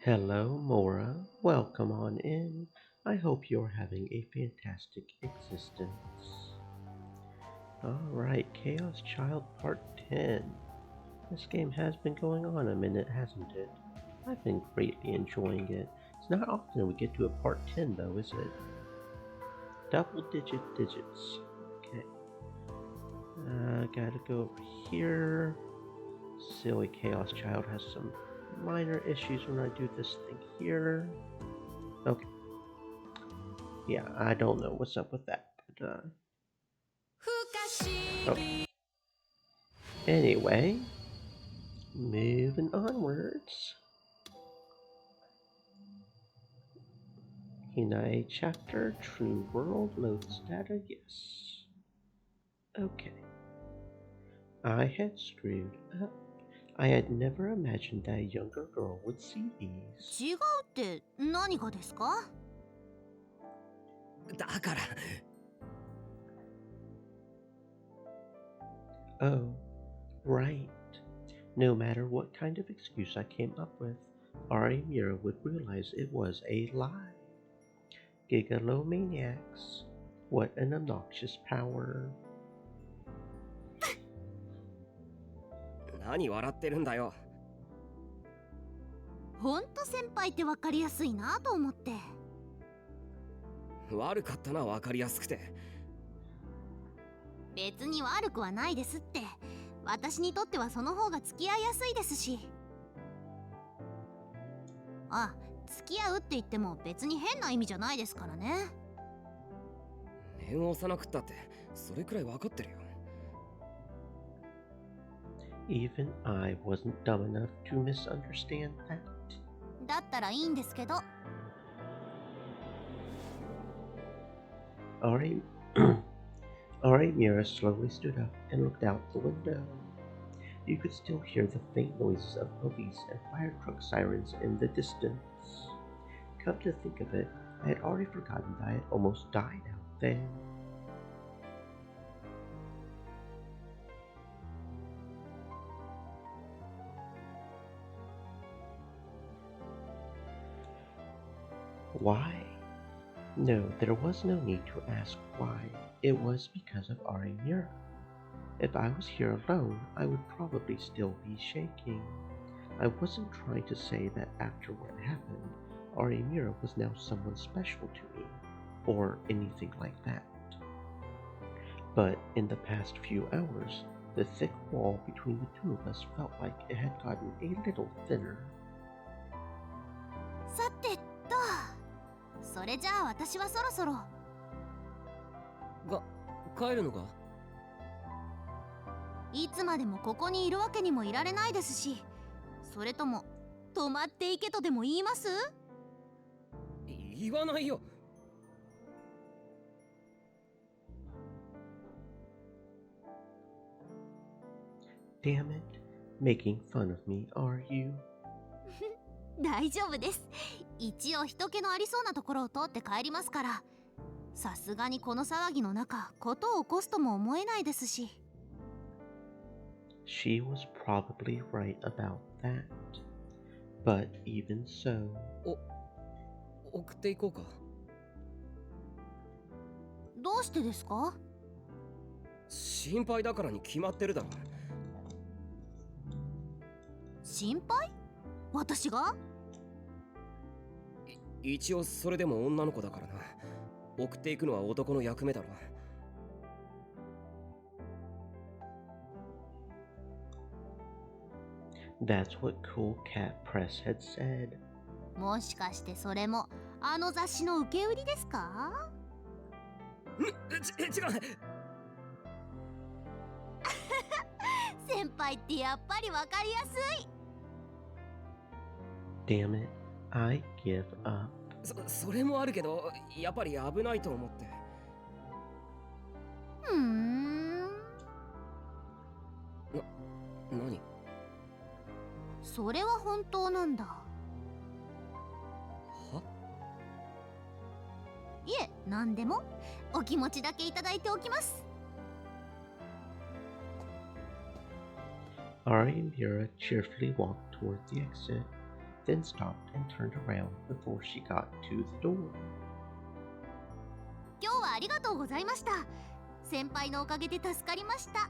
Hello, Mora. Welcome on in. I hope you're having a fantastic existence. Alright, Chaos Child Part 10. This game has been going on a minute, hasn't it? I've been greatly enjoying it. It's not often we get to a Part 10, though, is it? Double digits. Okay. Gotta go over here. Silly Chaos Child has some minor issues when I do this thing here. Okay. Yeah, I don't know what's up with that. But, okay. Anyway, moving onwards. Hinai chapter, True World, loads data, yes. Okay. I had screwed up. I had never imagined that a younger girl would see these. 違うって何がですか？だから Oh, right. No matter what kind of excuse I came up with, Arimura would realize it was a lie. Gigalomaniacs. What an obnoxious power. 何笑ってるんだよ。ほんと先輩ってわかりやすいなと思って。悪かったな、わかりやすくて。別に悪くはないですって。私にとってはその方が付き合いやすいですし。あ、付き合うって言っても別に変な意味じゃないですからね。念を押さなくったって、それくらいわかってるよ。Even I wasn't dumb enough to misunderstand that. だったらいいんですけど。Ari Mira slowly stood up and looked out the window. You could still hear the faint noises of police and fire truck sirens in the distance. Come to think of it, I had already forgotten that I had almost died out there. Why? No, there was no need to ask why. It was because of Arimura. If I was here alone, I would probably still be shaking. I wasn't trying to say that after what happened, Arimura was now someone special to me, or anything like that. But in the past few hours, the thick wall between the two of us felt like it had gotten a little thinner. さてと、それじゃあ私はそろそろ。帰るのか？いつまでもここにいるわけにもいられないですし、それとも泊まっていけとでも言います？言わないよ。Damn it, making fun of me, are you? 大丈夫です。一応人気のありそうなところを通って帰りますから。さすがにこの騒ぎの中、ことを起こすとも思えないですし。She was probably right about that. But even so, 送っていこうか。どうしてですか？心配だからに決まってるだろ。心配？私が？一応それでも女の子だからな。送っていくのは男の役目だろ。that's what Cool Cat Press had said. もしかしてそれもあの雑誌の受け売りですか？違う。先輩ってやっぱりわかりやすい。Damn it, I give up. それもあるけど、やっぱり危ないと思って。何？それは本当なんだ。いえ、何でもお気持ちだけいただいておきます。Ari and Mira cheerfully walked toward the exit. then stopped and turned around before she got to the door. 今日はありがとうございました。先輩のおかげで助かりました。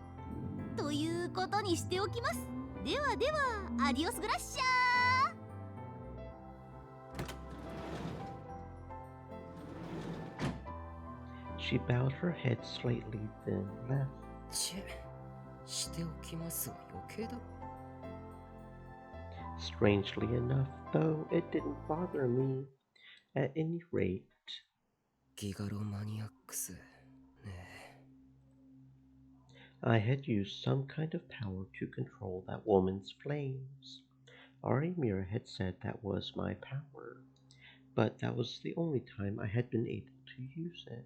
ということにしておきます。ではでは、アディオスグラッシャー。She bowed her head slightly, then left. しておきますは余計だろ。 Strangely enough, though, it didn't bother me. At any rate, ギガロマニアックスね I had used some kind of power to control that woman's flames. Arimira had said that was my power, but that was the only time I had been able to use it.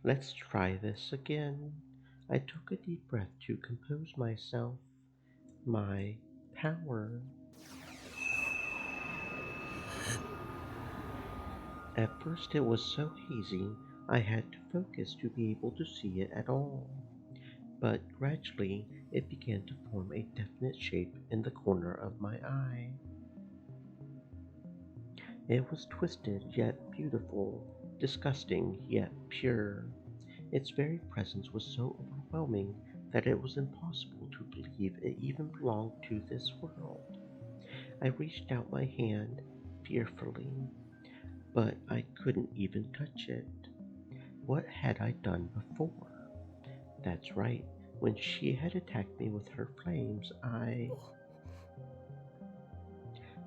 Let's try this again. I took a deep breath to compose myself. My power. At first it was so hazy I had to focus to be able to see it at all. But gradually it began to form a definite shape in the corner of my eye. It was twisted yet beautiful, disgusting yet pure. Its very presence was so overwhelming that it was impossible to believe it even belonged to this world. I reached out my hand fearfully, but I couldn't even touch it. What had I done before? That's right, when she had attacked me with her flames,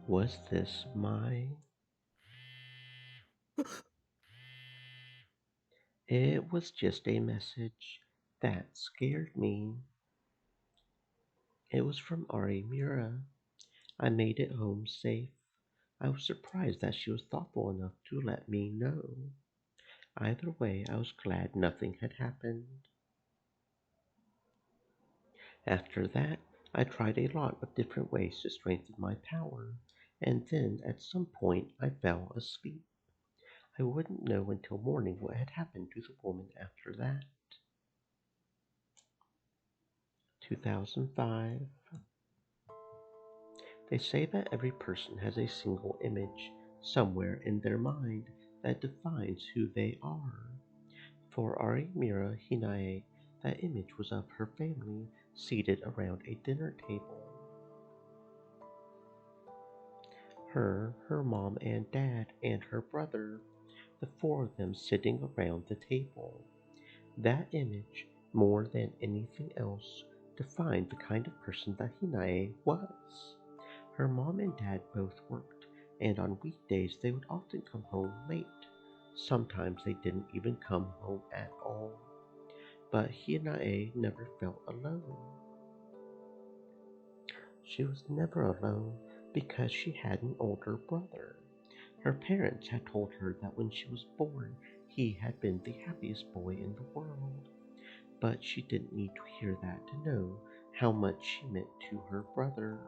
Was this my... It was just a message that scared me. It was from Arimura. I made it home safe. I was surprised that she was thoughtful enough to let me know. Either way, I was glad nothing had happened. After that, I tried a lot of different ways to strengthen my power, and then at some point I fell asleep. I wouldn't know until morning what had happened to the woman after that. 2005. They say that every person has a single image somewhere in their mind that defines who they are. For Arimira Hinae, that image was of her family seated around a dinner table. Her mom and dad, and her brother, the four of them sitting around the table. That image, more than anything else, defined the kind of person that Hinae was. Her mom and dad both worked, and on weekdays they would often come home late. Sometimes they didn't even come home at all. But Hinae never felt alone. She was never alone because she had an older brother. Her parents had told her that when she was born, he had been the happiest boy in the world. But she didn't need to hear that to know how much she meant to her brother.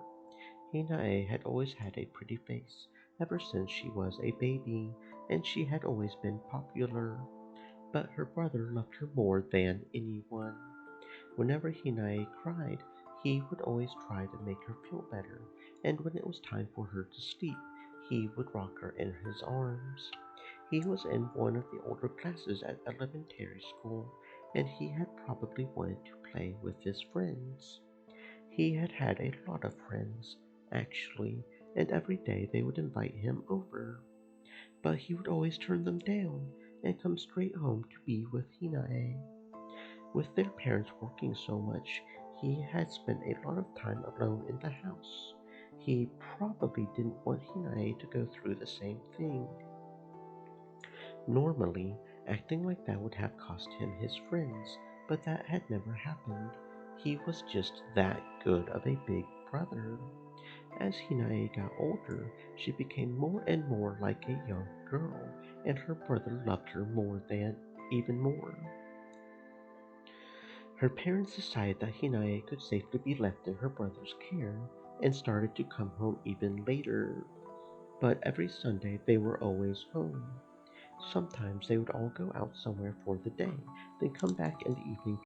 Hinae had always had a pretty face ever since she was a baby, and she had always been popular. But her brother loved her more than anyone. Whenever Hinae cried, he would always try to make her feel better, and when it was time for her to sleep, he would rock her in his arms. He was in one of the older classes at elementary school, and he had probably wanted to play with his friends. He had had a lot of friends, actually, and every day they would invite him over. But he would always turn them down and come straight home to be with Hinae. With their parents working so much, he had spent a lot of time alone in the house. He probably didn't want Hinae to go through the same thing. Normally, acting like that would have cost him his friends, but that had never happened. He was just that good of a big brother. As Hinae got older, she became more and more like a young girl, and her brother loved her even more. Her parents decided that Hinae could safely be left in her brother's care, and started to come home even later. But every Sunday they were always home. Sometimes they would all go out somewhere for the day, then come back in the evening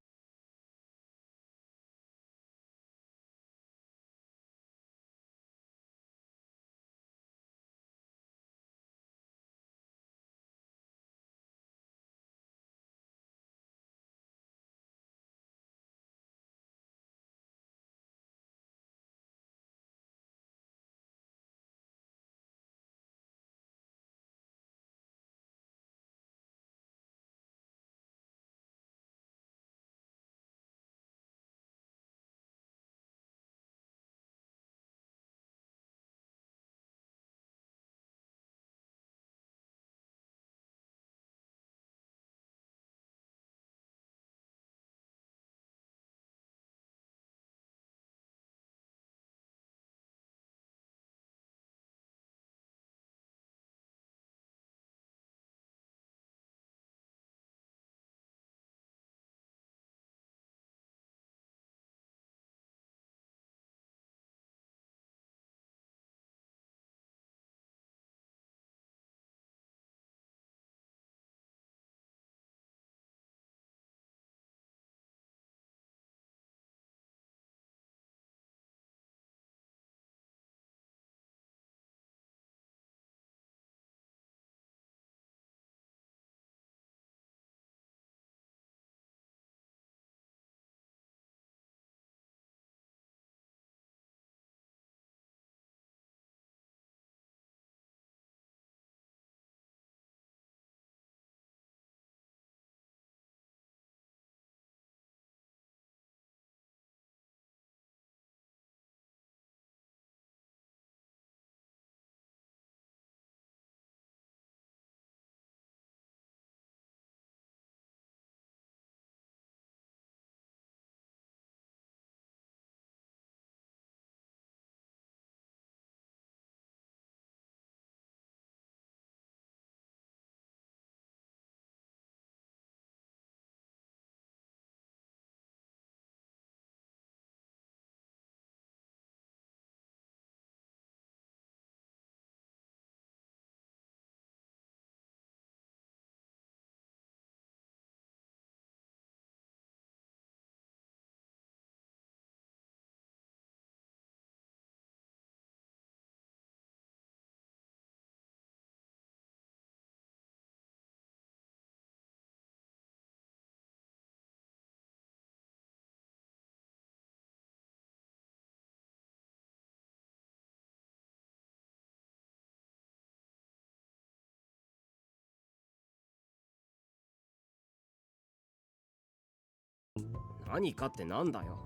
何かってなんだよ。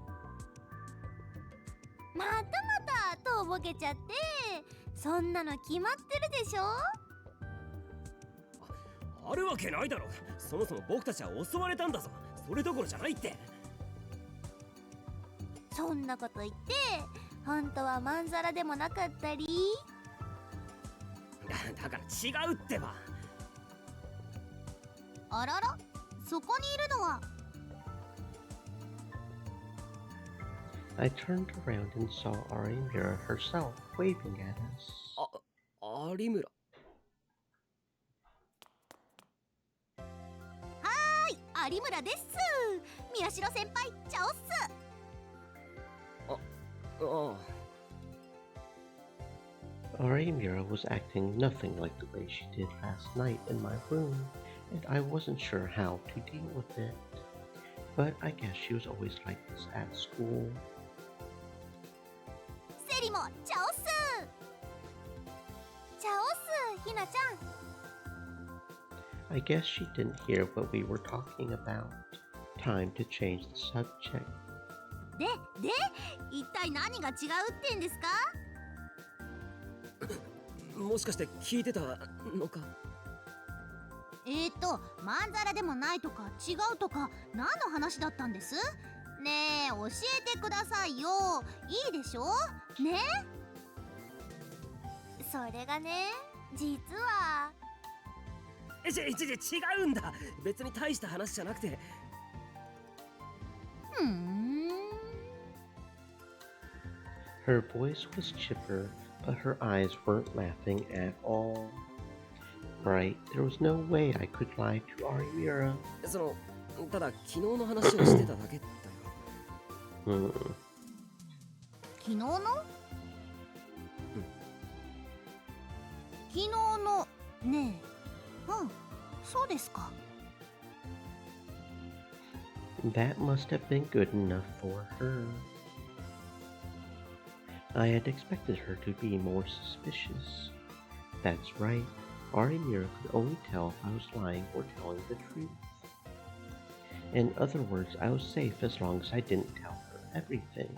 またまたとぼけちゃって、そんなの決まってるでしょ。あるわけないだろ。そもそも僕たちは襲われたんだぞ。それどころじゃないって。そんなこと言って本当はまんざらでもなかったり。だから違うってば。あらら、そこにいるのは。I turned around and saw Arimura herself waving at us. 有村。有村です。宮代先輩、チャオっす。ああ。Arimura was acting nothing like the way she did last night in my room, and I wasn't sure how to deal with it. But I guess she was always like this at school. セリもチャオっす。チャオっす、ひなちゃん。I guess she didn't hear what we were talking about. Time to change the subject. で、一体何が違うってんですか？もしかして聞いてたのか？まんざらでもないとか違うとか何の話だったんです？ねえ、教えてくださいよ。いいでしょね。それがね、実は違うんだ。別に大した話じゃなくて。Her voice was chipper, but her eyes weren't laughing at all. Right, there was no way I could lie to Arimura. ただ昨日の話をしてただけだよ。昨日の？昨日のねえ。そうですか。That must have been good enough for her. I had expected her to be more suspicious. That's right, Arimura could only tell if I was lying or telling the truth. In other words, I was safe as long as I didn't tell her everything.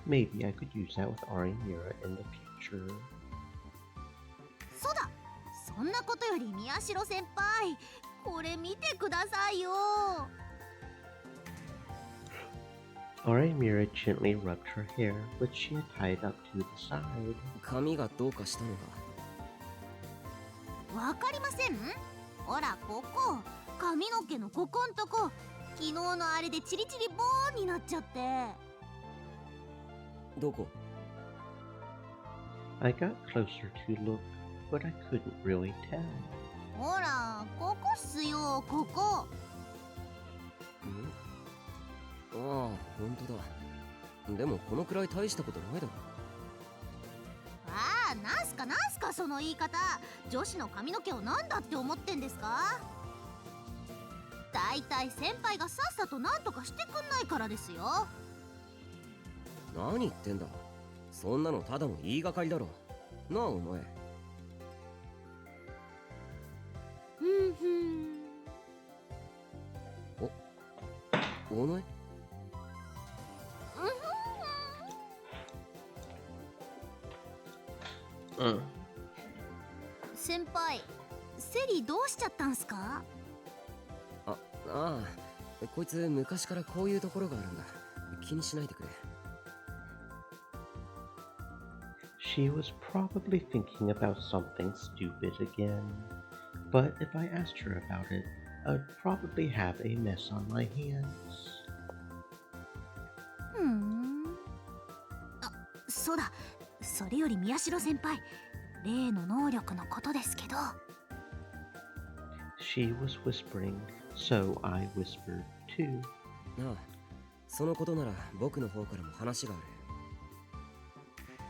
Maybe I could use that with Arimura in the future. そうだ、そんなことより宮代先輩、これ見てくださいよ。Arimura gently rubbed her hair, which she had tied up to the side. 髪がどうかしたのか？わかりません？ほら、ここ髪の毛のここんとこ、昨日のあれでチリチリボーンになっちゃって。どこ？ I got closer to look, but I couldn't really tell. ほら、ここっすよ、ここ。ああ、本当だ。でもこのくらい大したことないだろ。ああ、なんすかその言い方。女子の髪の毛をなんだって思ってんですか？だいたい先輩がさっさとなんとかしてくんないからですよ。何言ってんだ。そんなのただの言いがかりだろ。なあお前。お前？先輩、セリどうしちゃったんすか？ああ、こいつ昔からこういうところがあるんだ。気にしないでくれ。She was probably thinking about something stupid again. But if I asked her about it, I would probably have a mess on my hands. そうだ、それより宮代先輩、例の能力のことですけど。She was whispering, so I whispered too. ああ、そのことなら僕の方からも話がある。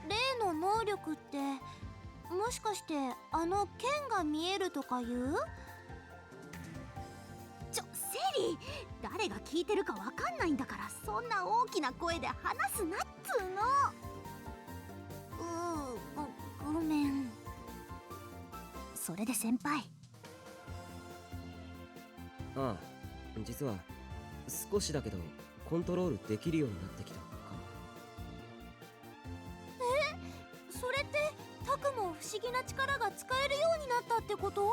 例の能力って、もしかしてあの剣が見えるとかいう？セリ、誰が聞いてるかわかんないんだから、そんな大きな声で話すなっつーの。ごめん。それで先輩。ああ、実は少しだけどコントロールできるようになってきたかも。それってタクも不思議な力が使えるようになったってこと？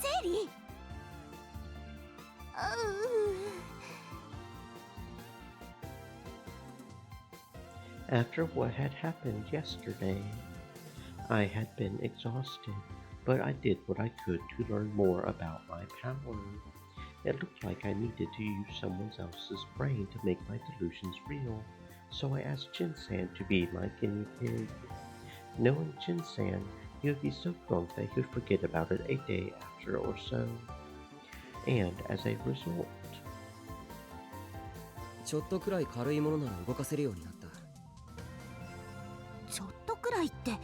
セリー、After what had happened yesterday, I had been exhausted, but I did what I could to learn more about my power. It looked like I needed to use someone else's brain to make my delusions real, so I asked Jin-san to be my guinea pig. Knowing Jin-san, he would be so drunk that he would forget about it a day after or so. And as a result, ちょっとくらい軽いものなら動かせるようになった。ちょっとくらいって例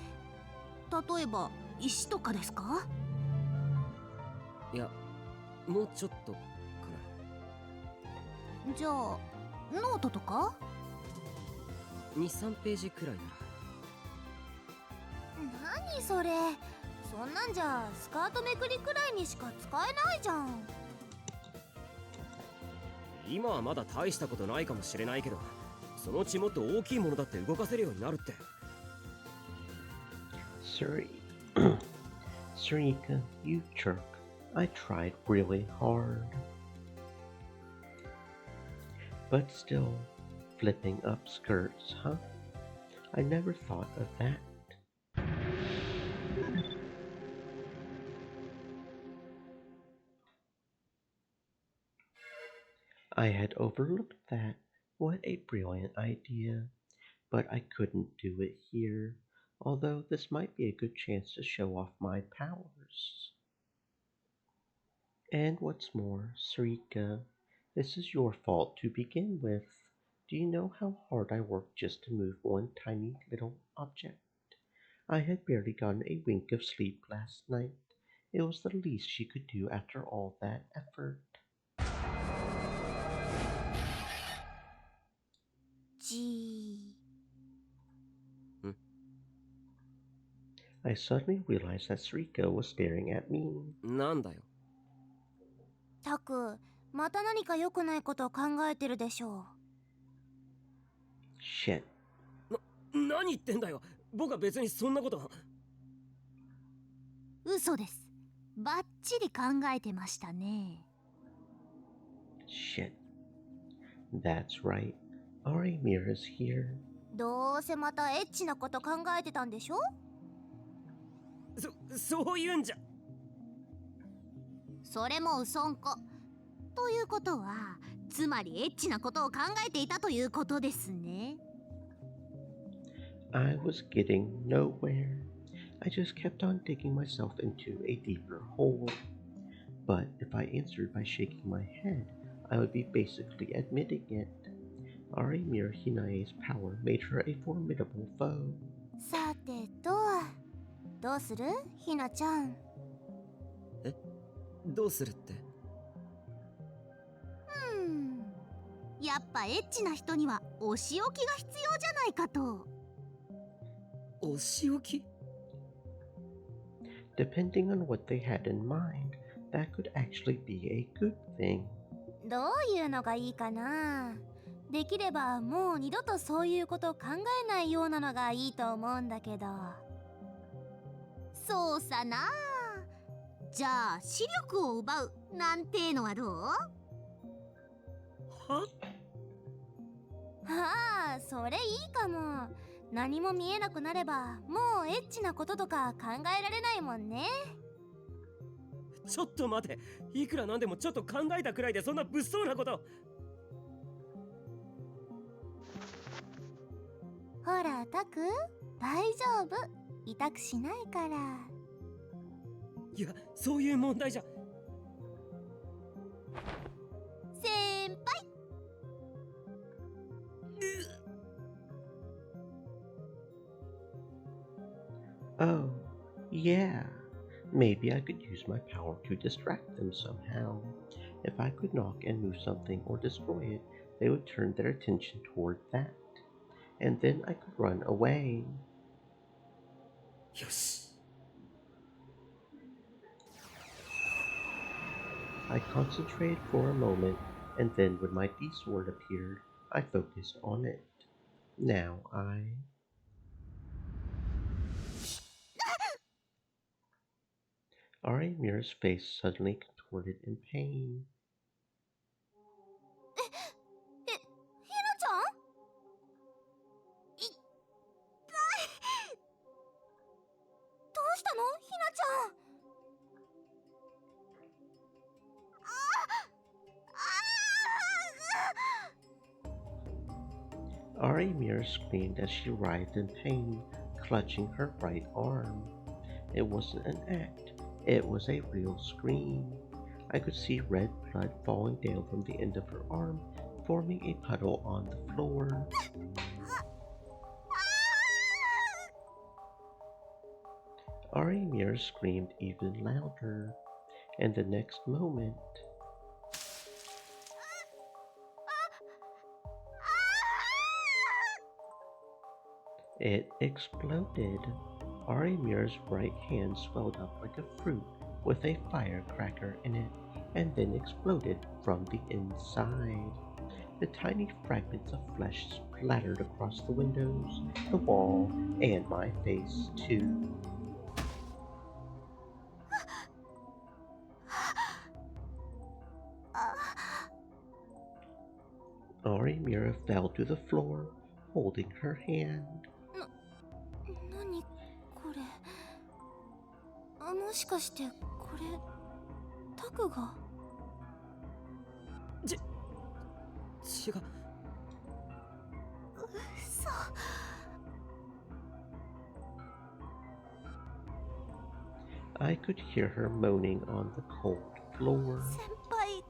えば石とかですか？いや、もうちょっとかじゃあノートとか？な。2、3ページくらいなら。何それ、そんなんじゃスカートめくりくらいにしか使えないじゃん。今はまだ大したことないかもしれないけど、そのうちもっと大きいものだって動かせるようになるって。Sarika, you jerk. I tried really hard. But still, flipping up skirts, huh? I never thought of that. I had overlooked that. What a brilliant idea. But I couldn't do it here, although this might be a good chance to show off my powers. And what's more, Sarika, this is your fault to begin with. Do you know how hard I worked just to move one tiny little object? I had barely gotten a wink of sleep last night. It was the least she could do after all that effort. I suddenly realized that Sarika was staring at me. なんだよ。タク、また何か良くないことを考えてるでしょう。Shit. 何言ってんだよ。僕は別にそんなこと。嘘です。バッチリ考えてましたね。Shit. That's right. Arimir is here. どうせまたエッチなこと考えてたんでしょ？そういうんじゃ。それも嘘んこ。ということは、つまりエッチなことを考えていたということですね。I was getting nowhere. I just kept on digging myself into a deeper hole. But if I answered by shaking my head, I would be basically admitting it. Arimir Hinae's power made her a formidable foe. さてと、どうする？ひなちゃん。え？どうするって？やっぱエッチな人にはお仕置きが必要じゃないかと。お仕置き？ Depending on what they had in mind, that could actually be a good thing. どういうのがいいかな。できればもう二度とそういうことを考えないようなのがいいと思うんだけど。そうさな。じゃあ視力を奪うなんてのはどう？は？ああ、それいいかも。何も見えなくなればもうエッチなこととか考えられないもんね。ちょっと待て。いくらなんでもちょっと考えたくらいでそんな物騒なこと。ほらタク、大丈夫。痛くしないから。いや、そういう問題じゃ。先輩。Oh, yeah. Maybe I could use my power to distract them somehow. If I could knock and move something or destroy it, they would turn their attention toward that. And then I could run away. よし。I concentrated for a moment, And then when my D sword appeared, I focused on it. Now Arimir's face suddenly contorted in pain. ひなちゃんいどうしたのひなちゃん。Arimir screamed as she writhed in pain, clutching her right arm. It wasn't an act, it was a real scream. I could see red blood falling down from the end of her arm, forming a puddle on the floor. Arimir screamed even louder, and the next moment, it exploded. Arimir's right hand swelled up like a fruit with a firecracker in it, and then exploded from the inside. The tiny fragments of flesh splattered across the windows, the wall, and my face, too. Arimira fell to the floor, holding her hand. 何これ。もしかしてこれタクが。違う。嘘。I could hear her moaning on the cold floor. 先輩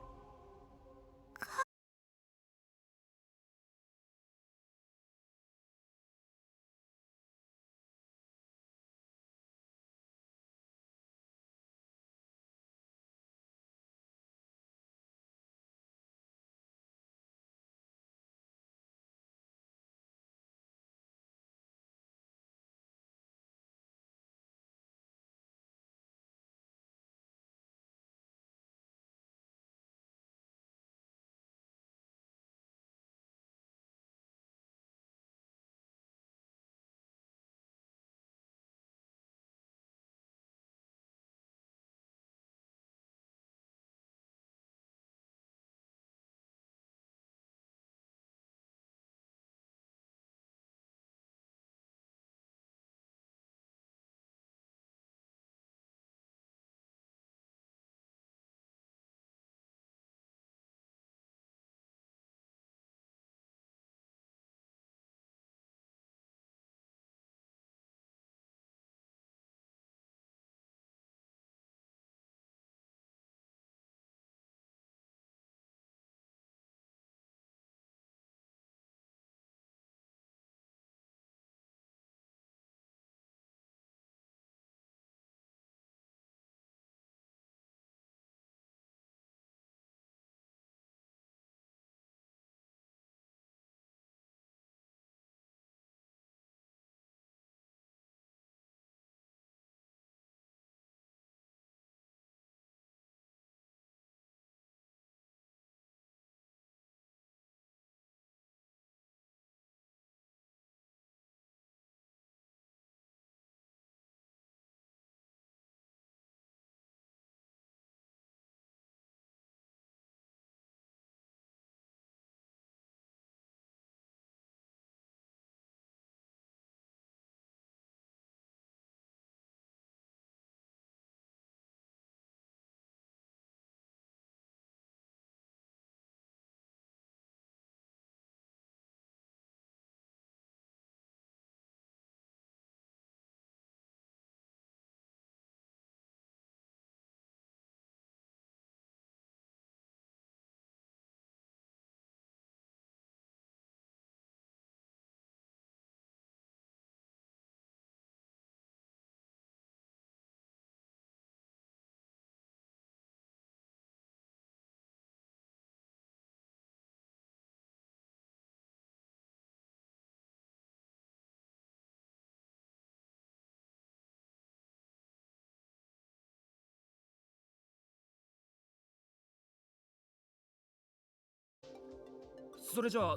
それじゃあ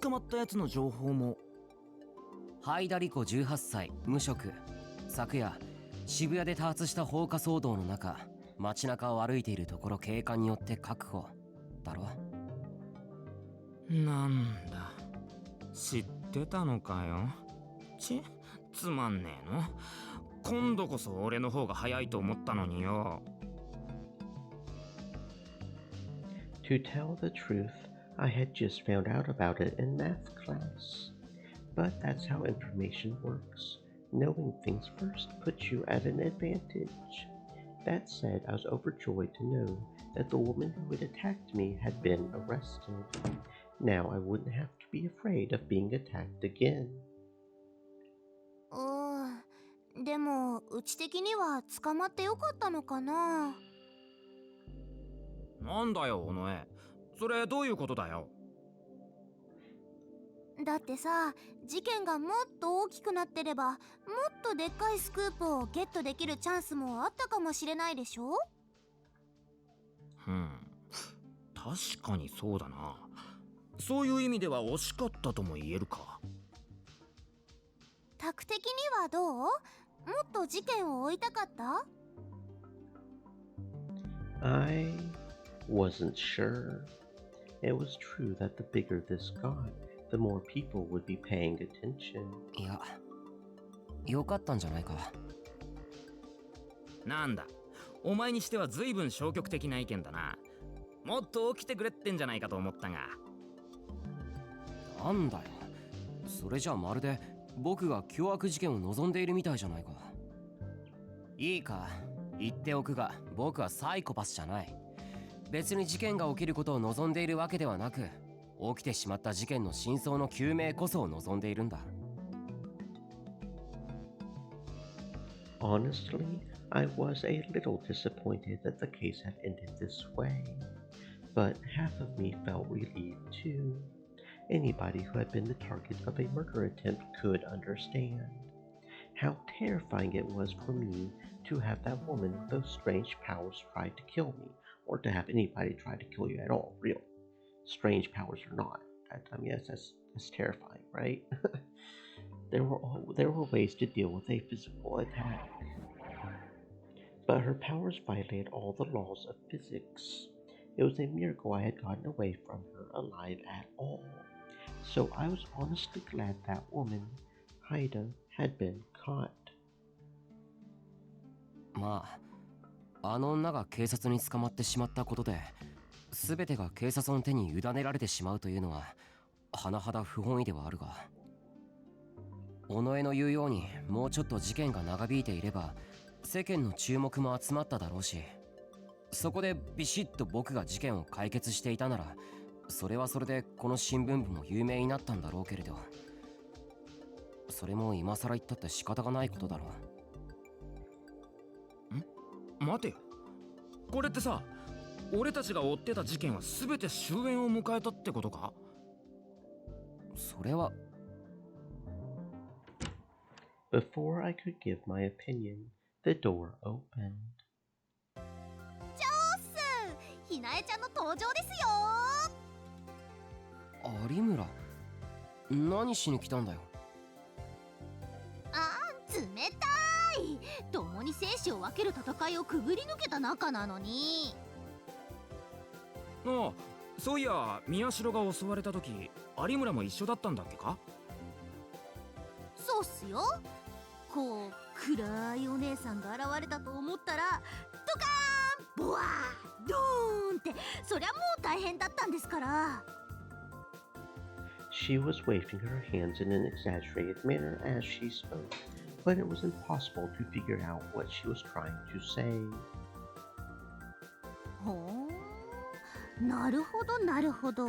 捕まったやつの情報も。ハイダリコ18歳無職、昨夜渋谷で多発した放火騒動の中、街中を歩いているところ警官によって確保だろ。なんだ、知ってたのかよ。つまんねえの。今度こそ俺の方が早いと思ったのによ。To tell the truth, I had just found out about it in math class. But that's how information works. Knowing things first puts you at an advantage. That said, I was overjoyed to know that the woman who had attacked me had been arrested. Now I wouldn't have to be afraid of being attacked again. でもうち的には捕まってよかったのかな。なんだよ、尾上。それどういうことだよ。だってさ、事件がもっと大きくなってれば、もっとでっかいスクープをゲットできるチャンスもあったかもしれないでしょ。確かにそうだな。そういう意味では惜しかったとも言えるか。タク的にはどう？もっと事件を追いたかった？ I wasn't sure. It was true that the bigger this got, the more people would be paying attention. いや、よかったんじゃないか。なんだ、お前にしては随分消極的な意見だな。もっと起きてくれってんじゃないかと思ったが。なんだよ、それじゃあまるで僕が凶悪事件を望んでいるみたいじゃないか。いいか、言っておくが僕はサイコパスじゃない。別に事件が起きることを望んでいるわけではなく、起きてしまった事件の真相の究明こそを望んでいるんだ。Honestly, I was a little disappointed that the case had ended this way, but half of me felt relieved too. Anybody who had been the target of a murder attempt could understand how terrifying it was for me to have that woman with those strange powers try to kill me, or to have anybody try to kill you at all, really. Strange powers or not. I mean, that's terrifying, right? There were ways to deal with a physical attack. But her powers violated all the laws of physics. It was a miracle I had gotten away from her alive at all. So I was honestly glad that woman, Haida, had been caught. まあ、あの女が警察に捕まってしまったことで、全てが警察の手に委ねられてしまうというのは甚だ不本意ではあるが、尾上の言うようにもうちょっと事件が長引いていれば世間の注目も集まっただろうし、そこでビシッと僕が事件を解決していたなら、それはそれでこの新聞部も有名になったんだろうけれど、それも今更言ったって仕方がないことだろう。待てよ、これってさ、俺たちが追ってた事件は全て終焉を迎えたってことか？それは。Before I could give my opinion, the door opened. ひなえちゃんの登場ですよ。有村、何しに来たんだよ。冷たい。共に生死を分ける戦いをくぐり抜けた仲なのに。ああ、そういや宮代が襲われた時、有村も一緒だったんだっけか？そうっすよ。こう暗いお姉さんが現れたと思ったら、ドカーンボワードーンって、そりゃもう大変だったんですから。She was waving her hands in an exaggerated manner as she spoke, but it was impossible to figure out what she was trying to say. ほう、なるほどなるほど。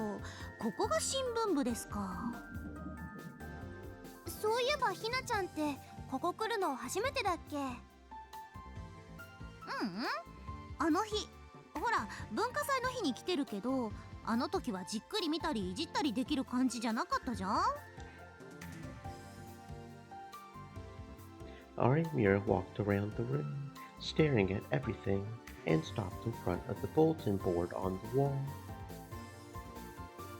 ここが新聞部ですか。そういえばひなちゃんってここ来るの初めてだっけ？あの日、ほら文化祭の日に来てるけど、あの時はじっくり見たりいじったりできる感じじゃなかったじゃん。Arimir walked around the room, staring at everything, and stopped in front of the bulletin board on the wall.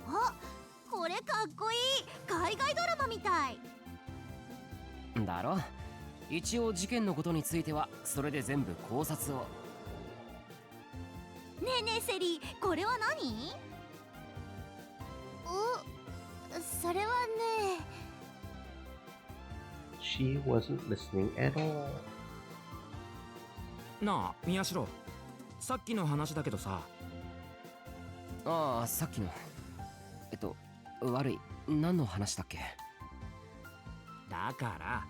あ、かっこいい。海外ドラマみたい。だろ。一応事件のことについてはそれで全部考察を。ねえねえセリー、これは何？それはね。She wasn't listening at all. なあ宮代、さっきの話だけどさ。ああ、さっきの悪い、何の話だっけ？だから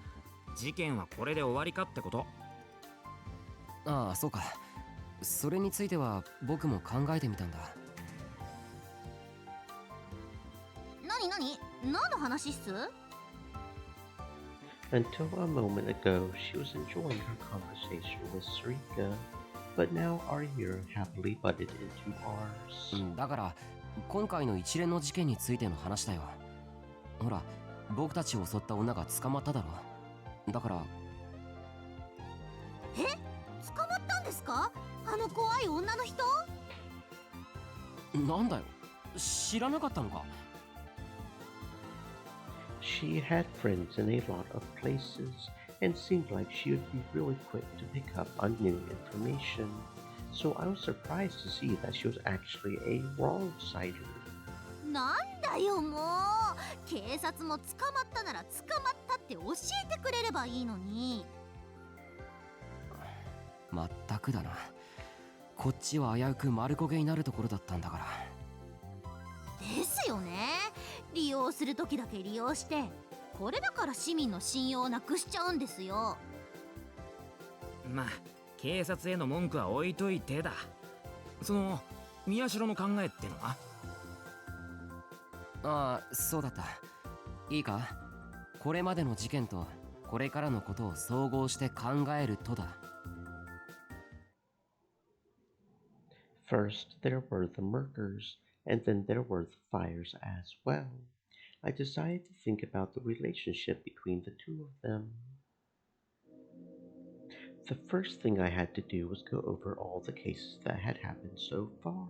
事件はこれで終わりかってこと。ああ、そうか。それについては僕も考えてみたんだ。何の話っす？ Until a moment ago, she was enjoying her conversation with Sarika, but now our hero happily butted into ours. だから今回の一連の事件についての話だよ。ほら、僕たちを襲った女が捕まっただろ。だから。捕まったんですか？あの怖い女の人？なんだよ、知らなかったのか？ She had friends in a lot of places and seemed like she would be really quick to pick up on new information, so I was surprised to see that she was actually a wrong-sider. なんだよもう。警察も捕まったなら捕まったって教えてくれればいいのに。まったくだな。こっちは危うく丸焦げになるところだったんだから。ですよね。利用する時だけ利用して、これだから市民の信用をなくしちゃうんですよ。まあ警察への文句は置いといてだ。その宮代の考えってのは？ああ、そうだった。いいか、これまでの事件とこれからのことを総合して考えるとだ。First, there were the murders, and then there were the fires as well. I decided to think about the relationship between the two of them. The first thing I had to do was go over all the cases that had happened so far.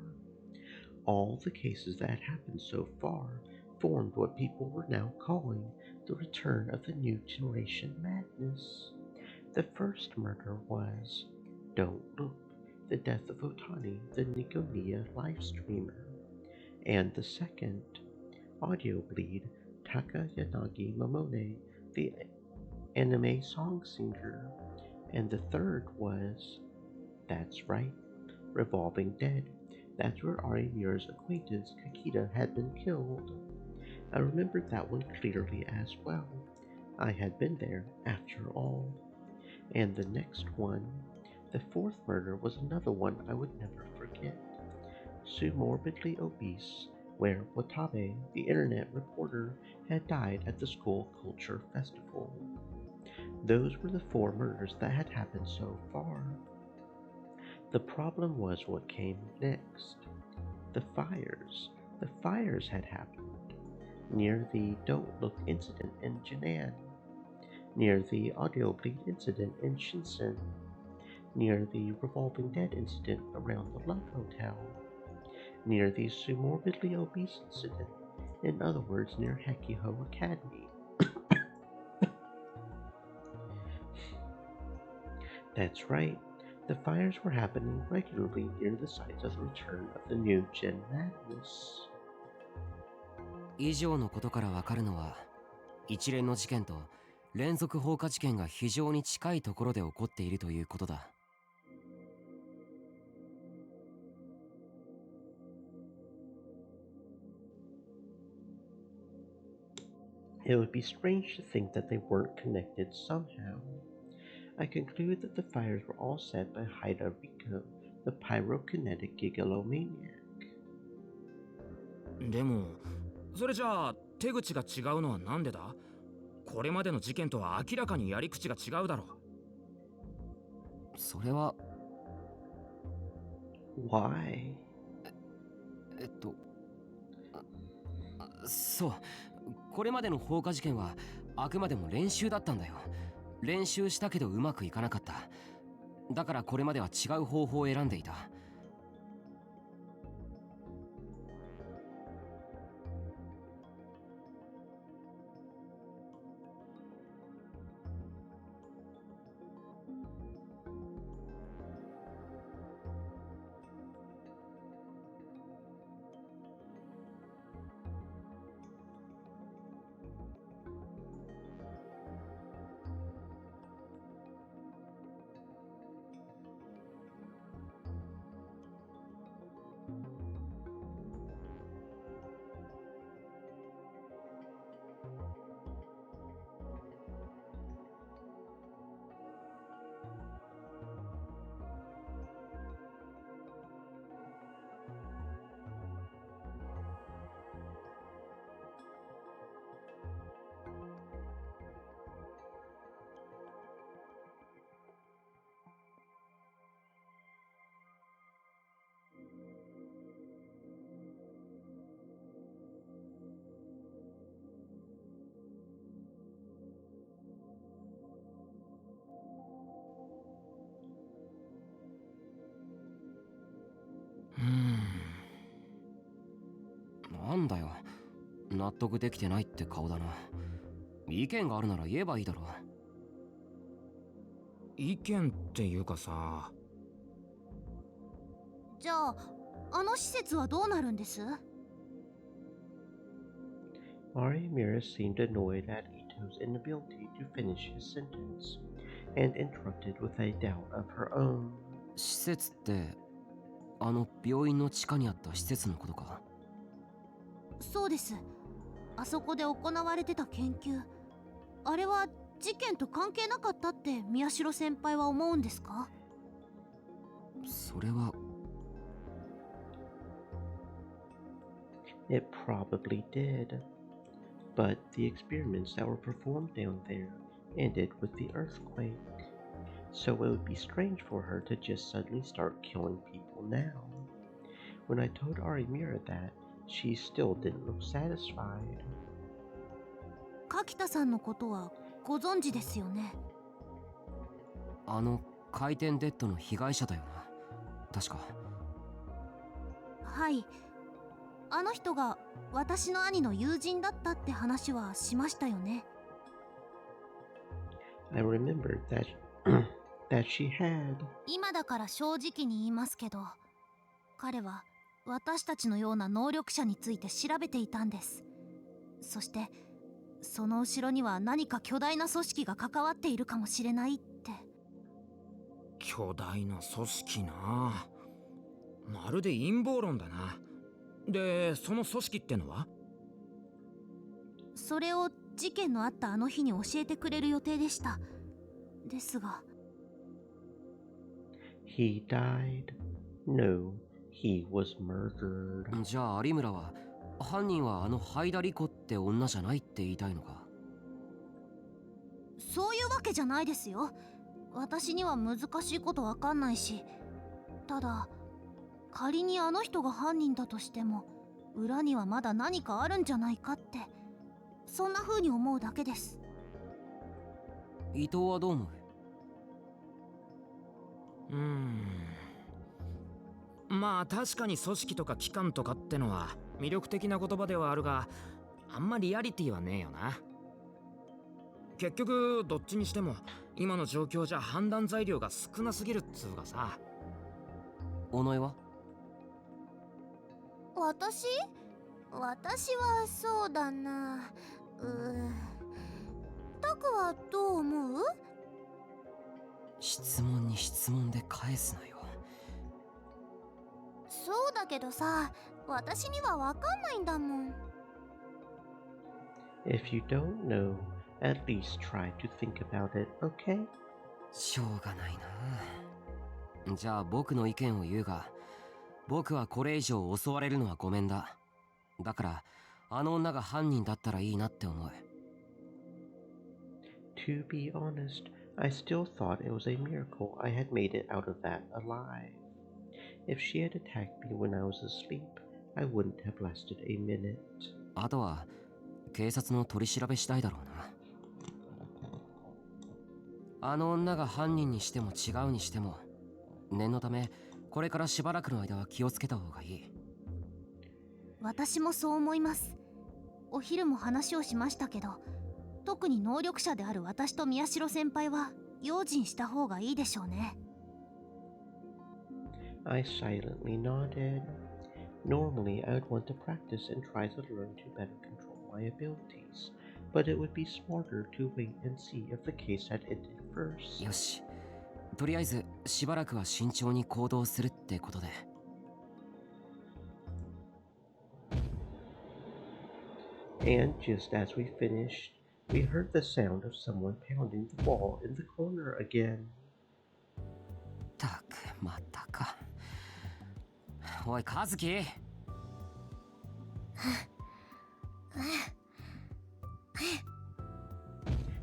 All the cases that had happened so far formed what people were now calling the return of the new generation madness. The first murder was Don't Look, the death of Otani, the Niconia live streamer. And the second, Audio Bleed, Taka Yanagi Momone, the anime song singer. And the third was, that's right, Revolving Dead. That's where Arimura's acquaintance Kakita had been killed. I remembered that one clearly as well. I had been there, after all. And the next one, the fourth murder, was another one I would never forget. So morbidly obese, where Watabe, the internet reporter, had died at the school culture festival. Those were the 4 murders that had happened so far. The problem was what came next. The fires. The fires had happened. Near the Don't Look incident in Jinan. Near the Audio Bleed incident in Shinsen. Near the Revolving Dead incident around the Love Hotel. Near the Morbidly Obese incident. In other words, near Hekiho Academy. That's right. The fires were happening regularly near the sites of the return of the new Gen Madness. 以上のことからわかるのは、一連の事件と連続放火事件が非常に近いところで起こっているということだ。It would be strange to think that they weren't connected somehow. I conclude that the fires were all set by Haida Riko, the pyrokinetic gigalomaniac. でもそれじゃあ手口が違うのはなんでだ？これまでの事件とは明らかにやり口が違うだろう。それは。 Why? そう、これまでの放火事件はあくまでも練習だったんだよ。練習したけどうまくいかなかった。だからこれまでは違う方法を選んでいた。なんだよ、納得できてないって顔だな。意見があるなら言えばいいだろ。意見っていうかさ。じゃああの施設はどうなるんです？ Arimira seemed annoyed at Ito's inability to finish his sentence, and interrupted with a doubt of her own. 施設ってあの病院の地下にあった施設のことか？そうです。あそこで行われてた研究、あれは事件と関係なかったって宮代先輩は思うんですか？それは。 It probably did. But the experiments that were performed down there ended with the earthquake. So it would be strange for her to just suddenly start killing people now. When I told Arimira that, she still didn't look satisfied. 柿田さんのことはご存知ですよね？あの回転デッドの被害者だよな、確か。はい。あの人が私の兄の友人だったって話はしましたよね。I remembered that that she had. 今だから正直に言いますけど、彼は私たちのような能力者について調べていたんです。そしてその後ろには何か巨大な組織が関わっているかもしれないって。巨大な組織な。まるで陰謀論だな。で、その組織ってのは？それを事件のあったあの日に教えてくれる予定でした。ですが。 He died? No, he was murdered. じゃあ有村は犯人はあのハイダリコって女じゃないって言いたいのか？そういうわけじゃないですよ。私には難しいことわかんないし、ただ仮にあの人が犯人だとしても裏にはまだ何かあるんじゃないかって、そんな風に思うだけです。伊藤はどう思う？まあ確かに組織とか機関とかってのは魅力的な言葉ではあるが、あんまリアリティはねえよな。結局どっちにしても今の状況じゃ判断材料が少なすぎるっつうかさ。尾上は？私はそうだな。タクはどう思う？質問に質問で返すなよ。そうだけどさ、私にはわかんないんだもん。If you don't know, at least try to think about it, okay? しょうがないな。じゃあ僕の意見を言うが、僕はこれ以上襲われるのはごめんだ。だからあの女が犯人だったらいいなって思う。 To be honest, I still thought it was a miracle I had made it out of that alive. If she had attacked me when I was asleep, I wouldn't have lasted a minute. あとは警察の取り調べ次第だろうな。あの女が犯人にしても違うにしても、念のためこれからしばらくの間は気をつけた方がいい。私もそう思います。お昼も話をしましたけど、特に能力者である私と宮代先輩は用心した方がいいでしょうね。I silently nodded. Normally, I would want to practice and try to learn to better control my abilities, but it would be smarter to wait and see if the case had ended first. よし、とりあえずしばらくは慎重に行動するってことで。And just as we finished, we heard the sound of someone pounding the wall in the corner again. たくまたか。おい和樹。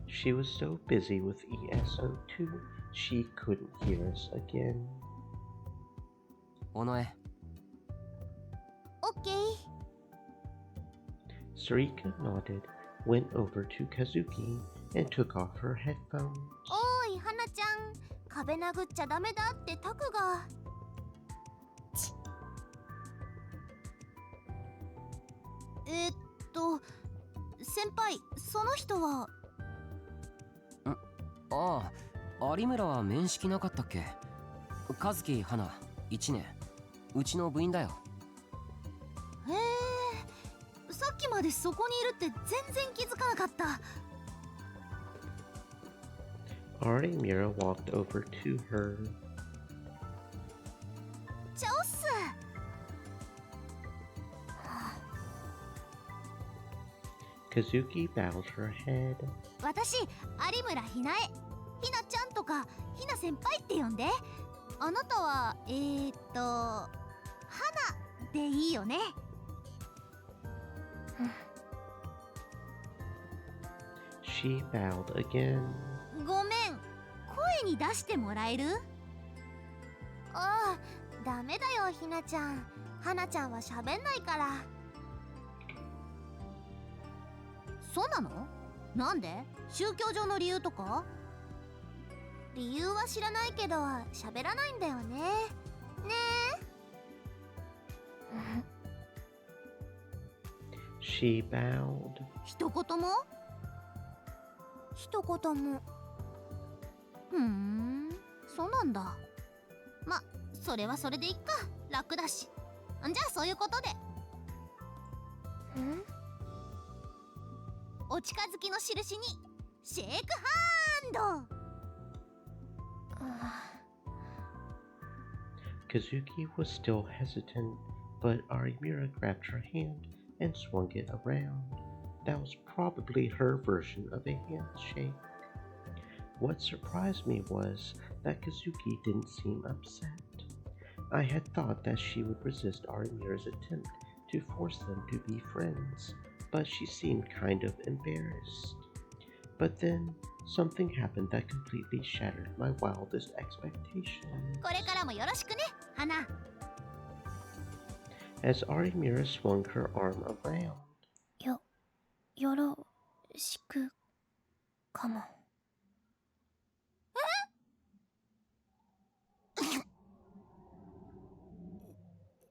She was so busy with ESO2, she couldn't hear us again. 尾上。オッケー。 Sarika nodded, went over to Kazuki, and took off her headphones. おーい花ちゃん、壁殴っちゃダメだってタクが。先輩、その人は。ああ、有村は面識なかったっけ。和樹花1年、うちの部員だよ。へえ、さっきまでそこにいるって全然気づかなかった。Arimura walked over to her. チャオス。Kazuki bowed her head. 私、有村ひなえ。ひなちゃんとかひな先輩って呼んで。あなたは花でいいよね。She bowed again. ごめん、声に出してもらえる？ああ、ダメだよひなちゃん。花ちゃんは喋んないから。そうなの？なんで？宗教上の理由とか？理由は知らないけど喋らないんだよね。ねえ。She bowed. 一言も？一言も。そうなんだ。ま、それはそれでいっか。楽だし。じゃあそういうことで。お近づきの印にシェイクハンド。Kazuki was still hesitant, but Arimura grabbed her hand and swung it around. That was probably her version of a handshake. What surprised me was that Kazuki didn't seem upset. I had thought that she would resist Arimura's attempt to force them to be friends, but she seemed kind of embarrassed. But then, something happened that completely shattered my wildest expectations. これからもよろしくね、花。As Arimura swung her arm around. よろしくかも。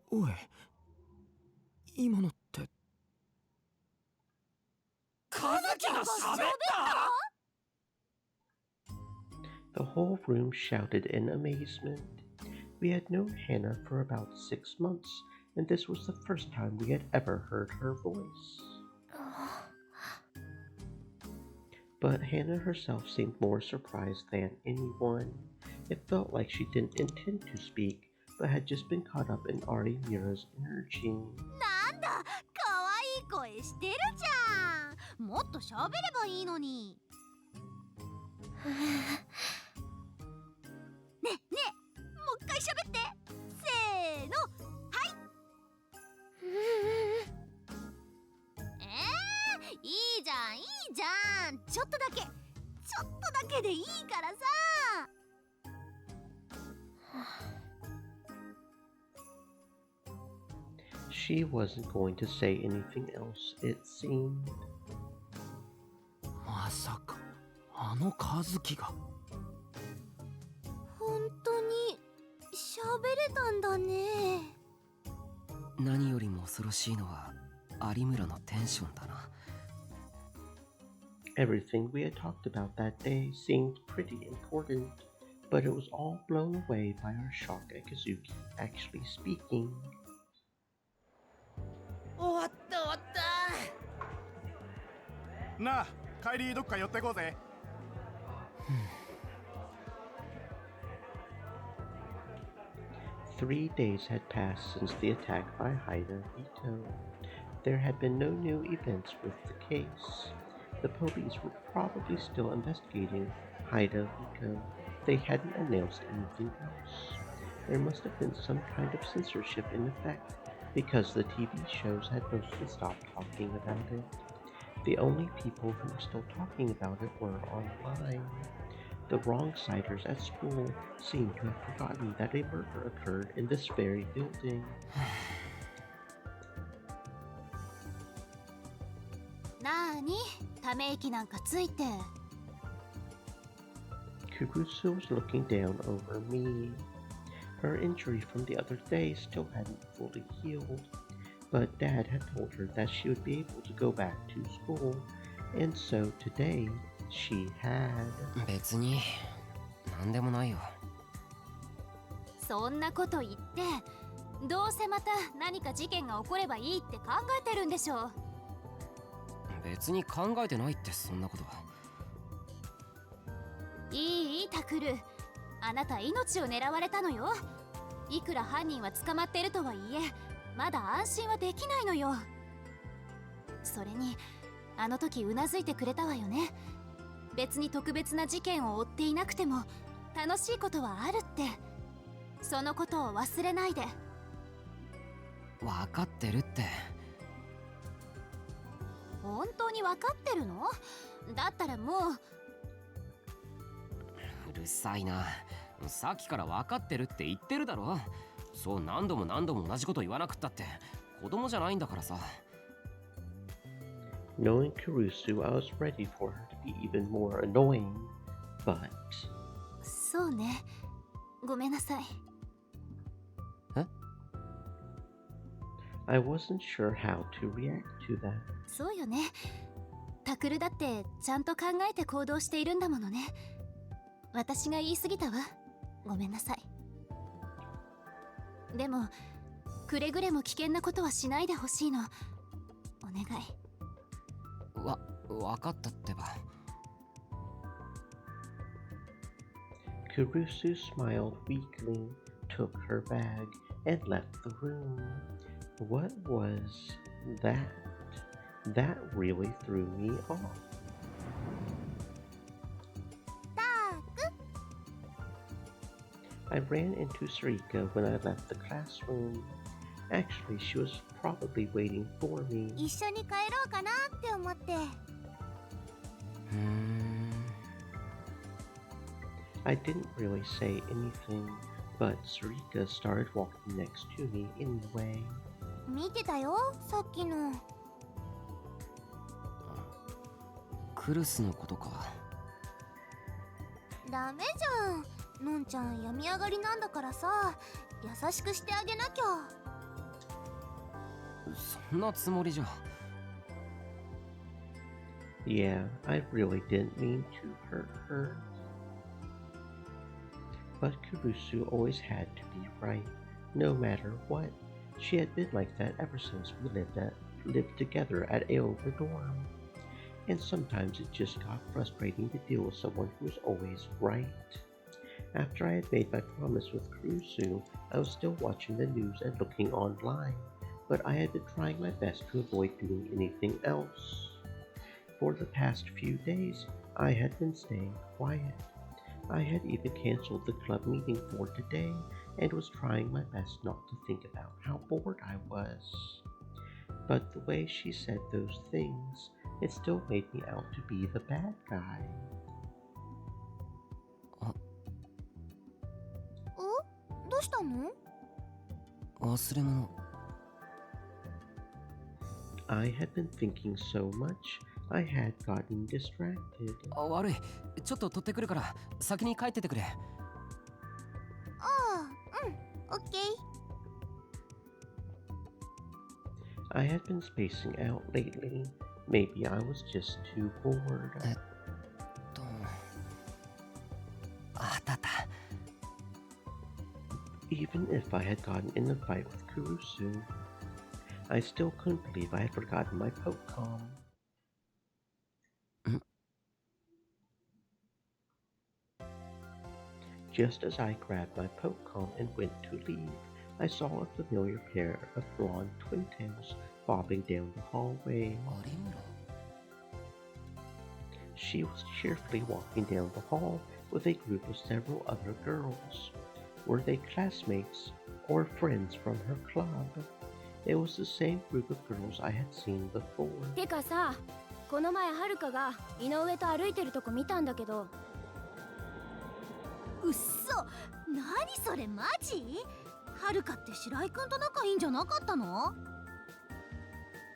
おい、今のって。和樹が喋った？ The whole room shouted in amazement. We had known Hannah for about 6 months, and this was the first time we had ever heard her voice. But Hannah herself seemed more surprised than anyone. It felt like she didn't intend to speak, but had just been caught up in Arimura's energy. なんだ、可愛い声してるじゃん。もっと喋ればいいのに。ねえ、もう一回喋って。せーの、はい。いいじゃん。ちょっとだけでいいからさ。She wasn't going to say anything else, it seemed. まさかあの和樹が。本当に喋れたんだね。何よりも恐ろしいのは有村のテンションだな。Everything we had talked about that day seemed pretty important, but it was all blown away by our shock at Kazuki actually speaking. 終わったなあ、帰りどっか寄ってこうぜ。3 days had passed since the attack by Haida Ito. there had been no new events with the case. The police were probably still investigating Haida Rico. They hadn't announced anything else. There must have been some kind of censorship in effect because the TV shows had mostly stopped talking about it. The only people who were still talking about it were online. The wrong-siders at school seemed to have forgotten that a murder occurred in this very building. なーにため息なんかついて。 Kurusu was looking down over me. Her injury from the other day still hadn't fully healed, but Dad had told her that she would be able to go back to school, and so today she had. 別に何でもないよ。そんなこと言ってどうせまた何か事件が起こればいいって考えてるんでしょ。別に考えてないってそんなこと。いいタクル、あなた命を狙われたのよ。いくら犯人は捕まっているとはいえまだ安心はできないのよ。それにあの時うなずいてくれたわよね。別に特別な事件を追っていなくても楽しいことはあるって。そのことを忘れないで。分かってるって。本当に分かってるの？だったらもう。うるさいな。さっきから分かってるって言ってるだろ。そう何度も何度も同じこと言わなくったって子供じゃないんだからさ。Knowing Kurusu, I was ready for her to be even more annoying, but... そうね。ごめんなさい。I wasn't sure how to react to that. そうよね。タクルだってちゃんと考えて行動しているんだものね。私が言い過ぎたわ。ごめんなさい。でもくれぐれも危険なことはしないでほしいの。お願い。分かったってば。Kurusu smiled weakly, took her bag, and left the room. What was that? That really threw me off. I ran into Sarika when I left the classroom. Actually, she was probably waiting for me. 一緒に帰ろうかなって思って。I didn't really say anything, but Sarika started walking next to me anyway. 見てたよ、さっきの。クルスのことか。ダメじゃん。のんちゃん病み上がりなんだからさ、優しくしてあげなきゃ。そんなつもりじゃ。Yeah, I really didn't mean to hurt her. But Kurusu always had to be right, no matter what. She had been like that ever since we lived together at Aoba dorm. And sometimes it just got frustrating to deal with someone who was always right. After I had made my promise with Kurusu, I was still watching the news and looking online, but I had been trying my best to avoid doing anything else. For the past few days, I had been staying quiet. I had even canceled the club meeting for today and was trying my best not to think about how bored I was. But the way she said those things, it still made me out to be the bad guy. どうしたの？忘れ物。I had been thinking so much, I had gotten distracted. 悪い。ちょっと取ってくるから先に帰っててくれ。ああ、オッケー。I had been spacing out lately. Maybe I was just too bored. あったあった。Even if I had gotten in a fight with Kurusu, I still couldn't believe I had forgotten my Pokecom. Just as I grabbed my Pokecom and went to leave, I saw a familiar pair of blonde twin tails bobbing down the hallway. 有村 She was cheerfully walking down the hall with a group of several other girls. Were they classmates or friends from her club? It was the same group of girls I had seen before. てかさ、この前はるかが井上と歩いてるとこ見たんだけど。うっそ、何それマジ？はるかって白井くんと仲いいんじゃなかったの？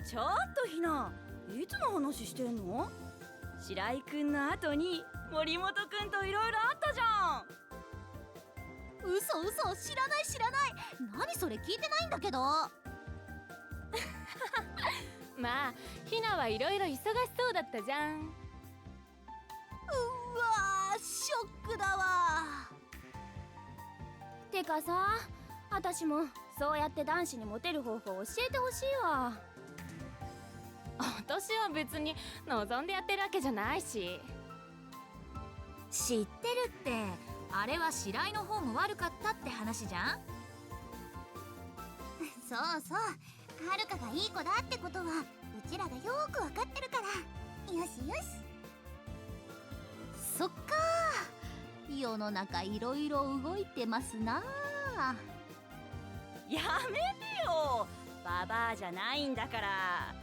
ちょっとひな、いつの話してんの？白井くんの後に森本くんといろいろあったじゃん。嘘嘘、知らない知らない。何それ聞いてないんだけど。まあ、ひなはいろいろ忙しそうだったじゃん。うわー、ショックだわ。てかさ、私もそうやって男子にモテる方法教えてほしいわ。私は別に望んでやってるわけじゃないし。知ってるって、あれは白井の方も悪かったって話じゃん。そうそう、はるかがいい子だってことはうちらがよーくわかってるから。よしよし。そっかー、世の中いろいろ動いてますな。やめてよ、ババアじゃないんだから。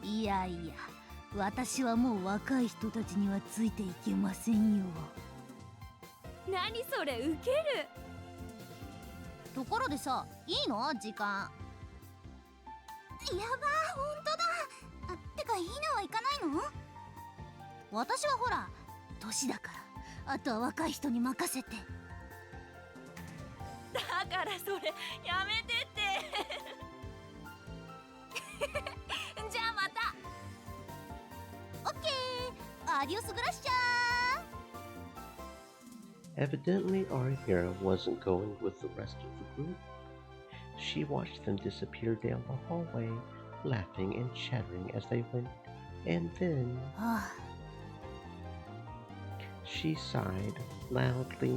いやいや、私はもう若い人たちにはついていけませんよ。何それ、ウケる。ところでさ、いいの時間。やばー、ほんとだ。てか、ひなは行かないの？私はほら、年だから、あとは若い人に任せて。だからそれやめてって。じゃあまた。オッケー、アディオスグラッシャー。 Evidently, Arihira wasn't going with the rest of the group. She watched them disappear down the hallway, laughing and chattering as they went, and then はあ、 she sighed loudly,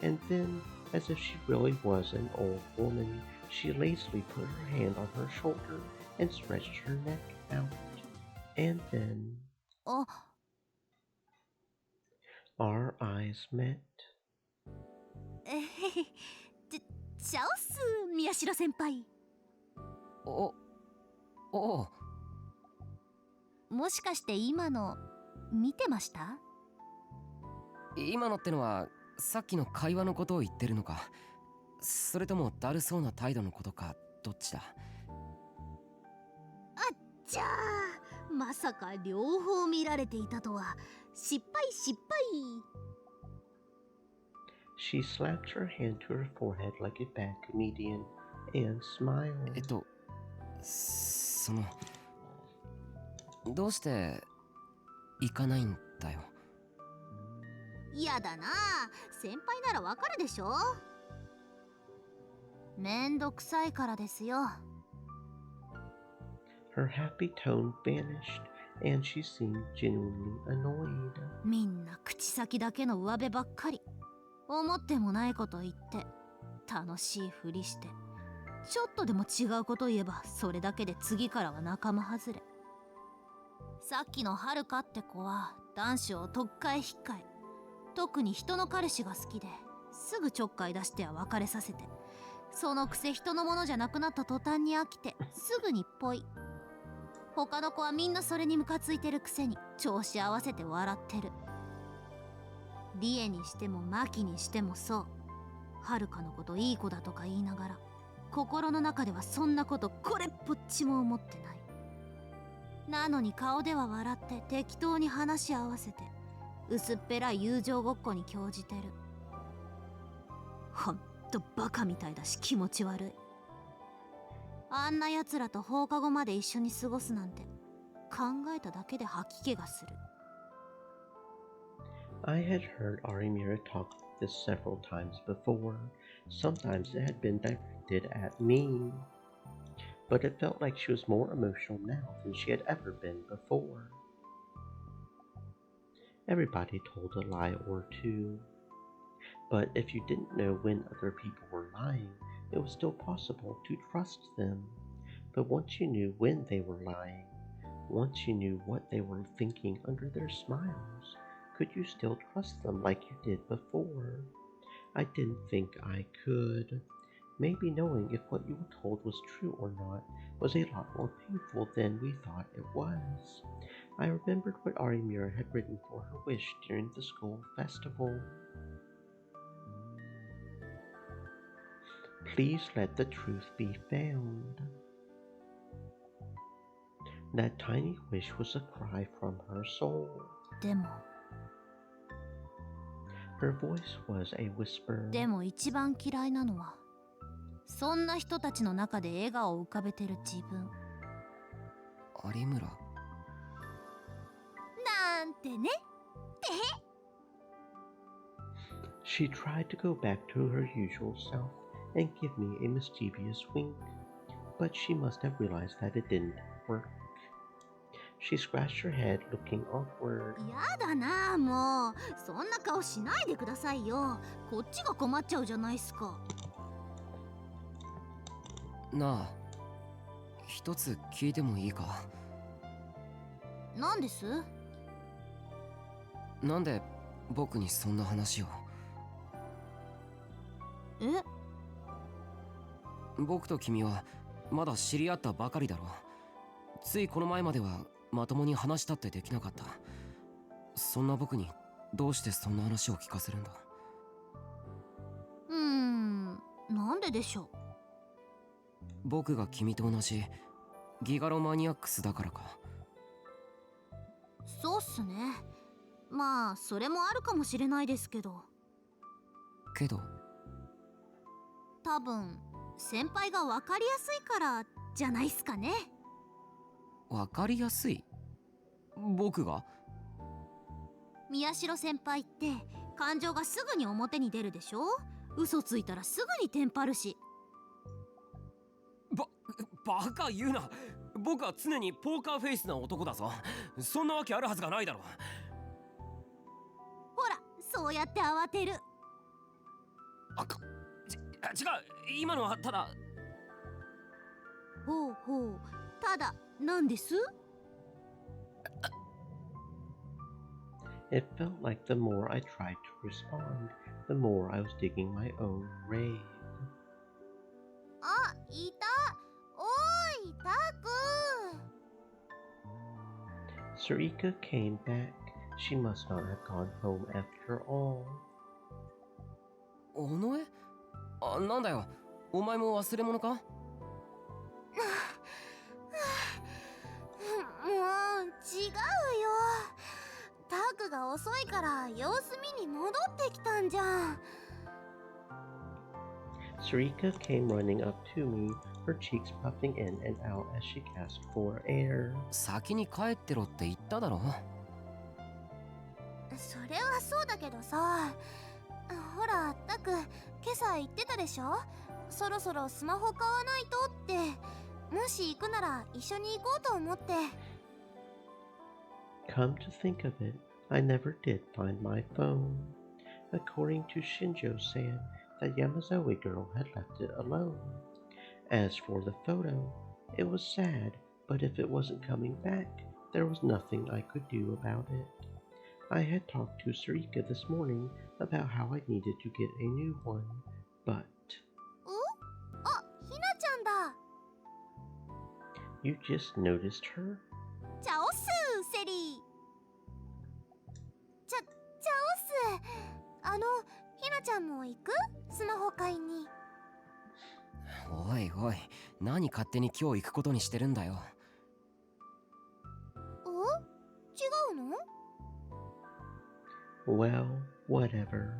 and then, as if she really was an old woman, she lazily put her hand on her shoulder and stretched her neck out. And then あ、 our eyes met. えへへ、チャオス、宮代先輩。おおう、もしかして今の見てました？今のってのはさっきの会話のことを言ってるのか、それともだるそうな態度のことか、どっちだ？じゃあ、まさか両方見られていたとは。失敗失敗。 She slapped her hand to her forehead like a bad comedian and smiled. どうして行かないんだよ。やだな、先輩ならわかるでしょ。めんどくさいからですよ。 Her happy tone vanished, and she seemed genuinely annoyed. みんな口先だけの上辺ばっかり。思ってもないこと言って楽しいふりして、ちょっとでも違うこと言えばそれだけで次からは仲間外れ。さっきのはるかって子は男子をとっかえひっかえ、特に人の彼氏が好きですぐちょっかい出しては別れさせて、そのくせ人のものじゃなくなった途端に飽きてすぐにポイ。他の子はみんなそれにムカついてるくせに調子合わせて笑ってる。リエにしてもマキにしてもそう。はるかのこといい子だとか言いながら、心の中ではそんなことこれっぽっちも思ってない。なのに顔では笑って適当に話し合わせて、薄っぺらい友情ごっこに興じてる。ほんとバカみたいだし気持ち悪い。あんな奴らと放課後まで一緒に過ごすなんて、考えただけで吐き気がする。I had heard Arimira talk like this several times before. Sometimes it had been directed at me, but it felt like she was more emotional now than she had ever been before. Everybody told a lie or two, but if you didn't know when other people were lying, it was still possible to trust them. But once you knew when they were lying, once you knew what they were thinking under their smiles, could you still trust them like you did before? I didn't think I could. Maybe knowing if what you were told was true or not was a lot more painful than we thought it was. I remembered what Arimura had written for her wish during the school festival. Please let the truth be found. That tiny wish was a cry from her soul. でも Her voice was a whisper. でも一番嫌いなのはそんな人たちの中で笑顔を浮かべてる自分有村。なんてね。 She tried to go back to her usual self and give me a mischievous wink, but she must have realized that it didn't work. She scratched her head, looking awkward. やだなもうそんな顔しないでくださいよ。こっちが困っちゃうじゃないっすか。なあ、一つ聞いてもいいか？なんです？なんで僕にそんな話を？え？僕と君はまだ知り合ったばかりだろ。ついこの前まではまともに話したってできなかった。そんな僕にどうしてそんな話を聞かせるんだ？なんででしょう。僕が君と同じギガロマニアックスだからか？そうっすね。まあそれもあるかもしれないですけど。けど多分先輩が分かりやすいからじゃないっすかね。わかりやすい？僕が？宮代先輩って感情がすぐに表に出るでしょ。嘘ついたらすぐにテンパるし。バカ言うな。僕は常にポーカーフェイスな男だぞ。そんなわけあるはずがないだろ。ほらそうやって慌てる。違う、今のはただ。ほうほう、ただなんです？ It felt like the more I tried to respond, the more I was digging my own grave. あ、いた。おい、タク。 Sarika came back. She must not have gone home after all. 尾上？あ、なんだよ。お前も忘れ物か？もう違うよ。タクが遅いから様子見に戻ってきたんじゃん。Sarika came running up to me, her cheeks puffing in and out as she gasped for air. 先に帰ってろって言っただろ。それはそうだけどさ。ほら、タク、今朝言ってたでしょ。そろそろスマホ買わないとって。もし行くなら一緒に行こうと思って。Come to think of it, I never did find my phone. According to Shinjo-san, that Yamazawa girl had left it alone. As for the photo, it was sad, but if it wasn't coming back, there was nothing I could do about it. I had talked to Sarika this morning about how I needed to get a new one, but... あ、ひなちゃんだ。 You just noticed her? チャオスセリー。チャオス。ひなちゃんも行く？スマホ買いに。おいおい、何勝手に今日行くことにしてるんだよ。違うの？ Well, whatever.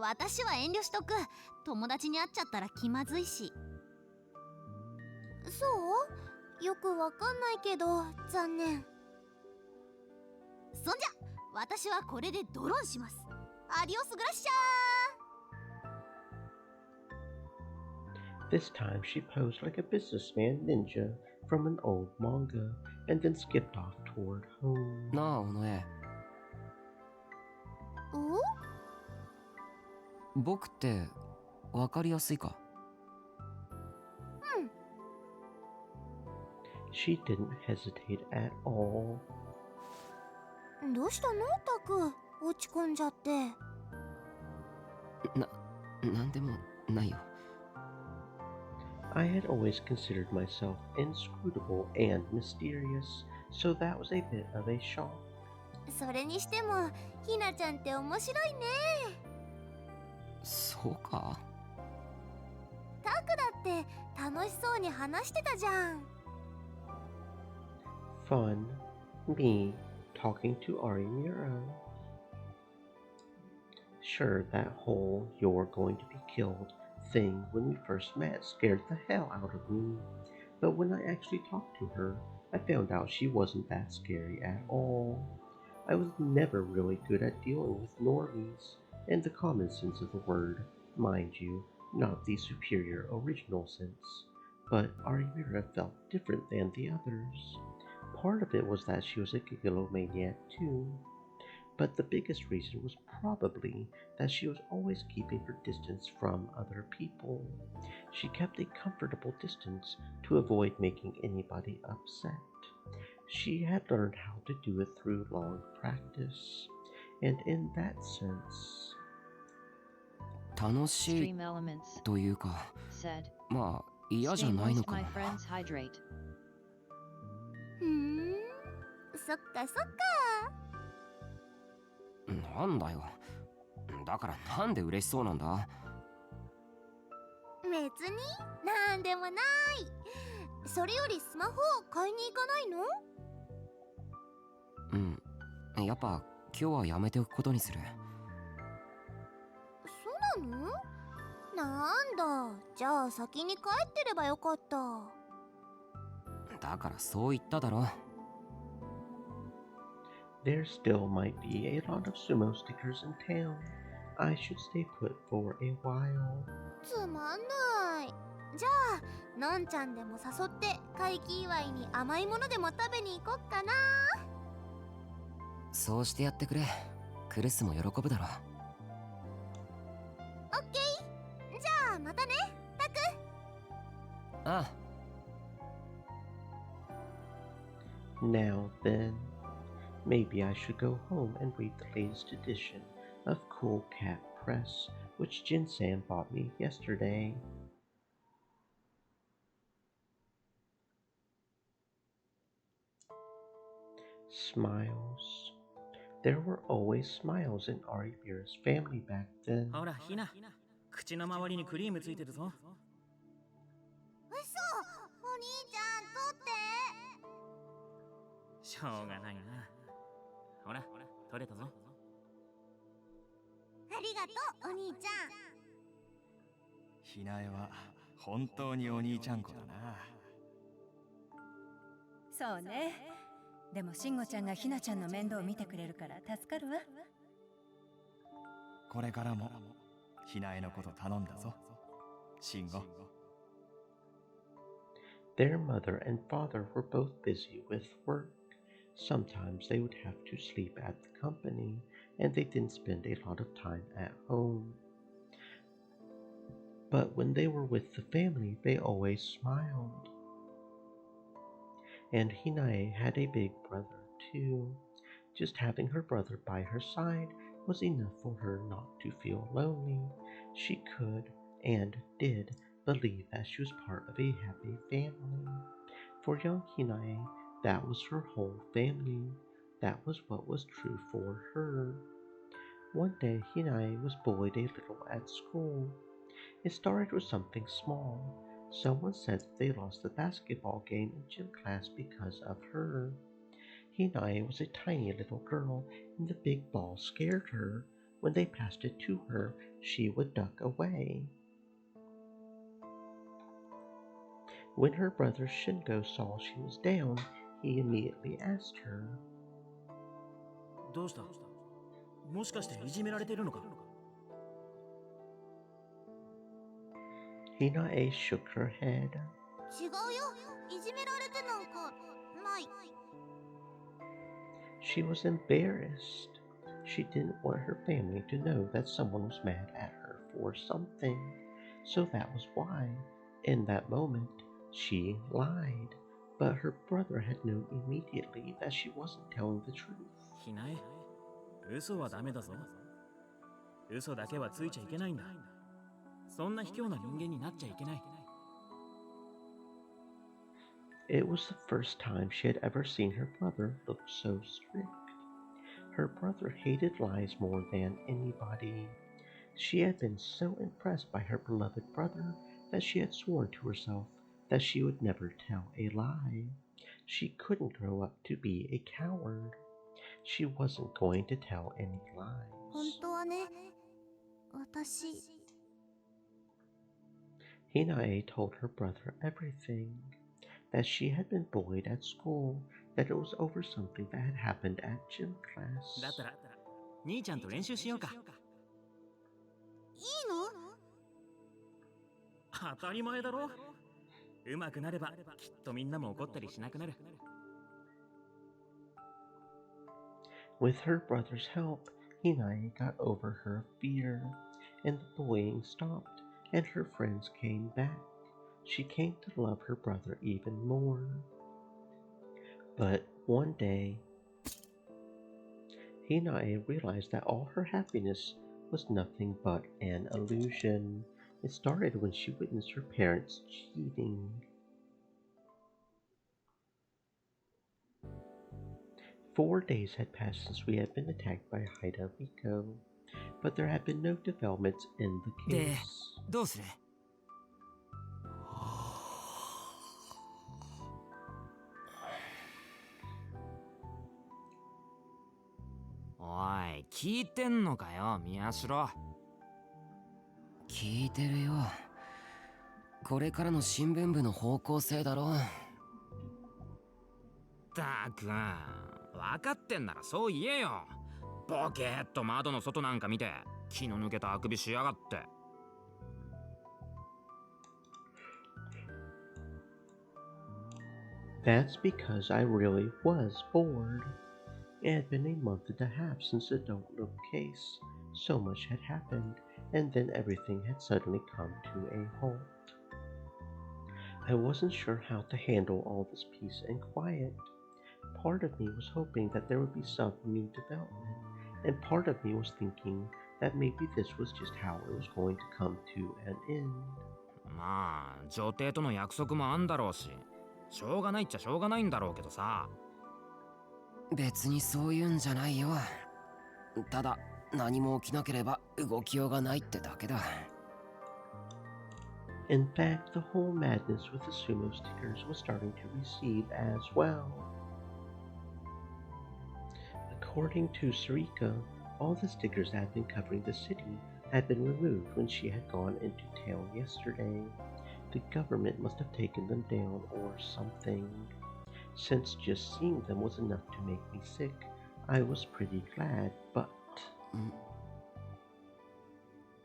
私は遠慮しとく。友達に会っちゃったら気まずいし。そう？よくわかんないけど残念。そんじゃ私はこれでドローンします。アディオスグラッシャー。 This time she posed like a businessman ninja from an old manga and then skipped off toward home. なあ、尾上。僕って分かりやすいか？ She didn't hesitate at all. どうしたのタク、落ち込んじゃって。なんでもないよ。I had always considered myself inscrutable and mysterious, so that was a bit of a shock. それにしてもひなちゃんって面白いね。そうか？タクだって楽しそうに話してたじゃん。Fun, me talking to Arimura. Sure, that whole "you're going to be killed" thing when we first met scared the hell out of me. But when I actually talked to her, I found out she wasn't that scary at all. I was never really good at dealing with normies, in the common sense of the word, mind you, not the superior original sense. But Arimura felt different than the others. Part of it was that she was a gigalomaniac too. But the biggest reason was probably that she was always keeping her distance from other people. She kept a comfortable distance to avoid making anybody upset. She had learned how to do it through long practice, and in that sense, 楽しい Extreme elements というか、 said. まあ嫌じゃ Stay ないの moist, か my な。 friends, hydrate. ふん、そっかそっか。なんだよ。だからなんで嬉しそうなんだ？別になんでもない。それよりスマホを買いに行かないの？うん。やっぱ今日はやめておくことにする。そうなの？なんだ、じゃあ先に帰ってればよかった。だからそう言っただろ。there still might be a lot of sumo stickers in town. I should stay put for a while. つまんない。じゃあのんちゃんでも誘って会期祝いに甘いものでも食べに行こっかな。そうしてやってくれ。クルスも喜ぶだろ。オッケー。じゃあまたね、タク。ああ。Now then, maybe I should go home and read the latest edition of Cool Cat Press, which Jin-san bought me yesterday. Smiles. There were always smiles in Aribira's family back then. ほらひな、口の周りにクリームついてるぞ。嘘、お兄ちゃん取って。しょうがないな。ほら取れたぞ。ありがとうお兄ちゃん。ひなえは本当にお兄ちゃん子だな。そうね。でもしんごちゃんがひなちゃんの面倒を見てくれるから助かるわ。これからもひなえのこと頼んだぞ、しんご。Their mother and father were both busy with work. Sometimes they would have to sleep at the company, and they didn't spend a lot of time at home. But when they were with the family, they always smiled. And Hinae had a big brother too. Just having her brother by her side was enough for her not to feel lonely. She could and did believe that she was part of a happy family. For young Hinae, that was her whole family. That was what was true for her. One day, Hinae was bullied a little at school. It started with something small. Someone said that they lost the basketball game in gym class because of her. Hinae was a tiny little girl, and the big ball scared her. When they passed it to her, she would duck away. When her brother Shingo saw she was down, he immediately asked her, どうした？もしかしていじめられてるのか？ Hinae shook her head. 違うよ、いじめられてなんかない。 She was embarrassed. She didn't want her family to know that someone was mad at her for something. So that was why, in that moment, she lied. But her brother had known immediately that she wasn't telling the truth. ひなえ、嘘はダメだぞ。嘘だけはついちゃいけないんだ。そんな卑怯な人間になっちゃいけない。It was the first time she had ever seen her brother look so strict. Her brother hated lies more than anybody. She had been so impressed by her beloved brother that she had sworn to herself that she would never tell a lie. She couldn't grow up to be a coward. She wasn't going to tell any 本 lies. 当はね、私 Hinae told her brother everything. That she had been bullied at school, that it was over something that had happened at gym だっ class. たら、兄ちゃんと練習しようか。いいの？当たり前だろ。上手くなれば、きっとみんなも怒ったりしなくなる。With her brother's help, Hinae got over her fear, and the bullying stopped, and her friends came back. She came to love her brother even more. But one day, Hinae realized that all her happiness was nothing but an illusion. It started when she witnessed her parents cheating. 4 days had passed since we had been attacked by Haida Riko, but there had been no developments in the で case. どうする？おい、聞いてんのかよ、宮代。聞いてるよ。これからの新聞部の方向性だろ。ったく、分かってんならそう言えよ。ボケーっと窓の外なんか見て、気の抜けたあくびしやがって。That's because I really was bored. It had been a month and a half since the Don't Look case. So much had happened, and then everything had suddenly come to a halt. I wasn't sure how to handle all this peace and quiet. Part of me was hoping that there would be some new development, and part of me was thinking that maybe this was just how it was going to come to an end. まあ、女帝との約束もあんだろうし、しょうがないっちゃしょうがないんだろうけどさ。別にそういうんじゃないよ。ただ何も起きなければ動きようがないってだけだ。In fact, the whole madness with the sumo stickers was starting to recede as well. According to Sarika, all the stickers that had been covering the city had been removed when she had gone into town yesterday. The government must have taken them down or something. Since just seeing them was enough to make me sick, I was pretty glad, but...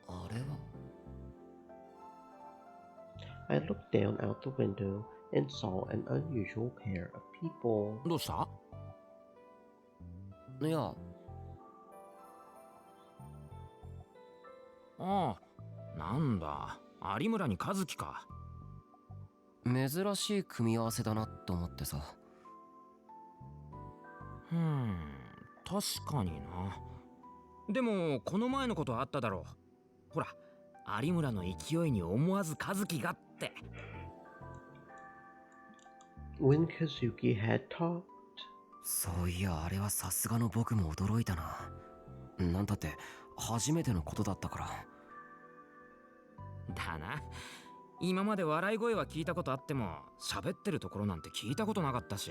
あれは I looked down out the window and saw an unusual pair of people. どうした？いや、ああ、なんだ、有村に和樹か。珍しい組み合わせだなと思ってさ。確かにな。でもこの前のことあっただろう。ほら、有村の勢いに思わず和樹がって。When Kazuki had talked, そういや、あれはさすがの僕も驚いたな。なんだって初めてのことだったから。だな。今まで笑い声は聞いたことあっても、喋ってるところなんて聞いたことなかったし。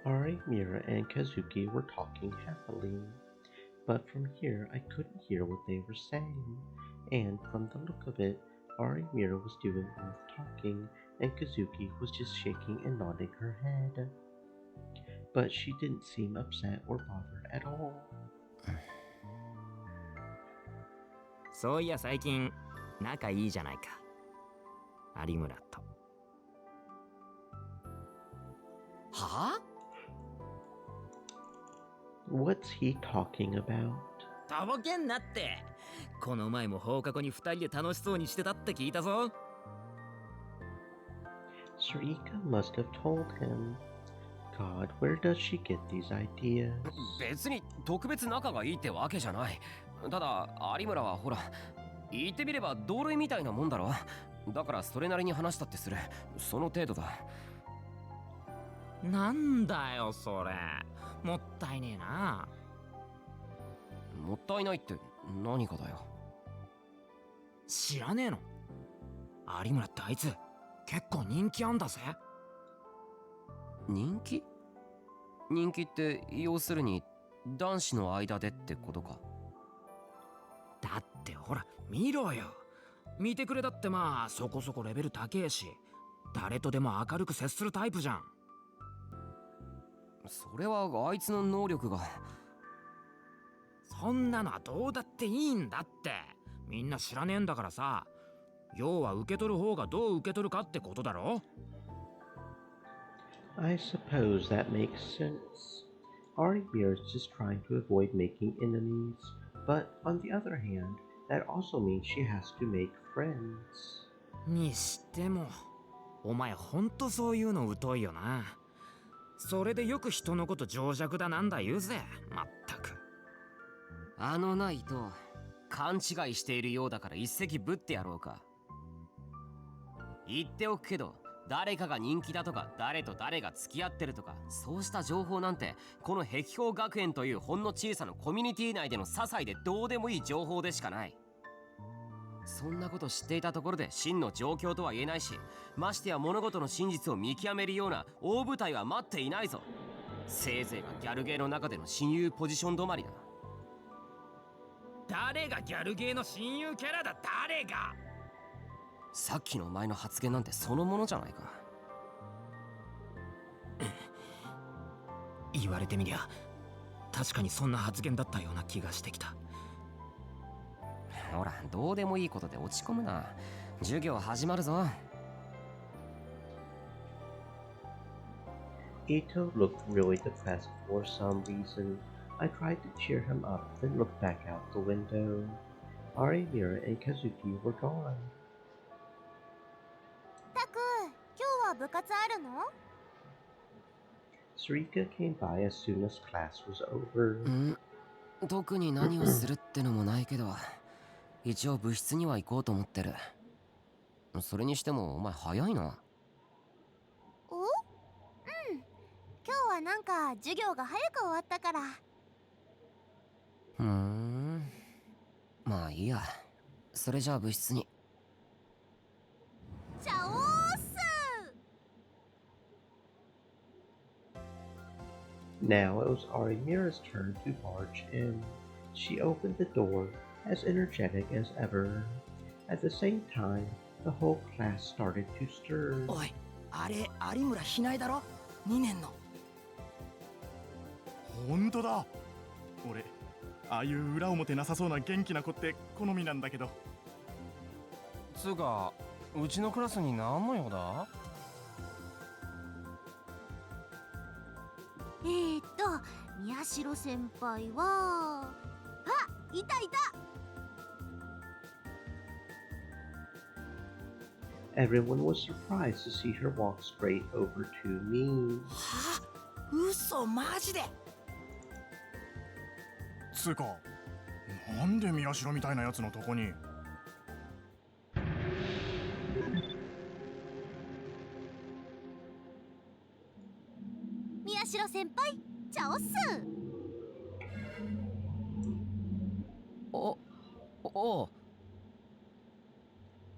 Ari, Mira, and Kazuki were talking happily, but from here I couldn't hear what they were saying, and from the look of it, Ari Mira was doing all the talking, and Kazuki was just shaking and nodding her head. But she didn't seem upset or bothered at all. そういや最近仲いいじゃないか、有村と。はあ？ What's he talking about? とぼけんなって。この前も放課後に二人で楽しそうにしてたって聞いたぞ。Sarika must have told him. God, where does she get these ideas? 別に特別仲がいいってわけじゃない。ただ有村はほら、言ってみれば同類みたいなもんだろ。だからそれなりに話したってする。その程度だ。なんだよそれ、もったいねえな。もったいないって何かだよ。知らねえの？有村ってあいつ結構人気あんだぜ。人気？人気って要するに男子の間でってことか。だってほら見ろよ、見てくれだってまあそこそこレベル高えし、誰とでも明るく接するタイプじゃん。それはあいつの能力が。そんなのはどうだっていいんだって、みんな知らねえんだからさ。要は受け取る方がどう受け取るかってことだろ。I suppose that makes sense. Arimir is just trying to avoid making enemies, but on the other hand, that also means she has to make friends. にしてもお前ほんとそういうの疎いよな。それでよく人のこと情弱だなんだ言うぜ。まったく。あのな伊藤、勘違いしているようだから一石ぶってやろうか。言っておくけど、誰かが人気だとか誰と誰が付き合ってるとか、そうした情報なんてこの碧峰学園というほんの小さなコミュニティ内での些細でどうでもいい情報でしかない。そんなこと知っていたところで真の状況とは言えないし、ましてや物事の真実を見極めるような大舞台は待っていないぞ。せいぜいがギャルゲーの中での親友ポジション止まりだ。誰がギャルゲーの親友キャラだ、誰が。さっきのお前の発言なんてそのものじゃないか。言われてみりゃ確かにそんな発言だったような気がしてきた。ほら、どうでもいいことで落ち込むな。授業始まるぞ。Ito looked really depressed for some reason. I tried to cheer him up, then looked back out the window. Arimir and Kazuki were gone. タク、今日は部活あるの？ Sarika came by as soon as class was over. 特に何をするってのもないけど、一応部室には行こうと思ってる。それにしてもお前早いな。お？うん。今日はなんか授業が早く終わったから。まあいいや。それじゃあ部室に。じゃおーす。Now it was Arimira's turn to barge in. She opened the door, as energetic as ever. At the same time, the whole class started to stir. おい、あれ有村ひなえだろ、2年の。ほんとだ。俺ああいう裏表なさそうな元気な子って好みなんだけど。つうか、うちのクラスに何の用だ？宮代先輩は、あ、いたいた。Everyone was surprised to see her walk straight over to me. はあ、嘘、マジで。つうか、なんで宮代みたいなやつのとこに。宮代先輩、チャオス。お。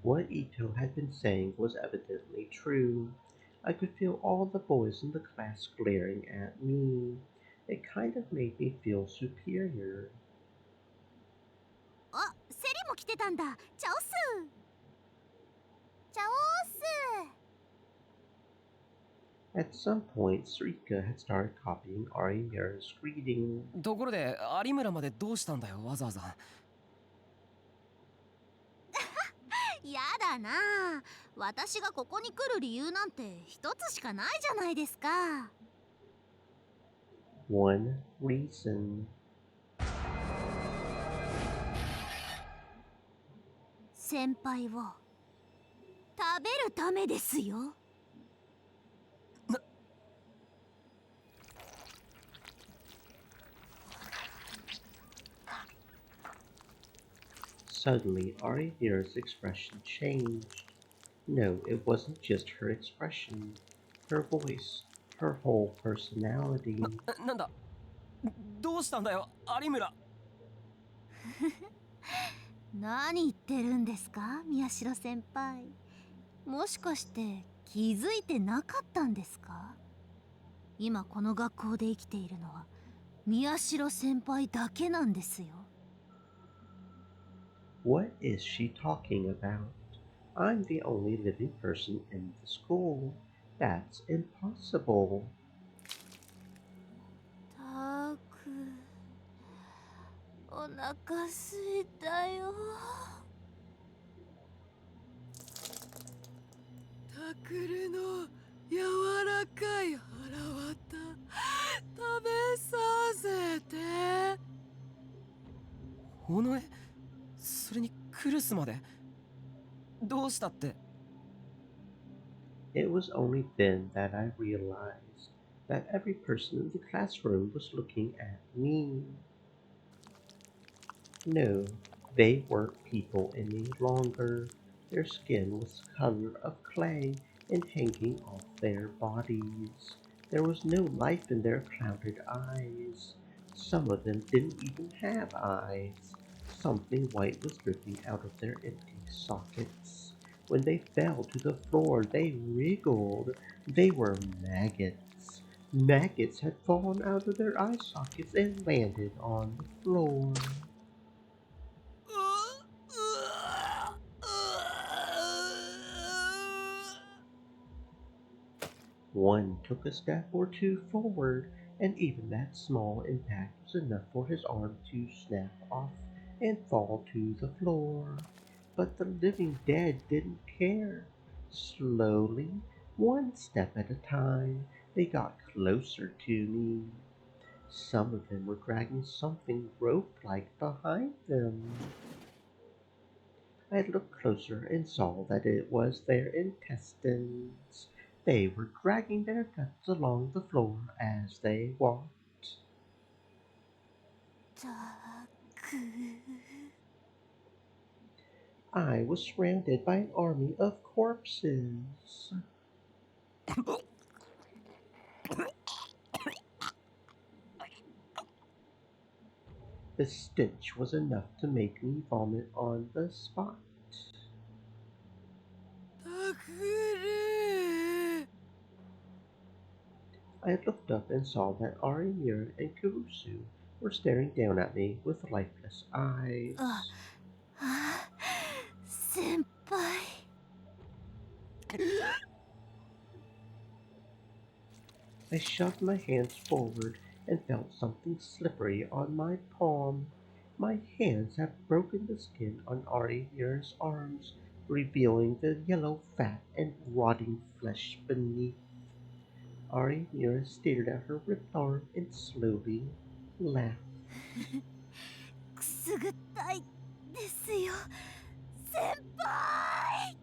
What Ito had been saying was evidently true. I could feel all the boys in the class glaring at me. It kind of made me feel superior. あ、セリも来てたんだ。チャオス。チャオス。At some point, Sarika had started copying Arimira's greeting. ところで有村までどうしたんだよ、わざわざ。やだな。私がここに来る理由なんて一つしかないじゃないですか。One reason. 先輩を食べるためですよ。Suddenly, Aria's expression changed. No, it wasn't just her expression, her voice, her whole personality. なんだどうしたんだよ有村。何言ってるんですか、宮代先輩。もしかして気づいてなかったんですか？今この学校で生きているのは宮代先輩だけなんですよ。What is she talking about? I'm the only living person in the school. That's impossible. たく、お腹すいたよ。タクルの柔らかい腹渡食べさせて。尾上、それにクルスまでどうしたって。 It was only then that I realized that every person in the classroom was looking at me. No, they weren't people any longer. Their skin was the color of clay and hanging off their bodies. There was no life in their clouded eyes. Some of them didn't even have eyes. Something white was dripping out of their empty sockets. When they fell to the floor, they wriggled. They were maggots. Maggots had fallen out of their eye sockets and landed on the floor. One took a step or two forward, and even that small impact was enough for his arm to snap off and fall to the floor. But the living dead didn't care. Slowly, one step at a time, they got closer to me. Some of them were dragging something rope-like behind them. I looked closer and saw that it was their intestines. They were dragging their guts along the floor as they walked. たく。 I was surrounded by an army of corpses. The stench was enough to make me vomit on the spot. タクル。 I looked up and saw that Arimir and Kurusu were staring down at me with lifeless eyes. 先輩。I shoved my hands forward and felt something slippery on my palm. My hands had broken the skin on Arimir's arms, revealing the yellow fat and rotting flesh beneath. Arimir stared at her ripped arm and slowly laughed. くすぐったいですよ、先輩。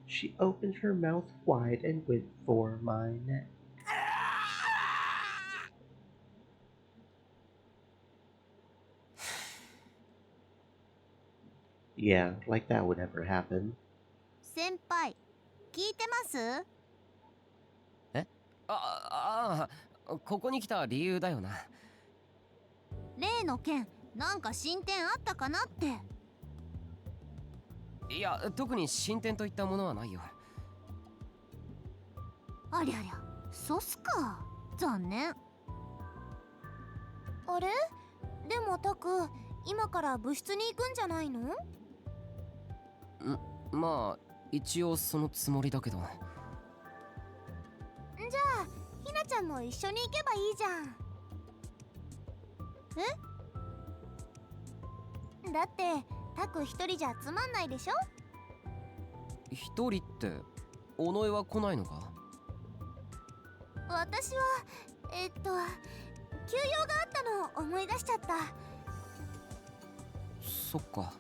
She opened her mouth wide and went for my neck. Yeah, like that would ever happen. 先輩、聞いてます？え？ここに来た理由だよな。例の件、なんか進展あったかなって。いや、特に進展といったものはないよ。ありゃりゃ、そうっすか。残念。あれ？でもタク、今から部室に行くんじゃないの？まあ一応そのつもりだけど。じゃあひなちゃんも一緒に行けばいいじゃん。え？だってタク一人じゃつまんないでしょ？一人って尾上は来ないのか？私は休養があったのを思い出しちゃった。そっか。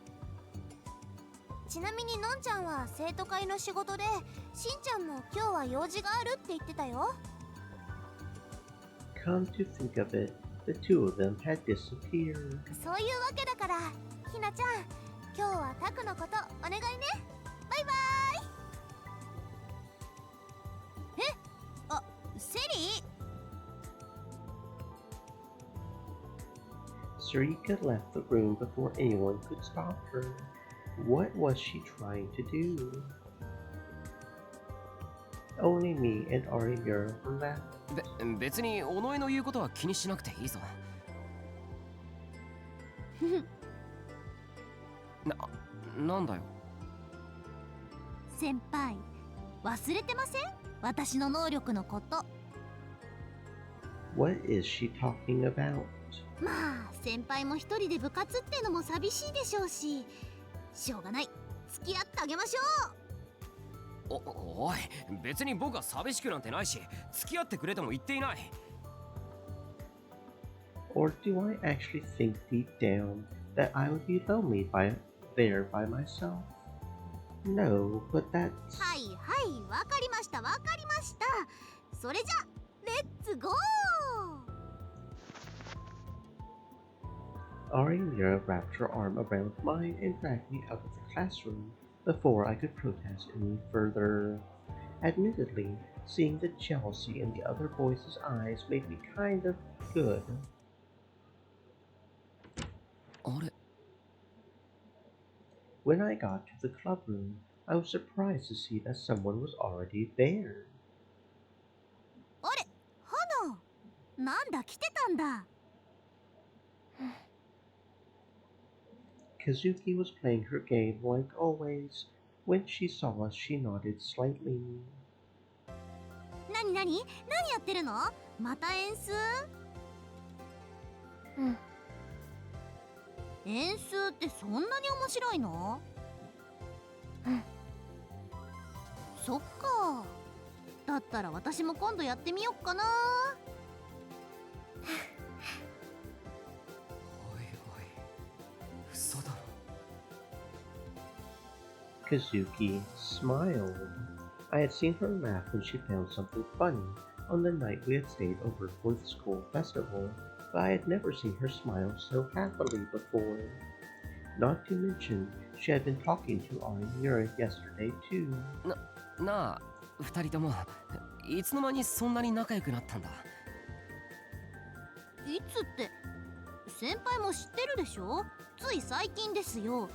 ちなみにのんちゃんは生徒会の仕事で、しんちゃんも今日は用事があるって言ってたよ。 Come to think of it, the two of them had disappeared. そういうわけだからひなちゃん、今日はタクのことお願いね。バイバイ。あ、セリ Sarika left the room before anyone could stop her. What was she trying to do? Only me and Arimura were left. 別に尾上の言うことは気にしなくていいぞ。なんだよ。先輩、忘れてません？私の能力のこと。What is she talking about? まあ、先輩も一人で部活ってのも寂しいでしょうし、しょうがない。付き合ってあげましょう。おい、別に僕は寂しくなんてないし、付き合ってくれとも言っていない。Or do I actually think deep down that I would be lonely there by myself? No, but that's... はいはい、わかりましたわかりました。それじゃ、レッツゴー。Arimura wrapped her arm around mine and dragged me out of the classroom before I could protest any further. Admittedly, seeing the jealousy in the other boys' eyes made me kind of good. When I got to the club room, I was surprised to see that someone was already there. あれ、花、なんだ来てたんだ。Kazuki was playing her game like always. When she saw us, she nodded slightly. なになに？何やってるの？また演数？演数ってそんなに面白いの？そっか。だったら私も今度やってみよっかな。Kazuki smiled. I had seen her laugh when she found something funny on the night we had stayed over for the school festival, but I had never seen her smile so happily before. Not to mention, she had been talking to Arimura yesterday too. なあ、二人ともいつの間にそんなに仲良くなったんだ。いつって、先輩も知ってるでしょ？つい最近ですよ。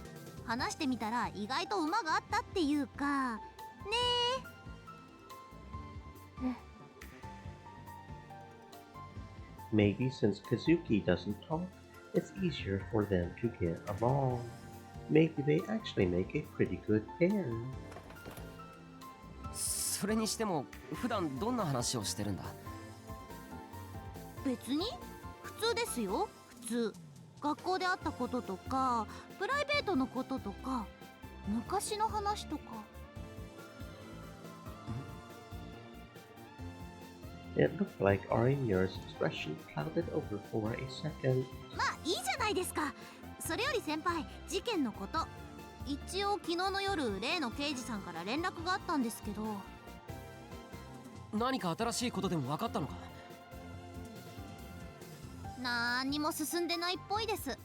話してみたら意外と馬があったっていうかねえ。Maybe since Kazuki doesn't talk, it's easier for them to get along. Maybe they actually make a pretty good pair. それにしても普段どんな話をしてるんだ？別に普通ですよ。普通。学校であったこととか、プライベートのこととか、昔の話とか。It looked like Arimura's expression clouded over for a second. まあいいじゃないですか。それより先輩、事件のこと。一応昨日の夜、例の刑事さんから連絡があったんですけど。何か新しいことでも分かったのか？なんにも進んでないっぽいです。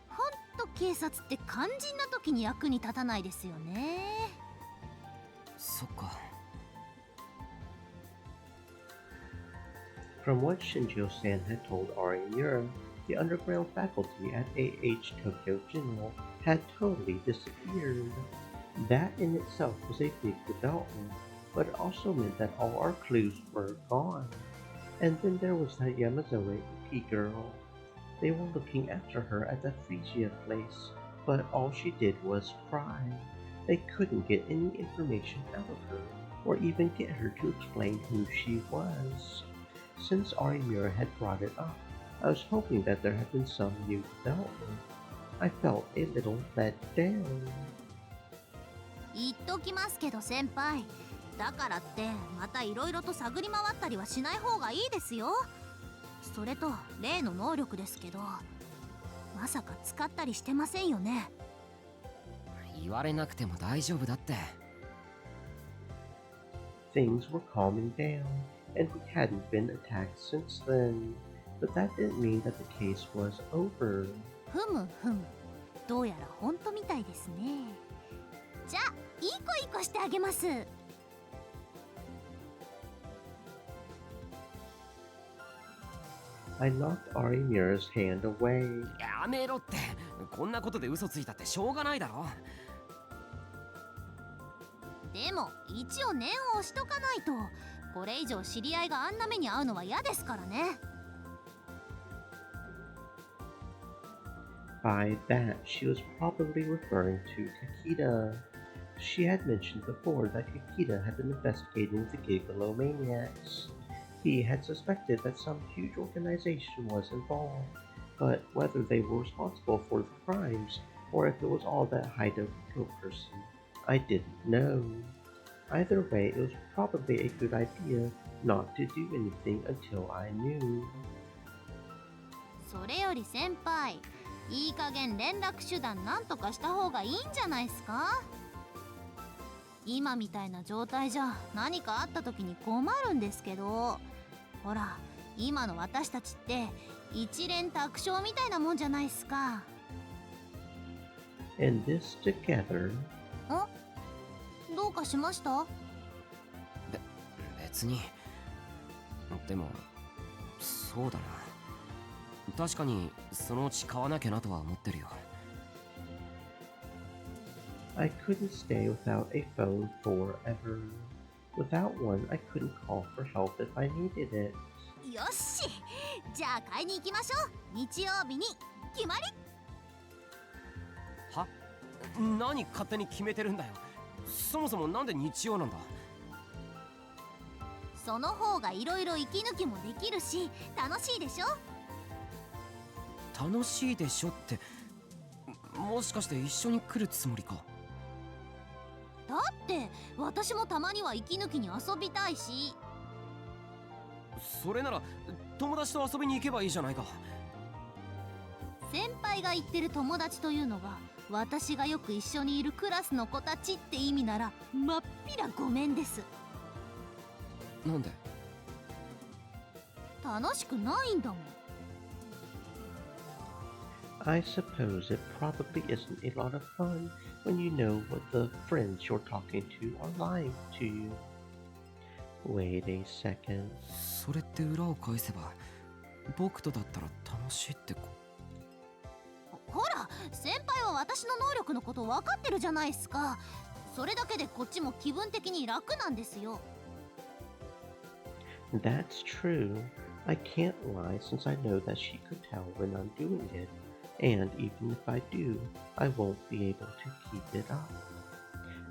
ほんと警察って肝心な時に役に立たないですよね。そっか。From what Shinjo-san had told Arimura, the underground faculty at AH Tokyo General had totally disappeared. That in itself was a big development, but it also meant that all our clues were gone. And then there was that Yamazoe Uki girl. They were looking after her at the Frisia place, but all she did was cry. They couldn't get any information out of her, or even get her to explain who she was. Since Arimura had brought it up, I was hoping that there had been some new development. I felt a little let down. 言っときますけど先輩、だからってまたいろいろと探り回ったりはしない方がいいですよ。それと例の能力ですけど、まさか使ったりしてませんよね？言われなくても大丈夫だって。Things were calming down, and we hadn't been attacked since then. But that didn't mean that the case was over. ふむふむ。どうやら本当みたいですね。じゃあいい子いい子してあげます。I knocked Arimura's hand away. やめろって。こんなことで嘘ついたってしょうがないだろ。でも一応念を押しとかないと、これ以上知り合いがあんな目に遭うのは嫌ですからね。By that, she was probably referring to Kakita. She had mentioned before that Kakita had been investigating the Gigalomaniacs. He had suspected that some huge organization was involved, but whether they were responsible for the crimes or if it was all that Haida Riko person, I didn't know. Either way, it was probably a good idea not to do anything until I knew. それより先輩、いい加減連絡手段なんとかした方がいいんじゃないですか？今みたいな状態じゃ何かあった時に困るんですけど、ほら今の私たちって一連卓勝みたいなもんじゃないですか。And this together. どうかしました？別に。でもそうだな。確かにそのうち買わなきゃなとは思ってるよ。I couldn't stay without a phone forever. Without one, I couldn't call for help if I needed it. よし、じゃあ買いに行きましょう。日曜日に決まり。は？何勝手に決めてるんだよ。そもそもなんで日曜なんだ？その方がいろいろ息抜きもできるし楽しいでしょ。楽しいでしょって、もしかして一緒に来るつもりか？だって私もたまには息抜きに遊びたいし。それなら友達と遊びに行けばいいじゃないか。先輩が言ってる友達というのが私がよく一緒にいるクラスの子たちって意味ならまっぴらごめんです。なんで？楽しくないんだもん。I suppose it probably isn't a lot of fun when you know what the friends you're talking to are lying to you. Wait a second. それって裏を返せば僕とだったら楽しいってほら、先輩は私の能力のこと分かってるじゃないですか。それだけでこっちも気分的に楽なんですよ。That's true. I can't lie since I know that she could tell when I'm doing it. And even if I do, I won't be able to keep it up.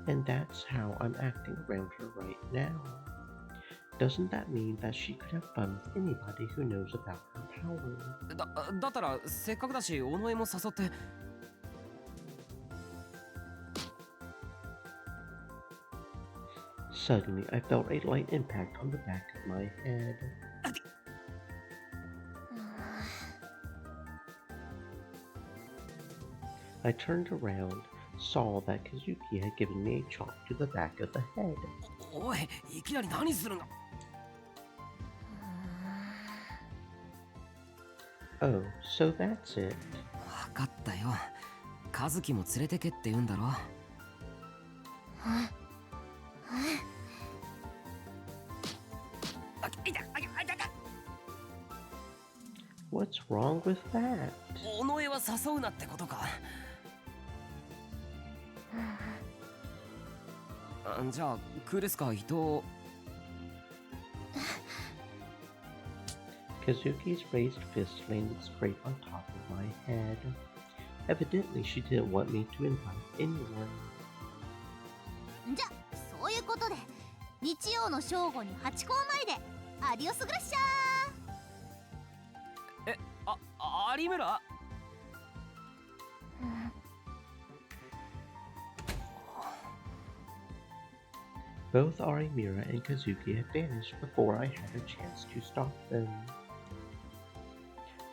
And that's how I'm acting around her right now. Doesn't that mean that she could have fun with anybody who knows about her power? だったらせっかくだし尾上も誘って。Suddenly, I felt a light impact on the back of my head. I turned around, saw that Kazuki had given me a chop to the back of the head. おい、いきなり何するの？Oh, so that's it. 分かったよ。和樹も連れてけって言うんだろ。What's wrong with that? 尾上は誘うなってことか。じゃあクーですか伊藤。Kazuki's raised fist landed straight on top of my head. Evidently, she didn't want me to invite anyone. じゃ、そういうことで日曜の正午にハチ公前でアディオスグラッシャー。有村。Both Arimura and Kazuki had vanished before I had a chance to stop them.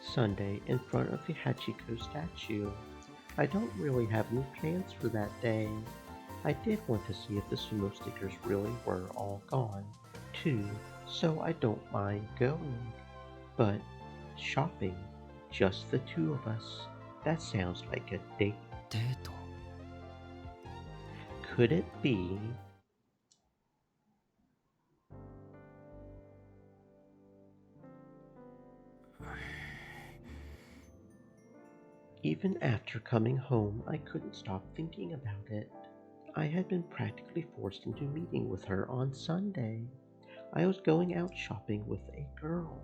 Sunday, in front of the Hachiko statue. I don't really have any plans for that day. I did want to see if the sumo stickers really were all gone, too, so I don't mind going. But shopping, just the two of us, that sounds like a date. デート Could it be even after coming home, I couldn't stop thinking about it. I had been practically forced into meeting with her on Sunday. I was going out shopping with a girl.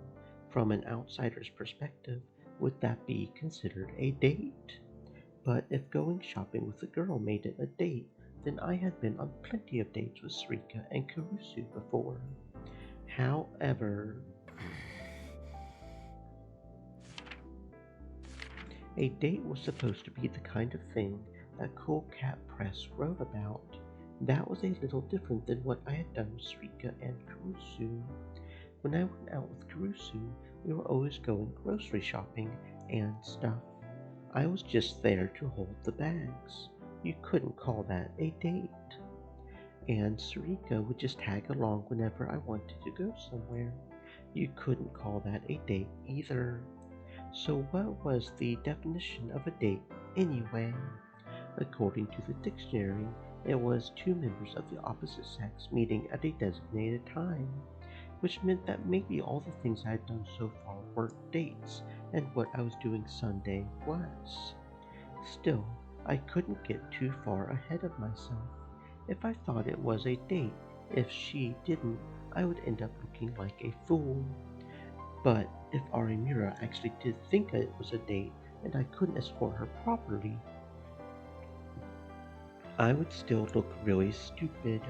From an outsider's perspective, would that be considered a date? But if going shopping with a girl made it a date, then I had been on plenty of dates with Srika and Kurusu before. However, a date was supposed to be the kind of thing that Cool Cat Press wrote about. That was a little different than what I had done with Srika and Kurusu. When I went out with Kurusu, we were always going grocery shopping and stuff. I was just there to hold the bags. You couldn't call that a date. And Srika would just tag along whenever I wanted to go somewhere. You couldn't call that a date either. So what was the definition of a date anyway? According to the dictionary, it was two members of the opposite sex meeting at a designated time, which meant that maybe all the things I had done so far weren't dates, and what I was doing Sunday was. Still, I couldn't get too far ahead of myself. If I thought it was a date, if she didn't, I would end up looking like a fool. But if Arimura actually did think it was a date and I couldn't escort her properly, I would still look really stupid.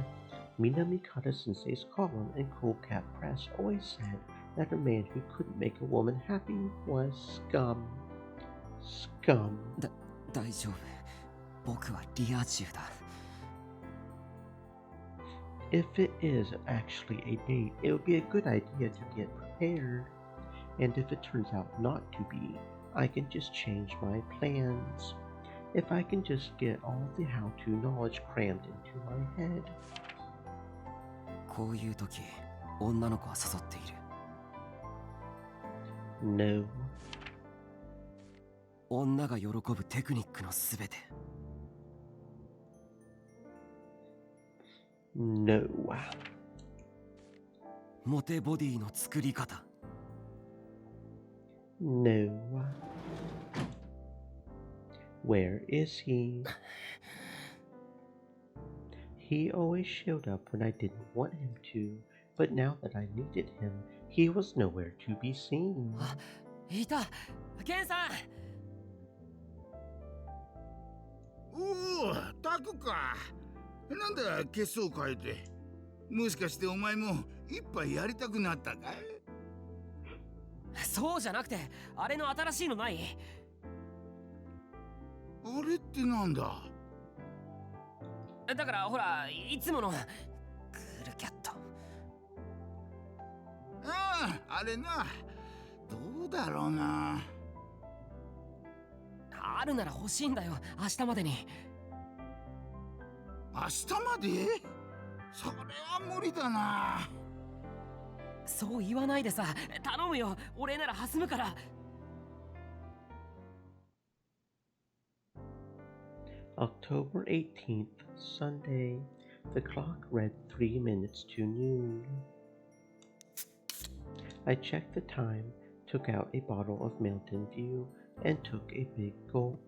Mina Mikata Sensei's column in Cool Cat Press always said that a man who couldn't make a woman happy was scum. Scum. 大丈夫。僕はリア充だ。If it is actually a date, it would be a good idea to get prepared. And if it turns out not to be, I can just change my plans. If I can just get all the how-to knowledge crammed into my head. こういう時、女の子は誘っている。No. 女が喜ぶテクニックのすべて。No. モテボディの作り方。No. Where is he? He always showed up when I didn't want him to, but now that I needed him, he was nowhere to be seen. いた、ケンさん。おお、タクか。なんだ、血相変えて。もしかしてお前も一杯やりたくなったかい？そうじゃなくて、あれの新しいのない？あれってなんだ？だからほら、いつものクールキャット。ああ、あれな。どうだろうな。あるなら欲しいんだよ、明日までに。明日まで？それは無理だな。そう言わないでさ、頼むよ、俺なら弾むから。October 18th, Sunday. The clock read 3 minutes to noon. I checked the time, took out a bottle of Mountain Dew, and took a big gulp.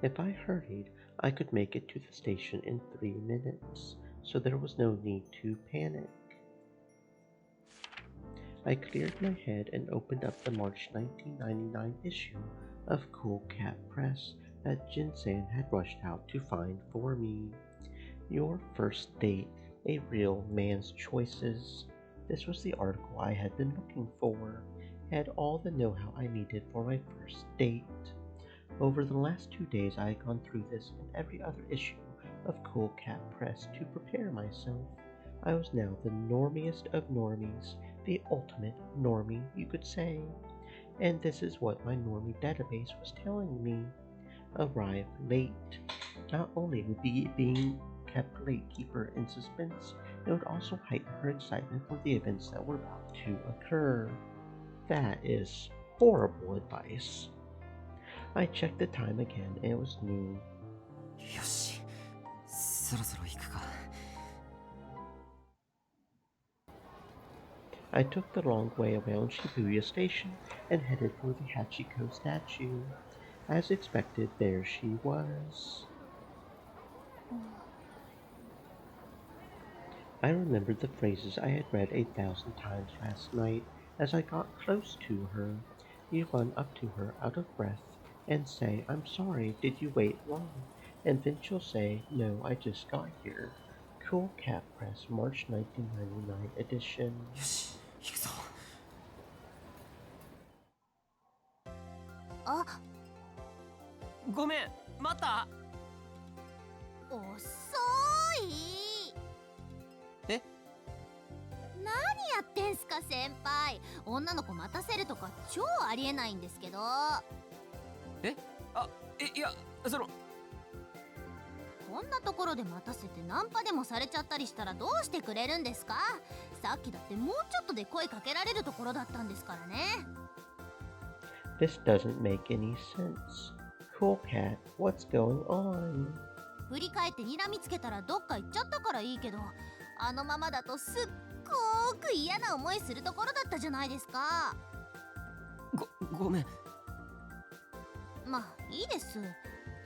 If I hurried, I could make it to the station in 3 minutes, so there was no need to panic. I cleared my head and opened up the March 1999 issue of Cool Cat Press that Jinsan had rushed out to find for me. Your First Date, a Real Man's Choices. This was the article I had been looking for. It had all the know-how I needed for my first date. Over the last 2 days I had gone through this and every other issue of Cool Cat Press to prepare myself. I was now the normiest of normies, the ultimate normie, you could say. And this is what my normie database was telling me. Arrive late. Not only would being kept late keep her in suspense, it would also heighten her excitement for the events that were about to occur. That is horrible advice. I checked the time again and it was noon. よし、そろそろ行くか。I took the long way around Shibuya Station and headed for the Hachiko statue. As expected, there she was. I remembered the phrases I had read 1,000 times last night. As I got close to her, you run up to her out of breath and say, "I'm sorry, did you wait long?" And then she'll say, "No, I just got here." Cool Cat Press, March 1999 edition. よし、行くぞ。あ、ごめん、待った。遅い。え？何やってんすか先輩。女の子待たせるとか超ありえないんですけど。え？あ、いや、その。こんなところで待たせてナンパでもされちゃったりしたらどうしてくれるんですか？さっきだってもうちょっとで声かけられるところだったんですからね。This doesn't make any sense. Cool Cat, what's going on? 振り返って睨みつけたらどっか行っちゃったからいいけど、あのままだとすっごーく嫌な思いするところだったじゃないですか。ごめん。まあいいです。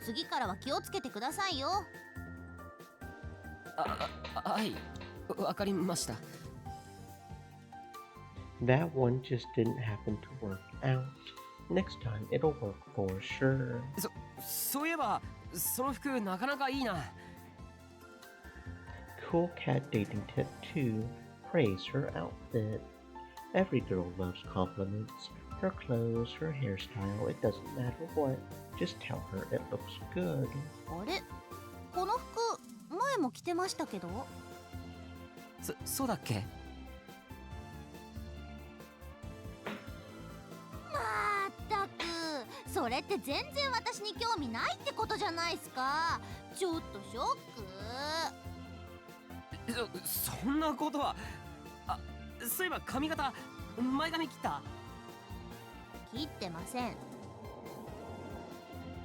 次からは気をつけてくださいよ。はい、わかりました。That one just didn't happen to work out. Next time it'll work for sure. そういえば、その服なかなかいいな。Cool Cat dating tip 2. Praise her outfit. Every girl loves compliments. Her clothes, her hairstyle, it doesn't matter what. Just tell her it looks good. あれ？この服、前も着てましたけど？そうだっけ？まったく、それって全然私に興味ないってことじゃないすか。ちょっとショック。そんなことは。あ、そういえば髪型、前髪切った？切ってません。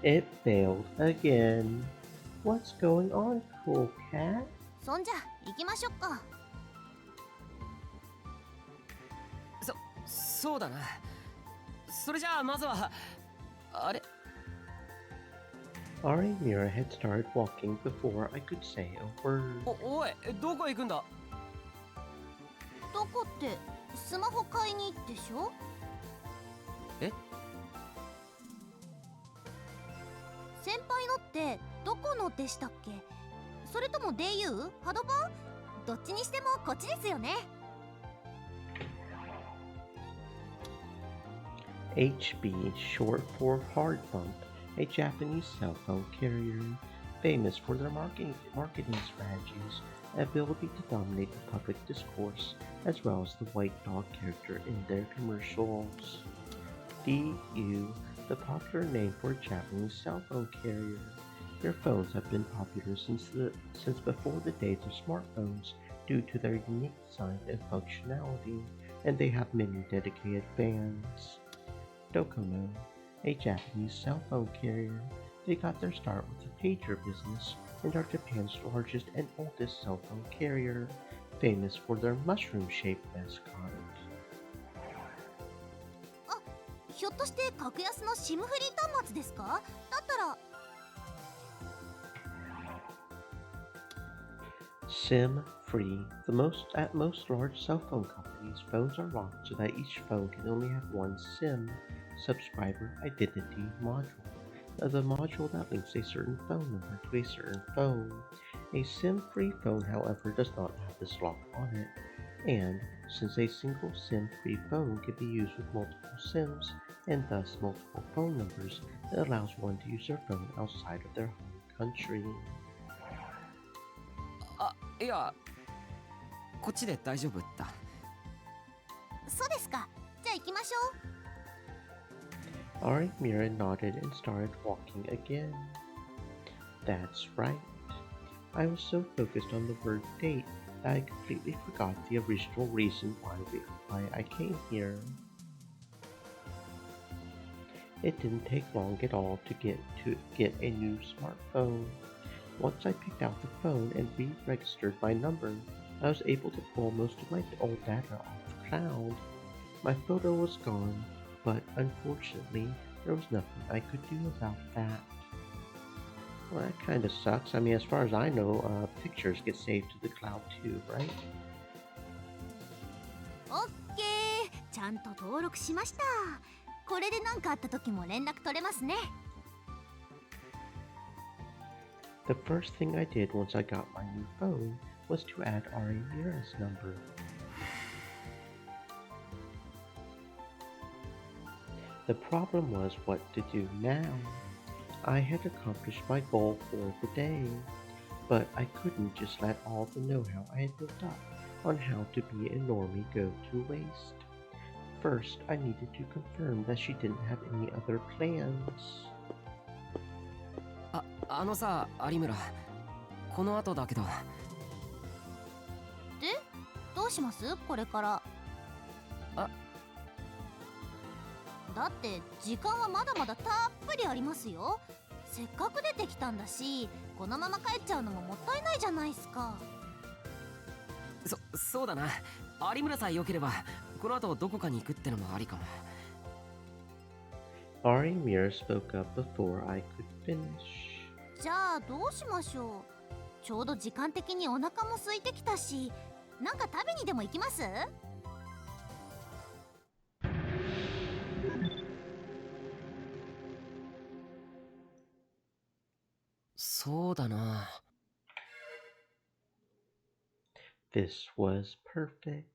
It failed again. What's going on, Cool Cat? そんじゃ行きましょっか。そうだな。それじゃあまずはあれ。Ari Mira had started walking before I could say a word. おい、どこ行くんだ？どこってスマホ買いにでしょ？え？先輩のってどこのでしたっけ？それともデユー？ハドバン？どっちにしてもこっちですよね。HB, short for Hard Bump, a Japanese cell phone carrier, famous for their marketing strategies, ability to dominate the public discourse, as well as the white dog character in their commercials. DU, the popular name for a Japanese cell phone carrier. Their phones have been popular since before the days of smartphones due to their unique design and functionality, and they have many dedicated fans. Docomo, a Japanese cell phone carrier. They got their start with the pager business and are Japan's largest and oldest cell phone carrier, famous for their mushroom-shaped mascot. あ、ひょっとして格安のSIMフリー端末ですか？だったら。SIM free. At most large cell phone companies, phones are locked so that each phone can only have one SIM, subscriber identity module. The module that links a certain phone number to a certain phone. A SIM-free phone, however, does not have this lock on it. And since a single SIM-free phone can be used with multiple SIMs and thus multiple phone numbers, it allows one to use their phone outside of their home country. いや、こっちで大丈夫だ。そうですか。じゃあ行きましょう。Ari Mira nodded and started walking again. That's right. I was so focused on the word date that I completely forgot the original reason why I came here. It didn't take long at all to get a new smartphone. Once I picked out the phone and re-registered my number, I was able to pull most of my old data off cloud. My photo was gone, but unfortunately, there was nothing I could do about that. Well, that kind of sucks. I mean, as far as I know, pictures get saved to the cloud too, right? オッケー、ちゃんと登録しました。これで何かあった時も連絡取れますね。The first thing I did once I got my new phone was to add Ari Mira's number. The problem was what to do now. I had accomplished my goal for the day, but I couldn't just let all the know-how I had built up on how to be a normie go to waste. First, I needed to confirm that she didn't have any other plans. あのさ、有村、この後だけど。で、どうします？これから。だって時間はまだまだたっぷりありますよ。せっかく出てきたんだし、このまま帰っちゃうのももったいないじゃないですか。そうだな。有村さえ良ければ、この後どこかに行くってのもありかも。Ari Mira spoke up before I could finish. じゃあどうしましょう。ちょうど時間的にお腹も空いてきたし、なんか食べにでも行きます？そうだな。This was perfect.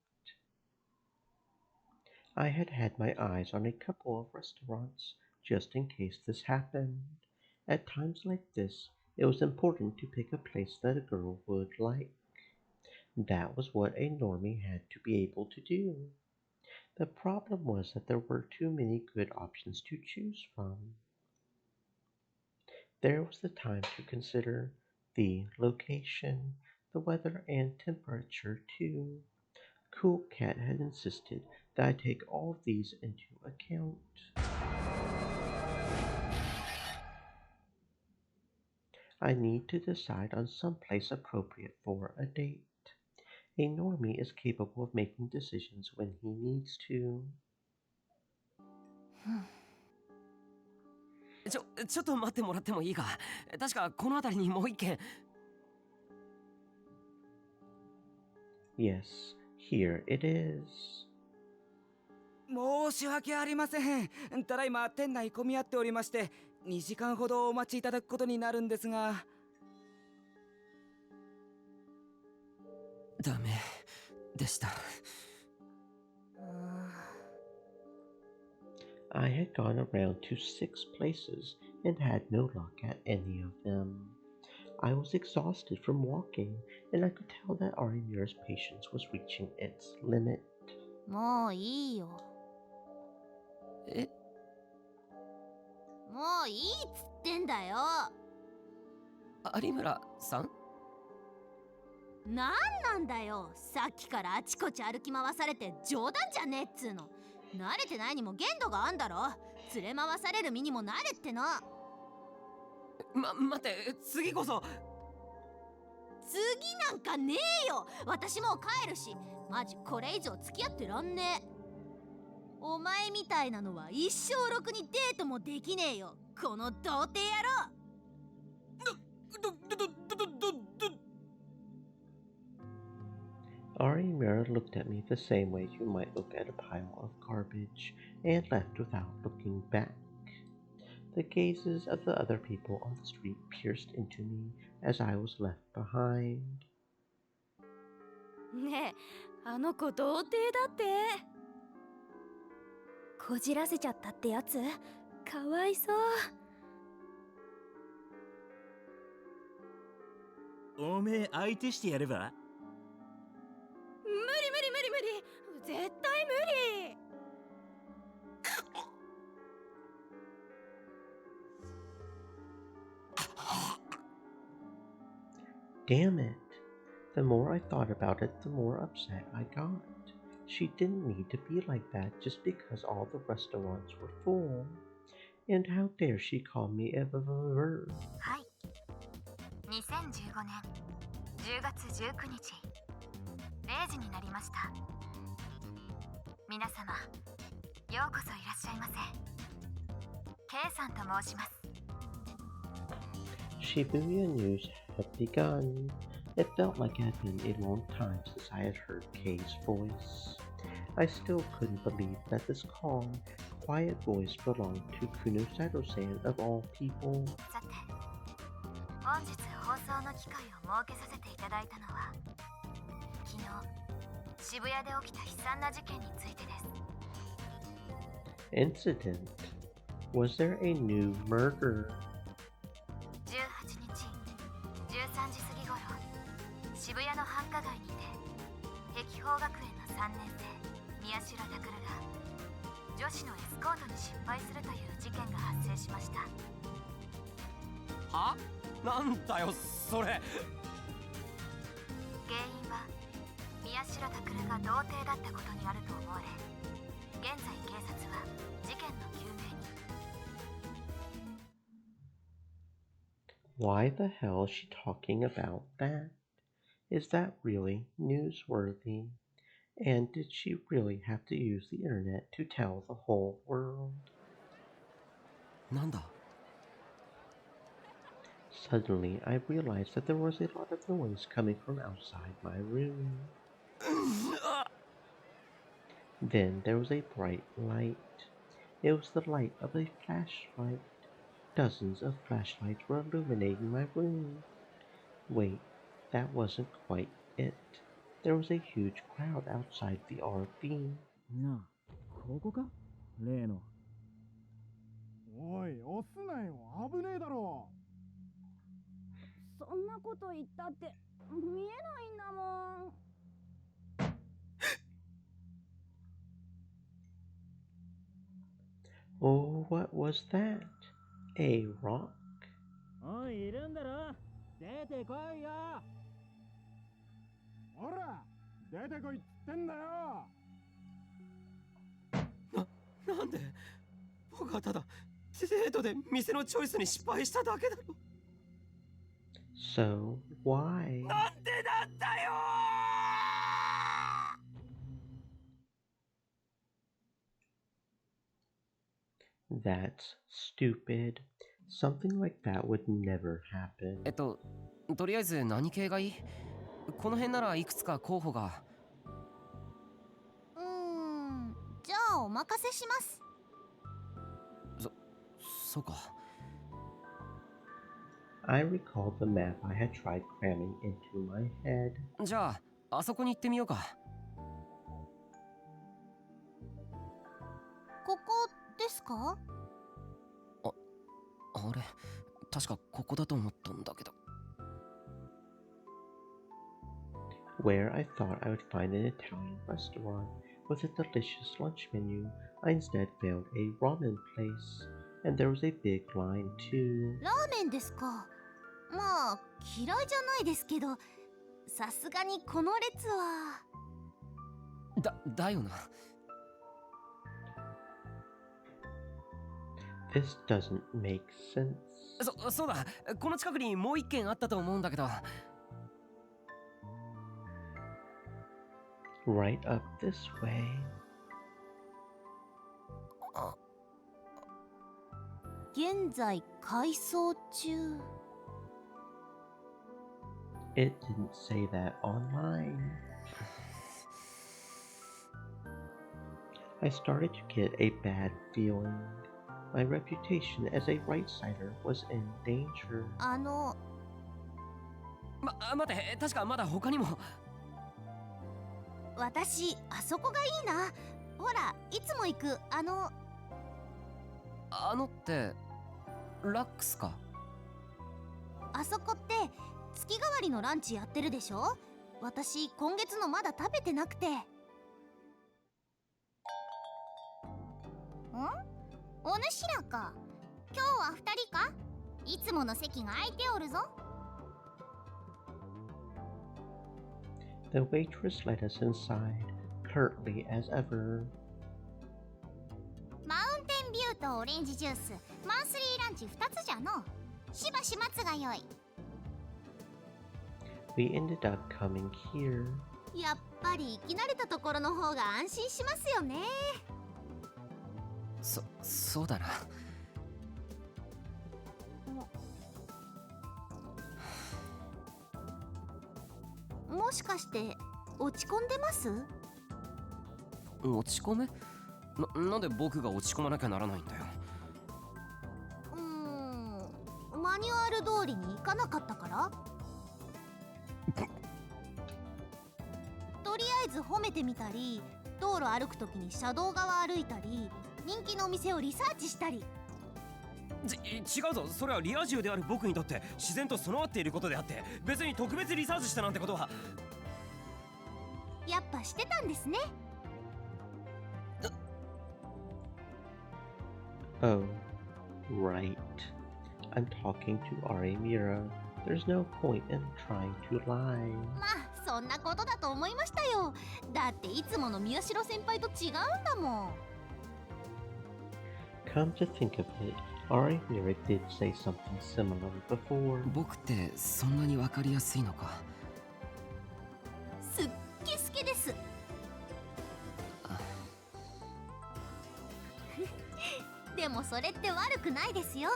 I had had my eyes on a couple of restaurants just in case this happened. At times like this, it was important to pick a place that a girl would like. That was what a normie had to be able to do. The problem was that there were too many good options to choose from. There was the time to consider the location, the weather, and temperature too. Cool Cat had insisted that I take all of these into account. I need to decide on some place appropriate for a date. A normie is capable of making decisions when he needs to. ちょっと待ってもらってもいいか。確かこの辺りにもう一軒。Yes, here it is. 申し訳ありません。ただいま店内混み合っておりまして、2時間ほどお待ちいただくことになるんですが。ダメでした。I had gone around to 6 places and had no luck at any of them. I was exhausted from walking, and I could tell that Ari Mira's patience was reaching its limit. もういいよ。もういいっつってんだよ。有村さん？なんだよ。さっきからあちこち歩き回されて冗談じゃねえっつーの。慣れてないにも限度があんだろ。連れ回される身にもなれっての。待って、次こそ。次なんかねえよ。私もう帰るし、マジこれ以上付き合ってらんねえ。お前みたいなのは一生ろくにデートもできねえよ、この童貞野郎。Ari Mira looked at me the same way you might look at a pile of garbage and left without looking back. The gazes of the other people on the street pierced into me as I was left behind. ねえ、あの子童貞だって。こじらせちゃったってやつ？かわいそう。おめえ相手してやれば？無理絶対無理。Damn it. The more I thought about it, the more upset I got. She didn't need to be like that just because all the restaurants were full. And how dare she call me a verb? はい。2015年10月19日0時になりました。皆様、ようこそいらっしゃいませ。K さんと申します。Shibuya news had begun. It felt like it had been a long time since I had heard Kei's voice. I still couldn't believe that this calm, quiet voice belonged to Kunosato-san of all people. さて、本日放送の機会を設けさせていただいたのは、昨日渋谷で起きた悲惨な事件についてです。Incident? Was there a new murder? 18日13時過ぎ頃、渋谷の繁華街にて碧峰学園の3年生宮代拓が女子のエスコートに失敗するという事件が発生しました。は？なんだよそれ。原因は宮代拓が童貞だったことにあると思われ、現在警察は事件の究明に。Why the hell is she talking about that? Is that really newsworthy? And did she really have to use the internet to tell the whole world? なんだ? Suddenly, I realized that there was a lot of noise coming from outside my room. Then there was a bright light. It was the light of a flashlight. Dozens of flashlights were illuminating my room. Wait, that wasn't quite it. There was a huge crowd outside the RV. なあ、ここか？例の。おい、押すなよ。危ねえだろ。そんなこと言ったって見えないんだもん。Oh, what was that? A rock? おい、いるんだろ？出てこいよ。ほら、出てこいっつってんだよ。なんで？僕はただデートで店のチョイスに失敗しただけだろ。So, why? なんでだったよー That's stupid. Something like that would never happen. とりあえず何系がいい？この辺ならいくつか候補が。じゃあお任せします。そうか。I recalled the map I had tried cramming into my head. じゃあ、あそこに行ってみようか。ここですか？あれ、確かここだと思ったんだけど。Where I thought I would find an Italian restaurant with a delicious lunch menu, I instead found a ramen place, and there was a big line too. ラーメンですか。まあ嫌いじゃないですけど、さすがにこの列は。だよな。This doesn't make sense. そうだ。この近くにもう一軒あったと思うんだけど。Right up this way. 現在改装中。It didn't say that online. I started to get a bad feeling. My reputation as a right-sider was in danger. 待て、確かまだ他にも。私、あそこがいいな。ほら、いつも行くってラックスか。あそこって月替わりのランチやってるでしょ。私今月のまだ食べてなくて。お主らか。今日は2人か？いつもの席が空いておるぞ。The waitress led us inside, curtly as ever. マウンテンビューとオレンジジュース、マンスリーランチ2つじゃの。しばし待つがよい。We ended up coming here. やっぱり生き慣れたところの方が安心しますよね。そうだな。もしかして落ち込んでます？落ち込む？なんで僕が落ち込まなきゃならないんだよ。マニュアル通りに行かなかったから？とりあえず褒めてみたり、道路歩くときに車道側歩いたり、人気のお店をリサーチしたり。違うぞ、それはリア充である僕にとって自然と備わっていることであって、別に特別リサーチしたなんてことは。やっぱしてたんですね。Oh, right. I'm talking to Arimira. There's no point in trying to lie. まあそんなことだと思いましたよ。だっていつもの宮代先輩と違うんだもん。Come to think of it, Arimira did say something similar before. 僕ってそんなにわかりやすいのか。すっげすけです。でもそれって悪くないですよ。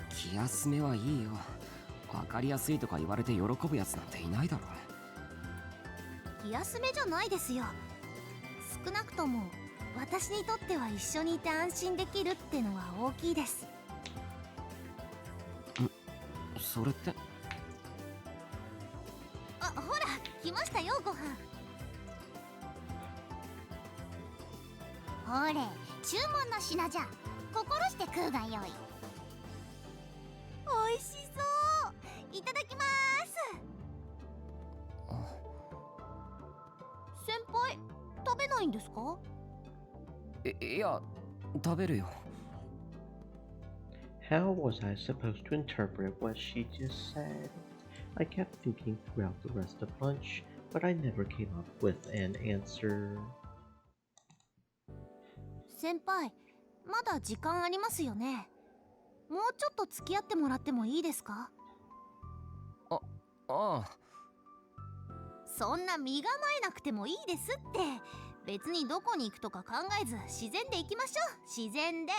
気休めはいいよ。わかりやすいとか言われて喜ぶやつなんていないだろ。気休めじゃないですよ。少なくとも私にとっては一緒にいて安心できるってのは大きいです。それって。ほら来ましたよ、ご飯。ほれ、注文の品じゃ。心して食うがよい。おいしそう。いただきます。先輩、食べないんですか？いや、食べるよ。How was I supposed to interpret what she just said? I kept thinking throughout the rest of lunch, but I never came up with an answer. 先輩、まだ時間ありますよね。もうちょっと付き合ってもらってもいいですか？ああ。そんな身構えなくてもいいですって。別にどこに行くとか考えず自然で行きましょう。自然で。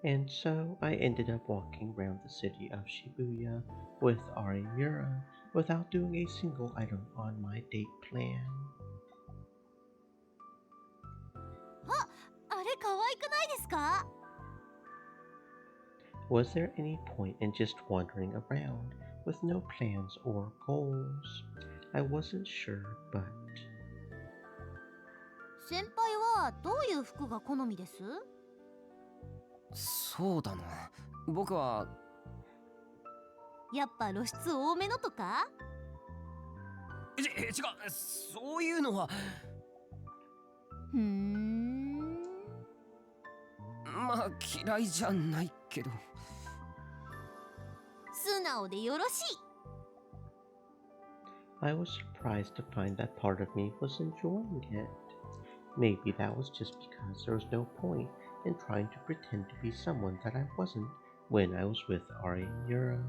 And so I ended up walking around the city of Shibuya with Arimura without doing a single item on my date plan. あれ可愛くないですか？ Was there any point in just wandering around with no plans or goals? I wasn't sure, but... 先輩はどういう服が好みです？そうだな。僕はやっぱ露出多めのとか？違う、そういうのは。まあ嫌いじゃないけど。素直でよろしい。I was surprised to find that part of me was enjoying it. Maybe that was just because there was no point in trying to pretend to be someone that I wasn't when I was with Arimura.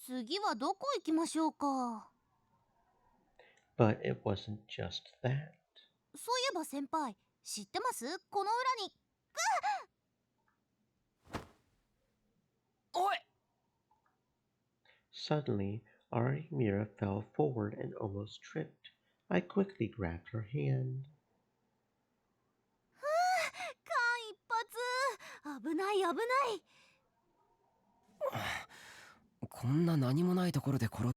次はどこ行きましょうか？ But it wasn't just that. そういえば先輩、知ってます？この裏に。おい！ Suddenly, Arimura fell forward and almost tripped. I quickly grabbed her hand. 間一髪。危ない危ない。こんな何もないところで転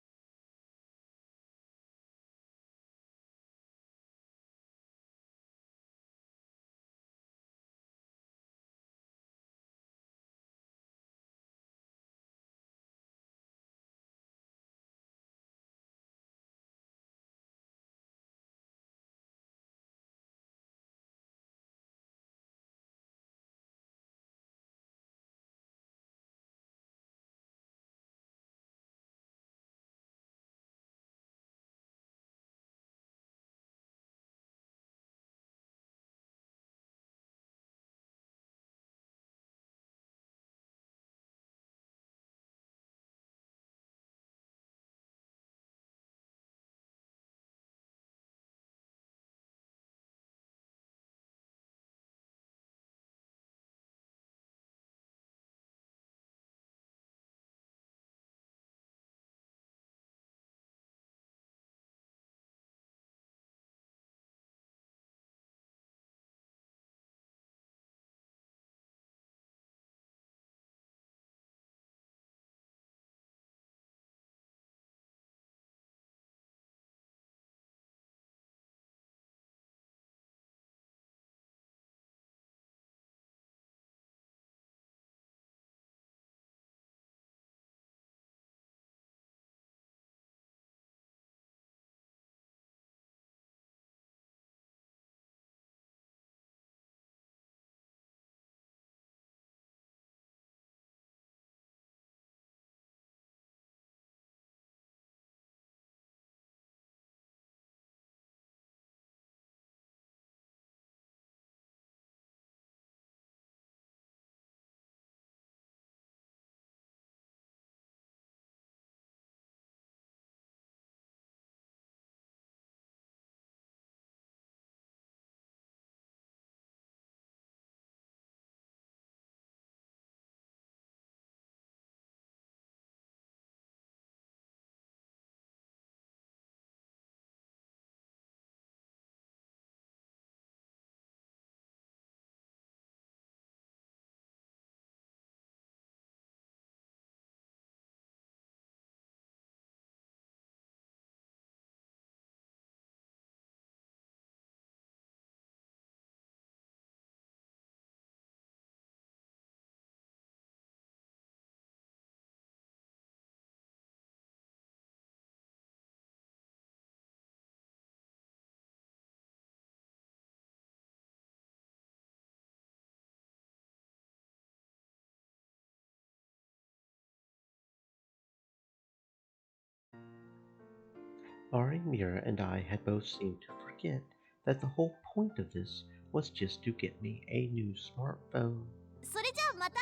Ari, Mira, and I had both seemed to forget that the whole point of this was just to get me a new smartphone. それじゃあまた。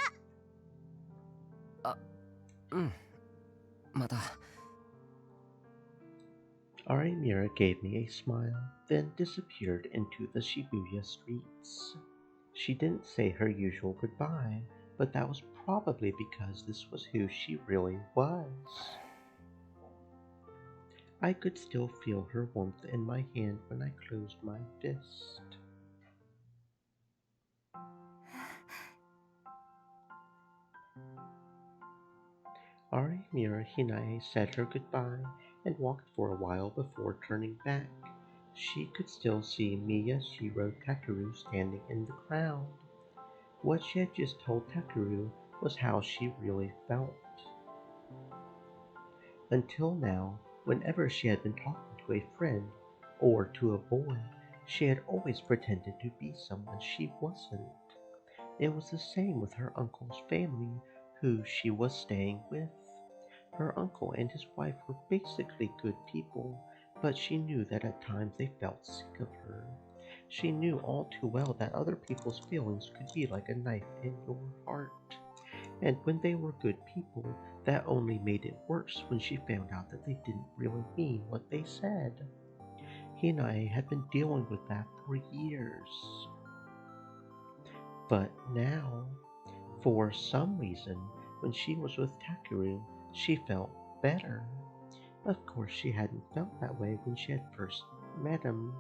また。Ari Mira gave me a smile, then disappeared into the Shibuya streets. She didn't say her usual goodbye, but that was probably because this was who she really was. I could still feel her warmth in my hand when I closed my fist. Ari, Mira, Hinae said her goodbye and walked for a while before turning back. She could still see Miyashiro Takeru standing in the crowd. What she had just told Takeru was how she really felt. Until now, whenever she had been talking to a friend or to a boy, she had always pretended to be someone she wasn't. It was the same with her uncle's family, who she was staying with. Her uncle and his wife were basically good people, but she knew that at times they felt sick of her. She knew all too well that other people's feelings could be like a knife in your heart. And when they were good people, that only made it worse when she found out that they didn't really mean what they said. Hinae had been dealing with that for years. But now, for some reason, when she was with Takeru, she felt better. Of course, she hadn't felt that way when she had first met him.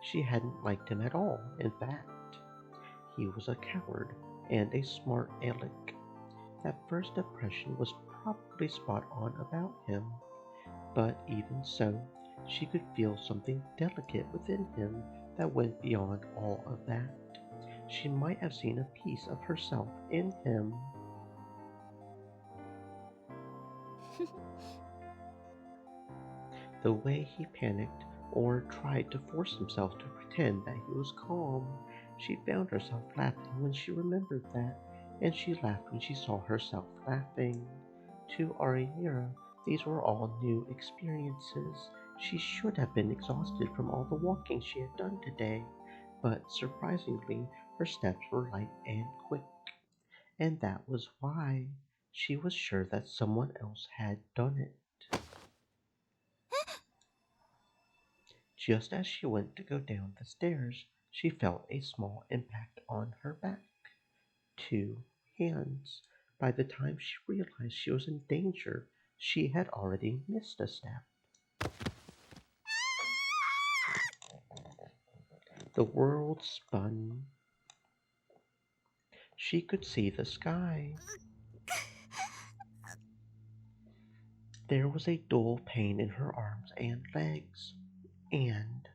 She hadn't liked him at all. In fact, he was a coward and a smart aleck. That first impression was probably spot on about him. But even so, she could feel something delicate within him that went beyond all of that. She might have seen a piece of herself in him. The way he panicked or tried to force himself to pretend that he was calm, she found herself laughing when she remembered that, and she laughed when she saw herself laughing. To Arimira, these were all new experiences. She should have been exhausted from all the walking she had done today, but surprisingly, her steps were light and quick. And that was why she was sure that someone else had done it. Just as she went to go down the stairs, she felt a small impact on her back. 2 hands. By the time she realized she was in danger, she had already missed a step. The world spun. She could see the sky. There was a dull pain in her arms and legs, and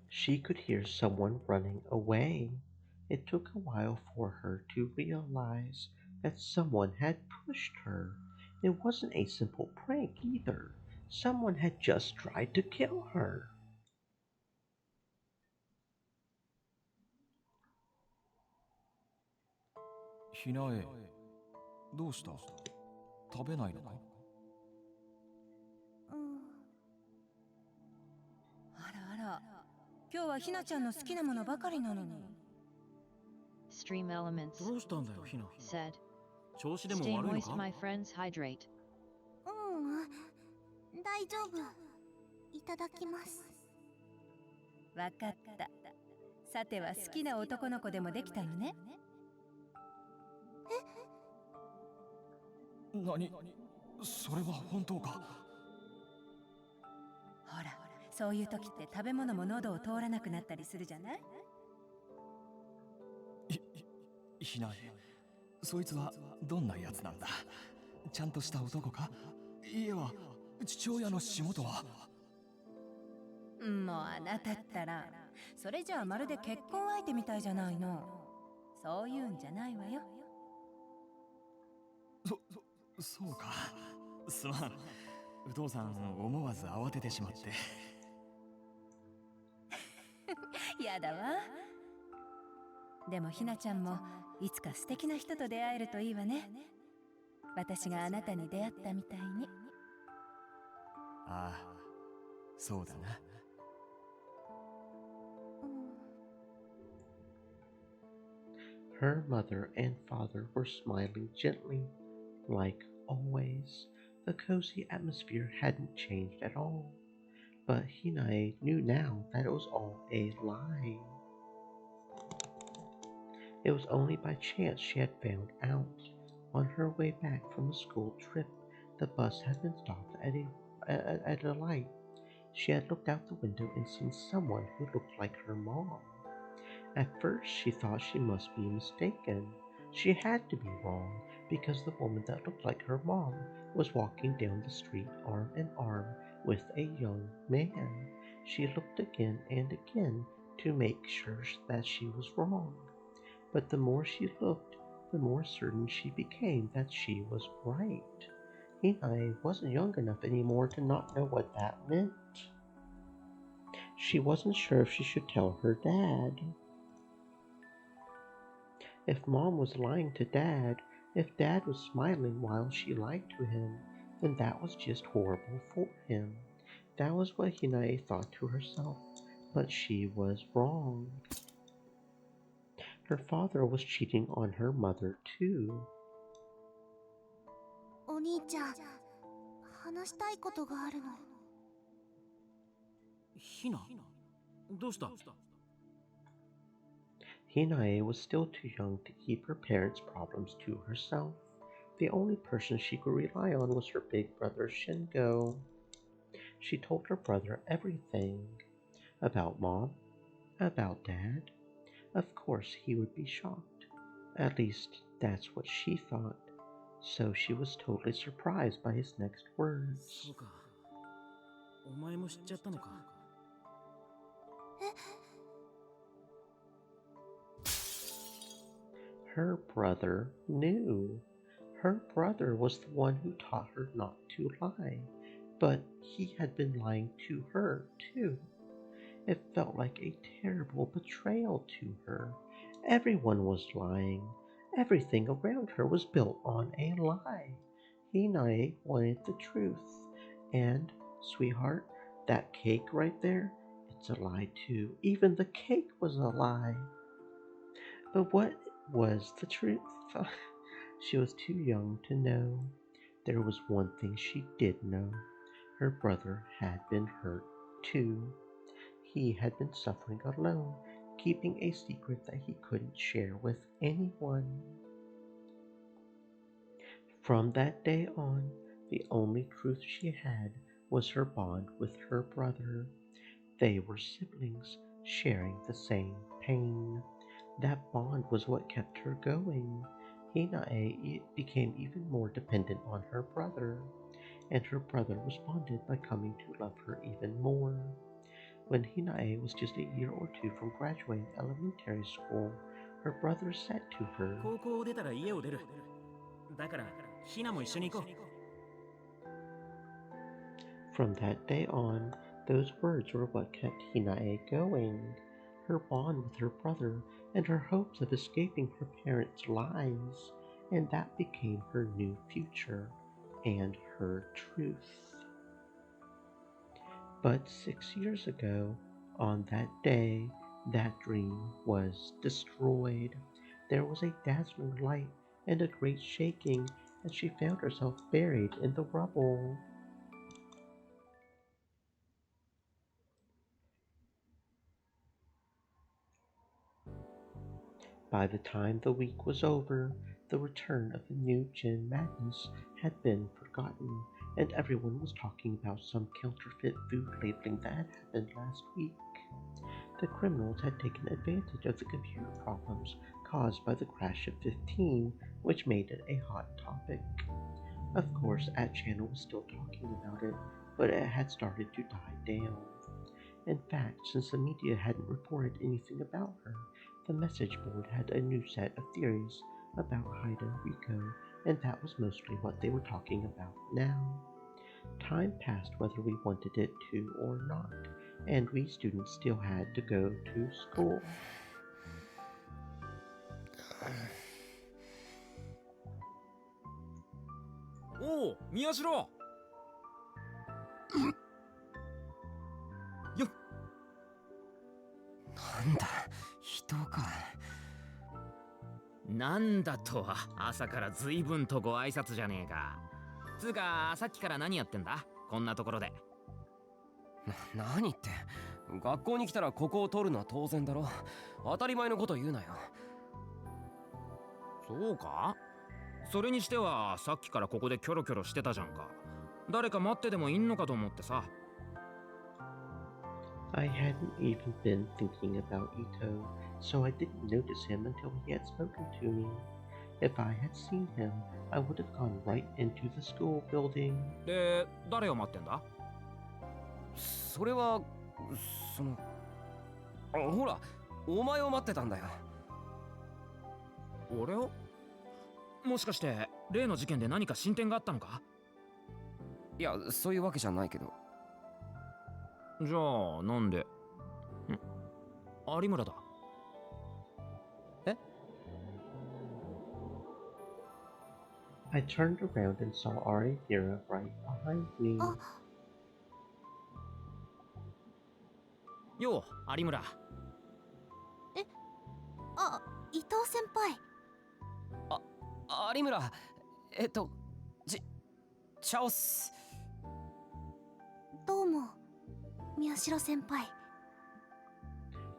she could hear someone running away. It took a while for her to realize that someone had pushed her. It wasn't a simple prank either. Someone had just tried to kill her. Hinae, どうした？食べないのか？あらあら、今日はひなちゃんの好きなものばかりなのに。Stream elements どうしたんだよ、ひな。 said. 調子でも Stay 悪いの moist, か？ my friends, hydrate. 大丈夫。いただきます。わかった。さては好きな男の子でもできたのね。何？それは本当か？ほら、そういう時って食べ物も喉を通らなくなったりするじゃない？ひなえ、そいつはどんなやつなんだ？ちゃんとした男か？家は父親の仕事は？もうあなたったら、それじゃあまるで結婚相手みたいじゃないの。そういうんじゃないわよ。そうか。すまん。お父さん思わず慌ててしまって。やだわ。でもひなちゃんもいつか素敵な人と出会えるといいわね。私があなたに出会ったみたいに。ああ、そうだな。Her mother and father were smiling gently, like always. The cozy atmosphere hadn't changed at all. But Hinae knew now that it was all a lie. It was only by chance she had found out. On her way back from a school trip, the bus had been stopped at a light. She had looked out the window and seen someone who looked like her mom. At first, she thought she must be mistaken. She had to be wrong because the woman that looked like her mom was walking down the street arm in arm with a young man. She looked again and again to make sure that she was wrong. But the more she looked, the more certain she became that she was right. Hinae wasn't young enough anymore to not know what that meant. She wasn't sure if she should tell her dad. If Mom was lying to Dad, if Dad was smiling while she lied to him, then that was just horrible for him. That was what Hinae thought to herself, but she was wrong. Her father was cheating on her mother too. お兄ちゃん、話したいことがあるの。ひな、どうした？ Hinae was still too young to keep her parents' problems to herself. The only person she could rely on was her big brother Shingo. She told her brother everything. About Mom, about Dad. Of course he would be shocked. At least that's what she thought. So she was totally surprised by his next words. そうか。お前も知っちゃったのか。Her brother knew. Her brother was the one who taught her not to lie. But he had been lying to her, too. It felt like a terrible betrayal to her. Everyone was lying. Everything around her was built on a lie. Hinae wanted the truth. And, sweetheart, that cake right there, it's a lie too. Even the cake was a lie. But what was the truth? She was too young to know. There was one thing she did know. Her brother had been hurt too. He had been suffering alone, keeping a secret that he couldn't share with anyone. From that day on, the only truth she had was her bond with her brother. They were siblings, sharing the same pain. That bond was what kept her going. Hinae became even more dependent on her brother, and her brother responded by coming to love her even more. When Hinae was just a year or two from graduating elementary school, her brother said to her, 高校を出たら家を出る。だから、ひなも一緒に行こう。 From that day on, those words were what kept Hinae going. Her bond with her brother and her hopes of escaping her parents' lies, and that became her new future and her truth. But 6 years ago, on that day, that dream was destroyed. There was a dazzling light and a great shaking, and she found herself buried in the rubble. By the time the week was over, the return of the new Gin Madness had been forgotten, and everyone was talking about some counterfeit food labeling that had happened last week. The criminals had taken advantage of the computer problems caused by the crash of 15, which made it a hot topic. Of course, At-Channel was still talking about it, but it had started to die down. In fact, since the media hadn't reported anything about her, the message board had a new set of theories about Haida Riko, and that was mostly what they were talking about now. Time passed whether we wanted it to or not, and we students still had to go to school. おお、宮代。なんだ、人か。なんだとは、朝から随分とご挨拶じゃねえか。つうか、さっきから何やってんだ、こんなところで。何って、学校に来たらここを取るのは当然だろ。当たり前のこと言うなよ。そうか？それにしてはさっきからここでキョロキョロしてたじゃんか。誰か待ってでもいんのかと思ってさ。I hadn't even been thinking about Ito, so I didn't notice him until he had spoken to me. If I had seen him, I would have gone right into the school building. で、誰を待ってんだ？それは、その、ほら、お前を待ってたんだよ。俺を？もしかして例の事件で何か進展があったのか？いや、そういうわけじゃないけど。じゃあなんで？有村だ。え？ I turned around and saw Arihira right behind me. よう、有村。伊藤先輩。有村、チャオス。どうも、宮代先輩。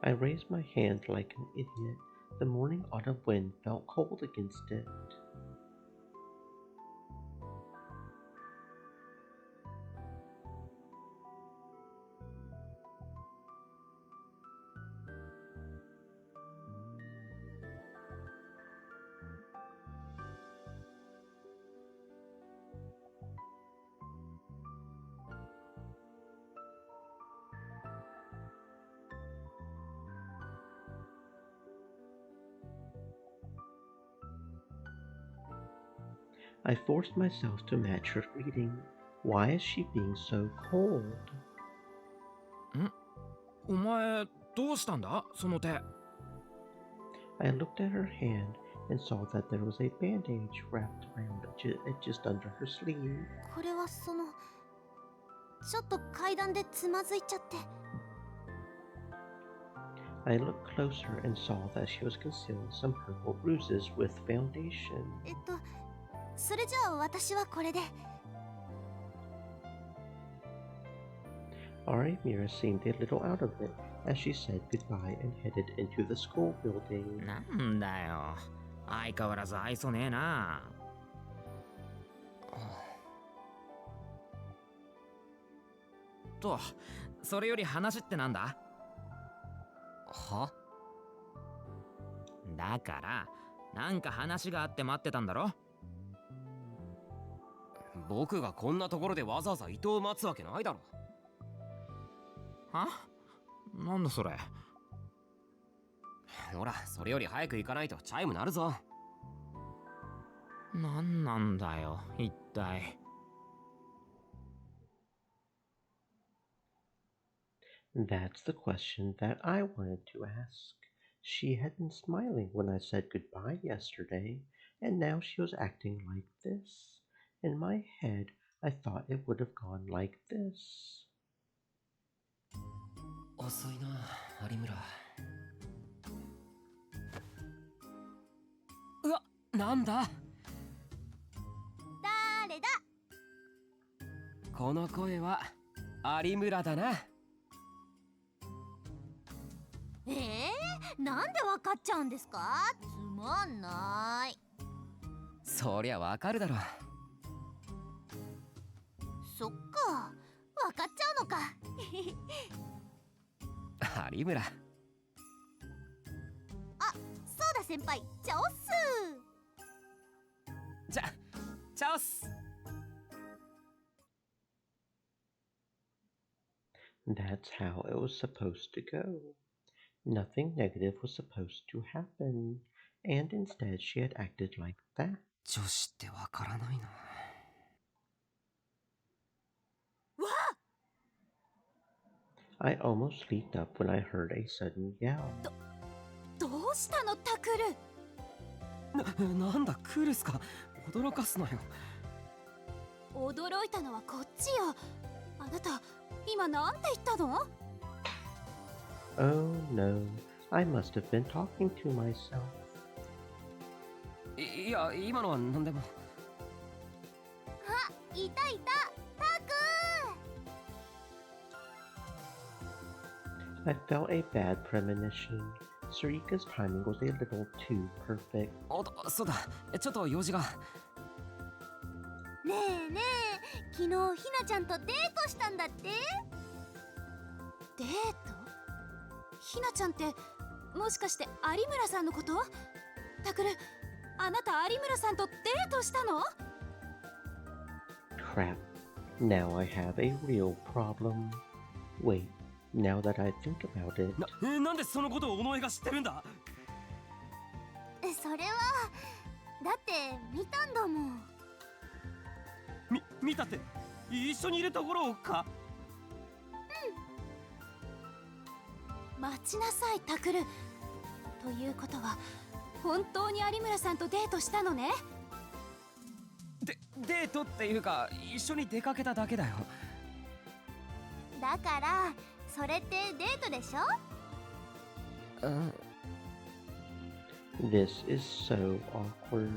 I raised my hand like an idiot. The morning autumn wind felt cold against it. I forced myself to match her greeting. Why is she being so cold? お前、どうしたんだその手。I looked at her hand and saw that there was a bandage wrapped around just under her sleeve. これはその、ちょっと階段でつまずいちゃって。I looked closer and saw that she was concealing some purple bruises with foundation. それじゃあ私はこれで。Arihira seemed a little out of it as she said goodbye and headed into the school building. なんだよ、相変わらず愛想ねえな。と、それより話ってなんだ？は？だから、なんか話があって待ってたんだろ？僕がこんなところでわざわざ伊藤を待つわけないだろ。は？なんだそれ。ほら、それより早く行かないとチャイム鳴るぞ。なんなんだよ、一体。That's the question that I wanted to ask. She had been smiling when I said goodbye yesterday, and now she was acting like this. In my head, I thought it would have gone like this. 遅いな、有村。うわ、なんだ？誰だ？この声は有村だな。なんでわかっちゃうんですか？つまんない。そりゃわかるだろ。そっか、わかっちゃうのか。有村。あ、そうだ先輩、チャオッス。チャオス。That's how it was supposed to go. Nothing negative was supposed to happen, and instead she had acted like that. 女子ってわからないな。わあ！ I almost leaped up when I heard a sudden yell. どうしたのタクル？なんだクールスか。驚かすなよ。驚いたのはこっちよ。あなた今なんて言ったの？ Oh no, I must have been talking to myself. いや、今のは何でも。あ、いたいた、タク I felt a bad premonition. Sarika's timing was a little too perfect. おっと、そうだ、ちょっと用事が。ねえねえ、昨日ひなちゃんとデートしたんだって？デート？ひなちゃんってもしかして有村さんのこと？タクル、あなた有村さんとデートしたの？ Crap. Now I have a real problem. Wait, now that I think about it. なんでそのことを尾上が知ってるんだ？それはだって見たんだもん。見たって一緒にいるところか？待ちなさいタクル。ということは本当に有村さんとデートしたのね。デートっていうか一緒に出かけただけだよ。だからそれってデートでしょ？ This is so awkward.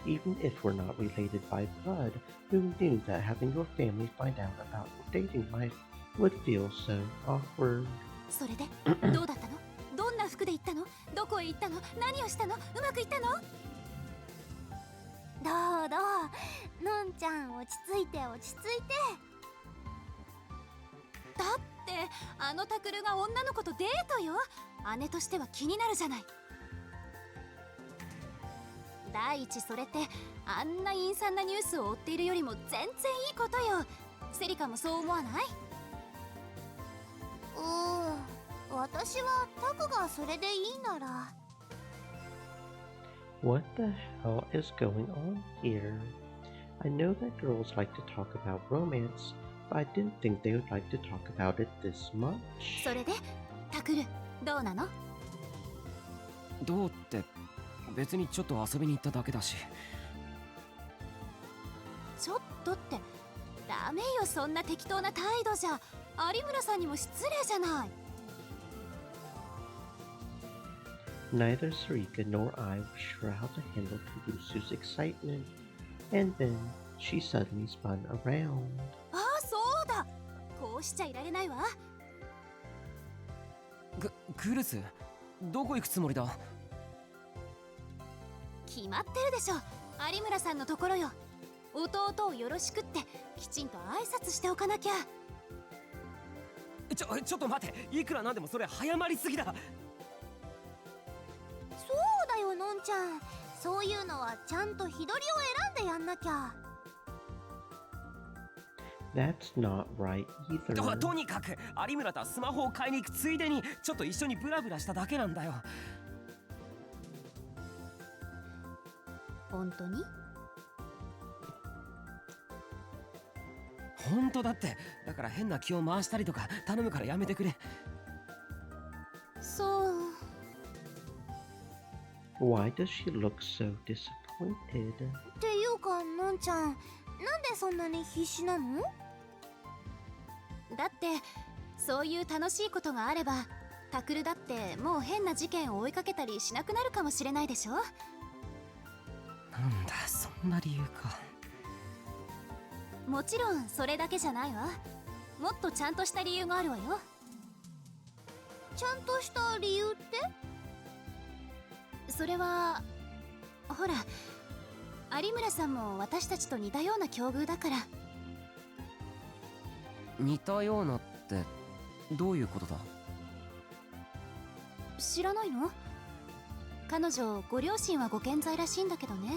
Even if we're not related by blood, who knew that having your family find out about your dating life would feel so awkward? それでどうだったの？どんな服で行ったの？どこへ行ったの？何をしたの？うまくいったの？どうどう、のんちゃん落ち着いて落ち着いて。だってあのタクルが女の子とデートよ。姉としては気になるじゃない。第一それってあんな陰惨なニュースを追っているよりも全然いいことよ。セリカもそう思わない？私はタクがそれでいいなら。What the hell is going on here? I know that girls like to talk about romance, but I didn't think they would like to talk about it this much. それでタクルどうなの？どうって別にちょっと遊びに行っただけだし。ちょっとってダメよ、そんな適当な態度じゃ有村さんにも失礼じゃない。Neither Sarika nor I were sure how to handle Kurusu's excitement, and then she suddenly spun around. ああ、そうだ。こうしちゃいられないわ。クルス、どこ行くつもりだ？決まってるでしょ。有村さんのところよ。弟をよろしくってきちんと挨拶しておかなきゃ。ちょっと待って、いくらなんでもそれ早まりすぎだ。そうだよ、のんちゃん。そういうのはちゃんと日取りを選んでやんなきゃ。That's not right either. とにかく有村とはスマホを買いに行くついでにちょっと一緒にブラブラしただけなんだよ。本当に？本当だって。だから変な気を回したりとか頼むからやめてくれ。そう。Why does she look so disappointed? っていうか、のんちゃん、なんでそんなに必死なの？だってそういう楽しいことがあればタクルだってもう変な事件を追いかけたりしなくなるかもしれないでしょ。なんだ、そんな理由か。もちろんそれだけじゃないわ。もっとちゃんとした理由があるわよ。ちゃんとした理由って？それはほら、有村さんも私たちと似たような境遇だから。似たようなってどういうことだ？知らないの？彼女ご両親はご健在らしいんだけどね。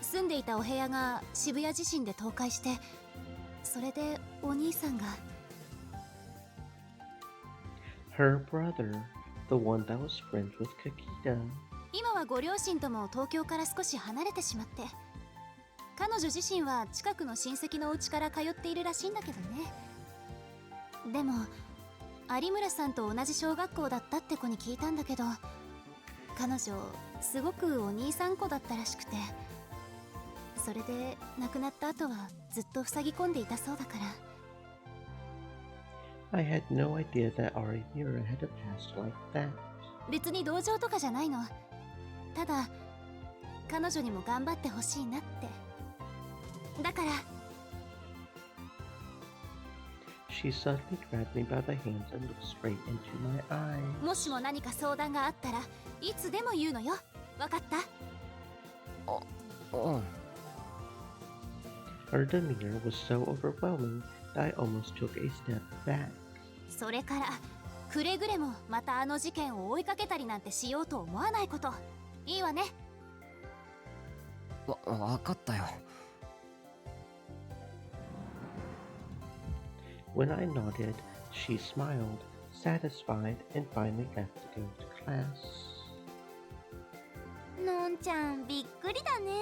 住んでいたお部屋が渋谷地震で倒壊して、それでお兄さんが。 Her brother, the one that was friends with Kakita. 今はご両親とも東京から少し離れてしまって、彼女自身は近くの親戚のお家から通っているらしいんだけどね。でも有村さんと同じ小学校だったって子に聞いたんだけど、彼女すごくお兄さん子だったらしくて、それで亡くなった後はずっと塞ぎ込んでいたそうだから。I had no idea that Arimura had a past like that. 別に同情とかじゃないの。ただ彼女にも頑張ってほしいなって。だから She suddenly grabbed me by the hands and looked straight into my eyes. もしも何か相談があったらいつでも言うのよ。わかった？Her demeanor was so overwhelming that I almost took a step back. それからくれぐれもまたあの事件を追いかけたりなんてしようと思わないこと。いいわね。わかったよ。When I nodded, she smiled, satisfied, and finally left to go to class. のんちゃん、びっくりだね。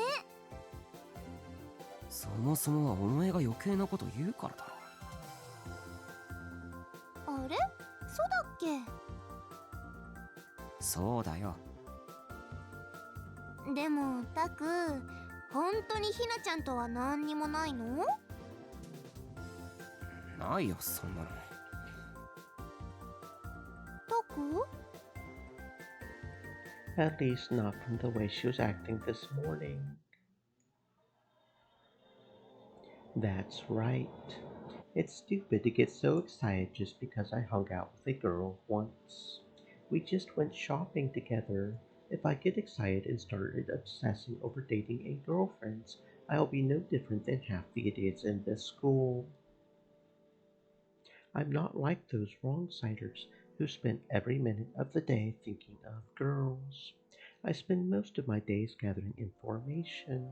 そもそもはお前が余計なこと言うからだろ。あれ？そうだっけ？そうだよ。でもタク、本当にひなちゃんとは何にもないの？ないよ、そんなの。タク？ At least not from the way she was acting this morning. That's right. It's stupid to get so excited just because I hung out with a girl once. We just went shopping together. If I get excited and started obsessing over dating a girlfriend, I'll be no different than half the idiots in this school. I'm not like those wrong-siders who spend every minute of the day thinking of girls. I spend most of my days gathering information.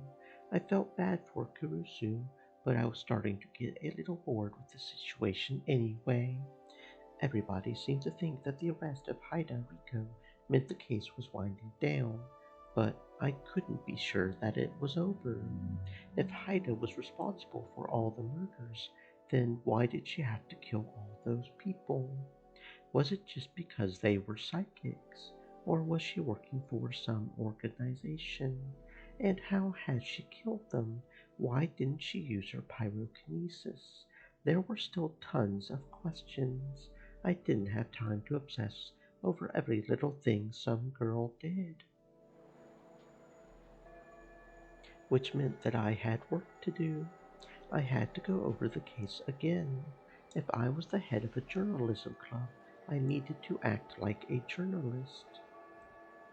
I felt bad for Kurusu, but I was starting to get a little bored with the situation anyway. Everybody seemed to think that the arrest of Haida Riko meant the case was winding down, but I couldn't be sure that it was over. If Haida was responsible for all the murders, then why did she have to kill all those people? Was it just because they were psychics, or was she working for some organization? And how had she killed them? Why didn't she use her pyrokinesis? There were still tons of questions. I didn't have time to obsess over every little thing some girl did. Which meant that I had work to do. I had to go over the case again. If I was the head of a journalism club, I needed to act like a journalist.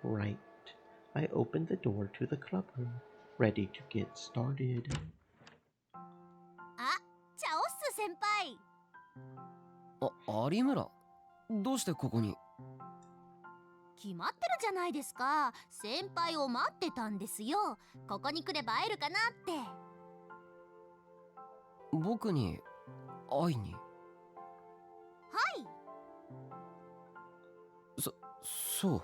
Right. I opened the door to the club room, ready to get started. あ、チャオッス先輩。有村、どうしてここに？決まってるじゃないですか。先輩を待ってたんですよ。ここに来れば会えるかなって。僕に会いに？はい。そう。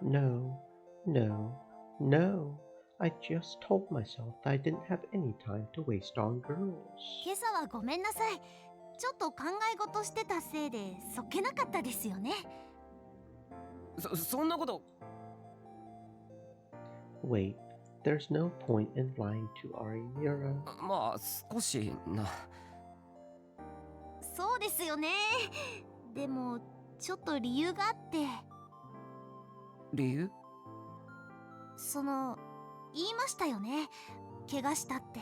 No, no, no. I just told myself that I didn't have any time to waste on girls. 今朝はごめんなさい。ちょっと考え事してたせいでそっけなかったですよね。そんなこと。Wait, there's no point in lying to Arimura. まあ少しな。そうですよね。でもちょっと理由があって。理由？言いましたよね。怪我したって。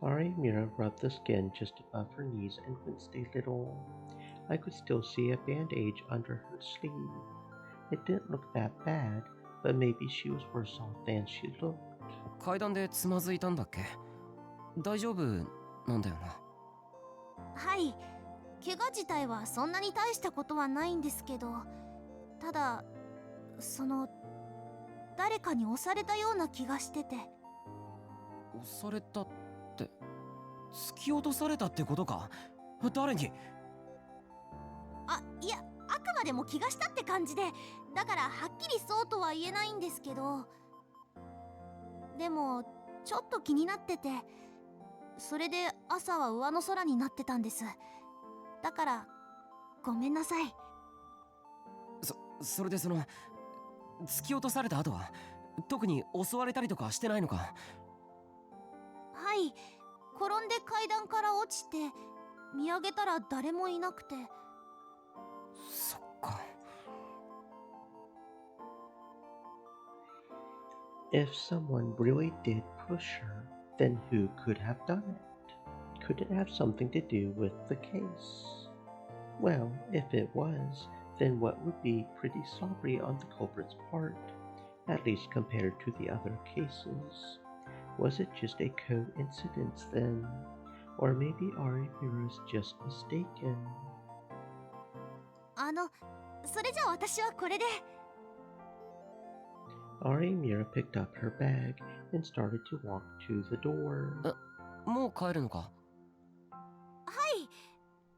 Arimura rubbed the skin just above her knees and winced a little. I could still see a bandage under her sleeve. It didn't look that bad, but maybe she was worse off than she looked. 階段でつまずいたんだっけ？大丈夫なんだよな？はい。怪我自体はそんなに大したことはないんですけど、ただ誰かに押されたような気がしてて。押されたって、突き落とされたってことか？誰に？いや、あくまでも気がしたって感じで、だからはっきりそうとは言えないんですけど、でもちょっと気になってて、それで朝は上の空になってたんです。だからごめんなさい。それで突き落とされた後は特に襲われたりとかしてないのか？ははい、転んで階段から落ちて見上げたら誰もいなくて。そっか。If someone really did push her, then who could have done it? Could it have something to do with the case? Well, if it was, then what would be pretty sorry on the culprit's part, at least compared to the other cases. Was it just a coincidence then? Or maybe Arimura's just mistaken? それじゃあ私はこれで。Arimura picked up her bag and started to walk to the door. もう帰るのか？はい。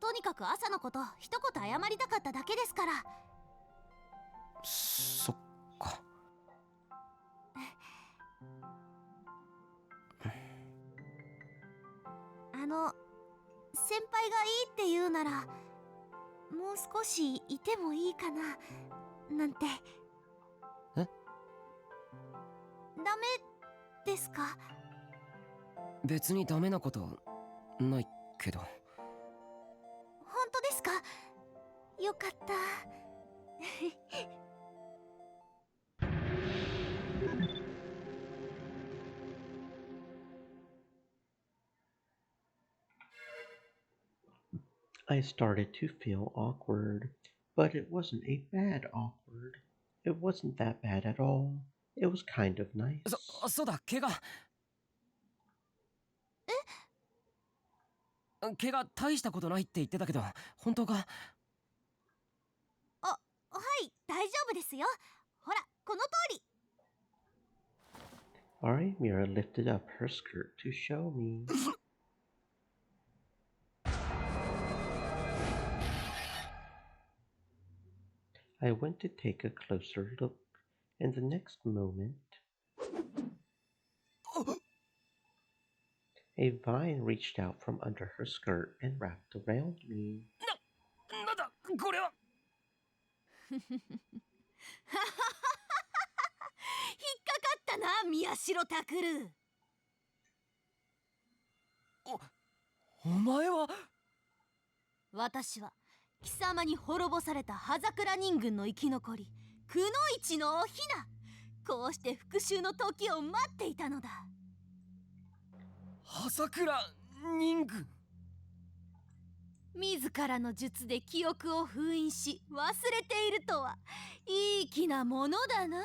とにかく朝のこと一言謝りたかっただけですから。そっか。先輩がいいって言うなら、もう少しいてもいいかな、なんて。え？ダメですか？別にダメなことないけど。本当ですか？よかった。I started to feel awkward, but it wasn't a bad awkward. It wasn't that bad at all. It was kind of nice. そうだ、怪我。怪我大したことないって言ってたけど、本当か？はい、大丈夫ですよ。ほら、この通り。Arimura lifted up her skirt to show me. I went to take a closer look, and the next moment, a vine reached out from under her skirt and wrapped around me. なんだこれは。引っかかったな、宮代拓郎。お前は。私は貴様に滅ぼされた葉桜人軍の生き残り、くのいちのおひな。こうして復讐の時を待っていたのだ。葉桜人軍。自らの術で記憶を封印し忘れているとはいい気なものだな。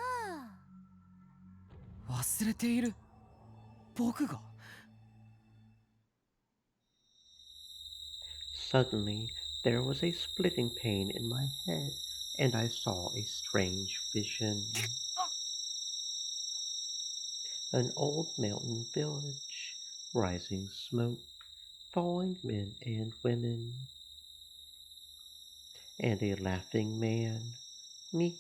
忘れている？僕が？ Suddenly, there was a splitting pain in my head, and I saw a strange vision. An old mountain village, rising smoke, falling men and women, and a laughing man, me.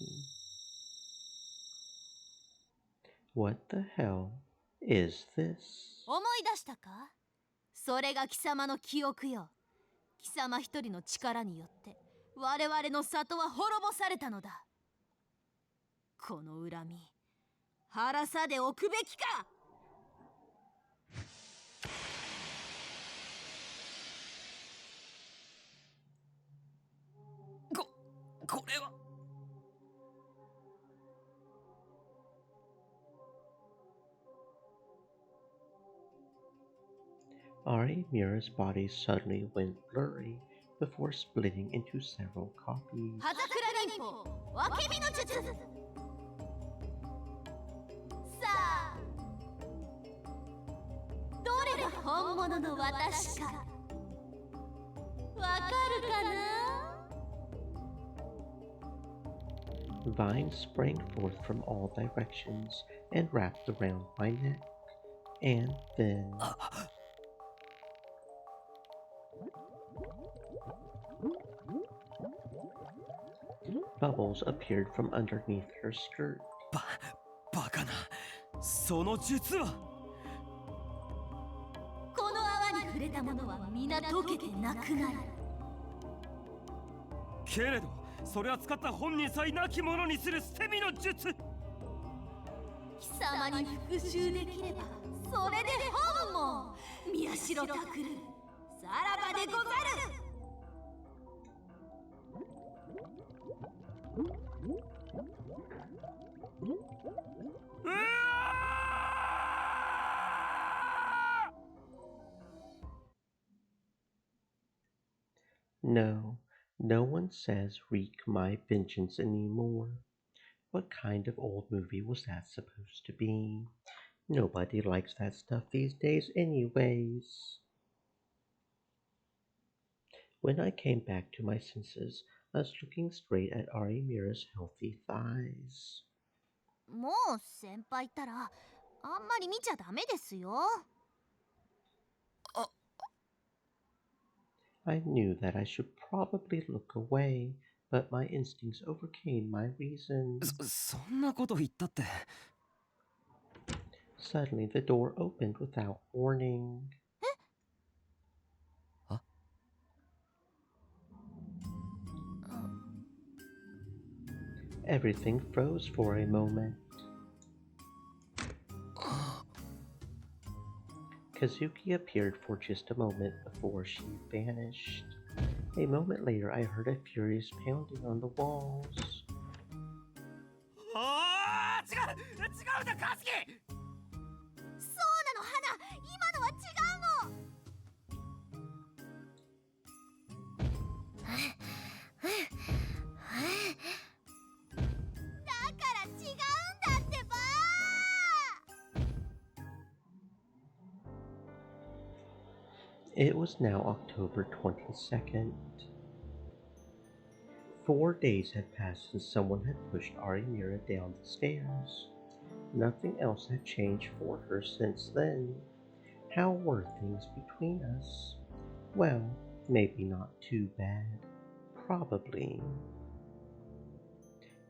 What the hell is this? 思い出したか？それが貴様の記憶よ。貴様一人の力によって我々の里は滅ぼされたのだ。この恨み晴らさでおくべきか。これは。Arimura's body suddenly went blurry before splitting into several copies. 葉桜忍法分け身の術。さあ、どれが本物の私かわかるかな？ Vines sprang forth from all directions and wrapped around my neck, and then bubbles appeared from underneath her skirt. バカな、その術は。この泡に触れたものは皆溶けてなくなる。けれどそれは使った本人さえ亡き者にする捨て身の術。貴様に復讐できればそれで本望宮代拓、さらばでござる。No, no one says wreak my vengeance anymore. What kind of old movie was that supposed to be? Nobody likes that stuff these days anyways. When I came back to my senses, I was looking straight at Arimira's healthy thighs. もう先輩ったらあんまり見ちゃダメですよ。I knew that I should probably look away, but my instincts overcame my reason. そんなこと言ったって。Suddenly the door opened without warning. Everything froze for a moment. Kazuki appeared for just a moment before she vanished. A moment later, I heard a furious pounding on the walls. 違うんだカズキ。そうなの花、今のは違うの。だから違うんだってば。It was now October 22nd. 4 days had passed since someone had pushed Arimira down the stairs. Nothing else had changed for her since then. How were things between us? Well, maybe not too bad. Probably.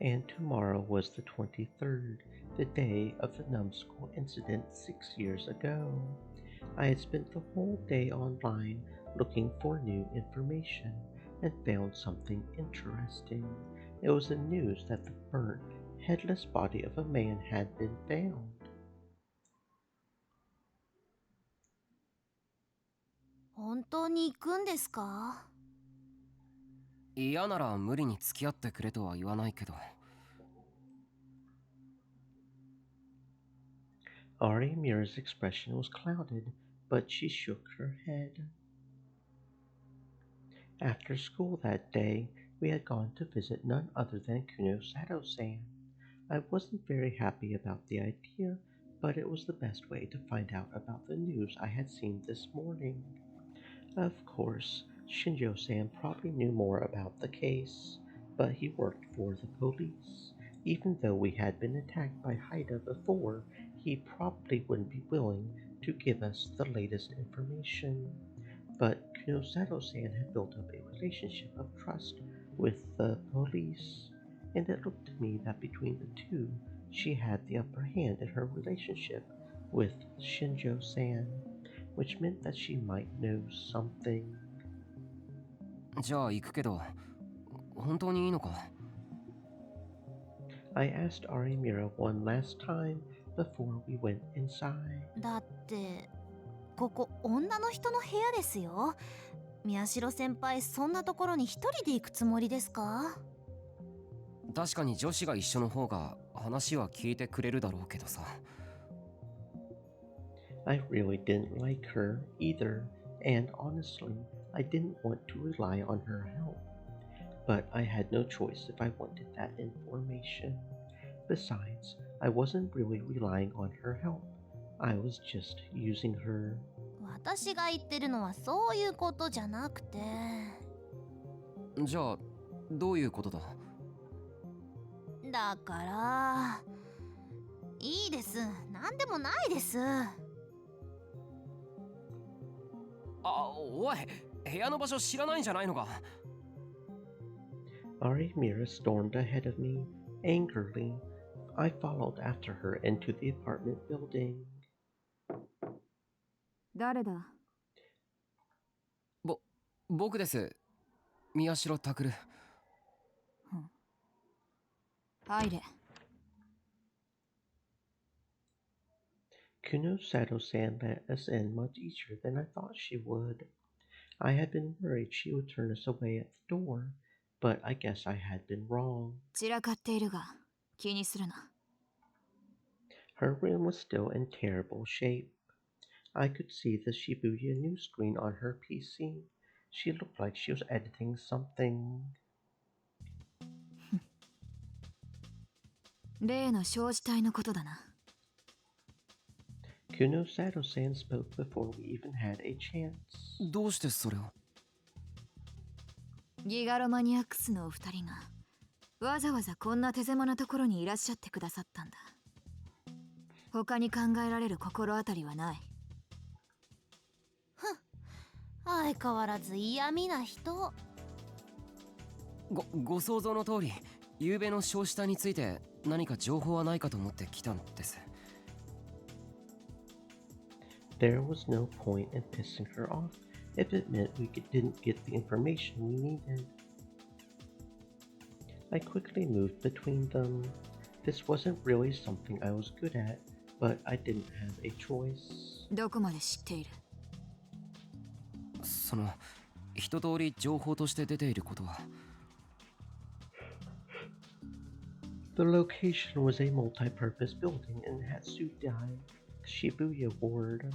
And tomorrow was the 23rd, the day of the numbskull incident 6 years ago. I had spent the whole day online looking for new information and found something interesting. It was the news that the burnt, headless body of a man had been found. 本当に行くんですか？嫌なら無理に付き合ってくれとは言わないけど。Arimira's expression was clouded, but she shook her head. After school that day, we had gone to visit none other than Kunosato-san. I wasn't very happy about the idea, but it was the best way to find out about the news I had seen this morning. Of course, Shinjo-san probably knew more about the case, but he worked for the police. Even though we had been attacked by Haida before, he probably wouldn't be willing to give us the latest information. But Kunosato-san had built up a relationship of trust with the police, and it looked to me that between the two, she had the upper hand in her relationship with Shinjo-san, which meant that she might know something. じゃあ行くけど、本当にいいのか? I asked Arimira one last time before we went inside. だってここ女の人の部屋ですよ。宮代先輩、そんなところに一人で行くつもりですか？確かに女子が一緒の方が話は聞いてくれるだろうけどさ。I really didn't like her either, and honestly, I didn't want to rely on her help. But I had no choice if I wanted that information. Besides, I wasn't really relying on her help. I was just using her. 私が言ってるのはそういうことじゃなくて。じゃあ、どういうことだ？だから、いいです。なんでもないです。おい、部屋の場所知らないんじゃないのか? Arimira stormed ahead of me, angrily. I followed after her into the apartment building. 誰だ？僕です。宮代拓。入れ。Kuno Sato-san let us in much easier than I thought she would. I had been worried she would turn us away at the door, but I guess I had been wrong. 散らかっているが気にするな。 Her room was still in terrible shape. I could see the Shibuya news screen on her PC. She looked like she was editing something. 例の少子体のことだな。 Kuno Sato-san spoke before we even had a chance. どうしてそれを？ギガロマニアックスのお二人がわざわざこんな手狭なところにいらっしゃってくださったんだ。他に考えられる心当たりはない。相変わらず嫌味な人。ご想像の通り、昨夜の少子体について何か情報はないかと思って来たのです。There was no point in pissing her off if it meant we didn't get the information we needed. I quickly moved between them. This wasn't really something I was good at, but I didn't have a choice. どこまで知っている？その一通り情報として出ていることは。The location was a multi-purpose building in Hatsudai, Shibuya Ward.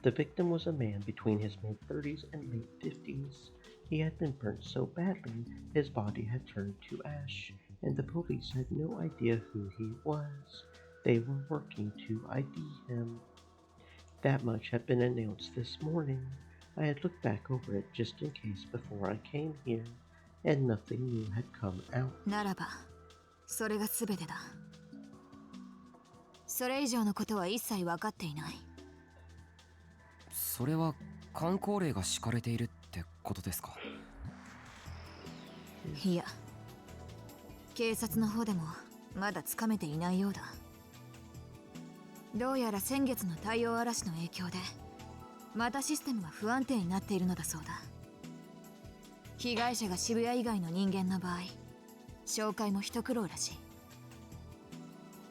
The victim was a man between his mid-30s and late 50s. He had been burnt so badly his body had turned to ash, and the police had no idea who he was. They were working to ID him. That much had been announced this morning. I had looked back over it just in case before I came here, and nothing new had come out. ならば、それが全てだ。それ以上のことは一切分かっていない。それは箝口令が敷かれているってことですか？いや、警察の方でもまだつかめていないようだ。どうやら先月の太陽嵐の影響でまたシステムが不安定になっているのだそうだ。被害者が渋谷以外の人間の場合、紹介も一苦労らしい。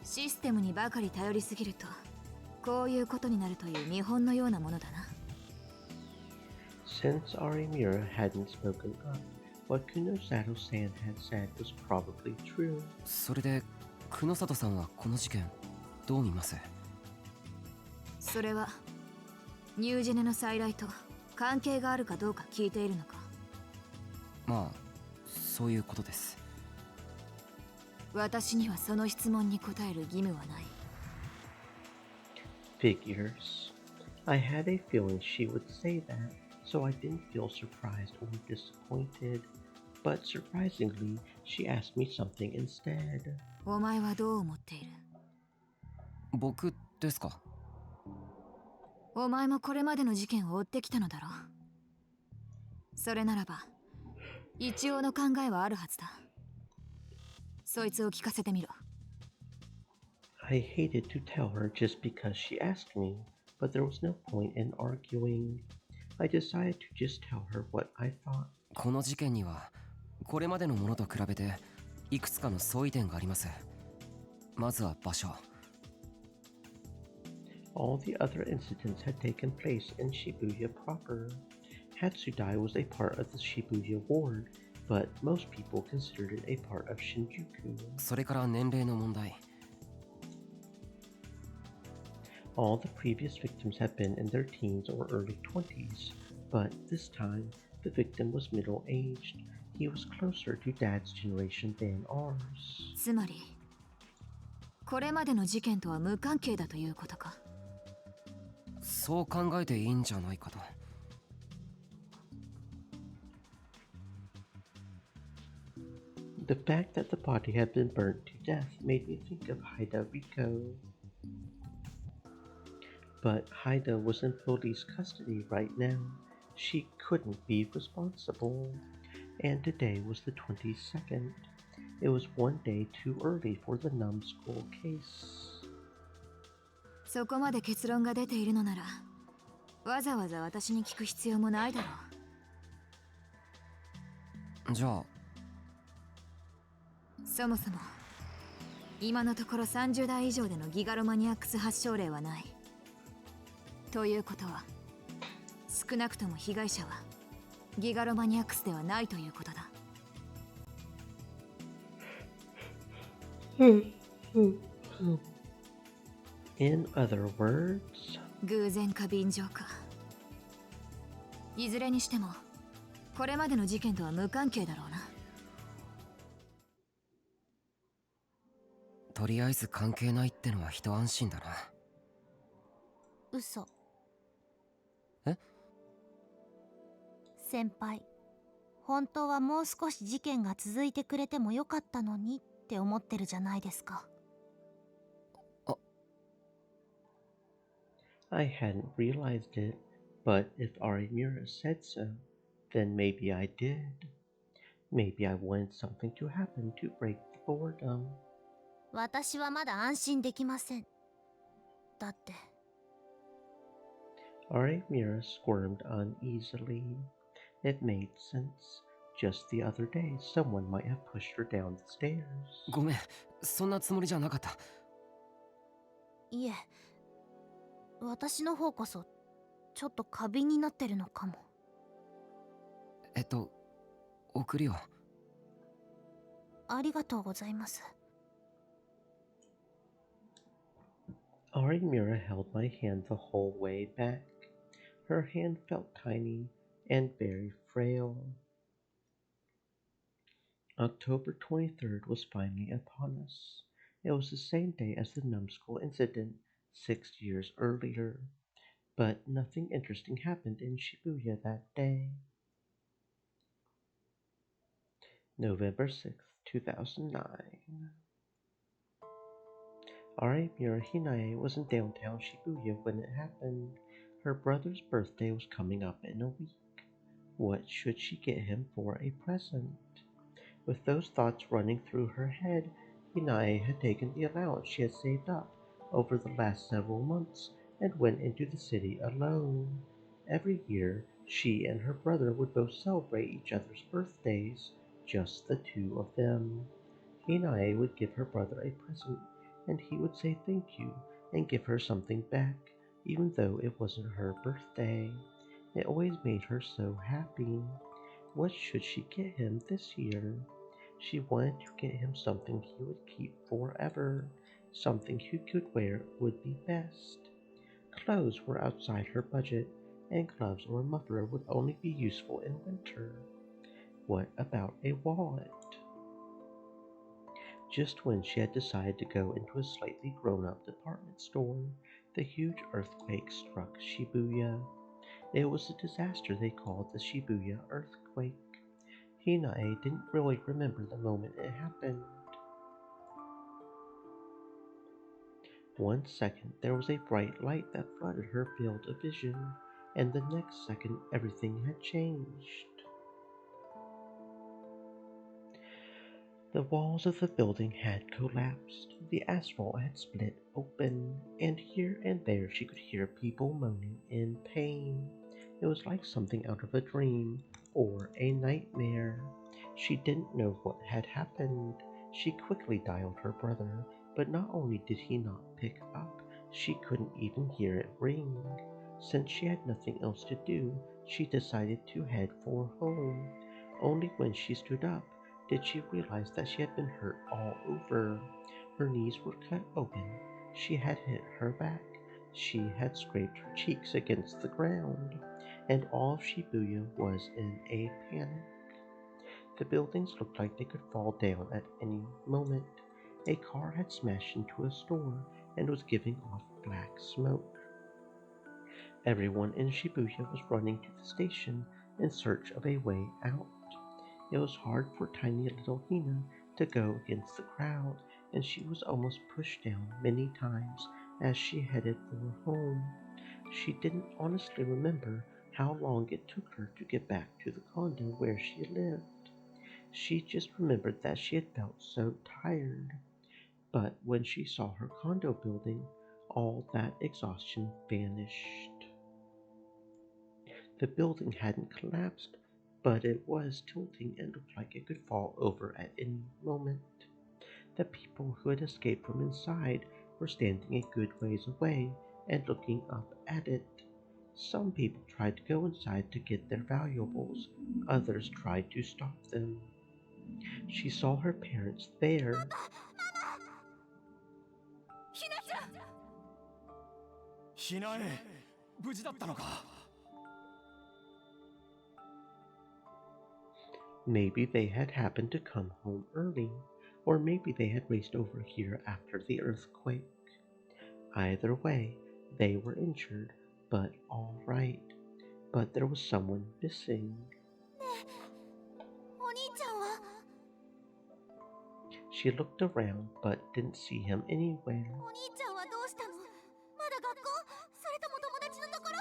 システムにばかり頼りすぎるとこういうことになるという見本のようなものだな。Since Arimura hadn't spoken up, what Kunosato-san had said was probably true. それで、久野里さんはこの事件どう見ます？それはニュージェネの再来と関係があるかどうか聞いているのか？まあ、そういうことです。私にはその質問に答える義務はない。Figures. I had a feeling she would say that, so I didn't feel surprised or disappointed. But surprisingly, she asked me something instead. お前はどう思っている？僕ですか？お前もこれまでの事件を追ってきたのだろう。それならば一応の考えはあるはずだ。そいつを聞かせてみろ。I hated to tell her just because she asked me, but there was no point in arguing. I decided to just tell her what I thought. この事件にはこれまでのものと比べていくつかの相違点があります。まずは場所。All the other incidents had taken place in Shibuya proper. Hatsudai was a part of the Shibuya ward, but most people considered it a part of Shinjuku. それから年齢の問題。All the previous victims had been in their teens or early 20s, but this time the victim was middle-aged. He was closer to Dad's generation than ours. つまり、これまでの事件とは無関係だということか。そう考えていいんじゃないかと。The fact that the body had been burnt to death made me think of Haida Riko. But Haida was in police custody right now. She couldn't be responsible. And today was the 22nd. It was one day too early for the numbskull case. そこまで結論が出ているのなら、わざわざ私に聞く必要もないだろう。じゃあ、そもそも今のところ30代以上でのギガロマニアックス発症例はない。ということは、少なくとも被害者はギガロマニアックスではないということだ。In other words, 偶然か便乗か。いずれにしても、これまでの事件とは無関係だろうな。とりあえず関係ないってのは一安心だな。嘘。え？先輩、本当はもう少し事件が続いてくれてもよかったのにって思ってるじゃないですか。I hadn't realized it, but if Arimura said so, then maybe I did. Maybe I wanted something to happen to break the boredom. 私はまだ安心できません。だって。Arimura squirmed uneasily. It made sense. Just the other day, someone might have pushed her down the stairs. ごめん、そんなつもりじゃなかった。いえ、私の方こそちょっと過敏になってるのかも。送るよ。ありがとうございます。Arimura held my hand the whole way back. Her hand felt tiny and very frail. October 23rd was finally upon us. It was the same day as the numbskull incident 6 years earlier, but nothing interesting happened in Shibuya that day. November 6th, 2009. Arimura Hinae was in downtown Shibuya when it happened. Her brother's birthday was coming up in a week. What should she get him for a present? With those thoughts running through her head, Hinae had taken the allowance she had saved up over the last several months and went into the city alone. Every year, she and her brother would both celebrate each other's birthdays, just the two of them. Hinae would give her brother a present, and he would say thank you and give her something back, even though it wasn't her birthday. It always made her so happy. What should she get him this year? She wanted to get him something he would keep forever, something he could wear would be best. Clothes were outside her budget, and gloves or a muffler would only be useful in winter. What about a wallet? Just when she had decided to go into a slightly grown-up department store, the huge earthquake struck Shibuya. It was a disaster they called the Shibuya earthquake. Hinae didn't really remember the moment it happened. 1 second, there was a bright light that flooded her field of vision, and the next second, everything had changed. The walls of the building had collapsed, the asphalt had split open, and here and there she could hear people moaning in pain. It was like something out of a dream or a nightmare. She didn't know what had happened. She quickly dialed her brother, but not only did he not pick up, she couldn't even hear it ring. Since she had nothing else to do, she decided to head for home. Only when she stood up did she realize that she had been hurt all over. Her knees were cut open, she had hit her back, she had scraped her cheeks against the ground, and all of Shibuya was in a panic. The buildings looked like they could fall down at any moment. A car had smashed into a store and was giving off black smoke. Everyone in Shibuya was running to the station in search of a way out. It was hard for tiny little Hina to go against the crowd, and she was almost pushed down many times as she headed for home. She didn't honestly remember how long it took her to get back to the condo where she lived. She just remembered that she had felt so tired. But when she saw her condo building, all that exhaustion vanished. The building hadn't collapsed, but it was tilting and looked like it could fall over at any moment. The people who had escaped from inside were standing a good ways away and looking up at it. Some people tried to go inside to get their valuables, others tried to stop them. She saw her parents there. ひなえ、無事だったのか。 Maybe they had happened to come home early, or maybe they had raced over here after the earthquake. Either way, they were injured, but all right. But there was someone missing. お兄ちゃんは She looked around but didn't see him anywhere. お兄ちゃんはどうしたの？まだ学校？それとも友達のところ？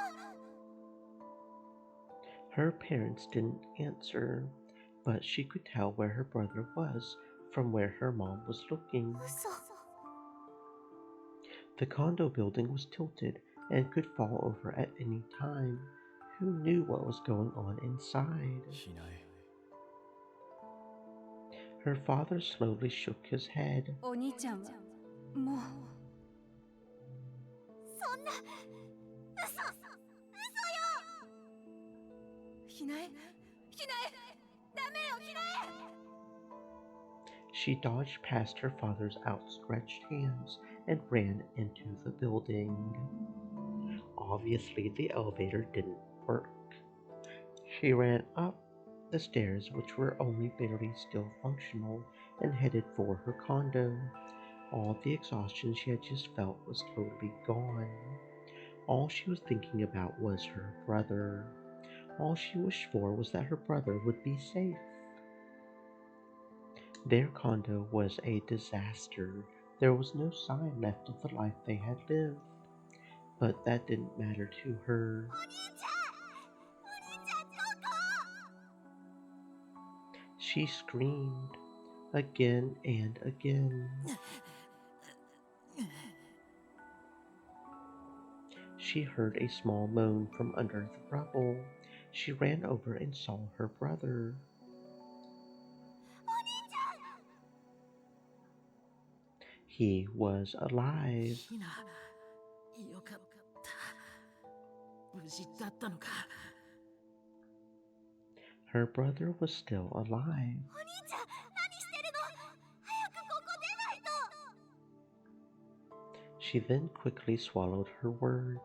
Her parents didn't answer, but she could tell where her brother was from where her mom was looking. 嘘。 The condo building was tilted and could fall over at any time. Who knew what was going on inside? ひなえ。 Her father slowly shook his head. お兄ちゃんはもう。そんな嘘よ。ひなえ、ひなえ、ダメよひなえ。 She dodged past her father's outstretched hands and ran into the building. Obviously, the elevator didn't work. She ran up the stairs, which were only barely still functional, and headed for her condo. All the exhaustion she had just felt was totally gone. All she was thinking about was her brother. All she wished for was that her brother would be safe. Their condo was a disaster. There was no sign left of the life they had lived. But that didn't matter to her. She screamed again and again. She heard a small moan from under the rubble. She ran over and saw her brother. He was alive. ひな、よかった。無事だったのか。 Her brother was still alive. お兄ちゃん、何してるの？早くここ出ないと。 She then quickly swallowed her words.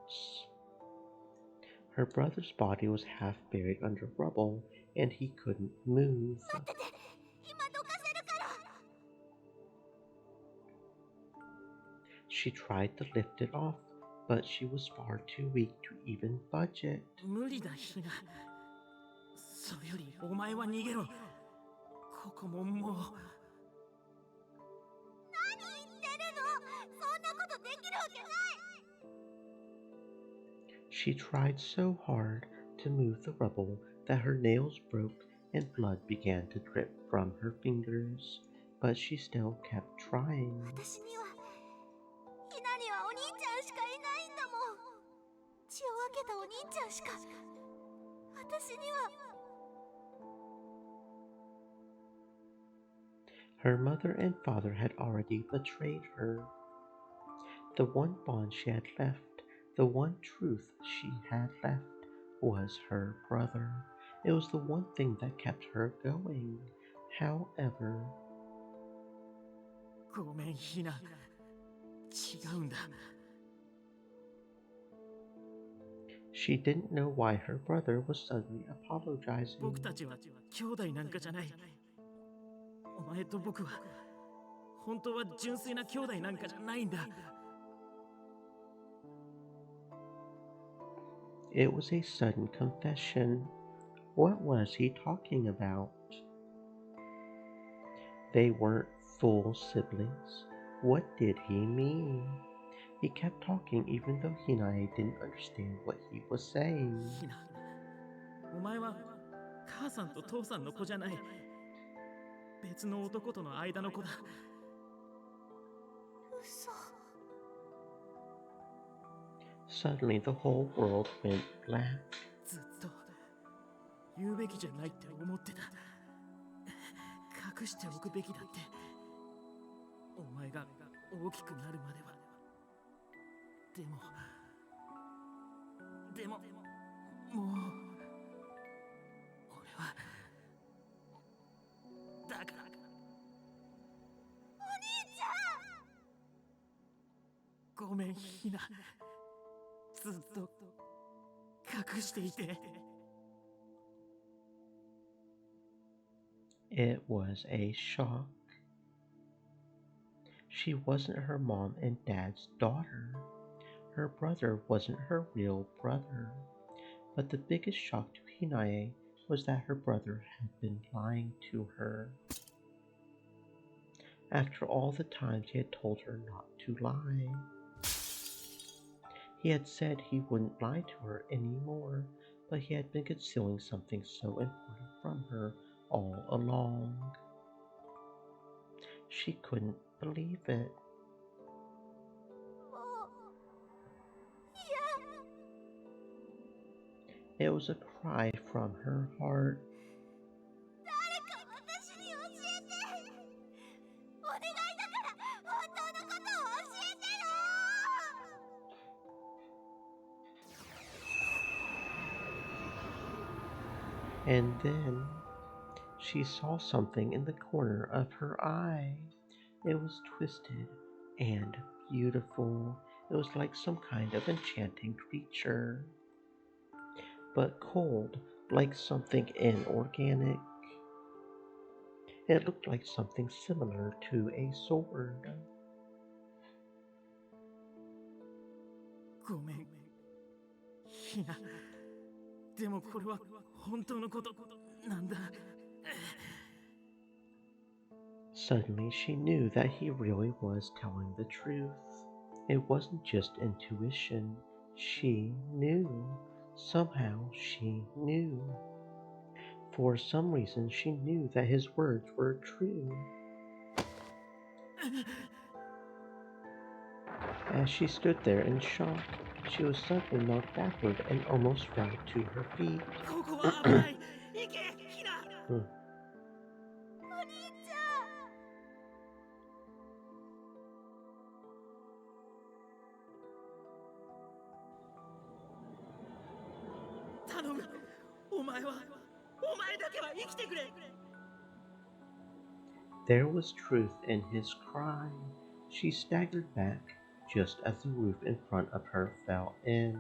Her brother's body was half buried under rubble, and he couldn't move. 待ってて、今どかせるから。 She tried to lift it off, but she was far too weak to even budge it. 無理だひな。それよりお前は逃げろ。ここももう。何言ってるの？そんなことできるわけない。 She tried so hard to move the rubble that her nails broke and blood began to drip from her fingers, but she still kept trying. 私にはひなにはお兄ちゃんしかいないんだもん。血を分けたお兄ちゃんしか私には。 Her mother and father had already betrayed her. The one bond she had left, the one truth she had left, was her brother. It was the one thing that kept her going. However, ごめんひな。違うんだ。 she didn't know why her brother was suddenly apologizing. 僕たちは兄弟なんかじゃない。お前と僕は本当は純粋な兄弟なんかじゃないんだ。 It was a sudden confession. What was he talking about? They weren't full siblings. What did he mean? He kept talking even though Hinae didn't understand what he was saying. ひな、お前は母さんと父さんの子じゃない。別の男との間の子だ。嘘。 Suddenly the whole world went black. ずっと言うべきじゃないって思ってた。隠しておくべきだって。お前が大きくなるまでは。でももう俺はだから。お兄ちゃん、ごめんひな、ずっと隠していて。It was a shock. She wasn't her mom and dad's daughter. Her brother wasn't her real brother. But the biggest shock to Hinae was that her brother had been lying to her. After all the times he had told her not to lie. He had said he wouldn't lie to her anymore, but he had been concealing something so important from her all along. She couldn't believe it. It was a cry from her heart. And then she saw something in the corner of her eye. It was twisted and beautiful. It was like some kind of enchanting creature, but cold, like something inorganic. It looked like something similar to a sword. ごめんひな、でもこれは本当のことなんだ。Suddenly she knew that he really was telling the truth. It wasn't just intuition. She knew. Somehow she knew. For some reason she knew that his words were true. As she stood there in shock, she was suddenly knocked backward and almost fell to her feet. ここは危ない。行けひな。お兄ちゃん。頼む。お前だけは生きてくれ。There was truth in his cry. She staggered back just as the roof in front of her fell in.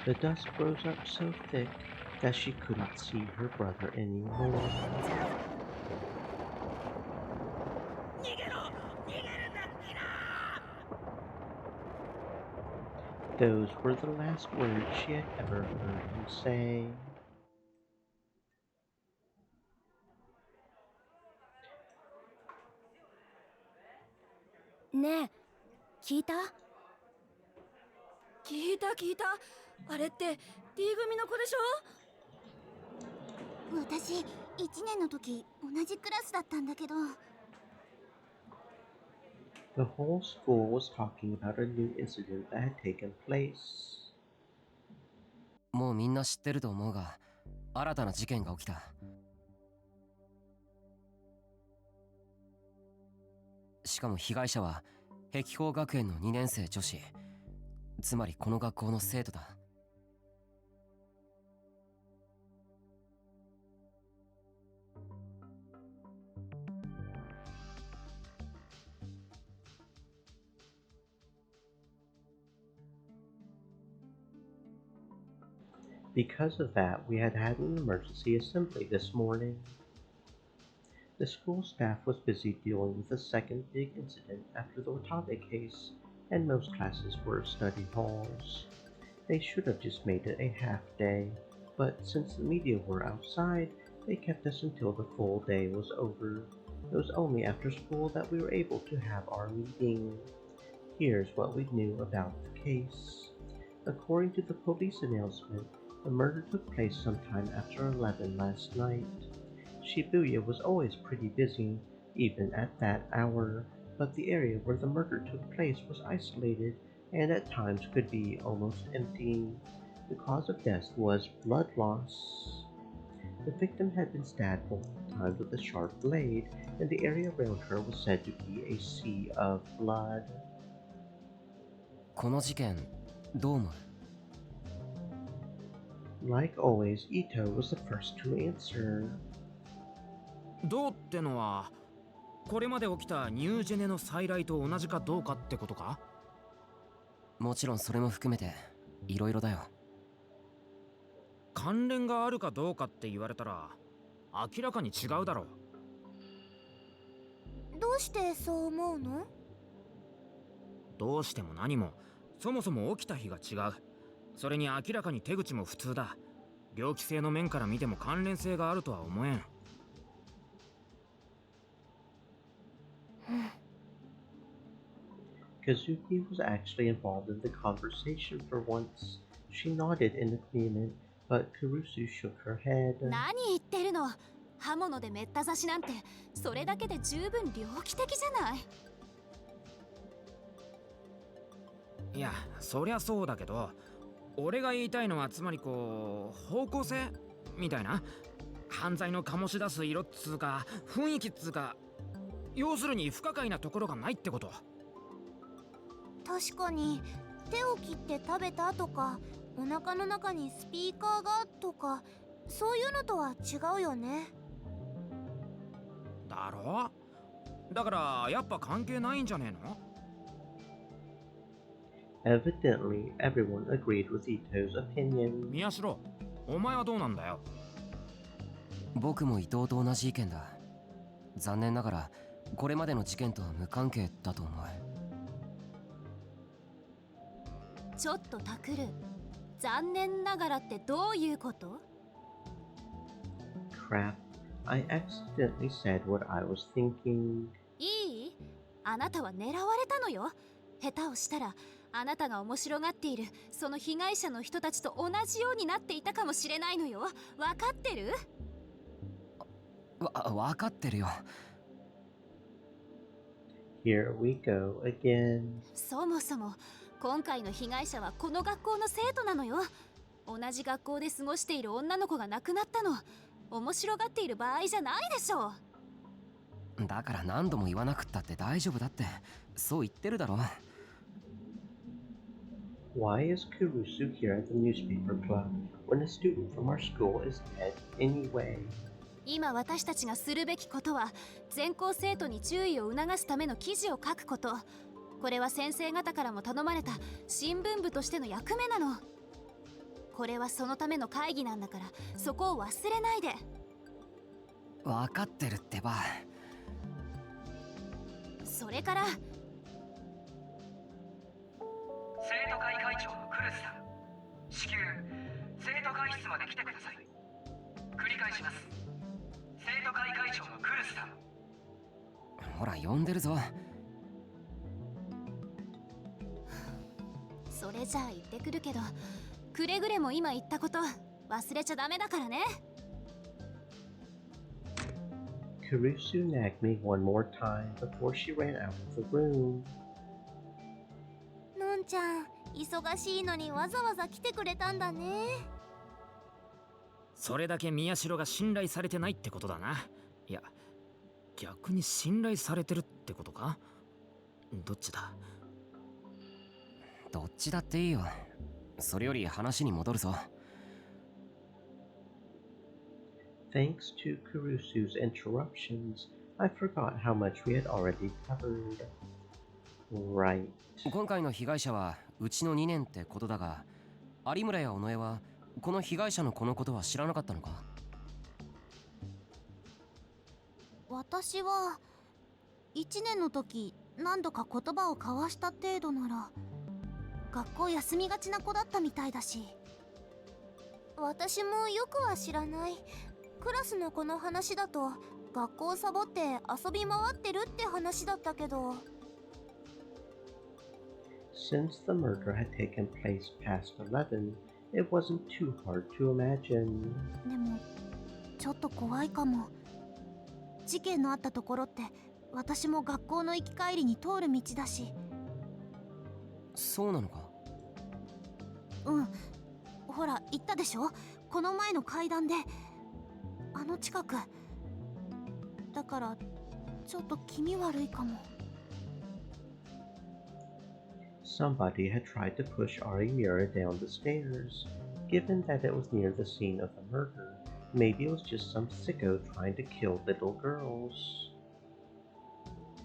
The dust rose up so thick that she couldn't see her brother anymore. Those were the last words she had ever heard him say. Ne, 聞いた？聞いた。あれって D 組の子でしょ？私1年の時同じクラスだったんだけど。The whole school was talking about a new incident that had taken place. もうみんな知ってると思うが、新たな事件が起きた。しかも被害者は碧峰学園の2年生女子、つまりこの学校の生徒だ。Because of that, we had an emergency assembly this morning. The school staff was busy dealing with the second big incident after the Watabe case, and most classes were study halls. They should have just made it a half day, but since the media were outside, they kept us until the full day was over. It was only after school that we were able to have our meeting. Here's what we knew about the case. According to the police announcement, the murder took place sometime after 11 last night. Shibuya was always pretty busy, even at that hour, but the area where the murder took place was isolated and at times could be almost empty. The cause of death was blood loss. The victim had been stabbed multiple times with a sharp blade, and the area around her was said to be a sea of blood. この事件どう思う？ Like always, Ito was the first to answer. どうってのはこれまで起きたニュージェネの再来と同じかどうかってことか？もちろんそれも含めていろいろだよ。関連があるかどうかって言われたら明らかに違うだろう。どうしてそう思うの？どうしても何も、そもそも起きた日が違う。それに明らかに手口も普通だ。猟奇性の面から見ても関連性があるとは思えん。Kazuki was actually involved in the conversation for once. She nodded in agreement, but Kurusu shook her head. 何言ってるの？刃物でめった刺しなんてそれだけで十分猟奇的じゃない。いや、そりゃそうだけど、俺が言いたいのはつまりこう方向性みたいな、犯罪の醸し出す色っつうか雰囲気っつうか、要するに不可解なところがないってこと。確かに手を切って食べたとか、お腹の中にスピーカーがとか、そういうのとは違うよね。だろ？だからやっぱ関係ないんじゃねえの？ Evidently, everyone agreed with Ito's opinion. 宮代、お前はどうなんだよ？僕も伊藤と同じ意見だ。残念ながらこれまでの事件とは無関係だと思う。ちょっとタクル、残念ながらってどういうこと？ Crap, I accidentally said what I was thinking. いい？あなたは狙われたのよ。下手をしたらあなたが面白がっているその被害者の人たちと同じようになっていたかもしれないのよ。わかってる？わかってるよ。Here we go again. そもそも今回の被害者はこの学校の生徒なのよ。同じ学校で過ごしている女の子が亡くなったの。面白がっている場合じゃないでしょ。だから何度も言わなくったって大丈夫だって、そう言ってるだろ。Why is Kurusu here at the newspaper club when a student from our school is dead anyway? 今私たちがするべきことは全校生徒に注意を促すための記事を書くこと。これは先生方からも頼まれた新聞部としての役目なの。これはそのための会議なんだから、そこを忘れないで。分かってるってば。それから生徒会会長のクルスさん、至急生徒会室まで来てください。繰り返します。生徒会会長のクルスさん。ほら呼んでるぞ。それじゃあ言ってくるけど、くれぐれも今言ったこと忘れちゃダメだからね。Kurusu nagged me one more time before she ran out of the room. のんちゃん、忙しいのにわざわざ来てくれたんだね。それだけ宮代が信頼されてないってことだな。いや、逆に信頼されてるってことか？どっちだ？どっちだっていいよ。それより話に戻るぞ。Thanks to Kurusu's interruptions, I forgot how much we had already covered. Right. 今回の被害者はうちの2年ってことだが、有村や尾上はこの被害者のこのことは知らなかったのか？私は1年の時何度か言葉を交わした程度なら、学校休みがちな子だったみたいだし。私もよくは知らない。クラスの子の話だと学校をサボって遊び回ってるって話だったけど。Since the murder had taken place past 11, it wasn't too hard to imagine. でもちょっと怖いかも。事件のあったところって私も学校の行き帰りに通る道だし。そうなのか？うん、ほら言ったでしょ、この前の階段で。あの近くだからちょっと気味悪いかも。 Somebody had tried to push Arimura down the stairs. Given that it was near the scene of the murder, maybe it was just some sicko trying to kill little girls.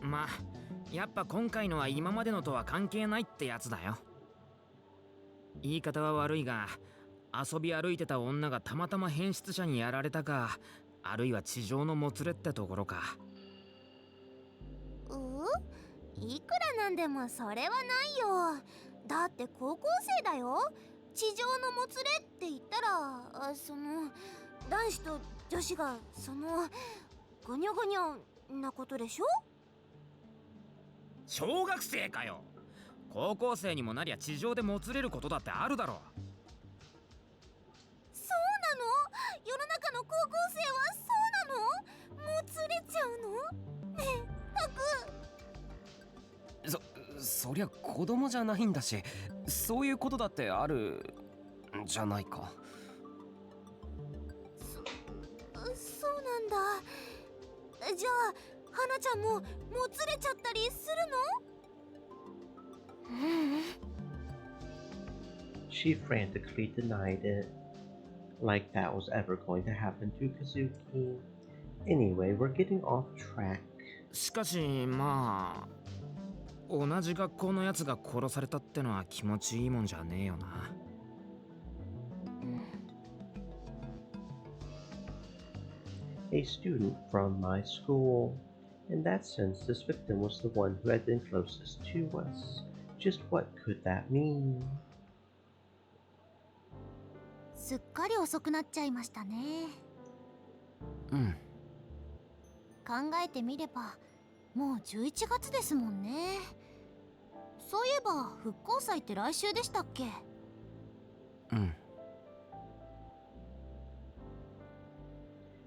まあやっぱ今回のは今までのとは関係ないってやつだよ。言い方は悪いが、遊び歩いてた女がたまたま変質者にやられたか、あるいは地上のもつれってところか。いくらなんでもそれはないよ。だって高校生だよ。地上のもつれって言ったら、その男子と女子がそのゴニョゴニョなことでしょ。小学生かよ。高校生にもなりゃ地上でもつれることだってあるだろう。そうなの？世の中の高校生はそうなの？もつれちゃうの？ねえ、タク。そりゃ子供じゃないんだし、そういうことだってあるんじゃないか。そうなんだ。じゃあ花ちゃんももつれちゃったりするの？She frantically denied it, like that was ever going to happen to Kazuki. Anyway, we're getting off track. しかしまあ同じ学校のやつが殺されたってのは気持ちいいもんじゃねえよな。A student from my school. In that sense, this victim was the one who had been closest to us. Just what could that mean? すっかり遅くなっちゃいましたね。考えてみればもう11月ですもんね。そういえば復興祭って来週でしたっけ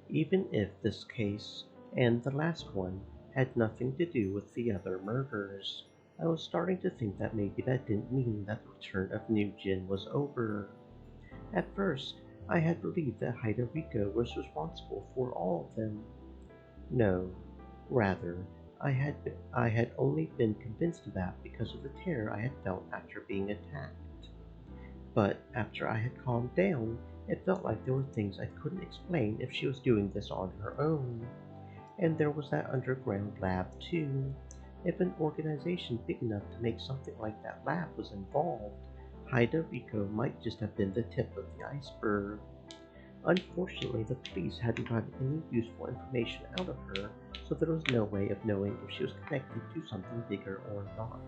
？Even if this case, and the last one, had nothing to do with the other murders, I was starting to think that maybe that didn't mean that the return of New Jin was over. At first, I had believed that Hidoriko was responsible for all of them. No, rather, I had only been convinced of that because of the terror I had felt after being attacked. But after I had calmed down, it felt like there were things I couldn't explain if she was doing this on her own. And there was that underground lab too. If an organization big enough to make something like that lab was involved, Hidoriko might just have been the tip of the iceberg. Unfortunately, the police hadn't gotten any useful information out of her, so there was no way of knowing if she was connected to something bigger or not.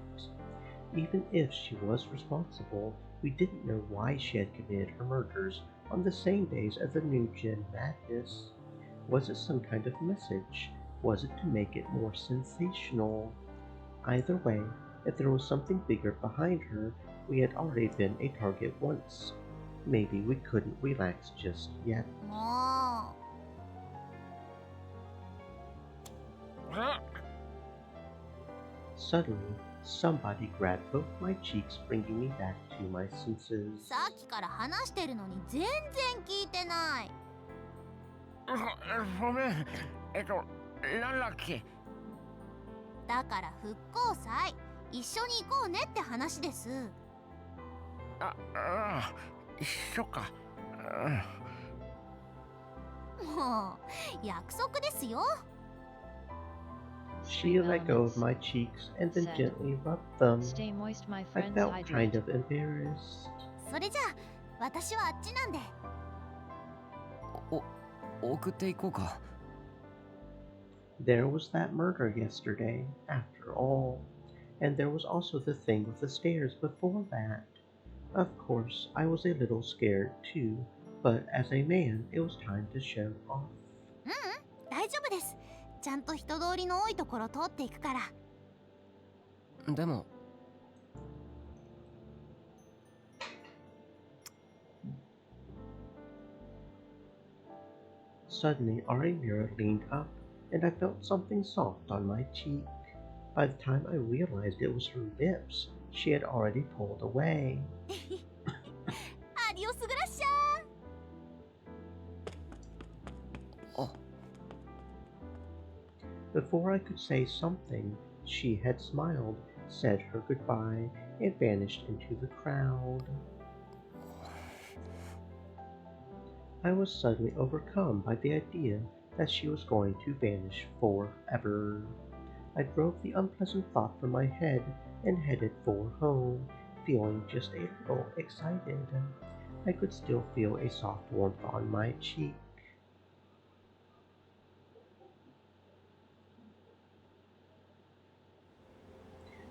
Even if she was responsible, we didn't know why she had committed her murders on the same days as the New Jin madness. Was it some kind of message? Was it to make it more sensational? Either way, if there was something bigger behind her, we had already been a target once. Maybe we couldn't relax just yet. Suddenly, somebody grabbed both my cheeks, bringing me back to my senses. さっきから話してるのに全然聞いてない。ごめん。なんだっけ？だから復興祭一緒に行こうねって話です。一緒か。もう約束ですよ。She let go of my cheeks and then gently rubbed them. I felt kind of embarrassed. それじゃあ私はあっちなんで。送っていこうか。There was that murder yesterday, after all. And there was also the thing with the stairs before that. Of course, I was a little scared too, but as a man, it was time to show off. 大丈夫です。ちゃんと人通りの多いところ通っていくから。でもSuddenly, Arimura leaned up, and I felt something soft on my cheek. By the time I realized it was her lips, she had already pulled away. アディオスグラッシャー。Before I could say something, she had smiled, said her goodbye, and vanished into the crowd. I was suddenly overcome by the idea that she was going to vanish forever. I drove the unpleasant thought from my head and headed for home, feeling just a little excited. I could still feel a soft warmth on my cheek.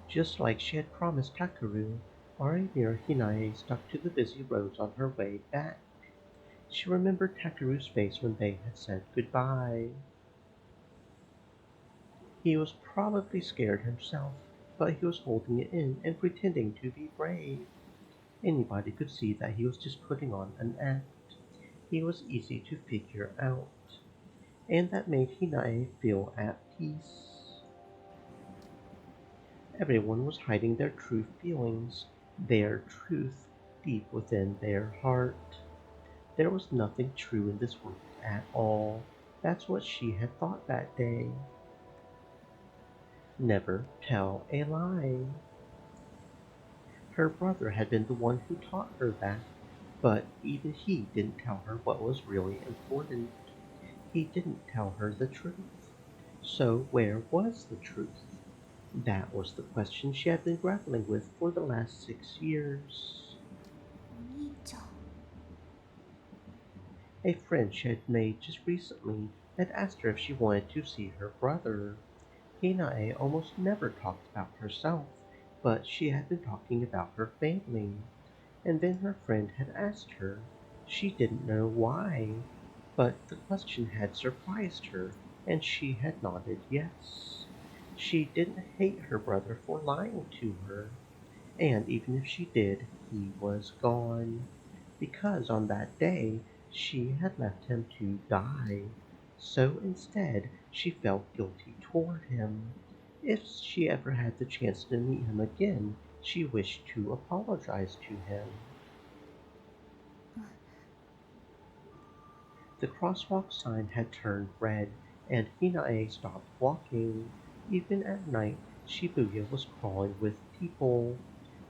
Just like she had promised Takeru, Arimir Hinae stuck to the busy roads on her way back. She remembered Takeru's face when they had said goodbye. He was probably scared himself, but he was holding it in and pretending to be brave. Anybody could see that he was just putting on an act. He was easy to figure out, and that made Hinae feel at peace. Everyone was hiding their true feelings, their truth deep within their heart. There was nothing true in this world at all. That's what she had thought that day. Never tell a lie. Her brother had been the one who taught her that, but even he didn't tell her what was really important. He didn't tell her the truth. So where was the truth? That was the question she had been grappling with for the last 6 years. A friend she had made just recently had asked her if she wanted to see her brother. Hinae almost never talked about herself, but she had been talking about her family. And then her friend had asked her. She didn't know why, but the question had surprised her, and she had nodded yes. She didn't hate her brother for lying to her, and even if she did, he was gone, because on that day she had left him to die. So instead, she felt guilty toward him. If she ever had the chance to meet him again, she wished to apologize to him. The crosswalk sign had turned red, and Hinae stopped walking. Even at night, Shibuya was crawling with people.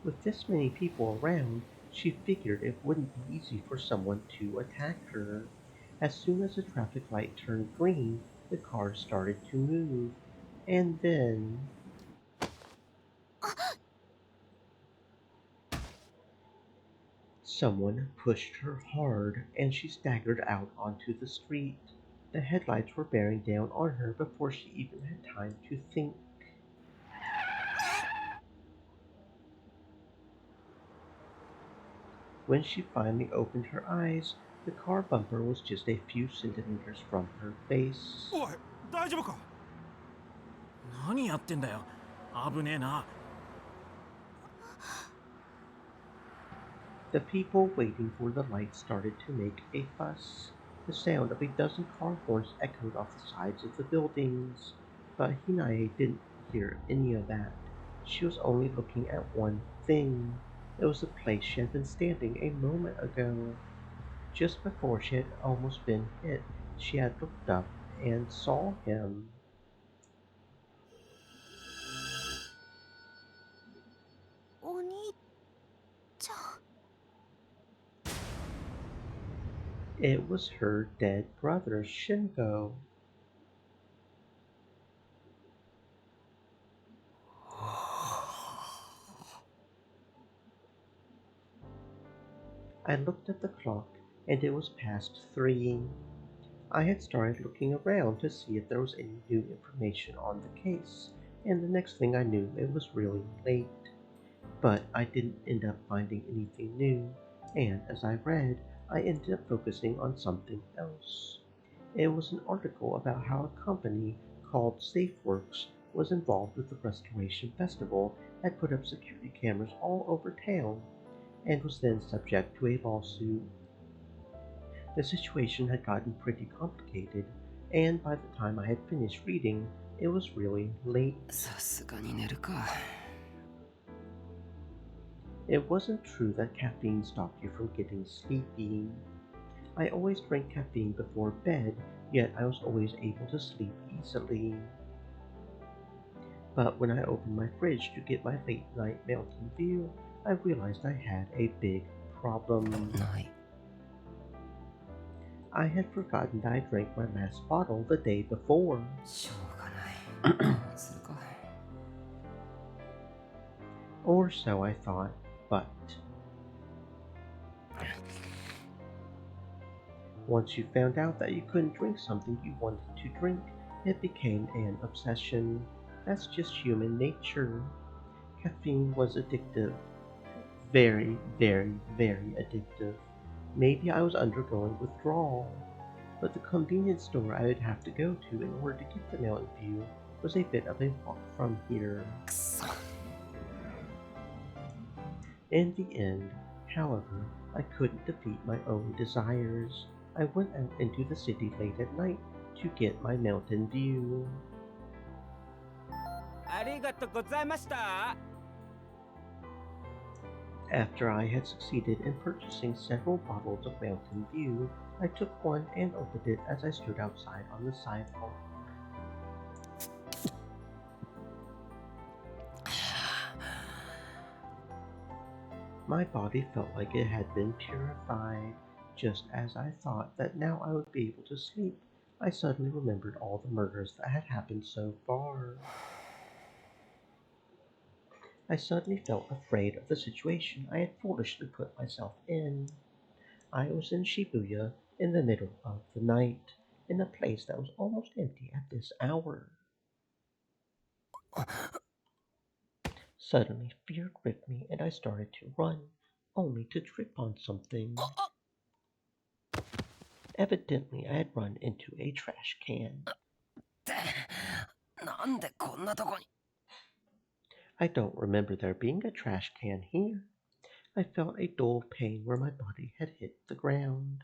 With this many people around, she figured it wouldn't be easy for someone to attack her. As soon as the traffic light turned green, the cars started to move. And then... someone pushed her hard, and she staggered out onto the street. The headlights were bearing down on her before she even had time to think. When she finally opened her eyes, the car bumper was just a few centimeters from her face. おい、大丈夫か？何やってんだよ。危ねえな。The people waiting for the light started to make a fuss. The sound of a dozen car horns echoed off the sides of the buildings, but Hinae didn't hear any of that. She was only looking at one thing. It was the place she had been standing a moment ago. Just before she had almost been hit, she had looked up and saw him. It was her dead brother, Shingo. I looked at the clock, and it was past 3. I had started looking around to see if there was any new information on the case, and the next thing I knew, it was really late. But I didn't end up finding anything new, and as I read, I ended up focusing on something else. It was an article about how a company called SafeWorks was involved with the Restoration Festival, had put up security cameras all over town, and was then subject to a lawsuit. The situation had gotten pretty complicated, and by the time I had finished reading, it was really late. It wasn't true that caffeine stopped you from getting sleepy. I always drank caffeine before bed, yet I was always able to sleep easily. But when I opened my fridge to get my late night Mountain Dew, I realized I had a big problem. I had forgotten that I drank my last bottle the day before. Or so I thought, but once you found out that you couldn't drink something you wanted to drink, it became an obsession. That's just human nature. Caffeine was addictive. Very, very, very addictive. Maybe I was undergoing withdrawal, but the convenience store I would have to go to in order to get the Mountain View was a bit of a walk from here. In the end, however, I couldn't defeat my own desires. I went out into the city late at night to get my Mountain View. After I had succeeded in purchasing several bottles of Mountain Dew, I took one and opened it as I stood outside on the sidewalk. My body felt like it had been purified. Just as I thought that now I would be able to sleep, I suddenly remembered all the murders that had happened so far. I suddenly felt afraid of the situation I had foolishly put myself in. I was in Shibuya in the middle of the night, in a place that was almost empty at this hour. Suddenly, fear gripped me and I started to run, only to trip on something. Evidently, I had run into a trash can. I don't remember there being a trash can here. I felt a dull pain where my body had hit the ground.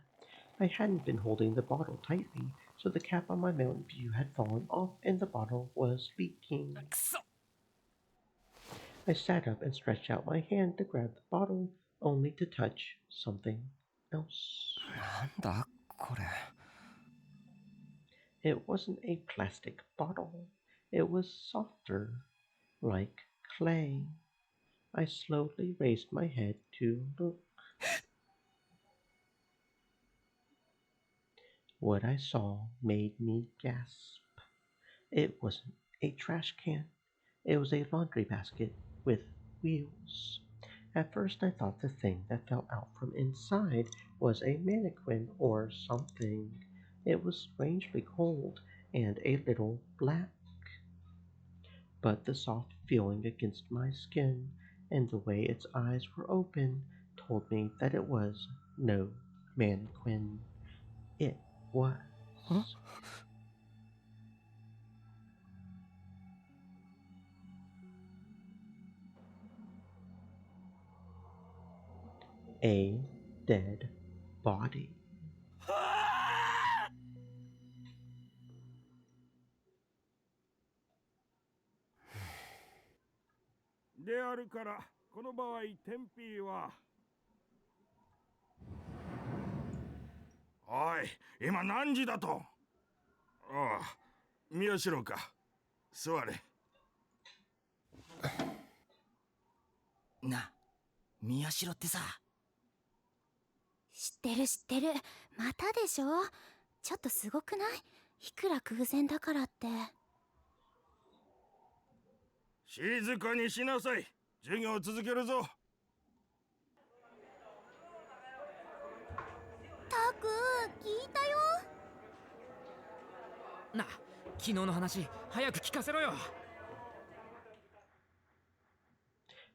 I hadn't been holding the bottle tightly, so the cap on my Mountain View had fallen off and the bottle was leaking. I sat up and stretched out my hand to grab the bottle, only to touch something else. It wasn't a plastic bottle. It was softer, like clay. I slowly raised my head to look. What I saw made me gasp. It wasn't a trash can. It was a laundry basket with wheels. At first I thought the thing that fell out from inside was a mannequin or something. It was strangely cold and a little black. But the soft feeling against my skin and the way its eyes were open told me that it was no mannequin. It was. A dead body. であるからこの場合テンピーはおい今何時だとああ宮代か座れな宮代ってさ知ってる知ってるまたでしょちょっとすごくないいくら空前だからって静かにしなさい授業を続けるぞタク聞いたよな昨日の話早く聞かせろよ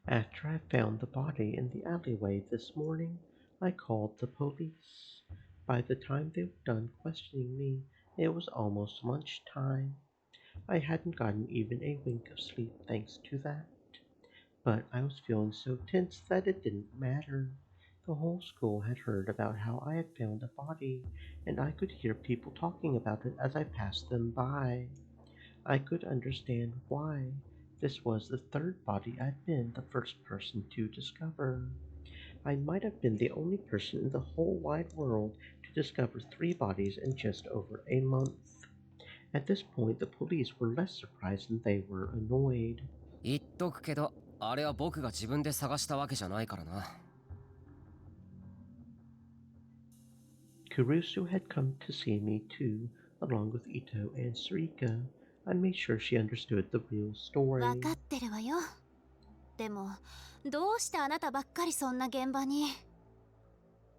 After I found the body in the alleyway this morning, I called the police. By the time they were done questioning me, it was almost lunchtime. I hadn't gotten even a wink of sleep thanks to that. But I was feeling so tense that it didn't matter. The whole school had heard about how I had found a body, and I could hear people talking about it as I passed them by. I could understand why. This was the third body I'd been the first person to discover. I might have been the only person in the whole wide world to discover 3 bodies in just over a month. At this point, the police were less surprised than they were annoyed. 言っとくけど、あれは僕が自分で探したわけじゃないからな。Kurusu had come to see me too, along with Ito and Sarika. I made sure she understood the real story. わかってるわよ。でも、どうしてあなたばっかりそんな現場に。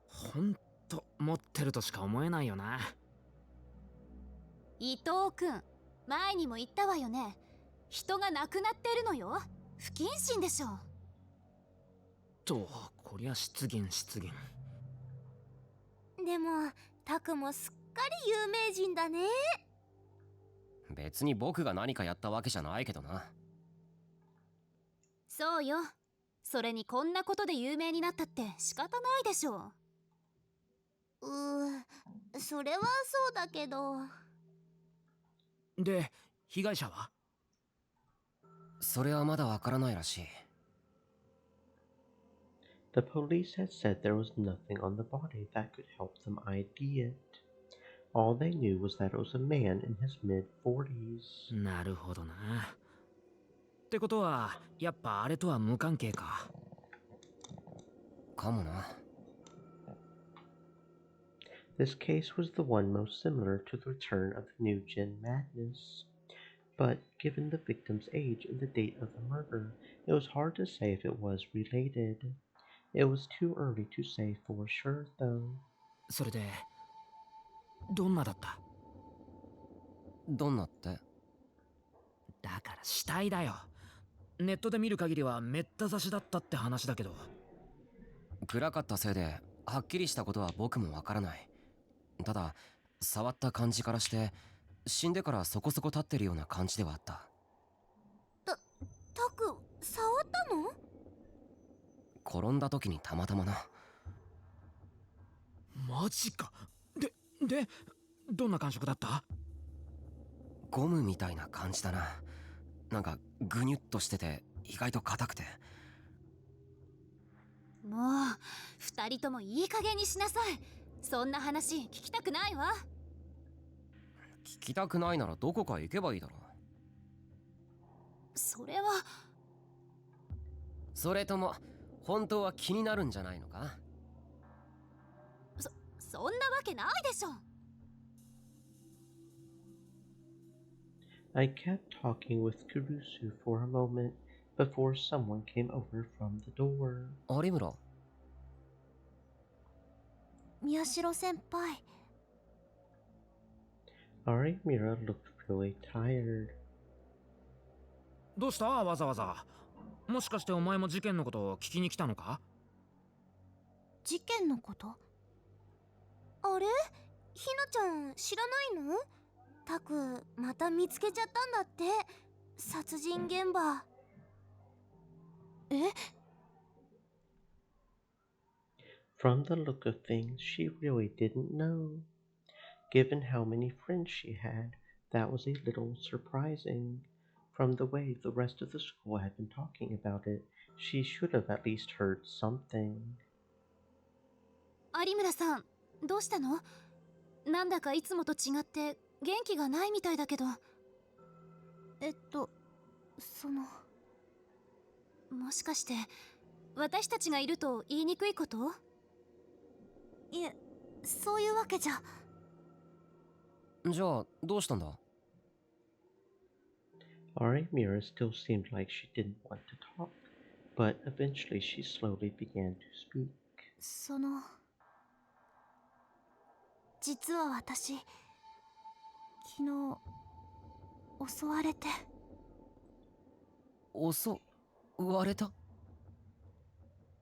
ほんと持ってるとしか思えないよな。伊藤くん、前にも言ったわよね。人が亡くなってるのよ。不謹慎でしょ。と、こりゃ失言失言。でも、タクもすっかり有名人だね。別に僕が何かやったわけじゃないけどな。そうよ。それにこんなことで有名になったって仕方ないでしょ。それはそうだけど。で、被害者は？それはまだわからないらしい。The police had said there was nothing on the body that could help them ID it. All they knew was that it was a man in his mid-40s. なるほどな。ってことは、やっぱあれとは無関係か。かもな。This case was the one most similar to the return of the New Gen Madness. But given the victim's age and the date of the murder, it was hard to say if it was related. It was too early to say for sure, though. それで、どんなだった？どんなって？だから死体だよ。ネットで見る限りはめった刺しだったって話だけど。暗かったせいではっきりしたことは僕もわからない。ただ触った感じからして死んでからそこそこ経ってるような感じではあった。タク、触ったの？転んだ時にたまたまな。マジか。で、どんな感触だった？ゴムみたいな感じだな。なんかグニュッとしてて意外と硬くて。もう二人ともいい加減にしなさい。そんな話聞きたくないわ。聞きたくないならどこか行けばいいだろう。それは。それとも本当は気になるんじゃないのか？そんなわけないでしょ。I kept talking with Kurusu for a moment before someone came over from the door. 有村。宮代先輩。Arimura looked really tired. どうしたわざわざ。もしかしてお前も事件のことを聞きに来たのか？事件のこと？あれ？ひなちゃん知らないの？タク、また見つけちゃったんだって。殺人現場。え？ From the look of things, she really didn't know. Given how many friends she had, that was a little surprising. From the way the rest of the school had been talking about it, she should have at least heard something. 有村さん、どうしたの？なんだかいつもと違って元気がないみたいだけど。もしかして私たちがいると言いにくいこと？いえ、そういうわけじゃ。じゃあどうしたんだArimura still seemed like she didn't want to talk, but eventually she slowly began to speak. 実は私、昨日襲われて。襲われた？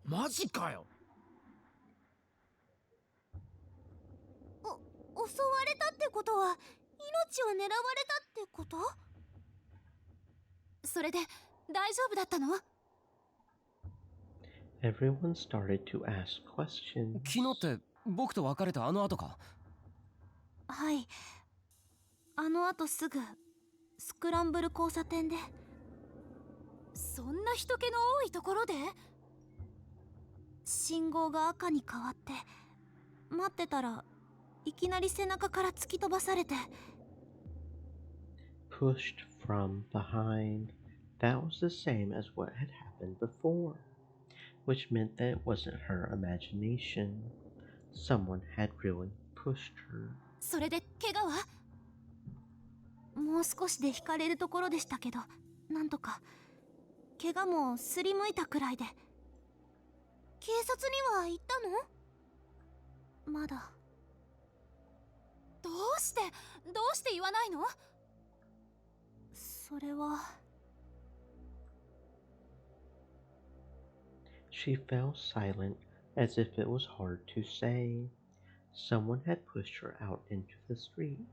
マジかよ。襲われたってことは命を狙われたってこと？それで大丈夫だったの？ Everyone started to ask questions. 昨日って僕と別れたあの後か？はい。あの後すぐスクランブル交差点で。そんな人気の多いところで？信号が赤に変わって待ってたらいきなり背中から突き飛ばされて。pushed from behind. That was the same as what had happened before, which meant that it wasn't her imagination. Someone had really pushed her. それで怪我は？もう少しで引かれるところでしたけど、なんとか。怪我もすりむいたくらいで。警察には行ったの？まだ。どうして言わないの？それは。She fell silent, as if it was hard to say. Someone had pushed her out into the street,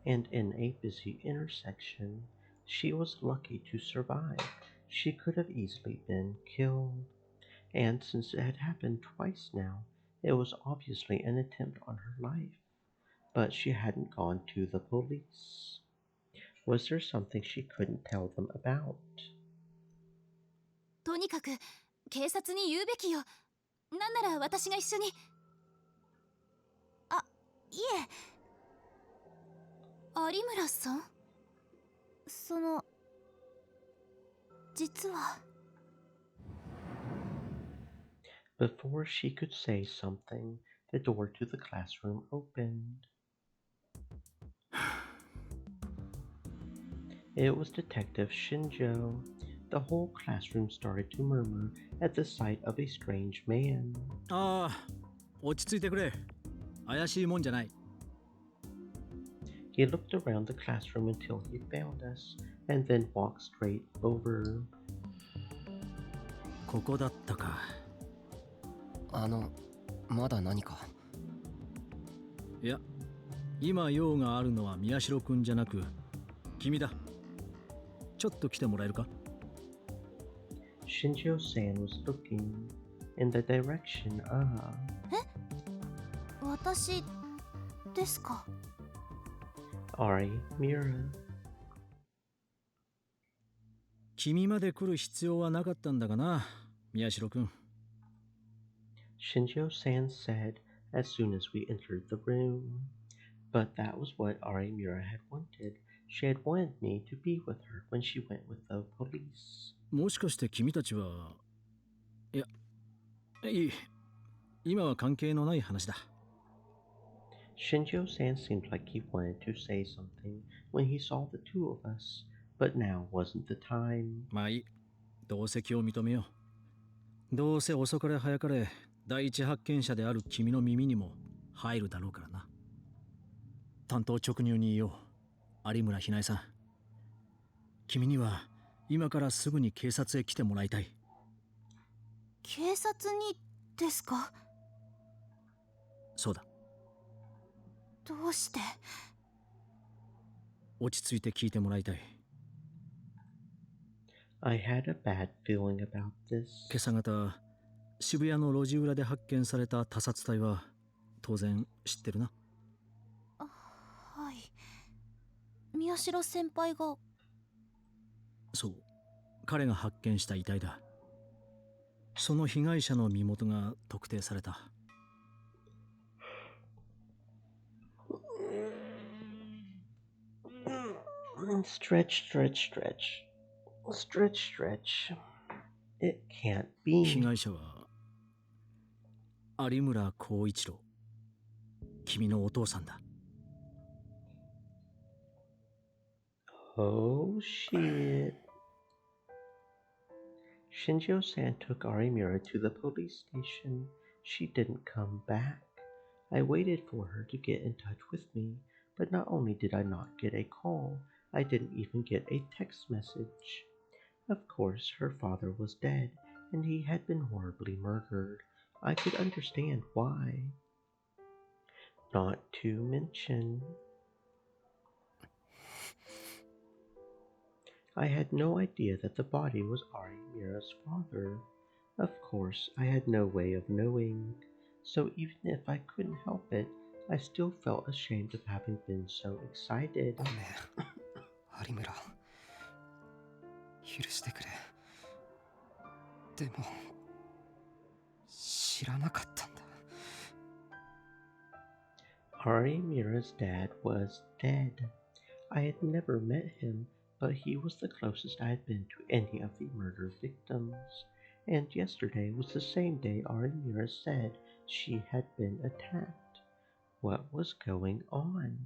and in a busy intersection. She was lucky to survive. She could have easily been killed. And since it had happened twice now, it was obviously an attempt on her life. But she hadn't gone to the police. Was there something she couldn't tell them about? とにかく警察に言うべきよ。なんなら私が一緒に。あ、いえ。有村さん？実は。Before she could say something, the door to the classroom opened. It was Detective Shinjo. The whole classroom started to murmur at the sight of a strange man. ああ、落ち着いてくれ。怪しいもんじゃない。He looked around the classroom until he found us, and then walked straight over. ここだったか。まだ何か？いや、今用があるのは宮代くんじゃなく、君だ。ちょっと来てもらえるか？ Shinjo-san was looking in the direction of... 私ですか？ Ari Mira. 君まで来る必要はなかったんだがな、宮代くん。Shinjo-san said as soon as we entered the room. But that was what Ari Mira had wanted. She had wanted me to be with her when she went with the police. もしかして君たちは、いや、今は関係のない話だ。Shinjo-san seemed like he wanted to say something when he saw the two of us, but now wasn't the time. まあいい。同席を認めよう。どうせ遅かれ早かれ第一発見者である君の耳にも入るだろうからな。単刀直入に言おう。有村ひなえさん。君には今からすぐに警察へ来てもらいたい。警察にですか？そうだ。どうして？落ち着いて聞いてもらいたい。I had a bad feeling about this. 今朝方、渋谷の路地裏で発見された他殺体は当然知ってるな。はい。宮代先輩が。そう、彼が発見した遺体だ。その被害者の身元が特定された。Stretch, stretch, stretch. Stretch, stretch. It can't be. 被害者は有村光一郎。君のお父さんだ。Oh shit. Shinjo-san took Arimura to the police station. She didn't come back. I waited for her to get in touch with me, but not only did I not get a call, I didn't even get a text message. Of course, her father was dead, and he had been horribly murdered. I could understand why. Not to mention... I had no idea that the body was Ari Mira's father. Of course, I had no way of knowing, so even if I couldn't help it, I still felt ashamed of having been so excited. 有村、許してくれ。でも、知らなかったんだ。Ari Mira's dad was dead. I had never met him, but he was the closest I had been to any of the murder victims. And yesterday was the same day Arimura said she had been attacked. What was going on?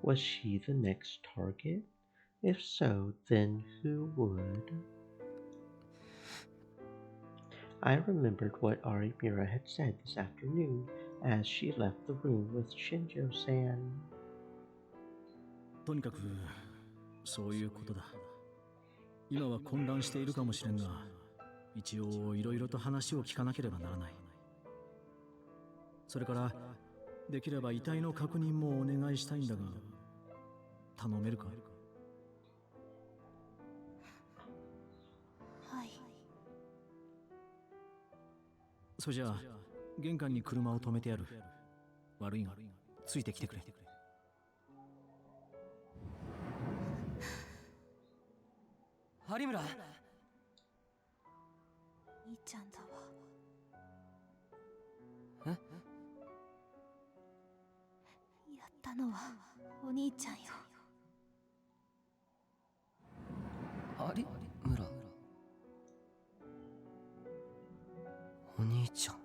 Was she the next target? If so, then who would? I remembered what Arimura had said this afternoon as she left the room with Shinjo-san. とにかくそういうことだ。今は混乱しているかもしれんが、一応いろいろと話を聞かなければならない。それからできれば遺体の確認もお願いしたいんだが、頼めるか？はい。それじゃあ玄関に車を止めてやる。悪いがついてきてくれ。有村。兄ちゃんだわ。え？やったのはお兄ちゃんよ。有村。お兄ちゃん。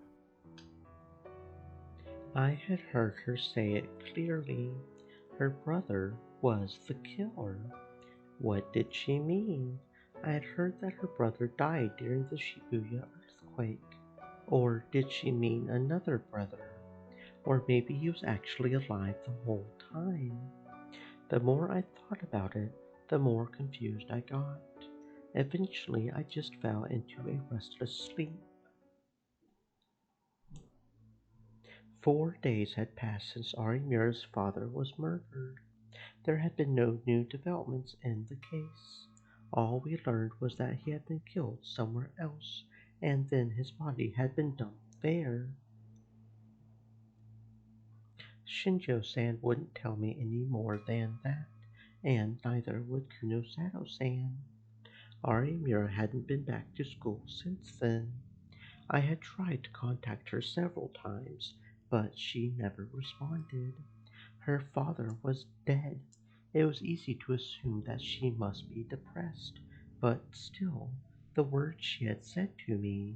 I had heard her say it clearly. Her brother was the killer. What did she mean? I had heard that her brother died during the Shibuya earthquake. Or did she mean another brother? Or maybe he was actually alive the whole time. The more I thought about it, the more confused I got. Eventually, I just fell into a restless sleep. 4 days had passed since Arimura's father was murdered. There had been no new developments in the case. All we learned was that he had been killed somewhere else, and then his body had been dumped there. Shinjo-san wouldn't tell me any more than that, and neither would Kunosato-san. Arimura hadn't been back to school since then. I had tried to contact her several times, but she never responded. Her father was dead. It was easy to assume that she must be depressed, but still, the words she had said to me.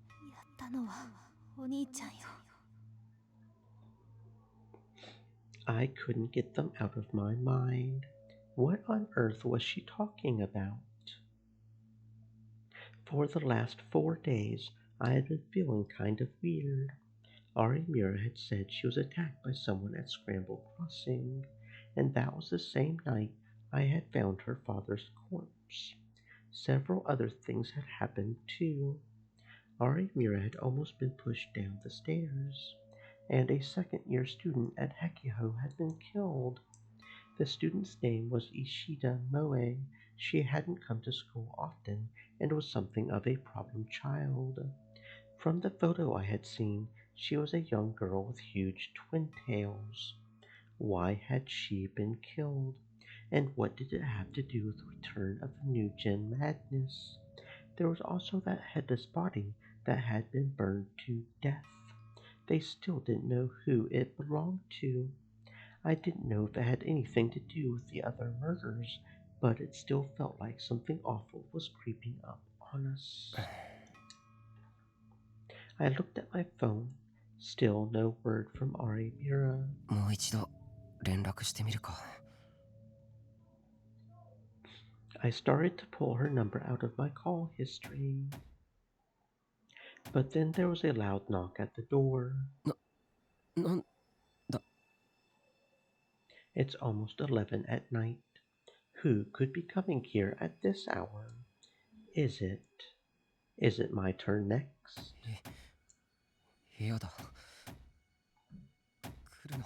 やったのはお兄ちゃんよ。I couldn't get them out of my mind. What on earth was she talking about? For the last 4 days, I had been feeling kind of weird. Arimura had said she was attacked by someone at Scramble Crossing, and that was the same night I had found her father's corpse. Several other things had happened too. Arimura had almost been pushed down the stairs, and a second-year student at Hekiho had been killed. The student's name was Ishida Moe. She hadn't come to school often and was something of a problem child. From the photo I had seen, she was a young girl with huge twin tails. Why had she been killed? And what did it have to do with the return of the new Gen madness? There was also that headless body that had been burned to death. They still didn't know who it belonged to. I didn't know if it had anything to do with the other murders, but it still felt like something awful was creeping up on us. I looked at my phone. Still no word from Arimura. もう一度連絡してみるか。I started to pull her number out of my call history. But then there was a loud knock at the door. It's almost 11 at night. Who could be coming here at this hour? Is it my turn next? 嫌だ。来るな。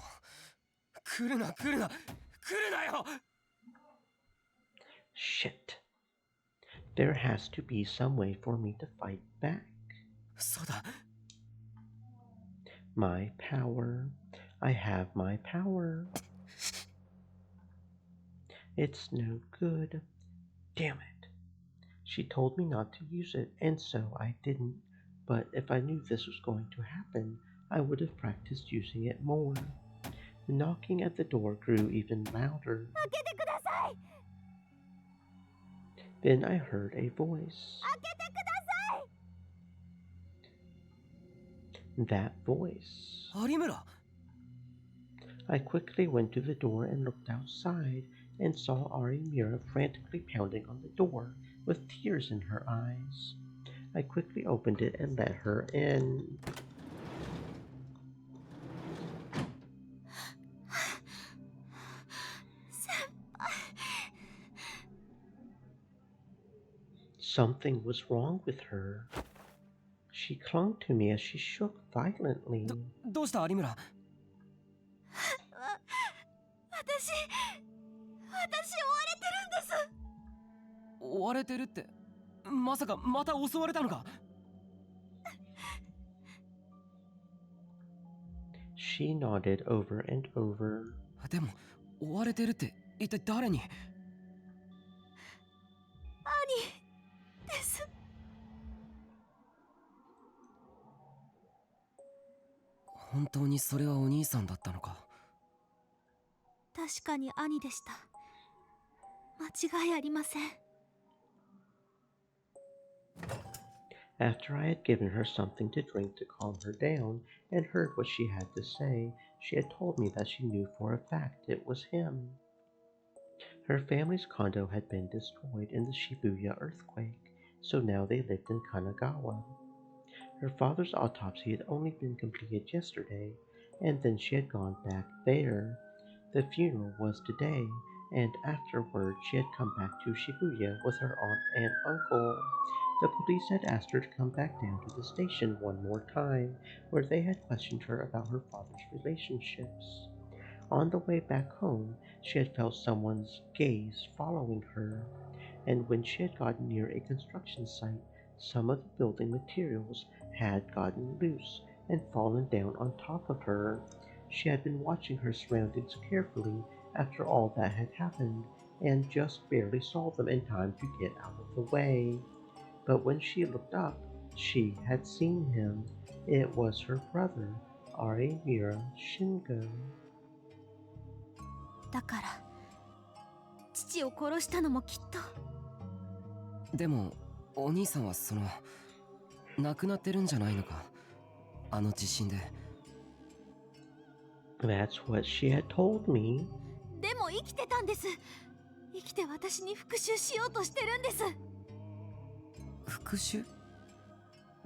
来るな、来るな。来るなよ。 Shit. There has to be some way for me to fight back. そうだ。My power. I have my power. It's no good. Damn it. She told me not to use it, and so I didn't. But if I knew this was going to happen, I would have practiced using it more. The knocking at the door grew even louder. 開けてください Then I heard a voice. 開けてください That voice. 有村 I quickly went to the door and looked outside and saw Arimira frantically pounding on the door with tears in her eyes. I quickly opened it and let her in. Something was wrong with her. She clung to me as she shook violently. どうした有村私追われてるんです追われてるってまさかまた襲われたのか She nodded over and over. でも追われてるって一体誰に兄です本当にそれはお兄さんだったのか確かに兄でした。間違いありません。After I had given her something to drink to calm her down and heard what she had to say, she had told me that she knew for a fact it was him. Her family's condo had been destroyed in the Shibuya earthquake, so now they lived in Kanagawa. Her father's autopsy had only been completed yesterday, and then she had gone back there. The funeral was today, and afterward she had come back to Shibuya with her aunt and uncle. The police had asked her to come back down to the station one more time, where they had questioned her about her father's relationships. On the way back home, she had felt someone's gaze following her, and when she had gotten near a construction site, some of the building materials had gotten loose and fallen down on top of her. She had been watching her surroundings carefully after all that had happened, and just barely saw them in time to get out of the way. But when she looked up, she had seen him. It was her brother, Arimura Shingo. だから父を殺したのもきっと。でもお兄さんは亡くなってるんじゃないのかあの地震で That's what she had told me. でも生きてたんです。生きて私に復讐しようとしてるんです。復讐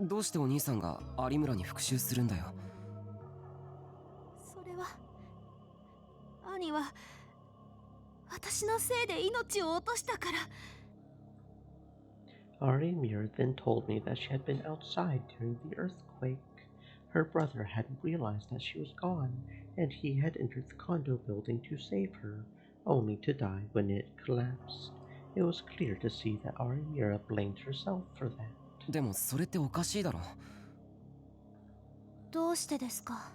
どうしてお兄さんが有村に復讐するんだよそれは兄は私のせいで命を落としたから。Arimura then told me that she had been outside during the earthquake. Her brother hadn't realized that she was gone, and he had entered the condo building to save her, only to die when it collapsed. It was clear to see that Arimura blamed herself for that. でもそれっておかしいだろどうしてですか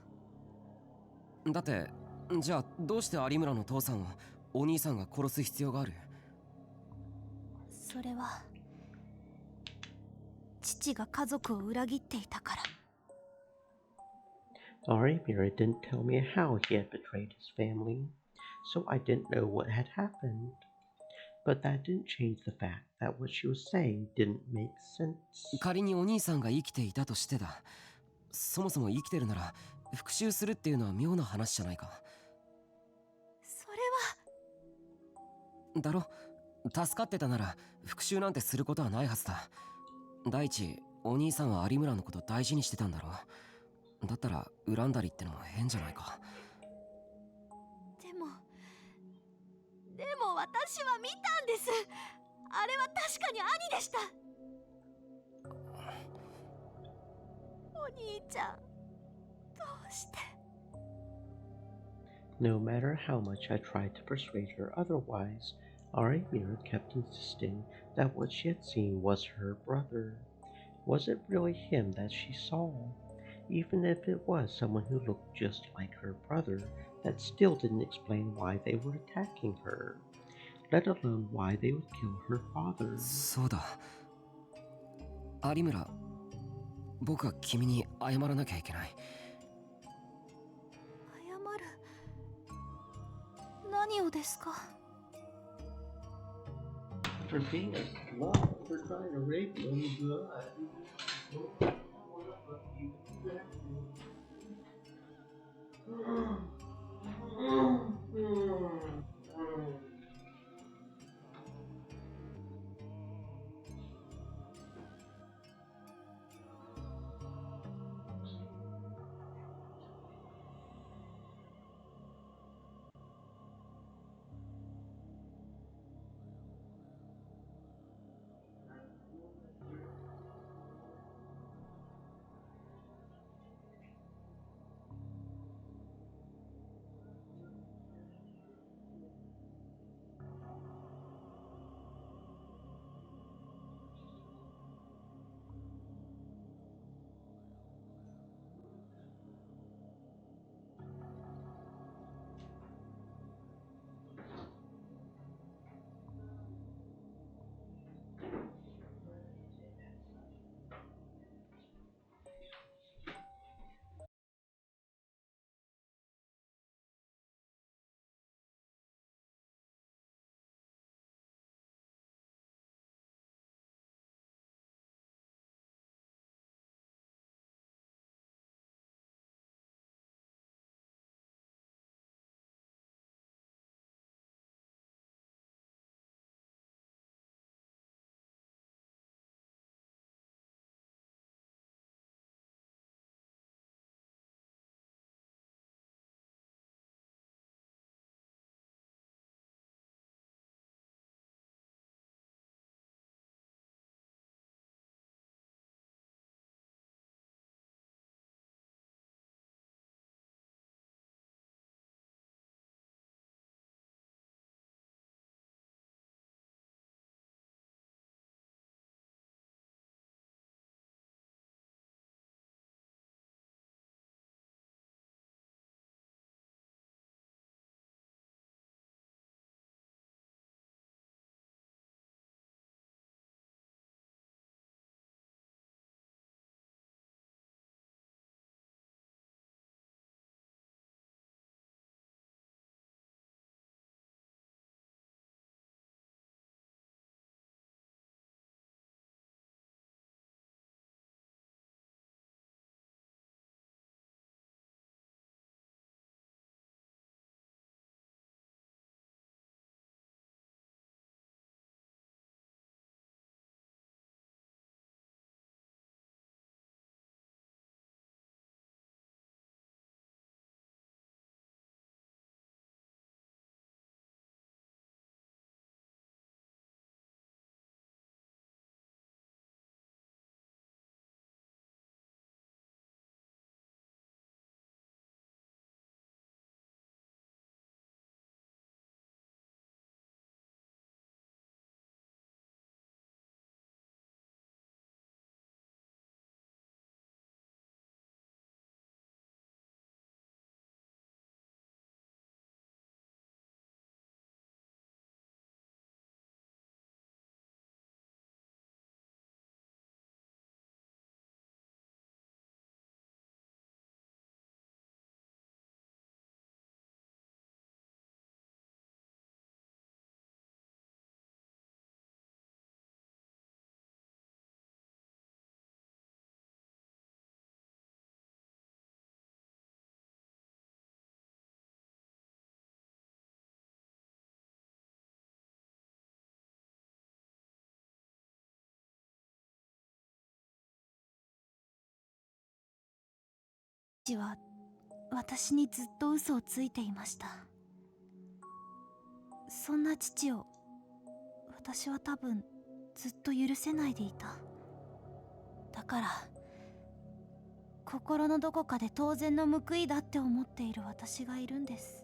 だってじゃあどうして有村の父さんをお兄さんが殺す必要があるそれは父が家族を裏切っていたから。Arimura didn't tell me how he had betrayed his family, so I didn't know what had happened. But that didn't change the fact that what she was saying didn't make sense. 仮にお兄さんが生きていたとしてだそもそも生きてるなら復讐するっていうのは妙な話じゃないかそれはだろ助かってたなら復讐なんてすることはないはずだ第一お兄さんは有村のこと大事にしてたんだろだったら恨んだりってのも変じゃないかでも私は見たんです。あれは確かに兄でした。お兄ちゃん、どうして No matter how much I tried to persuade her otherwise, Arimura kept insisting that what she had seen was her brother. Was it really him that she saw? Even if it was someone who looked just like her brother, that still didn't explain why they were attacking her, let alone why they would kill her father. そうだ有村僕は君に謝らなきゃいけない謝る何をですか？ For being a slut, for trying to rape little blood.父は私にずっと嘘をついていました。そんな父を私は多分ずっと許せないでいた。だから心のどこかで当然の報いだって思っている私がいるんです。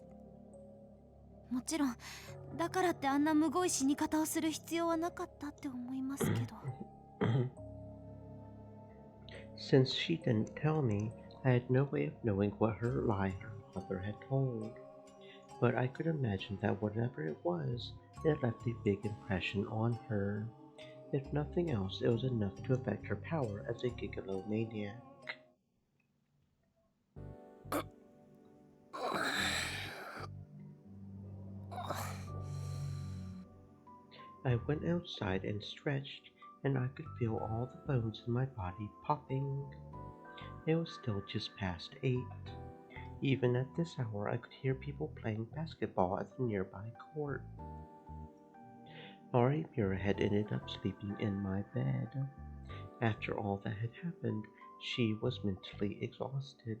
もちろんだからってあんなむごい死に方をする必要はなかったって思いますけど。Since she didn't tell me, I had no way of knowing what her lie her mother had told. But I could imagine that whatever it was, it left a big impression on her. If nothing else, it was enough to affect her power as a gigolo maniac. I went outside and stretched, and I could feel all the bones in my body popping. It was still just past 8. Even at this hour, I could hear people playing basketball at the nearby court. Arimura had ended up sleeping in my bed. After all that had happened, she was mentally exhausted.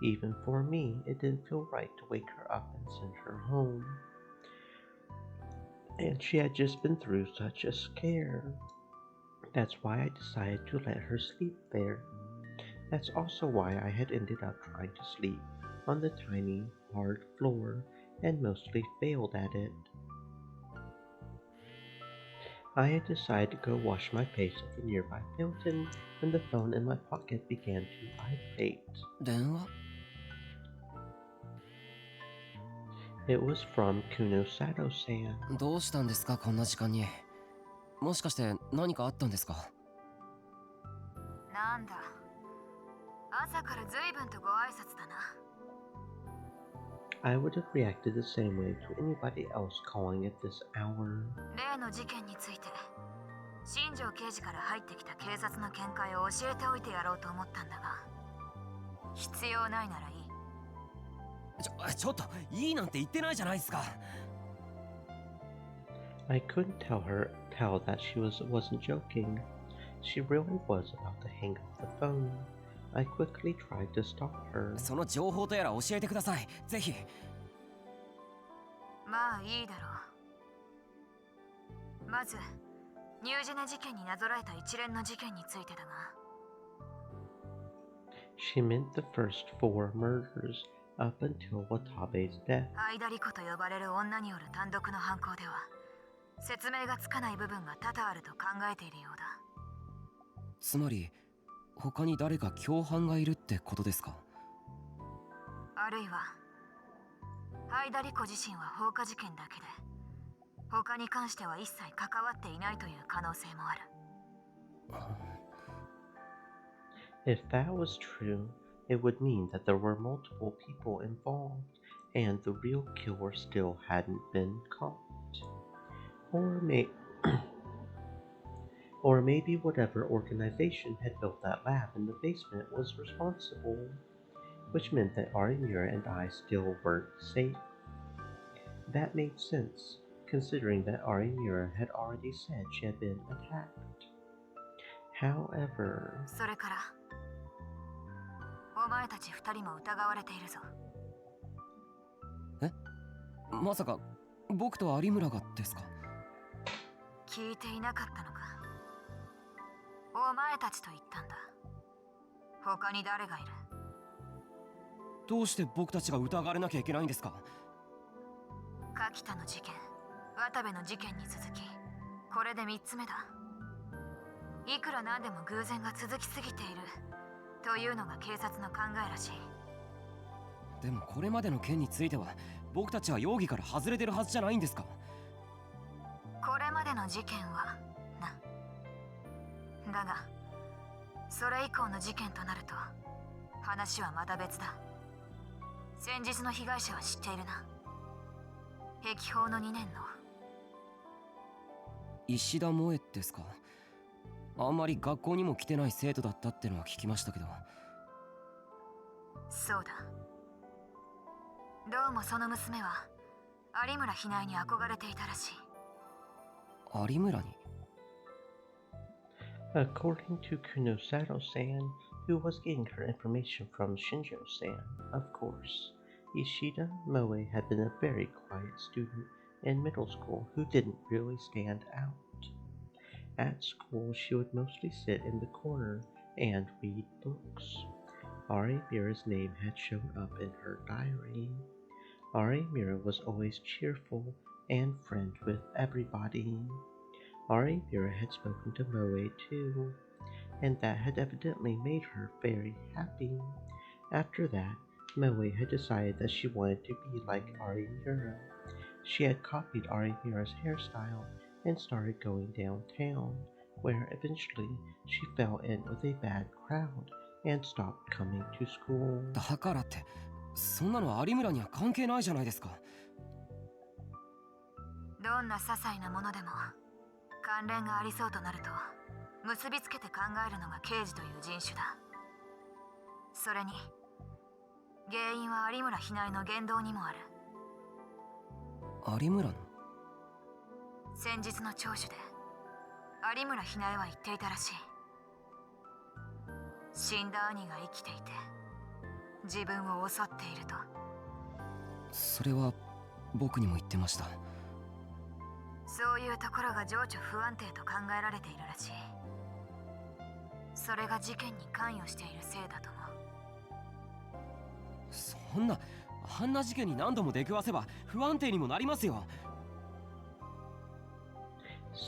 Even for me, it didn't feel right to wake her up and send her home. And she had just been through such a scare. That's why I decided to let her sleep there. That's also why I had ended up trying to sleep on the tiny, hard floor and mostly failed at it. I had decided to go wash my face at the nearby fountain when the phone in my pocket began to vibrate. 電話? It was from Kunosato-san. どうしたんですかこんな時間に。もしかして何かあったんですか？なんだ。朝から随分とご挨拶だな。I would have reacted the same way to anybody else calling at this hour. 例の事件について、新庄刑事から入ってきた警察の見解を教えておいてやろうと思ったんだが、必要ないならいい。ちょっといいなんて言ってないじゃないですか。I couldn't tell that she wasn't joking. She really was about to hang up the phone. I quickly tried to stop her. その情報とやら教えてください。ぜひ。まあいいだろう。まず、ニュージェネ事件になぞらえた一連の事件についてだが。She meant the first 4 murders up until Watabe's death. アイダリコと呼ばれる女による単独の犯行では、説明がつかない部分が多々あると考えているようだ。つまり、他に誰か共犯がいるってことですか？あるいは、アイダリコ自身は放火事件だけで、他に関しては一切関わっていないという可能性もある。If that was true, it would mean that there were multiple people involved, and the real killer still hadn't been caught. Or maybe whatever organization had built that lab in the basement was responsible, which meant that Arimura and I still weren't safe. That made sense, considering that Arimura had already said she had been attacked. However... それから、お前たち2人も疑われているぞ。え？まさか、僕と有村がですか？聞いていなかったのか。お前たちと言ったんだ。他に誰がいる？どうして僕たちが疑われなきゃいけないんですか？柿田の事件、渡部の事件に続き、これで3つ目だ。いくらなんでも偶然が続きすぎているというのが警察の考えらしい。でもこれまでの件については僕たちは容疑から外れてるはずじゃないんですか？これまでの事件はな。だがそれ以降の事件となると話はまた別だ。先日の被害者は知っているな。碧峰の2年の石田萌ですか？あんまり学校にも来てない生徒だったってのは聞きましたけど。そうだ。どうもその娘は有村比内に憧れていたらしい。有村に？ According to Kunosato-san, who was getting her information from Shinjo-san, of course, Ishida Moe had been a very quiet student in middle school who didn't really stand out. At school, she would mostly sit in the corner and read books. Arimura's name had shown up in her diary. Arimura was always cheerful and friend with everybody. Arimura had spoken to Moe too, and that had evidently made her very happy. After that, Moe had decided that she wanted to be like Arimura. She had copied Arimura's hairstyle and started going downtown, where eventually she fell in with a bad crowd and stopped coming to school. だからって、そんなの有村には関係ないじゃないですか。どんな些細なものでも関連がありそうとなると結びつけて考えるのが刑事という人種だ。それに原因は有村比内の言動にもある。有村の先日の聴取で有村比内は言っていたらしい。死んだ兄が生きていて自分を襲っていると。それは僕にも言ってました。そういうところが情緒不安定と考えられているらしい。それが事件に関与しているせいだと思う。そんな、あんな事件に何度も出くわせば不安定にもなりますよ。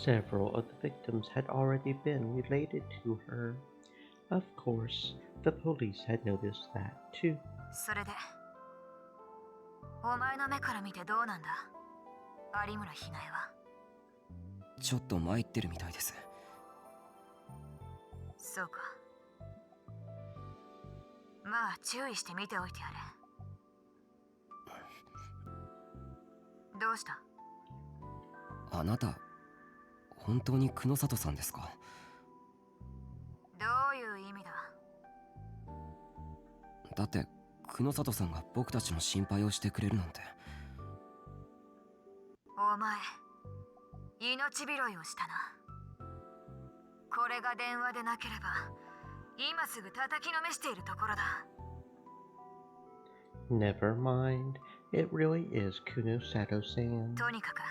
Several of the victims had already been related to her. Of course, the police had noticed that too. それでお前の目から見てどうなんだ、有村比内は。ちょっと参ってるみたいです。そうか。まあ注意して見ておいてやれ。どうした？あなた本当に久野里さんですか？どういう意味だ？だって久野里さんが僕たちの心配をしてくれるなんて。お前命拾いをしたな。これが電話でなければ今すぐ叩きのめしているところだ。Never mind. It really is Kuno Sato-san. とにかく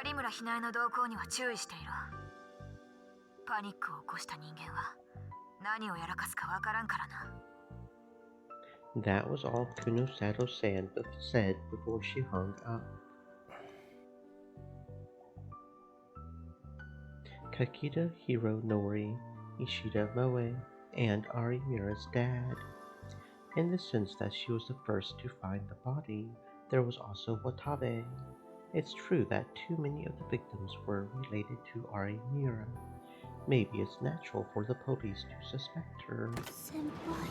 有村比内の動向には注意していろ。パニックを起こした人間は何をやらかすかわからんからな。That was all Kuno Sato-san said before she hung up. Kakita Hironori, Ishida Moe, and Arimura's dad. In the sense that she was the first to find the body, there was also Watabe. It's true that too many of the victims were related to Arimura. Maybe it's natural for the police to suspect her. Senpai.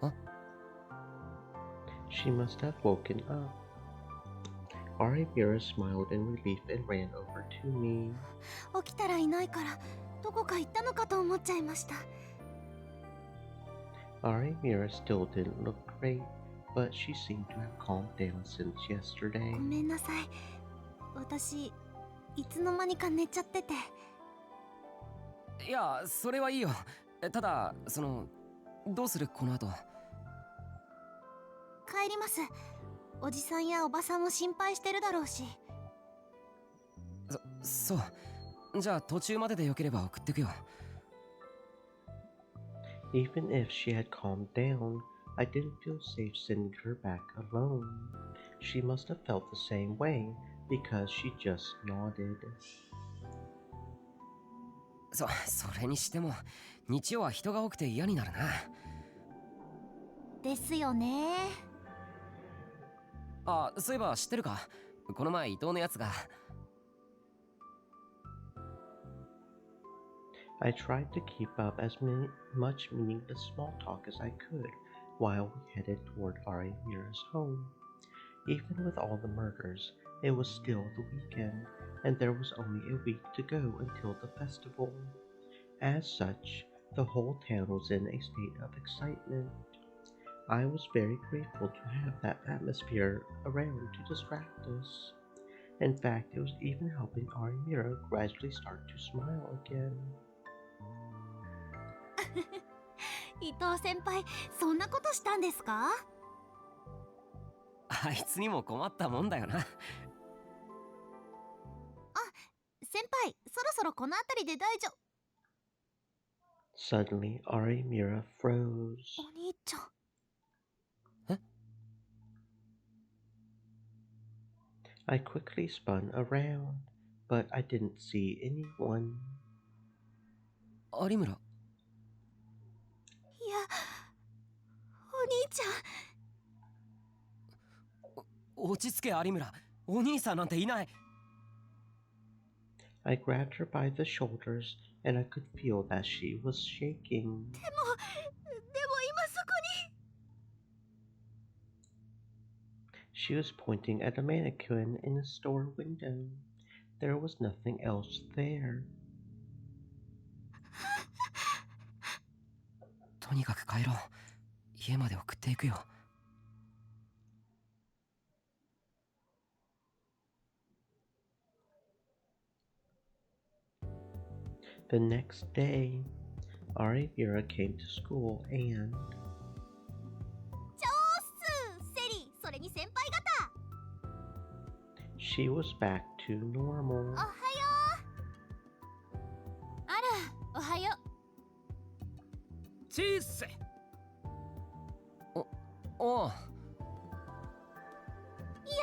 Huh? She must have woken up. Arimura smiled in relief and ran over to me. 起きたらいないからどこか行ったのかと思っちゃいました。Arimura still didn't look great, but she seemed to have calmed down since yesterday. ごめんなさい。私いつの間にか寝ちゃってて。いや、それはいいよ。ただどうするこの後。帰ります。おじさんやおばさんも心配してるだろうし。そう。じゃあ途中まででよければ送ってくよ。Even if she had calmed down, I didn't feel safe sending her back alone. She must have felt the same way because she just nodded. それにしても日曜は人が多くて嫌になるな。ですよね。あ、そういえば知ってるか？この前伊藤のやつが。I tried to keep up as much meaningless small talk as I could while we headed toward Arimura's home. Even with all the murders, it was still the weekend, and there was only a week to go until the festival. As such, the whole town was in a state of excitement. I was very grateful to have that atmosphere around to distract us. In fact, it was even helping Arimura gradually start to smile again. 伊藤先輩、そんなことしたんですか？あいつにも困ったもんだよな。あ、先輩、そろそろこの辺りで大丈夫。Suddenly, Arimura froze. お兄ちゃん。I quickly spun around, but I didn't see anyone. 有村。いや、お兄ちゃん。落ち着け有村。お兄さんなんていない。I grabbed her by the shoulders, and I could feel that she was shaking. でも今そこに。She She was pointing at a mannequin in a store window. There was nothing else there. とにかく帰ろう。家まで送っていくよ。The next day, Arivira came to school and 超っすセリ、それに先輩方 she was back to normal. おはよう。あら、おはよう。チーセ。おう。いや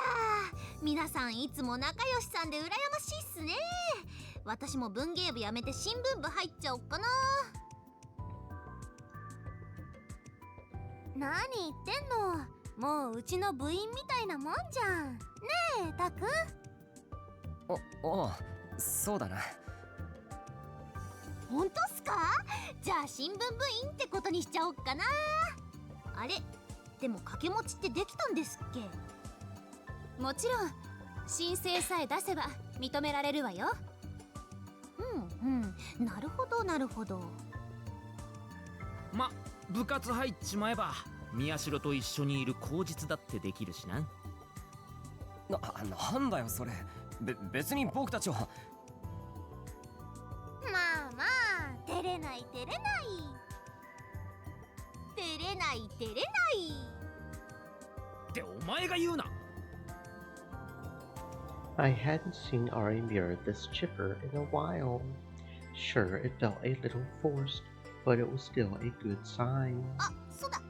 ー、皆さんいつも仲良しさんで羨ましいっすね。私も文芸部やめて新聞部入っちゃおっかな。何言ってんの、もううちの部員みたいなもんじゃん。ねえタク。おう、そうだな。本当っすか？じゃあ新聞部員ってことにしちゃおっかな。あれ、でも掛け持ちってできたんですっけ？もちろん申請さえ出せば認められるわよ。なるほどなるほど。ま、部活入っちまえば宮代と一緒にいる口実だってできるしな。なんだよそれ。別に僕たちは。まあまあ、照れない照れない照れない照れないってお前が言うな。I hadn't seen Arimira this chipper in a while. Sure, it felt a little forced, but it was still a good sign. あ、そうだね。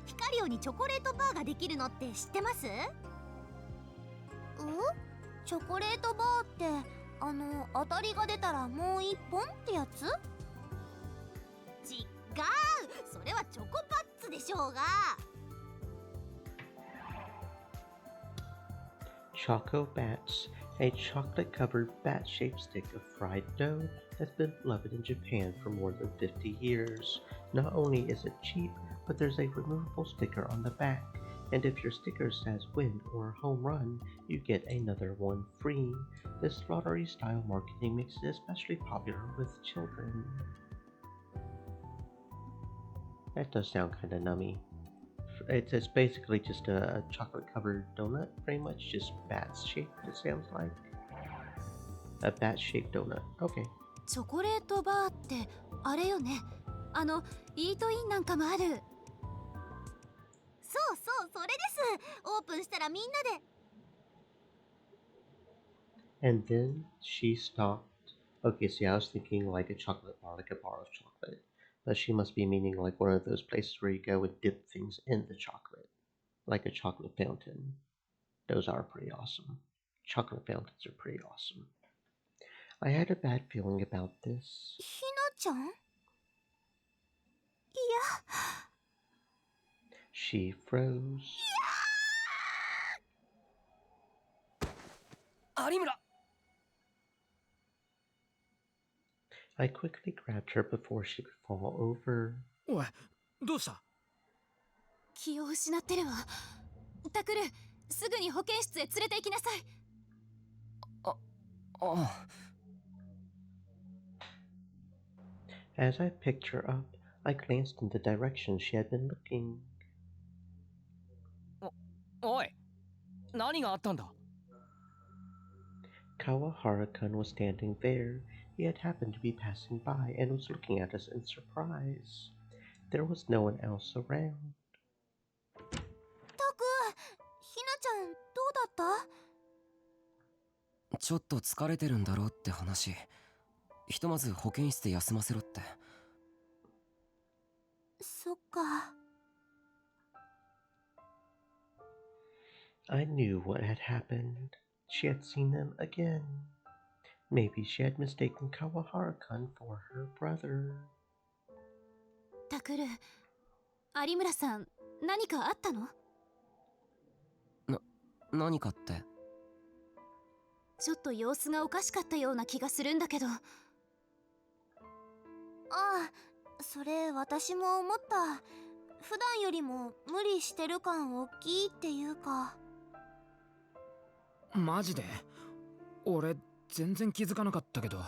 ヒカリオにチョコレートバーができるのって知ってます？チョコレートバーって当たりが出たらもう一本ってやつ？違う、それはチョコパッツでしょうが。Choco Bats, a chocolate-covered bat-shaped stick of fried dough that's been beloved in Japan for more than 50 years. Not only is it cheap, but there's a removable sticker on the back, and if your sticker says win or home run, you get another one free. This lottery-style marketing makes it especially popular with children. That does sound kinda nummy. It's basically just a chocolate-covered donut, pretty much, just bat-shaped, it sounds like. A bat-shaped donut, okay. チョコレートバーってあれよね。イートインなんかもある。そうそう、それです。オープンしたらみんなで。 And then she stopped. Okay, see, I was thinking like a chocolate bar, like a bar of chocolate. But she must be meaning like one of those places where you go and dip things in the chocolate. Like a chocolate fountain. Those are pretty awesome. Chocolate fountains are pretty awesome. I had a bad feeling about this. ひなちゃん？いや。She froze. 有村! I quickly grabbed her before she could fall over. おい、どうした？気を失ってるわ。タクル、すぐに保健室へ連れて行きなさい。As I picked her up, I glanced in the direction she had been looking. おい、何があったんだ? Kawahara-kun was standing there. He had happened to be passing by and was looking at us in surprise. There was no one else around. タク、ひなちゃんどうだった？ちょっと疲れてるんだろうって話。ひとまず保健室で休ませろって。そっか。I knew what had happened. She had seen them again. Maybe she had mistaken Kawahara-kun for her brother. タクル、有村さん、何かあったの？何かって？ちょっと様子がおかしかったような気がするんだけど。ああ、それ私も思った。普段よりも無理してる感大きいっていうか。マジで？俺全然気づかなかったけど。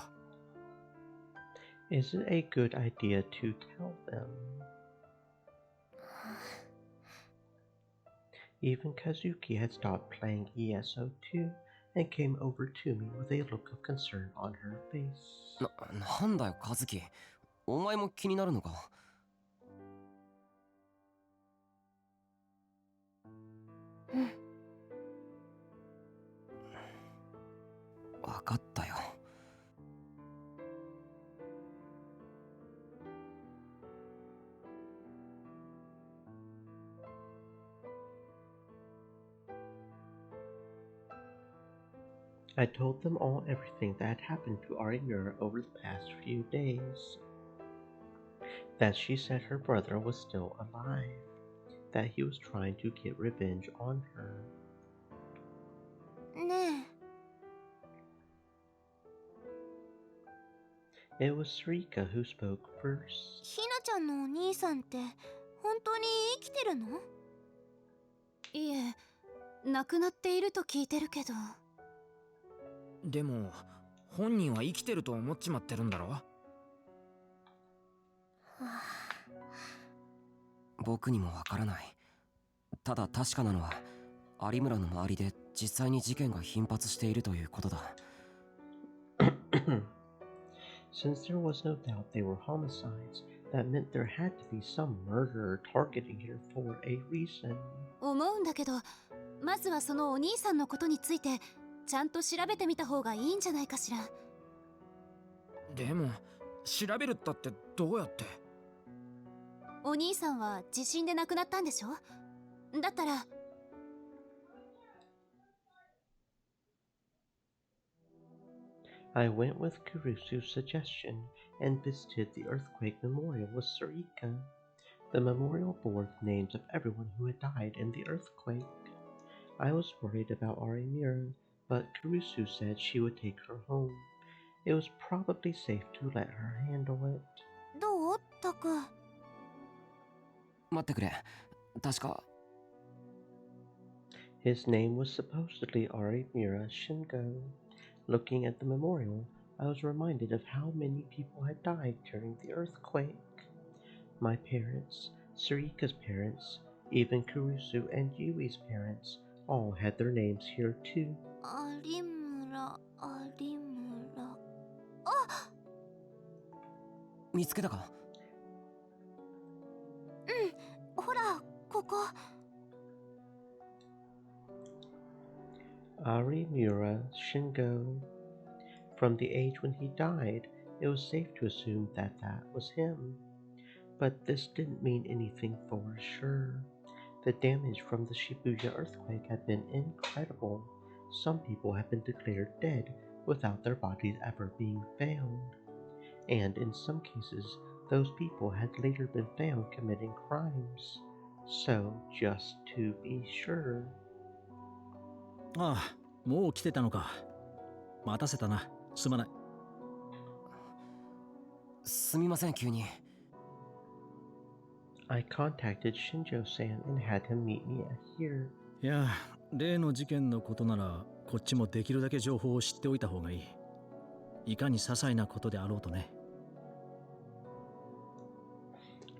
Is it a good idea to tell them? Even Kazuki had stopped playing ESO2 and came over to me with a look of concern on her face. なんだよ、和樹。お前も気になるのか？うん。わかったよ。I told them all everything that had happened to Arimura over the past few days. That she said her brother was still alive. That he was trying to get revenge on her. ね It was Sarika who spoke first. え、ひなちゃんのお兄さんって本当に生きてるの？いえ、亡くなっていると聞いてるけど。でも本人は生きてると思っちまってるんだろ？僕にもわからない。ただ確かなのは有村の周りで実際に事件が頻発しているということだ。Since there was no doubt they were homicides, that meant there had to be some murderer targeting her for a reason. 思うんだけど、まずはそのお兄さんのことについてちゃんと調べてみた方がいいんじゃないかしら。でも調べるったってどうやって？お兄さんは地震で亡くなったんでしょ？だったら。I went with Kurusu's suggestion and visited the earthquake memorial with Sarika. The memorial bore the names of everyone who had died in the earthquake. I was worried about Arimura, but Kurusu said she would take her home. It was probably safe to let her handle it. どう？タク。待ってくれ。確か。His name was supposedly Arimura Shingo. Looking at the memorial, I was reminded of how many people had died during the earthquake. My parents, Sarika's parents, even Kurusu and Yui's parents all had their names here too. 有村。あ！見つけたか？うん、ほら、ここ。Arimura Shingo. From the age when he died, it was safe to assume that that was him. But this didn't mean anything for sure. The damage from the Shibuya earthquake had been incredible. Some people have been declared dead without their bodies ever being found. And in some cases, those people had later been found committing crimes. So, just to be sure. ああ、もう来てたのか。待たせたな。すまない。すみません、急に。I contacted Shinjo-san and had him meet me here. いや、例の事件のことなら、こっちもできるだけ情報を知っておいた方がいい。いかに些細なことであろうとね。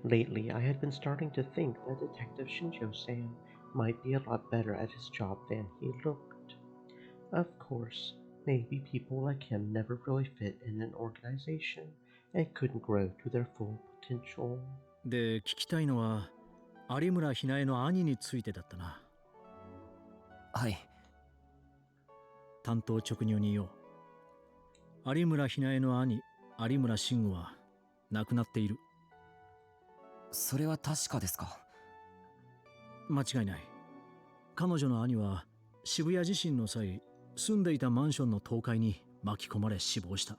Lately, I had been starting to think that Detective Shinjo-san might be a lot better at his job than he looked. Of course, maybe people like him never really fit in an organization and couldn't grow to their full potential. で、聞きたいのは、有村ひなえの兄についてだったな。はい。担当直入に言おう。有村ひなえの兄、有村慎吾は亡くなっている。それは確かですか？間違いない。彼女の兄は渋谷地震の際、住んでいたマンションの倒壊に巻き込まれ死亡した。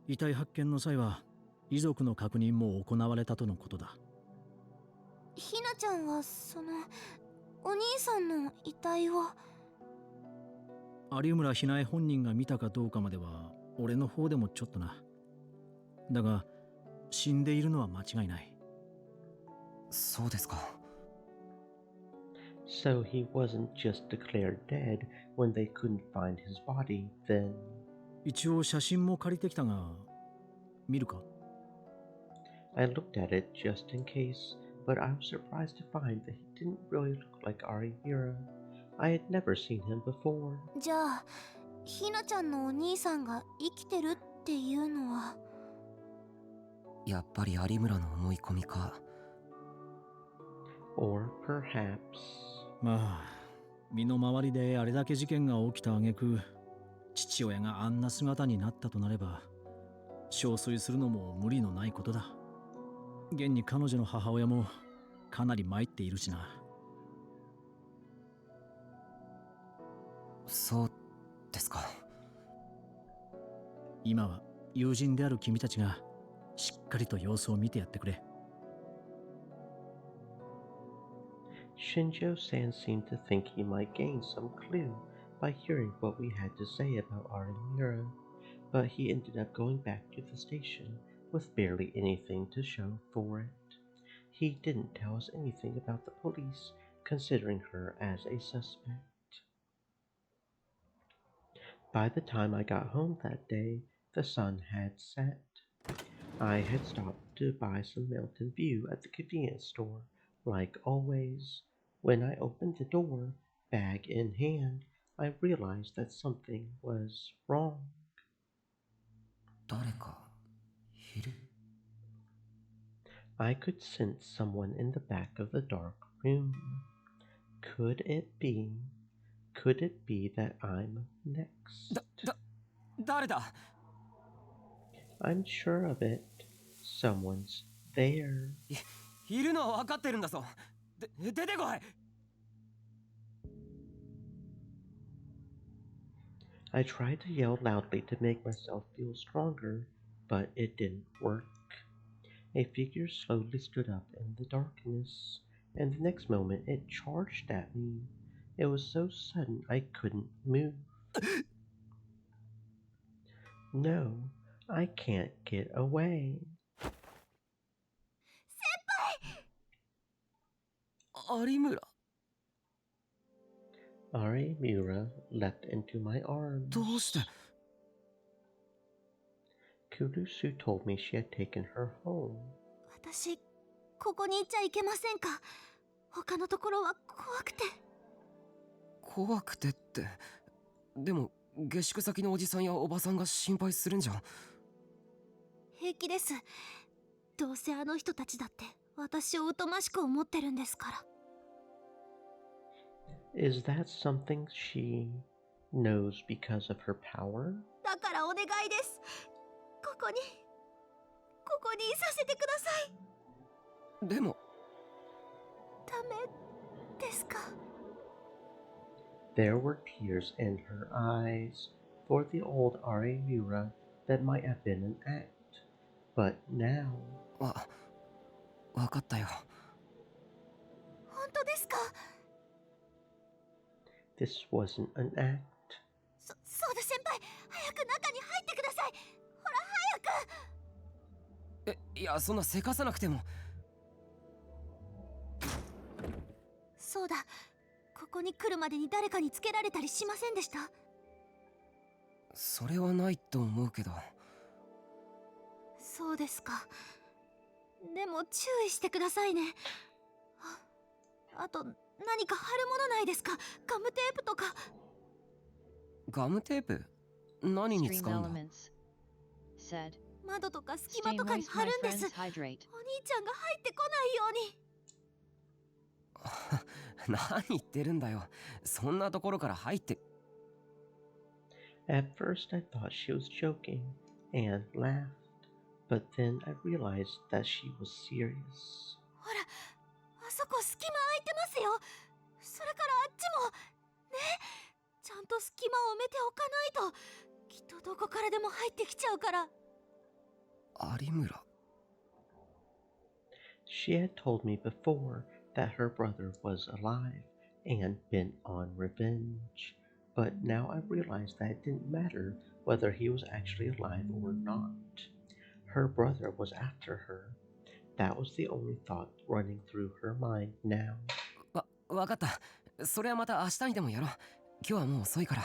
遺体発見の際は遺族の確認も行われたとのことだ。ひなちゃんはお兄さんの遺体を。有村ひなえ本人が見たかどうかまでは俺の方でもちょっとな。だが死んでいるのは間違いない。そうですか。So he wasn't just declared dead when they couldn't find his body, then. 一応写真も借りてきたが、見るか？ I looked at it just in case, but I was surprised to find that he didn't really look like Arimura. I had never seen him before. じゃあひなちゃんのお兄さんが生きてるっていうのは。やっぱり有村の思い込みか。Or perhaps. まあ、身の回りであれだけ事件が起きた挙句、父親があんな姿になったとなれば、憔悴するのも無理のないことだ。現に彼女の母親もかなり参っているしな。そうですか。今は友人である君たちがしっかりと様子を見てやってくれ。Shinjo-san seemed to think he might gain some clue by hearing what we had to say about Arimura, but he ended up going back to the station with barely anything to show for it. He didn't tell us anything about the police considering her as a suspect. By the time I got home that day, the sun had set. I had stopped to buy some Mountain View at the convenience store, like always. When I opened the door, bag in hand, I realized that something was wrong. 誰かいる? I could sense someone in the back of the dark room. Could it be that I'm next? 誰だ? I'm sure of it. Someone's there. いるのは分かってるんだぞ。出てこい。I tried to yell loudly to make myself feel stronger, but it didn't work. A figure slowly stood up in the darkness, and the next moment it charged at me. It was so sudden I couldn't move. No, I can't get away. 有村。Arimura leapt into my arms. どうして? Kurusu told me she had taken her home. 私、ここにいちゃいけませんか？他のところは怖くて。怖くてって。でも、下宿先のおじさんやおばさんが心配するんじゃん。平気です。どうせあの人たちだって私を疎ましく思ってるんですから。Is that something she knows because of her power? だからお願いです。ここにいさせてください。でも。ダメですか? There were tears in her eyes for the old Arimura that might have been an act. But now... わかったよ。本当ですか? This wasn't an act. そうだ先輩、早く中に入ってください。ほら早く。いや、そんなせかさなくても。そうだ、ここに来るまでに誰かにつけられたりしませんでした？それはないと思うけど。そうですか。でも注意してくださいね。あと何か貼るものないですか？ガムテープとか。ガムテープ？何に使うんだ？窓とか隙間とかに貼るんです。お兄ちゃんが入ってこないように。何言ってるんだよ。そんなところから入って。At first I thought she was joking and laughed, but then I realized that she was serious. ほら、あそこ隙間空いてますよ。それからあっちも。ね、ちゃんと隙間を埋めておかないと、きっとどこからでも入ってきちゃうから。有村。She had told me before that her brother was alive and bent on revenge, but now I realized that it didn't matter whether he was actually alive or not. Her brother was after her. That was the only thought running through her mind now. わかった。それはまた明日にでもやろう。今日はもう遅いから。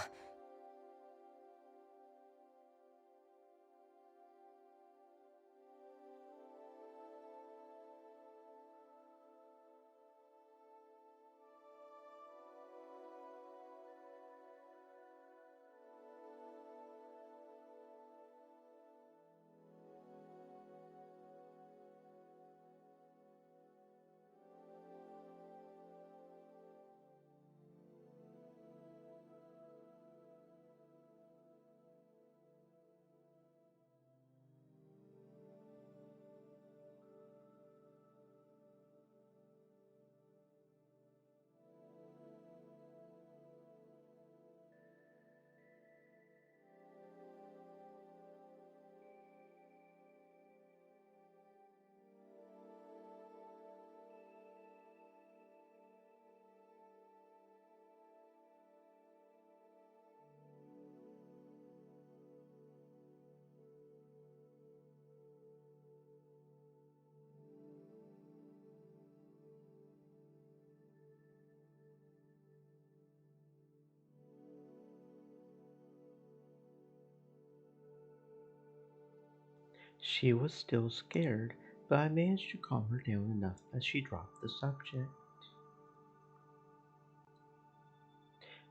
She was still scared, but I managed to calm her down enough that she dropped the subject.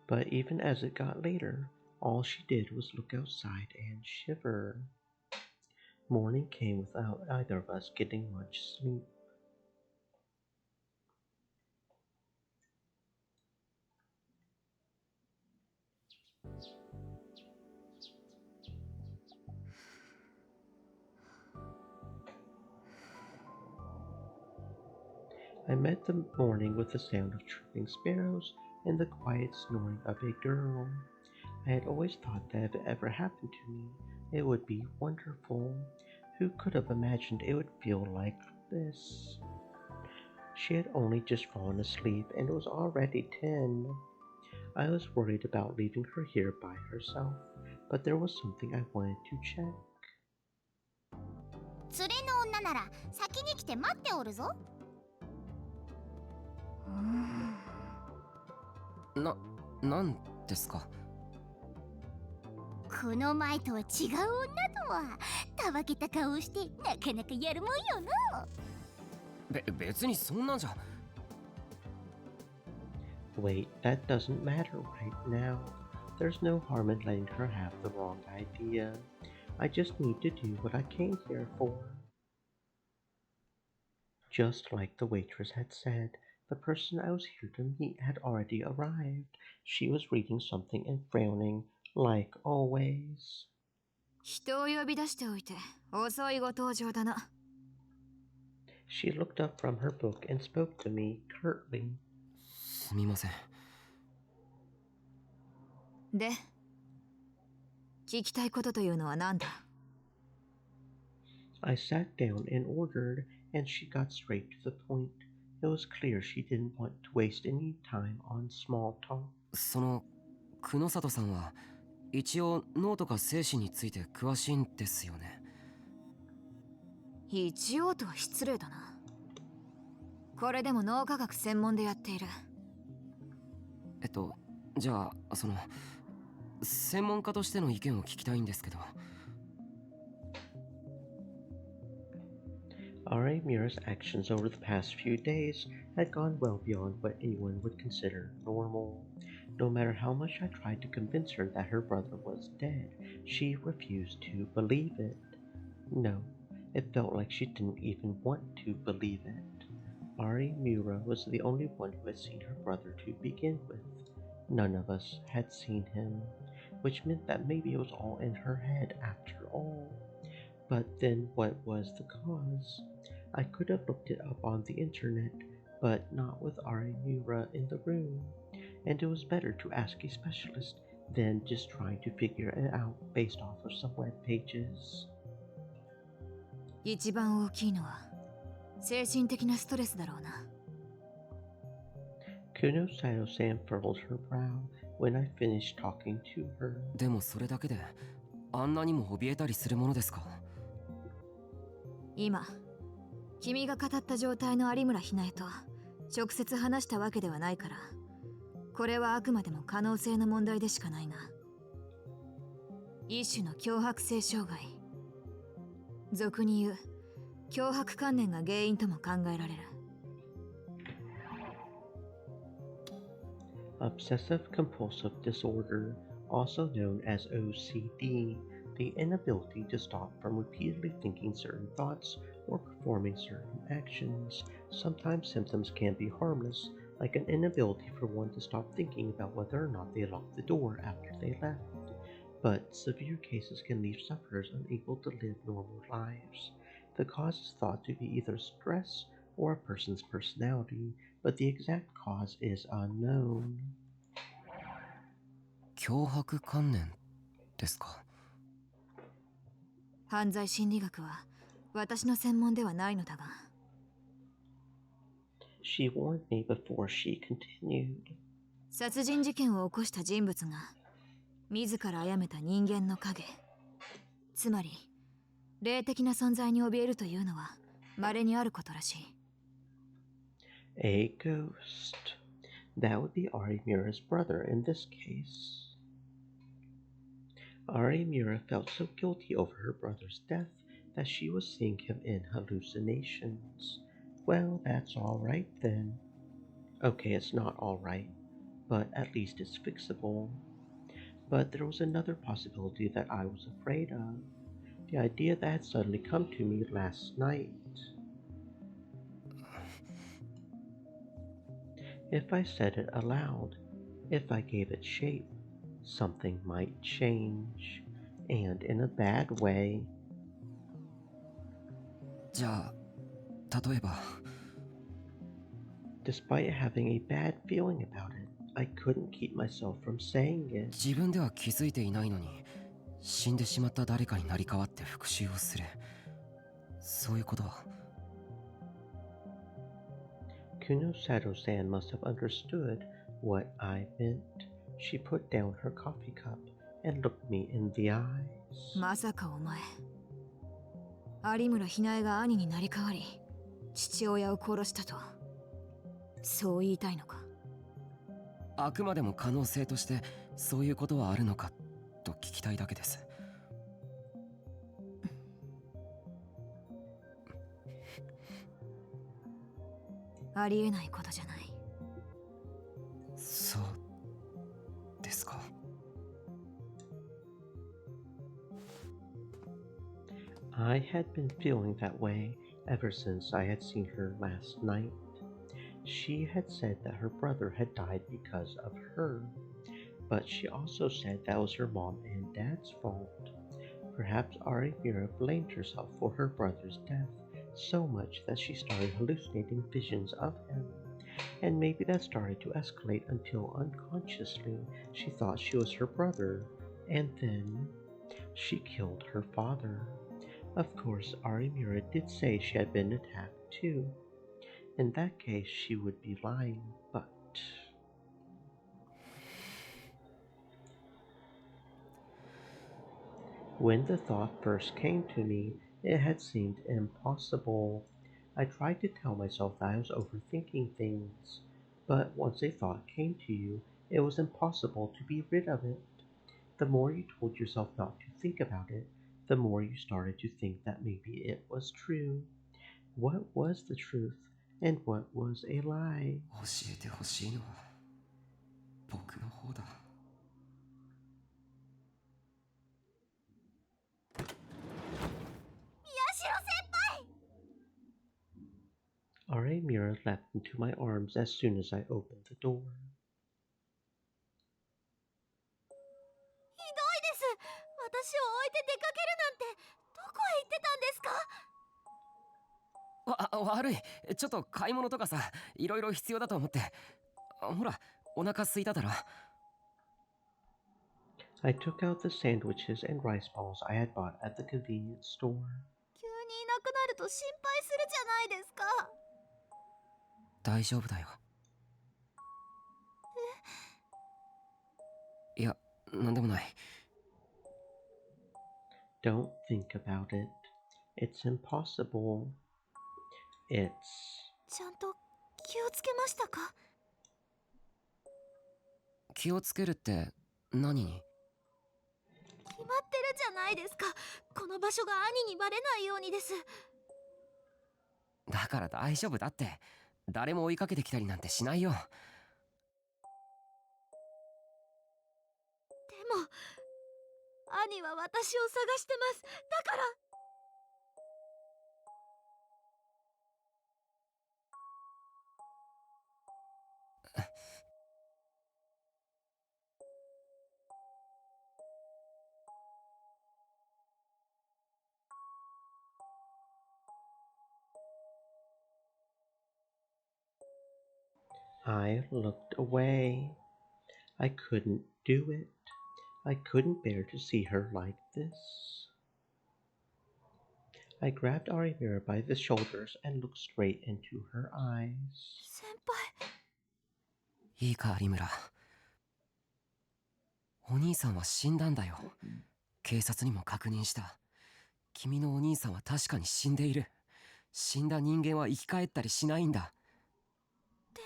But even as it got later, all she did was look outside and shiver. Morning came without either of us getting much sleep. I met the morning with the sound of chirping sparrows and the quiet snoring of a girl. I had always thought that if it ever happened to me, it would be wonderful. Who could have imagined it would feel like this? She had only just fallen asleep and it was already 10. I was worried about leaving her here by herself, but there was something I wanted to check. 連れの女なら先に来て待っておるぞ。なんですか？この前とは違う女とはたわけた顔をしてなかなかやるもんよな。別にそんなんじゃ。Wait, that doesn't matter right now. There's no harm in letting her have the wrong idea. I just need to do what I came here for. Just like the waitress had said, the person I was here to meet had already arrived. She was reading something and frowning, like always. 人を呼び出しておいて遅いご登場だな。She looked up from her book and spoke to me curtly. すみません。で、聞きたいことというのは何だ？ I sat down and ordered, and she got straight to the point. It was clear she didn't want to waste any time on small talk. その久野里さんは一応脳とか精神について詳しいんですよね。一応とは失礼だな。これでも脳科学専門でやっている。じゃあ専門家としての意見を聞きたいんですけど。R.A. Mira's actions over the past few days had gone well beyond what anyone would consider normal. No matter how much I tried to convince her that her brother was dead, she refused to believe it. No, it felt like she didn't even want to believe it. R.A. Mira was the only one who had seen her brother to begin with. None of us had seen him, which meant that maybe it was all in her head after all. But then what was the cause? I could have looked it up on the internet, but not with R.A. Mira in the room. And it was better to ask a specialist than just trying to figure it out based off of some web pages. 一番大きいのは精神的なストレスだろうな。Kuno Sato-san furrowed her brow when I finished talking to her. でもそれだけであんなにも怯えたりするものですか？今、君が語った状態の有村ひなえと直接話したわけではないから、これはあくまでも可能性の問題でしかないが、一種の強迫性障害、俗に言う強迫観念が原因とも考えられる。Obsessive compulsive disorder, also known as OCD, the inability to stop from repeatedly thinking certain thoughts or performing certain actions. Sometimes symptoms can be harmless, like an inability for one to stop thinking about whether or not they locked the door after they left. But severe cases can leave sufferers unable to live normal lives. The cause is thought to be either stress or a person's personality, but the exact cause is unknown. 脅迫観念ですか。犯罪心理学は私の専門ではないのだが。She warned me before she continued. 殺人事件を起こした人物が自ら殺めた人間の影、つまり霊的な存在に怯えるというのは稀にあることらしい。A ghost. That would be Arimura's brother in this case. Arimura felt so guilty over her brother's death that she was seeing him in hallucinations. Well, that's alright then. Okay, it's not alright, but at least it's fixable. But there was another possibility that I was afraid of. The idea that had suddenly come to me last night. If I said it aloud, if I gave it shape, something might change, and in a bad way. じゃあ、例えば。Despite having a bad feeling about it, I couldn't keep myself from saying it. 自分では気づいていないのに、死んでしまった誰かになり代わって復讐をする。そういうことは。Kunosado-san must have understood what I meant. She put down her coffee cup and looked me in the eyes. まさかお前、有村ひなえが兄になり代わり、父親を殺したと、そう言いたいのか。あくまでも可能性としてそういうことはあるのかと聞きたいだけです。ありえないことじゃない。そうですか。I had been feeling that way ever since I had seen her last night. She had said that her brother had died because of her, but she also said that was her mom and dad's fault. Perhaps Arimura blamed herself for her brother's death so much that she started hallucinating visions of him, and maybe that started to escalate until unconsciously she thought she was her brother, and then she killed her father. Of course, Arimura did say she had been attacked too. In that case, she would be lying, but... When the thought first came to me, it had seemed impossible. I tried to tell myself that I was overthinking things, but once a thought came to you, it was impossible to be rid of it. The more you told yourself not to think about it, the more you started to think that maybe it was true. What was the truth, and what was a lie? 教えてほしいのは僕の方だ。Arimura leapt into my arms as soon as I opened the door. ひどいです。私を置いて出かけるなんてどこへ行ってたんですか？悪い。ちょっと買い物とかさ、いろいろ必要だと思って。ほら、お腹空いただろ。I took out the sandwiches and rice balls I had bought at the convenience store. 急にいなくなると心配するじゃないですか。大丈夫だよ。いや、なんでもない。Don't think about it. It's impossible. It's... ちゃんと気をつけましたか？気をつけるって何に？決まってるじゃないですか。この場所が兄にバレないようにです。だから大丈夫だって。誰も追いかけてきたりなんてしないよ。でも兄は私を探してます。だから。I looked away. I couldn't do it. I couldn't bear to see her like this. I grabbed Arimira by the shoulders and looked straight into her eyes. 先輩。いいか、有村。お兄さんは死んだんだよ。警察にも確認した。君のお兄さんは確かに死んでいる。死んだ人間は生き返ったりしないんだ。で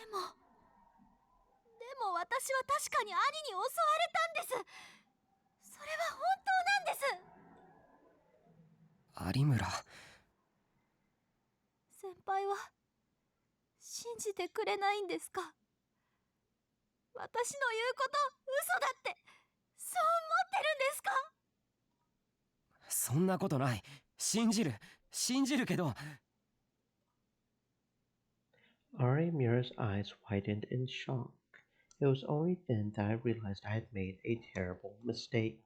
も私は確かに兄に襲われたんです。それは本当なんです。有村。先輩は信じてくれないんですか？私の言うこと嘘だってそう思ってるんですか？そんなことない。信じるけど。Arimira's eyes widened in shock. It was only then that I realized I had made a terrible mistake.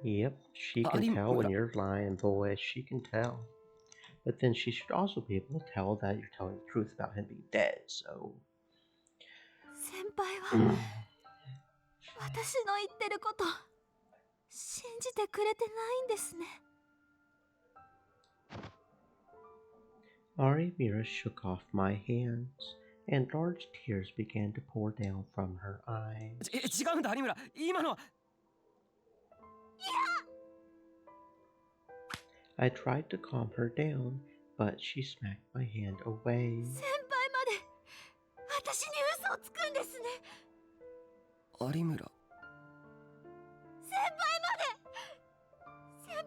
Yep, she can tell when you're lying, boy. She can tell. But then she should also be able to tell that you're telling the truth about him being dead, so... 先輩は私の言ってること信じてくれてないんですね。Arimira shook off my hands, and large tears began to pour down from her eyes. 違うんだ、有村。今のは。I tried to calm her down, but she smacked my hand away. 先輩まで私に嘘をつくんですね。有村。先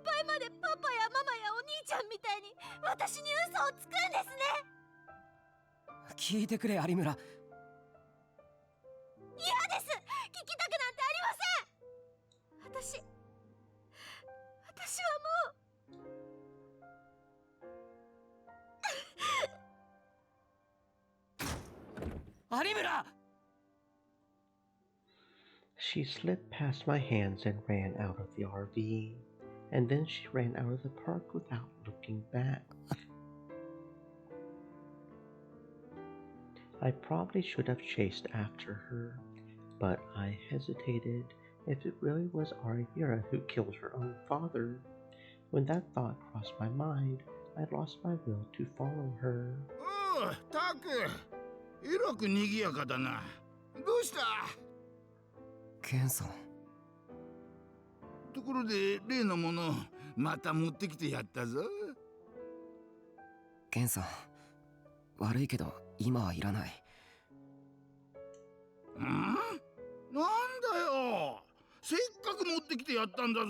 輩までパパやママやお兄ちゃんみたいに私に嘘をつくんですね。聞いてくれ、有村。嫌です。聞きたくなんてありません。私はもう有村! She slipped past my hands and ran out of the RV, and then she ran out of the park without looking back. I probably should have chased after her, but I hesitated. If it really was Arimira who killed her own father, when that thought crossed my mind, I lost my will to follow her. Oh, Taku! えらく賑やかだな。どうした？ケンさん。ところで例のものまた持ってきてやったぞ。ケンさん、悪いけど今はいらない。なんだよ。せっかく持ってきてやったんだぞ。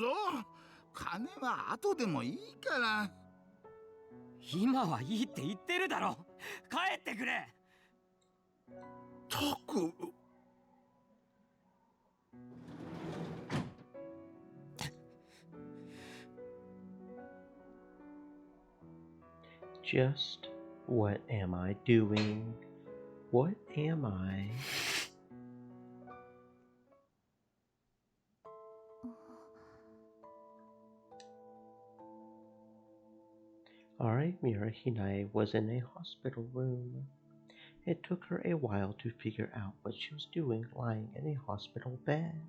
金は後でもいいから。今はいいって言ってるだろ。帰ってくれ。タク。Just what am I doing? What am I? Arimira Hinae was in a hospital room. It took her a while to figure out what she was doing lying in a hospital bed.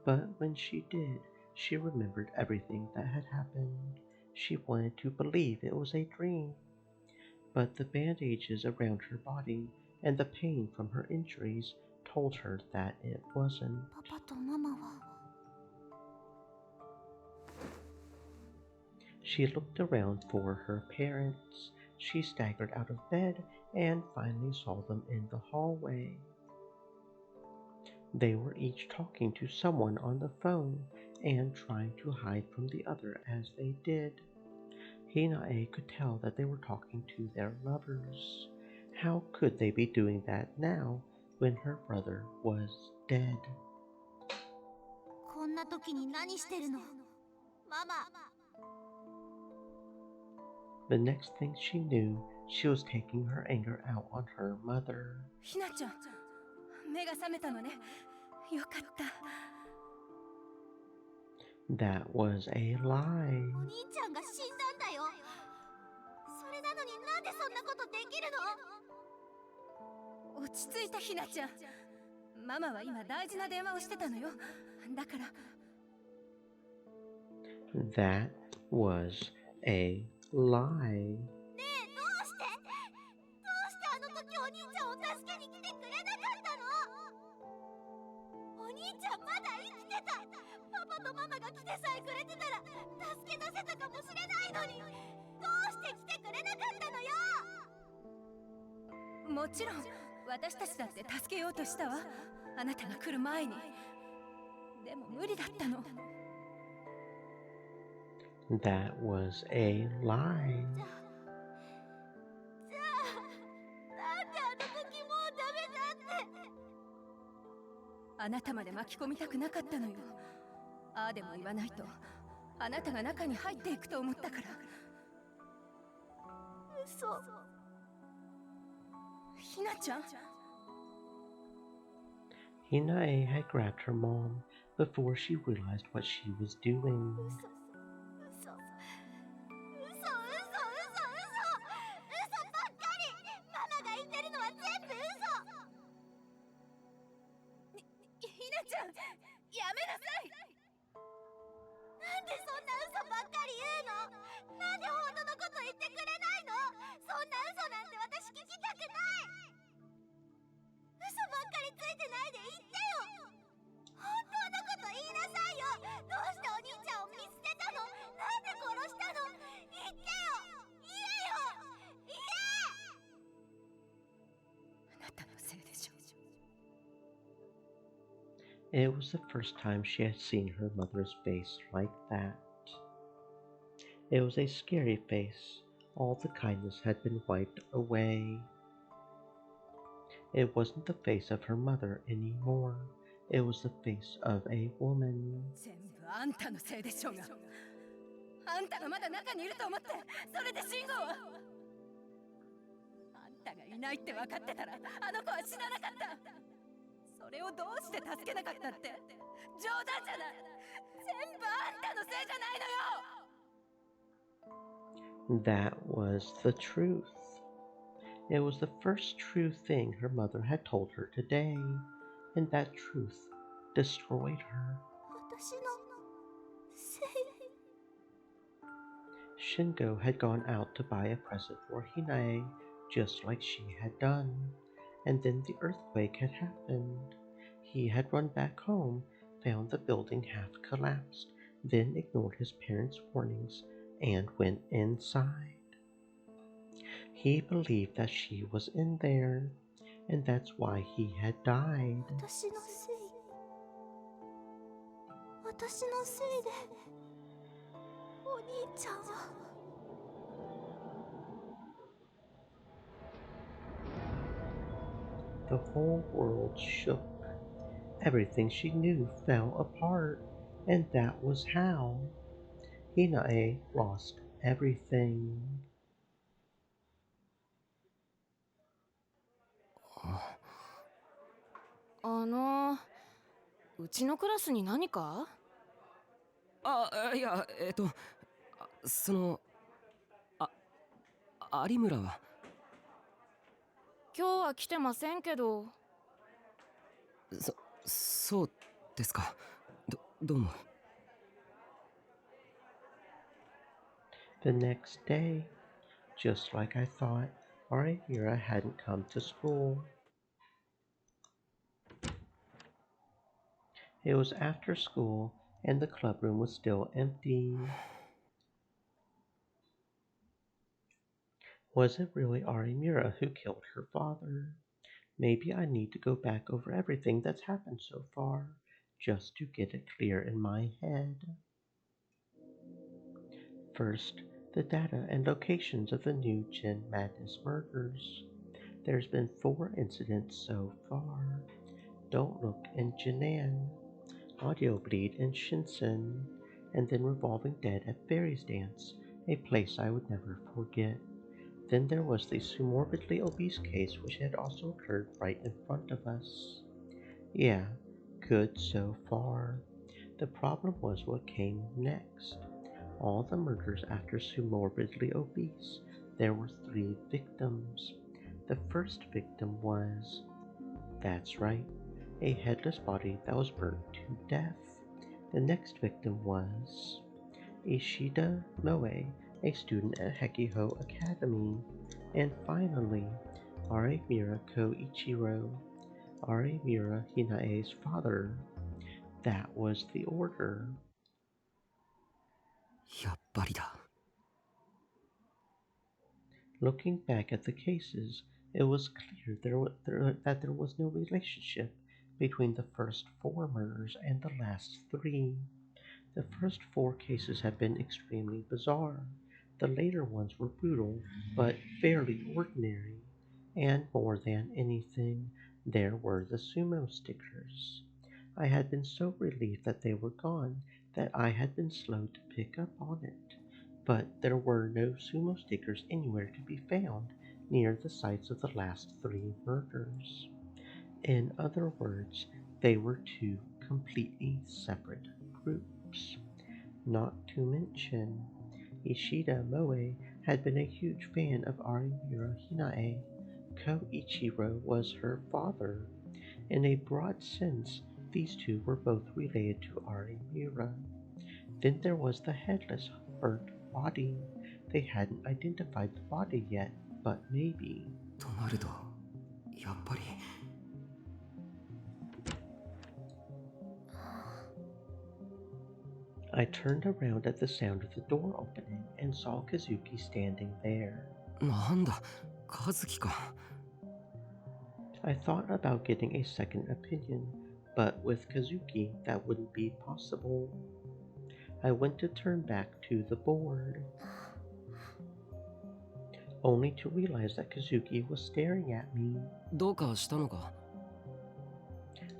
But when she did, she remembered everything that had happened. She wanted to believe it was a dream. But the bandages around her body and the pain from her injuries told her that it wasn't. パパとママは She looked around for her parents. She staggered out of bed and finally saw them in the hallway. They were each talking to someone on the phone and trying to hide from the other as they did. Hinae could tell that they were talking to their lovers. How could they be doing that now when her brother was dead? こんな時に何してるのママ。 The next thing she knew, she was taking her anger out on her mother. ひなちゃん、目が覚めたのね。よかった。 That was a lie. お兄ちゃんが死んだんだよ。それなのになんでそんなことできるの？落ち着いたひなちゃん。ママは今大事な電話をしてたのよ。だから。 That was a lie. ねえ、どうしてあの時お兄ちゃんを助けに来てくれなかったの？お兄ちゃんまだ生きてた。パパとママが来てさえくれてたら助け出せたかもしれないのに、どうして来てくれなかったのよ。もちろん私たちだって助けようとしたわ。あなたが来る前に。でも無理だったの。 That was a lie. じゃあなんであの時もうダメだって。あなたまで巻き込みたくなかったのよ。ああでも言わないとあなたが中に入っていくと思ったから。嘘。ひなちゃん。 Hinae had grabbed her mom before she realized what she was doing. あなたのせいでしょ。 It was the first time she had seen her mother's face like that. It was a scary face. All the kindness had been wiped away. It wasn't the face of her mother anymore. It was the face of a woman. 全部あんたのせいでしょうが。あんたがまだ中にいると思って、それで信号は。あんたがいないって分かってたら、あの子は死ななかった。それをどうして助けなかったって。冗談じゃない。全部あんたのせいじゃないのよ。 That was the truth. It was the first true thing her mother had told her today, and that truth destroyed her. 私のせい。 Shingo had gone out to buy a present for Hinae, just like she had done, and then the earthquake had happened. He had run back home, found the building half collapsed, then ignored his parents' warnings and went inside. He believed that she was in there, and that's why he had died. 私のせい。私のせいでお兄ちゃんは。 The whole world shook. Everything she knew fell apart, and that was how. Hinae lost everything. うちのクラスに何か？いや、有村は今日は来てませんけど。そうですか。どうも。 The next day, just like I thought, Arihira hadn't come to school. It was after school, and the clubroom was still empty. Was it really Arimura who killed her father? Maybe I need to go back over everything that's happened so far, just to get it clear in my head. First, the data and locations of the new Jin Madness murders. There's been 4 incidents so far. Don't Look in Jinan, Audio Bleed in Shinsen, and then Revolving Dead at Fairy's Dance, a place I would never forget. Then there was the morbidly obese case which had also occurred right in front of us. Yeah, good so far. The problem was what came next. All the murders after morbidly obese. There were 3 victims. The first victim was, that's right, a headless body that was burnt to death. The next victim was Ishida Moe, a student at Hekiho Academy. And finally, Arimura Koichiro, Arimura Hinae's father. That was the order. やっぱりだ。 Looking back at the cases, it was clear that there was no relationship between the first 4 murders and the last 3. The first 4 cases had been extremely bizarre. The later ones were brutal, but fairly ordinary. And more than anything, there were the sumo stickers. I had been so relieved that they were gone that I had been slow to pick up on it. But there were no sumo stickers anywhere to be found near the sites of the last 3 murders. In other words, they were 2 completely separate groups. Not to mention, Ishida Moe had been a huge fan of Arimura Hinae. Koichiro was her father. In a broad sense, these 2 were both related to Arimura. Then there was the headless, burnt body. They hadn't identified the body yet, but maybe. となると、やっぱり。 I turned around at the sound of the door opening and saw Kazuki standing there. なんだ、和樹か。I thought about getting a second opinion, but with Kazuki, that wouldn't be possible. I went to turn back to the board, only to realize that Kazuki was staring at me. どうかしたのか?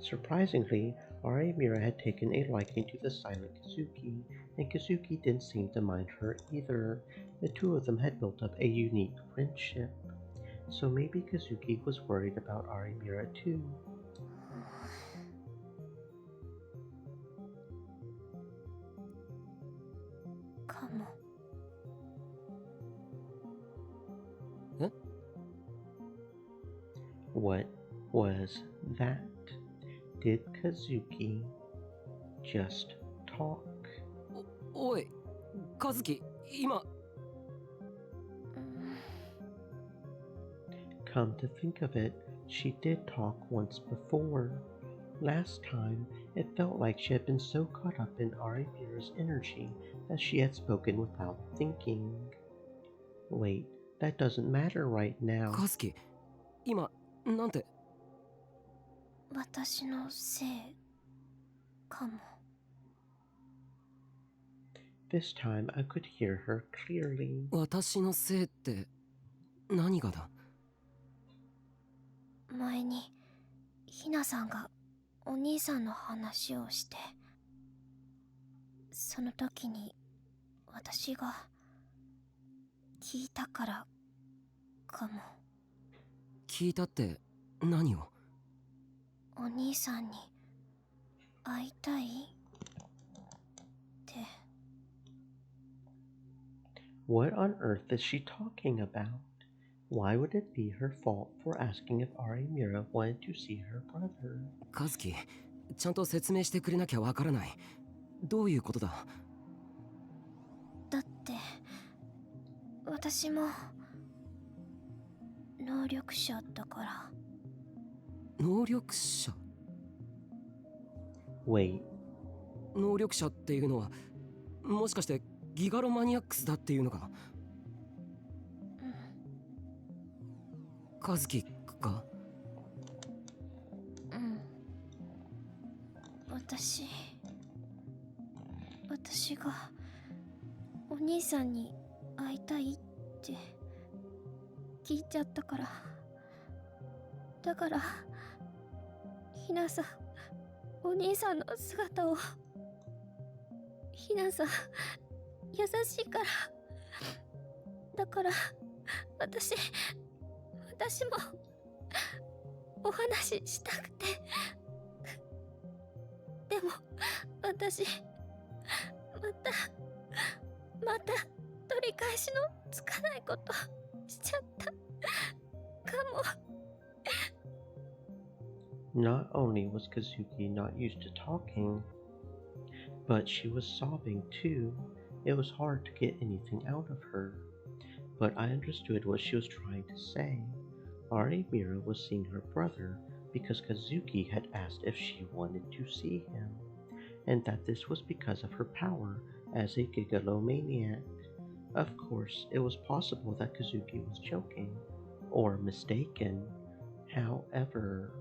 Surprisingly, Arimura had taken a liking to the silent Kazuki, and Kazuki didn't seem to mind her either. The 2 of them had built up a unique friendship. So maybe Kazuki was worried about Arimura too. Eh? What was that? Did Kazuki just talk? おい、和樹、今。Come to think of it, she did talk once before. Last time, it felt like she had been so caught up in Arimura's energy that she had spoken without thinking. Wait, that doesn't matter right now. 和樹、今、なんて。私のせいかも。This time I could hear her clearly. 私のせいって何がだ? 前にひなさんがお兄さんの話をして、その時に私が聞いたからかも。聞いたって何を? お兄さんに会いたいって。What on earth is she talking about? Why would it be her fault for asking if Arimura wanted to see her brother? 和樹、ちゃんと説明してくれなきゃわからない。どういうことだ? だって私も能力者だから。能力者? Wait. 能力者っていうのは、もしかしてギガロマニアックスだっていうのか?和樹か？うん。私がお兄さんに会いたいって聞いちゃったから。だからひなさん、お兄さんの姿を。ひなさん優しいから。だから私もお話ししたくて。でも私また取り返しのつかないことしちゃったかも。Not only was Kazuki not used to talking, but she was sobbing too. It was hard to get anything out of her, but I understood what she was trying to say. Arimira was seeing her brother because Kazuki had asked if she wanted to see him, and that this was because of her power as a gigalomaniac. Of course, it was possible that Kazuki was joking, or mistaken. However,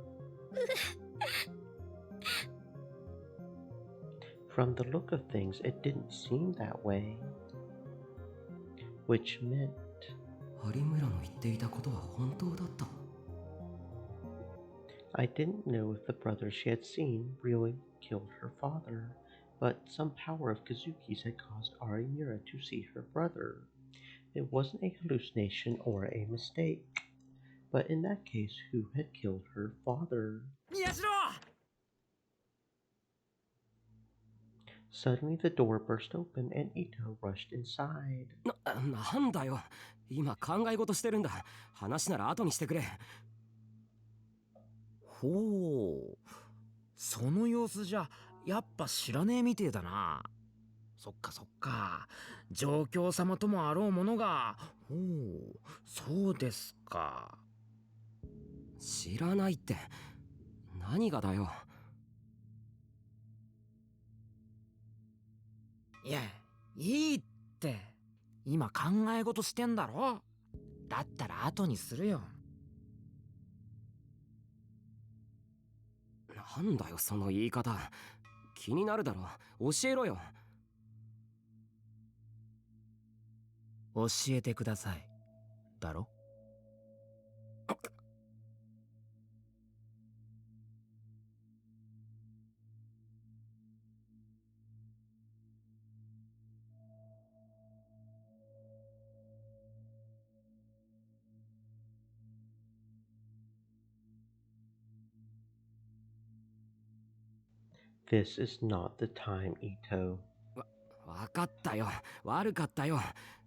from the look of things, it didn't seem that way. Which meant... 有村の言っていたことは本当だった。I didn't know if the brother she had seen really killed her father, but some power of Kazuki's had caused Arimura to see her brother. It wasn't a hallucination or a mistake. But in that case, who had killed her father? Suddenly the door burst open and Ito rushed inside. なんだよ。今考え事してるんだ。話なら後にしてくれ。ほう。その様子じゃやっぱ知らねえみてえだな。そっかそっか。状況様ともあろうものが。ほう、そうですか。知らないって何がだよ。いや、いいって。今考え事してんだろ。だったら後にするよ。なんだよその言い方。気になるだろ。教えろよ。教えてください。だろ。This is not the time, Ito. わかったよ。悪かったよ。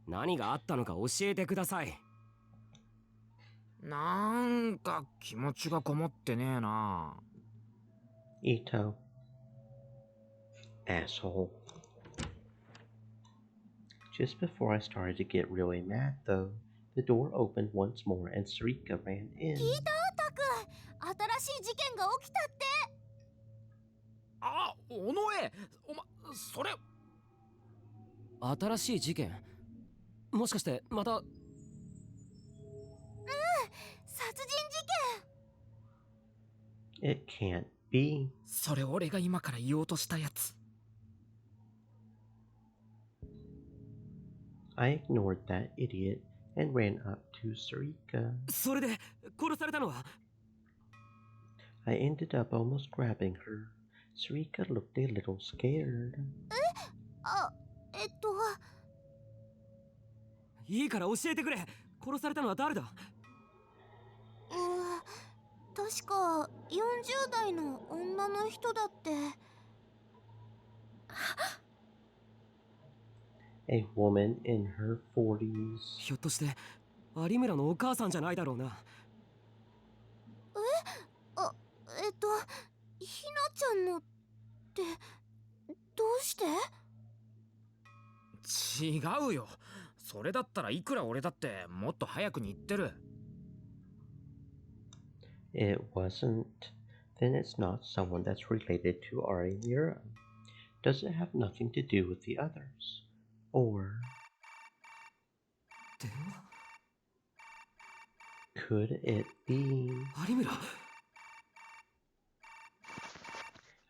何があったのか教えてください。なんか気持ちがこもってねえな。Ito. Asshole. Just before I started to get really mad, though, the door opened once more and Sarika ran in. 聞いたタク、新しい事件が起きたって。あ、尾上、それ。新しい事件？もしかしてまた。殺人事件。It can't be. それ俺が今から言おうとしたやつ。I ignored that idiot and ran up to Sarika. それで殺されたのは？ I ended up almost grabbing her. Sarika looked a little scared. いいから教えてくれ。殺されたのは誰だ？確か40代の女の人だって。A woman in her 40s. ひょっとして有村のお母さんじゃないだろうな。ひなちゃんのってどうして？違うよ。それだったらいくら俺だってもっと早くに言ってる。It wasn't. Then it's not someone that's related to Arimura. Does it have nothing to do with the others? Or could it be? 有村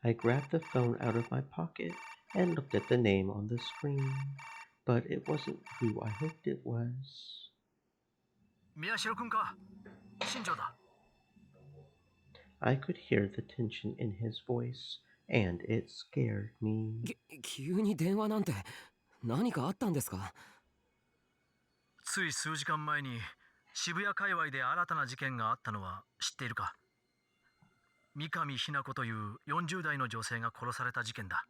I grabbed the phone out of my pocket and looked at the name on the screen, but it wasn't who I hoped it was. 宮代君か、新庄だ。I could hear the tension in his voice, and it scared me. 急に電話なんて何かあったんですか？つい数時間前に渋谷界隈で新たな事件があったのは知っているか？三上ひな子という40代の女性が殺された事件だ。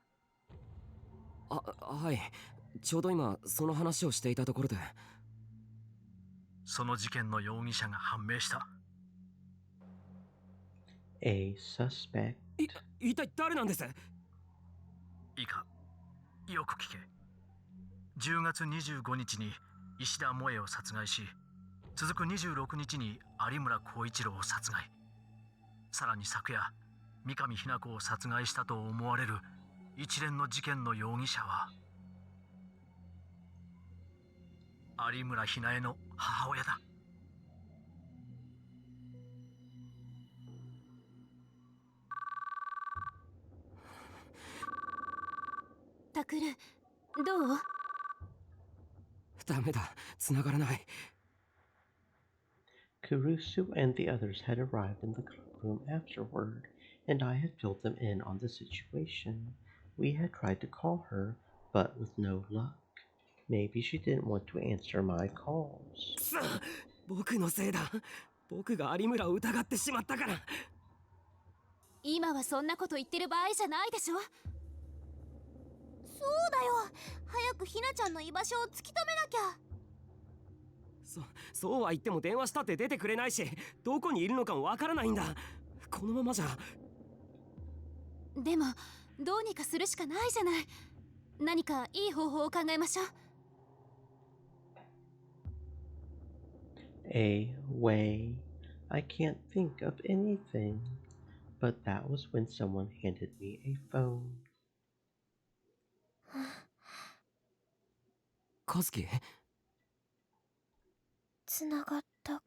はい。ちょうど今その話をしていたところで。その事件の容疑者が判明した。A suspect. 一体誰なんです？いいか、よく聞け。10月25日に石田萌を殺害し、続く26日に有村光一郎を殺害。さらに昨夜、三上ひな子を殺害したと思われる一連の事件の容疑者は有村ひなえの母親だ。タクル、どう？ダメだ、繋がらない。Kurusu and the others had arrived in the clubroom afterward, and I had filled them in on the situation. We had tried to call her, but with no luck. Maybe she didn't want to answer my calls. 僕のせいだ。僕が有村を疑ってしまったから。今はそんなこと言ってる場合じゃないでしょ。そうだよ。早くひなちゃんの居場所を突き止めなきゃ。そうは言っても電話したって出てくれないし、どこにいるのかもわからないんだ。このままじゃ。でもどうにかするしかないじゃない。何かいい方法を考えましょう。A way. I can't think of anything. But that was when someone handed me a phone. 和樹？つながった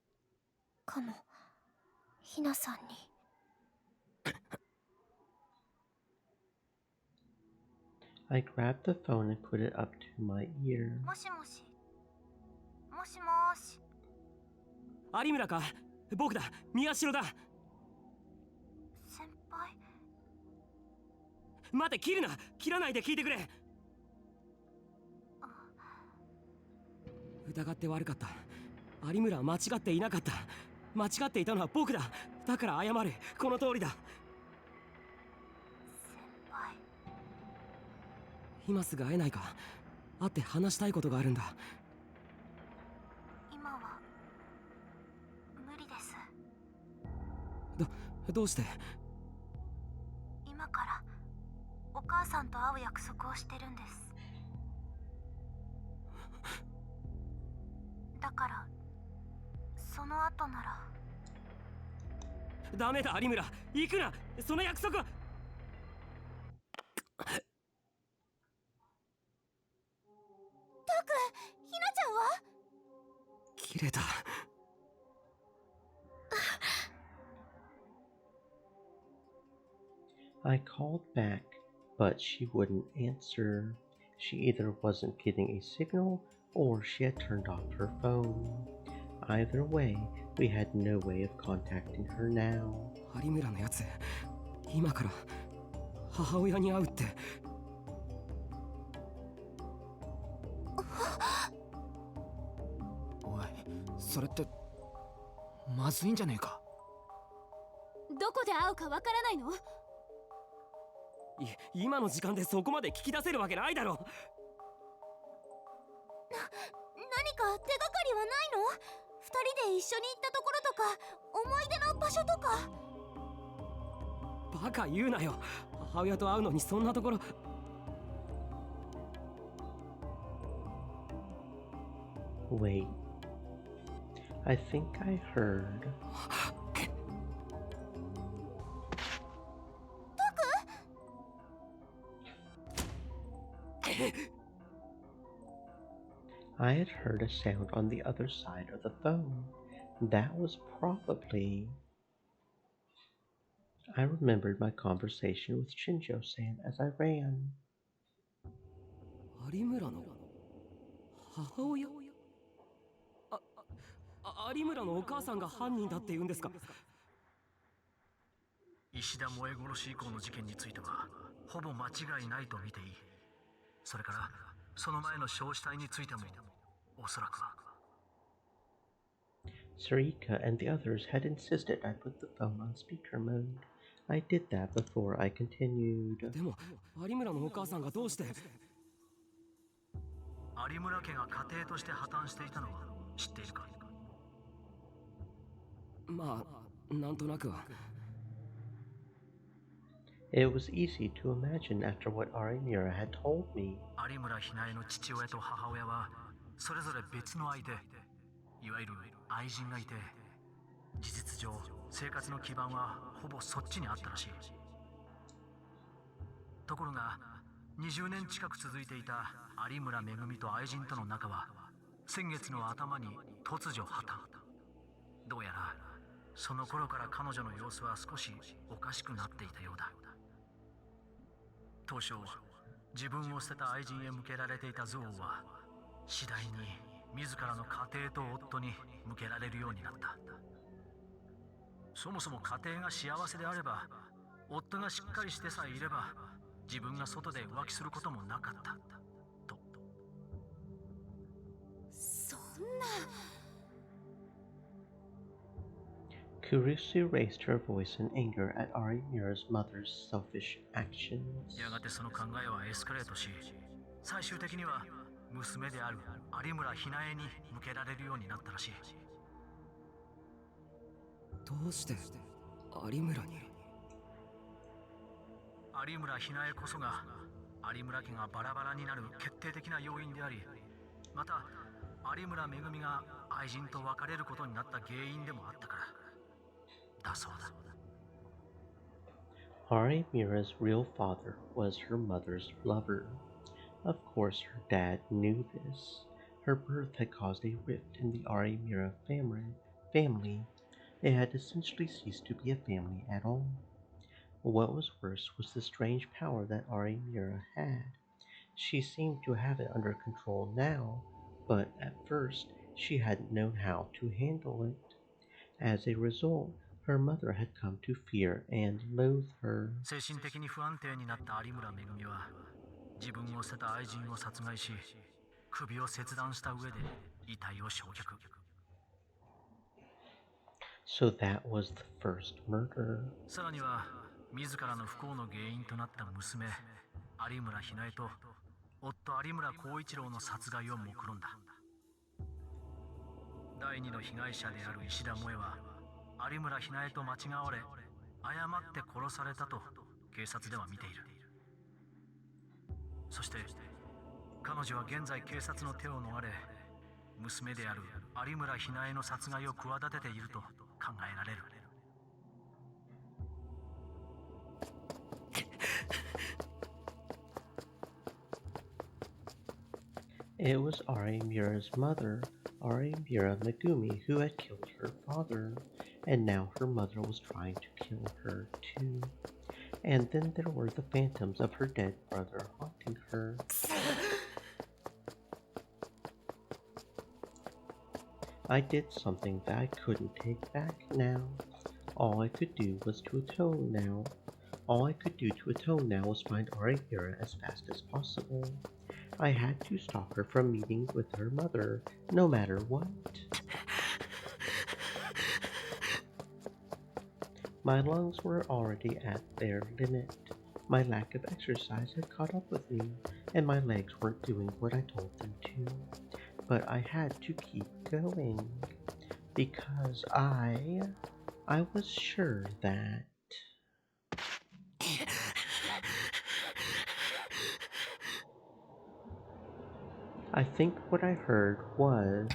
かも、ひなさんに。I grabbed the phone and put it up to my ear. もしもし。もしもし。有村か？僕だ、宮代だ。先輩。待て、切るな。切らないで聞いてくれ。疑って悪かった。有村は間違っていなかった。間違っていたのは僕だ。だから謝る。この通りだ。先輩。今すぐ会えないか？会って話したいことがあるんだ。今は無理です。どうして？今からお母さんと会う約束をしてるんです。だからその後なら。ダメだ有村、行くな。その約束は。タク、ひなちゃんは？切れた。I called back, but she wouldn't answer. She either wasn't getting a signal or she had turned off her phone. Either way, we had no way of contacting her now. 有村のやつ、今から母親に会うって。おい、それってまずいんじゃねえか？どこで会うかわからないの？今の時間でそこまで聞き出せるわけないだろ。何か手がかりはないの？二人で一緒に行ったところとか思い出の場所とか。バカ言うなよ。母親と会うのにそんなところ。Wait. I think I heard. I had heard a sound on the other side of the phone. That was probably... I remembered my conversation with Shinjo-san as I ran. 有村の母親？有村のお母さんが犯人だって言うんですか？石田萌殺し以降の事件についてはほぼ間違いないと見ていい。それからその前の焼死体についてもおそらくは。Sarika and the others had insisted I put the phone on speaker mode. I did that before I continued. でも有村のお母さんがどうして？有村家が家庭として破綻していたのは知っているか？まあ、なんとなくは。It was easy to imagine after what Arimura had told me. 有村ひなえの父親と母親はそれぞれ別の相手、いわゆる愛人がいて、事実上生活の基盤はほぼそっちにあったらしい。ところが20年近く続いていた有村めぐみと愛人との仲は先月の頭に突如破綻。どうやらその頃から彼女の様子は少しおかしくなっていたようだ。当初自分を捨てた愛人へ向けられていた憎悪は次第に自らの家庭と夫に向けられるようになった。そもそも家庭が幸せであれば、夫がしっかりしてさえいれば自分が外で浮気することもなかったと。そんな。Kurusu raised her voice in anger at Arimura's mother's selfish actions. やがてその考えはエスカレートし、最終的には娘である有村ひなえに向けられるようになったらしい。どうして有村に？有村ひなえこそが有村家がバラバラになる決定的な要因であり、また有村めぐみが愛人と別れることになった原因でもあったからだそうだ。Arimura's real father was her mother's lover. Of course, her dad knew this. Her birth had caused a rift in the Arimura family. It had essentially ceased to be a family at all. What was worse was the strange power that Arimura had. She seemed to have it under control now, but at first she hadn't known how to handle it. As a result, her mother had come to fear and loathe her. 精神的に不安定になった有村めぐみは自分を捨てた愛人を殺害し、首を切断した上で遺体を焼却。So that was the first murder. さらには自らの不幸の原因となった娘有村ひなえと夫有村光一郎の殺害を目論んだ。第二の被害者である石田萌は有村ひなえと間違われ誤って殺されたと警察では見ている。そして彼女は現在警察の手を逃れ、娘である有村ひなえの殺害を企てていると考えられる。It was Arimura's mother, Arimura Megumi, who had killed her father, and now her mother was trying to kill her too. And then there were the phantoms of her dead brother haunting her. I did something that I couldn't take back now. All I could do was to atone now. All I could do to atone now was find Arimura as fast as possible. I had to stop her from meeting with her mother, no matter what. My lungs were already at their limit. My lack of exercise had caught up with me, and my legs weren't doing what I told them to. But I had to keep going, because I was sure that... I think what I heard was...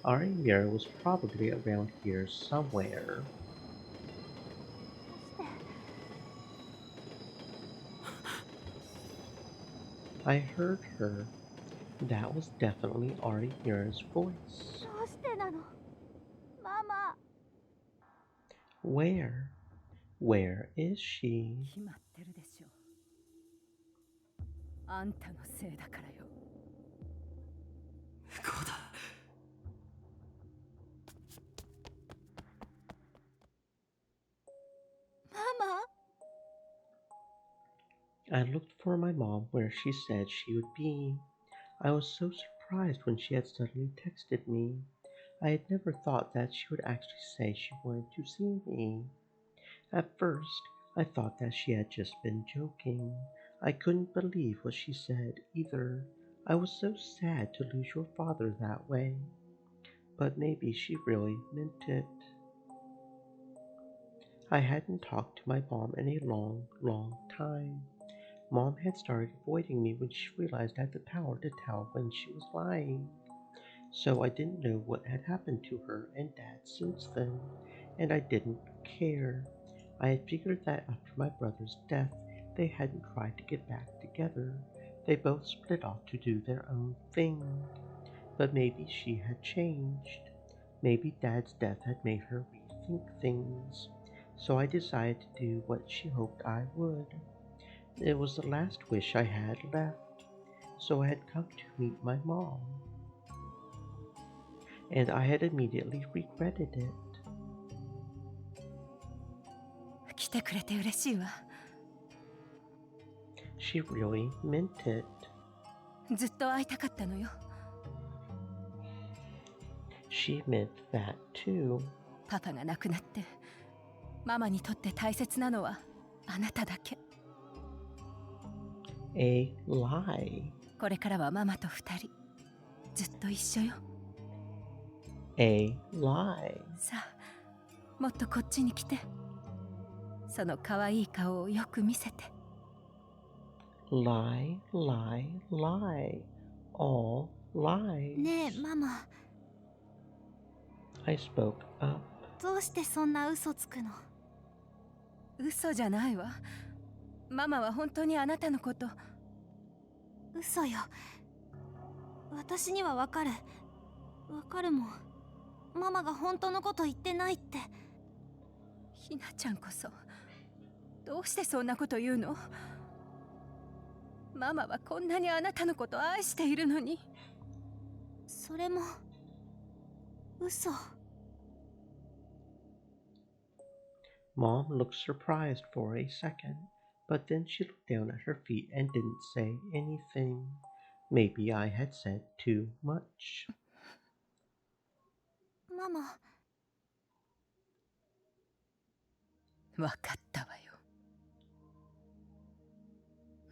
Arimura was probably around here somewhere. I heard her. That was definitely Ari Mira's voice. どうしてなのママ。 Where? Where is she? 決まってるでしょ。あんたのせいだからよ。こうだ。ママ I looked for my mom where she said she would be. I was so surprised when she had suddenly texted me. I had never thought that she would actually say she wanted to see me. At first, I thought that she had just been joking. I couldn't believe what she said either. I was so sad to lose your father that way. But maybe she really meant it. I hadn't talked to my mom in a long, long time. Mom had started avoiding me when she realized I had the power to tell when she was lying. So I didn't know what had happened to her and Dad since then, and I didn't care. I had figured that after my brother's death, they hadn't tried to get back together. They both split off to do their own thing. But maybe she had changed. Maybe Dad's death had made her rethink things. So I decided to do what she hoped I would. It was the last wish I had left, so I had come to meet my mom. And I had immediately regretted it. 来てくれて嬉しいわ。She really meant it. ずっと会いたかったのよ。She meant that too. パパが亡くなって、ママにとって大切なのはあなただけ。A lie. これからはママと二人、ずっと一緒よ。A lie. さあ、もっとこっちに来て。その可愛い顔をよく見せて。Lie, lie, lie. All lies. ねえママ、 I spoke up. どうしてそんな嘘つくの？嘘じゃないわ。ママは本当にあなたのこと。嘘よ。私にはわかる。わかるもん。ママが本当のこと言ってないって。ひなちゃんこそ、どうしてそんなこと言うの？ママはこんなにあなたのことを愛しているのに。それも嘘。Mom looked surprised for a second, but then she looked down at her feet and didn't say anything. Maybe I had said too much. ママ。わかったわよ。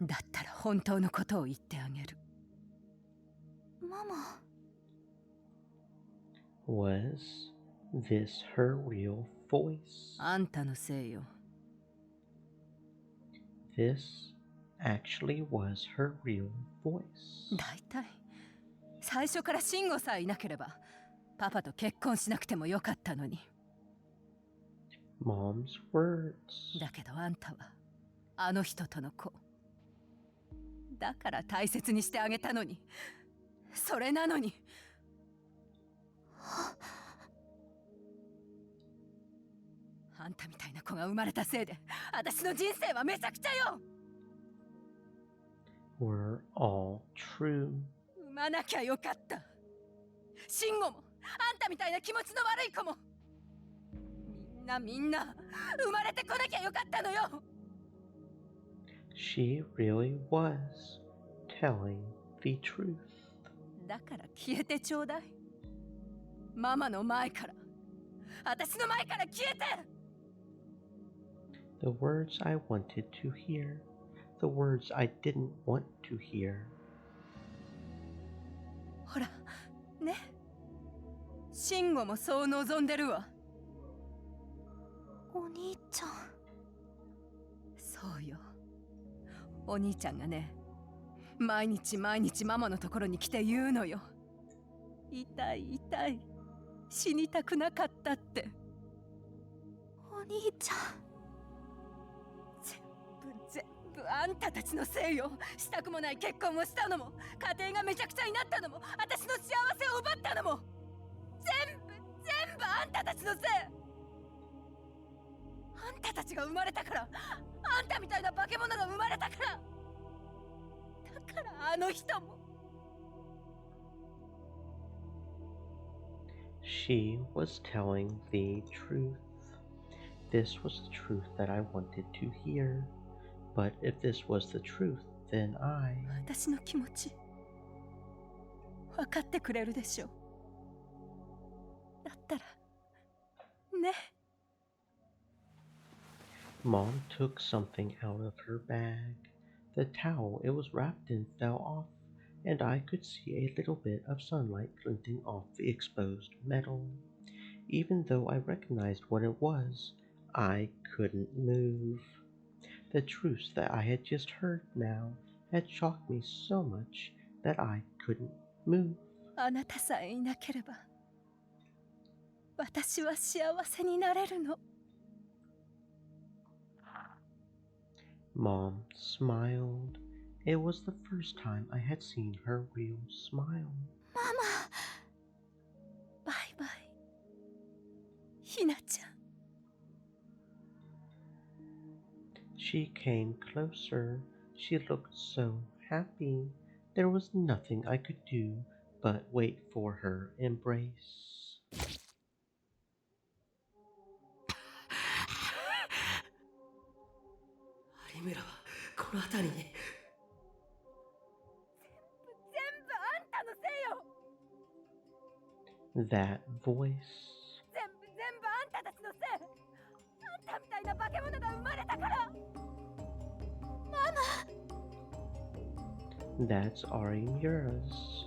だったら本当のことを言ってあげる。ママ。Was this her real voice? あんたのせいよ。This actually was her real voice. だいたい最初から慎吾さえいなければパパと結婚しなくてもよかったのに。Mom's words. だけどあんたはあの人との子だから大切にしてあげたのに。それなのにあんたみたいな子が生まれたせいで私の人生はめちゃくちゃよ。 Were all true. 産まなきゃよかった。慎吾もあんたみたいな気持ちの悪い子もみんな生まれてこなきゃよかったのよ。 She really was telling the truth. だから消えてちょうだい。ママの前から私の前から消えて。 The words I wanted to hear. The words I didn't want to hear. ほらね、慎吾もそう望んでるわ。お兄ちゃん。そうよ。お兄ちゃんがね、毎日毎日ママのところに来て言うのよ。痛い痛い、死にたくなかったって。お兄ちゃん。全部部あんたたちのせいよ。したくもない結婚をしたのも、家庭がめちゃくちゃになったのも、私の幸せを奪ったのも、全部あんたたちのせい。あんたたちが生まれたから、あんたみたいな化け物が生まれたから。だからあの人も。She was telling the truth. This was the truth that I wanted to hear. But if this was the truth, then I... 私の気持ち、分かってくれるでしょう。だったら、ね。Mom took something out of her bag. The towel it was wrapped in fell off, and I could see a little bit of sunlight glinting off the exposed metal. Even though I recognized what it was, I couldn't move. The truth that I had just heard now had shocked me so much that I couldn't move. あなたさえいなければ、私は幸せになれるの。Mom smiled. It was the first time I had seen her real smile. ママ、バイバイ、ひなちゃん。She came closer. She looked so happy. There was nothing I could do but wait for her embrace. 有村はこの辺りに。全部あんたのせいよ。 That voice. 全部あんたたちのせい。あんたみたいな化け物が生まれたから。ママ。That's Arimura's.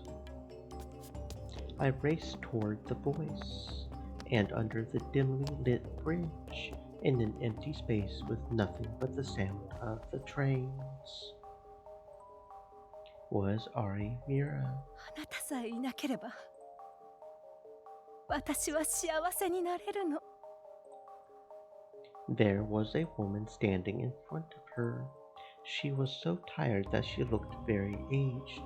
I raced toward the voice, and under the dimly lit bridge, in an empty space with nothing but the sound of the trains, was Arimura. あなたさえいなければ、私は幸せになれるの。There was a woman standing in front of her. She was so tired that she looked very aged,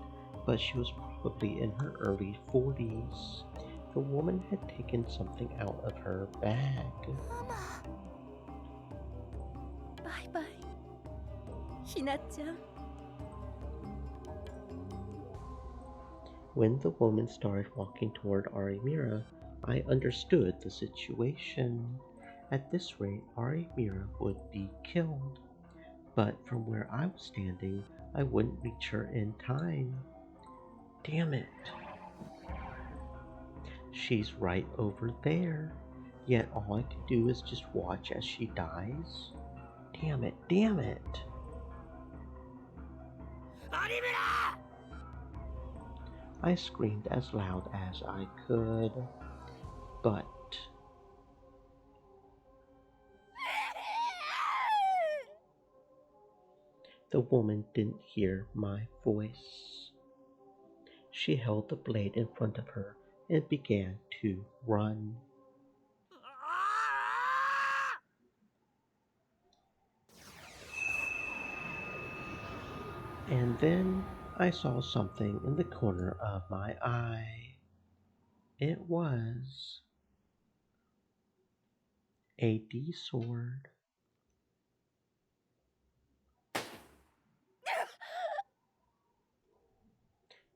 but she was probably in her early 40s. The woman had taken something out of her bag. Mama. バイバイ、ひなちゃん。When the woman started walking toward Arimura, I understood the situation. At this rate, Arimura would be killed. But from where I was standing, I wouldn't reach her in time. Damn it. She's right over there. Yet all I could do is just watch as she dies. Damn it, damn it. Arimura! I screamed as loud as I could. But the woman didn't hear my voice. She held the blade in front of her and began to run. And then I saw something in the corner of my eye. It was a D-sword.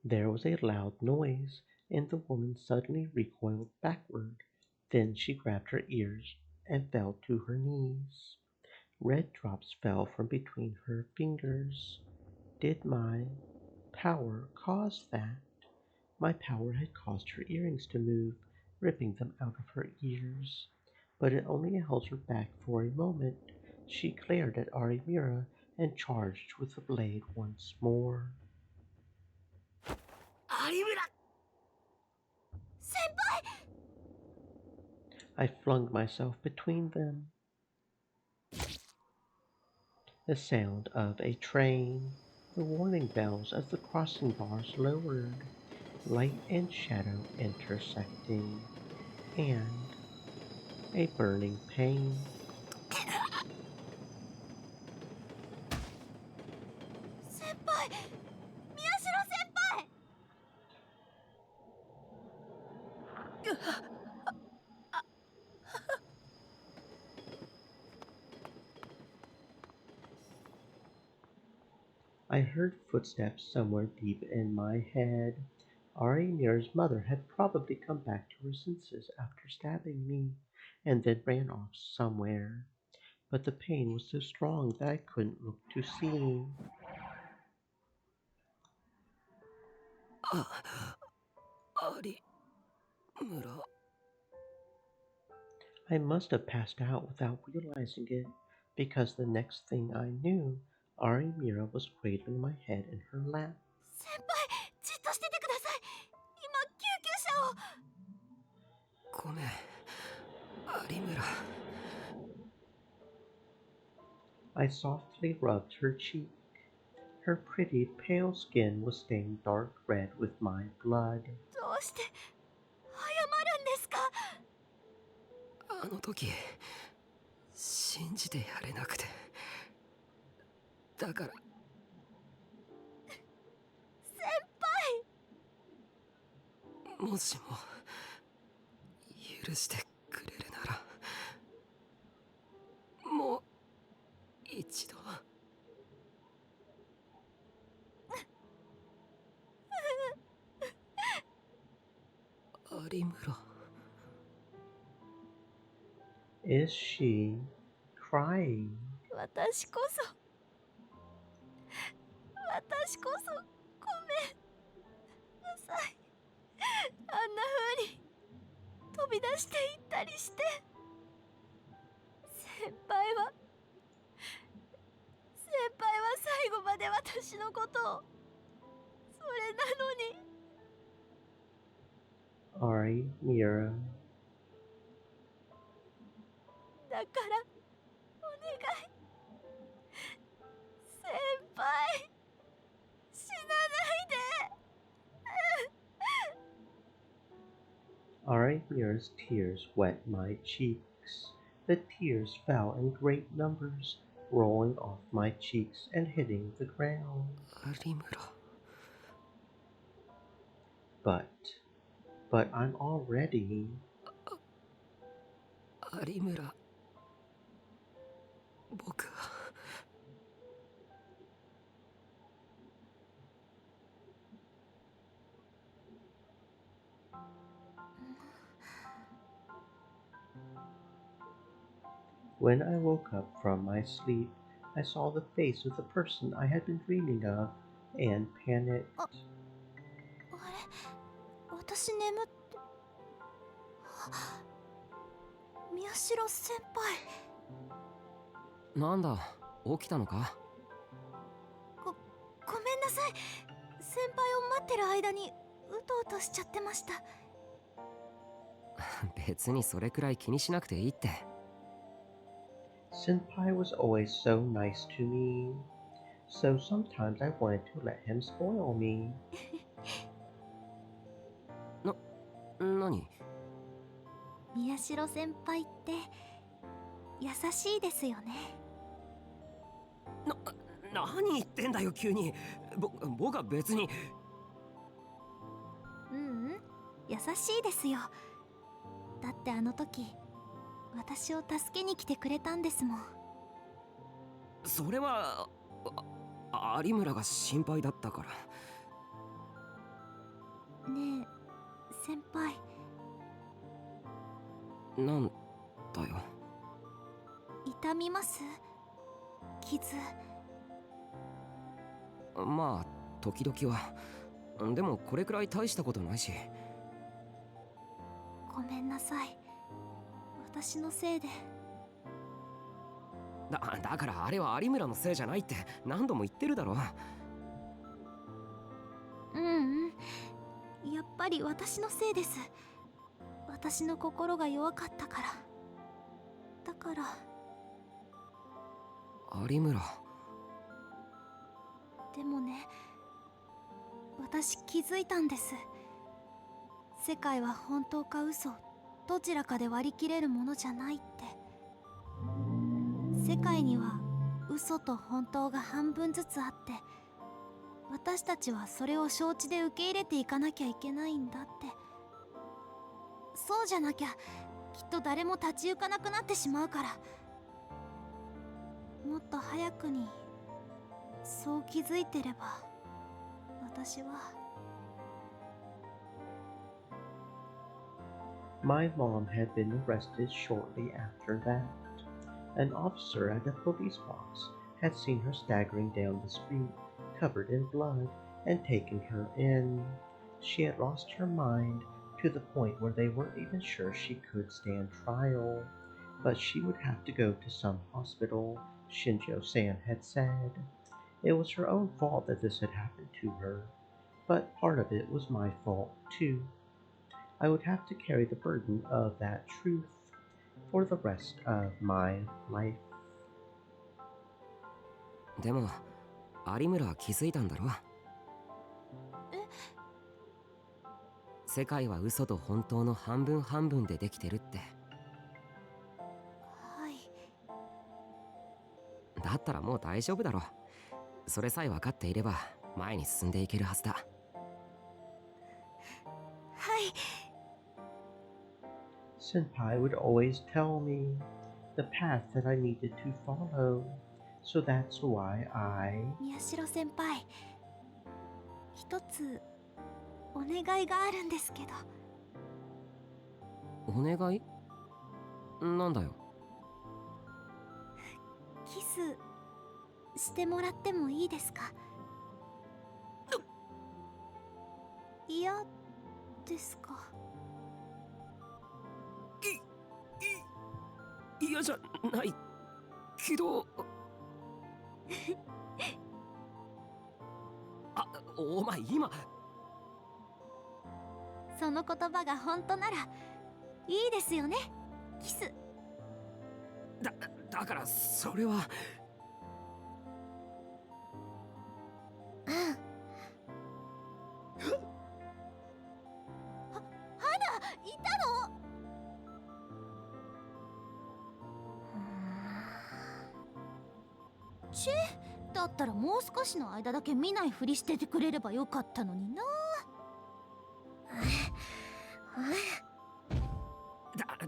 There was a loud noise, and the woman suddenly recoiled backward. Then she grabbed her ears and fell to her knees. Red drops fell from between her fingers. Did my power cause that? My power had caused her earrings to move, ripping them out of her ears. But it only held her back for a moment. She glared at Arimura and charged with the blade once more. Arimura! Senpai! I flung myself between them. The sound of a train, the warning bells as the crossing bars lowered, light and shadow intersecting, and a burning pain. I heard footsteps somewhere deep in my head. Ari Mir's mother had probably come back to her senses after stabbing me, and then ran off somewhere. But the pain was so strong that I couldn't look to see. I must have passed out without realizing it, because the next thing I knew, Ari Mira was cradling my head in her lap. 先輩、じっとしててください。今救急車を。ごめん、有村。I softly rubbed her cheek. Her pretty pale skin was stained dark red with my blood. どうして謝るんですか？あの時信じてやれなくて、だから先輩、もしも許してくれるなら、もう一度有村。 Is she crying? 私こそごめんなさい。あんな風に飛び出していったりして。先輩は最後まで私のことを、それなのに。 Ari Mira. だからお願い、先輩、死なないで。 Ari Mira's tears wet my cheeks. The tears fell in great numbers, rolling off my cheeks and hitting the ground. 有村。 But I'm already. 有村。 僕は When I woke up from my sleep, I saw the face of the person I had been dreaming of and panicked. あれ、私眠って。宮代先輩。なんだ、起きたのか？ごめんなさい。先輩を待ってる間にうとうとしちゃってました。別にそれくらい気にしなくていいって。Senpai was always so nice to me, so sometimes I wanted to let him spoil me. 何？宮代先輩って優しいですよね。何言ってんだよ急に。僕は別に。優しいですよ。だってあの時私を助けに来てくれたんですもん。それは有村が心配だったから。ねえ先輩。なんだよ。痛みます？傷。まあ時々は。でもこれくらい大したことないし。ごめんなさい、私のせいで。だからあれは有村のせいじゃないって何度も言ってるだろ。やっぱり私のせいです。私の心が弱かったから。だから有村。でもね、私気づいたんです。世界は本当か嘘、どちらかで割り切れるものじゃないって。世界には嘘と本当が半分ずつあって、私たちはそれを承知で受け入れていかなきゃいけないんだって。そうじゃなきゃきっと誰も立ち行かなくなってしまうから。もっと早くにそう気づいてれば私は。 My mom had been arrested shortly after that. An officer at the police box had seen her staggering down the street, covered in blood, and taken her in. She had lost her mind to the point where they weren't even sure she could stand trial. But she would have to go to some hospital, Shinjo-san had said. It was her own fault that this had happened to her, but part of it was my fault too. I would have to carry the burden of that truth for the rest of my life. でも有村は気づいたんだろ。世界は嘘と本当の半分半分でできてるって。はい。だったらもう大丈夫だろ。それさえ分かっていれば前に進んでいけるはずだ。はい。Senpai would always tell me the path that I needed to follow, so that's why I... 宮代先輩、一つお願いがあるんですけど。お願い？なんだよ。キスしてもらってもいいですか？嫌ですか？嫌じゃないけどあ、お前今その言葉が本当ならいいですよね、キス。だからそれは。うん。花いたの？チェだったらもう少しの間だけ見ないふりしててくれればよかったのにな。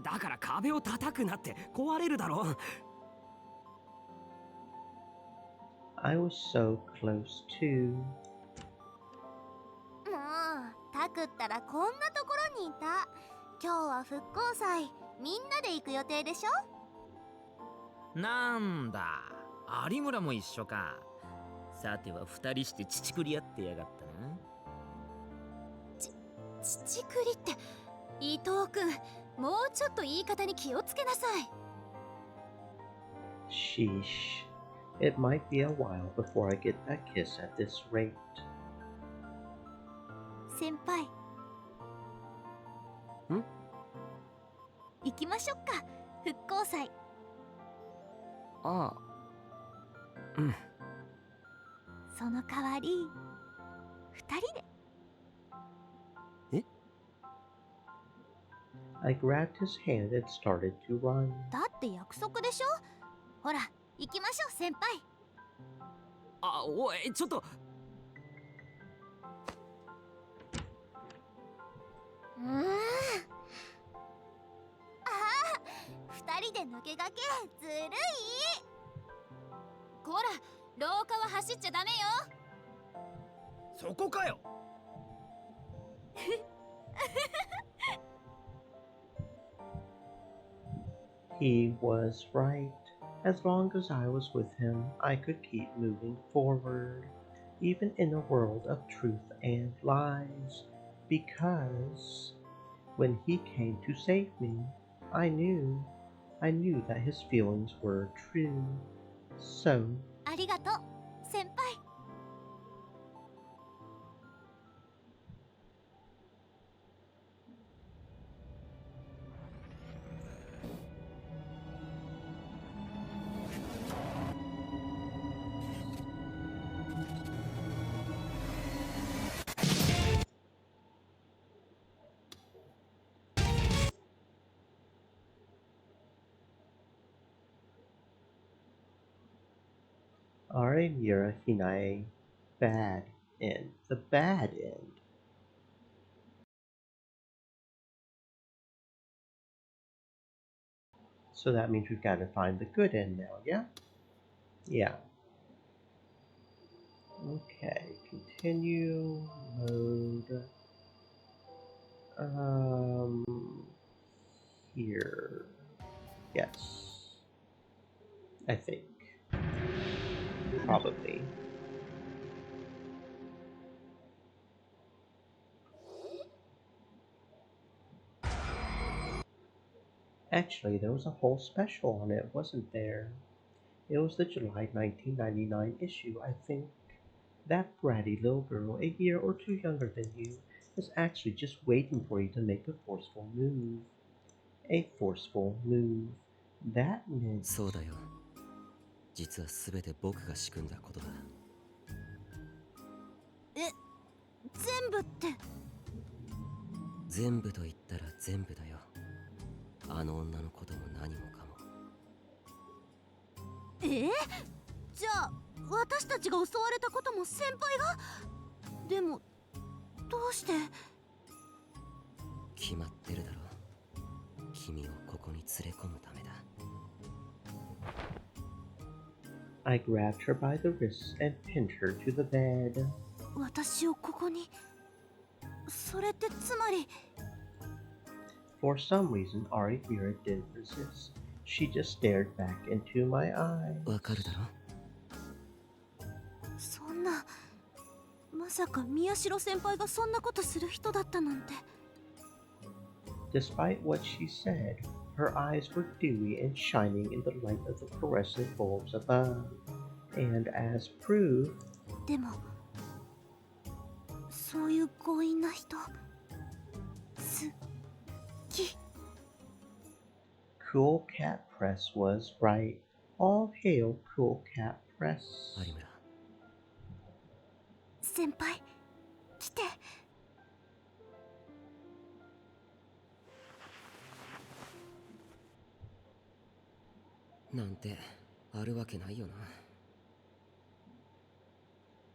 だから壁を叩くなって壊れるだろ。I was so close to... もうタクったらこんなところにいた。今日は復興祭みんなで行く予定でしょ。なんだ有村も一緒か。さては二人して乳くり合ってやがったな。乳くりって伊藤君、もうちょっと言い方に気をつけなさい。 Sheesh. It might be a while before I get that kiss at this rate. 先輩。ん？行きましょっか、復興祭。ああ。うん。その代わり二人で。え？ I grabbed his hand and started to run. だって約束でしょ。ほら行きましょう先輩。あ、おいちょっと。二人で抜け駆けずるい。こら、廊下は走っちゃダメよ。そこかよ。He was right. As long as I was with him, I could keep moving forward, even in a world of truth and lies, because when he came to save me, I knew that his feelings were true. So, ありがとう先輩。Arimura Hinae, bad end. The bad end. So that means we've got to find the good end now, yeah? Yeah. Okay, continue, load. Here. Yes. I think. Probably. Actually, there was a whole special on it, wasn't there? It was the July 1999 issue, I think. That bratty little girl, a year or two younger than you, is actually just waiting for you to make a forceful move. A forceful move. That meant... そうだよ。実は全て僕が仕組んだことだ。え、全部って？全部と言ったら全部だよ。あの女のことも何もかも。じゃあ私たちが襲われたことも先輩が？でもどうして？決まってるだろう。君をここに連れ込むためだ。I grabbed her by the wrists and pinned her to the bed. 私をここに？それってつまり？ For some reason, Ari Vera didn't resist. She just stared back into my eyes. わかるだろ？そんな、まさか宮代先輩がそんなことする人だったなんて。Despite what she said, her eyes were dewy and shining in the light of the fluorescent bulbs above. And as proof... でも、そういう強引な人、好き。Cool Cat Press was right. All hail Cool Cat Press. 有村。先輩、来て。なんてあるわけないよな。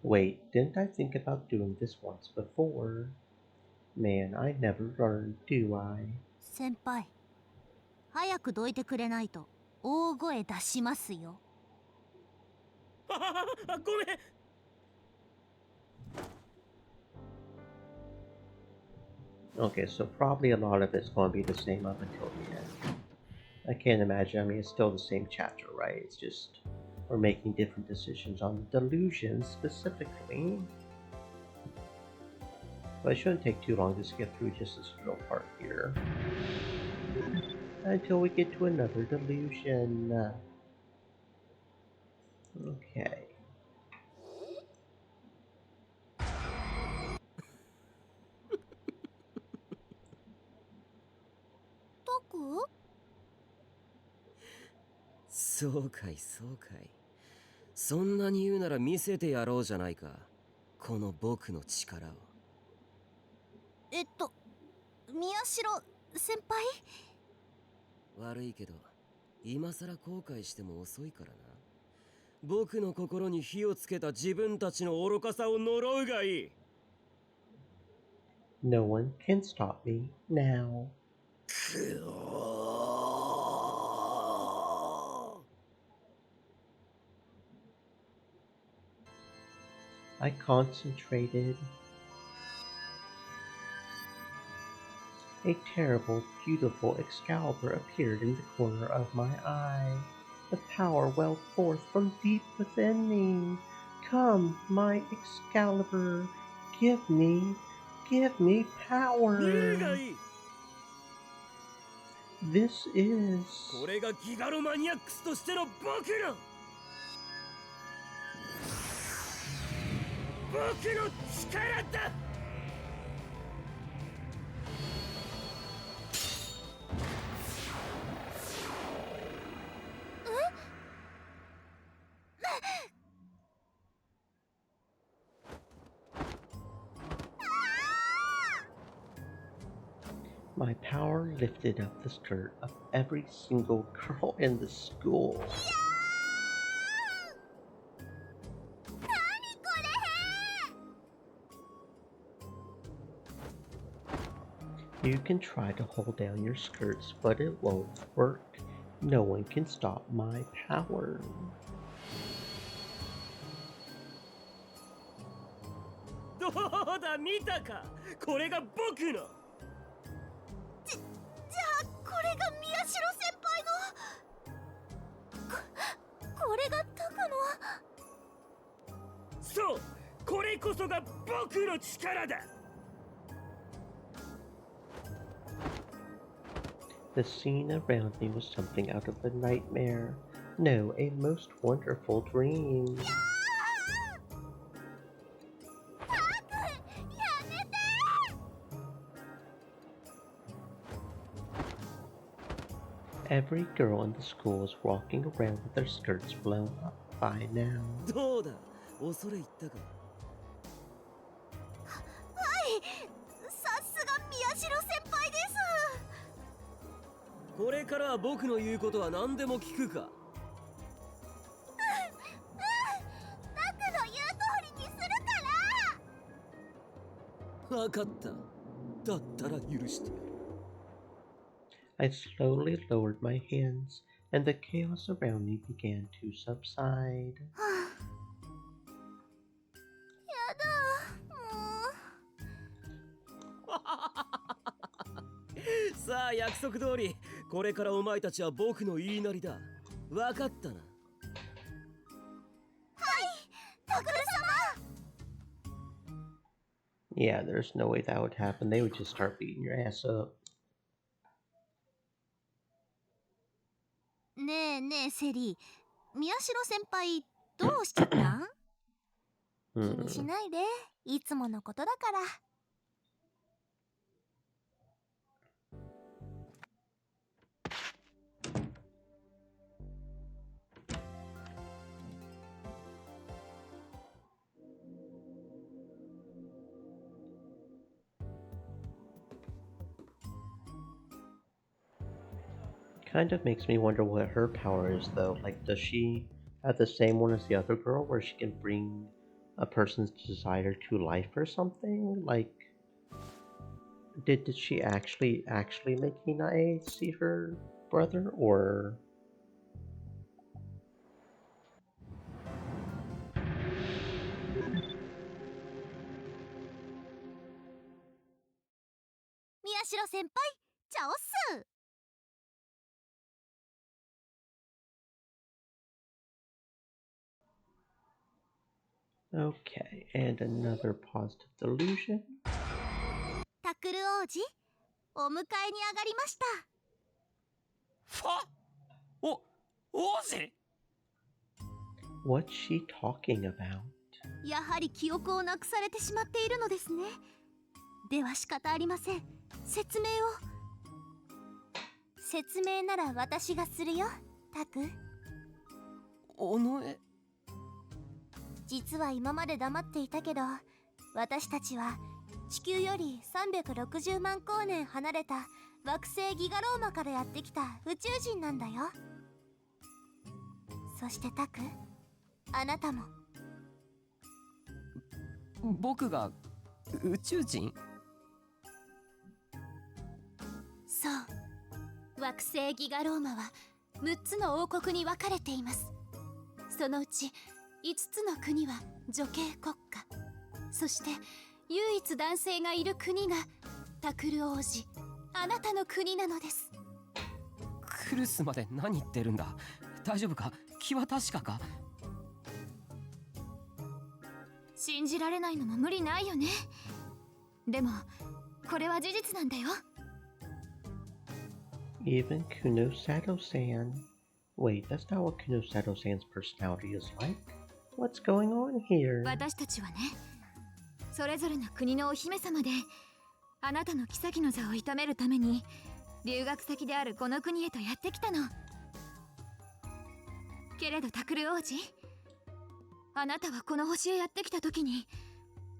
Wait, didn't I think about doing this once before? Man, I never learned, do I? 先輩、早くどいてくれないと大声出しますよ。ごめん。Okay, so probably a lot of it's going to be the same up until the end. I can't imagine. I mean, it's still the same chapter, right? It's just we're making different decisions on the delusion specifically. But it shouldn't take too long to skip through just this little part here. Until we get to another delusion. Okay. Toku? そうかいそうかい。そんなに言うなら見せてやろうじゃないか。この僕の力を。宮代先輩？悪いけど、今さら後悔しても遅いからな。僕の心に火をつけた自分たちの愚かさを呪うがいい。No one can stop me now. I concentrated. A terrible, beautiful Excalibur appeared in the corner of my eye. The power welled forth from deep within me. Come, my Excalibur, give me power. This is... これがギガロマニアックスとしての僕の力だ。My power lifted up the skirt of every single girl in the school. You can try to hold down your skirts, but it won't work. No one can stop my power. どうだ見たか、これが僕の。じゃあこれが宮代先輩のこれがタクの。そう、これこそが僕の力だ。The scene around me was something out of a nightmare. No, a most wonderful dream. Every girl in the school is walking around with their skirts blown up by now. どうだ、恐れ入ったか。はい、さすが宮代先輩です。これからは僕の言うことは何でも聞くか。タクの言う通りにするから。分かった。だったら許してやる。I slowly lowered my hands, and the chaos around me began to subside. やだ、もう。さあ約束通り、これからお前たちは僕の言いなりだ。分かったな。はい、タクル様。Yeah, there's no way that would happen. They would just start beating your ass up. ねえねえセリ、宮代先輩どうしちゃったん？気にしないで、いつものことだから。Kind of makes me wonder what her power is, though. Like, does she have the same one as the other girl, where she can bring a person's desire to life or something? Like, did she actually make Hinae see her brother, or? 宮代先輩、チャオっす。Okay, and another positive delusion. タクル王子、お迎えに上がりました。王子 What's she talking about? やはり記憶をなくされてしまっているのですね。では仕方ありません。説明なら私がするよ、タク。おのえ。実は今まで黙っていたけど、私たちは地球より360万光年離れた惑星ギガローマからやってきた宇宙人なんだよ。そしてタク、あなたも。僕が宇宙人？そう、惑星ギガローマは6つの王国に分かれています。そのうち5つの国は女系国家、そして唯一男性がいる国がタクル王子、あなたの国なのです。クルスまで何言ってるんだ。大丈夫か？気は確かか？信じられないのも無理ないよね。でもこれは事実なんだよ。 Even Kunosato-san. Wait, that's not what Kunosato-san's personality is like. What's going on here? 私たちはね、それぞれの国のお姫様で、あなたの妃の座を射止めるために留学先であるこの国へとやってきたの。けれどタクル王子、あなたはこの星へやってきた時に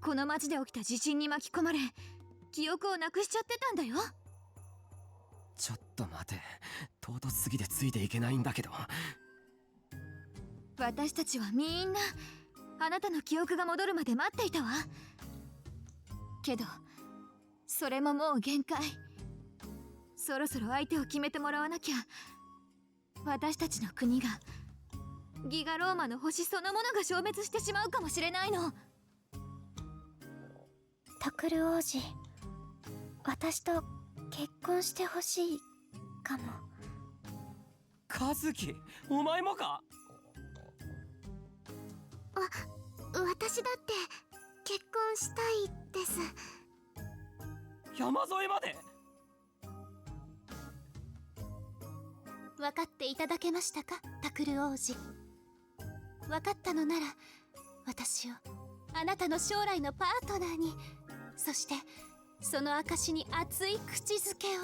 この町で起きた地震に巻き込まれ、記憶をなくしちゃってたんだよ。ちょっと待て、唐突すぎてついていけないんだけど。私たちはみんなあなたの記憶が戻るまで待っていたわ。けどそれももう限界。そろそろ相手を決めてもらわなきゃ。私たちの国がギガローマの星そのものが消滅してしまうかもしれないの。タクル王子、私と結婚してほしいかも。カズキ、お前もか？私だって結婚したいです。山添まで？分かっていただけましたか、タクル王子。分かったのなら私をあなたの将来のパートナーに、そしてその証に熱い口づけを。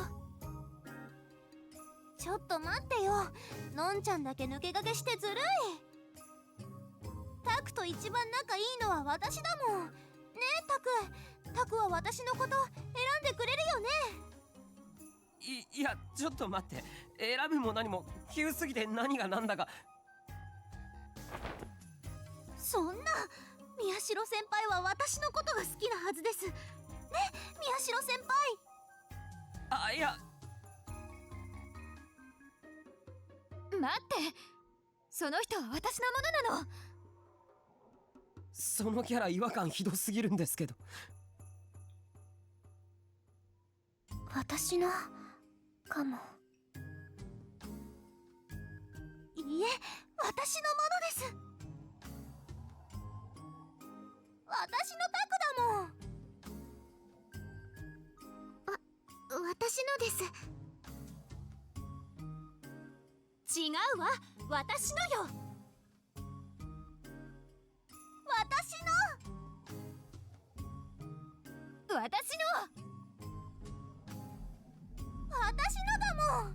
ちょっと待ってよ、のんちゃんだけ抜け駆けしてずるい。タクと一番仲いいのは私だもんね。えタクは私のこと選んでくれるよね。いや、ちょっと待って、選ぶも何も急すぎて何が何だか。そんな、宮代先輩は私のことが好きなはずですね。宮代先輩。いや、待って、その人は私のものなの。そのキャラ違和感ひどすぎるんですけど。私のかも。いいえ、私のものです。私のタクだもん。私のです。違うわ、私のよ。私のだもん。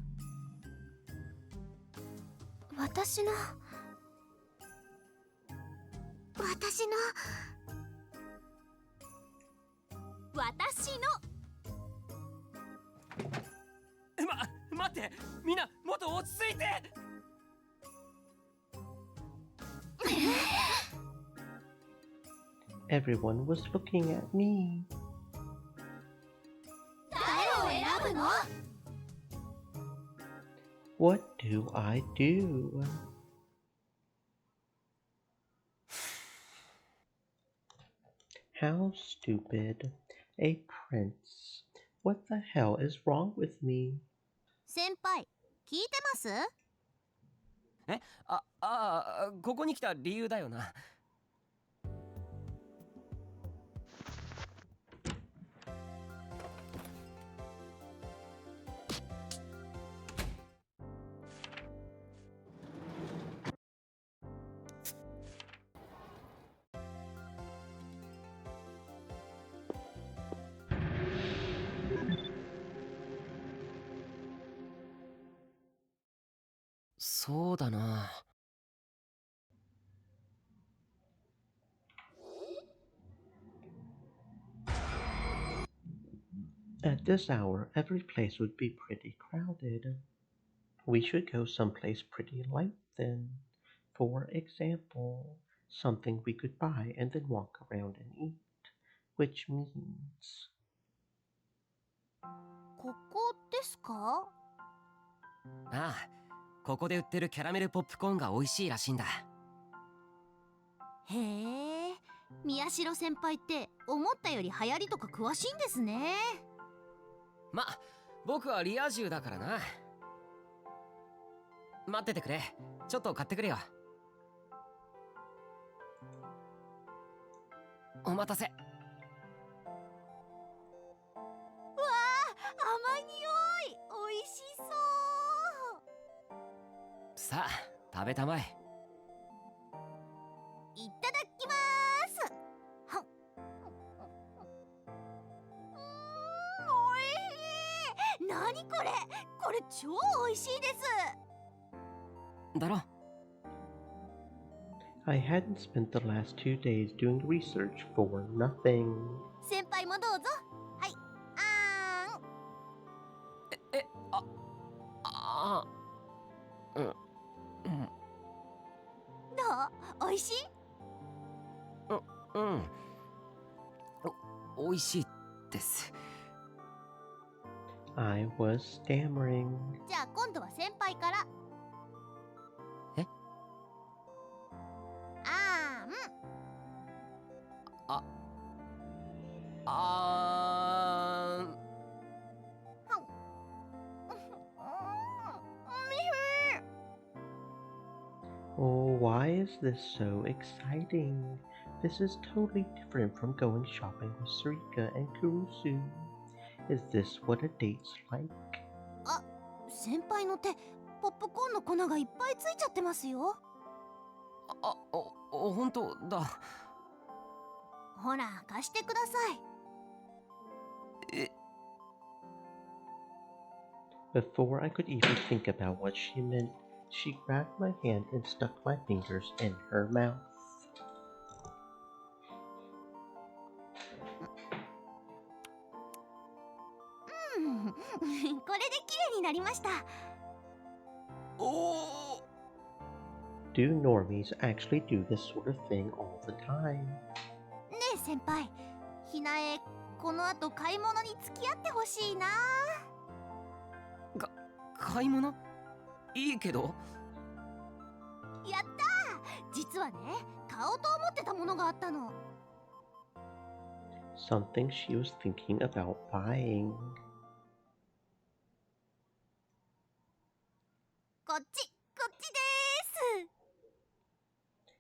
私の待って、みんなもっと落ち着いて。Everyone was looking at me. 誰を選ぶの？ What do I do? How stupid. A prince. What the hell is wrong with me? 先輩、聞いてます？ここに来た理由だよな。そうだな。At this hour, every place would be pretty crowded. We should go someplace pretty light then. For example, something we could buy and then walk around and eat. Which means... ここですか？ああ、ここで売ってるキャラメルポップコーンが美味しいらしいんだ。へえ、宮代先輩って思ったより流行りとか詳しいんですね。ま、僕はリア充だからな。待っててくれ、ちょっと買ってくれよ。お待たせ。甘い匂い、美味しそう。さあ、食べたまえ。いただきます。はっ。おいしい。なにこれ？これ超美味しいです。だろ。I hadn't spent the last 2 days doing research for nothing. 先輩もどうぞ。はい。どう？美味しい？美味しいです。I was stammering. じゃあ今度は先輩から。is this so exciting? This is totally different from going shopping with Sarika and Kurusu. Is this what a date's like? あ、先輩の手、ポップコーンの粉がいっぱいついちゃってますよ。本当だ。ほら、貸してください。Before I could even think about what she meant, she grabbed my hand and stuck my fingers in her mouth. これで綺麗になりました。Do normies actually do this sort of thing all the time? ねえ先輩、ひなえ、この後買い物に付き合ってほしいな。買い物？いいけど。やったー！実はね、買おうと思ってたものがあったの。Something she was thinking about buying. こっちです。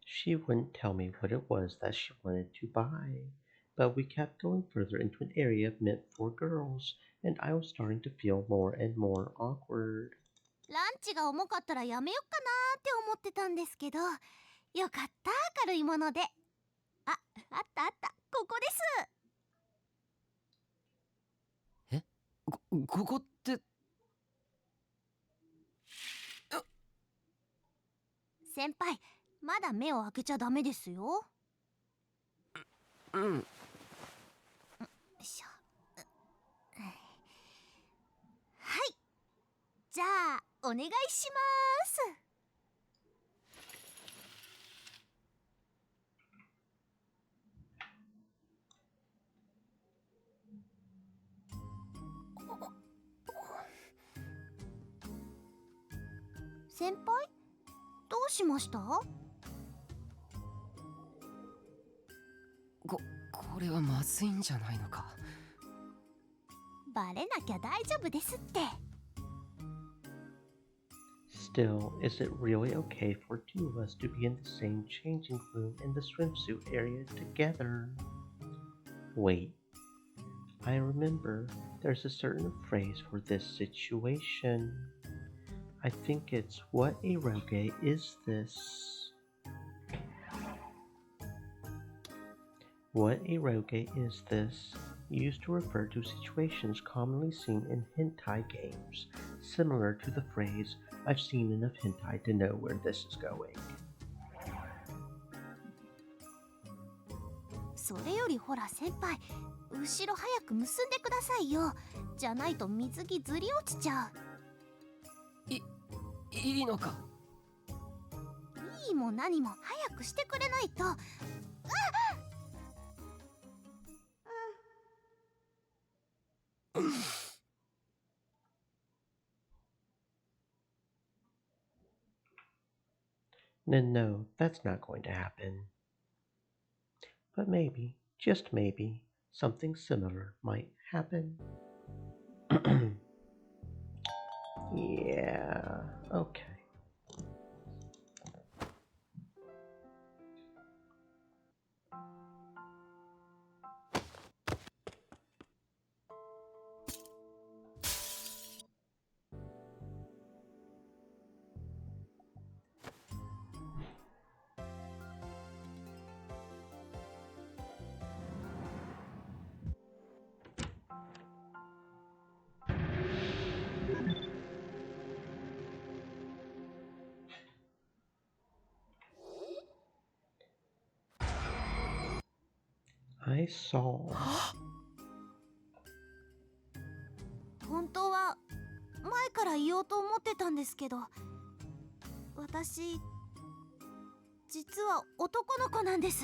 She wouldn't tell me what it was that she wanted to buy, but we kept going further into an area meant for girls, and I was starting to feel more and more awkward. ランチが重かったらやめよっかなーって思ってたんですけど、よかった軽いもので。あったここです。ここって。先輩、まだ目を開けちゃダメですよ。うん。よいしょ。はい。じゃあお願いします。先輩、どうしました？これはまずいんじゃないのか。バレなきゃ大丈夫ですって。Still, is it really okay for two of us to be in the same changing room in the swimsuit area together? Wait, I remember there's a certain phrase for this situation. I think it's what eroge is this? What eroge is this? Used to refer to situations commonly seen in hentai games, similar to the phrase, I've seen enough hentai to know where this is going. それよりほら先輩、後ろ早く結んでくださいよ。じゃないと水着ずり落ちちゃう。いいのか？いいも何も早くしてくれないと。No, that's not going to happen. But maybe, just maybe, something similar might happen. Yeah, okay. I saw. 本当は前から言おうと思ってたんですけど、私実は男の子なんです。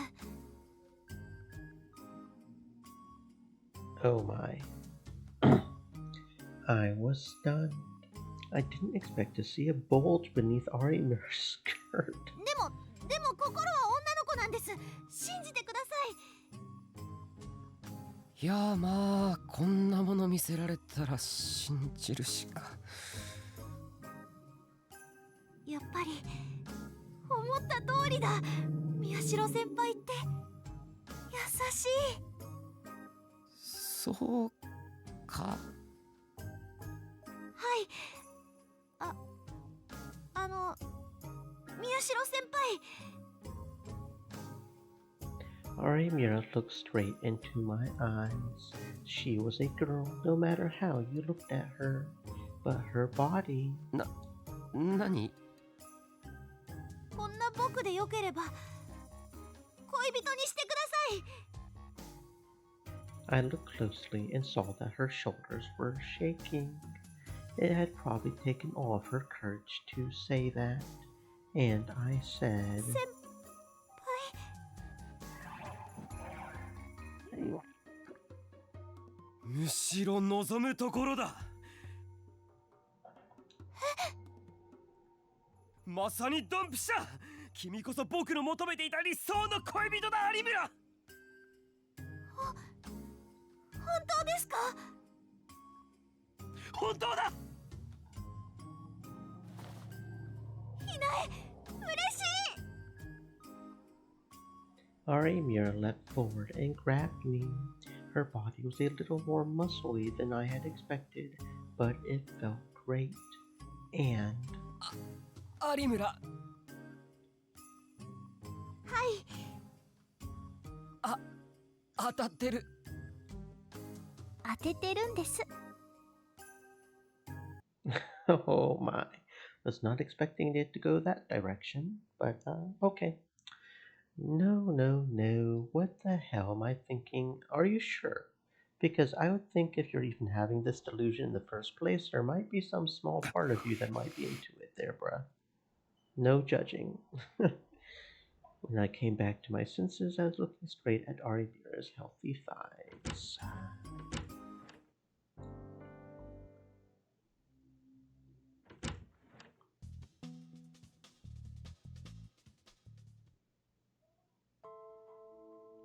Oh my. I was stunned. I didn't expect to see a bulge beneath Arimir's skirt. でも心は女の子なんです。信じてください。いやまあこんなもの見せられたら信じるしか。やっぱり思った通りだ。宮代先輩って優しい。そうか。はい。宮代先輩。Arimira looked straight into my eyes. She was a girl, no matter how you looked at her. But her body...何? こんな僕でよければ恋人にしてください。 I looked closely and saw that her shoulders were shaking. It had probably taken all of her courage to say that. And I said... むしろ望むところだ。まさにドンピシャ。君こそ僕の求めていた理想の恋人だ、有村。本当ですか？本当だ。ひなえ、嬉しい。 Arimira leapt forward and grabbed me. Her body was a little more muscly than I had expected, but it felt great. And... 有村。はい。当たってる。当ててるんです。Oh my. Was not expecting it to go that direction, but okay. No. What the hell am I thinking? Are you sure? Because I would think if you're even having this delusion in the first place, there might be some small part of you that might be into it there, bruh. No judging. When I came back to my senses, I was looking straight at Arimira's healthy thighs.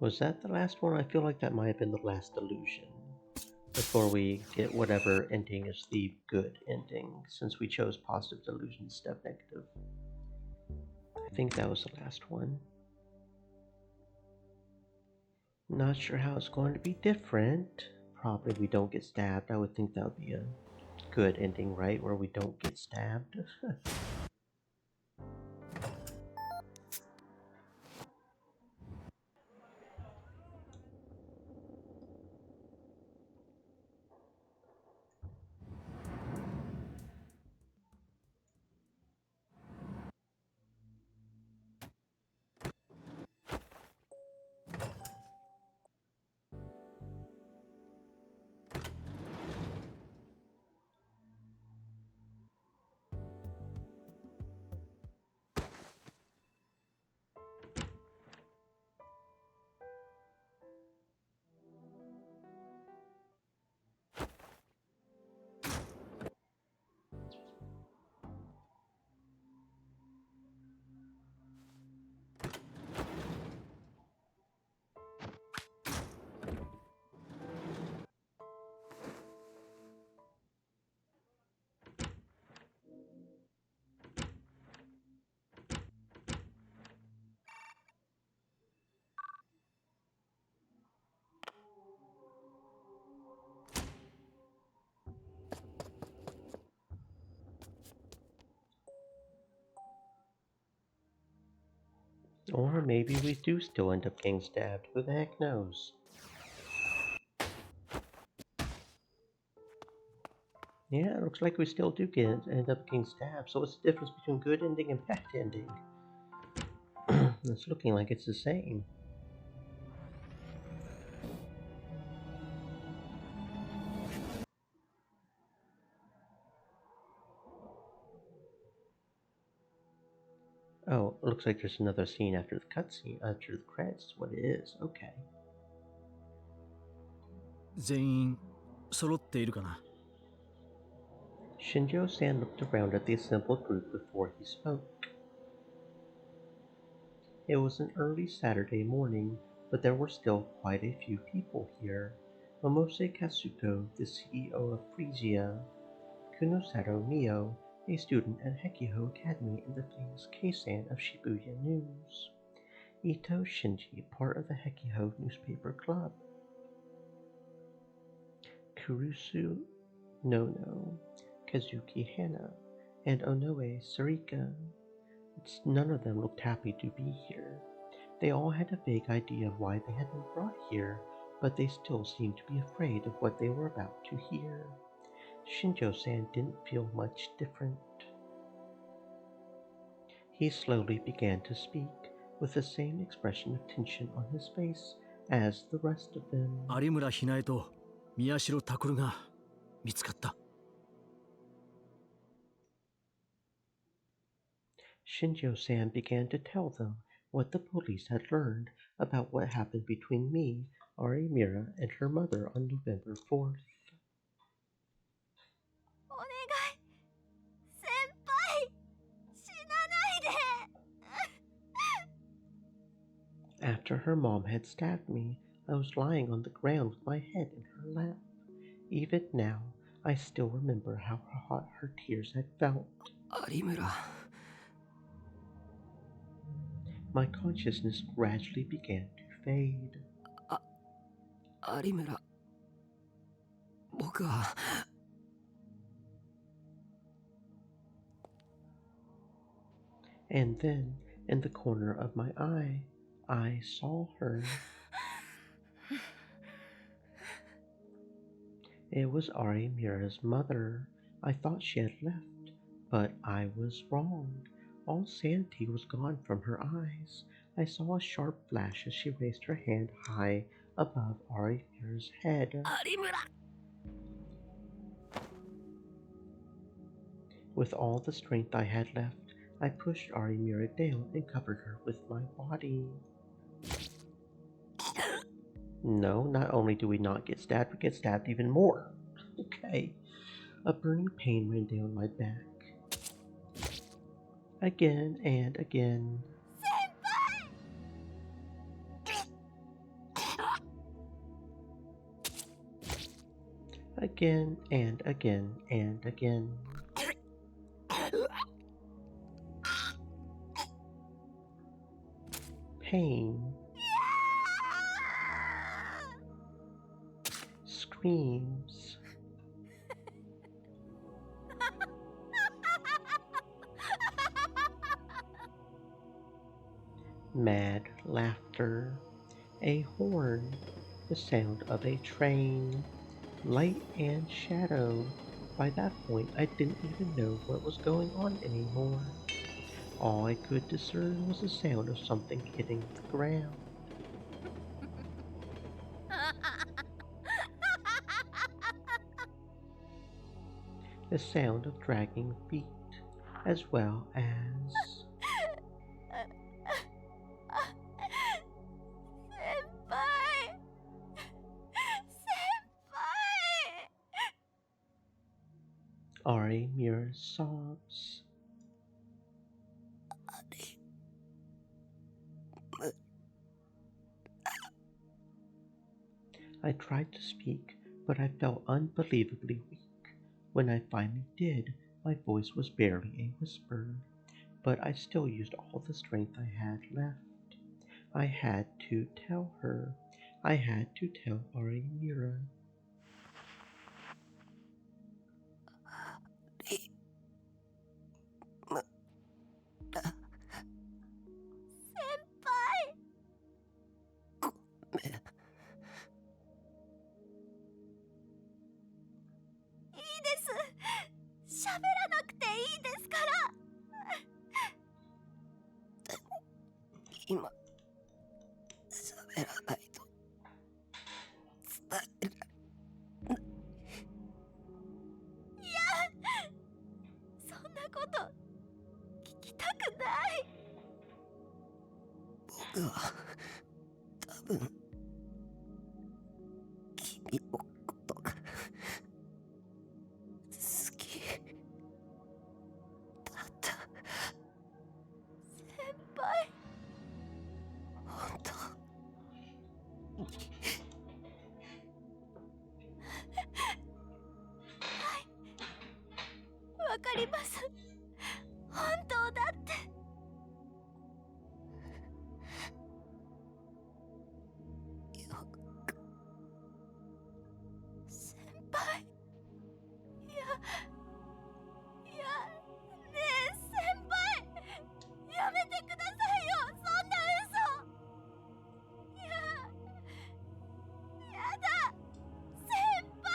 Was that the last one? I feel like that might have been the last delusion. Before we get whatever ending is the good ending, since we chose positive delusion instead of negative. I think that was the last one. Not sure how it's going to be different. Probably we don't get stabbed. I would think that would be a good ending, right? Where we don't get stabbed. Or maybe we do still end up getting stabbed. Who the heck knows? Yeah, it looks like we still do end up getting stabbed. So what's the difference between good ending and bad ending? It's looking like it's the same. Oh, it looks like there's another scene after the cutscene, after the credits. What it is? Okay. 全員揃っているかな? Shinjo-san looked around at the assembled group before he spoke. It was an early Saturday morning, but there were still quite a few people here. Momose Katsuko, the CEO of Frisia, Kunosato Mio, a student at Hekiho Academy and the famous Keisan of Shibuya News. Ito Shinji, part of the Hekiho newspaper club. Kurusu Nono, Kazuki Hana, and Onoe Sarika. None of them looked happy to be here. They all had a vague idea of why they had been brought here, but they still seemed to be afraid of what they were about to hear. Shinjo-san didn't feel much different. He slowly began to speak, with the same expression of tension on his face as the rest of them. 有村ひなえと宮代拓が見つかった。Shinjo-san began to tell them what the police had learned about what happened between me, Arimura, and her mother on November 4th. After her mom had stabbed me, I was lying on the ground with my head in her lap. Even now, I still remember how hot her tears had felt. Arimura. My consciousness gradually began to fade. Arimura. 僕は And then, in the corner of my eye, I saw her. It was Arimura's mother. I thought she had left, but I was wrong. All sanity was gone from her eyes. I saw a sharp flash as she raised her hand high above Arimura's head. Arimura! With all the strength I had left, I pushed Arimura down and covered her with my body. No, not only do we not get stabbed, we get stabbed even more. Okay. A burning pain ran down my back. Again and again. Again and again and again. Pain. Screams. Mad laughter. A horn. The sound of a train. Light and shadow. By that point, I didn't even know what was going on anymore. All I could discern was the sound of something hitting the ground. The sound of dragging feet, as well as... Arimura's sobs. I tried to speak, but I felt unbelievably weak. When I finally did, my voice was barely a whisper, but I still used all the strength I had left. I had to tell her. I had to tell Arimura. かります。本当だって。先輩、いやねえ先輩、やめてくださいよ、そんな嘘。やだ先輩、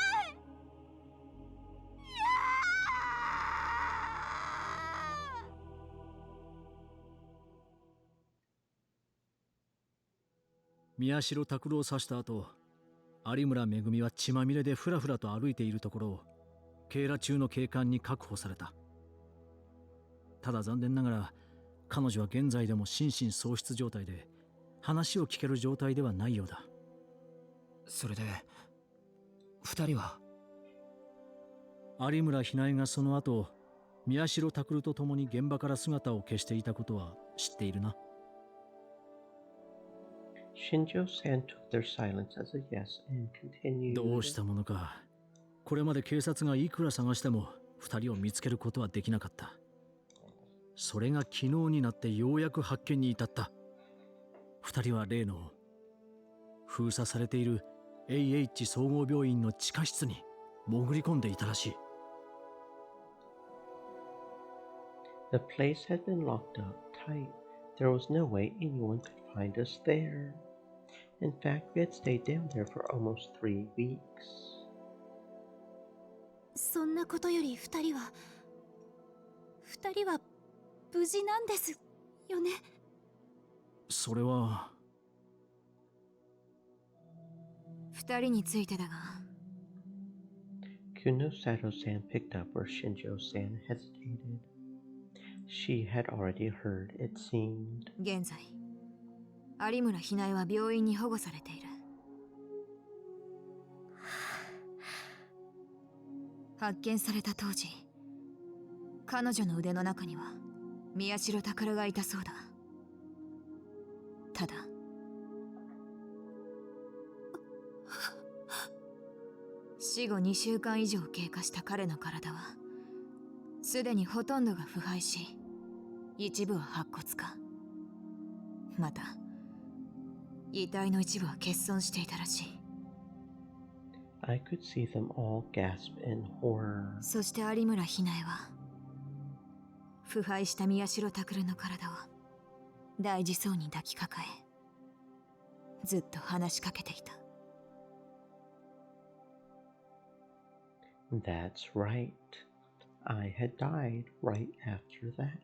宮代拓郎を刺した後、有村めぐみは血まみれでふらふらと歩いているところを警ら中の警官に確保された。ただ残念ながら彼女は現在でも心神喪失状態で話を聞ける状態ではないようだ。それで二人は？有村ひなえがその後宮代拓と共に現場から姿を消していたことは知っているな。Shinjo-san took their silence as a yes and continued. どうしたものか。これまで警察がいくら探しても二人を見つけることはできなかった。それが昨日になってようやく発見に至った。二人は例の封鎖されている AH 総合病院の地下室に潜り込んでいたらしい。The place had been locked up tight. There was no way anyone could find us there. In fact, we had stayed down there for almost 3 weeks. そんなことより二人は無事なんですよね。それは二人についてだが。Kunosato-san picked up where Shinjo-san hesitated. She had already heard, it seemed. 現在有村ひなえは病院に保護されている。発見された当時、彼女の腕の中には宮代宝がいたそうだ。ただ死後2週間以上経過した彼の体はすでにほとんどが腐敗し、一部は白骨化、また遺体の一部は欠損していたらしい。I could see them all gasp in horror. そして有村ひなえは腐敗した宮代拓の体を大事そうに抱きかかえ、ずっと話しかけていた。That's right. I had died right after that.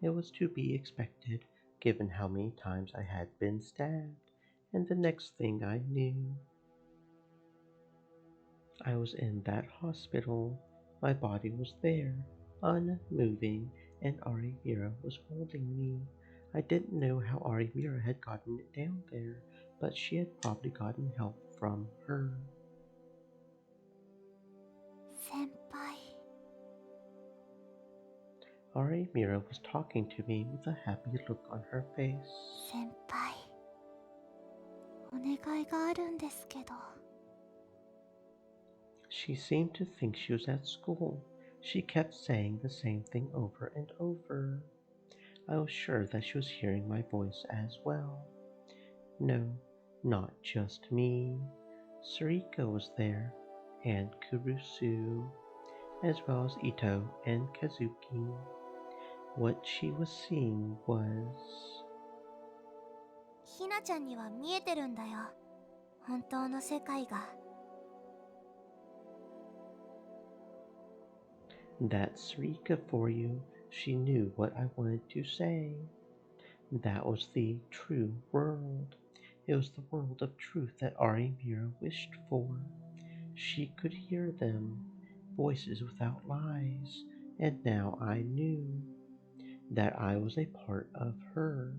It was to be expected, given how many times I had been stabbed, and the next thing I knew, I was in that hospital. My body was there, unmoving, and Arimira was holding me. I didn't know how Arimira had gotten it down there, but she had probably gotten help from her. 先輩。Arimira was talking to me with a happy look on her face. 先輩、お願いがあるんですけど。She seemed to think she was at school. She kept saying the same thing over and over. I was sure that she was hearing my voice as well. No, not just me. Sarika was there, and Kurusu, as well as Ito and Kazuki. What she was seeing was... ひなちゃんには見えてるんだよ、本当の世界が。That's Sarika for you. She knew what I wanted to say. That was the true world. It was the world of truth that Arimira wished for. She could hear them, voices without lies, and now I knew that I was a part of her.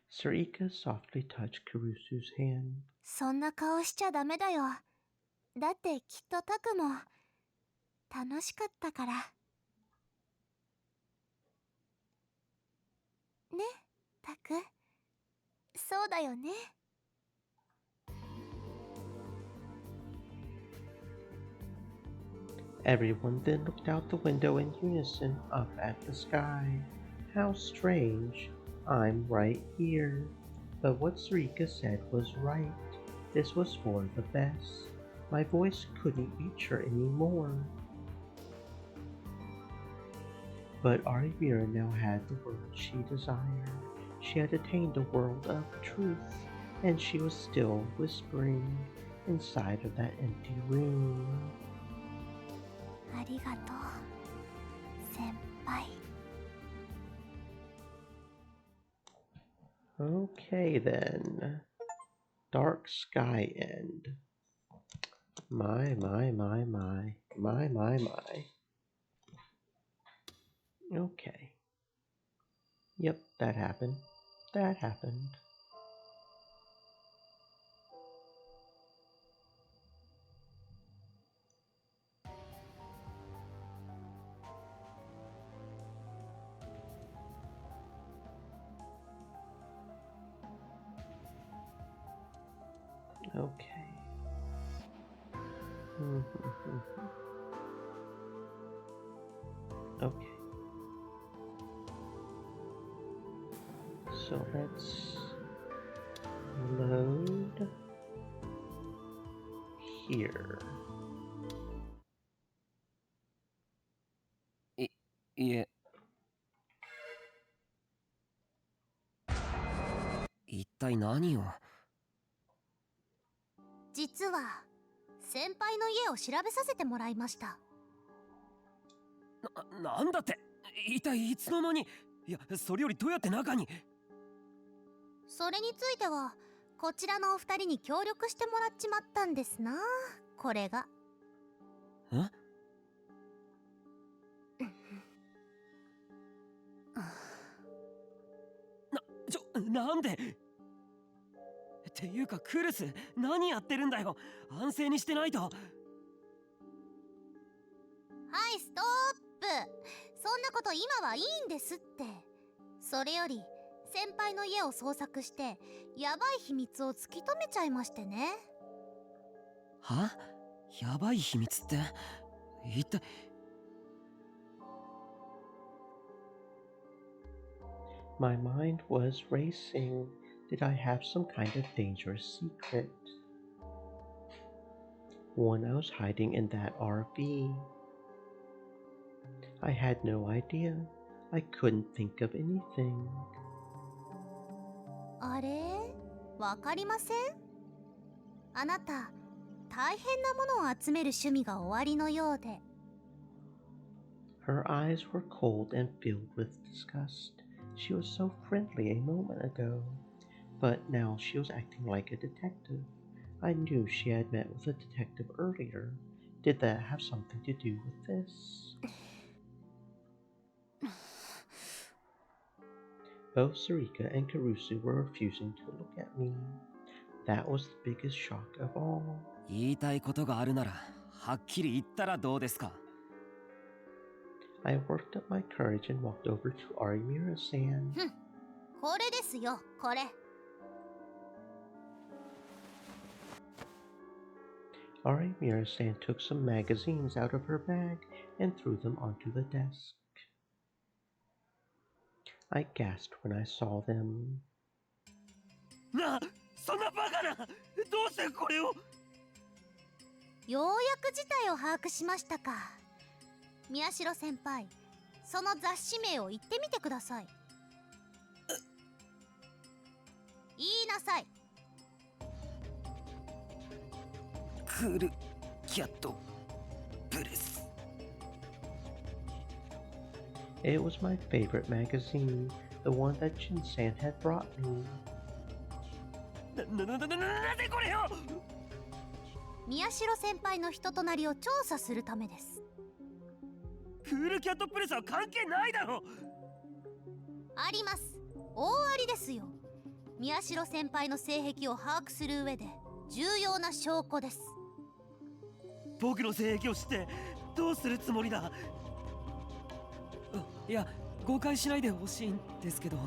Sarika softly touched Kurusu's hand. そんな顔しちゃダメだよ。だってきっとタクも楽しかったから。ね、タク。そうだよね。Everyone then looked out the window in unison up at the sky. How strange. I'm right here. But what Sarika said was right. This was for the best. My voice couldn't reach her anymore. But Arimira now had the world she desired. She had attained a world of truth, and she was still whispering inside of that empty room. ありがとう、先輩。Okay then. Dark Sky End. My. Okay. Yep, that happened. That happened. Okay. Okay. So let's load here. いえ。一体何を？実は先輩の家を調べさせてもらいました。なんだって？一体いつの間に？いや、それよりどうやって中に？それについてはこちらのお二人に協力してもらっちまったんですな。これが。ん？なんで？っていうかクルス、何やってるんだよ。安静にしてないと。はい、ストップ。そんなこと今はいいんですって。それより先輩の家を捜索してヤバい秘密を突き止めちゃいましてね。は？ヤバい秘密って一体。My mind was racing. Did I have some kind of dangerous secret? One I was hiding in that RV. I had no idea. I couldn't think of anything. あれ？わかりません？あなた、大変なものを集める趣味がおありのようで。Her eyes were cold and filled with disgust. She was so friendly a moment ago, but now she was acting like a detective. I knew she had met with a detective earlier. Did that have something to do with this? Both Sarika and Karusu were refusing to look at me. That was the biggest shock of all. 言いたいことがあるなら、はっきり言ったらどうですか？I worked up my courage and walked over to Arimura-san. これですよ、これ。Arimura-san took some magazines out of her bag and threw them onto the desk. I gasped when I saw them. そんなバカな！どうしてこれを？ようやく事態を把握しましたか。宮代先輩、その雑誌名を言ってみてください。言いなさい。クールキャットプレス。It was my favorite magazine, the one that Jin-san had brought me. なぜこれを？宮代先輩の人となりを調査するためです。クールキャットプレスは関係ないだろ。あります。大ありですよ。宮代先輩の性癖を把握する上で重要な証拠です。僕の性癖を知ってどうするつもりだ？いや、誤解しないでほしいんですけど、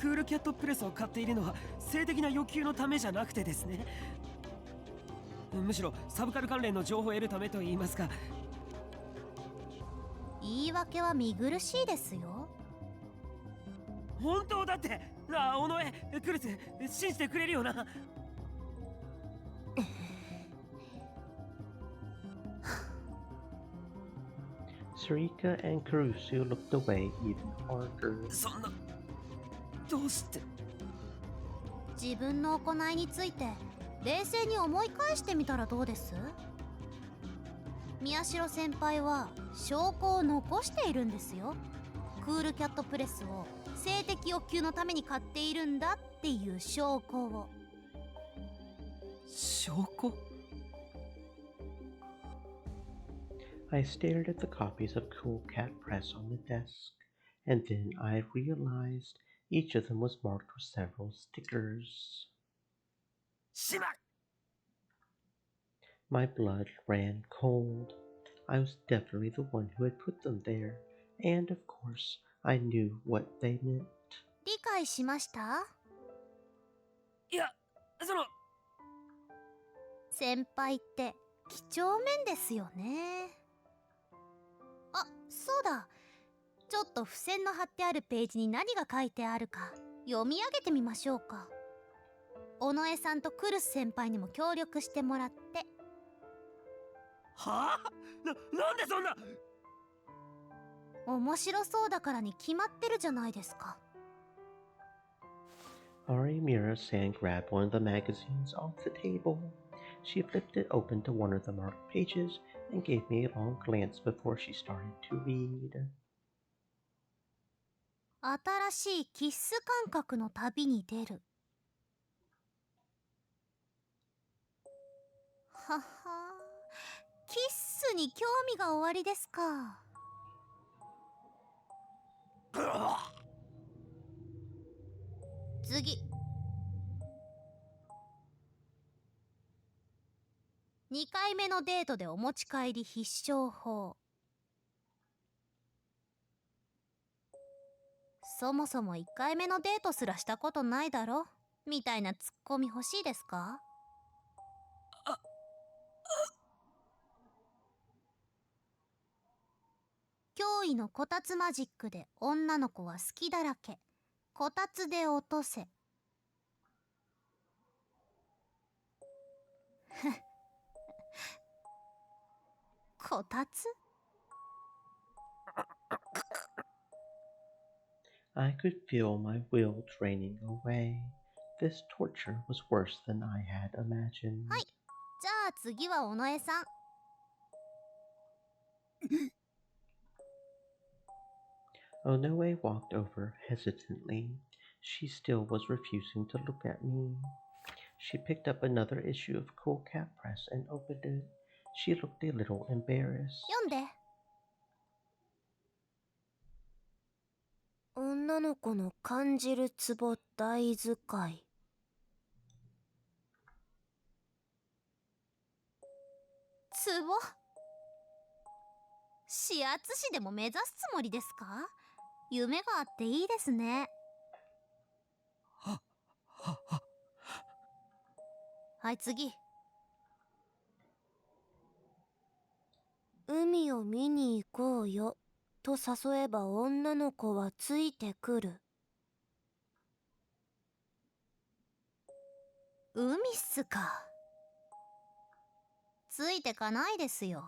クールキャットプレスを買っているのは性的な欲求のためじゃなくてですね。むしろサブカル関連の情報を得るためといいますか、言い訳は見苦しいですよ。本当だって。なあ、尾上、クルス、信じてくれるよな。Sarika and Kurusu looked away even harder. そんな、どうして。自分の行いについて冷静に思い返してみたらどうです？宮代先輩は証拠を残しているんですよ。クールキャットプレスを性的欲求のために買っているんだっていう証拠を。証拠？ I stared at the copies of Cool Cat Press on the desk, and then I realized each of them was marked with several stickers. しまっ！ My blood ran cold. I was definitely the one who had put them there, and of course, I knew what they meant. 理解しました？いや、その先輩って几帳面ですよね。あ、そうだ。ちょっと付箋の貼ってあるページに何が書いてあるか読み上げてみましょうか。尾上さんとクルス先輩にも協力してもらって。はあ？なんでそんな。面白そうだからに決まってるじゃないですか。Arimura-san grabbed one of the magazines off the table. She flipped it open to one of the marked pages and gave me a long glance before she started to read. 新しいキッス感覚の旅に出る。はは、キッスに興味がおありですか。次。2回目のデートでお持ち帰り必勝法。そもそも1回目のデートすらしたことないだろみたいなツッコミ欲しいですか？驚異のこたつマジックで女の子は好きだらけ。こたつで落とせ。こたつ？ I could feel my will draining away. This torture was worse than I had imagined. はい。じゃあ次は尾上さん。Onoe walked over hesitantly. She still was refusing to look at me. She picked up another issue of Cool Cat Press and opened it. She looked a little embarrassed. 読んで。女の子の感じるツボ大図解。ツボ？指圧師でも目指すつもりですか？夢があっていいですね。はい、次。海を見に行こうよと誘えば女の子はついてくる。海っすか。ついてかないですよ。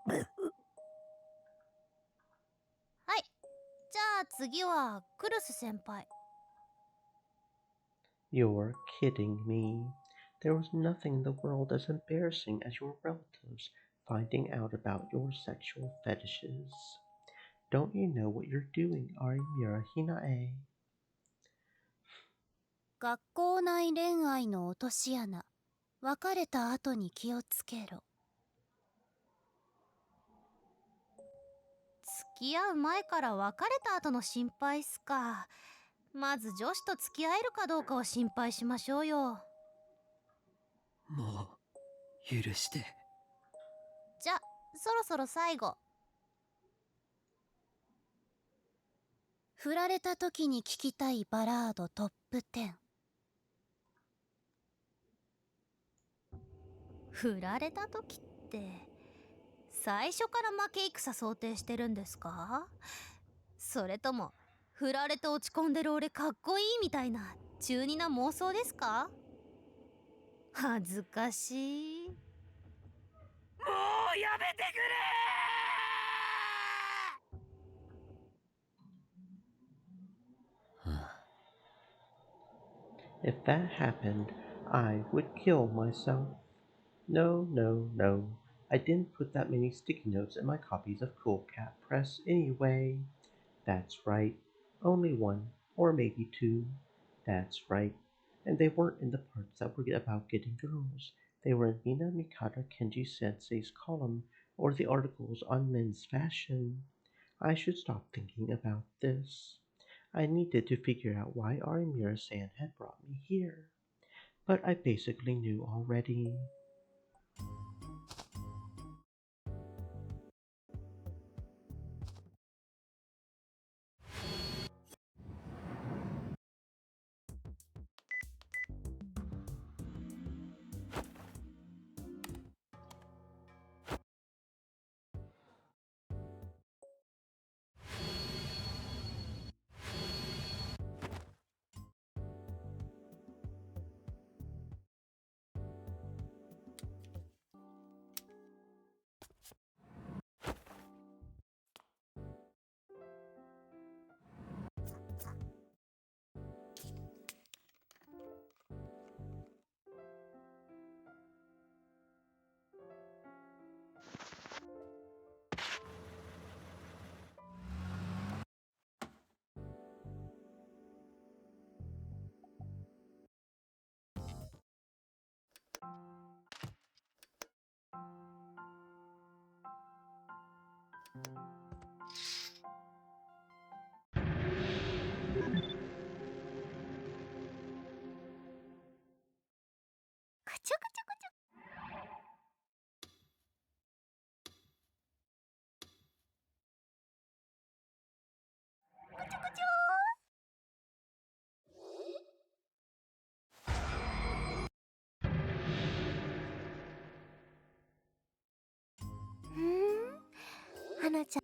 はい。じゃあ次はクルス先輩。You're kidding me. There was nothing in the world as embarrassing as your relatives finding out about your sexual fetishes. Don't you know what you're doing, Arimura Hinae? 学校内恋愛の落とし穴。別れた後に気をつけろ。付き合う前から別れた後の心配っすか。まず女子と付き合えるかどうかを心配しましょうよ。もう許して。じゃ、そろそろ最後。振られた時に聴きたいバラードトップ10。振られた時って最初から負け戦想定してるんですか？それとも振られて落ち込んでる俺かっこいいみたいな中二な妄想ですか？恥ずかしい。もうやめてくれ！ If that happened, I would kill myself. No, no, no. I didn't put that many sticky notes in my copies of Cool Cat Press anyway. That's right. Only one, or maybe two. That's right. And they weren't in the parts that were about getting girls. They were in Mina Mikata Kenji Sensei's column, or the articles on men's fashion. I should stop thinking about this. I needed to figure out why Arimura-san had brought me here. But I basically knew already. Hanaちゃん。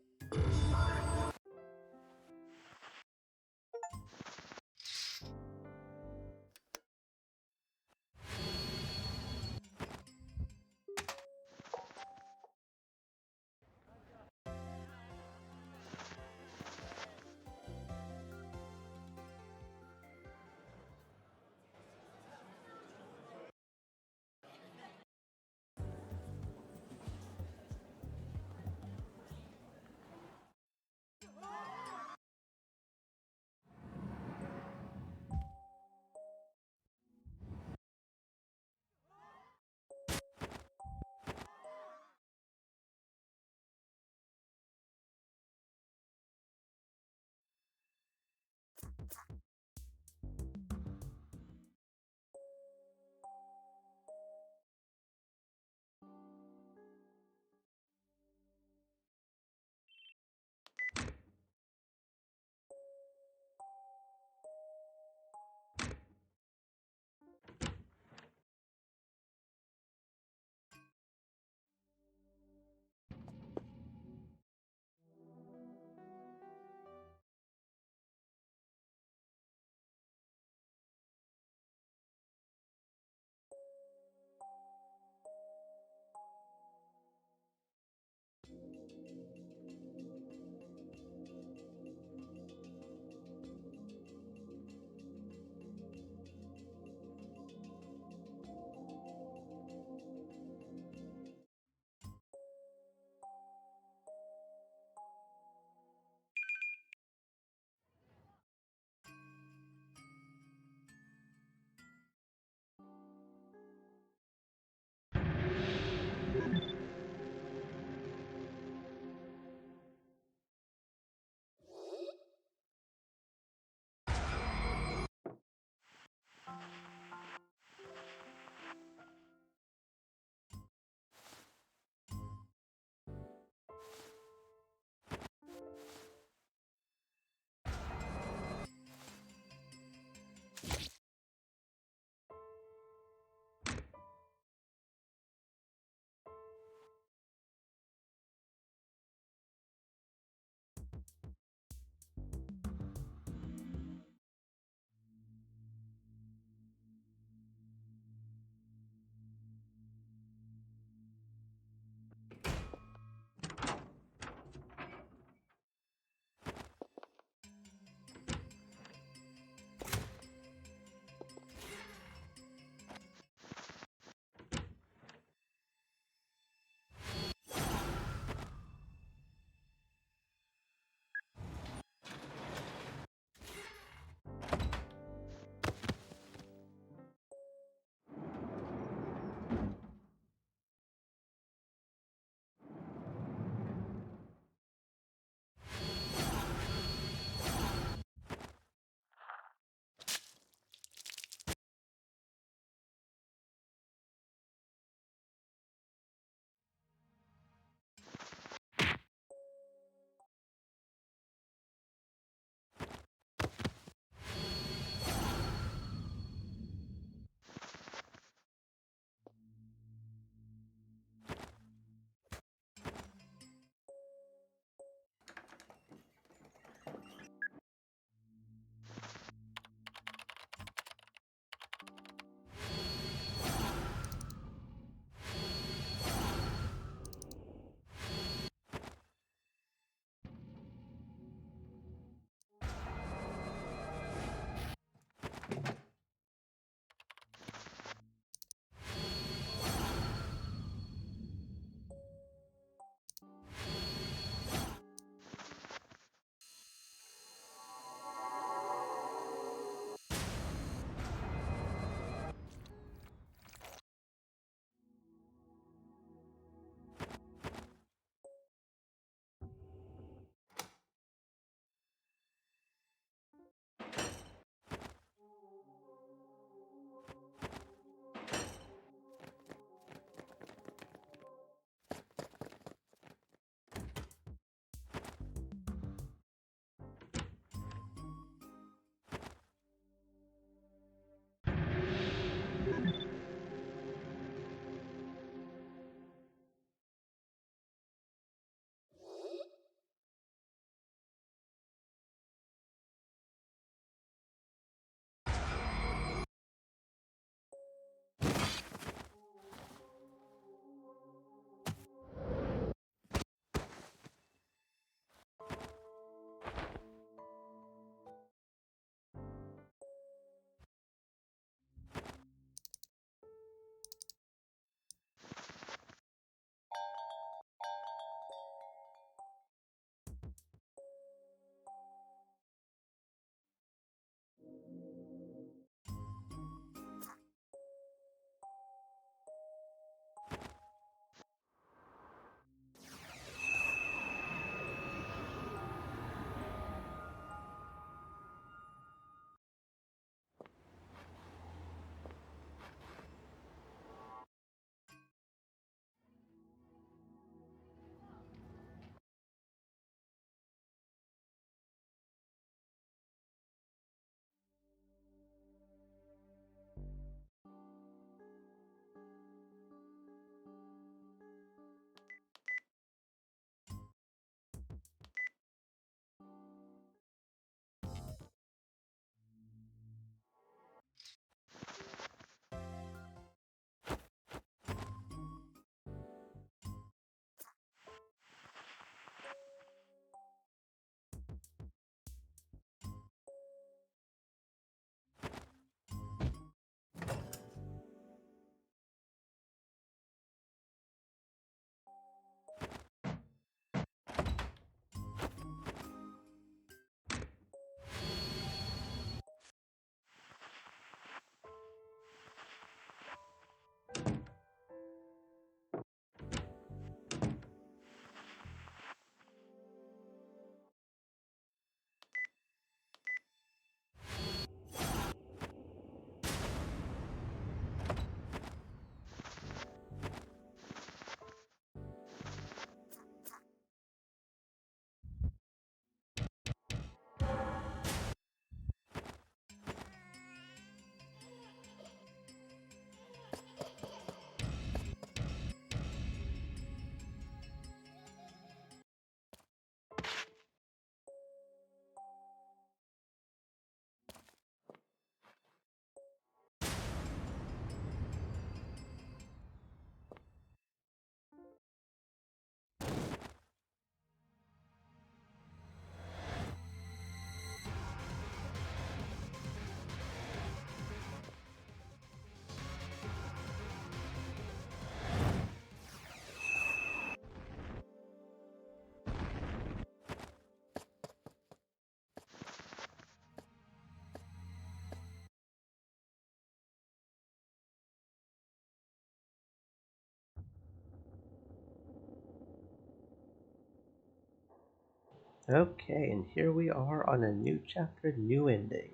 Okay, and here we are on a new chapter, new ending.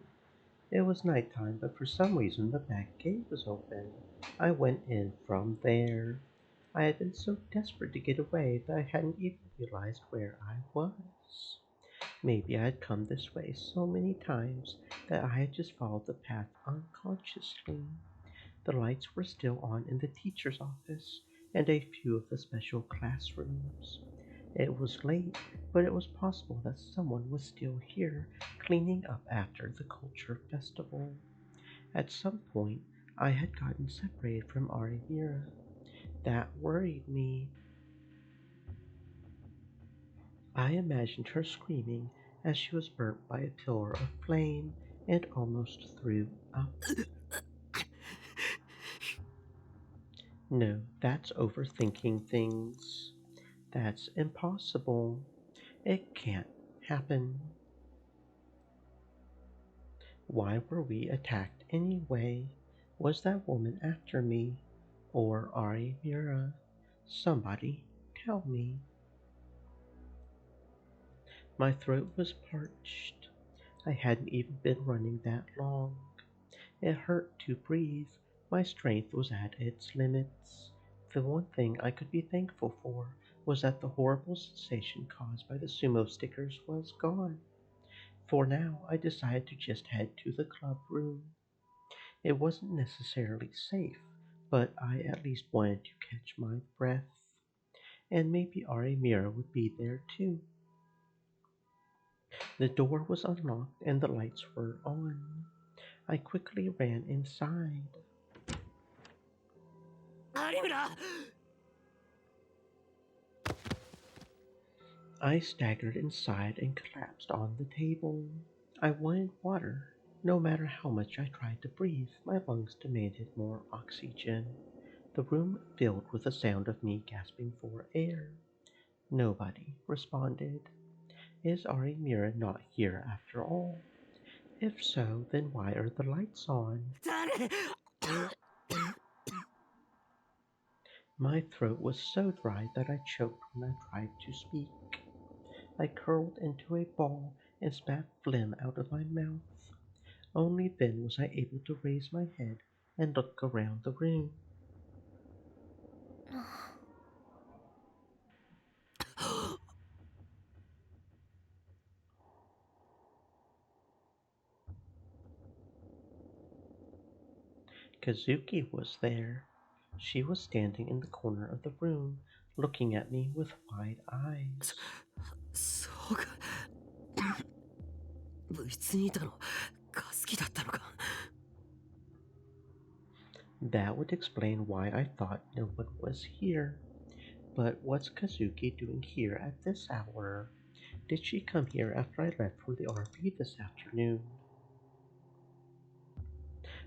It was nighttime, but for some reason the back gate was open. I went in from there. I had been so desperate to get away that I hadn't even realized where I was. Maybe I had come this way so many times that I had just followed the path unconsciously. The lights were still on in the teacher's office and a few of the special classrooms. It was late, but it was possible that someone was still here cleaning up after the culture festival. At some point, I had gotten separated from Arimira. That worried me. I imagined her screaming as she was burnt by a pillar of flame and almost threw up. No, that's overthinking things. That's impossible. It can't happen. Why were we attacked anyway? Was that woman after me? Or Arimira? Somebody tell me. My throat was parched. I hadn't even been running that long. It hurt to breathe. My strength was at its limits. The one thing I could be thankful for was that the horrible sensation caused by the sumo stickers was gone. For now, I decided to just head to the club room. It wasn't necessarily safe, but I at least wanted to catch my breath. And maybe Arimira would be there too. The door was unlocked and the lights were on. I quickly ran inside. Arimura! I staggered inside and collapsed on the table. I wanted water. No matter how much I tried to breathe, my lungs demanded more oxygen. The room filled with the sound of me gasping for air. Nobody responded. Is Arimira not here after all? If so, then why are the lights on? My throat was so dry that I choked when I tried to speak. I curled into a ball and spat phlegm out of my mouth. Only then was I able to raise my head and look around the room. Kazuki was there. She was standing in the corner of the room, looking at me with wide eyes. そうか。部室にいたの、カズキだったのか。That would explain why I thought no one was here. But what's Kazuki doing here at this hour? Did she come here after I left for the RV this afternoon?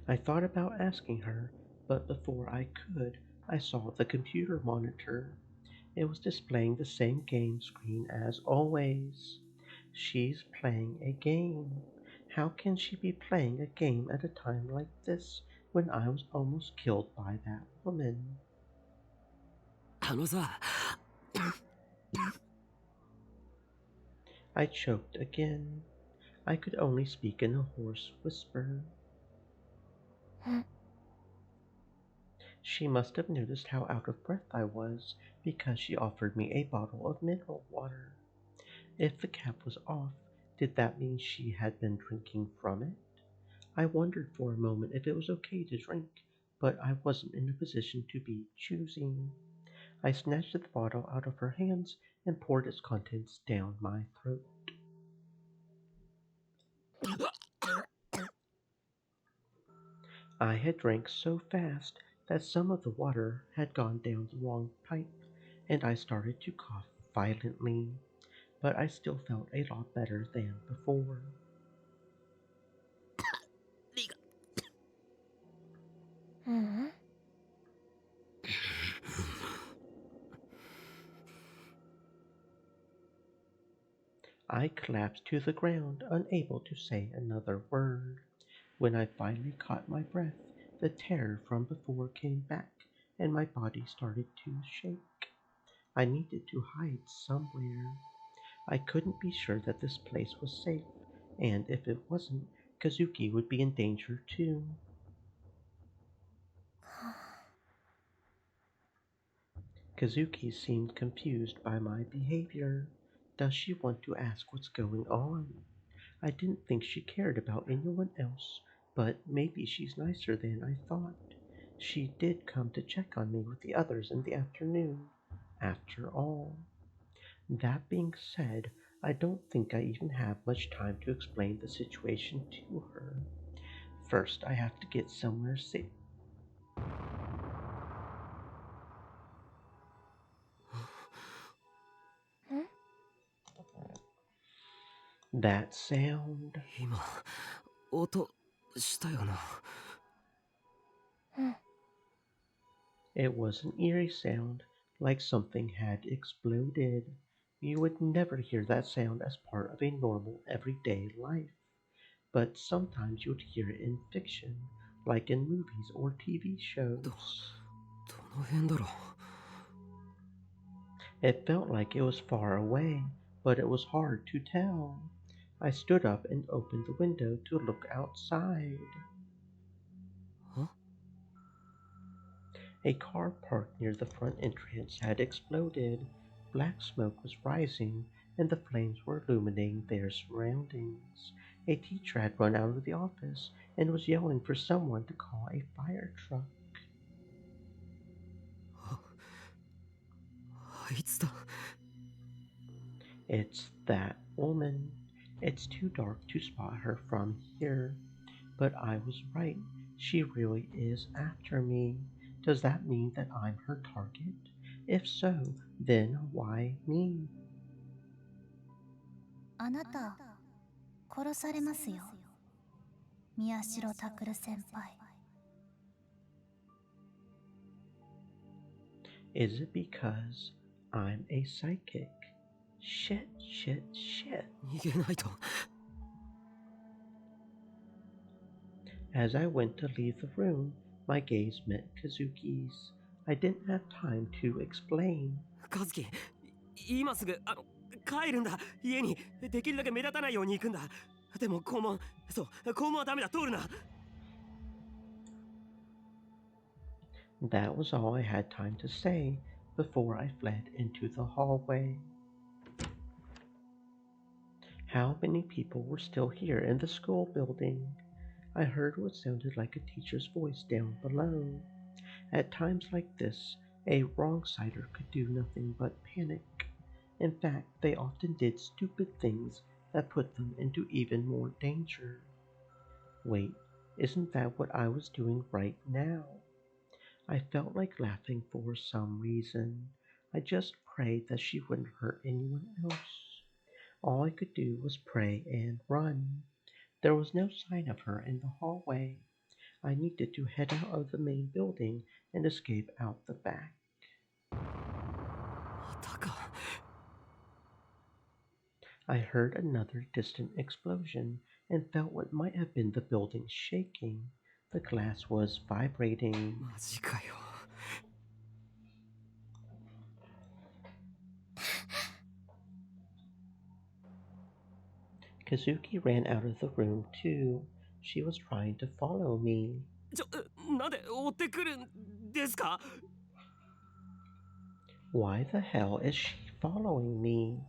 I thought about asking her, but before I could, I saw the computer monitor. It was displaying the same game screen as always. She's playing a game. How can she be playing a game at a time like this when I was almost killed by that woman? あのさ。I choked again. I could only speak in a hoarse whisper. She must have noticed how out of breath I was because she offered me a bottle of mineral water. If the cap was off, did that mean she had been drinking from it? I wondered for a moment if it was okay to drink, but I wasn't in a position to be choosing. I snatched the bottle out of her hands and poured its contents down my throat. I had drank so fast that some of the water had gone down the wrong pipe, and I started to cough violently, but I still felt a lot better than before. I collapsed to the ground, unable to say another word. When I finally caught my breath, the terror from before came back, and my body started to shake. I needed to hide somewhere. I couldn't be sure that this place was safe, and if it wasn't, Kazuki would be in danger too. Kazuki seemed confused by my behavior. Does she want to ask what's going on? I didn't think she cared about anyone else, but maybe she's nicer than I thought. She did come to check on me with the others in the afternoon, after all. That being said, I don't think I even have much time to explain the situation to her. First, I have to get somewhere safe. That sound. 今、音したよな。It was an eerie sound, like something had exploded. You would never hear that sound as part of a normal everyday life, but sometimes you'd hear it in fiction, like in movies or TV shows. どの辺だろう。 It felt like it was far away, but it was hard to tell. I stood up and opened the window to look outside. Huh? A car parked near the front entrance had exploded. Black smoke was rising, and the flames were illuminating their surroundings. A teacher had run out of the office and was yelling for someone to call a fire truck. あいつだ。 It's that woman. It's too dark to spot her from here. But I was right. She really is after me. Does that mean that I'm her target? If so, then why me? あなた殺されますよ、宮代拓先輩。 Is it because I'm a psychic? Shit. 逃げないと。 As I went to leave the room, my gaze met Kazuki's. I didn't have time to explain. 和樹、今すぐ帰るんだ。家にできるだけ目立たないように行くんだ。でも校門はダメだ。通るな。 That was all I had time to say before I fled into the hallway. How many people were still here in the school building? I heard what sounded like a teacher's voice down below. At times like this, a wrong-sider could do nothing but panic. In fact, they often did stupid things that put them into even more danger. Wait, isn't that what I was doing right now? I felt like laughing for some reason. I just prayed that she wouldn't hurt anyone else. All I could do was pray and run. There was no sign of her in the hallway. I needed to head out of the main building and escape out the back. I heard another distant explosion and felt what might have been the building shaking. The glass was vibrating. マジかよ。 Kazuki ran out of the room too. She was trying to follow me. なんで追ってくるんですか? Why the hell is she following me?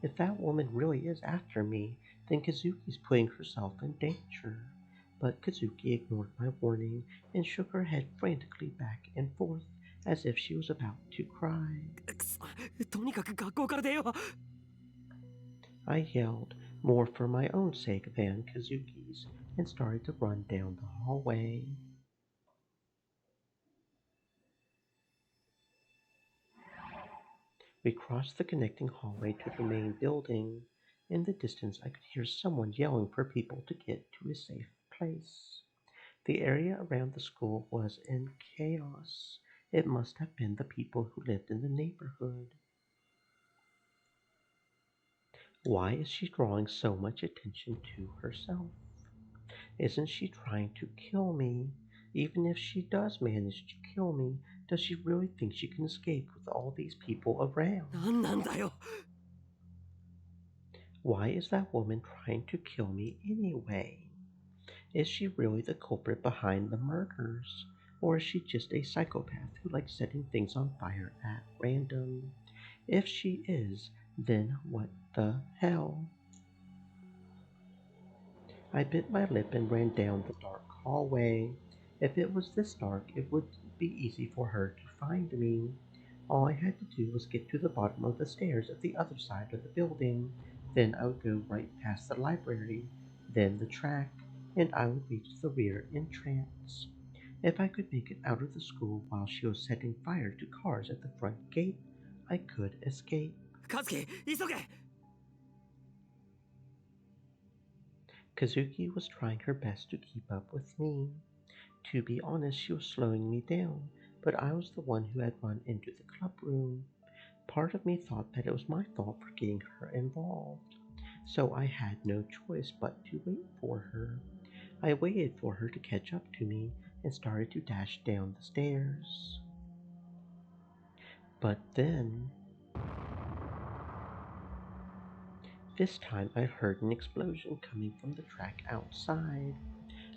If that woman really is after me, then Kazuki's putting herself in danger. But Kazuki ignored my warning and shook her head frantically back and forth as if she was about to cry. とにかく学校から出よう。 I yelled, more for my own sake than Kazuki's, and started to run down the hallway. We crossed the connecting hallway to the main building. In the distance, I could hear someone yelling for people to get to a safe place. The area around the school was in chaos. It must have been the people who lived in the neighborhood. Why is she drawing so much attention to herself? Isn't she trying to kill me? Even if she does manage to kill me, does she really think she can escape with all these people around? 何なんだよ。Why is that woman trying to kill me anyway? Is she really the culprit behind the murders? Or is she just a psychopath who likes setting things on fire at random? If she is, then what the hell? I bit my lip and ran down the dark hallway. If it was this dark, it would be easy for her to find me. All I had to do was get to the bottom of the stairs at the other side of the building. Then I would go right past the library, then the track, and I would reach the rear entrance. If I could make it out of the school while she was setting fire to cars at the front gate, I could escape. Kazuki, 急げ! Kazuki was trying her best to keep up with me. To be honest, she was slowing me down, but I was the one who had run into the club room. Part of me thought that it was my fault for getting her involved, so I had no choice but to wait for her. I waited for her to catch up to me and started to dash down the stairs. But then, this time I heard an explosion coming from the track outside.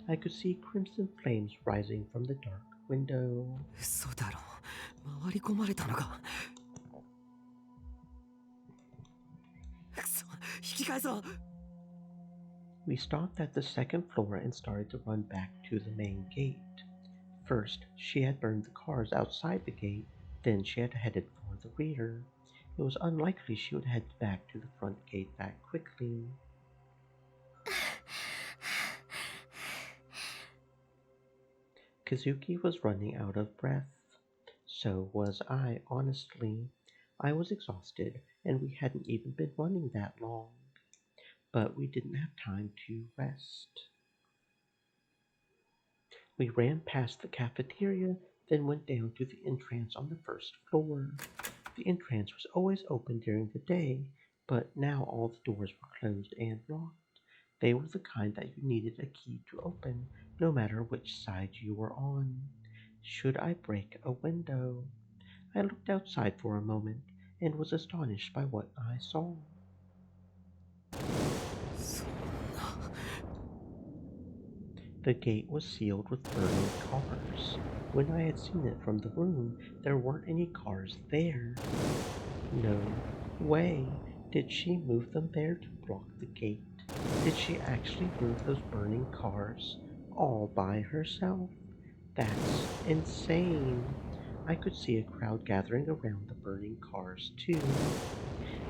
I could see crimson flames rising from the dark window. 嘘だろ。回り込まれたのか。くそ、引き返そう。We stopped at the second floor and started to run back to the main gate. First, she had burned the cars outside the gate, then she had headed for the rear. It was unlikely she would head back to the front gate that quickly. Kazuki was running out of breath. So was I, honestly. I was exhausted, and we hadn't even been running that long. But we didn't have time to rest. We ran past the cafeteria, then went down to the entrance on the first floor. The entrance was always open during the day, but now all the doors were closed and locked. They were the kind that you needed a key to open, no matter which side you were on. Should I break a window? I looked outside for a moment and was astonished by what I saw. The gate was sealed with burning cars. When I had seen it from the room, there weren't any cars there. No way. Did she move them there to block the gate? Did she actually move those burning cars all by herself? That's insane. I could see a crowd gathering around the burning cars too.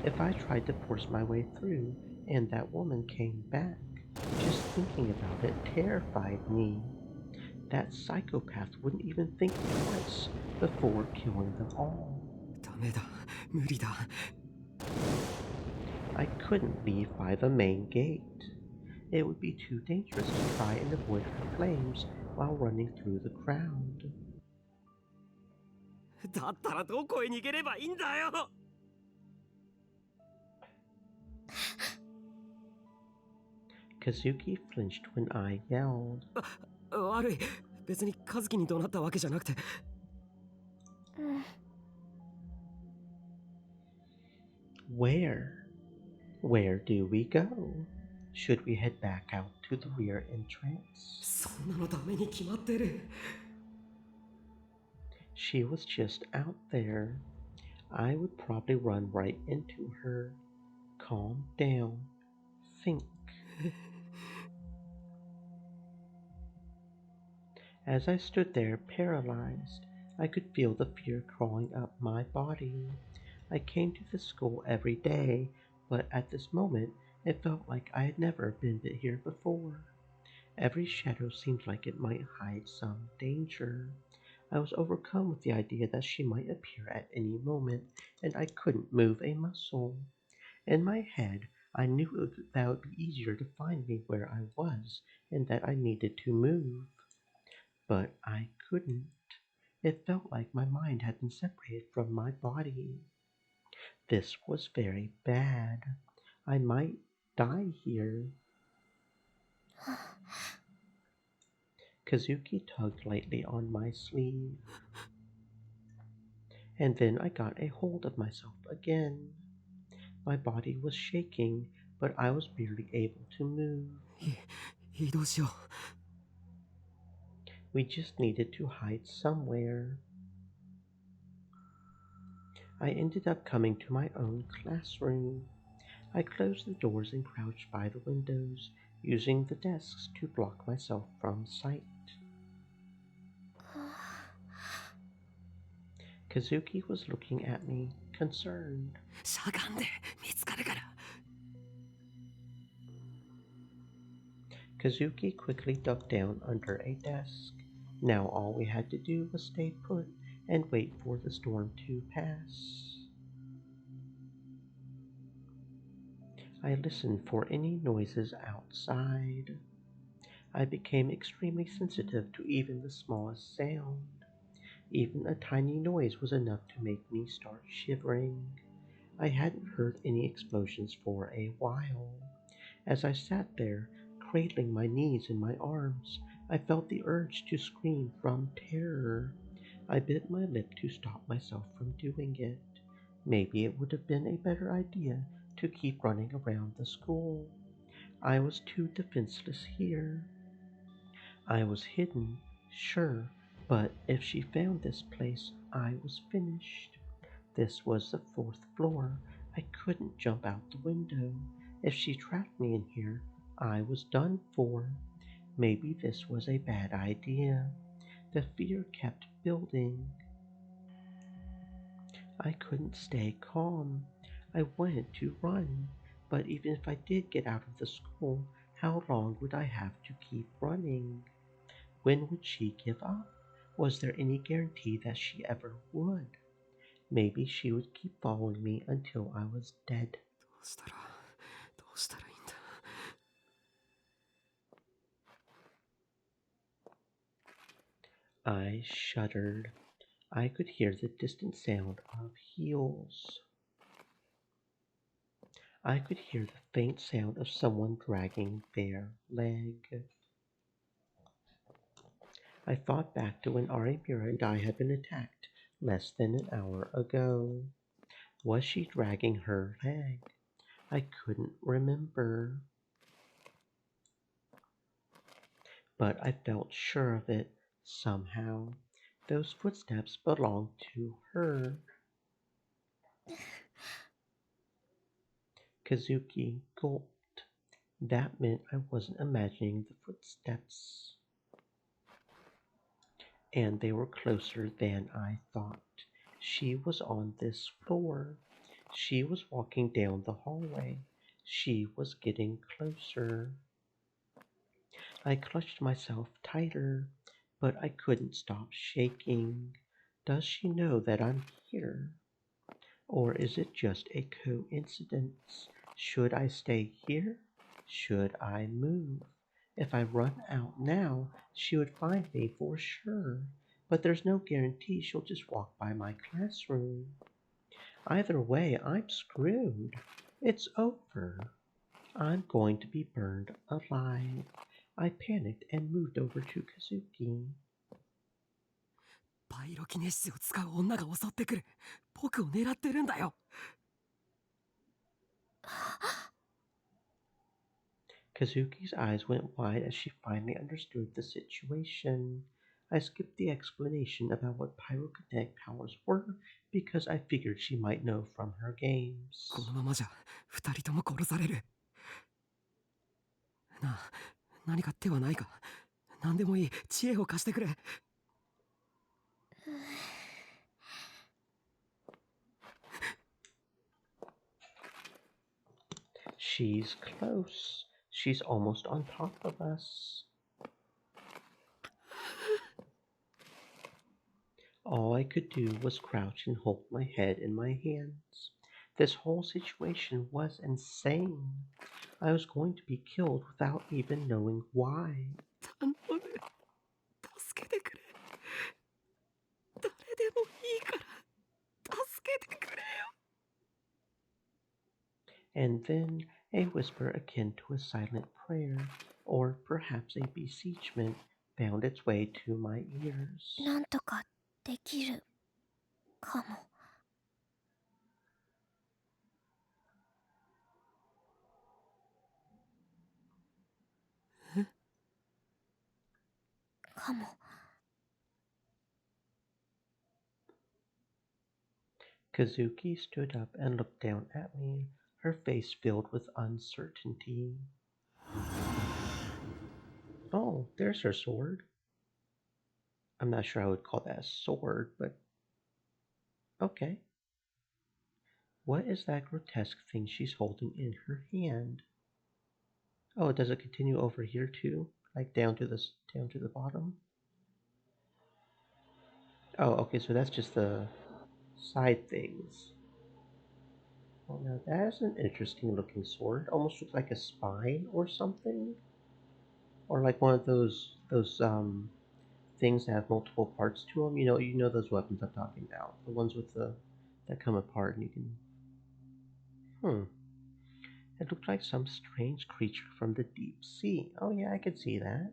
If I tried to force my way through and that woman came back, just thinking about it terrified me. That psychopath wouldn't even think twice before killing them all. ダメだ、無理だ。I couldn't leave by the main gate. It would be too dangerous to try and avoid her flames while running through the crowd. だったらどこへ逃げればいいんだよ。Kazuki flinched when I yelled. 悪い。別に和樹に怒鳴ったわけじゃなくて。Where? Where do we go? Should we head back out to the rear entrance? そんなのダメに決まってる。She was just out there. I would probably run right into her. Calm down. Think. As I stood there paralyzed, I could feel the fear crawling up my body. I came to the school every day, but at this moment it felt like I had never been here before. Every shadow seemed like it might hide some danger. I was overcome with the idea that she might appear at any moment, and I couldn't move a muscle. In my head, I knew that it would be easier to find me where I was, and that I needed to move. But I couldn't. It felt like my mind had been separated from my body. This was very bad. I might die here. Kazuki tugged lightly on my sleeve. And then I got a hold of myself again. My body was shaking, but I was barely able to move. 移動しよう。 We just needed to hide somewhere. I ended up coming to my own classroom. I closed the doors and crouched by the windows, using the desks to block myself from sight. Kazuki was looking at me, concerned. しゃがんで見つかるから。 Kazuki quickly ducked down under a desk. Now all we had to do was stay put and wait for the storm to pass. I listened for any noises outside. I became extremely sensitive to even the smallest sound. Even a tiny noise was enough to make me start shivering. I hadn't heard any explosions for a while. As I sat there, cradling my knees in my arms, I felt the urge to scream from terror. I bit my lip to stop myself from doing it. Maybe it would have been a better idea to keep running around the school. I was too defenseless here. I was hidden, sure, but if she found this place, I was finished. This was the 4th floor. I couldn't jump out the window. If she trapped me in here, I was done for. Maybe this was a bad idea. The fear kept building. I couldn't stay calm. I wanted to run, but even if I did get out of the school, how long would I have to keep running? When would she give up? Was there any guarantee that she ever would? Maybe she would keep following me until I was dead. どうしたらいいんだ。 I shuddered. I could hear the distant sound of heels. I could hear the faint sound of someone dragging their leg. I thought back to when Arimura and I had been attacked less than an hour ago. Was she dragging her leg? I couldn't remember. But I felt sure of it somehow. Those footsteps belonged to her. Kazuki gulped. That meant I wasn't imagining the footsteps. And they were closer than I thought. She was on this floor. She was walking down the hallway. She was getting closer. I clutched myself tighter, but I couldn't stop shaking. Does she know that I'm here? Or is it just a coincidence? Should I stay here? Should I move? If I run out now, she would find me for sure. But there's no guarantee she'll just walk by my classroom. Either way, I'm screwed. It's over. I'm going to be burned alive. I panicked and moved over to Kazuki. パイロキネシスを使う女が襲ってくる。僕を狙ってるんだよ。 Kazuki's eyes went wide as she finally understood the situation. I skipped the explanation about what pyrokinetic powers were because I figured she might know from her games. このままじゃ2人とも殺される。何か手はないか。何でもいい。知恵を貸してくれ。 She's close. She's almost on top of us. All I could do was crouch and hold my head in my hands. This whole situation was insane. I was going to be killed without even knowing why. And then a whisper akin to a silent prayer, or perhaps a beseechment, found its way to my ears. なんとかできるかも。かも。Kazuki stood up and looked down at me, her face filled with uncertainty. Oh, there's her sword. I'm not sure I would call that a sword, but okay. What is that grotesque thing she's holding in her hand? Oh, does it continue over here too? Like down to the bottom? Oh, okay, so that's just the side things. Well, now that's an interesting looking sword. Almost looks like a spine or something. Or like one of those things that have multiple parts to them. You know those weapons I'm talking about. The ones with that come apart and you can. It looked like some strange creature from the deep sea. Oh yeah, I could see that.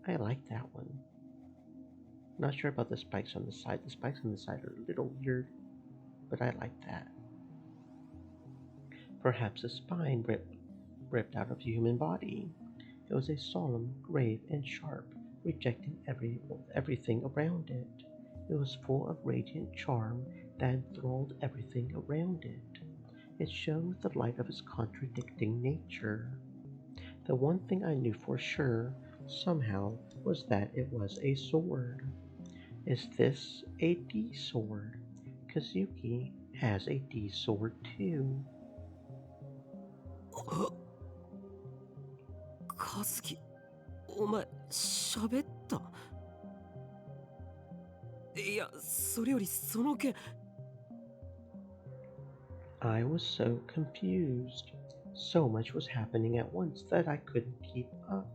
I like that one. Not sure about the spikes on the side. The spikes on the side are a little weird, but I like that. Perhaps a spine ripped out of a human body. It was a solemn, grave, and sharp, rejecting everything around it. It was full of radiant charm that enthralled everything around it. It showed the light of its contradicting nature. The one thing I knew for sure, somehow, was that it was a sword. Is this a D sword? Kazuki has a D sword too. カズキ、お前喋った？いや、それよりその件。I was so confused. So much was happening at once that I couldn't keep up.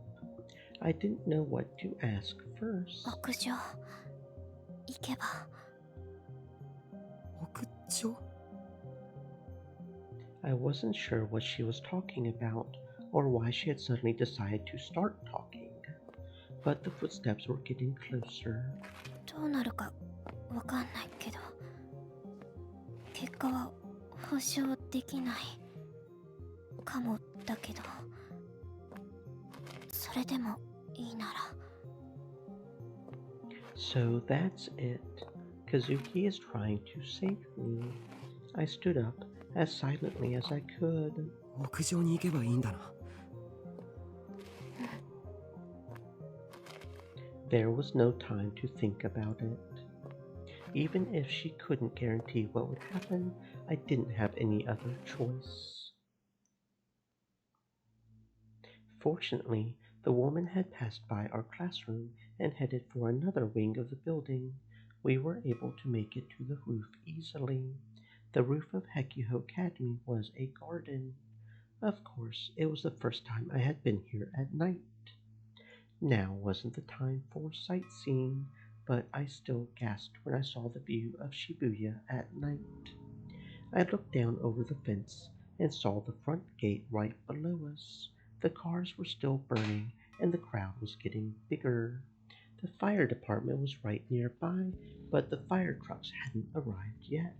I didn't know what to ask first. 屋上行けば。屋上？ I wasn't sure what she was talking about, or why she had suddenly decided to start talking. But the footsteps were getting closer. どうなるかわかんないけど、結果は保証できないかもだけど、それでもいいなら。So that's it. Kazuki is trying to save me. I stood up as silently as I could. 屋上に行けばいいんだな。There was no time to think about it. Even if she couldn't guarantee what would happen, I didn't have any other choice. Fortunately, the woman had passed by our classroom and headed for another wing of the building. We were able to make it to the roof easily. The roof of Hekiho Academy was a garden. Of course, it was the first time I had been here at night. Now wasn't the time for sightseeing, but I still gasped when I saw the view of Shibuya at night. I looked down over the fence and saw the front gate right below us. The cars were still burning and the crowd was getting bigger. The fire department was right nearby, but the fire trucks hadn't arrived yet.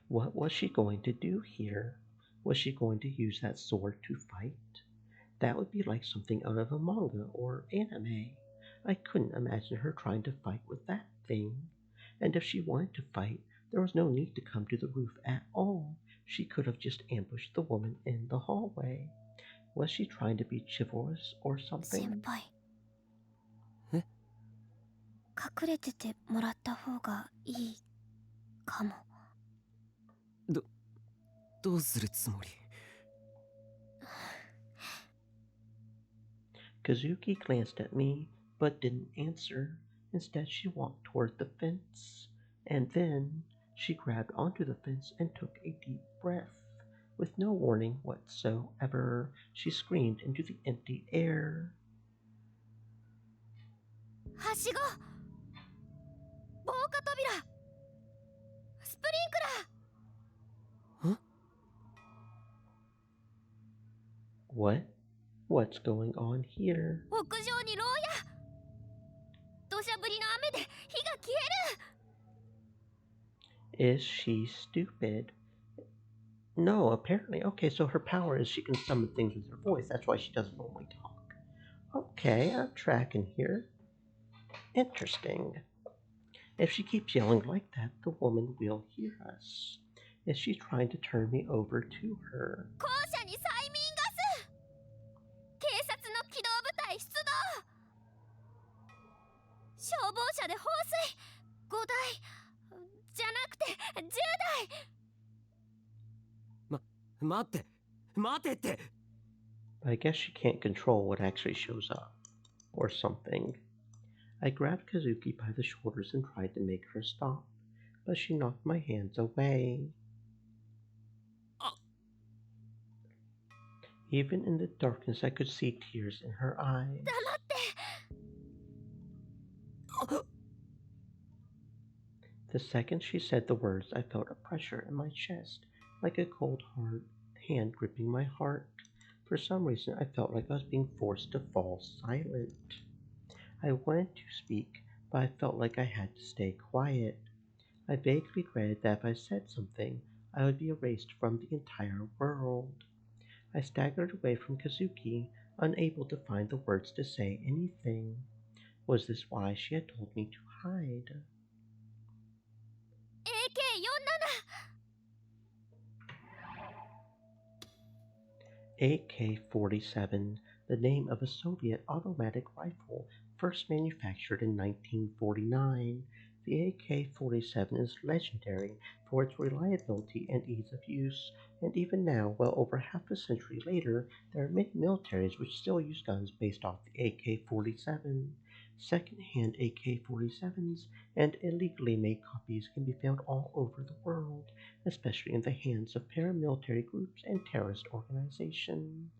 What was she going to do here? Was she going to use that sword to fight? That would be like something out of a manga or anime. I couldn't imagine her trying to fight with that thing. And if she wanted to fight, there was no need to come to the roof at all. She could have just ambushed the woman in the hallway. Was she trying to be chivalrous or something? 先輩。隠れててもらった方がいいかも。どうするつもり？ Kazuki glanced at me, but didn't answer. Instead, she walked toward the fence. And then, she grabbed onto the fence and took a deep breath. With no warning whatsoever, she screamed into the empty air. はしご、防火扉、スプリンクラー。What? What's going on here? 屋上に牢屋。土砂降りの雨で火が消 Is she stupid? No, apparently. Okay, so her power is she can summon things with her voice. That's why she doesn't normally talk. Okay, I'm tracking here. Interesting. If she keeps yelling like that, the woman will hear us. Is she trying to turn me over to her? 校舎に催眠ガス。警察の機動部隊出動。消防車で放水。5台じゃなくて10台。待てって。 I guess she can't control what actually shows up. Or something. I grabbed Kazuki by the shoulders and tried to make her stop, but she knocked my hands away. Even in the darkness, I could see tears in her eyes. The second she said the words, I felt a pressure in my chest, like a cold hard hand gripping my heart. For some reason, I felt like I was being forced to fall silent. I wanted to speak, but I felt like I had to stay quiet. I vaguely regretted that if I said something, I would be erased from the entire world. I staggered away from Kazuki, unable to find the words to say anything. Was this why she had told me to hide? AK-47, the name of a Soviet automatic rifle first manufactured in 1949. The AK-47 is legendary for its reliability and ease of use, and even now, well over half a century later, there are many militaries which still use guns based off the AK-47. Second-hand AK-47s and illegally made copies can be found all over the world, especially in the hands of paramilitary groups and terrorist organizations.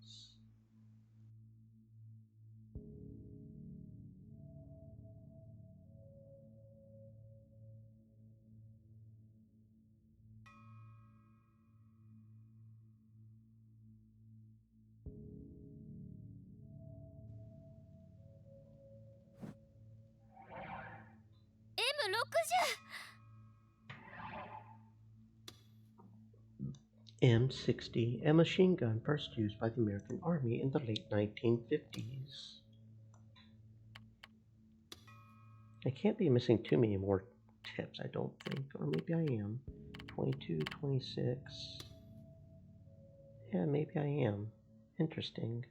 M60, a machine gun first used by the American Army in the late 1950s. I can't be missing too many more tips, I don't think, or maybe I am. 22, 26. Yeah, maybe I am. Interesting.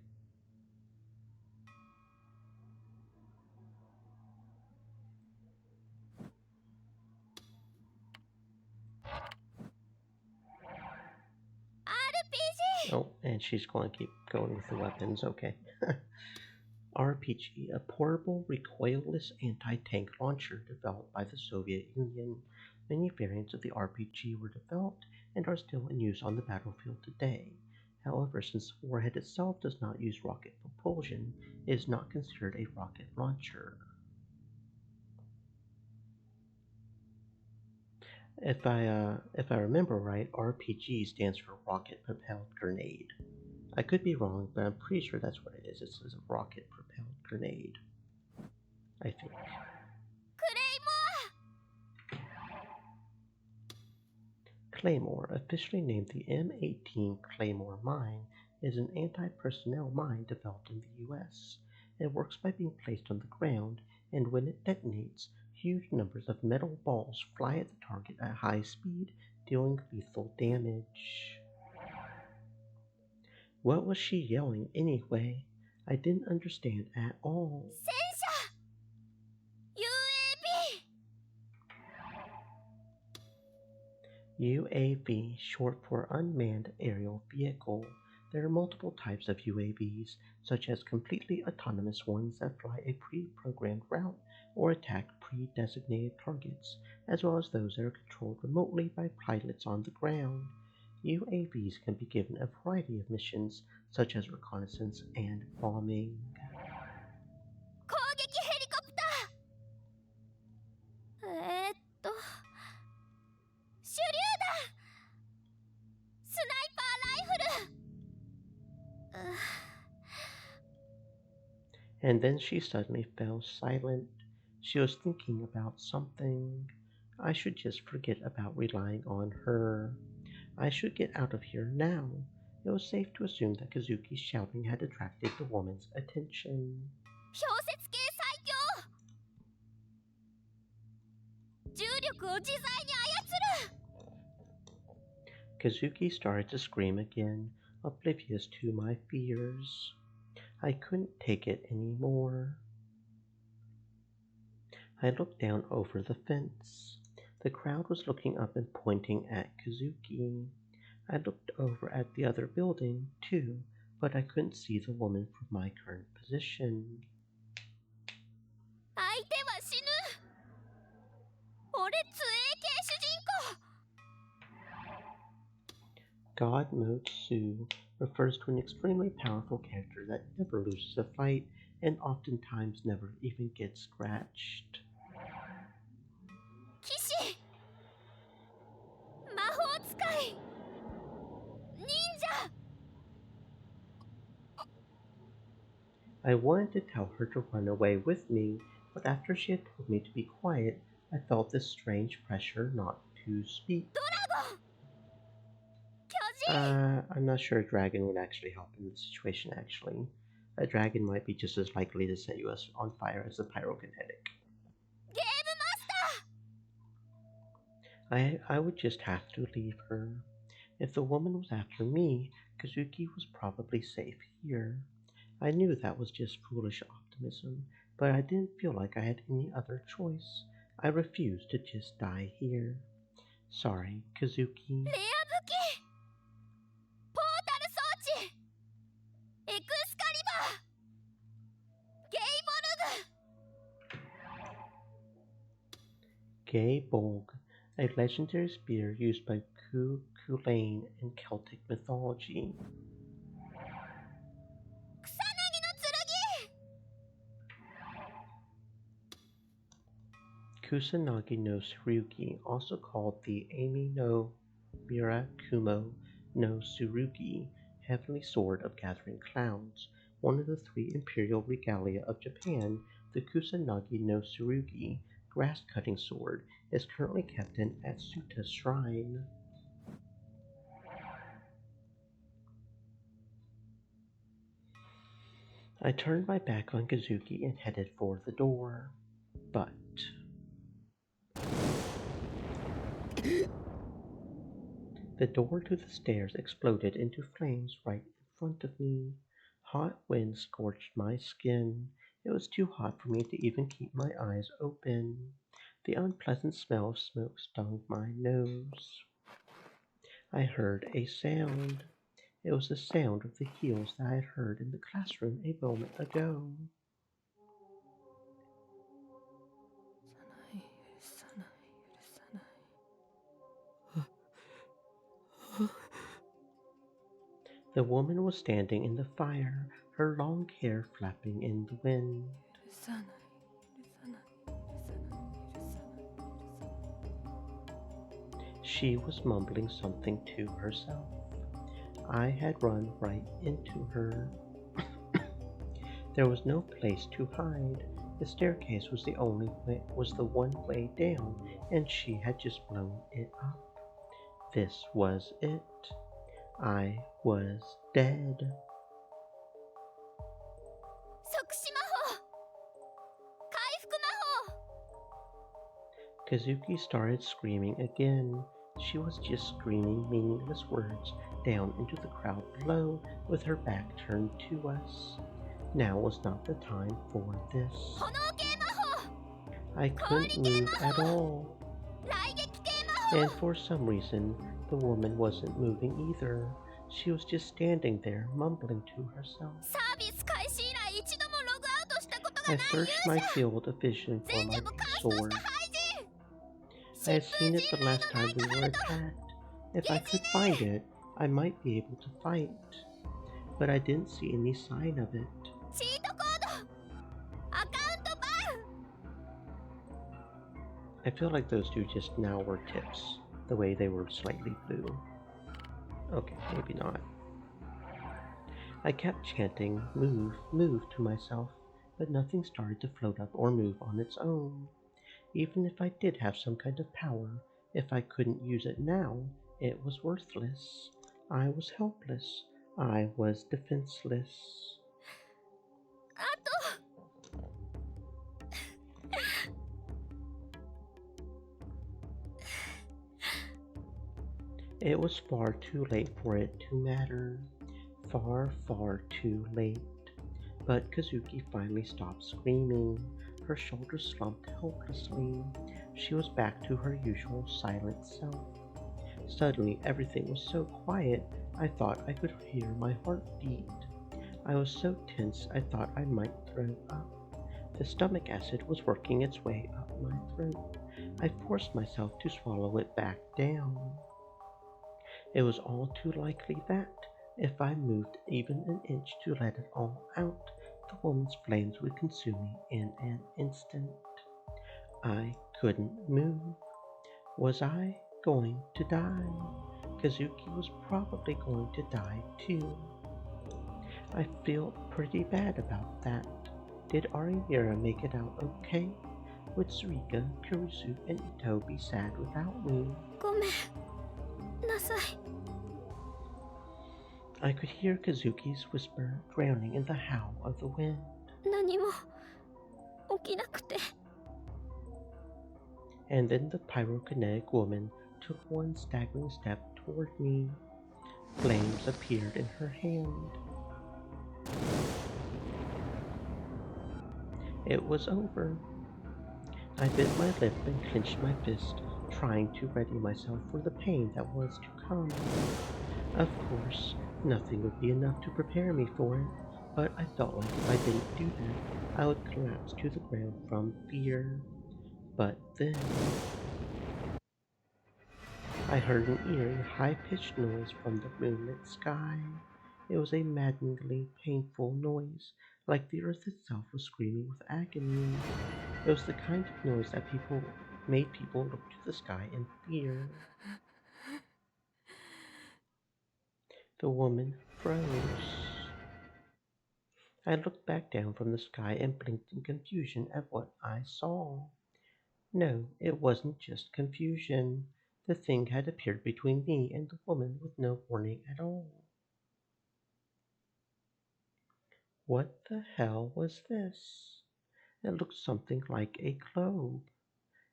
Oh, and she's going to keep going with the weapons, okay. RPG, a portable, recoilless anti-tank launcher developed by the Soviet Union. Many variants of the RPG were developed and are still in use on the battlefield today. However, since the warhead itself does not use rocket propulsion, it is not considered a rocket launcher. If I remember right, RPG stands for Rocket Propelled Grenade. I could be wrong, but I'm pretty sure that's what it is. It says a rocket propelled grenade. I think. Claymore, officially named the M18 Claymore mine, is an anti-personnel mine developed in the US. It works by being placed on the ground, and when it detonates, huge numbers of metal balls fly at the target at high speed, dealing lethal damage. What was she yelling anyway? I didn't understand at all. UAV, short for Unmanned Aerial Vehicle. There are multiple types of UAVs, such as completely autonomous ones that fly a pre-programmed route or attack pre-designated targets, as well as those that are controlled remotely by pilots on the ground. UAVs can be given a variety of missions, such as reconnaissance and bombing. And then she suddenly fell silent. She was thinking about something. I should just forget about relying on her. I should get out of here now. It was safe to assume that Kazuki's shouting had attracted the woman's attention. 氷雪系最強重力を自在に操る Kazuki started to scream again, oblivious to my fears. I couldn't take it anymore. I looked down over the fence. The crowd was looking up and pointing at Kazuki. I looked over at the other building, too, but I couldn't see the woman from my current position. 相手は死ぬ俺杖系主人公 God Mode Su refers to an extremely powerful character that never loses a fight and oftentimes never even gets scratched. 騎士魔法使い忍者 I wanted to tell her to run away with me, but after she had told me to be quiet, I felt this strange pressure not to speak. I'm not sure a dragon would actually help in this situation, actually. A dragon might be just as likely to set you on fire as a pyrokinetic. I would just have to leave her. If the woman was after me, Kazuki was probably safe here. I knew that was just foolish optimism, but I didn't feel like I had any other choice. I refused to just die here. Sorry, Kazuki. ポータル装置エクスカリバーゲイボルグ Gaybolg, a legendary spear used by Culane in Celtic mythology. 草薙の剣 Kusanagi no Tsurugi, also called the Ami no Mirakumo no Tsurugi, Heavenly Sword of Gathering Clouds, one of the 3 imperial regalia of Japan, the Kusanagi no Tsurugi, grass-cutting sword, is currently kept in Atsuta Shrine. I turned my back on Kazuki and headed for the door, but... The door to the stairs exploded into flames right in front of me. Hot wind scorched my skin. It was too hot for me to even keep my eyes open. The unpleasant smell of smoke stung my nose. I heard a sound. It was the sound of the heels that I had heard in the classroom a moment ago. The woman was standing in the fire, her long hair flapping in the wind. She was mumbling something to herself. I had run right into her. There was no place to hide. The staircase was the one way down, and she had just blown it up. This was it. I was dead. Kazuki started screaming again. She was just screaming meaningless words down into the crowd below with her back turned to us. Now was not the time for this. I couldn't move at all. And for some reason, the woman wasn't moving either. She was just standing there, mumbling to herself. I searched my field of vision for my sword. I had seen it the last time we were attacked. If I could find it, I might be able to fight. But I didn't see any sign of it. I feel like those two just now were tips, the way they were slightly blue. Okay, maybe not. I kept chanting, move, move to myself, but nothing started to float up or move on its own. Even if I did have some kind of power, if I couldn't use it now, It was worthless. I was helpless. I was defenseless. あと It was far too late for it to matter. Far, far too late. But Kazuki finally stopped screaming. Her shoulders slumped helplessly. She was back to her usual silent self. Suddenly, everything was so quiet, I thought I could hear my heart beat. I was so tense, I thought I might throw up. The stomach acid was working its way up my throat. I forced myself to swallow it back down. It was all too likely that, if I moved even an inch to let it all out, the woman's flames would consume me in an instant. I couldn't move. Was I going to die? Kazuki was probably going to die too. I feel pretty bad about that. Did Arimura make it out okay? Would Surika, Kurusu, and Ito be sad without me? ごめんなさい I could hear Kazuki's whisper drowning in the howl of the wind. 何も起きなくて And then the pyrokinetic woman took one staggering step toward me. Flames appeared in her hand. It was over. I bit my lip and clenched my fist, trying to ready myself for the pain that was to come. Of course, nothing would be enough to prepare me for it, but I felt like if I didn't do that, I would collapse to the ground from fear. But then I heard an eerie, high-pitched noise from the moonlit sky. It was a maddeningly painful noise, like the earth itself was screaming with agony. It was the kind of noise that made people look to the sky in fear. The woman froze. I looked back down from the sky and blinked in confusion at what I saw. No, it wasn't just confusion. The thing had appeared between me and the woman with no warning at all. What the hell was this? It looked something like a globe.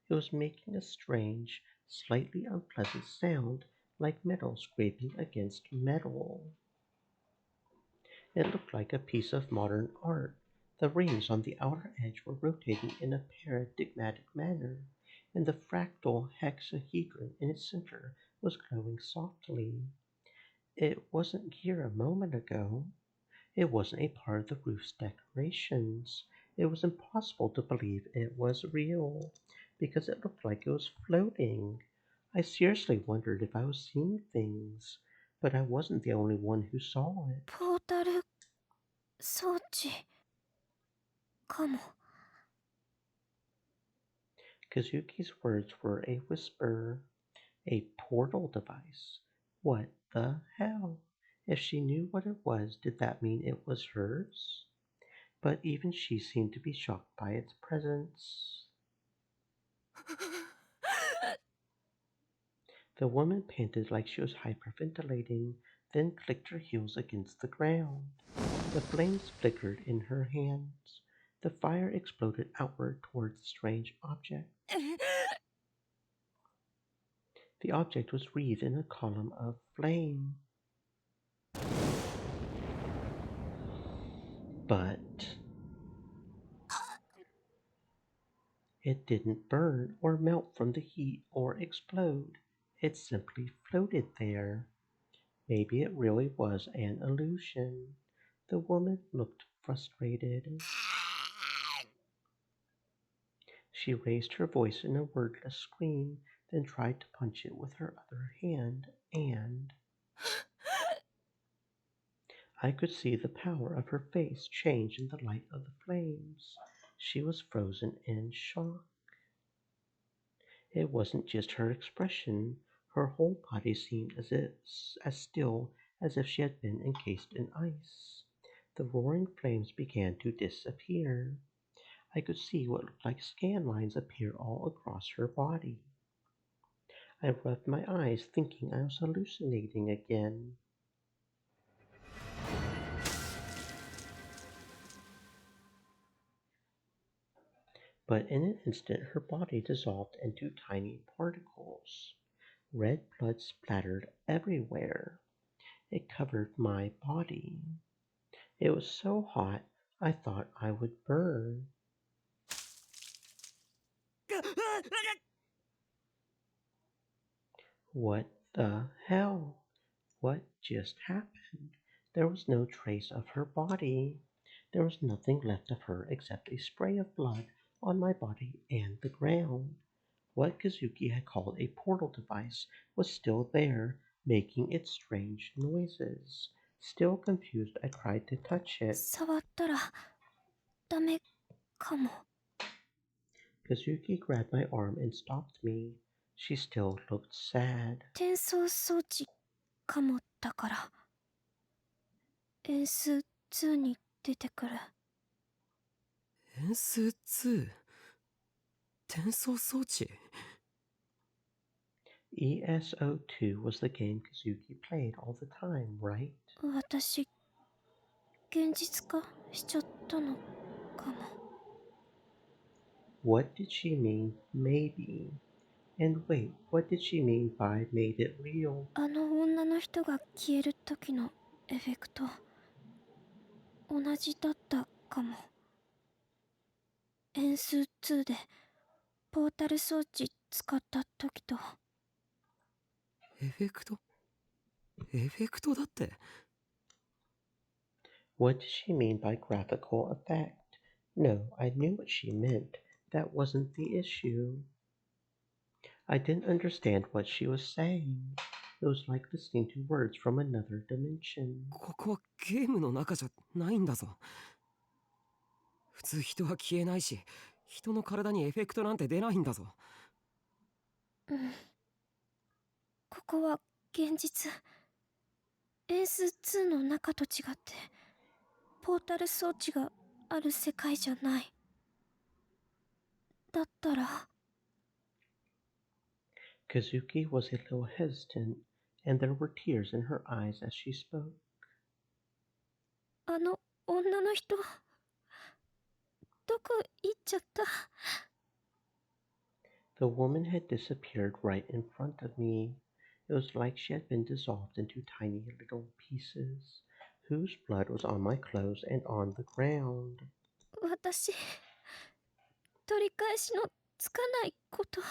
It was making a strange, slightly unpleasant sound, like metal scraping against metal. It looked like a piece of modern art. The rings on the outer edge were rotating in a paradigmatic manner, and the fractal hexahedron in its center was glowing softly. It wasn't here a moment ago. It wasn't a part of the roof's decorations. It was impossible to believe it was real, because it looked like it was floating. I seriously wondered if I was seeing things, but I wasn't the only one who saw it. ポータル装置かも Kazuki's words were a whisper. A portal device. What the hell? If she knew what it was, did that mean it was hers? But even she seemed to be shocked by its presence. The woman panted like she was hyperventilating, then clicked her heels against the ground. The flames flickered in her hands. The fire exploded outward towards the strange object. The object was wreathed in a column of flame. But it didn't burn or melt from the heat or explode. It simply floated there. Maybe it really was an illusion. The woman looked frustrated. She raised her voice in a wordless scream, then tried to punch it with her other hand, and I could see the power of her face change in the light of the flames. She was frozen in shock. It wasn't just her expression. Her whole body seemed as still as if she had been encased in ice. The roaring flames began to disappear. I could see what looked like scan lines appear all across her body. I rubbed my eyes, thinking I was hallucinating again. But in an instant her body dissolved into tiny particles. Red blood splattered everywhere. It covered my body. It was so hot I thought I would burn. What the hell? What just happened? There was no trace of her body. There was nothing left of her except a spray of blood on my body and the ground. What Kazuki had called a portal device was still there, making its strange noises. Still confused, I tried to touch it. 触ったらダメかも。 Kazuki grabbed my arm and stopped me. She still looked sad. 転送装置かもだから。円数2に出てくる。円数 2？ 転送装置？ ESO2 was the game Kazuki played all the time, right? 私、現実化しちゃったのかも。 What did she mean, maybe? And wait, what did she mean by made it real? あの女の人が消える時のエフェクト、同じだったかも。円数2でポータル装置使った時と。エフェクト？エフェクトだって。What did she mean by graphical effect? No, I knew what she meant. That wasn't the issue. I didn't understand what she was saying. It was like listening to words from another dimension. ここはゲームの中じゃないんだぞ。普通人は消えないし、人の体にエフェクトなんて出ないんだぞ。うん。ここは現実。円数2の中と違って、ポータル装置がある世界じゃない。だったら。Kazuki was a little hesitant, and there were tears in her eyes as she spoke. あの女の人、どこ行っちゃった？ The woman had disappeared right in front of me. It was like she had been dissolved into tiny little pieces, whose blood was on my clothes and on the ground. 私、取り返しのつかないこと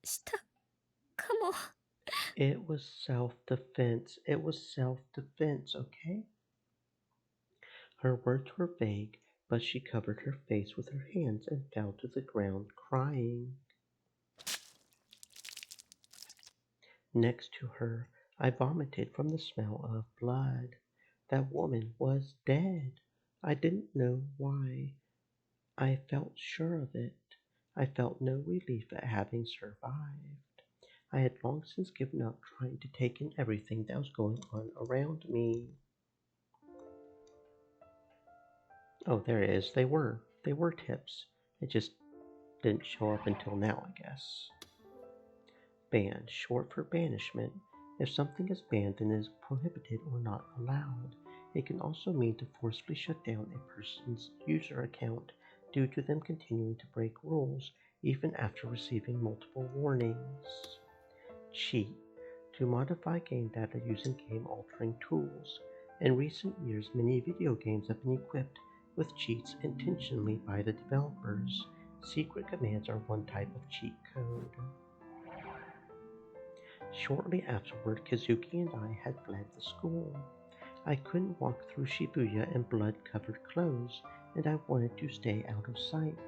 したかも。 It was self-defense. It was self-defense, okay? Her words were vague, but she covered her face with her hands and fell to the ground crying. Next to her, I vomited from the smell of blood. That woman was dead. I didn't know why. I felt sure of it. I felt no relief at having survived. I had long since given up trying to take in everything that was going on around me. Oh, there it is. They were tips. It just didn't show up until now, I guess. Ban, short for banishment. If something is banned, then it is prohibited or not allowed. It can also mean to forcibly shut down a person's user account due to them continuing to break rules, even after receiving multiple warnings. Cheat, to modify game data using game-altering tools. In recent years, many video games have been equipped with cheats intentionally by the developers. Secret commands are one type of cheat code. Shortly afterward, Kazuki and I had fled the school. I couldn't walk through Shibuya in blood-covered clothes, and I wanted to stay out of sight.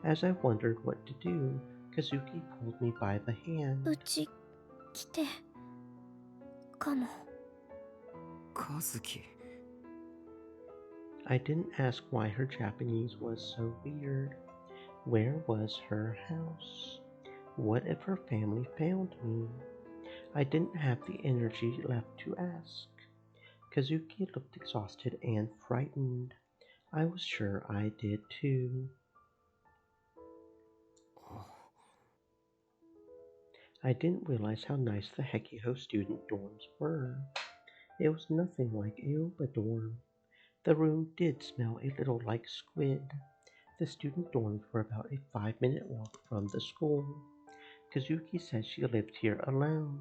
As I wondered what to do, Kazuki pulled me by the hand. うち来てかも。カズキ。I didn't ask why her Japanese was so weird. Where was her house? What if her family found me? I didn't have the energy left to ask. Kazuki looked exhausted and frightened. I was sure I did too. I didn't realize how nice the Hekiho student dorms were. It was nothing like Aoba dorm. The room did smell a little like squid. The student dorms were about a 5-minute walk from the school. Kazuki said she lived here alone.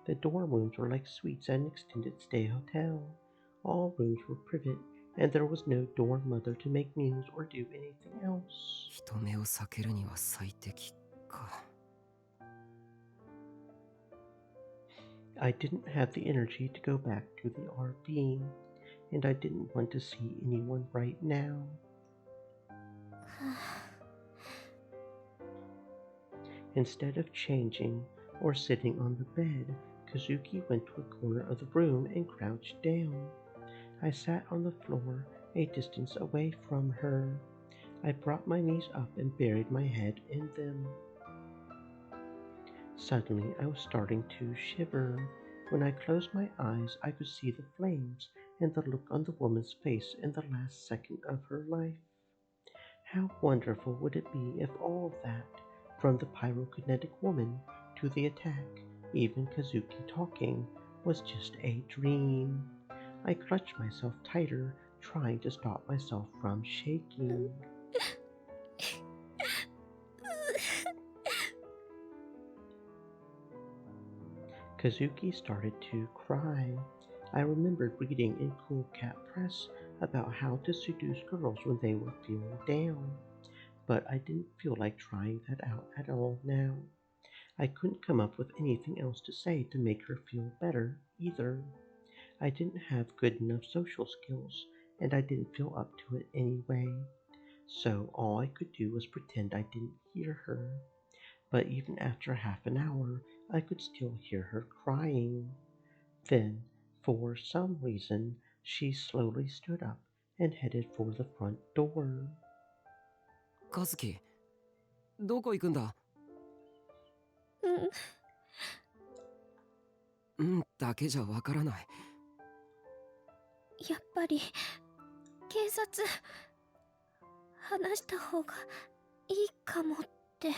The dorm rooms were like suites at an extended stay hotel. All rooms were private, and there was no dorm mother to make meals or do anything else. 人目を避けるには最適か。I didn't have the energy to go back to the RV, and I didn't want to see anyone right now. Instead of changing or sitting on the bed, Kazuki went to a corner of the room and crouched down. I sat on the floor, a distance away from her. I brought my knees up and buried my head in them. Suddenly, I was starting to shiver. When I closed my eyes, I could see the flames and the look on the woman's face in the last second of her life. How wonderful would it be if all of that, from the pyrokinetic woman to the attack, even Kazuki talking, was just a dream. I clutched myself tighter, trying to stop myself from shaking. Kazuki started to cry. I remembered reading in Cool Cat Press about how to seduce girls when they were feeling down, but I didn't feel like trying that out at all now. I couldn't come up with anything else to say to make her feel better, either. I didn't have good enough social skills, and I didn't feel up to it anyway. So all I could do was pretend I didn't hear her. But even after half an hour, I could still hear her crying. Then, for some reason, she slowly stood up and headed for the front door. 和樹、どこ行くんだ？うんだけじゃわからない。やっぱり警察話した方がいいかもって。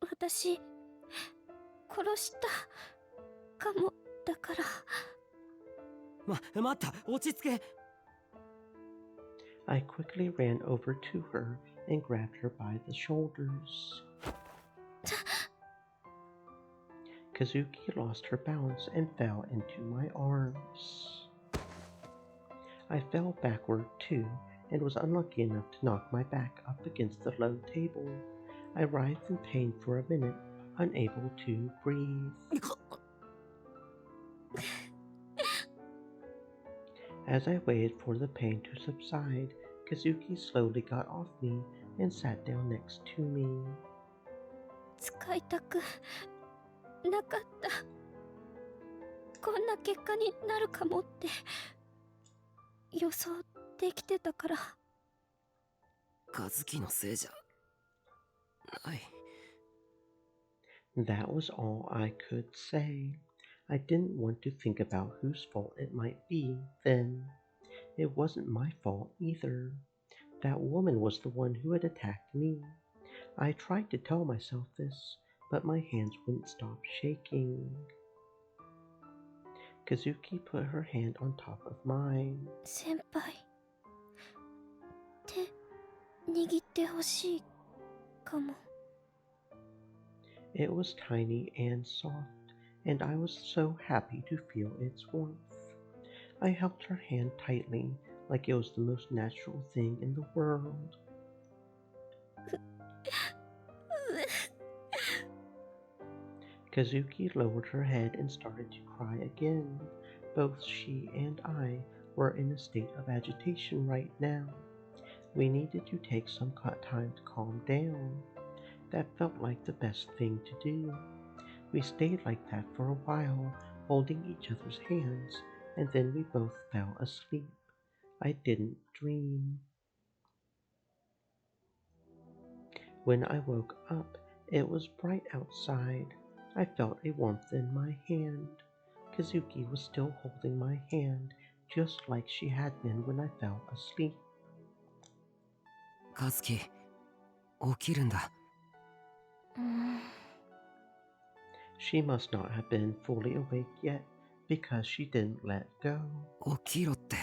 私殺したかもだから。待った、落ち着け。I quickly ran over to her and grabbed her by the shoulders. Kazuki lost her balance and fell into my arms. I fell backward too and was unlucky enough to knock my back up against the low table. I writhed in pain for a minute, unable to breathe. As I waited for the pain to subside, Kazuki slowly got off me and sat down next to me. 使いたくなかった。こんな結果になるかもって予想できてたから。和樹のせいじゃない。That was all I could say. I didn't want to think about whose fault it might be then. It wasn't my fault either. That woman was the one who had attacked me. I tried to tell myself this, but my hands wouldn't stop shaking. Kazuki put her hand on top of mine. 先輩、手握ってほしいかも。It was tiny and soft, and I was so happy to feel its warmth. I held her hand tightly, like it was the most natural thing in the world. Kazuki lowered her head and started to cry again. Both she and I were in a state of agitation right now. We needed to take some time to calm down. That felt like the best thing to do. We stayed like that for a while, holding each other's hands, and then we both fell asleep. I didn't dream. When I woke up, it was bright outside. I felt a warmth in my hand. Kazuki was still holding my hand, just like she had been when I fell asleep. 和樹、起きるんだ。She must not have been fully awake yet because she didn't let go. 起きろって。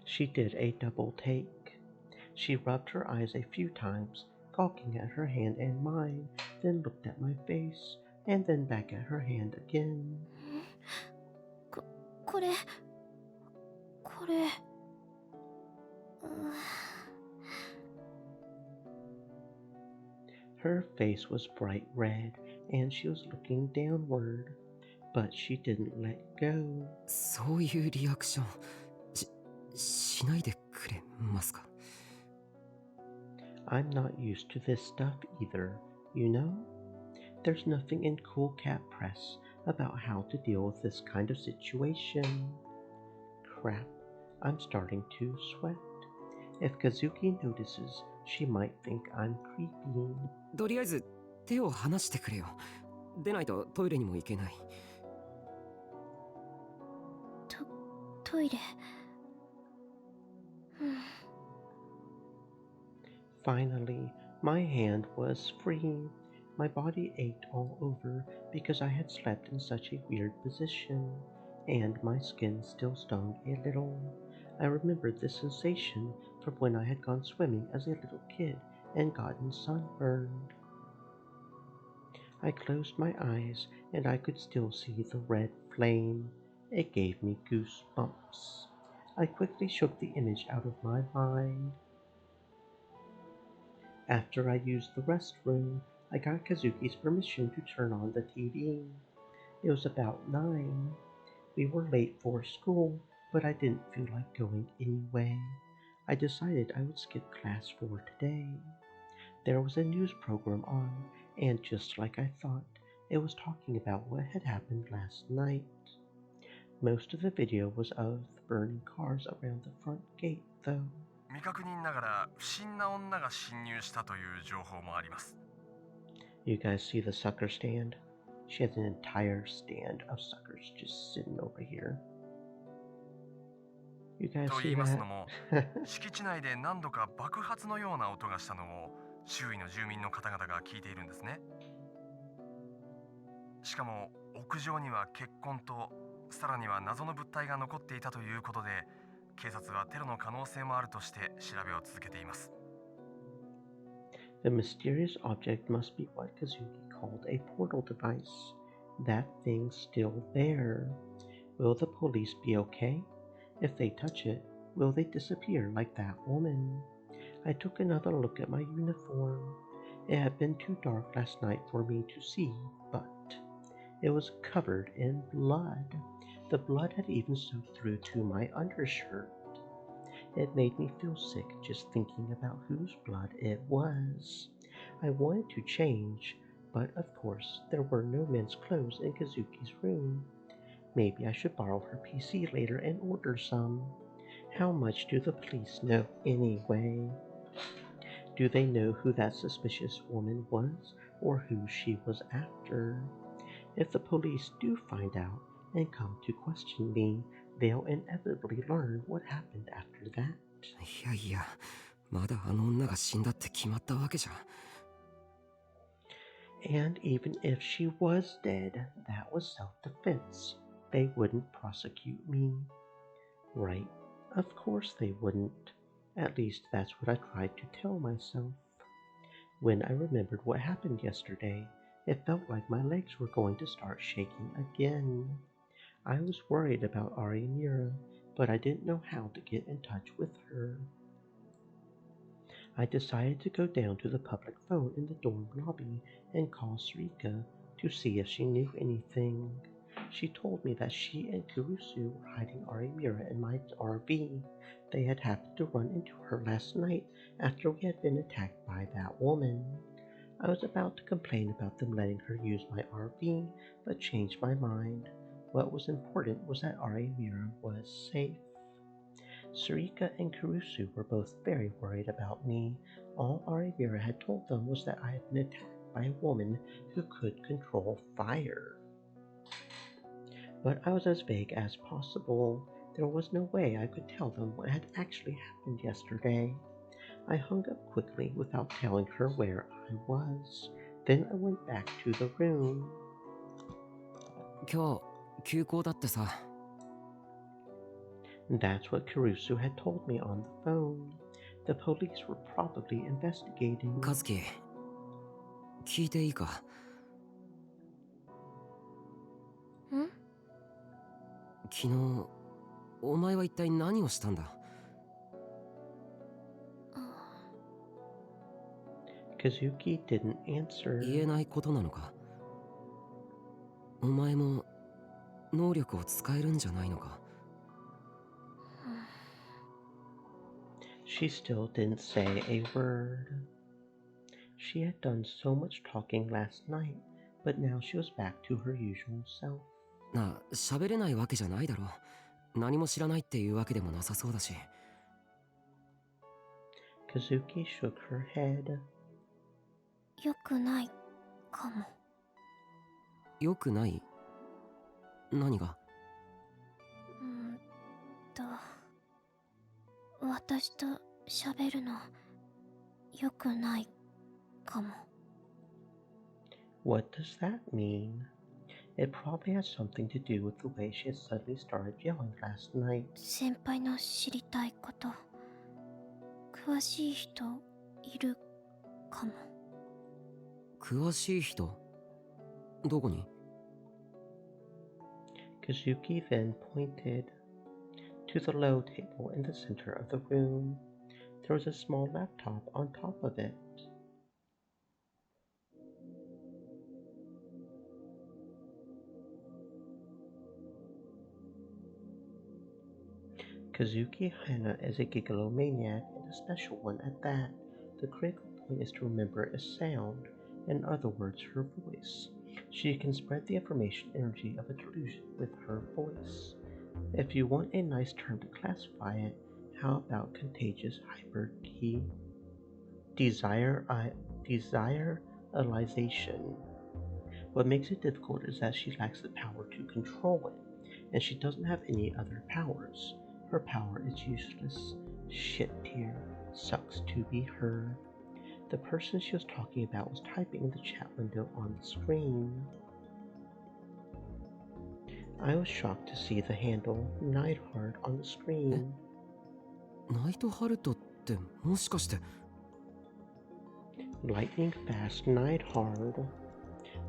She did a double take. She rubbed her eyes a few times, gawking at her hand and mine, then looked at my face, and then back at her hand again. これ Her face was bright red, and she was looking downward, but she didn't let go. そういうリアクションしないでくれますか。I'm not used to this stuff either, you know? There's nothing in Cool Cat Press about how to deal with this kind of situation. Crap, I'm starting to sweat. If Kazuki notices, she might think I'm creepy. とりあえず手を離してくれよ。出ないとトイレにも行けない。トイレ。Finally, my hand was free. My body ached all over because I had slept in such a weird position, and my skin still stung a little. I remembered the sensation from when I had gone swimming as a little kid and gotten sunburned. I closed my eyes and I could still see the red flame. It gave me goosebumps. I quickly shook the image out of my mind. After I used the restroom, I got Kazuki's permission to turn on the TV. It was about 9. We were late for school, but I didn't feel like going anyway. I decided I would skip class for today. There was a news program on, and just like I thought, it was talking about what had happened last night. Most of the video was of the burning cars around the front gate, though. 未確認ながら不審な女が侵入したという情報もあります。You guys see the sucker stand? She has an entire stand of suckers just sitting over here. You guys と see 言います that? のも、敷地内で何度か爆発のような音がしたのを周囲の住民の方々が聞いているんですね。しかも屋上には血痕とさらには謎の物体が残っていたということで、警察はテロの可能性もあるとして調べを続けています。The mysterious object must be what Kazuki called a portal device. That thing's still there. Will the police be okay? If they touch it, will they disappear like that woman? I took another look at my uniform. It had been too dark last night for me to see, but it was covered in blood. The blood had even soaked through to my undershirt. It made me feel sick just thinking about whose blood it was. I wanted to change, but of course there were no men's clothes in Kazuki's room. Maybe I should borrow her PC later and order some. How much do the police know anyway? Do they know who that suspicious woman was or who she was after? If the police do find out and come to question me, they'll inevitably learn what happened after that. いやいや、まだあの女が死んだって決まったわけじゃ。And even if she was dead, that was self-defense. They wouldn't prosecute me. Right, of course they wouldn't. At least that's what I tried to tell myself. When I remembered what happened yesterday, it felt like my legs were going to start shaking again. I was worried about Arimura, but I didn't know how to get in touch with her. I decided to go down to the public phone in the dorm lobby and call Sarika to see if she knew anything. She told me that she and Kurusu were hiding Arimura in my RV. They had happened to run into her last night after we had been attacked by that woman. I was about to complain about them letting her use my RV, but changed my mind. What was important was that Arimura was safe. Sarika and Kurusu were both very worried about me. All Arimura had told them was that I had been attacked by a woman who could control fire. But I was as vague as possible. There was no way I could tell them what had actually happened yesterday. I hung up quickly without telling her where I was. Then I went back to the room. 今日休校だってさ。 That's what Caruso had told me on the phone. The police were probably investigating. 和樹、聞いていいか？ん？昨日お前は一体何をしたんだ？ Kazuki didn't answer. 言えないことなのか？お前も能力を使えるんじゃないのか？ She still didn't say a word. She had done so much talking last night, but now she was back to her usual self. なあ、喋れないわけじゃないだろう。何も知らないっていうわけでもなさそうだし。 Kazuki shook her head. よくないかも。よくない？何が？私と喋るのよくないかも。What does that mean? It probably has something to do with the way she had suddenly started yelling last night. 先輩の知りたいこと、詳しい人いるかも。詳しい人？どこに？ Kazuki then pointed to the low table in the center of the room. There was a small laptop on top of it. Kazuki Hana is a gigalomaniac and a special one at that. The critical point is to remember a sound, in other words, her voice. She can spread the information energy of a delusion with her voice. If you want a nice term to classify it, how about contagious hyper-key? Desiralization. What makes it difficult is that she lacks the power to control it, and she doesn't have any other powers. Her power is useless. Shit tier. Sucks to be her. The person she was talking about was typing in the chat window on the screen. I was shocked to see the handle Neidhart on the screen. ナイトハルトってもしかして Lightning fast Neidhart.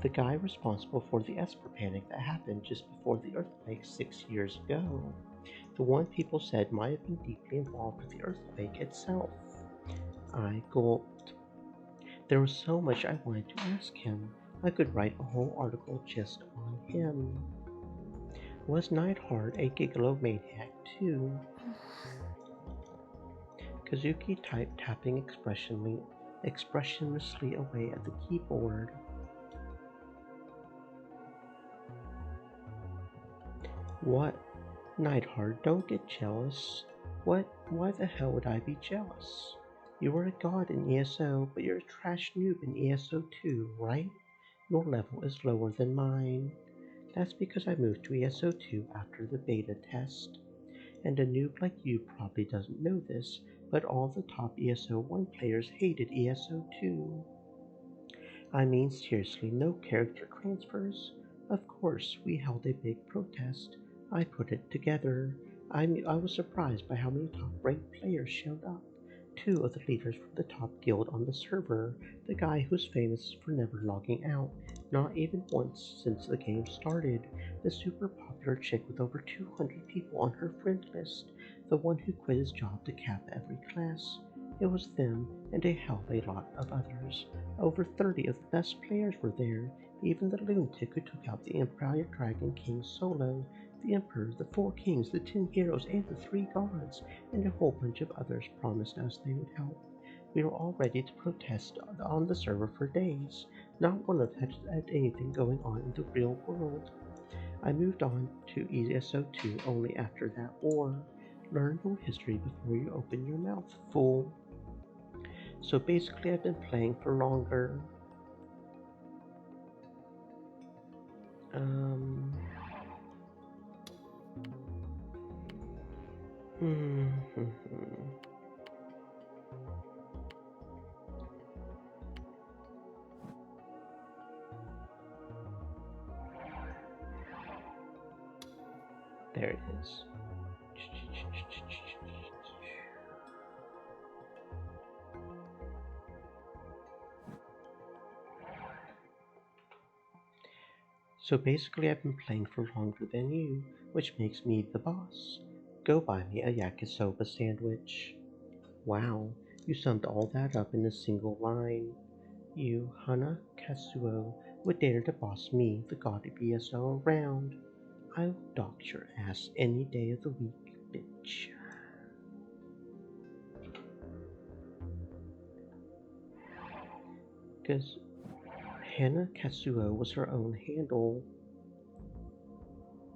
The guy responsible for the Esper panic that happened just before the earthquake 6 years ago. The one people said might have been deeply involved with the earthquake itself. I gulped. There was so much I wanted to ask him. I could write a whole article just on him. Was Neidhart a gigalomaniac too? Kazuki typed, tapping expressionlessly away at the keyboard. What? Neidhart, don't get jealous. What? Why the hell would I be jealous? You were a god in ESO, but you're a trash noob in ESO too, right? Your level is lower than mine. That's because I moved to ESO 2 after the beta test. And a noob like you probably doesn't know this, but all the top ESO 1 players hated ESO 2. I mean, seriously, no character transfers? Of course, we held a big protest. I put it together. I was surprised by how many top-ranked players showed up. 2 of the leaders from the top guild on the server, the guy who's famous for never logging out, not even once since the game started, the super popular chick with over 200 people on her friend list, the one who quit his job to cap every class. It was them and a hell of a lot of others. Over 30 of the best players were there, even the lunatic who took out the Empire Dragon King solo, the Emperor, the 4 kings, the 10 heroes, and the 3 gods, and a whole bunch of others promised us they would help. We were all ready to protest on the server for days. Not one of us had anything going on in the real world. I moved on to ESO 2 only after that war. Learn your history before you open your mouth, fool. So basically I've been playing for longer. There it is. So basically, I've been playing for longer than you, which makes me the boss. Go buy me a yakisoba sandwich. Wow, you summed all that up in a single line. You, Hana Katsuo, would dare to boss me, the god BSO, around. I'll dock your ass any day of the week, bitch. Because Hana Katsuo was her own handle.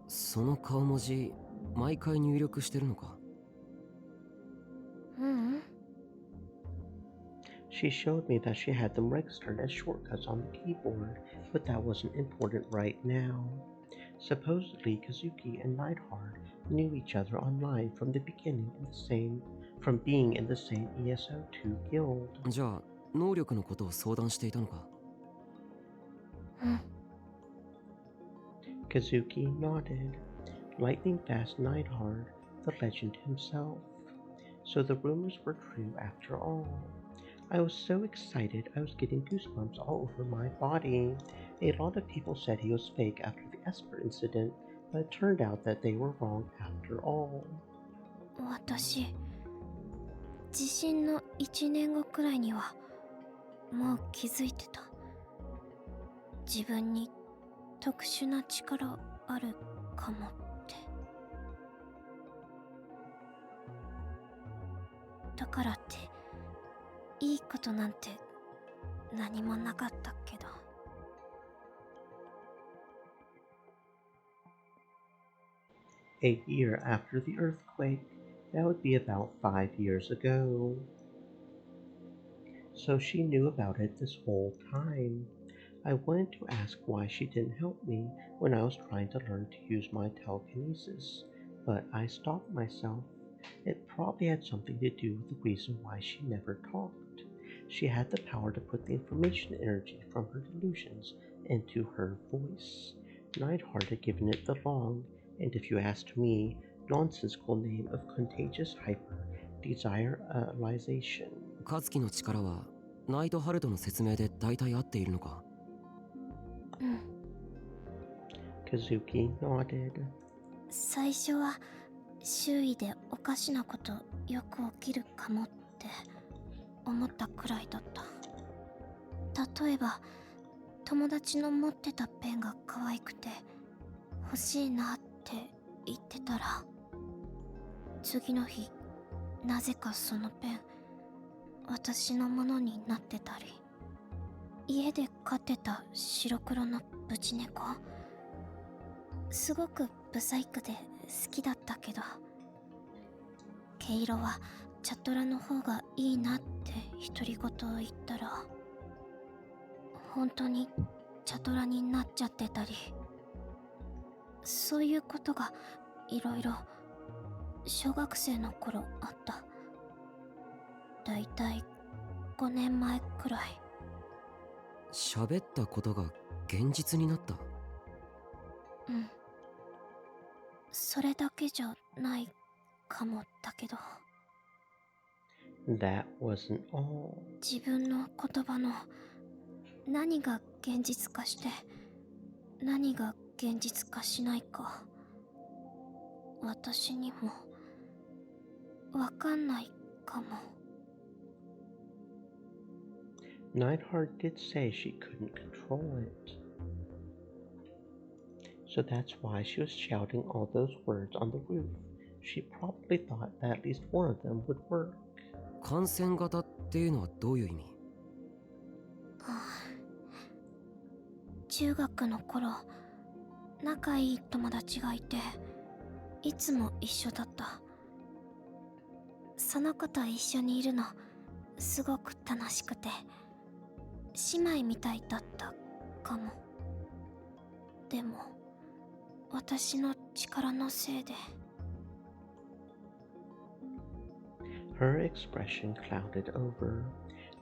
その顔文字、毎回入力してるのか? She showed me that she had them registered as shortcuts on the keyboard, but that wasn't important right now. Supposedly, Kazuki and Neidhard knew each other online from the beginning from being in the same ESO2 guild. じゃあ、能力のことを相談していたのか? Kazuki nodded. Lightning fast Neidhard, the legend himself. So the rumors were true after all. I was so excited I was getting goosebumps all over my body. A lot of people said he was fake after the Esper incident, but it turned out that they were wrong after all. 私、地震の1年後くらいにはもう気づいてた。自分に特殊な力あるかもって。だからっていいことなんて何もなかったけど。A year after the earthquake, that would be about 5 years ago. So she knew about it this whole time. I wanted to ask why she didn't help me when I was trying to learn to use my telekinesis, but I stopped myself. It probably had something to do with the reason why she never talked. She had the power to put the information energy from her delusions into her voice. Neidhard had given it the long, and if you asked me, nonsensical name of contagious hyper desiralization. カズキの力はナイトハルトの説明で大体合っているのか? Kazuki nodded. 最初は周囲でおかしなことよく起きるかもって思ったくらいだった。例えば友達の持ってたペンが可愛くて欲しいなって言ってたら、次の日なぜかそのペン私のものになってたり、家で飼ってた白黒のブチ猫、すごくブサイクで好きだったけど、毛色はチャトラの方がいいなって独り言を言ったら、本当にチャトラになっちゃってたり、そういうことがいろいろ小学生の頃あった。だいたい5年前くらい。喋ったことが現実になった？うん。それだけじゃないかもだけど。That wasn't all. 自分の言葉の何が現実化して何が現実化しないか、私にもわかんないかも。Neidhard did say she couldn't control it. So that's why she was shouting all those words on the roof. She probably thought that at least one of them would work. 感染型っていうのはどういう意味？中学の頃、仲いい友達がいて、いつも一緒だった。その子と一緒にいるのすごく楽しくて、姉妹みたいだったかも。でも私の力のせいで。Her expression clouded over.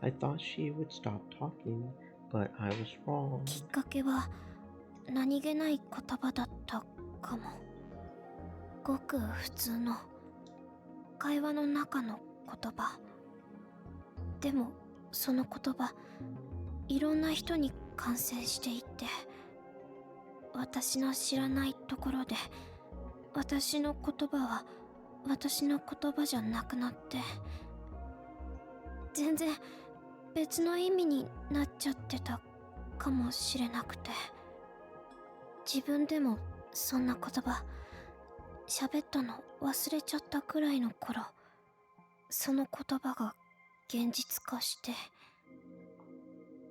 I thought she would stop talking, but I was wrong. きっかけは何気ない言葉だったかも。ごく普通の会話の中の言葉。でもその言葉、いろんな人に感染していって、私の知らないところで私の言葉は私の言葉じゃなくなって、全然別の意味になっちゃってたかもしれなくて、自分でもそんな言葉喋ったの忘れちゃったくらいの頃、その言葉が現実化して、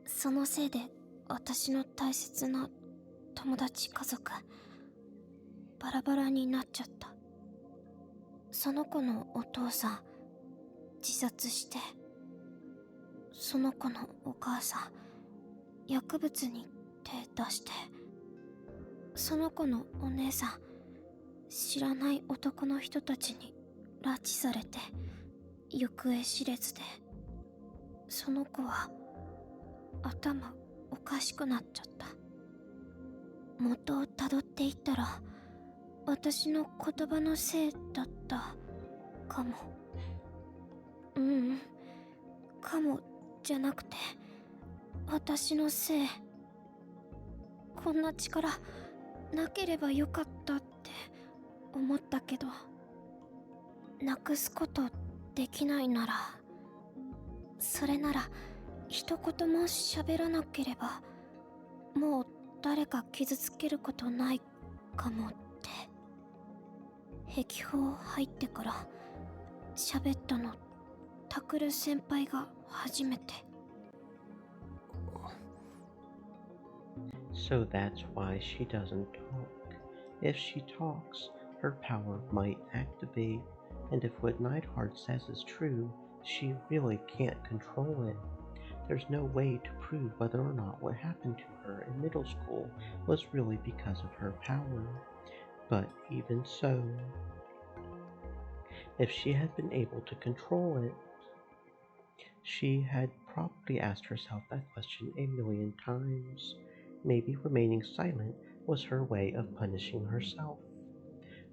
そのせいで私の大切な友達家族バラバラになっちゃった。その子のお父さん自殺して、その子のお母さん薬物に手出して、その子のお姉さん知らない男の人たちに拉致されて行方知れずで、その子は頭おかしくなっちゃった。元をたどっていったら私の言葉のせいだったかも。かもじゃなくて私のせい。こんな力なければよかったって思ったけど、なくすことできないなら、それなら一言も喋らなければもう誰か傷つけることないかもって。壁法入ってから喋ったのタクル先輩が初めて。 So that's why she doesn't talk. If she talks, her power might activate, and if what Neidhart says is true, she really can't control it. There's no way to prove whether or not what happened to her in middle school was really because of her power. But even so, if she had been able to control it, she had probably asked herself that question a million times. Maybe remaining silent was her way of punishing herself.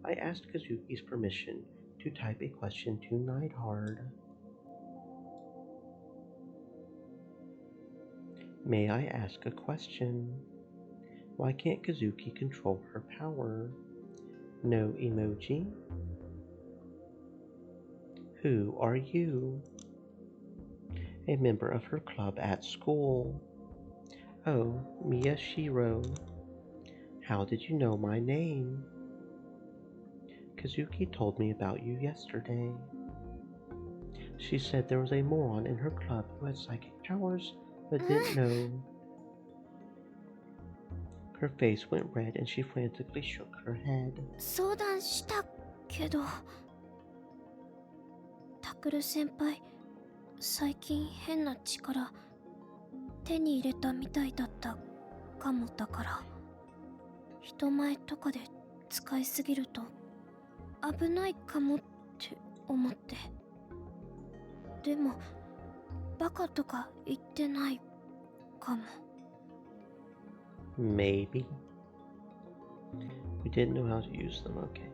I asked Kazuki's permission to type a question to Neidhart. May I ask a question? Why can't Kazuki control her power? No emoji? Who are you? A member of her club at school. Oh, Miyashiro. How did you know my name? Kazuki told me about you yesterday. She said there was a moron in her club who had psychic powers, but didn't know. Her face went red and she frantically shook her head. 相談したけど、タクル先輩、最近変な力手に入れたみたいだったかも。だから人前とかで使いすぎると危ないかもって思って。でもバカとか言ってないかも。 Maybe. You didn't know how to use them, okay.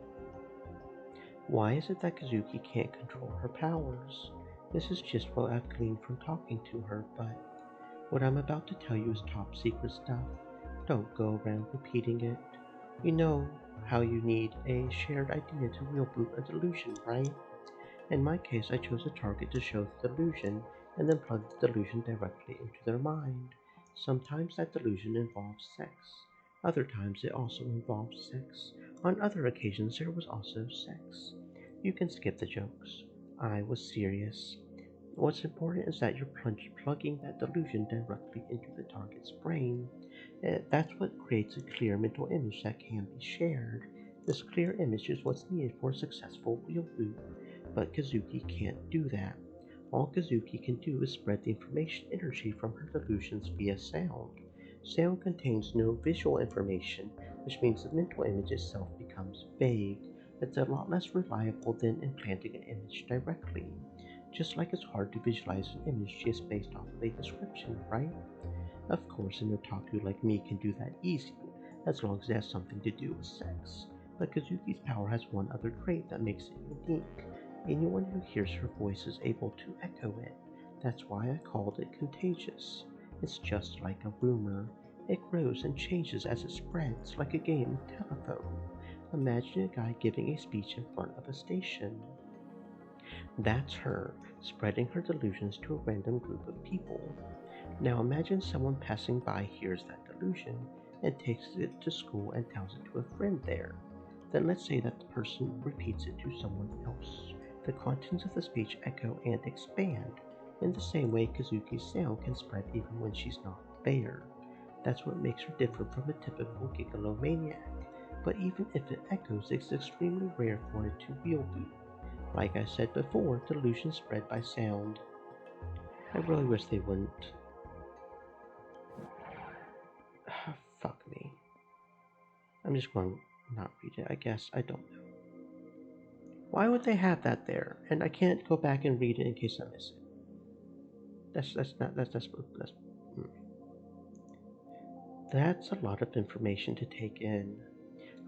Why is it that Kazuki can't control her powers? This is just what I've gleaned from talking to her, but what I'm about to tell you is top secret stuff. Don't go around repeating it. You know how you need a shared idea to real boot a delusion, right? In my case, I chose a target to show the delusion and then plug the delusion directly into their mind. Sometimes that delusion involves sex. Other times it also involves sex. On other occasions there was also sex. You can skip the jokes. I was serious. What's important is that you're plugging that delusion directly into the target's brain. That's what creates a clear mental image that can be shared. This clear image is what's needed for a successful real boot, but Kazuki can't do that. All Kazuki can do is spread the information energy from her delusions via sound. Sound contains no visual information, which means the mental image itself becomes vague. It's a lot less reliable than implanting an image directly. Just like it's hard to visualize an image just based off of a description, right? Of course, an otaku like me can do that easy, as long as it has something to do with sex. But Kazuki's power has one other trait that makes it unique. Anyone who hears her voice is able to echo it. That's why I called it contagious. It's just like a rumor. It grows and changes as it spreads, like a game of telephone. Imagine a guy giving a speech in front of a station. That's her, spreading her delusions to a random group of people. Now imagine someone passing by hears that delusion and takes it to school and tells it to a friend there. Then let's say that the person repeats it to someone else. The contents of the speech echo and expand. In the same way, Kazuki's sound can spread even when she's not there. That's what makes her different from a typical gigalomaniac. But even if it echoes, it's extremely rare for it to wield it. Like I said before, delusions spread by sound. I really wish they wouldn't. Fuck me. I'm just going to not read it, I guess. I don't know. Why would they have that there? And I can't go back and read it in case I miss it. That's a lot of information to take in.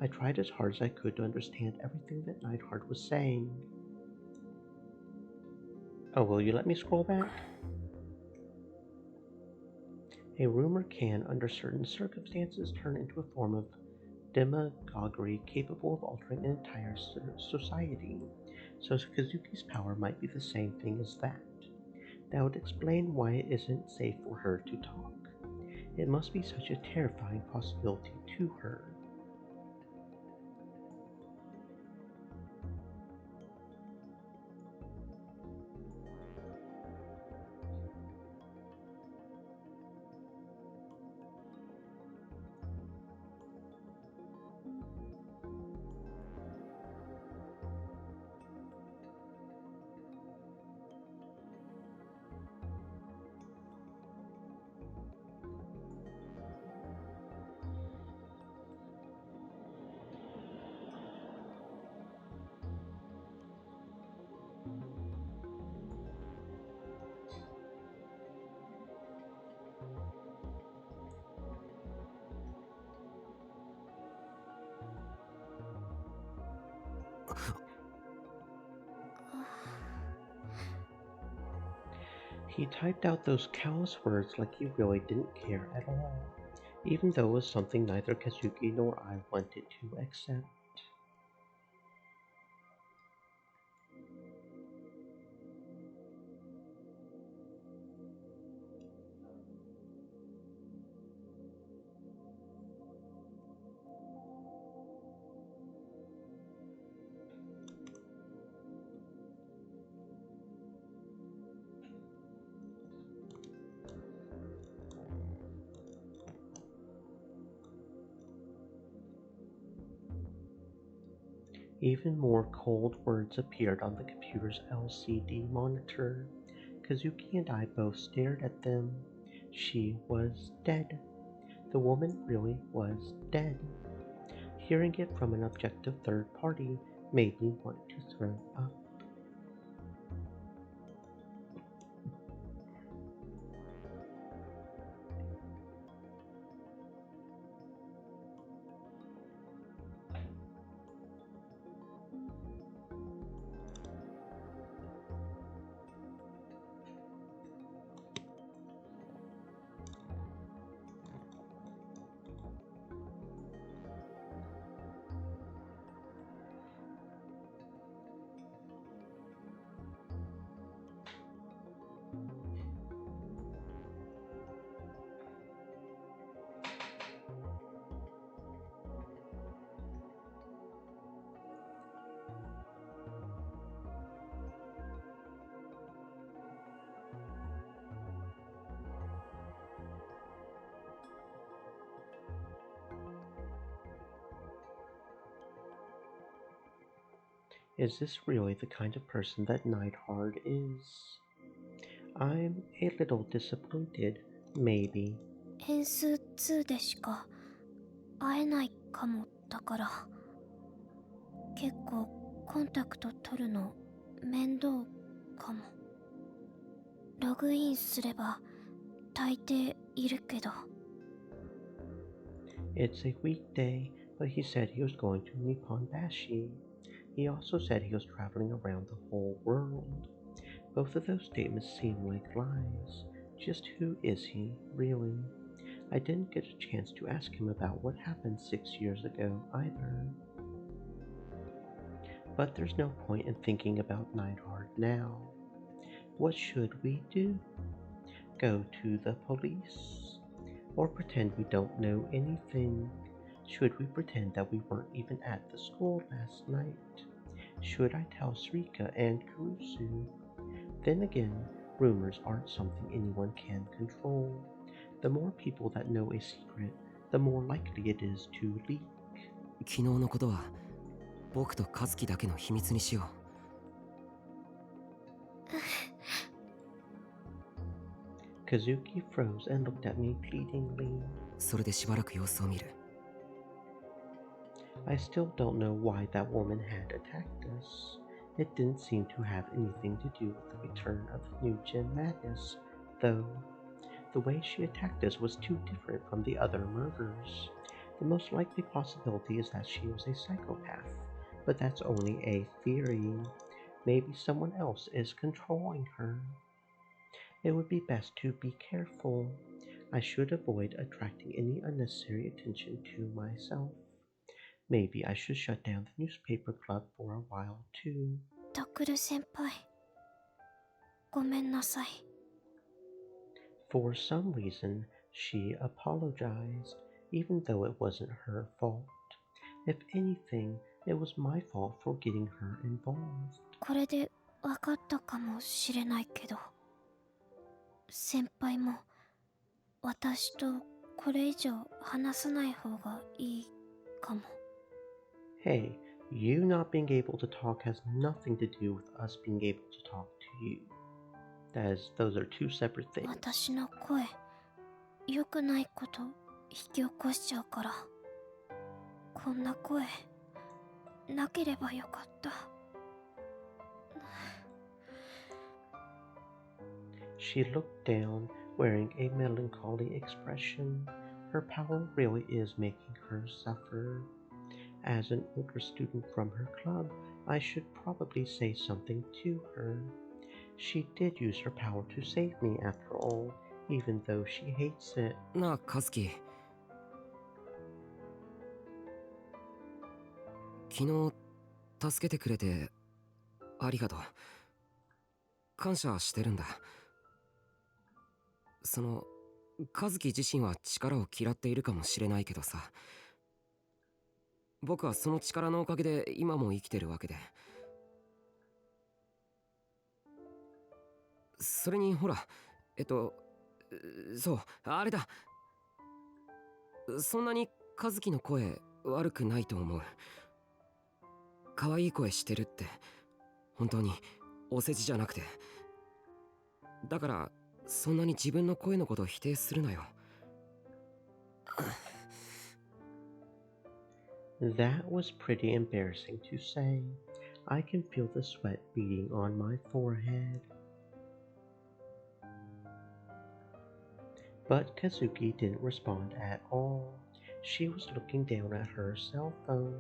I tried as hard as I could to understand everything that Neidhart was saying. Oh, will you let me scroll back? A rumor can, under certain circumstances, turn into a form of demagoguery capable of altering an entire society. So Kazuki's power might be the same thing as that. That would explain why it isn't safe for her to talk. It must be such a terrifying possibility to her. He typed out those callous words like he really didn't care at all, even though it was something neither Kazuki nor I wanted to accept. Even more cold words appeared on the computer's LCD monitor. Kazuki and I both stared at them. She was dead. The woman really was dead. Hearing it from an objective third party made me want to throw up. Is this really the kind of person that Neidhart is? I'm a little disappointed, maybe. 変数2でしか会えないかもだから結構コンタクト取るの面倒かも。ログインすれば大抵いるけど。 It's a weekday, but he said he was going to Nippon Bashi. He also said he was traveling around the whole world. Both of those statements seem like lies. Just who is he, really? I didn't get a chance to ask him about what happened 6 years ago either. But there's no point in thinking about Neidhart now. What should we do? Go to the police? Or pretend we don't know anything? Should we pretend that we weren't even at the school last night? Should I tell Srika and Kurusu? Then again, rumors aren't something anyone can control. The more people that know a secret, the more likely it is to leak. 昨日のことは僕と和樹だけの秘密にしよう。Kazuki froze and looked at me pleadingly. それでしばらく様子を見る。I still don't know why that woman had attacked us. It didn't seem to have anything to do with the return of the new Gen Magus, though. The way she attacked us was too different from the other murders. The most likely possibility is that she was a psychopath, but that's only a theory. Maybe someone else is controlling her. It would be best to be careful. I should avoid attracting any unnecessary attention to myself. Maybe I should shut down the newspaper club for a while too. タクル先輩、ごめんなさい。 For some reason, she apologized, even though it wasn't her fault. If anything, it was my fault for getting her involved. これで分かったかもしれないけど、先輩も私とこれ以上話さない方がいいかも。 Hey, you not being able to talk has nothing to do with us being able to talk to you. Those are two separate things. 私の声、良くないこと引き起こしちゃうから。こんな声、なければよかった。She looked down, wearing a melancholy expression. Her power really is making her suffer. As an older student from her club, I should probably say something to her. She did use her power to save me after all, even though she hates it. なあ、和樹。昨日助けてくれてありがとう。感謝してるんだ。和樹自身は力を嫌っているかもしれないけどさ。僕はその力のおかげで今も生きてるわけで。それにほら、そう、あれだ。そんなに和樹の声悪くないと思う。可愛い声してるって、本当にお世辞じゃなくて。だから、そんなに自分の声のことを否定するなよ。That was pretty embarrassing to say. I can feel the sweat beading on my forehead. But Kazuki didn't respond at all. She was looking down at her cell phone.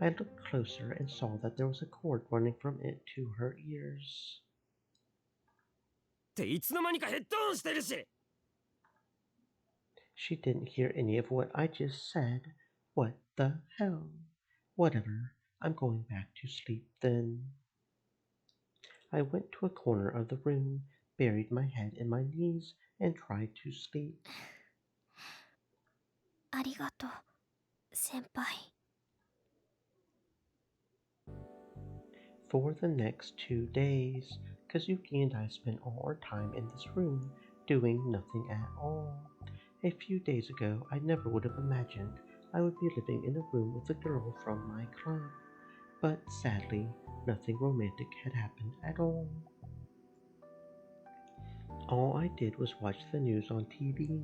I looked closer and saw that there was a cord running from it to her ears. っていつの間にかヘッドホンしてるし。 She didn't hear any of what I just said. What the hell? Whatever. I'm going back to sleep then. I went to a corner of the room, buried my head in my knees, and tried to sleep. ありがとう、先輩。 For the next 2 days, Kazuki and I spent all our time in this room, doing nothing at all. A few days ago, I never would have imagined I would be living in a room with a girl from my club. But sadly, nothing romantic had happened at all. All I did was watch the news on TV.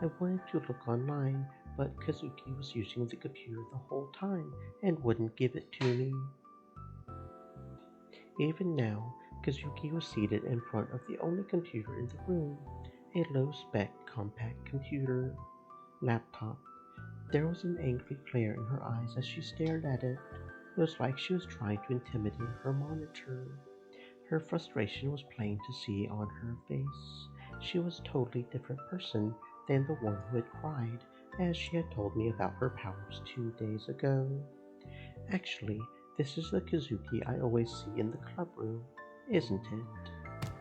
I wanted to look online, but Kazuki was using the computer the whole time and wouldn't give it to me. Even now, Kazuki was seated in front of the only computer in the room, a low-spec compact computer laptop. There was an angry glare in her eyes as she stared at it. It was like she was trying to intimidate her monitor. Her frustration was plain to see on her face. She was a totally different person than the one who had cried, as she had told me about her powers 2 days ago. Actually, this is the Kazuki I always see in the club room, isn't it?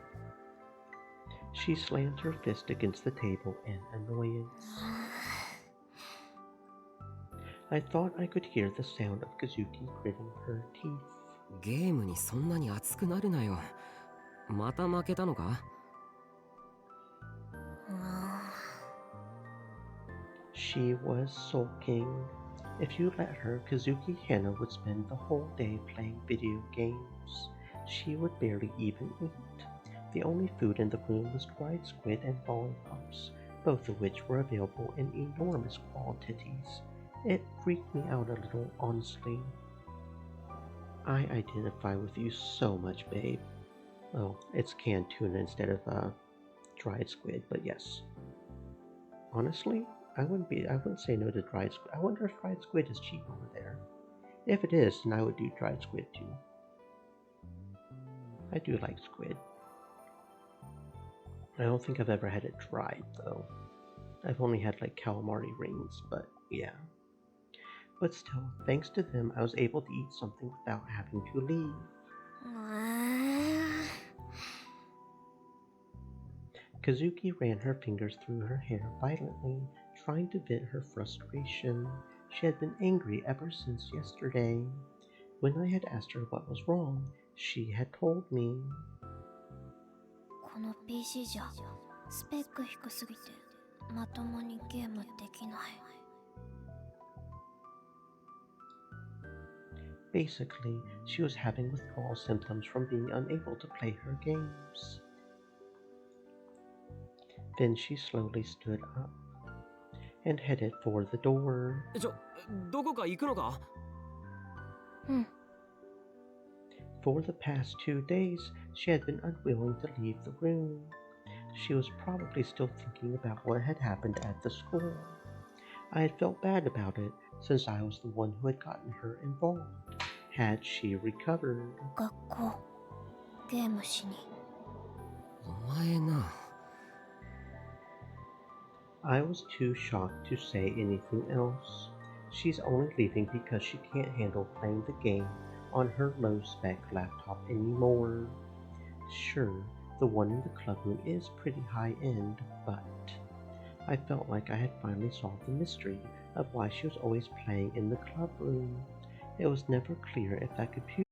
She slammed her fist against the table in annoyance. I thought I could hear the sound of Kazuki gritting her teeth. ゲームにそんなに熱くなるなよ。また負けたのか？ She was sulking. If you let her, Kazuki Hana would spend the whole day playing video games. She would barely even eat. The only food in the room was dried squid and lollipops, both of which were available in enormous quantities. It freaked me out a little, honestly. I identify with you so much, babe. Well, it's canned tuna instead of dried squid, but yes. Honestly, I wouldn't say no to dried squid. I wonder if dried squid is cheap over there. If it is, then I would do dried squid too. I do like squid. I don't think I've ever had it dried though. I've only had like calamari rings, but yeah. But still, thanks to them, I was able to eat something without having to leave. Kazuki ran her fingers through her hair violently, trying to vent her frustration. She had been angry ever since yesterday. When I had asked her what was wrong, she had told me. この PC じゃスペック低すぎてまともにゲームできない。Basically, she was having withdrawal symptoms from being unable to play her games. Then she slowly stood up and headed for the door. どこか行くのか? For the past 2 days, she had been unwilling to leave the room. She was probably still thinking about what had happened at the school. I had felt bad about it since I was the one who had gotten her involved. Had she recovered? 学校ゲームしに。お前な。I was too shocked to say anything else. She's only leaving because she can't handle playing the game on her low-spec laptop anymore. Sure, the one in the club room is pretty high-end, but I felt like I had finally solved the mystery of why she was always playing in the club room. It was never clear if that computer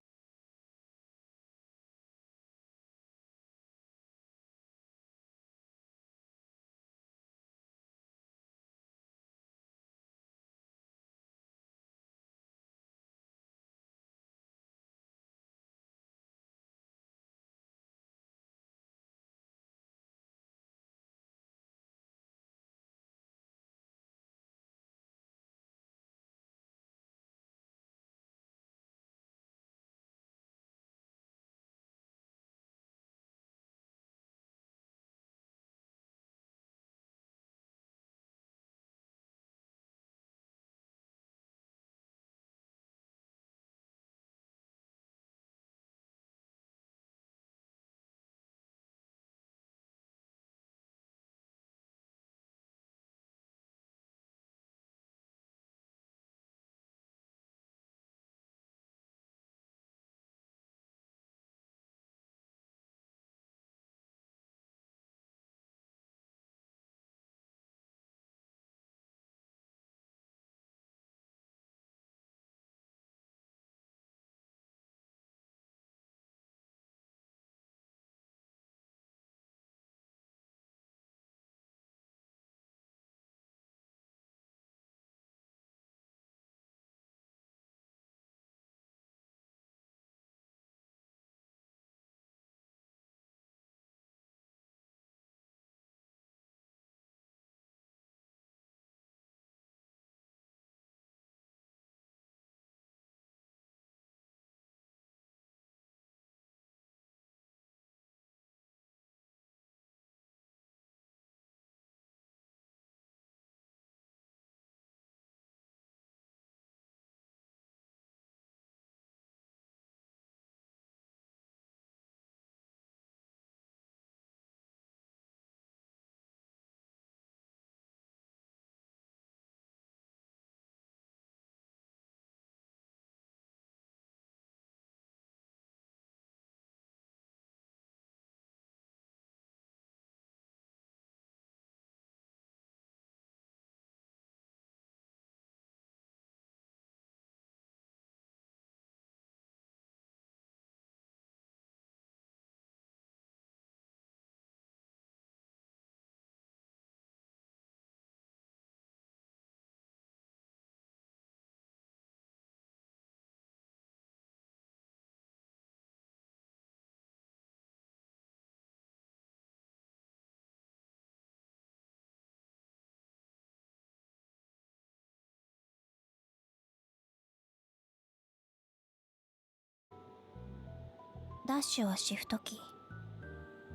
ダッシュはシフトキー、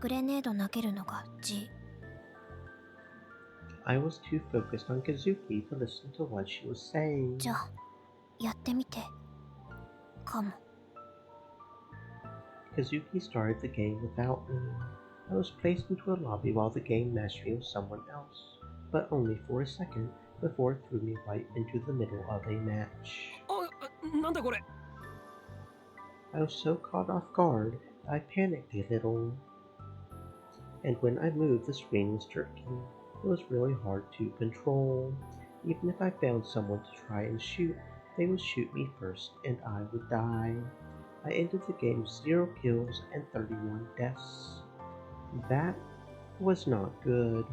グレネード投げるのが G。 I was too focused on Kazuki to listen to what she was saying. じゃあやってみて。かも。 Kazuki started the game without me. I was placed into a lobby while the game matched me with someone else, but only for a second before it threw me right into the middle of a match. なんだこれ。 I was so caught off guard, I panicked a little. And when I moved, the screen was jerky. It was really hard to control. Even if I found someone to try and shoot, they would shoot me first and I would die. I ended the game with 0 kills and 31 deaths. That was not good.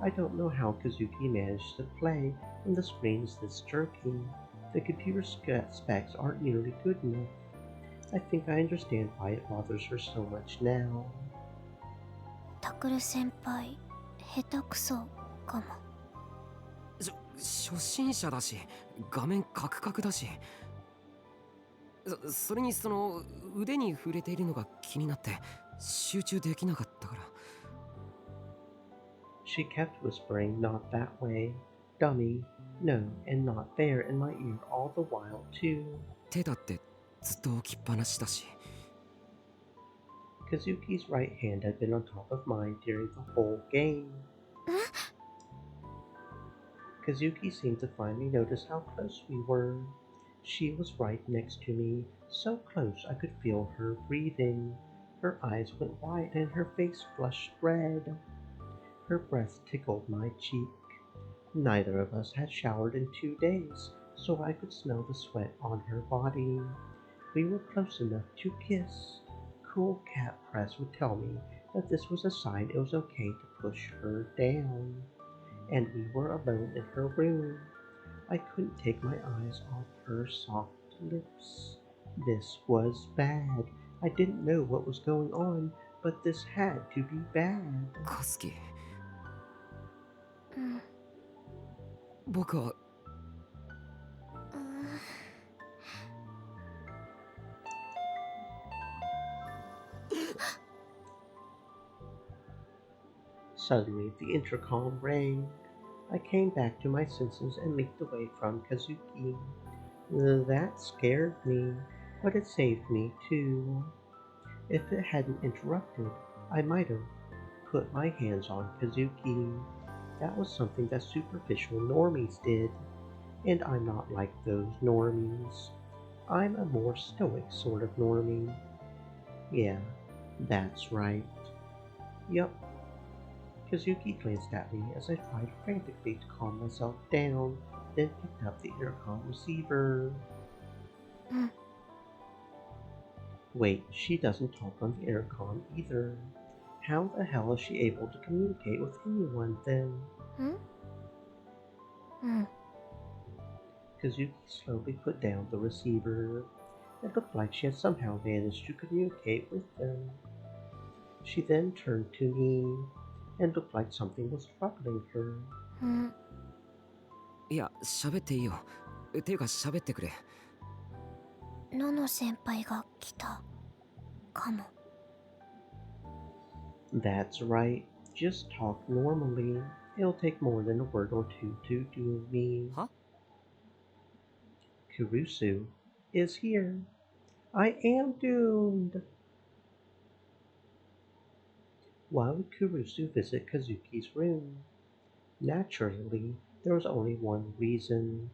I don't know how Kazuki managed to play when the screen is this jerky. The computer specs aren't nearly good enough. I think I understand why it bothers her so much now. タクル先輩、下手くそかも。初心者だし、画面カクカクだし、それにその腕に触れているのが気になって集中できなかったから。She kept whispering, not that way, dummy, no, and not there in my ear all the while too. 手だってずっと置きっぱなしだし。Kazuki's right hand had been on top of mine during the whole game. Kazuki seemed to finally notice how close we were. She was right next to me, so close I could feel her breathing. Her eyes went wide and her face flushed red. Her breath tickled my cheek. Neither of us had showered in 2 days, so I could smell the sweat on her body. We were close enough to kiss. Cool cat press would tell me that this was a sign it was okay to push her down. And we were alone in her room. I couldn't take my eyes off her soft lips. This was bad. I didn't know what was going on, but this had to be bad. カスキ。うん。僕は。Suddenly, the intercom rang. I came back to my senses and leaped away from Kazuki. That scared me, but it saved me too. If it hadn't interrupted, I might have put my hands on Kazuki. That was something that superficial normies did, and I'm not like those normies. I'm a more stoic sort of normie. Yeah, that's right. Yup. Kazuki glanced at me as I tried frantically to calm myself down, then picked up the intercom receiver. Wait, she doesn't talk on the intercom either. How the hell is she able to communicate with anyone then? Kazuki slowly put down the receiver. It looked like she had somehow managed to communicate with them. She then turned to me and looked like something was troubling her. いや、喋っていいよ。ていうか喋ってくれ。ノノ先輩が来たかも。That's right. Just talk normally. It'll take more than a word or two to do me. Huh? Kurusu is here. I am doomed. Why would Kurusu visit Kazuki's room? Naturally, there was only one reason.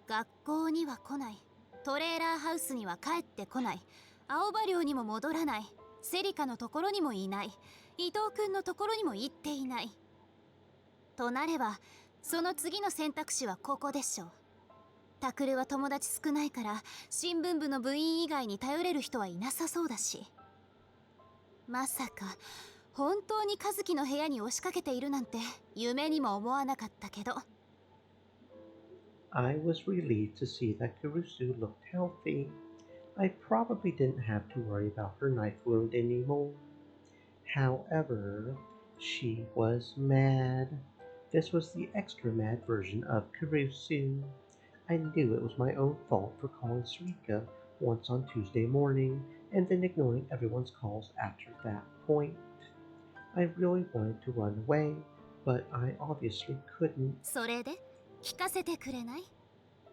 学校には来ない。トレーラーハウスには帰ってこない。青葉寮にも戻らない。セリカのところにもいない。伊藤君のところにも行っていない。となれば、その次の選択肢はここでしょう。タクルは友達少ないから、新聞部の部員以外に頼れる人はいなさそうだし。まさか、本当に和樹の部屋に押しかけているなんて、夢にも思わなかったけど。I was relieved to see that Kurusu looked healthy. I probably didn't have to worry about her knife wound anymore. However, she was mad. This was the extra mad version of Kurusu. I knew it was my own fault for calling Sarika once on Tuesday morning and then ignoring everyone's calls after that point. I really wanted to run away, but I obviously couldn't. それで聞かせてくれない？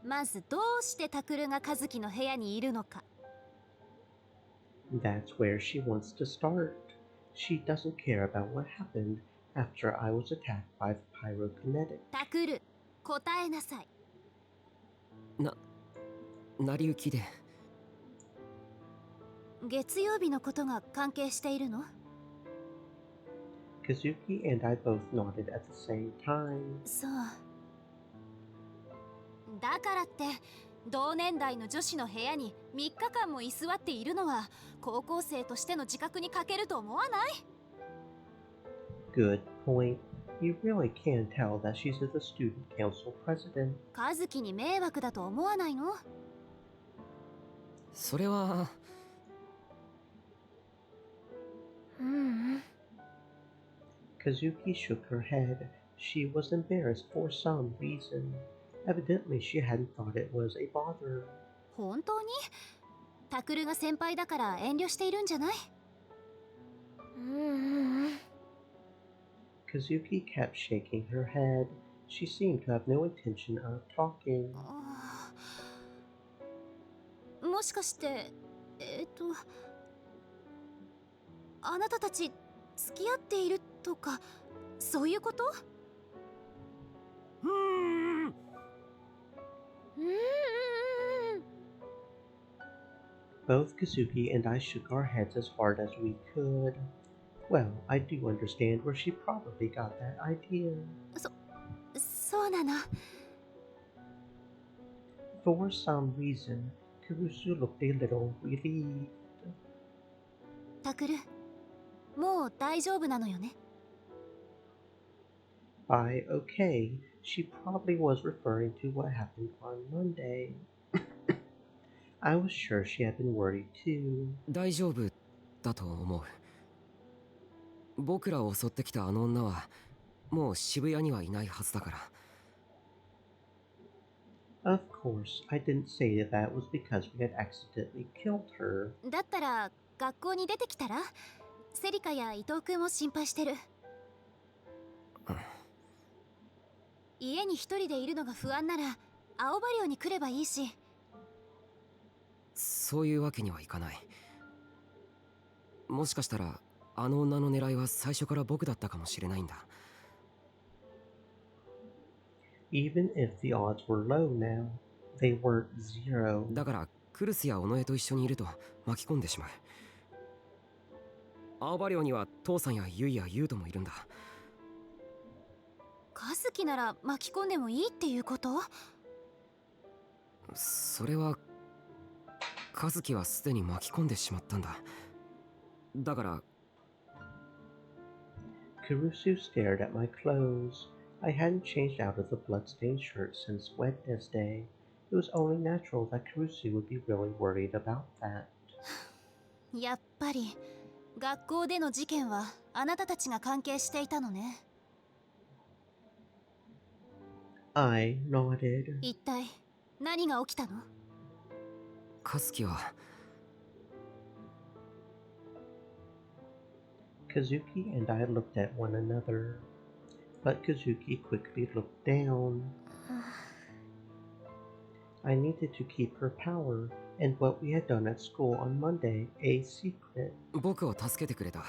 まずどうしてタクルが和樹の部屋にいるのか。That's where she wants to start. She doesn't care about what happened after I was attacked by the pyrokinetic. タクル、答えなさい。成り行きで。月曜日のことが関係しているの？ Kazuki and I both nodded at the same time. そう。だからって同年代の女子の部屋に3日間も居座っているのは高校生としての自覚に欠けると思わない？ Good point. You really can tell that she's the student council president. 和樹に迷惑だと思わないの？それは。Kazuki shook her head. She was embarrassed for some reason. Evidently, she hadn't thought it was a bother. 本当に？タクルが先輩だから遠慮しているんじゃない？Kazuki kept shaking her head. She seemed to have no intention of talking. もしかしてあなたたち付き合っているとかそういうこと？Both Kazuki and I shook our heads as hard as we could. Well, I do understand where she probably got that idea. そうなの。For some reason, Kurusu looked a little relieved. タクル、もう大丈夫なのよね。By okay, she probably was referring to what happened on Monday. I was sure she had been worried too. 大丈夫だと思う。僕らを襲ってきたあの女はもう渋谷にはいないはずだから。Of course, I didn't say that that was because we had accidentally killed her. だったら学校に出てきたら？セリカや伊藤君も心配してる。家に一人でいるのが不安なら青葉寮に来ればいいし。そういうわけにはいかない。もしかしたらあの女の狙いは最初から僕だったかもしれないんだ。Even if the odds were low now, they weren't zero. だからクルスや尾上と一緒にいると巻き込んでしまう。青葉寮には父さんやユイやユウトもいるんだ。和樹なら巻き込んでもいいっていうこと？それは和樹はすでに巻き込んでしまったんだ。だから。 Kurusu stared at my clothes. I hadn't changed out of the bloodstained shirt since Wednesday. It was only natural that Kurusu would be really worried about that. やっぱり学校での事件はあなたたちが関係していたのね。I nodded. 一体何が起きたの？和樹は。 Kazuki and I looked at one another, but Kazuki quickly looked down. I needed to keep her power and what we had done at school on Monday a secret. 僕を助けてくれた。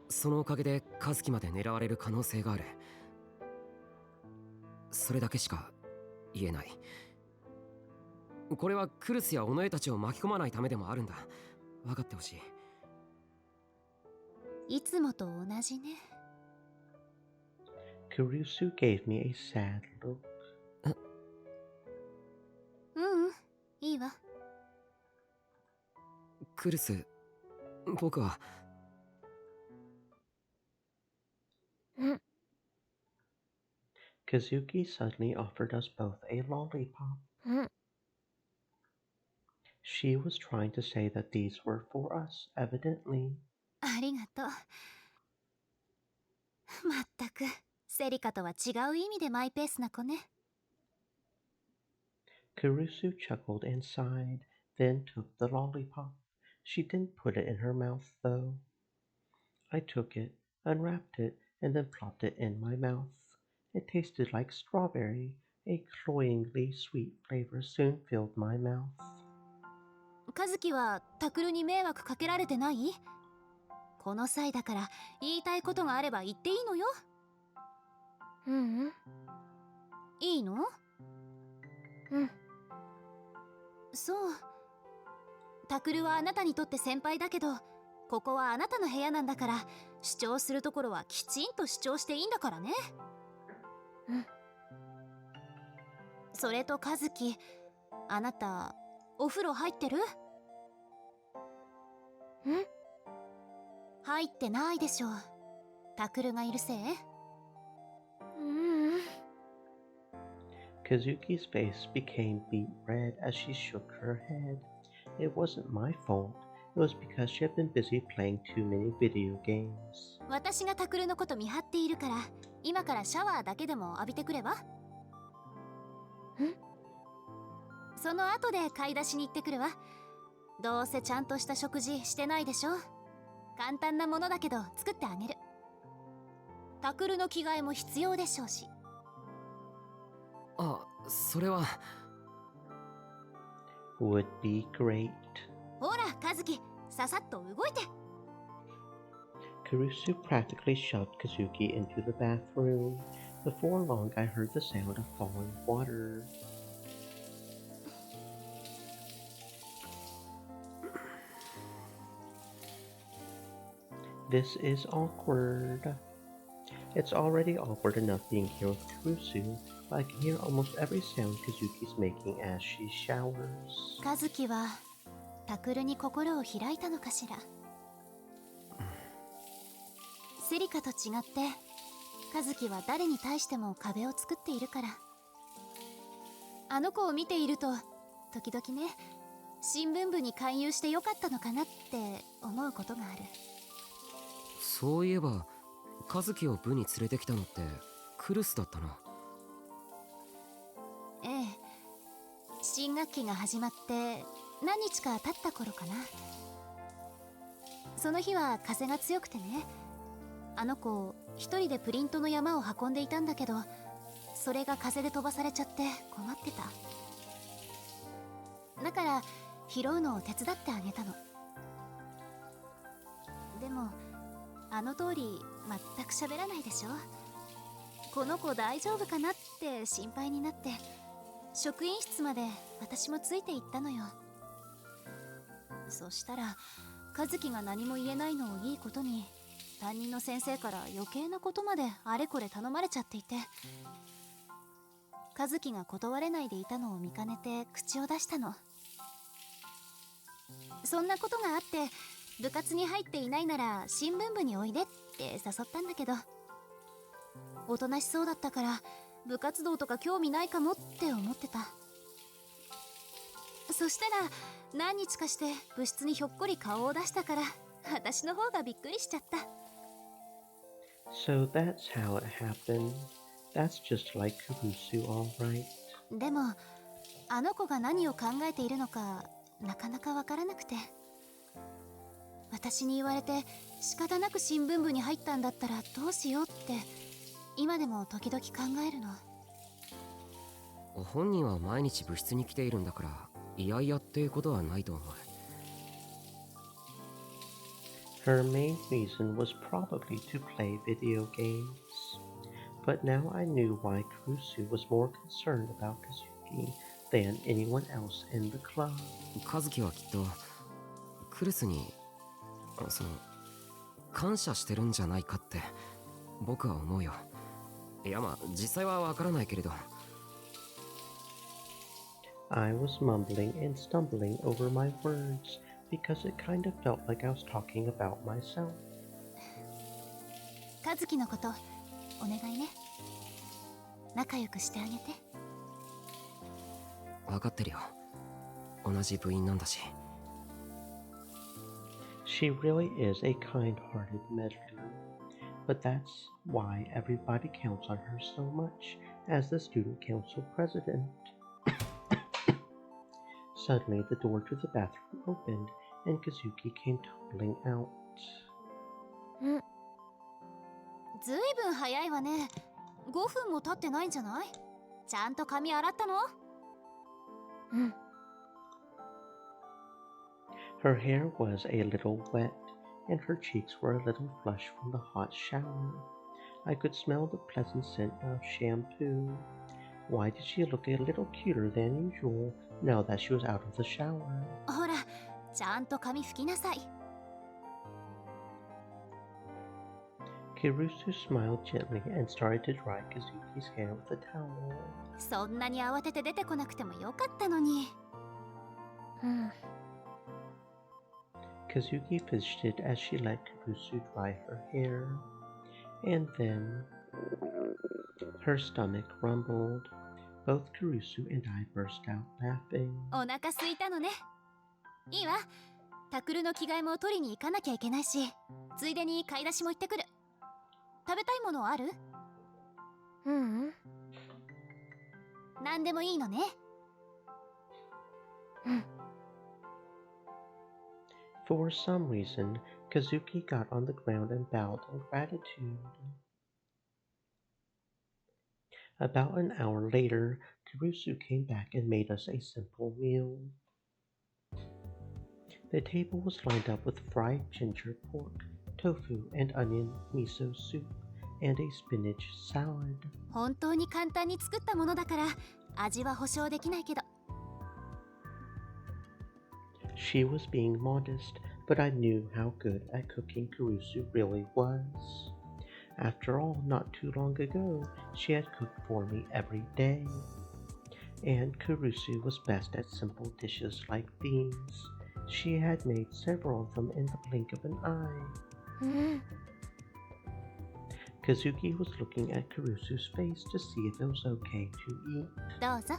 そのおかげで和樹まで狙われる可能性がある。それだけしか言えない。これはクルスや尾上たちを巻き込まないためでもあるんだ。分かってほしい。 いつもと同じね。Kurusu gave me a sad look. いいわ。クルス、僕は。Kazuki suddenly offered us both a lollipop. She was trying to say that these were for us, evidently. ありがとう。まったく、セリカとは違う意味でマイペースな子ね。Kurusu chuckled and sighed, then took the lollipop. She didn't put it in her mouth, though. I took it, unwrapped it, and then plopped it in my mouth. It tasted like strawberry. A cloyingly sweet flavor soon filled my mouth. 和樹はタクルに迷惑かけられてない？この際だから言いたいことがあれば言っていいのよ。いいの？そう。タクルはあなたにとって先輩だけど、ここはあなたの部屋なんだから、主張するところはきちんと主張していいんだからね。それと和樹、あなたお風呂入ってる？入ってないでしょ。タクルがいるせい？Kazuki's face became beet red as she shook her head. It wasn't my fault. It was because she had been busy playing too many video games. 私がタクルのこと見張っているから、今からシャワーだけでも浴びてくれば？その後で買い出しに行ってくるわ。どうせちゃんとした食事してないでしょ。簡単なものだけど作ってあげる。タクルの着替えも必要でしょうし。あ、それは。Would be great. ほら、和樹、ささっと動いて。Kurusu practically shoved Kazuki into the bathroom. Before long, I heard the sound of falling water. This is awkward. It's already awkward enough being here with Kurusu, but I can hear almost every sound Kazuki's making as she showers. 和樹はタクルに心を開いたのかしら。セリカと違って和樹は誰に対しても壁を作っているから。あの子を見ていると時々ね、新聞部に勧誘してよかったのかなって思うことがある。そういえば和樹を部に連れてきたのってクルスだったな。ええ、新学期が始まって何日か経った頃かな。その日は風が強くてね、あの子一人でプリントの山を運んでいたんだけど、それが風で飛ばされちゃって困ってた。だから拾うのを手伝ってあげたの。でもあの通り全く喋らないでしょ。この子大丈夫かなって心配になって、職員室まで私もついて行ったのよ。そしたら和樹が何も言えないのをいいことに、担任の先生から余計なことまであれこれ頼まれちゃっていて、和樹が断れないでいたのを見かねて口を出したの。そんなことがあって、部活に入っていないなら新聞部においでって誘ったんだけど、おとなしそうだったから部活動とか興味ないかもって思ってた。そしたら何日かして部室にひょっこり顔を出したから、私の方がびっくりしちゃった。 So that's how it happened. That's just like Kurusu, all right. でもあの子が何を考えているのかなかなかわからなくて、私に言われて仕方なく新聞部に入ったんだったらどうしようって今でも時々考えるの。本人は毎日部室に来ているんだから、いやいやっていうことはないと思う。Her main reason was probably to play video games. But now I knew why Kurusu was more concerned about Kazuki than anyone else in the club. 和樹はきっとクルスに感謝してるんじゃないかって僕は思うよ。いや、まあ実際はわからないけれど。I was mumbling and stumbling over my words because it kind of felt like I was talking about myself. 和樹のことお願いね。仲良くしてあげて。分かってるよ。同じ部員なんだし。She really is a kind-hearted meddler, but that's why everybody counts on her so much as the student council president. Suddenly, the door to the bathroom opened, and Kazuki came tumbling out. ずいぶん早いわね。5分も経ってないんじゃない？ちゃんと髪洗ったの？うん。Her hair was a little wet, and her cheeks were a little flushed from the hot shower. I could smell the pleasant scent of shampoo. Why did she look a little cuter than usual now that she was out of the shower? ほら、ちゃんと髪拭きなさい。Kirusu smiled gently and started to dry Kazuki's hair with a towel. そんなに慌てて出てこなくてもよかったのに。Kazuki fidgeted as she let Kirusu dry her hair. And then her stomach rumbled. Both Kirusu and I burst out laughing. お腹空いたのね。いいわ。タクルの着替えも取りに行かなきゃいけないし、ついでに買い出しも行ってくる。食べたいものある？何でもいいのね。For some reason, Kazuki got on the ground and bowed in gratitude. About an hour later, Kirusu came back and made us a simple meal. The table was lined up with fried ginger pork, tofu and onion miso soup, and a spinach salad. 本当に簡単に作ったものだから味は保証できないけど。She was being modest, but I knew how good at cooking Kirusu really was. After all, not too long ago, she had cooked for me every day. And Kirusu was best at simple dishes like these. She had made several of them in the blink of an eye. Kazuki was looking at Kirusu's face to see if it was okay to eat. どうぞ。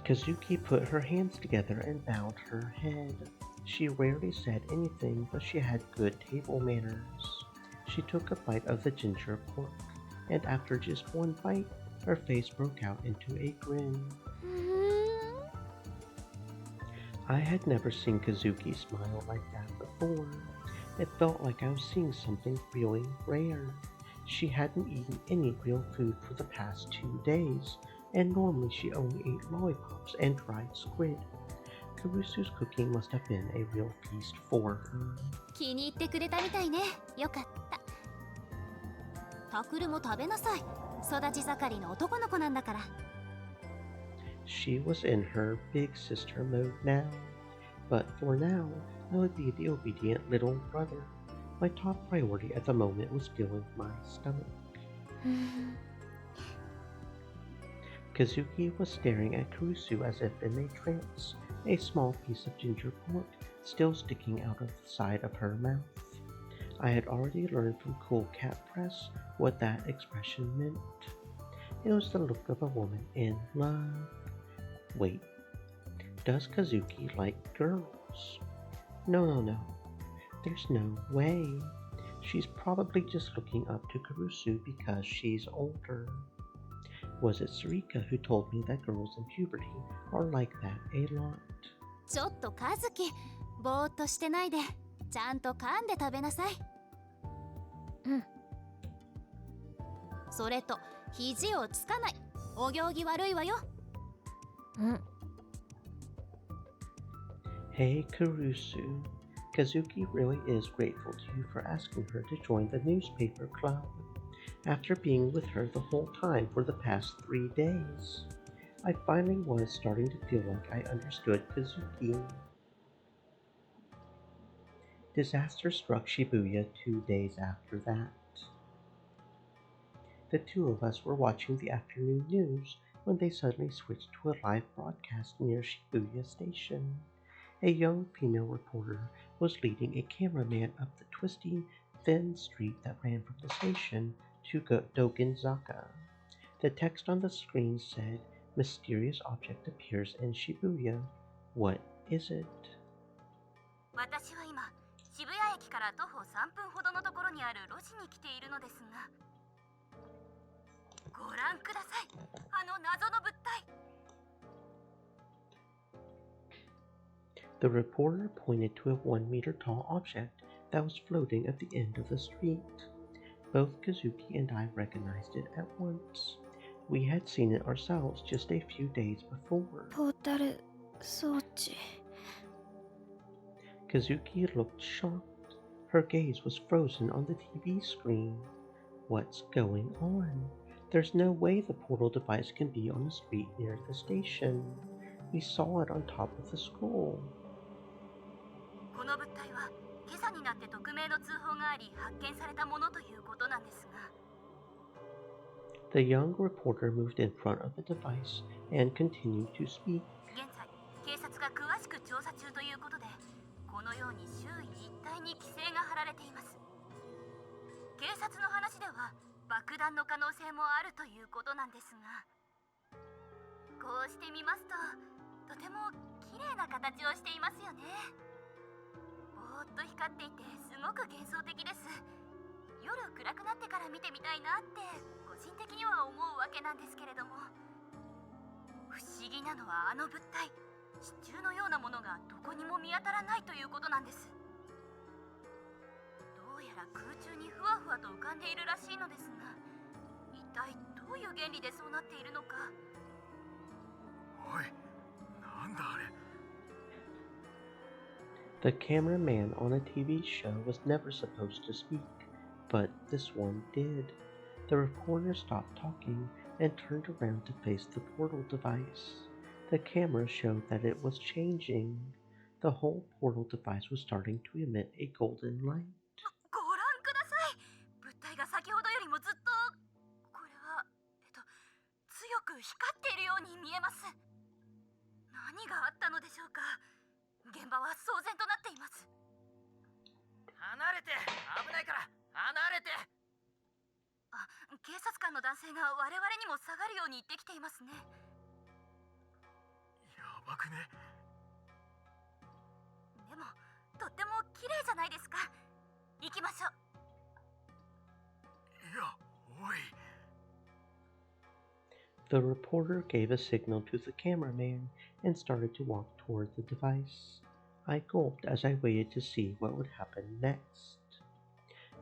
Kazuki put her hands together and bowed her head. She rarely said anything, but she had good table manners. She took a bite of the ginger pork, and after just one bite, her face broke out into a grin. I had never seen Kazuki smile like that before. It felt like I was seeing something really rare. She hadn't eaten any real food for the past 2 days, and normally she only ate lollipops and dried squid. Kirusu's cooking must have been a real feast for her. 気に入ってくれたみたいね。よかった。タクルも食べなさい。育ち盛りの男の子なんだから。She was in her big sister mode now. But for now, I would be the obedient little brother. My top priority at the moment was filling my stomach. Kazuki was staring at Kirusu as if in a trance, a small piece of ginger pork still sticking out of the side of her mouth. I had already learned from Cool Cat Press what that expression meant. It was the look of a woman in love. Wait, does Kazuki like girls? No. There's no way. She's probably just looking up to Kirusu because she's older. Was it Sarika who told me that girls in puberty are like that a lot? ちょっとカズキ、ぼーっとしてないで、ちゃんと噛んで食べなさい。それと、肘をつかない。お行儀悪いわよ。Hey Kirusu, Kazuki really is grateful to you for asking her to join the newspaper club. After being with her the whole time for the past 3 days, I finally was starting to feel like I understood Kazuki. Disaster struck Shibuya 2 days after that. The two of us were watching the afternoon news when they suddenly switched to a live broadcast near Shibuya Station. A young female reporter was leading a cameraman up the twisting, thin street that ran from the station to Dogenzaka. The text on the screen said, "Mysterious object appears in Shibuya. What is it?" 私は今、渋谷駅から徒歩3分ほどのところにある路地に来ているのですが、ご覧ください。あの謎の物体。The reporter pointed to a 1 meter tall object that was floating at the end of the street. Both Kazuki and I recognized it at once. We had seen it ourselves just a few days before. ポータル装置。 Kazuki looked shocked. Her gaze was frozen on the TV screen. What's going on? There's no way the portal device can be on the street near the station. We saw it on top of the school. この物体は今朝になって匿名の通報があり発見されたものということなんですが。 The young reporter moved in front of the device and continued to speak. 現在、警察が詳しく調査中ということで、このように周囲一帯に規制が張られています。警察の話では爆弾の可能性もあるということなんですが、こうしてみますと、とても綺麗な形をしていますよね。ぼーっと光っていてすごく幻想的です。夜暗くなってから見てみたいなって個人的には思うわけなんですけれども、不思議なのはあの物体、支柱のようなものがどこにも見当たらないということなんです。どうやら空中にふわふわと浮かんでいるらしいのですが、一体どういう原理でそうなっているのか。おい、なんだあれ。 The cameraman on a TV show was never supposed to speak, but this one did. The reporter stopped talking and turned around to face the portal device. The camera showed that it was changing. The whole portal device was starting to emit a golden light. ご覧ください。物体が先ほどよりもずっと、これは強く光っているように見えます。何があったのでしょうか。現場は騒然となっています。離れて、危ないから離れて。あ、警察官の男性が我々にも下がるように言ってきていますね。やばくね。でもとっても綺麗じゃないですか。行きましょう。いや、おい。 The reporter gave a signal to the cameraman and started to walk toward the device. I gulped as I waited to see what would happen next.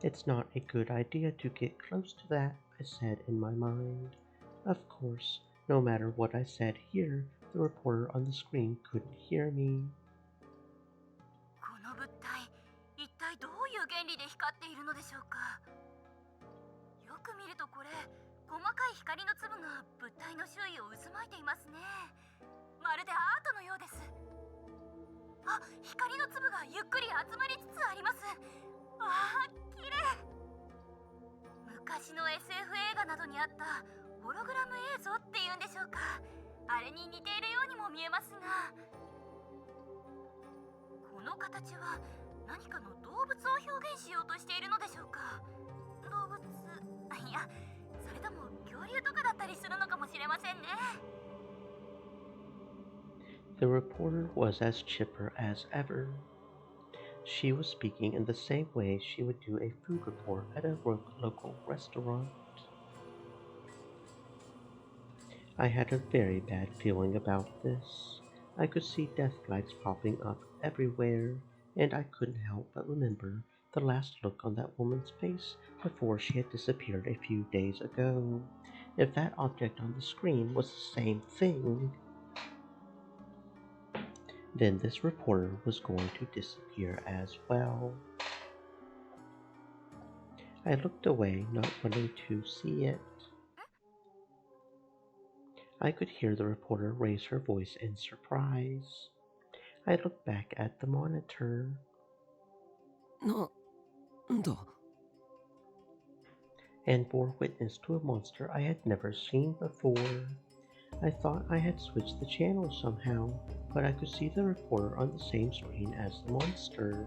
It's not a good idea to get close to that, I said in my mind. Of course, no matter what I said here, the reporter on the screen couldn't hear me. この物体、一体どういう原理で光っているのでしょうか。よく見るとこれ、細かい光の粒が物体の周囲を渦巻いていますね。まるでアートのようです。あ、光の粒がゆっくり集まりつつあります。ああ、綺麗。昔の SF 映画などにあったホログラム映像っていうんでしょうか。あれに似ているようにも見えますが、この形は何かの動物を表現しようとしているのでしょうか。動物、いや、それとも恐竜とかだったりするのかもしれませんね。The reporter was as chipper as ever. She was speaking in the same way she would do a food report at a local restaurant. I had a very bad feeling about this. I could see death flags popping up everywhere, and I couldn't help but remember the last look on that woman's face before she had disappeared a few days ago. If that object on the screen was the same thing, then this reporter was going to disappear as well. I looked away, not wanting to see it. I could hear the reporter raise her voice in surprise. I looked back at the monitor. なんだ? And bore witness to a monster I had never seen before. I thought I had switched the channel somehow, but I could see the reporter on the same screen as the monster.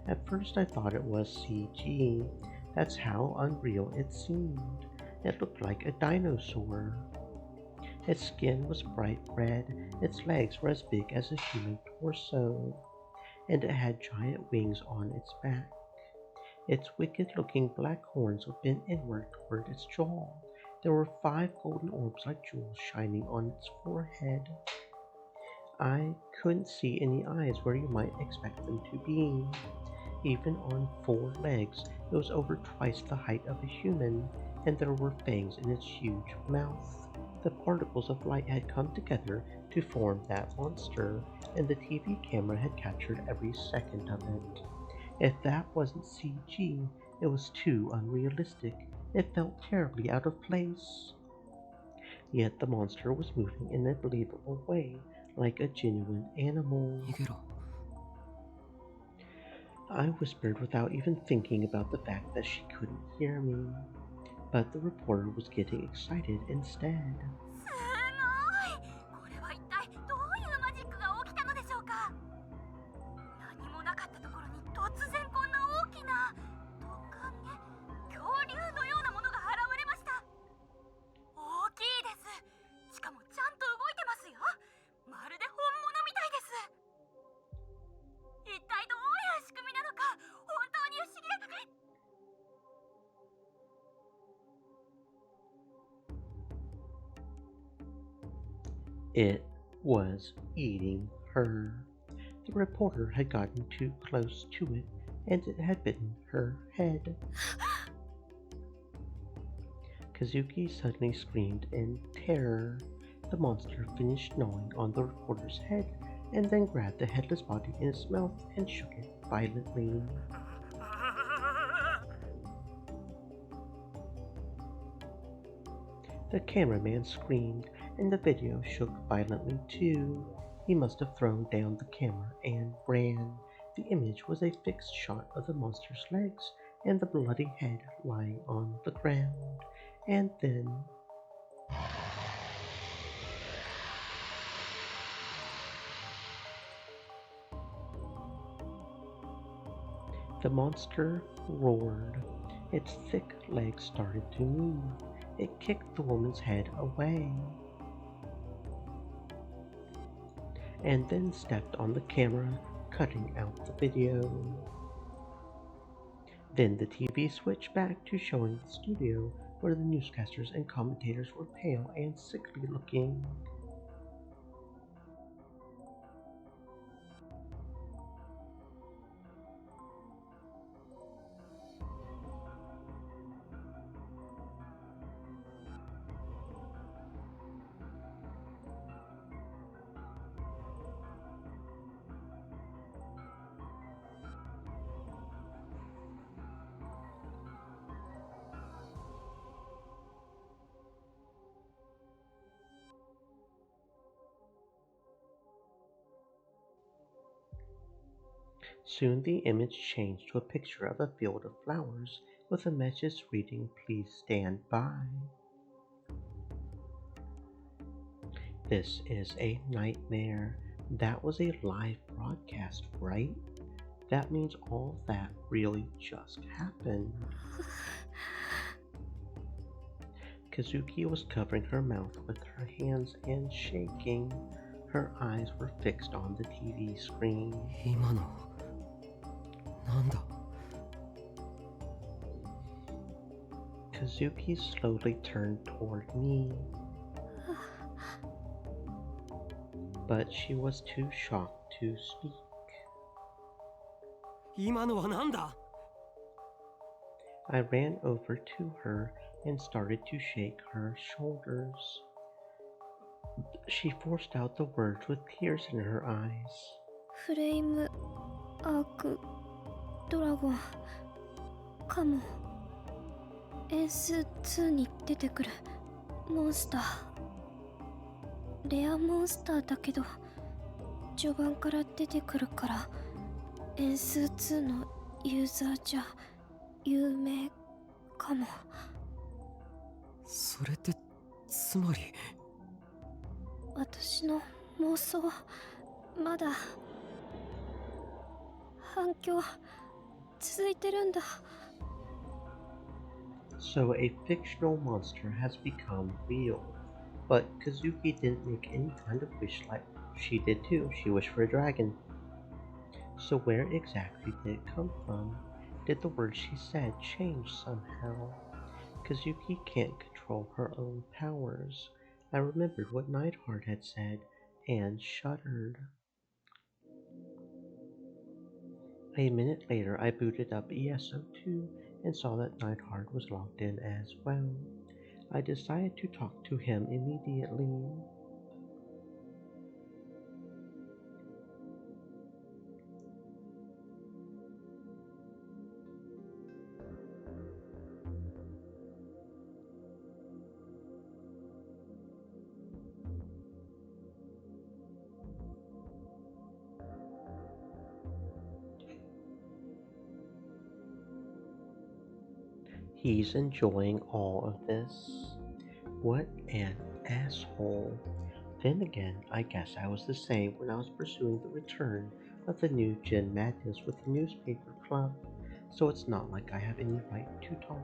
At first I thought it was CG. That's how unreal it seemed. It looked like a dinosaur. Its skin was bright red, its legs were as big as a human torso, and it had giant wings on its back. Its wicked-looking black horns were bent inward toward its jaw. There were 5 golden orbs like jewels shining on its forehead. I couldn't see any eyes where you might expect them to be. Even on 4 legs, it was over twice the height of a human, and there were fangs in its huge mouth. The particles of light had come together to form that monster, and the TV camera had captured every second of it. If that wasn't CG, it was too unrealistic. It felt terribly out of place. Yet the monster was moving in a believable way, like a genuine animal. I whispered without even thinking about the fact that she couldn't hear me. But the reporter was getting excited instead. It was eating her. The reporter had gotten too close to it, and it had bitten her head. Kazuki suddenly screamed in terror. The monster finished gnawing on the reporter's head, and then grabbed the headless body in its mouth and shook it violently. The cameraman screamed, and the video shook violently too. He must have thrown down the camera and ran. The image was a fixed shot of the monster's legs and the bloody head lying on the ground. And then the monster roared. Its thick legs started to move. It kicked the woman's head away, and then stepped on the camera, cutting out the video. Then the TV switched back to showing the studio, where the newscasters and commentators were pale and sickly looking. Soon the image changed to a picture of a field of flowers with a message reading, "Please stand by." This is a nightmare. That was a live broadcast, right? That means all that really just happened. Kazuki was covering her mouth with her hands and shaking. Her eyes were fixed on the TV screen. 今のなんだ Kazuki slowly turned toward me, but she was too shocked to speak. 今のはなんだ I ran over to her and started to shake her shoulders. She forced out the words with tears in her eyes. フレイムアークドラゴンかも。エンス2に出てくるモンスター。レアモンスターだけど序盤から出てくるからエンス2のユーザーじゃ有名かも。それってつまり私の妄想まだ反響続いてるんだ。So a fictional monster has become real. But Kazuki didn't make any kind of wish like she did too. She wished for a dragon. So where exactly did it come from? Did the words she said change somehow? Kazuki can't control her own powers. I remembered what Neidhart had said. and shuddered. A minute later, I booted up ESO2 and saw that Neidhart was logged in as well. I decided to talk to him immediately. He's enjoying all of this. What an asshole. Then again, I guess I was the same when I was pursuing the return of the new Gen Madness with the newspaper club, so it's not like I have any right to talk.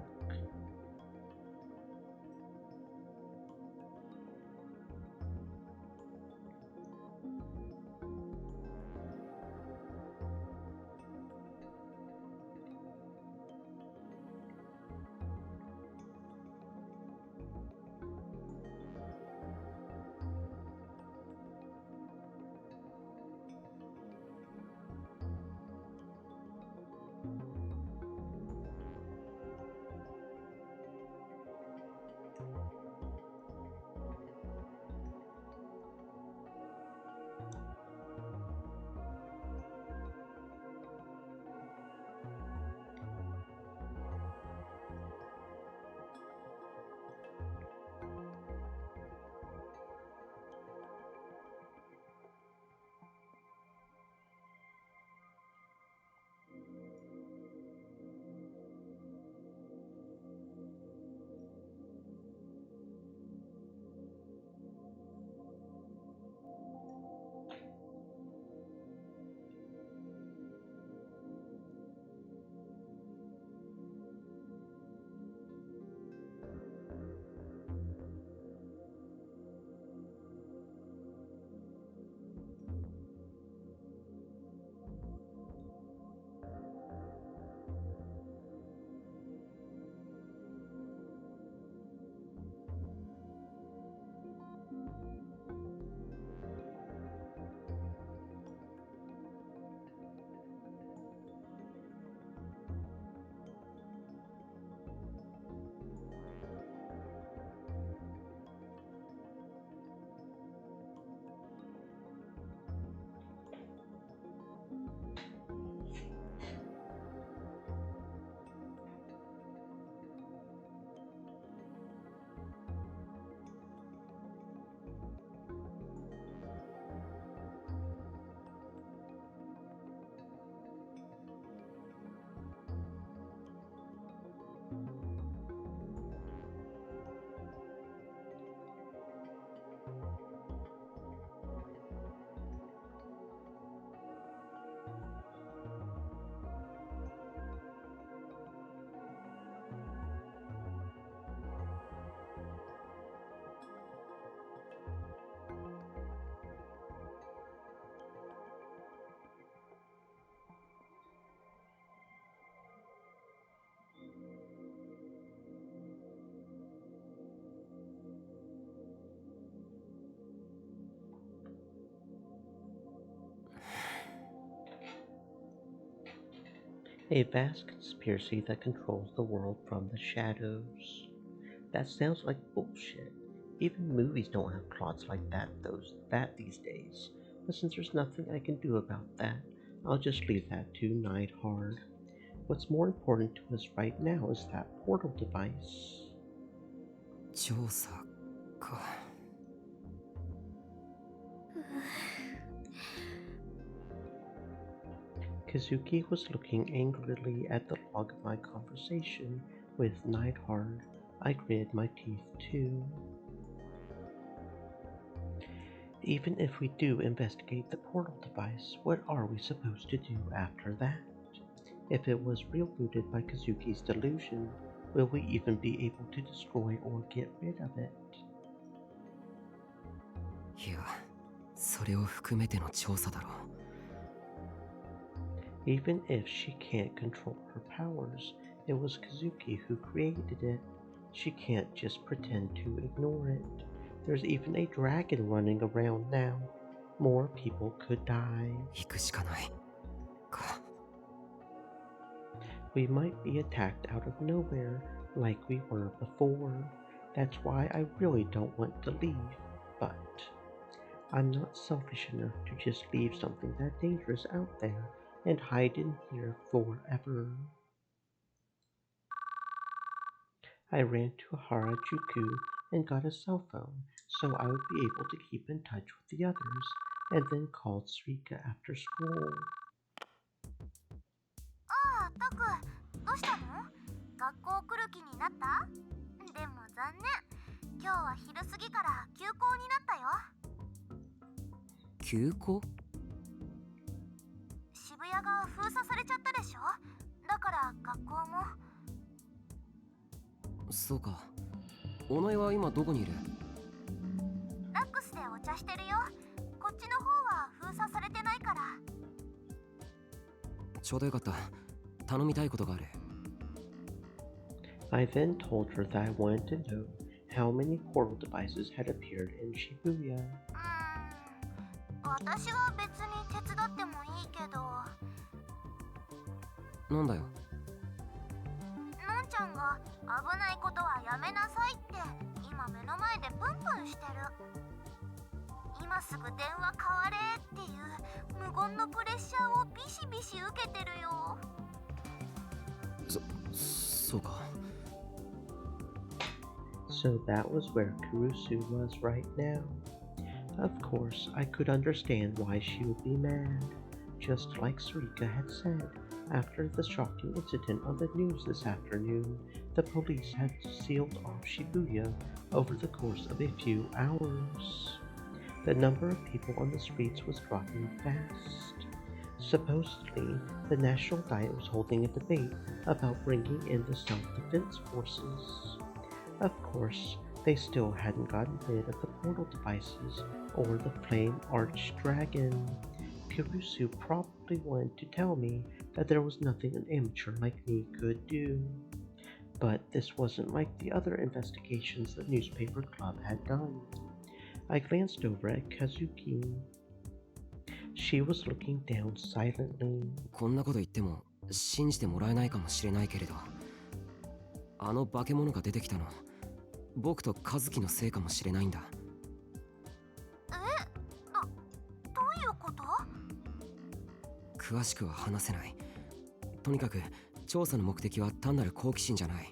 A vast conspiracy that controls the world from the shadows. That sounds like bullshit. Even movies don't have plots like that these days. But since there's nothing I can do about that, I'll just leave that to Neidhart. What's more important to us right now is that portal device. 調査か。Kazuki was looking angrily at the log of my conversation with Neidhart. I gritted my teeth too. Even if we do investigate the portal device, what are we supposed to do after that? If it was rebooted by Kazuki's delusion, will we even be able to destroy or get rid of it? いや、それを含めての調査だろう。Even if she can't control her powers, it was Kazuki who created it. She can't just pretend to ignore it. There's even a dragon running around now. more people could die. 行くしかないか。 We might be attacked out of nowhere like we were before. That's why I really don't want to leave, but I'm not selfish enough to just leave something that dangerous out there and hide in here forever. I ran to Harajuku and got a cell phone so I would be able to keep in touch with the others, and then called Suika after school. ああ、タク、どうしたの？学校来る気になった？でも残念。今日は昼過ぎから休校になったよ。休校？渋谷が封鎖されちゃったでしょ？だから学校も。そうか。お前は今どこにいる？ラックスでお茶してるよ。こっちの方は封鎖されてないから。ちょうどよかった。頼みたいことがある。I then told her that I wanted to know how many portal devices had appeared in Shibuya. 私は別に手伝ってもいいけど。なんだよ。のんちゃんが危ないことはやめなさいって今目の前でプンプンしてる。今すぐ電話代われっていう無言のプレッシャーをビシビシ受けてるよ。そうか。So that was where Kurusu was right now. Of course, I could understand why she would be mad. Just like Suika had said, after the shocking incident on the news this afternoon, the police had sealed off Shibuya over the course of a few hours. The number of people on the streets was dropping fast. Supposedly, the National Diet was holding a debate about bringing in the self-defense forces. Of course, they still hadn't gotten rid of the portal devices or the flame arch dragon. Kurusu probably wanted to tell me that there was nothing an amateur like me could do. But this wasn't like the other investigations the newspaper club had done. I glanced over at Kazuki. She was looking down silently. こんなこと言っても信じてもらえないかもしれないけれど、あの化け物が出てきたの僕と和樹のせいかもしれないんだ。どういうこと？詳しくは話せない。とにかく調査の目的は単なる好奇心じゃない。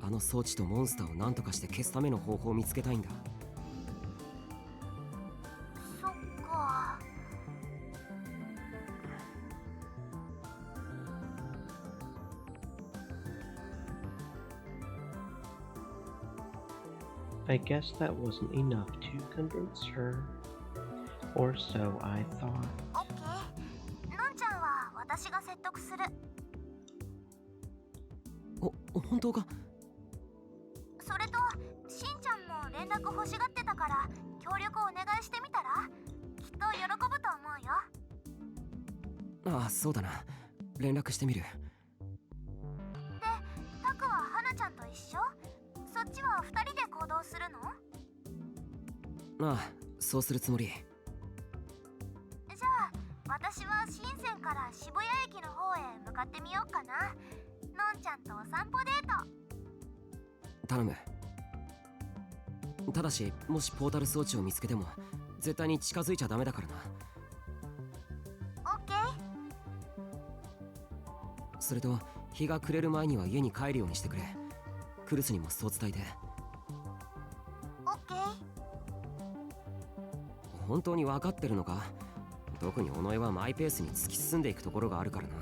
あの装置とモンスターを何とかして消すための方法を見つけたいんだ。そっか。I guess that wasn't enough to convince her. Or so I thought. オッケー。のんちゃんは私が説得する。本当か？それとしんちゃんも連絡欲しがってたから協力お願いしてみたらきっと喜ぶと思うよ。ああ、そうだな。連絡してみる。で、タクは花ちゃんと一緒？そっちは2人で行動するの？ああ、そうするつもり。じゃあ私は深センから渋谷駅の方へ向かってみようかな。のんちゃんとお散歩デート。頼む。ただし、もしポータル装置を見つけても絶対に近づいちゃダメだからな。オッケー。それと、日が暮れる前には家に帰るようにしてくれ。クルスにもそう伝えて。オッケー。本当に分かってるのか？特に尾上はマイペースに突き進んでいくところがあるからな。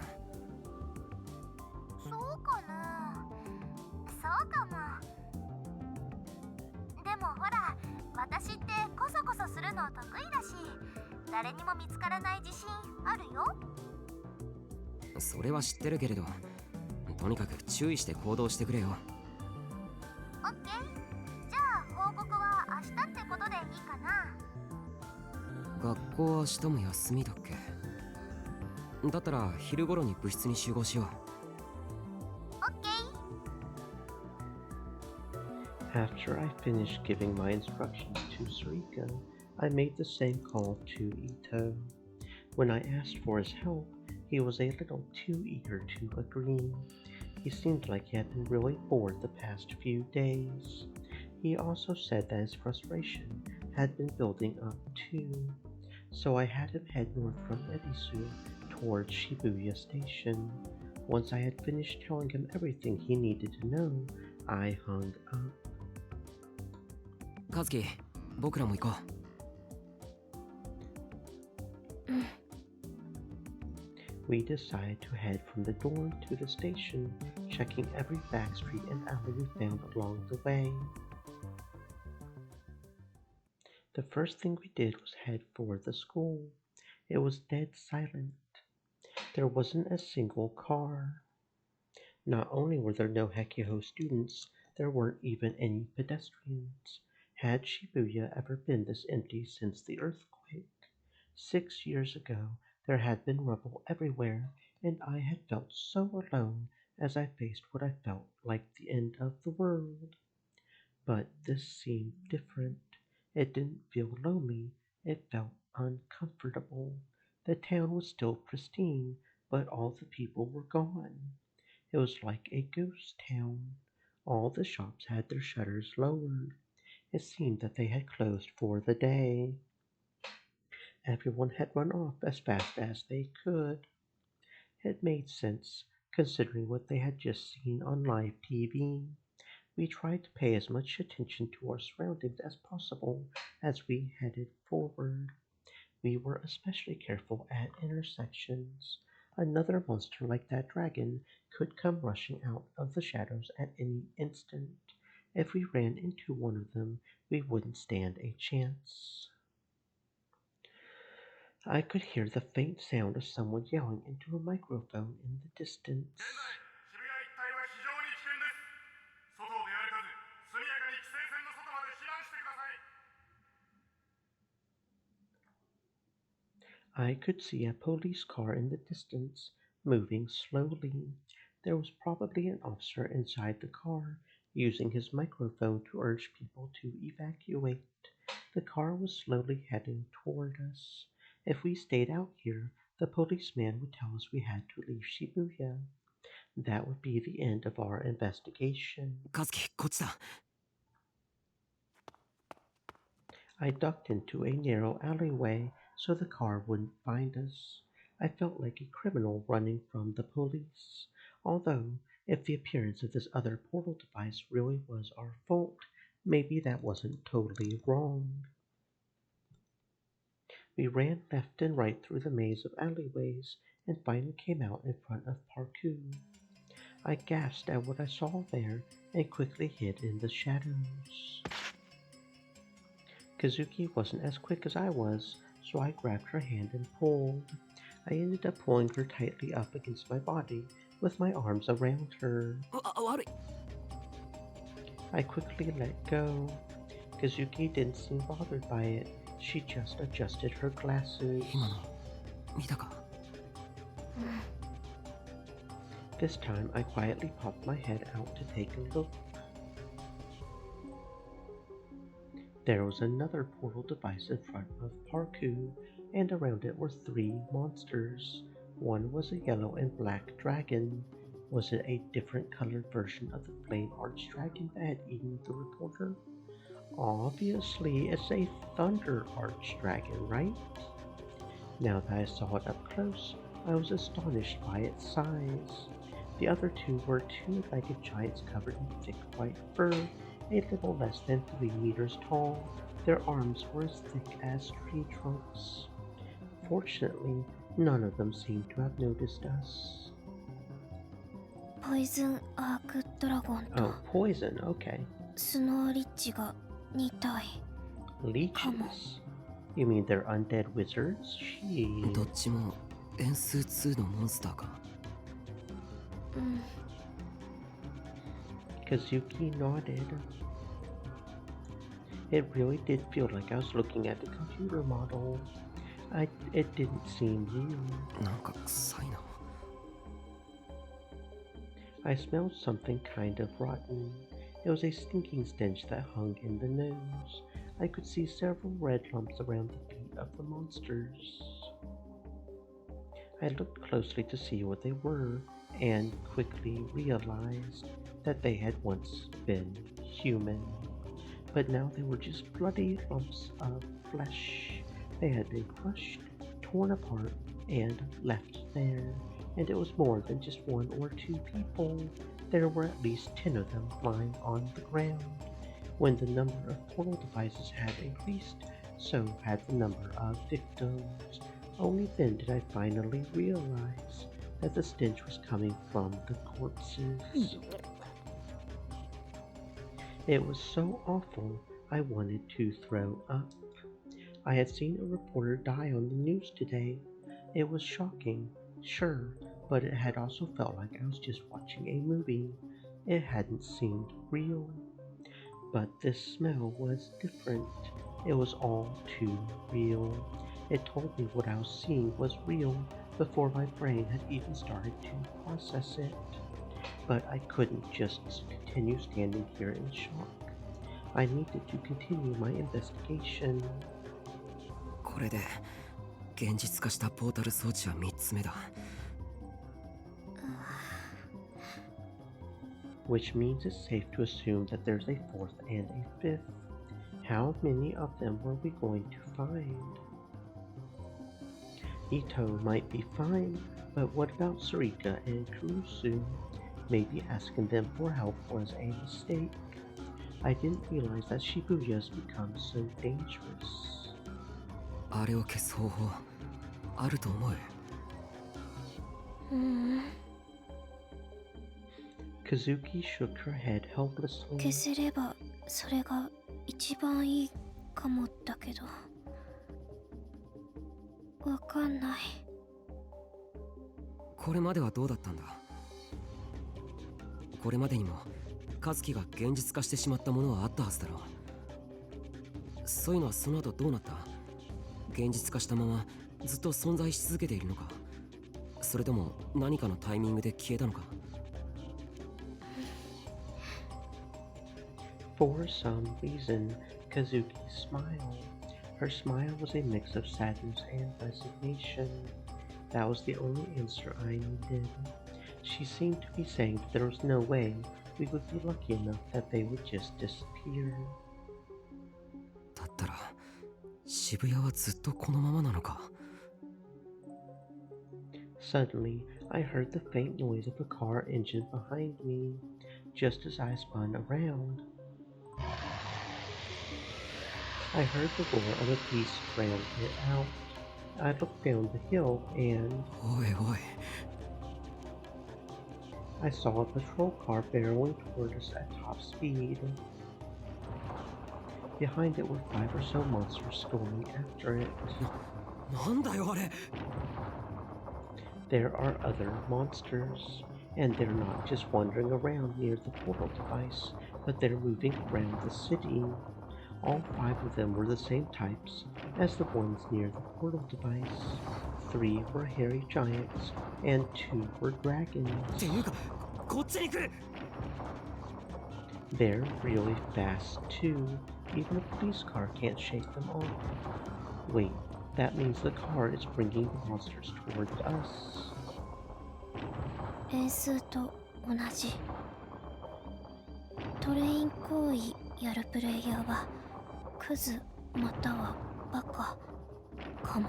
そうかな。そうかも。でもほら、私ってコソコソするの得意だし、誰にも見つからない自信あるよ。それは知ってるけれど、とにかく注意して行動してくれよ。オッケー。じゃあ報告は明日ってことでいいかな。学校は明日も休みだっけ？だったら昼頃に部室に集合しよう。オッケー。After I finished giving my instructions to Sarika, I made the same call to Ito. When I asked for his help, he was a little too eager to agree. He seemed like he had been really bored the past few days. He also said that his frustration had been building up too. So I had him head north from Edisu towards Shibuya Station. Once I had finished telling him everything he needed to know, I hung up. カズキ、僕らも行こう。We decided to head from the dorm to the station, checking every back street and alley we found along the way. The first thing we did was head for the school. It was dead silent. There wasn't a single car. Not only were there no Hekiho students, there weren't even any pedestrians. Had Shibuya ever been this empty since the earthquake? 6 years ago, there had been rubble everywhere, and I had felt so alone as I faced what I felt like the end of the world. But this seemed different. It didn't feel lonely, it felt uncomfortable. The town was still pristine, but all the people were gone. It was like a ghost town. All the shops had their shutters lowered. It seemed that they had closed for the day. Everyone had run off as fast as they could. It made sense, considering what they had just seen on live TV. We tried to pay as much attention to our surroundings as possible as we headed forward. We were especially careful at intersections. Another monster like that dragon could come rushing out of the shadows at any instant. If we ran into one of them, we wouldn't stand a chance. I could hear the faint sound of someone yelling into a microphone in the distance. I could see a police car in the distance, moving slowly. There was probably an officer inside the car, using his microphone to urge people to evacuate. The car was slowly heading toward us. If we stayed out here, the policeman would tell us we had to leave Shibuya. That would be the end of our investigation. Kazuki, こっちだ。I ducked into a narrow alleyway so the car wouldn't find us. I felt like a criminal running from the police. Although If the appearance of this other portal device really was our fault, maybe that wasn't totally wrong. We ran left and right through the maze of alleyways and finally came out in front of Parku. I gasped at what I saw there and quickly hid in the shadows. Kazuki wasn't as quick as I was, so I grabbed her hand and pulled. I ended up pulling her tightly up against my body with my arms around her. I quickly let go. Kazuki didn't seem bothered by it. She just adjusted her glasses. This time I quietly popped my head out to take a look. There was another portal device in front of Parku, and around it were 3 monsters. One was a yellow and black dragon. Was it a different colored version of the flame archdragon that had eaten the reporter? Obviously, it's a thunder archdragon, right? Now that I saw it up close, I was astonished by its size. The other 2 were 2-legged giants covered in thick white fur, a little less than 3 meters tall. Their arms were as thick as tree trunks. Fortunately, none of them seemed to have noticed us. Poison Arc Dragon. Oh, poison, okay. Snow Lichが2体. Leeches? You mean they're undead wizards? Shit. どっちも円数2のモンスターか。Kazuki nodded. It really did feel like I was looking at a computer model. It didn't seem real. なんか臭いな。I smelled something kind of rotten. It was a stinking stench that hung in the nose. I could see several red lumps around the feet of the monsters. I looked closely to see what they were, and quickly realized that they had once been human. But now they were just bloody lumps of flesh. They had been crushed, torn apart, and left there. And it was more than just 1 or 2 people. There were at least 10 of them lying on the ground. When the number of portal devices had increased, so had the number of victims. Only then did I finally realize that the stench was coming from the corpses. It was so awful, I wanted to throw up. I had seen a reporter die on the news today. It was shocking, sure, but it had also felt like I was just watching a movie. It hadn't seemed real. But this smell was different. It was all too real. It told me what I was seeing was real before my brain had even started to process it. But I couldn't just continue standing here in shock. I needed to continue my investigation. これで現実化したポータル装置は3つ目だ。Which means it's safe to assume that there's a 4th and a 5th. How many of them were we going to find? Ito might be fine, but what about Sarika and Kurusu? Maybe asking them for help was a mistake. I didn't realize that Shibuya's become so dangerous. あれを消す方法あると思う。Kazuki shook her head helplessly. 消せればそれが一番いいかもだけど。わかんない。これまではどうだったんだ。これまでにも和樹が現実化してしまったものはあったはずだろう。そういうのはその後どうなった？現実化したままずっと存在し続けているのか、それとも何かのタイミングで消えたのか。For some reason, Kazuki smiled. Her smile was a mix of sadness and resignation. That was the only answer I needed. She seemed to be saying that there was no way we would be lucky enough that they would just disappear. だったら渋谷はずっとこのままなのか。 Suddenly, I heard the faint noise of a car engine behind me, just as I spun around. I heard the roar of a beast round it out. I looked down the hill and... Oi. I saw a patrol car barreling toward us at top speed. Behind it were 5 or so monsters storming after it. There are other monsters, and they're not just wandering around near the portal device, but they're moving around the city. All 5 of them were the same types as the ones near the portal device. 3 were hairy giants, and 2 were dragons. They're really fast too. Even a police car can't shake them off. Wait, that means the car is bringing the monsters towards us. 演数と同じ。トレイン行為やるプレイヤーはクズまたはバカかも。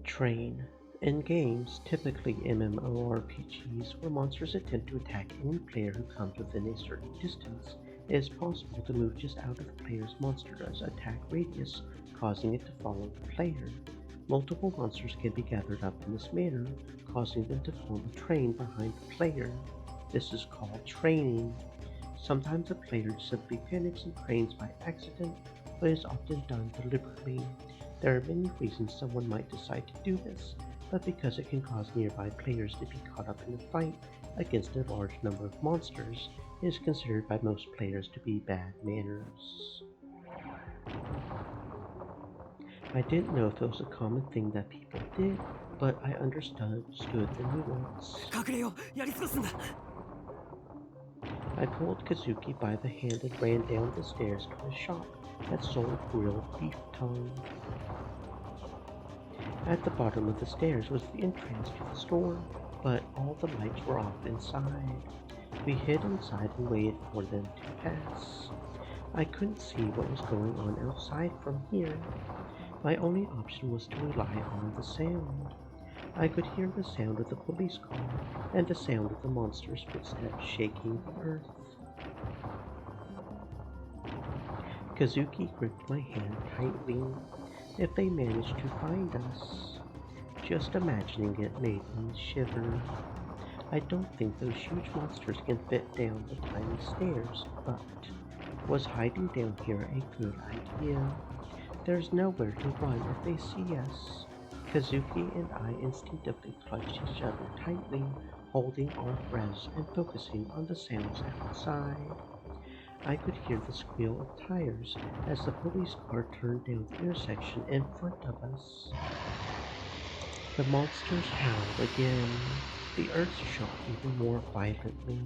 Train. In games, typically MMORPGs, where monsters attempt to attack any player who comes within a certain distance, it is possible to move just out of the player's monster's attack radius, causing it to follow the player. Multiple monsters can be gathered up in this manner, causing them to form a train behind the player. This is called training. Sometimes the player simply panics and trains by accident, but is often done deliberately. There are many reasons someone might decide to do this, but because it can cause nearby players to be caught up in a fight against a large number of monsters, it is considered by most players to be bad manners. I didn't know if it was a common thing that people did, but I understood the nuance. I pulled Kazuki by the hand and ran down the stairs to a shop that sold grilled beef tongue. At the bottom of the stairs was the entrance to the store, but all the lights were off inside. We hid inside and waited for them to pass. I couldn't see what was going on outside from here. My only option was to rely on the sound. I could hear the sound of the police car and the sound of the monster's footsteps shaking the earth. Kazuki gripped my hand tightly. If they managed to find us, just imagining it made me shiver. I don't think those huge monsters can fit down the tiny stairs, but was hiding down here a good idea? There's nowhere to run if they see us. Kazuki and I instinctively clutched each other tightly, holding our breaths and focusing on the sounds outside. I could hear the squeal of tires as the police car turned down the intersection in front of us. The monsters howled again. The earth shook even more violently.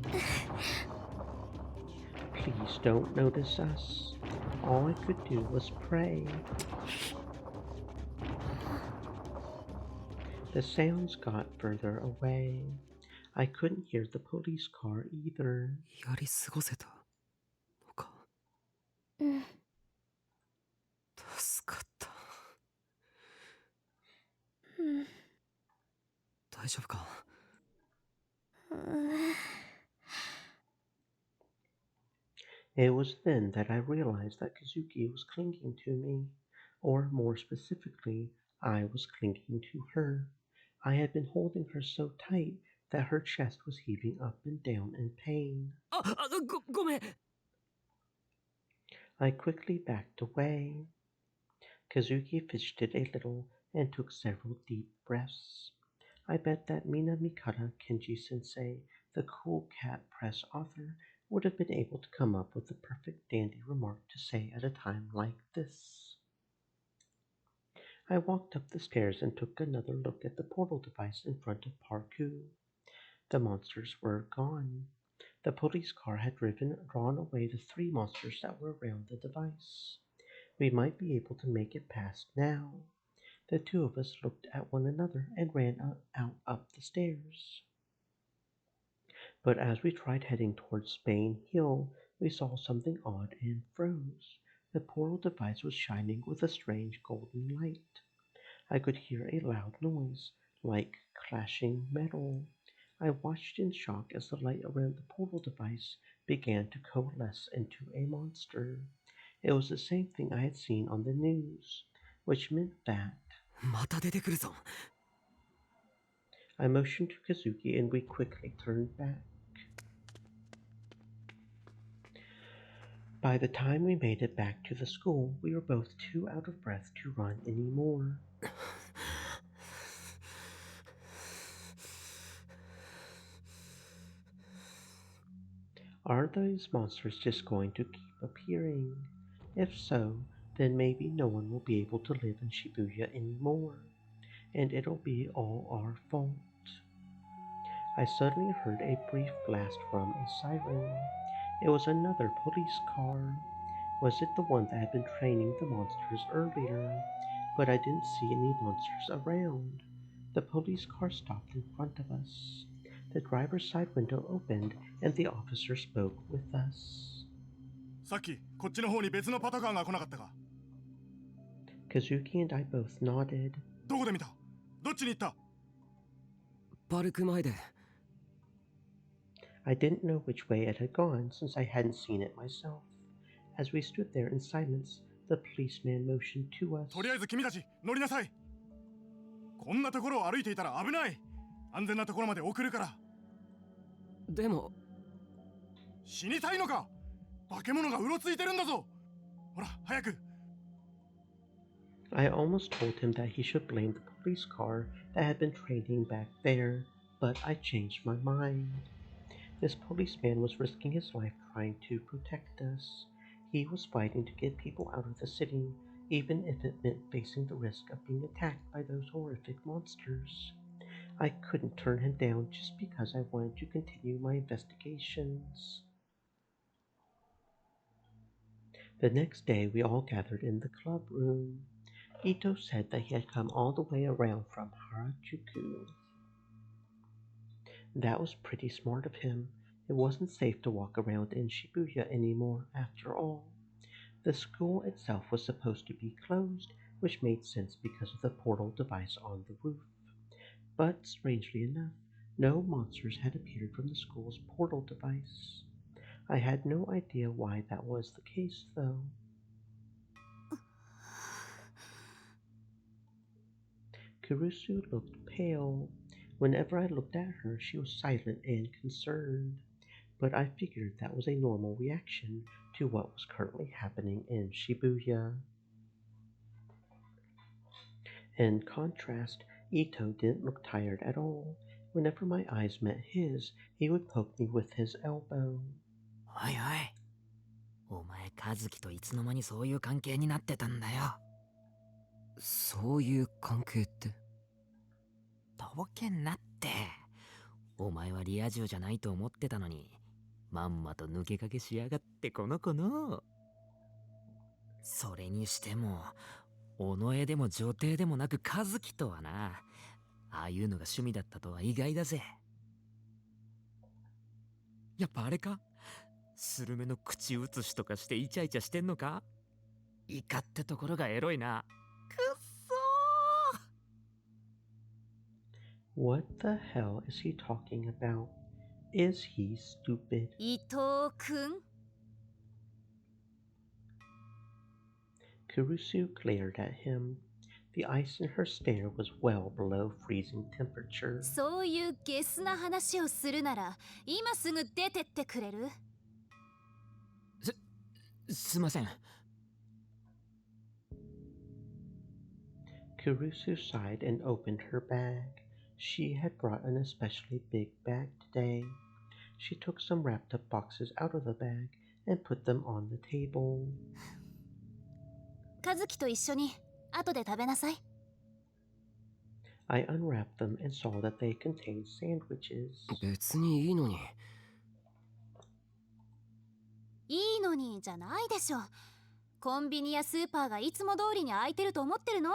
Please don't notice us. All I could do was pray. The sounds got further away. I couldn't hear the police car either. うん。助かった。うん。大丈夫か？It was then that I realized that Kazuki was clinging to me, or more specifically, I was clinging to her. I had been holding her so tight that her chest was heaving up and down in pain. ごめん。I quickly backed away. Kazuki fidgeted a little and took several deep breaths. I bet that Mina Mikata Kenji-sensei, the cool cat press author, would have been able to come up with the perfect dandy remark to say at a time like this. I walked up the stairs and took another look at the portal device in front of Parku. The monsters were gone. The police car had drawn away the 3 monsters that were around the device. We might be able to make it past now. The 2 of us looked at one another and ran out up the stairs. But as we tried heading towards Spain Hill, we saw something odd and froze. The portal device was shining with a strange golden light. I could hear a loud noise, like clashing metal. I watched in shock as the light around the portal device began to coalesce into a monster. It was the same thing I had seen on the news, which meant that また出てくるぞ。 I motioned to Kazuki and we quickly turned back. By the time we made it back to the school, we were both too out of breath to run anymore. Are those monsters just going to keep appearing? If so, then maybe no one will be able to live in Shibuya anymore, and it'll be all our fault. I suddenly heard a brief blast from a siren. It was another police car. Was it the one that had been training the monsters earlier? But I didn't see any monsters around. The police car stopped in front of us. The driver's side window opened and the officer spoke with us. さっきこっちの方に別のパトカーが来なかったか？ Kazuki and I both nodded. どこで見た？どっちに行った？ パルク前で。 I didn't know which way it had gone since I hadn't seen it myself. As we stood there in silence, the policeman motioned to us. とりあえず君たち乗りなさい。こんなところを歩いていたら危ない。安全なところまで送るから。でも死にたいのか？化け物がうろついてるんだぞ。ほら早く。 I almost told him that he should blame the police car that had been training back there, but I changed my mind. This policeman was risking his life trying to protect us. He was fighting to get people out of the city, even if it meant facing the risk of being attacked by those horrific monsters. I couldn't turn him down just because I wanted to continue my investigations. The next day, we all gathered in the club room. Ito said that he had come all the way around from Harajuku. That was pretty smart of him. It wasn't safe to walk around in Shibuya anymore, after all. The school itself was supposed to be closed, which made sense because of the portal device on the roof. But, strangely enough, no monsters had appeared from the school's portal device. I had no idea why that was the case, though. Kurusu looked pale. Whenever I looked at her, she was silent and concerned. But I figured that was a normal reaction to what was currently happening in Shibuya. In contrast, Ito didn't look tired at all. Whenever my eyes met his, he would poke me with his elbow. おいおい。お前、和樹といつの間にそういう関係になってたんだよ。そういう関係って？とぼけんなって。お前はリア充じゃないと思ってたのに、まんまと抜け駆けしやがってこの子の。それにしても、尾上でも女帝でもなく和樹とはな、ああいうのが趣味だったとは意外だぜ。やっぱあれか？スルメの口移しとかしてイチャイチャしてんのか？イカってところがエロいな。くっそー。What the hell is he talking about? Is he stupid? 伊藤くん Kurusu glared at him. The ice in her stare was well below freezing temperature. そういうゲスな話をするなら今すぐ出てってくれる？すいません。Kurusu sighed and opened her bag. She had brought an especially big bag today. She took some wrapped up boxes out of the bag and put them on the table. 和樹と一緒に後で食べなさい。I unwrapped them and saw that they contained sandwiches. 別にいいのに。いいのにじゃないでしょ。コンビニやスーパーがいつも通りに開いてると思ってるの？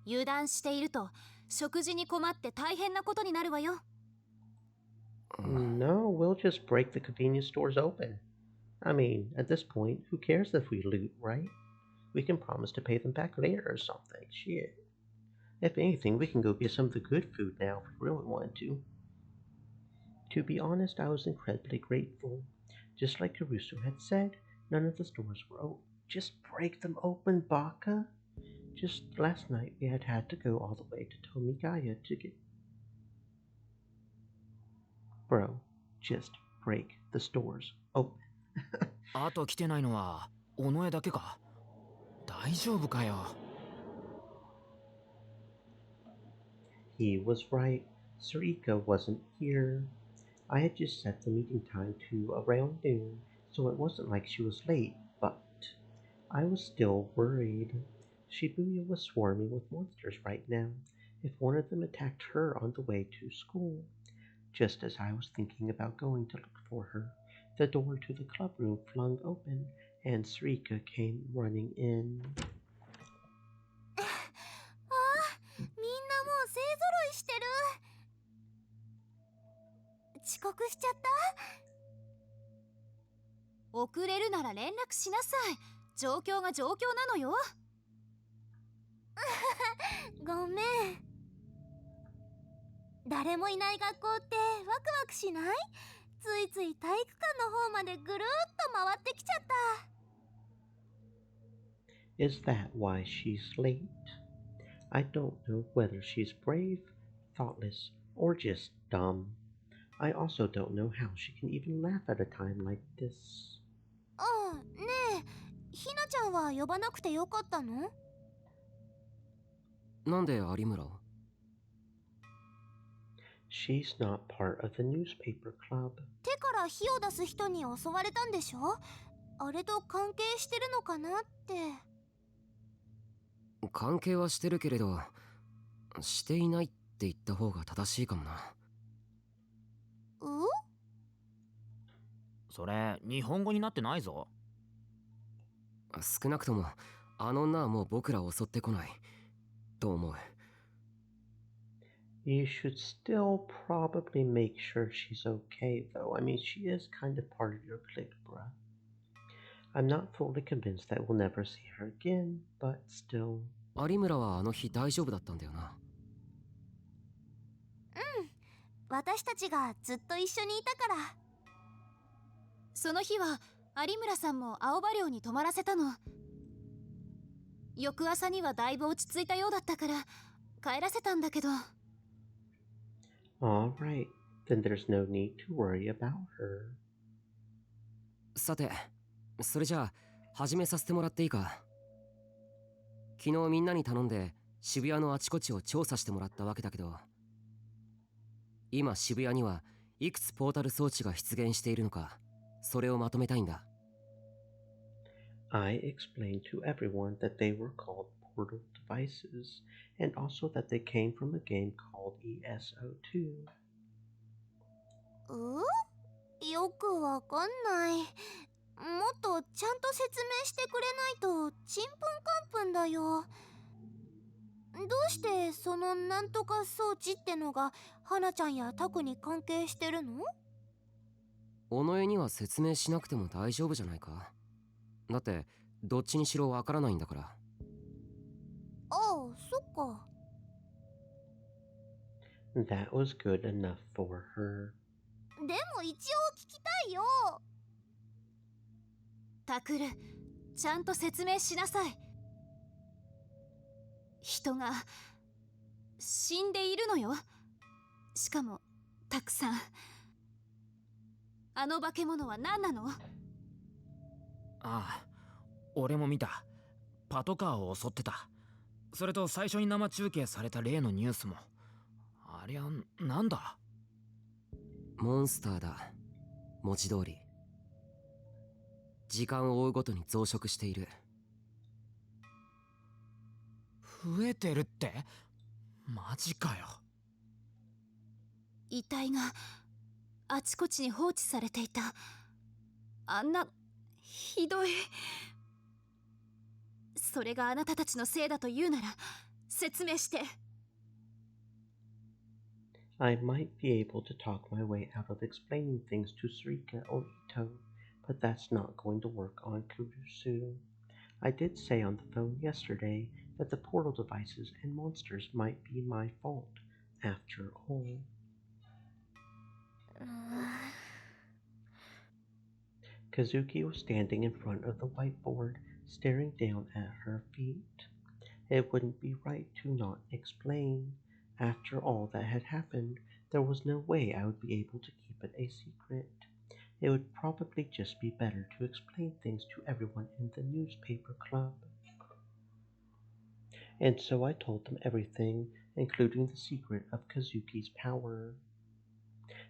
油断していると食事に困って大変なことになるわよ。No, we'll just break the convenience stores open. I mean, at this point, who cares if we loot, right? We can promise to pay them back later or something. Shit. If anything, we can go get some of the good food now if we really want to. To be honest, I was incredibly grateful. Just like Caruso had said, none of the stores were open. Just break them open, Baka. Just last night we had to go all the way to Tomigaya to get... Bro, just break the stores open. あと来てないのは尾上だけか。大丈夫かよ。He was right. Sarika wasn't here. I had just set the meeting time to around noon, so it wasn't like she was late, but I was still worried. Shibuya was swarming with monsters right now. If one of them attacked her on the way to school, just as I was thinking about going to look for her, the door to the club room flung open, and Sarika came running in. みんなもう勢ぞろいしてる。遅刻しちゃった。遅れるなら連絡しなさい。状況が状況なのよ。ごめん。誰もいない学校ってワクワクしない？ついつい体育館の方までぐるっと回ってきちゃった。Is that why she's late? I don't know whether she's brave, thoughtless, or just dumb. I also don't know how she can even laugh at a time like this. ねえ、ひなちゃんは呼ばなくてよかったの？なんで有村？ She's not part of the newspaper club. 手から火を出す人に襲われたんでしょ？あれと関係してるのかなって。関係はしてるけれど、していないって言った方が正しいかもな。それ日本語になってないぞ。少なくともあの女はもう僕らを襲ってこないと思う。You should still probably make sure she's okay, though. I mean, she is kind of part of your clique, bruh. I'm not fully convinced that we'll never see her again, but still. 有村はあの日大丈夫だったんだよな。うん、私たちがずっと一緒にいたから。その日は有村さんも青葉寮に泊まらせたの。翌朝にはだいぶ落ち着いたようだったから帰らせたんだけど。Alright, then there's no need to worry about her. さて、それじゃあ始めさせてもらっていいか。昨日みんなに頼んで渋谷のあちこちを調査してもらったわけだけど、今渋谷にはいくつポータル装置が出現しているのか、それをまとめたいんだ。I explained to everyone that they were called portal devices, and also that they came from a game called ESO2. よくわかんない。もっとちゃんと説明してくれないとちんぷんかんぷんだよ。どうしてそのなんとか装置ってのが花ちゃんやタクに関係してるの？尾上には説明しなくても大丈夫じゃないか。だってどっちにしろわからないんだから。ああ、そっか。That was good enough for her. でも一応聞きたいよ。タクル、ちゃんと説明しなさい。人が死んでいるのよ。しかもたくさん。あの化け物は何なの？ああ、俺も見た。パトカーを襲ってた。それと最初に生中継された例のニュースも。ありゃ、なんだ？モンスターだ。文字通り。時間を追うごとに増殖している。増えてるって？マジかよ。遺体があちこちに放置されていた。あんなひどい。それがあなたたちのせいだと言うなら説明して。I might be able to talk my way out of explaining things to Sarika or Ito, but that's not going to work on Kurusu. I did say on the phone yesterday that the portal devices and monsters might be my fault, after all. Kazuki was standing in front of the whiteboard, staring down at her feet. It wouldn't be right to not explain. After all that had happened, there was no way I would be able to keep it a secret. It would probably just be better to explain things to everyone in the newspaper club. And so I told them everything, including the secret of Kazuki's power.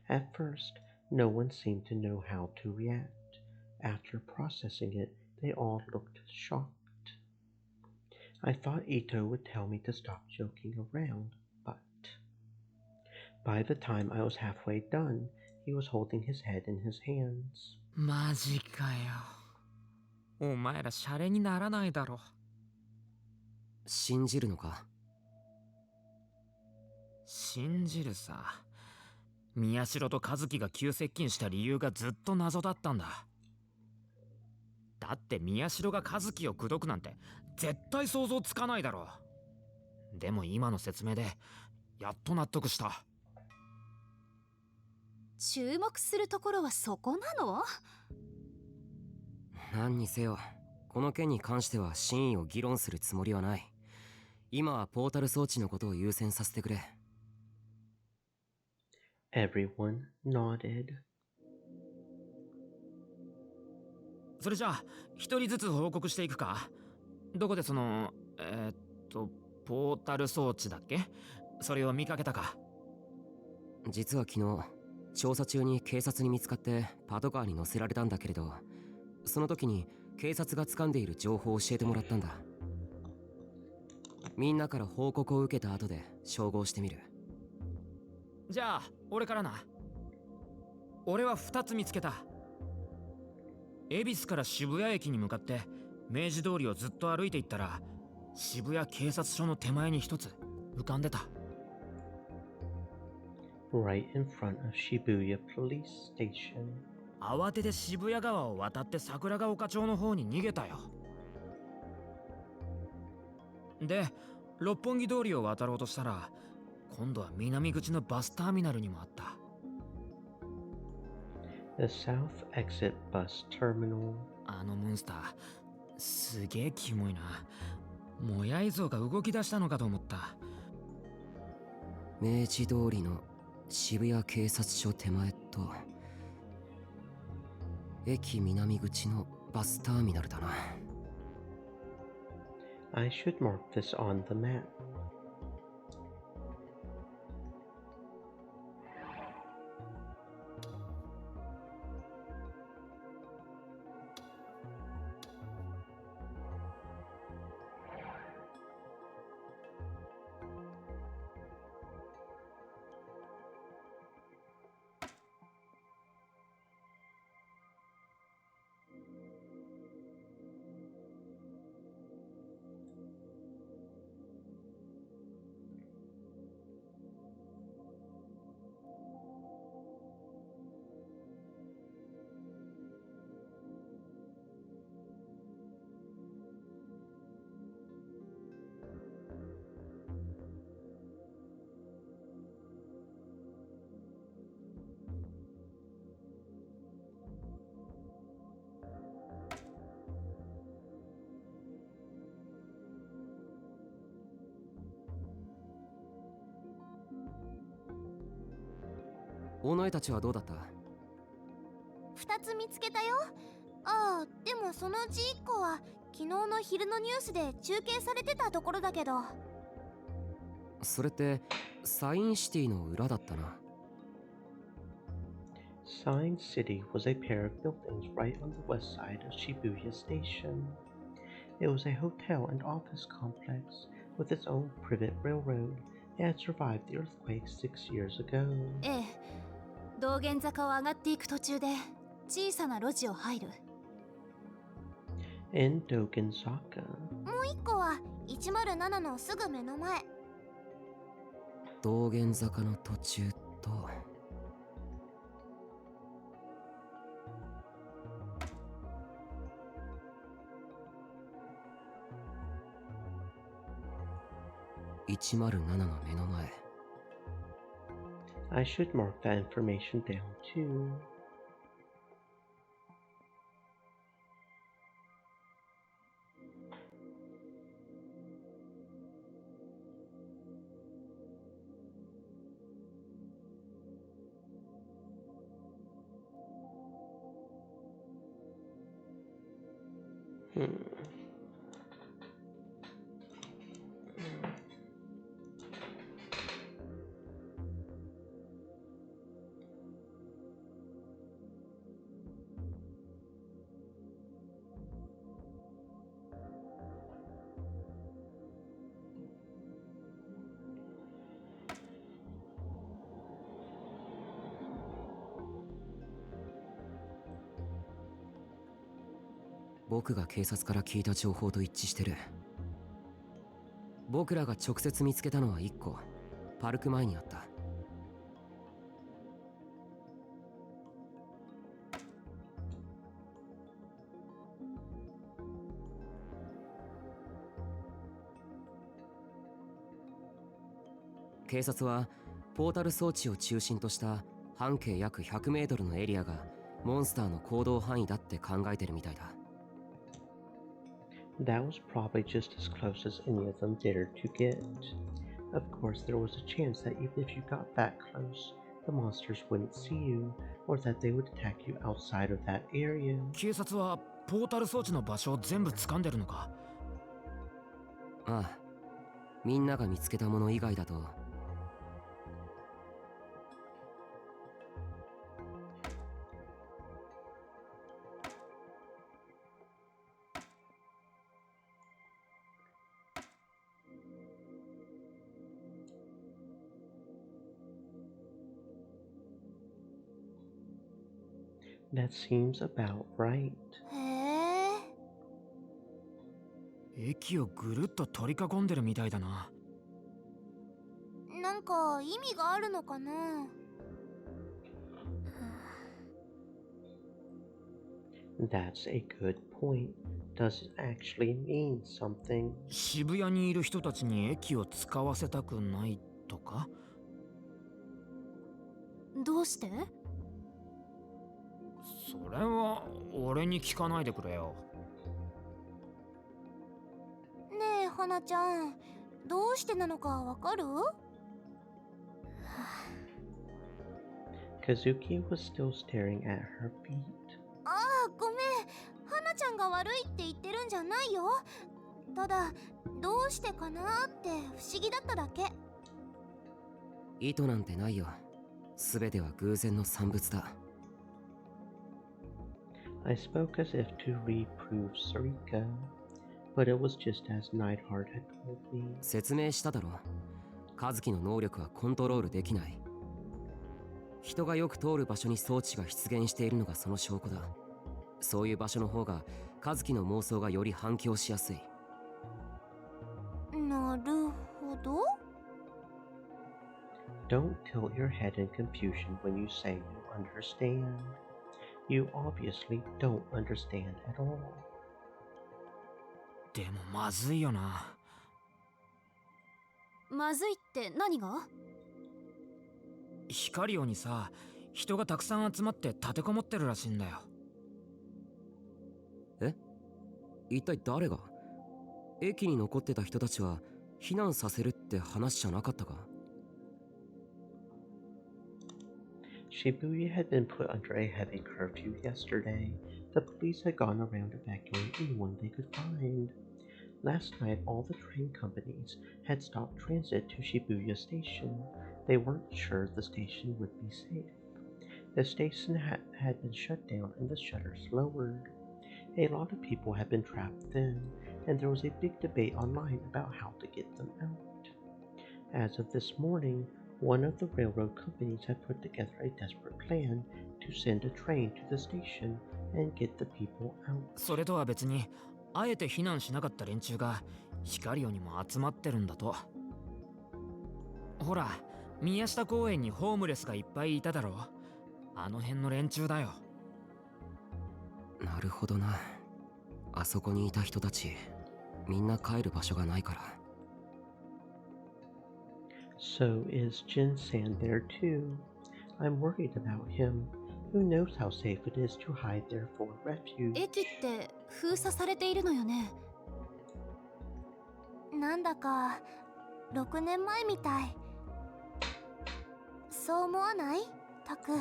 At first, no one seemed to know how to react. After processing it, they all looked shocked. I thought Ito would tell me to stop joking around, but by the time I was halfway done, he was holding his head in his hands. マジかよ。お前らシャレにならないだろ。信じるのか？信じるさ。宮代と和樹が急接近した理由がずっと謎だったんだ。だって宮代が和樹を口説くなんて絶対想像つかないだろ。でも今の説明でやっと納得した。注目するところはそこなの？何にせよ、この件に関しては真意を議論するつもりはない。今はポータル装置のことを優先させてくれ。Everyone nodded. それじゃあ一人ずつ報告していくか。どこでそのポータル装置だっけ？それを見かけたか？実は昨日調査中に警察に見つかってパトカーに乗せられたんだけれど、その時に警察が掴んでいる情報を教えてもらったんだ。みんなから報告を受けた後で照合してみる。じゃあ俺からな。俺は2つ見つけた。恵比寿から渋谷駅に向かって明治通りをずっと歩いていったら、渋谷警察署の手前に1つ浮かんでた。Right in front of Shibuya Police Station. 慌てて渋谷川を渡って桜ヶ丘町の方に逃げたよ。で、六本木通りを渡ろうとしたら、今度は南口のバスターミナルにもあった。The South Exit Bus Terminal. あのモンスター、すげえキモいな。もやい像が動き出したのかと思った。明治通りの渋谷警察署手前と駅南口のバスターミナルだな。I should mark this on the map.お前たちはどうだった？ 2つ見つけたよ。ああ、でもそのうち1個は昨日の昼のニュースで中継されてたところだけど。それってサインシティの裏だったな。Sign City was a pair of buildings right on the west side of Shibuya Station. It was a hotel and office complex with its own private railroad. It had survived the earthquake 6 years ago. ええ、道玄坂を上がっていく途中で小さな路地を入る。In Dogenzaka. もう1個は107のすぐ目の前。道玄坂の途中と107の目の前。 I should mark that information down too.僕が警察から聞いた情報と一致してる。僕らが直接見つけたのは1個、パルク前にあった。警察はポータル装置を中心とした半径約100メートルのエリアがモンスターの行動範囲だって考えてるみたいだ。That was probably just as close as any of them dared to get. Of course, there was a chance that even if you got that close, the monsters wouldn't see you, or that they would attack you outside of that area. 警察はポータル装置の場所を全部掴んでるのか？ああ、みんなが見つけたもの以外だと。That seems about right. へえ。駅をぐるっと取り囲んでるみたいだな。なんか意味があるのかな。That's a good point. Does it actually mean something? 渋谷にいる人たちに駅を使わせたくないとか？どうして？それは俺に聞かないでくれよ。ねえ花ちゃん、どうしてなのかわかる？Kazuki was still staring at her feet. ああ、ごめん。花ちゃんが悪いって言ってるんじゃないよ。ただ、どうしてかなって不思議だっただけ。意図なんてないよ。すべては偶然の産物だ。I spoke as if to reprove Sarika, but it was just as Neidhart had told me. 説明しただろ。和樹の能力はコントロールできない。人がよく通る場所に装置が出現しているのがその証拠だ。そういう場所の方が和樹の妄想がより反響しやすい。なるほど。Don't tilt your head in confusion when you say you understand. You obviously don't understand at all. でもまずいよな。まずいって何が？ヒカリオにさ、人がたくさん集まって立てこもってるらしいんだよ。え？一体誰が？駅に残ってた人たちは避難させるって話じゃなかったか？ Shibuya had been put under a heavy curfew yesterday. The police had gone around evacuating anyone they could find. Last night, all the train companies had stopped transit to Shibuya Station. They weren't sure the station would be safe. The station had been shut down and the shutters lowered. A lot of people had been trapped then, and there was a big debate online about how to get them out. As of this morning, one of the railroad companies had put together a desperate plan to send a train to the station and get the people out. それとは別に、あえて避難しなかった連中がヒカリオにも集まってるんだと。ほら、宮下公園にホームレスがいっぱいいただろ。あの辺の連中だよ。なるほどな。あそこにいた人たち、みんな帰る場所がないから。So is Jin-san there too? I'm worried about him. Who knows how safe it is to hide there for refuge? 駅って封鎖されているのよね。なんだか6年前みたい。そう思わない？タク。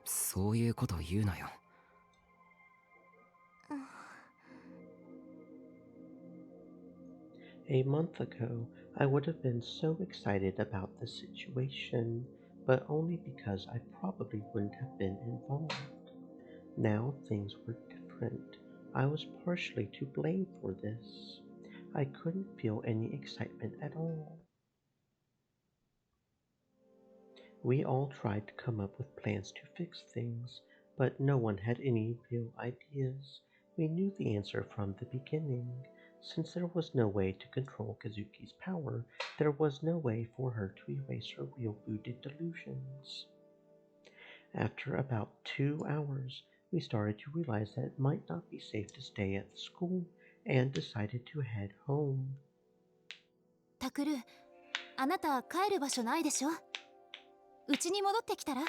そういうこと言うなよ。A month ago, I would have been so excited about the situation, but only because I probably wouldn't have been involved. Now things were different. I was partially to blame for this. I couldn't feel any excitement at all. We all tried to come up with plans to fix things, but no one had any real ideas. We knew the answer from the beginning. Since there was no way to control Kazuki's power, there was no way for her to erase her real rooted delusions. After about 2 hours, we started to realize that it might not be safe to stay at the school and decided to head home. タクル、あなた帰る場所ないでしょ？うちに戻ってきたら？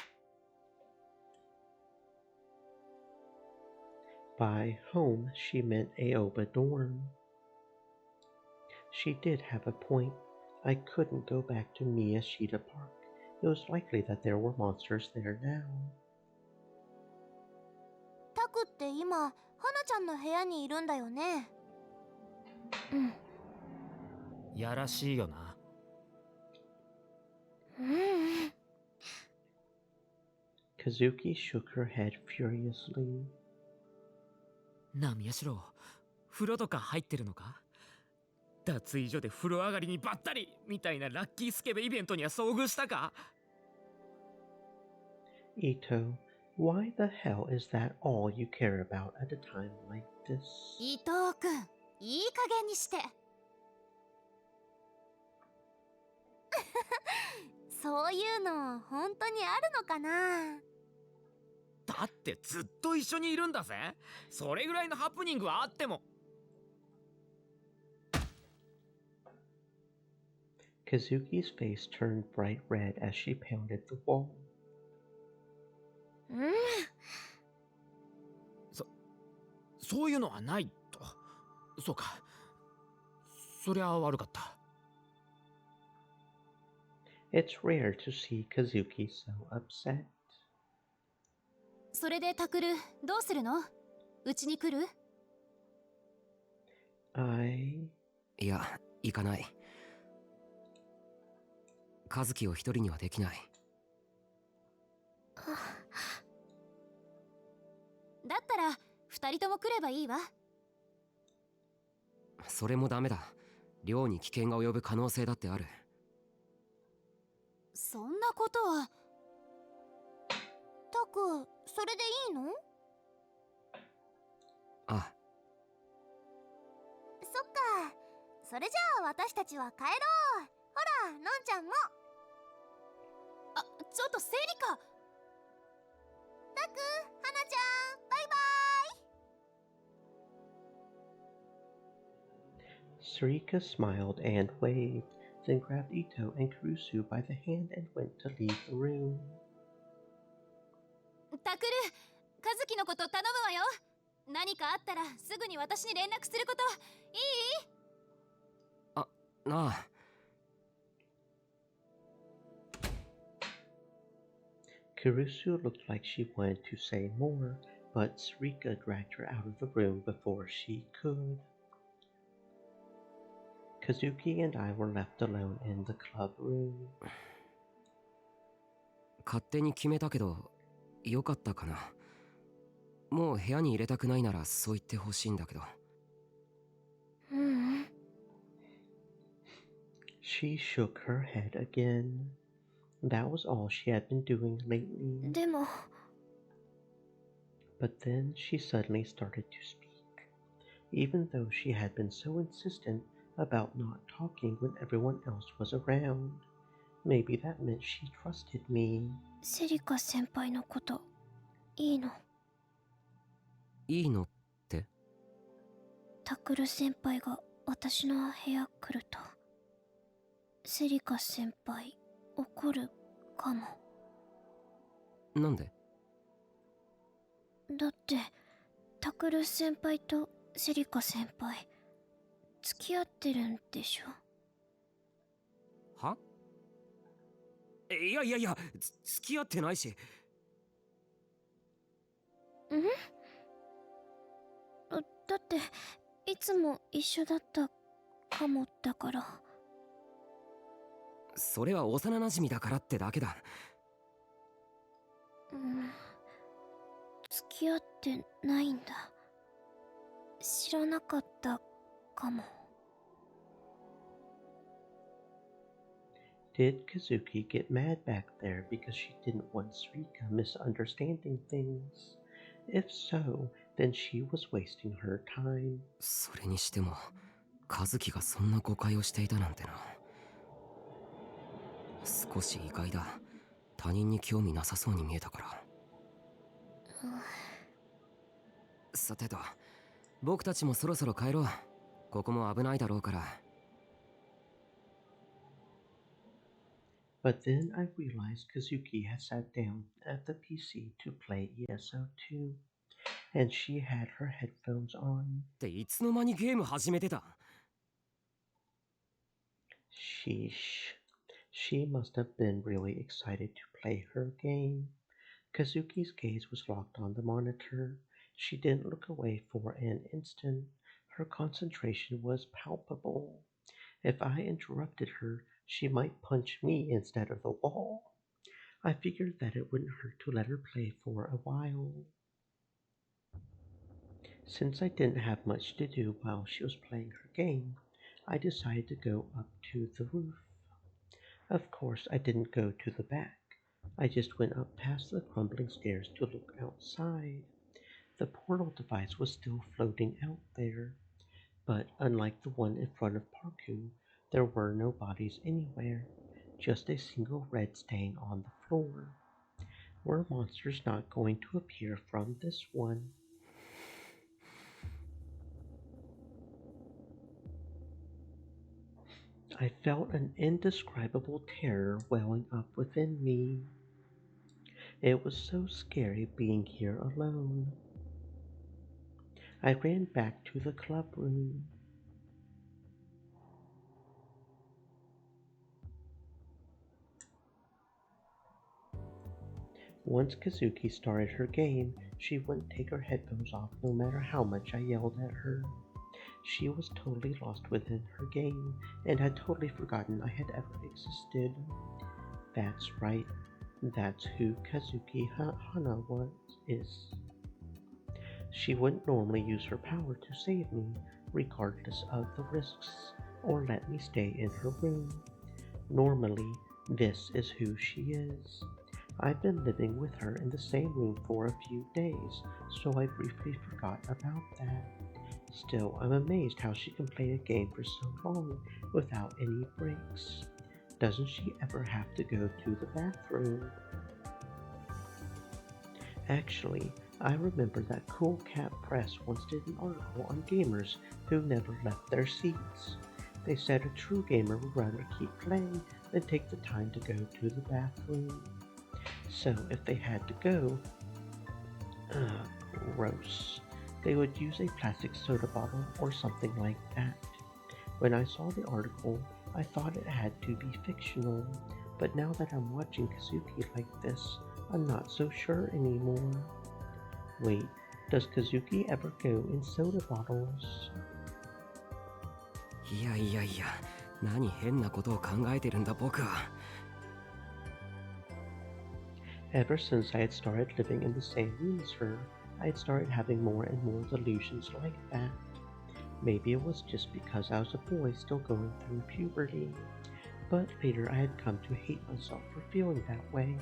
By home, she meant Aoba dorm. She did have a point. I couldn't go back to Miyashita Park. It was likely that there were monsters there now. タクって今、花ちゃんの部屋にいるんだよね。やらしいよな。Kazuki shook her head furiously. なあ宮代、風呂とか入ってるのか？脱衣所で風呂上がりにばったりみたいなラッキースケベイベントには遭遇したか？ Ito, why the hell is that all you care about at a time like this? 伊藤くん、いい加減にして。そういうの本当にあるのかな？だってずっと一緒にいるんだぜ。それぐらいのハプニングはあっても。Kazuki's face turned bright red as she pounded the wall. そういうのはないと。そうか。そりゃ悪かった。It's rare to see Kazuki so upset. それでタクル、どうするの？うちに来る？いや、行かない。和樹を一人にはできない。だったら二人とも来ればいいわ。それもダメだ。寮に危険が及ぶ可能性だってある。そんなことは。タク、それでいいの？あ。そっか。それじゃあ私たちは帰ろう。ほら、のんちゃんも。あ、ちょっとセリカ。タク、はなちゃん、バイバイ。Sarika smiled and waved, then grabbed Ito and Kurusu by the hand and went to leave the room. タクル、カズキのこと頼むわよ。何かあったらすぐに私に連絡すること、いい？あ、なあ。Kurusu looked like she wanted to say more, but Sarika dragged her out of the room before she could. Kazuki and I were left alone in the club room. 勝手に決めたけど、よかったかな。もう部屋に入れたくないならそう言ってほしいんだけど。She shook her head again. That was all she had been doing lately. でも。But then she suddenly started to speak. Even though she had been so insistent about not talking when everyone else was around. Maybe that meant she trusted me. セリカ先輩のこといいの？いいのって？タクル先輩が私の部屋来るとセリカ先輩怒るかも。なんで？だってタクル先輩とセリカ先輩付き合ってるんでしょ？は？いやいやいや、付き合ってないし。ん？だっていつも一緒だったかもだから。それは幼馴染だからってだけだ。付き合ってないんだ。知らなかったかも。Did Kazuki get mad back there because she didn't want Suika misunderstanding things? If so, then she was wasting her time. それにしても、和樹がそんな誤解をしていたなんてな。少し意外だ。他人に興味なさそうに見えたから。さてと、僕たちもそろそろ帰ろう。ここも危ないだろうから。But then I realized Kazuki had sat down at the PC to play ESO2, and she had her headphones on. っていつの間にゲーム始めてた？ Sheesh. She must have been really excited to play her game. Kazuki's gaze was locked on the monitor. She didn't look away for an instant. Her concentration was palpable. If I interrupted her, she might punch me instead of the wall. I figured that it wouldn't hurt to let her play for a while. Since I didn't have much to do while she was playing her game, I decided to go up to the roof. Of course, I didn't go to the back. I just went up past the crumbling stairs to look outside. The portal device was still floating out there, but unlike the one in front of Parku, there were no bodies anywhere, just a single red stain on the floor. Were monsters not going to appear from this one? I felt an indescribable terror welling up within me. It was so scary being here alone. I ran back to the club room. Once Kazuki started her game, she wouldn't take her headphones off no matter how much I yelled at her. She was totally lost within her game and had totally forgotten I had ever existed. That's right, that's who Kazuki Hana is. She wouldn't normally use her power to save me, regardless of the risks, or let me stay in her room. Normally, this is who she is. I've been living with her in the same room for a few days, so I briefly forgot about that. Still, I'm amazed how she can play a game for so long without any breaks. Doesn't she ever have to go to the bathroom? Actually, I remember that Cool Cat Press once did an article on gamers who never left their seats. They said a true gamer would rather keep playing than take the time to go to the bathroom. So if they had to go, gross, they would use a plastic soda bottle or something like that. When I saw the article, I thought it had to be fictional, but now that I'm watching Kazuki like this, I'm not so sure anymore. Wait, does Kazuki ever go in soda bottles? いやいやいや、何変なことを考えてるんだ僕は。Ever since I had started living in the same room as her, I had started having more and more delusions like that. Maybe it was just because I was a boy still going through puberty, but later I had come to hate myself for feeling that way,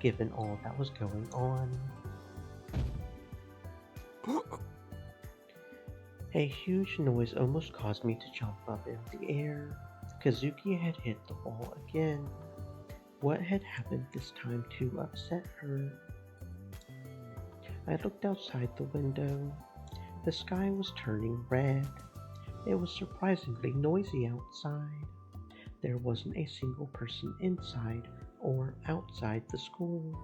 given all that was going on. A huge noise almost caused me to jump up in the air. Kazuki had hit the wall again. What had happened this time to upset her? I looked outside the window. The sky was turning red. It was surprisingly noisy outside. There wasn't a single person inside or outside the school,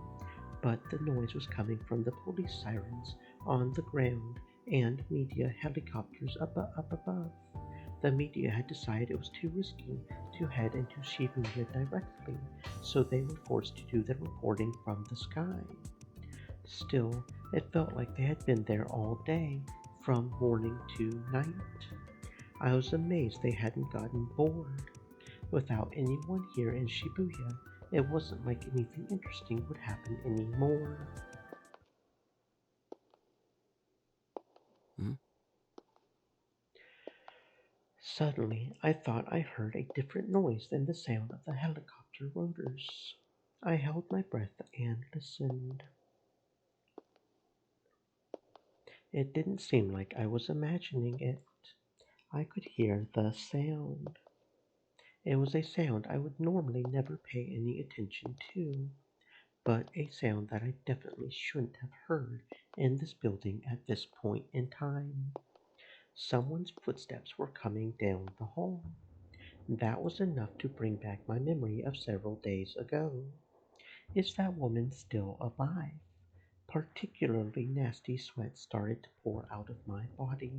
but the noise was coming from the police sirens on the ground and media helicopters up above. The media had decided it was too risky to head into Shibuya directly, so they were forced to do their reporting from the sky. Still, it felt like they had been there all day, from morning to night. I was amazed they hadn't gotten bored. Without anyone here in Shibuya, it wasn't like anything interesting would happen anymore. Suddenly, I thought I heard a different noise than the sound of the helicopter rotors. I held my breath and listened. It didn't seem like I was imagining it. I could hear the sound. It was a sound I would normally never pay any attention to, but a sound that I definitely shouldn't have heard in this building at this point in time. Someone's footsteps were coming down the hall. That was enough to bring back my memory of several days ago. Is that woman still alive? Particularly nasty sweat started to pour out of my body.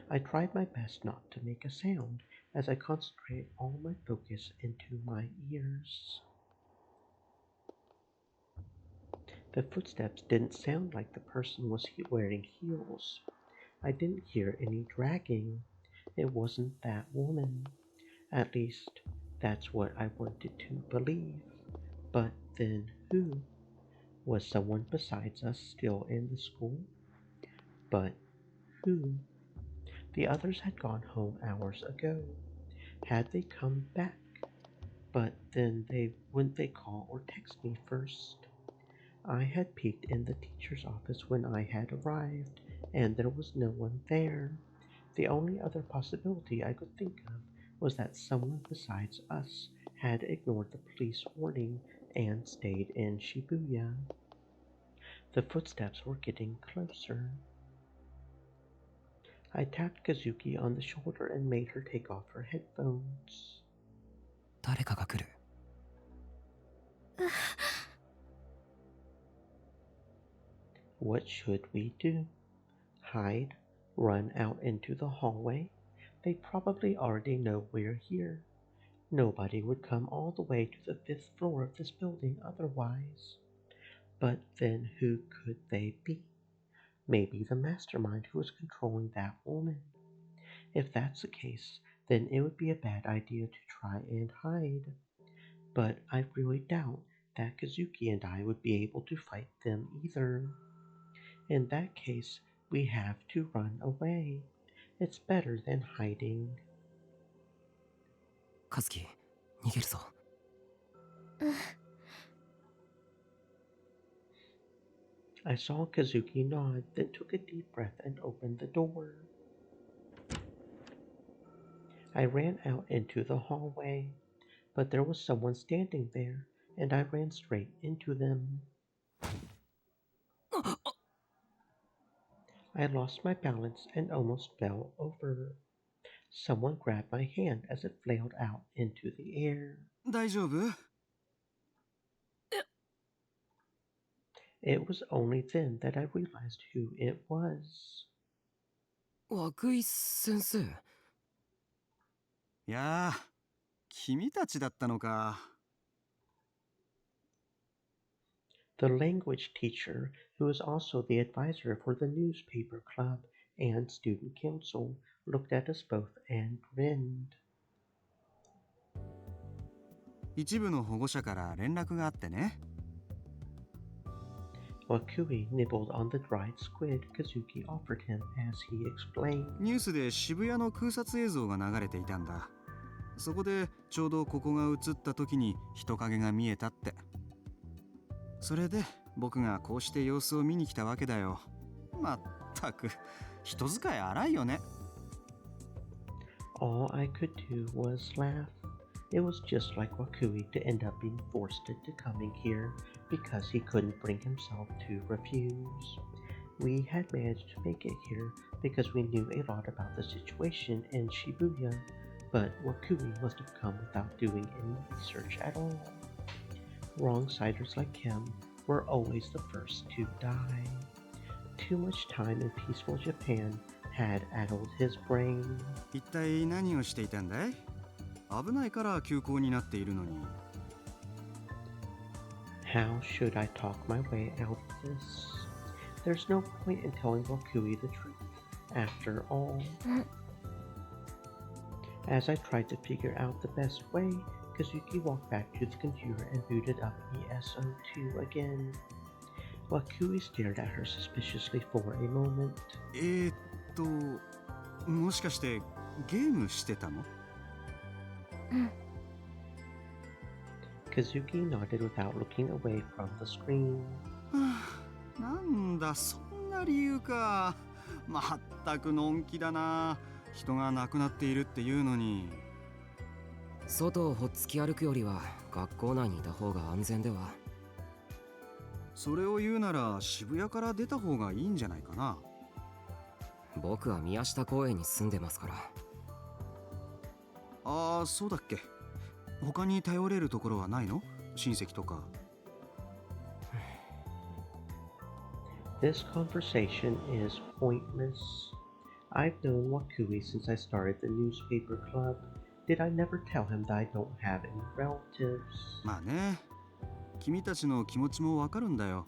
I tried my best not to make a sound as I concentrated all my focus into my ears. The footsteps didn't sound like the person was wearing heels. I didn't hear any dragging. It wasn't that woman. At least, that's what I wanted to believe. But then who? Was someone besides us still in the school? But who? The others had gone home hours ago. Had they come back? But then wouldn't they call or text me first? I had peeked in the teacher's office when I had arrived, and there was no one there. The only other possibility I could think of was that someone besides us had ignored the police warning and stayed in Shibuya. The footsteps were getting closer. I tapped Kazuki on the shoulder and made her take off her headphones. 誰かが来る。What should we do? Hide? Run out into the hallway? They probably already know we're here. Nobody would come all the way to the 5th floor of this building otherwise. But then who could they be? Maybe the mastermind who was controlling that woman. If that's the case, then it would be a bad idea to try and hide. But I really doubt that Kazuki and I would be able to fight them either. In that case, we have to run away. It's better than hiding. カズキ、逃げるぞ。I saw Kazuki nod, then took a deep breath and opened the door. I ran out into the hallway, but there was someone standing there, and I ran straight into them. I lost my balance and almost fell over. Someone grabbed my hand as it flailed out into the air. 大丈夫? It was only then that I realized who it was. 涌井先生。いやあ、君たちだったのか。The language teacher, who was also the advisor for the newspaper club and student council, looked at us both and grinned. 一部の保護者から連絡があってね。Wakui nibbled on the dried squid Kazuki offered him as he explained. ニュースで渋谷の空撮映像が流れていたんだ。そこでちょうどここが映った時に人影が見えたって。それで僕がこうして様子を見に来たわけだよ。まったく人使い荒いよね。All I could do was laugh. It was just like Wakui to end up being forced into coming here because he couldn't bring himself to refuse. We had managed to make it here because we knew a lot about the situation in Shibuya, but Wakui must have come without doing any research at all. Wrong-siders like him were always the first to die. Too much time in peaceful Japan had addled his brain. 一体何をしていたんだい？危ないから休校になっているのに。How should I talk my way out of this? There's no point in telling Wakui the truth. After all, as I tried to figure out the best way, Kazuki walked back to the computer and booted up ESO2 again. Wakui stared at her suspiciously for a moment. もしかしてゲームしてたの？Kazuki nodded without looking away from the screen. なんだ、そんな理由か。まったくのんきだな。人が亡くなっているっていうのに。外をほっつき歩くよりは学校内にいた方が安全では。それを言うなら渋谷から出た方がいいんじゃないかな。僕は宮下公園に住んでますから。ああ、そうだっけ。他に頼れるところはないの？親戚とか。This conversation is pointless. I've known Wakui since I started the newspaper club. Did I never tell him that I don't have any relatives? まあね。君たちの気持ちもわかるんだよ。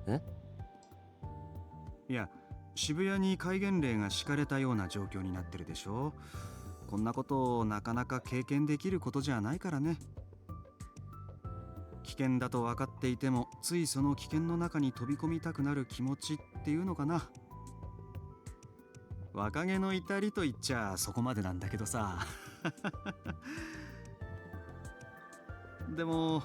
え？いや、渋谷に戒厳令が敷かれたような状況になってるでしょ。こんなことをなかなか経験できることじゃないからね。危険だと分かっていても、ついその危険の中に飛び込みたくなる気持ちっていうのかな。若気の至りと言っちゃそこまでなんだけどさ。でも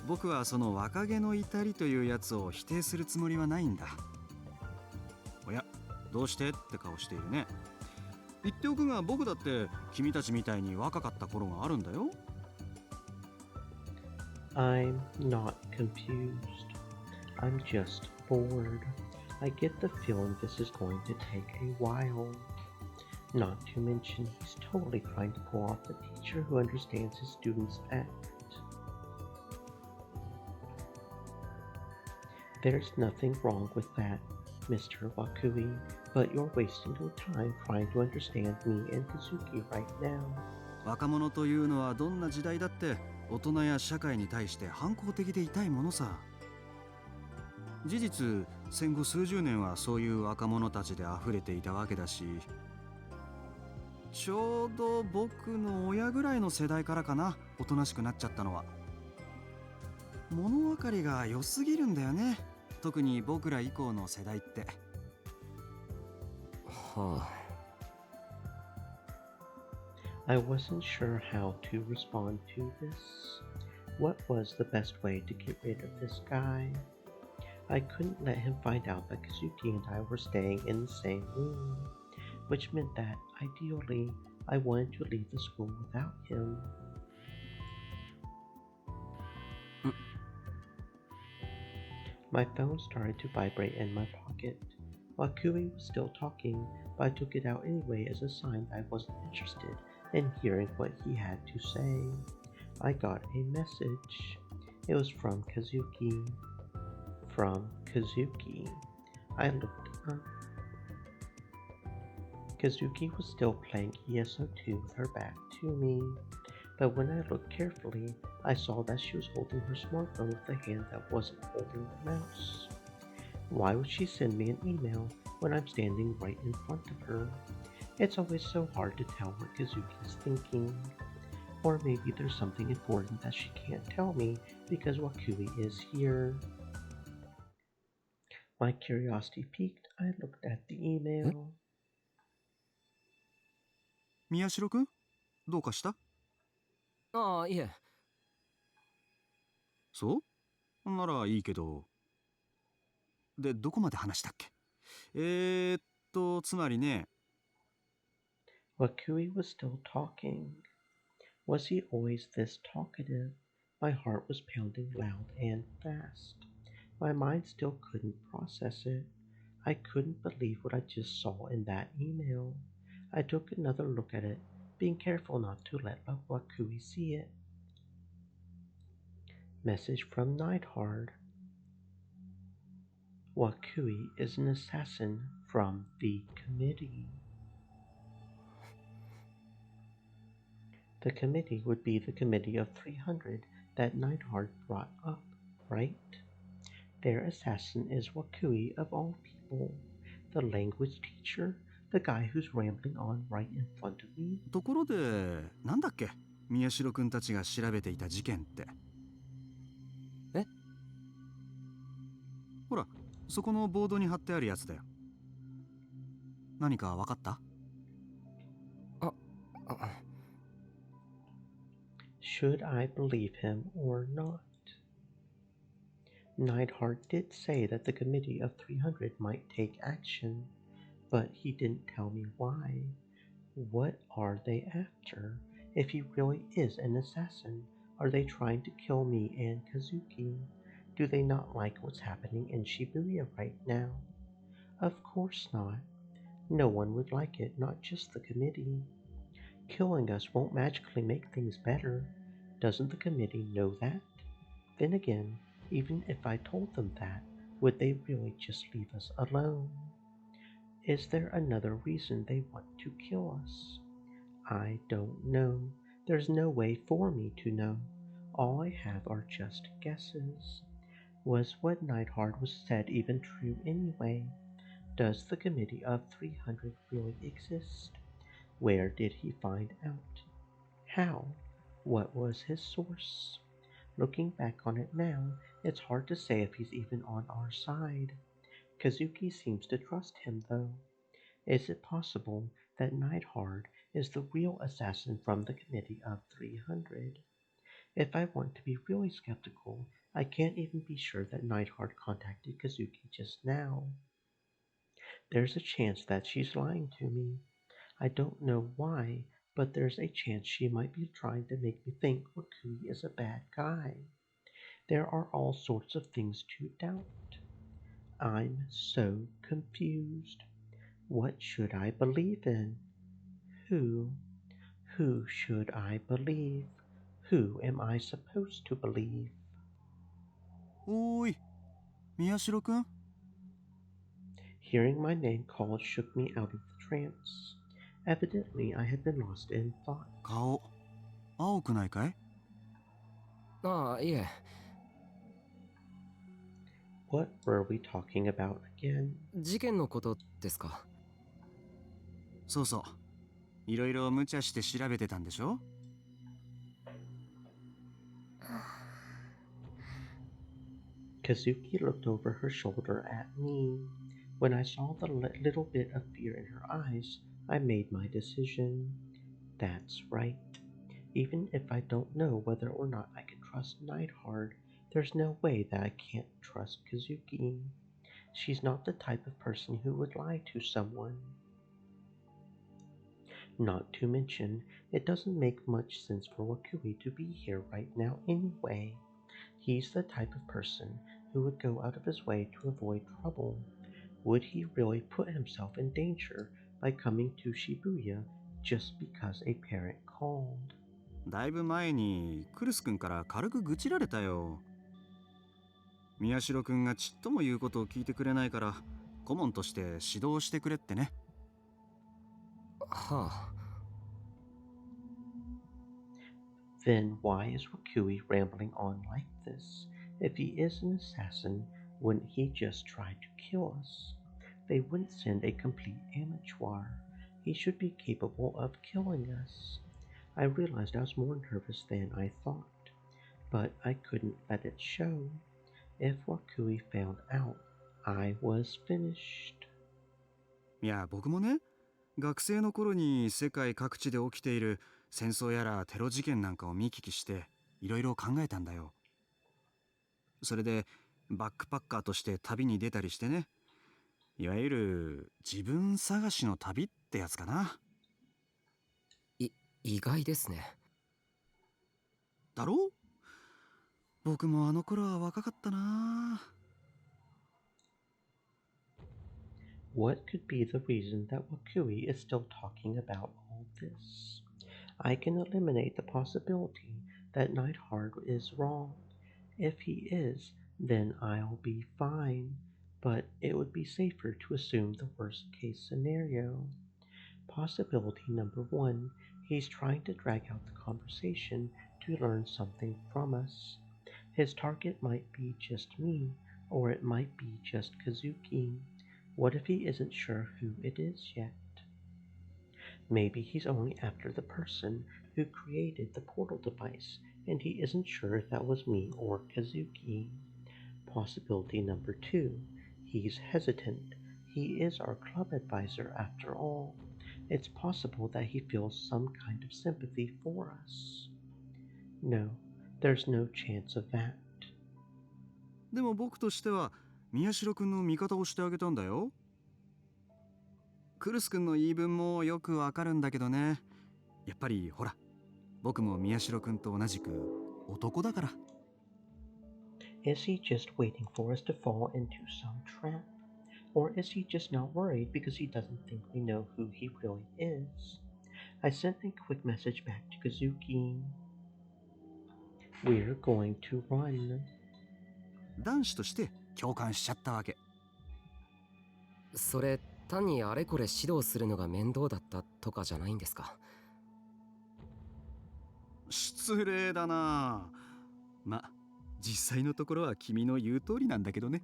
僕はその若気の至りというやつを否定するつもりはないんだ。おや、どうしてって顔しているね。言っておくが、僕だって君たちみたいに若かった頃があるんだよ。I'm not confused. I'm just bored. I get the feeling this is going to take a while. Not to mention, he's totally trying to pull off the teacher who understands his students' act. There's nothing wrong with that, Mr. Wakui, but you're wasting your time trying to understand me and Kazuki right now. 若者というのはどんな時代だって大人や社会に対して反抗的でいたいものさ。事実、戦後数十年はそういう若者たちで溢れていたわけだし、ちょうど僕の親ぐらいの世代からかな、おとなしくなっちゃったのは。物分かりが良すぎるんだよね、特に僕ら以降の世代って。はあ。I wasn't sure how to respond to this. What was the best way to get rid of this guy? I couldn't let him find out that Kazuki and I were staying in the same room, which meant that, ideally, I wanted to leave the school without him. My phone started to vibrate in my pocket. Wakui was still talking, but I took it out anyway as a sign that I wasn't interested in hearing what he had to say. I got a message. It was from Kazuki. From Kazuki. I looked up. Kazuki was still playing ESO2 with her back to me, but when I looked carefully, I saw that she was holding her smartphone with a hand that wasn't holding the mouse. Why would she send me an email when I'm standing right in front of her? It's always so hard to tell what Kazuki's thinking. Or maybe there's something important that she can't tell me because Wakui is here. My curiosity piqued. I looked at the email. 宮代くん、どうかした？ああ、いえ。そうならいいけど。で、どこまで話したっけ？つまりね。Wakui was still talking. Was he always this talkative? My heart was pounding loud and fast. My mind still couldn't process it. I couldn't believe what I just saw in that email. I took another look at it, being careful not to let Wakui see it. Message from Neidhard. Wakui is an assassin from the committee. The committee would be the committee of 300 that Neidhard brought up, right? Their assassin is Wakui of all people, the language teacher, the guy who's rambling on right in front of me. ところで、なんだっけ宮代くんたちが調べていた事件って。え？ほら、そこのボードに貼ってあるやつだよ。何かわかった？ Should I believe him or not? Neidhard did say that the committee of 300 might take action, but he didn't tell me why. What are they after? If he really is an assassin, are they trying to kill me and Kazuki? Do they not like what's happening in Shibuya right now? Of course not. No one would like it, not just the committee. Killing us won't magically make things better. Doesn't the committee know that? Then again, even if I told them that, would they really just leave us alone? Is there another reason they want to kill us? I don't know. There's no way for me to know. All I have are just guesses. Was what Neidhard was said even true anyway? Does the committee of 300 really exist? Where did he find out? How? What was his source? Looking back on it now, it's hard to say if he's even on our side. Kazuki seems to trust him, though. Is it possible that Neidhard is the real assassin from the committee of 300? If I want to be really skeptical, I can't even be sure that Neidhard contacted Kazuki just now. There's a chance that she's lying to me. I don't know why, but there's a chance she might be trying to make me think Wakui is a bad guy. There are all sorts of things to doubt. I'm so confused. What should I believe in? Who should I believe? Who am I supposed to believe? おーい、宮代くん? Hearing my name called shook me out of the trance. Evidently, I had been lost in thought. 顔、青くないかい? ああ、いえ。What were we talking about again? 事件のことですか？そうそう。いろいろ無茶して調べてたんでしょ? Kazuki looked over her shoulder at me. When I saw the little bit of fear in her eyes, I made my decision. That's right. Even if I don't know whether or not I can trust Neidhard, there's no way that I can't trust Kazuki. She's not the type of person who would lie to someone. Not to mention, it doesn't make much sense for Wakui to be here right now anyway. He's the type of person who would go out of his way to avoid trouble. Would he really put himself in danger by coming to Shibuya just because a parent called? だいぶ前にクルス君から軽く愚痴られたよ。宮代君がちっとも言うことを聞いてくれないから顧問として指導してくれってね。はあ。Then why is Wakui rambling on like this? If he is an assassin, wouldn't he just try to kill us? They wouldn't send a complete amateur. He should be capable of killing us. I realized I was more nervous than I thought, but I couldn't let it show. If Wakui found out, I was finished. いや、僕もね、学生の頃に世界各地で起きている戦争やらテロ事件なんかを見聞きしていろいろ考えたんだよ。それでバックパッカーとして旅に出たりしてね。いわゆる自分探しの旅ってやつかな。意外ですね。だろう？僕もあの頃は若かったな。What could be the reason that Wakui is still talking about all this? I can eliminate the possibility that Neidhart is wrong. If he is, then I'll be fine, but it would be safer to assume the worst case scenario. Possibility number one, he's trying to drag out the conversation to learn something from us. His target might be just me, or it might be just Kazuki. What if he isn't sure who it is yet? Maybe he's only after the person who created the portal device, and he isn't sure if that was me or Kazuki. Possibility number two, he's hesitant. He is our club advisor after all. It's possible that he feels some kind of sympathy for us. No, there's no chance of that. でも僕としては宮代くんの味方をしてあげたんだよ。クルスくんの言い分もよくわかるんだけどね。やっぱりほら、僕も宮代くんと同じく男だから。Is he just waiting for us to fall into some trap? Or is he just not worried because he doesn't think we know who he really is? I sent a quick message back to Kazuki. We're going to run. 男子として共感しちゃったわけ。それ単にあれこれ指導するのが面倒だったとかじゃないんですか？失礼だな。ま、実際のところは君の言う通りなんだけどね。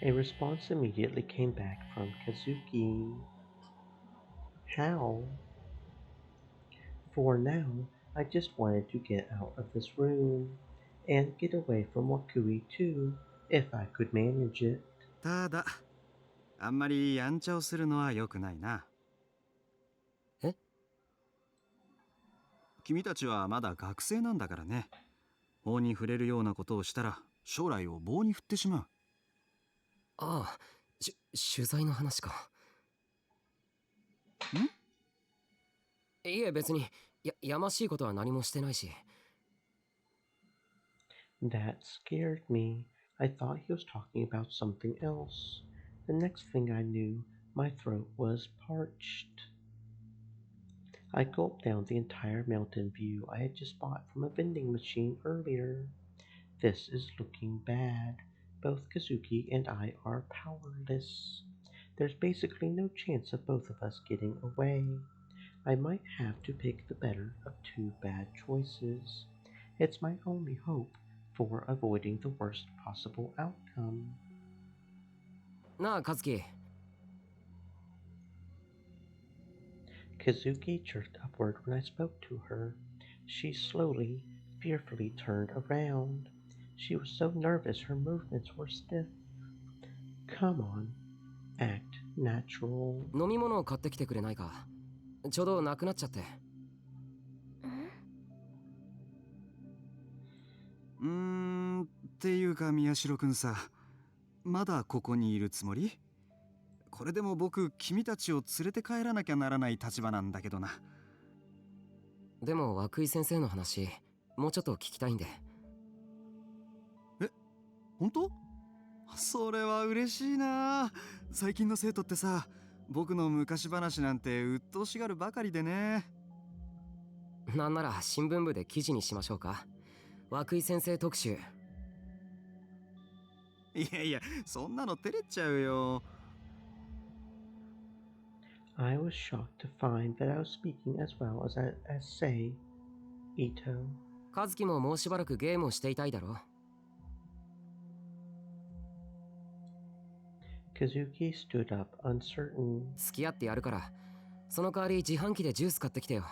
A response immediately came back from Kazuki. How? For now, I just wanted to get out of this room and get away from Wakui too, if I could manage it. ただ、あんまりやんちゃをするのは良くないな。え？君たちはまだ学生なんだからね。法に触れるようなことをしたら将来を棒に振ってしまう。ああ、取材の話か。いえ別にやましいことは何もしてないし。That scared me. I thought he was talking about something else. The next thing I knew, my throat was parched. I gulped down the entire Mountain View I had just bought from a vending machine earlier. This is looking bad. Both Kazuki and I are powerless. There's basically no chance of both of us getting away. I might have to pick the better of two bad choices. It's my only hope for avoiding the worst possible outcome. なあ、カズキ。Kazuki jerked upward when I spoke to her. She slowly, fearfully turned around. She was so nervous her movements were stiff. Come on, act natural. 飲み物を買ってきてくれないか。ちょうどなくなっちゃって。っていうか宮代くんさ、まだここにいるつもり？これでも僕君たちを連れて帰らなきゃならない立場なんだけどな。でも涌井先生の話もうちょっと聞きたいんで。え、本当？それは嬉しいな。最近の生徒ってさ、僕の昔話なんて鬱陶しがるばかりでね。なんなら新聞部で記事にしましょうか。涌井先生特集。いやいや、そんなの照れちゃうよ。I was shocked to find that I was speaking as well as say, Ito. 和樹ももうしばらくゲームをしていたいだろ。Kazuki stood up, uncertain. 付き合ってやるから、その代わり自販機でジュース買ってきてよ。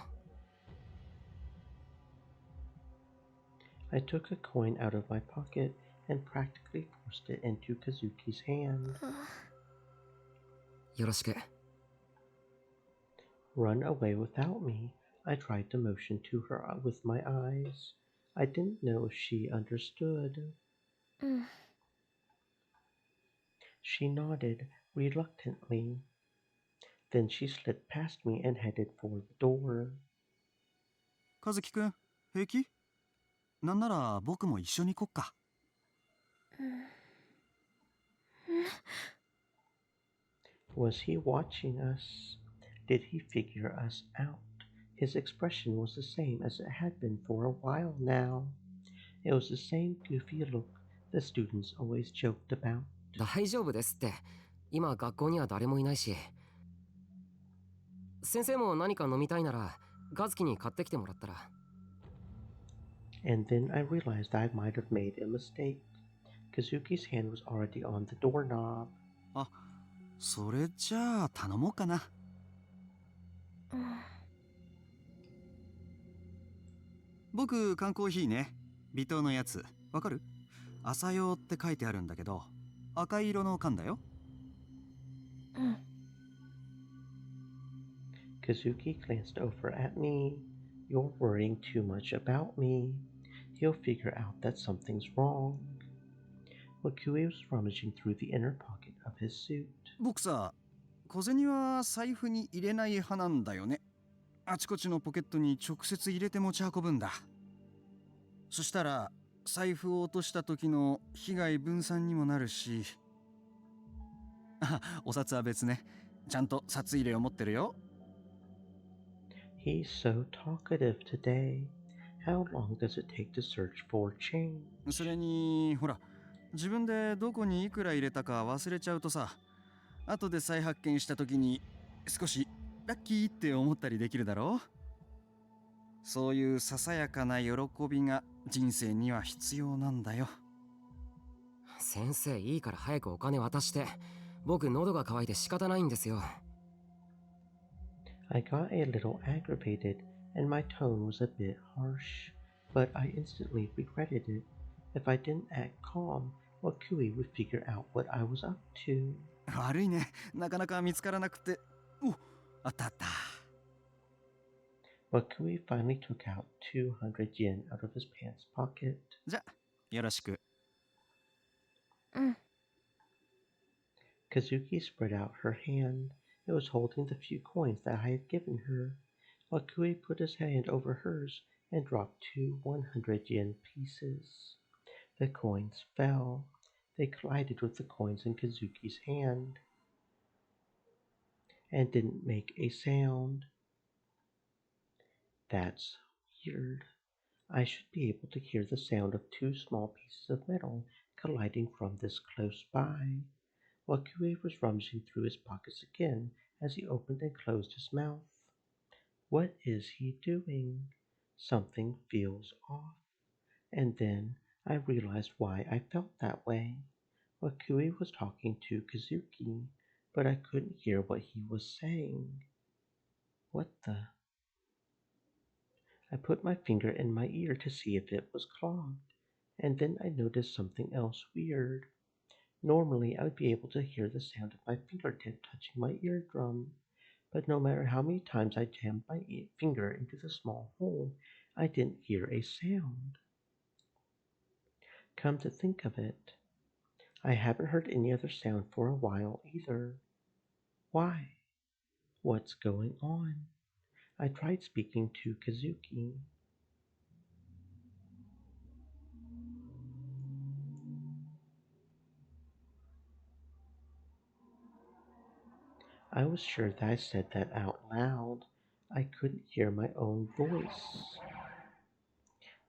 I took a coin out of my pocket and practically forced it into Kazuki's hand. よろしく。Run away without me. I tried to motion to her with my eyes. I didn't know if she understood. She nodded reluctantly. Then she slid past me and headed for the door. 和樹くん、平気？なんなら僕も一緒に行こっか。Was he watching us? Did he figure us out? His expression was the same as it had been for a while now. It was the same goofy look the students always joked about. 大丈夫ですって。今学校には誰もいないし。先生も何か飲みたいなら、ガズキに買ってきてもらったら。And then I realized I might have made a mistake. Kazuki's hand was already on the doorknob. あ、それじゃあ頼もうかな。僕缶コーヒーね。微糖のやつ。わかる？朝用って書いてあるんだけど、赤い色の缶だよ。Kazuki glanced over at me. You're worrying too much about me. He'll figure out that something's wrong. Wakui was rummaging through the inner pocket of his suit. 僕さ、小銭は財布に入れない派なんだよね。あちこちのポケットに直接入れて持ち運ぶんだ。そしたら財布を落とした時の被害分散にもなるし。あ、お札は別ね。ちゃんと札入れを持ってるよ。He's so talkative today. How long does it take to search for change? それにほら、自分でどこにいくら入れたか忘れちゃうとさ、後で再発見した時に少しラッキーって思ったりできるだろう。そういうささやかな喜びが人生には必要なんだよ。先生、いいから早くお金渡して。僕喉が渇いて仕方ないんですよ。I got a little aggravated, and my tone was a bit harsh, but I instantly regretted it. If I didn't act calm, Wakui would figure out what I was up to. 悪いね。なかなか見つからなくて。お、あったあった。Wakui finally took out 200 yen out of his pants pocket. じゃ、よろしく。Kazuki spread out her hand. It was holding the few coins that I had given her. Wakui put his hand over hers and dropped 2 100 yen pieces. The coins fell. They collided with the coins in Kazuki's hand and didn't make a sound. That's weird. I should be able to hear the sound of 2 small pieces of metal colliding from this close by. Wakui was rummaging through his pockets again as he opened and closed his mouth. What is he doing? Something feels off. And then I realized why I felt that way. Wakui was talking to Kazuki, but I couldn't hear what he was saying. What the? I put my finger in my ear to see if it was clogged, and then I noticed something else weird. Normally, I would be able to hear the sound of my fingertip touching my eardrum, but no matter how many times I jammed my finger into the small hole, I didn't hear a sound. Come to think of it, I haven't heard any other sound for a while either. Why? What's going on? I tried speaking to Kazuki. I was sure that I said that out loud. I couldn't hear my own voice.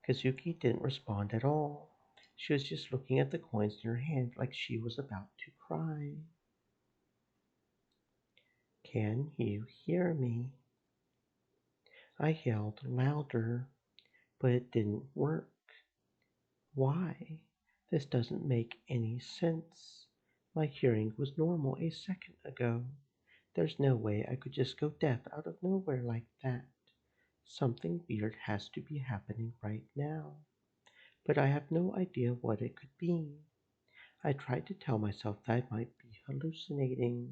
Kazuki didn't respond at all. She was just looking at the coins in her hand like she was about to cry. Can you hear me? I yelled louder, but it didn't work. Why? This doesn't make any sense. My hearing was normal a second ago. There's no way I could just go deaf out of nowhere like that. Something weird has to be happening right now. But I have no idea what it could be. I tried to tell myself that I might be hallucinating.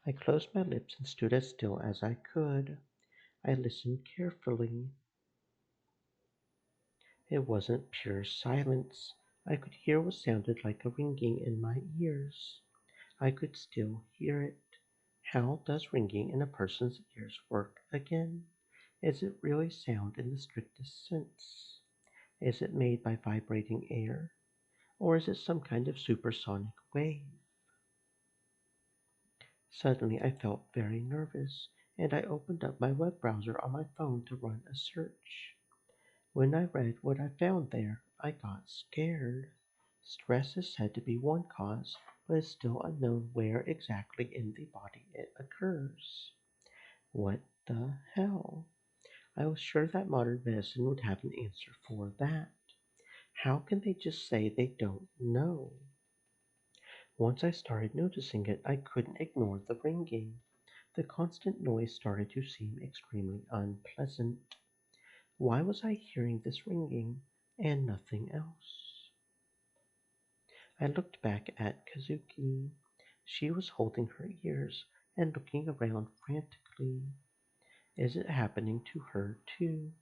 I closed my lips and stood as still as I could. I listened carefully. It wasn't pure silence. I could hear what sounded like a ringing in my ears. I could still hear it. How does ringing in a person's ears work again? Is it really sound in the strictest sense? Is it made by vibrating air? Or is it some kind of supersonic wave? Suddenly I felt very nervous, and I opened up my web browser on my phone to run a search. When I read what I found there, I got scared. Stress is said to be one cause, but it's still unknown where exactly in the body it occurs. What the hell? I was sure that modern medicine would have an answer for that. How can they just say they don't know? Once I started noticing it, I couldn't ignore the ringing. The constant noise started to seem extremely unpleasant. Why was I hearing this ringing and nothing else? I looked back at Kazuki. She was holding her ears and looking around frantically. Is it happening to her too?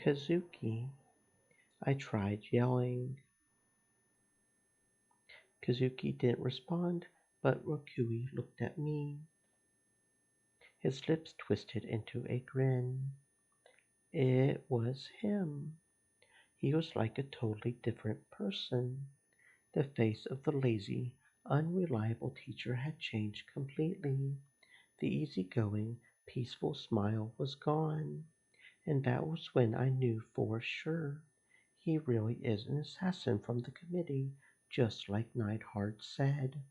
Kazuki. I tried yelling. Kazuki didn't respond, but Rokui looked at me. His lips twisted into a grin. It was him. He was like a totally different person. The face of the lazy, unreliable teacher had changed completely. The easygoing, peaceful smile was gone, and that was when I knew for sure he really is an assassin from the committee, just like Neidhart said.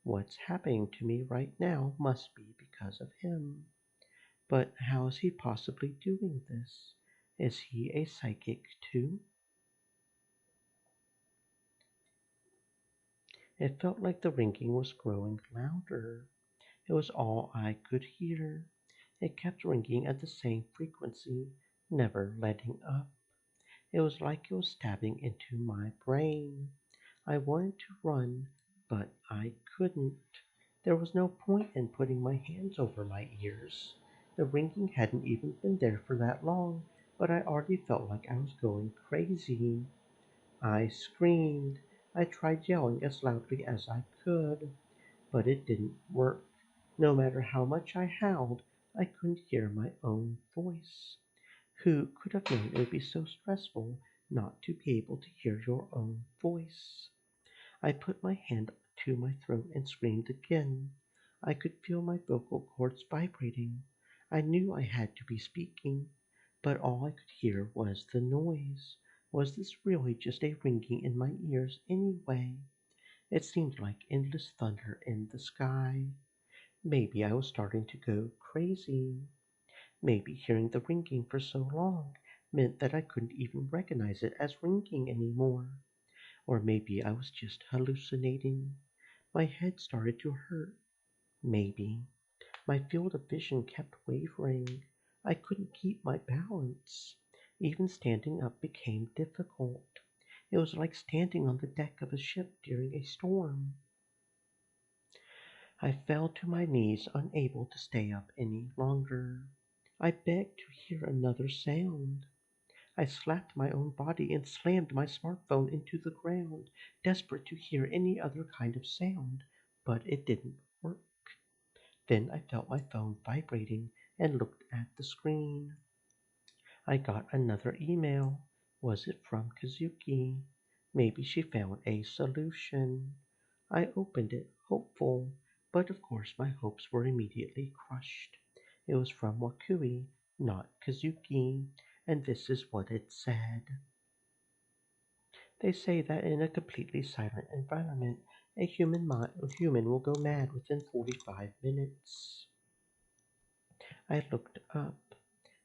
What's happening to me right now must be because of him. But how is he possibly doing this? Is he a psychic too? It felt like the ringing was growing louder. It was all I could hear. It kept ringing at the same frequency, never letting up. It was like it was stabbing into my brain. I wanted to run, but I couldn't. There was no point in putting my hands over my ears. The ringing hadn't even been there for that long, but I already felt like I was going crazy. I screamed. I tried yelling as loudly as I could, but it didn't work. No matter how much I howled, I couldn't hear my own voice. Who could have known it would be so stressful not to be able to hear your own voice? I put my hand to my throat and screamed again. I could feel my vocal cords vibrating. I knew I had to be speaking, but all I could hear was the noise. Was this really just a ringing in my ears anyway? It seemed like endless thunder in the sky. Maybe I was starting to go crazy. Maybe hearing the ringing for so long meant that I couldn't even recognize it as ringing anymore. Or maybe I was just hallucinating. My head started to hurt. Maybe. My field of vision kept wavering. I couldn't keep my balance. Even standing up became difficult. It was like standing on the deck of a ship during a storm. I fell to my knees, unable to stay up any longer. I begged to hear another sound. I slapped my own body and slammed my smartphone into the ground, desperate to hear any other kind of sound, but it didn't work. Then I felt my phone vibrating and looked at the screen. I got another email. Was it from Kazuki? Maybe she found a solution. I opened it, hopeful, but of course my hopes were immediately crushed. It was from Wakui, not Kazuki, and this is what it said. They say that in a completely silent environment, a human will go mad within 45 minutes. I looked up.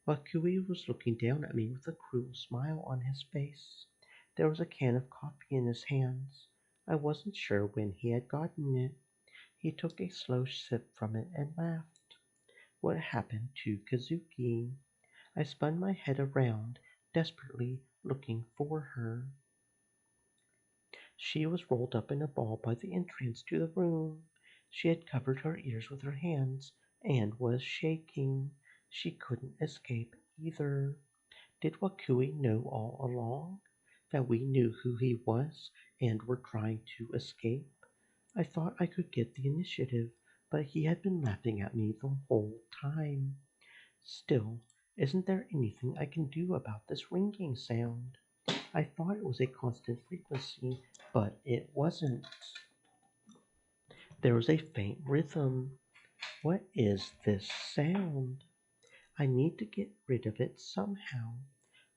Wakui was looking down at me with a cruel smile on his face. There was a can of coffee in his hands. I wasn't sure when he had gotten it. He took a slow sip from it and laughed. What happened to Kazuki? I spun my head around, desperately looking for her. She was rolled up in a ball by the entrance to the room. She had covered her ears with her hands and was shaking. She couldn't escape either. Did Wakui know all along that we knew who he was and were trying to escape? I thought I could get the initiative, but he had been laughing at me the whole time. Still, Isn't there anything I can do about this ringing sound? I thought it was a constant frequency, but it wasn't. There was a faint rhythm. What is this sound? I need to get rid of it somehow.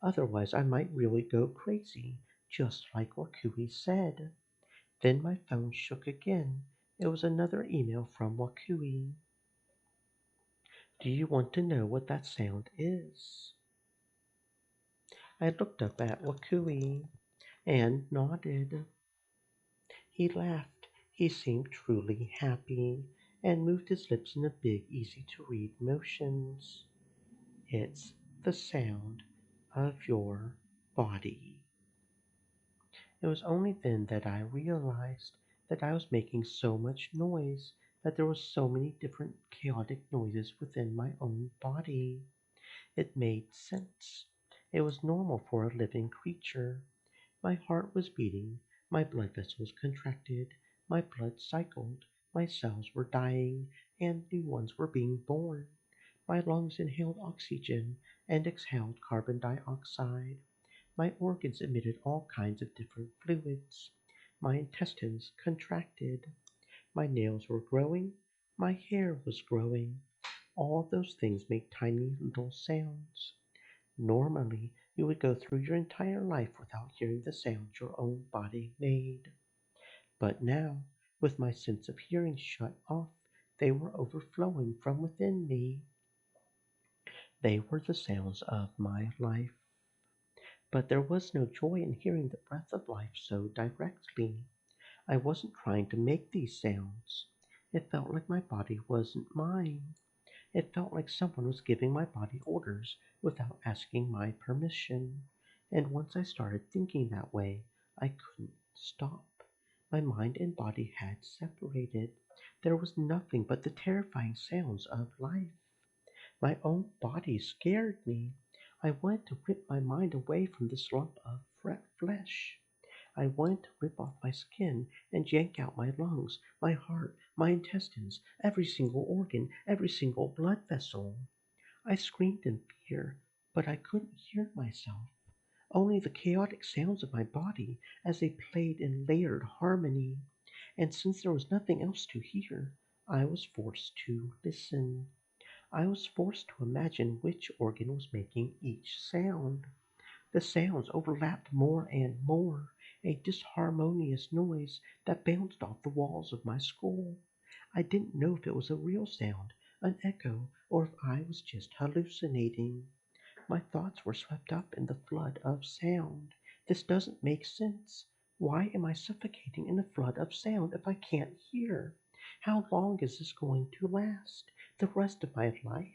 Otherwise, I might really go crazy, just like Wakui said. Then my phone shook again. It was another email from Wakui. Do you want to know what that sound is? I looked up at Wakui and nodded. He laughed. He seemed truly happy and moved his lips in a big, easy-to-read motions. It's the sound of your body. It was only then that I realized that I was making so much noise, that there were so many different chaotic noises within my own body. It made sense. It was normal for a living creature. My heart was beating, my blood vessels contracted, my blood cycled, my cells were dying, and new ones were being born. My lungs inhaled oxygen and exhaled carbon dioxide. My organs emitted all kinds of different fluids. My intestines contracted. My nails were growing. My hair was growing. All of those things made tiny little sounds. Normally, you would go through your entire life without hearing the sounds your own body made. But now, with my sense of hearing shut off, they were overflowing from within me. They were the sounds of my life. But there was no joy in hearing the breath of life so directly. I wasn't trying to make these sounds. It felt like my body wasn't mine. It felt like someone was giving my body orders without asking my permission. And once I started thinking that way, I couldn't stop. My mind and body had separated. There was nothing but the terrifying sounds of life. My own body scared me. I wanted to rip my mind away from this lump of flesh. I wanted to rip off my skin and yank out my lungs, my heart, my intestines, every single organ, every single blood vessel. I screamed in fear, but I couldn't hear myself. Only the chaotic sounds of my body as they played in layered harmony. And since there was nothing else to hear, I was forced to listen. I was forced to imagine which organ was making each sound. The sounds overlapped more and more, a disharmonious noise that bounced off the walls of my skull. I didn't know if it was a real sound, an echo, or if I was just hallucinating. My thoughts were swept up in the flood of sound. This doesn't make sense. Why am I suffocating in a flood of sound if I can't hear? How long is this going to last? The rest of my life?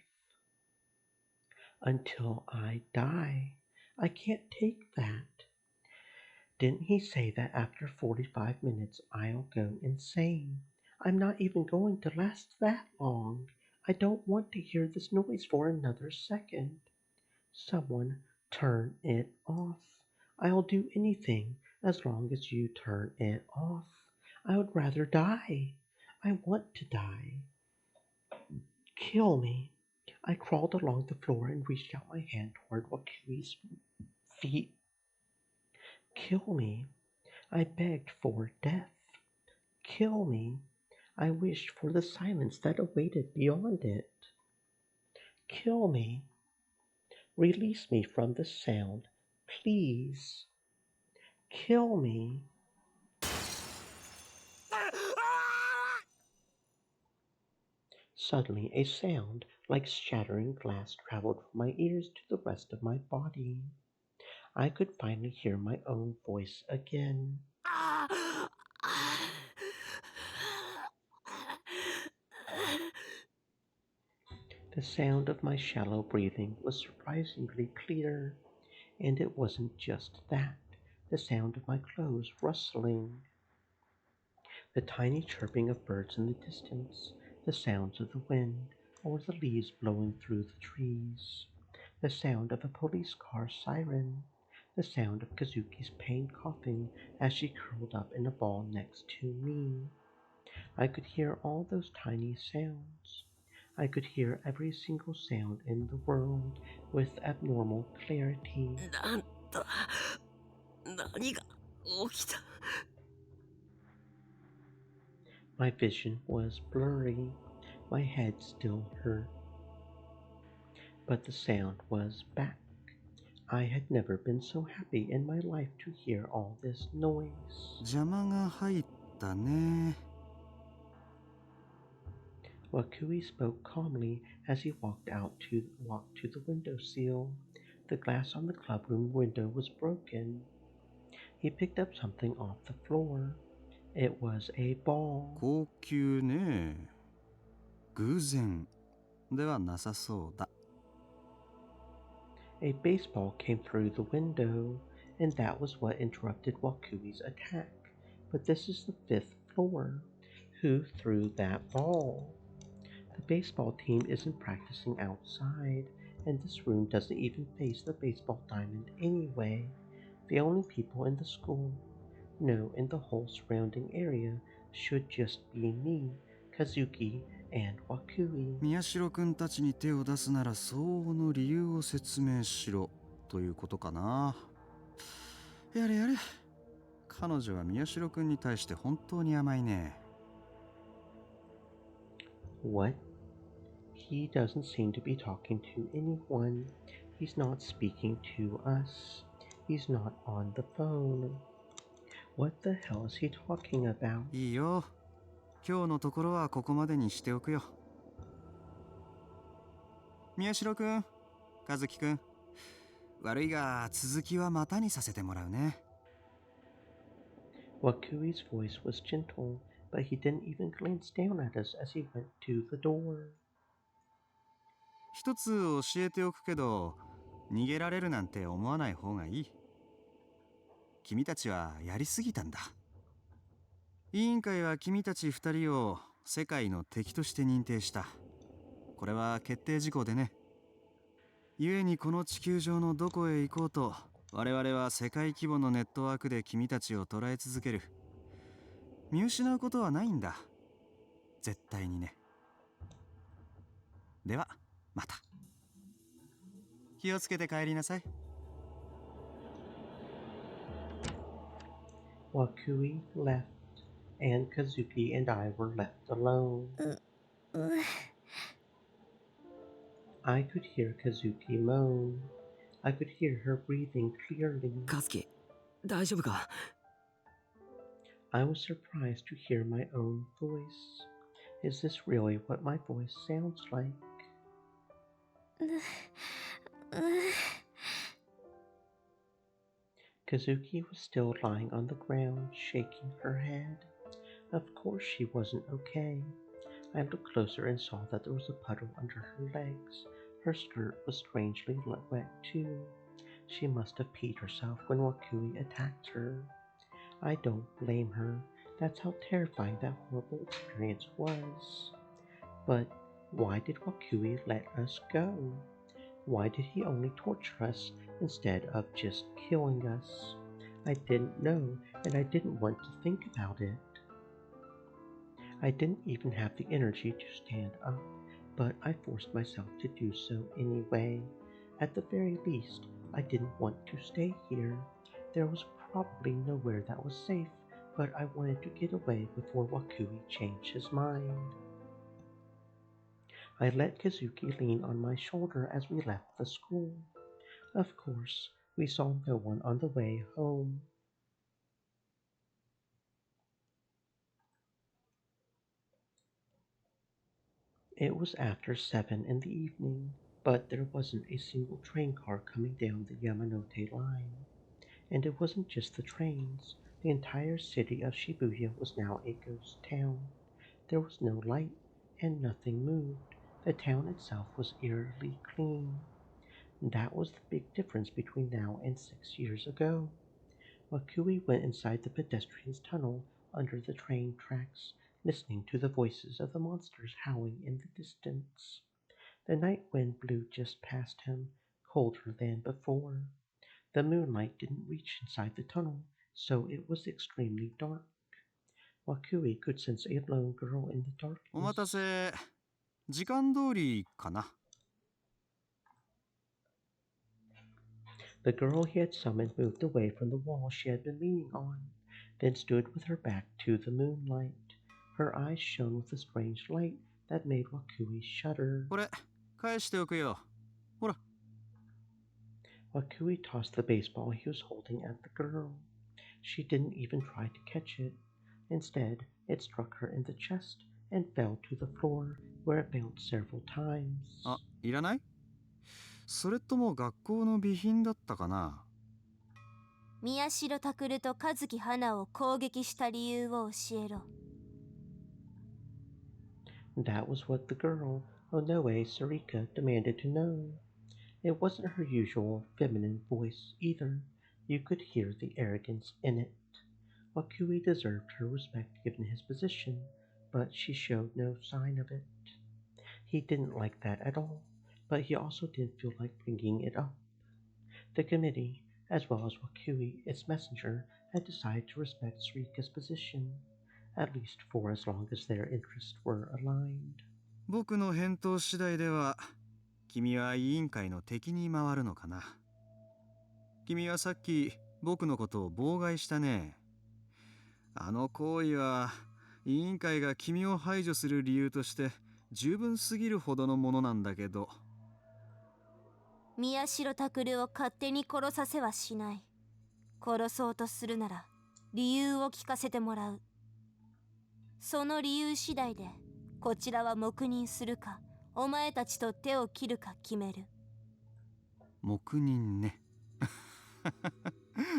Until I die. I can't take that. Didn't he say that after 45 minutes I'll go insane? I'm not even going to last that long. I don't want to hear this noise for another second. Someone turn it off. I'll do anything as long as you turn it off. I would rather die. I want to die. Kill me. I crawled along the floor and reached out my hand toward Wakui's feet. Kill me. I begged for death. Kill me. I wished for the silence that awaited beyond it. Kill me. Release me from the sound, please. Kill me. Suddenly, a sound like shattering glass traveled from my ears to the rest of my body. I could finally hear my own voice again. The sound of my shallow breathing was surprisingly clear, and it wasn't just that. The sound of my clothes rustling, the tiny chirping of birds in the distance, the sounds of the wind or the leaves blowing through the trees, the sound of a police car siren, the sound of Kazuki's pained coughing as she curled up in a ball next to me. I could hear all those tiny sounds. I could hear every single sound in the world with abnormal clarity. なんだ、何が起きた。 My vision was blurry. My head still hurt. But the sound was back. I had never been so happy in my life to hear all this noise. 邪魔が入ったね。Wakui spoke calmly as he walked to the windowsill. The glass on the clubroom window was broken. He picked up something off the floor. It was a ball. 高級ね。偶然ではなさそうだ。A baseball came through the window, and that was what interrupted Wakui's attack. But this is the 5th floor. Who threw that ball? The baseball team isn't practicing outside, and this room doesn't even face the baseball diamond anyway. The only people in the school, no, in the whole surrounding area, should just be me, Kazuki, and Wakui. 宮代くんたちに手を出すなら相応の理由を説明しろということかな。やれやれ。彼女は宮代くんに対して本当に甘いね。What? He doesn't seem to be talking to anyone. He's not speaking to us. He's not on the phone. What the hell is he talking about? いいよ。今日のところはここまでにしておくよ。宮代くん、和樹くん、悪いが続きはまたにさせてもらうね。Wakui's voice was gentle, but he didn't even glance down at us as he went to the door. 一つ教えておくけど、逃げられるなんて思わない方がいい。君たちはやりすぎたんだ。委員会は君たち二人を世界の敵として認定した。これは決定事項でね。故にこの地球上のどこへ行こうと、我々は世界規模のネットワークで君たちを捉え続ける。見失うことはないんだ。絶対にね。では、また。気をつけて帰りなさい。Wakui left, and Kazuki and I were left alone. I could hear Kazuki moan. I could hear her breathing clearly. カズキ、大丈夫か？ I was surprised to hear my own voice. Is this really what my voice sounds like? Kazuki was still lying on the ground, shaking her head. Of course she wasn't okay. I looked closer and saw that there was a puddle under her legs. Her skirt was strangely wet too. She must have peed herself when Wakui attacked her. I don't blame her. That's how terrifying that horrible experience was. But why did Wakui let us go? Why did he only torture us instead of just killing us? I didn't know, and I didn't want to think about it. I didn't even have the energy to stand up, but I forced myself to do so anyway. At the very least, I didn't want to stay here. There was probably nowhere that was safe, but I wanted to get away before Wakui changed his mind. I let Kazuki lean on my shoulder as we left the school. Of course, we saw no one on the way home. It was after 7 in the evening, but there wasn't a single train car coming down the Yamanote line. And it wasn't just the trains. The entire city of Shibuya was now a ghost town. There was no light, and nothing moved. The town itself was eerily clean. That was the big difference between now and 6 years ago. Wakui went inside the pedestrian's tunnel under the train tracks, listening to the voices of the monsters howling in the distance. The night wind blew just past him, colder than before. The moonlight didn't reach inside the tunnel, so it was extremely dark. Wakui could sense a lone girl in the darkness. お待たせ。時間通りかな。The girl he had summoned moved away from the wall she had been leaning on, then stood with her back to the moonlight. Her eyes shone with a strange light that made Wakui shudder. これ、返しておくよ。ほら。Wakui tossed the baseball he was holding at the girl. She didn't even try to catch it. Instead, it struck her in the chest and fell to the floor, where it bounced several times. あ、いらない？それとも学校の備品だったかな？宮代拓と和樹花を攻撃した理由を教えろ。That was what the girl, Onoe Sarika, demanded to know. It wasn't her usual feminine voice either. You could hear the arrogance in it. Wakui deserved her respect given his position, but she showed no sign of it. He didn't like that at all, but he also didn't feel like bringing it up. The committee, as well as Wakui, its messenger, had decided to respect Sarika's position, at least for as long as their interests were aligned. 僕の返答次第では、君は委員会の敵に回るのかな。君はさっき僕のことを妨害したね。あの行為は委員会が君を排除する理由として十分すぎるほどのものなんだけど。宮代拓を勝手に殺させはしない。殺そうとするなら理由を聞かせてもらう。その理由次第でこちらは黙認するかお前たちと手を切るか決める。黙認ね。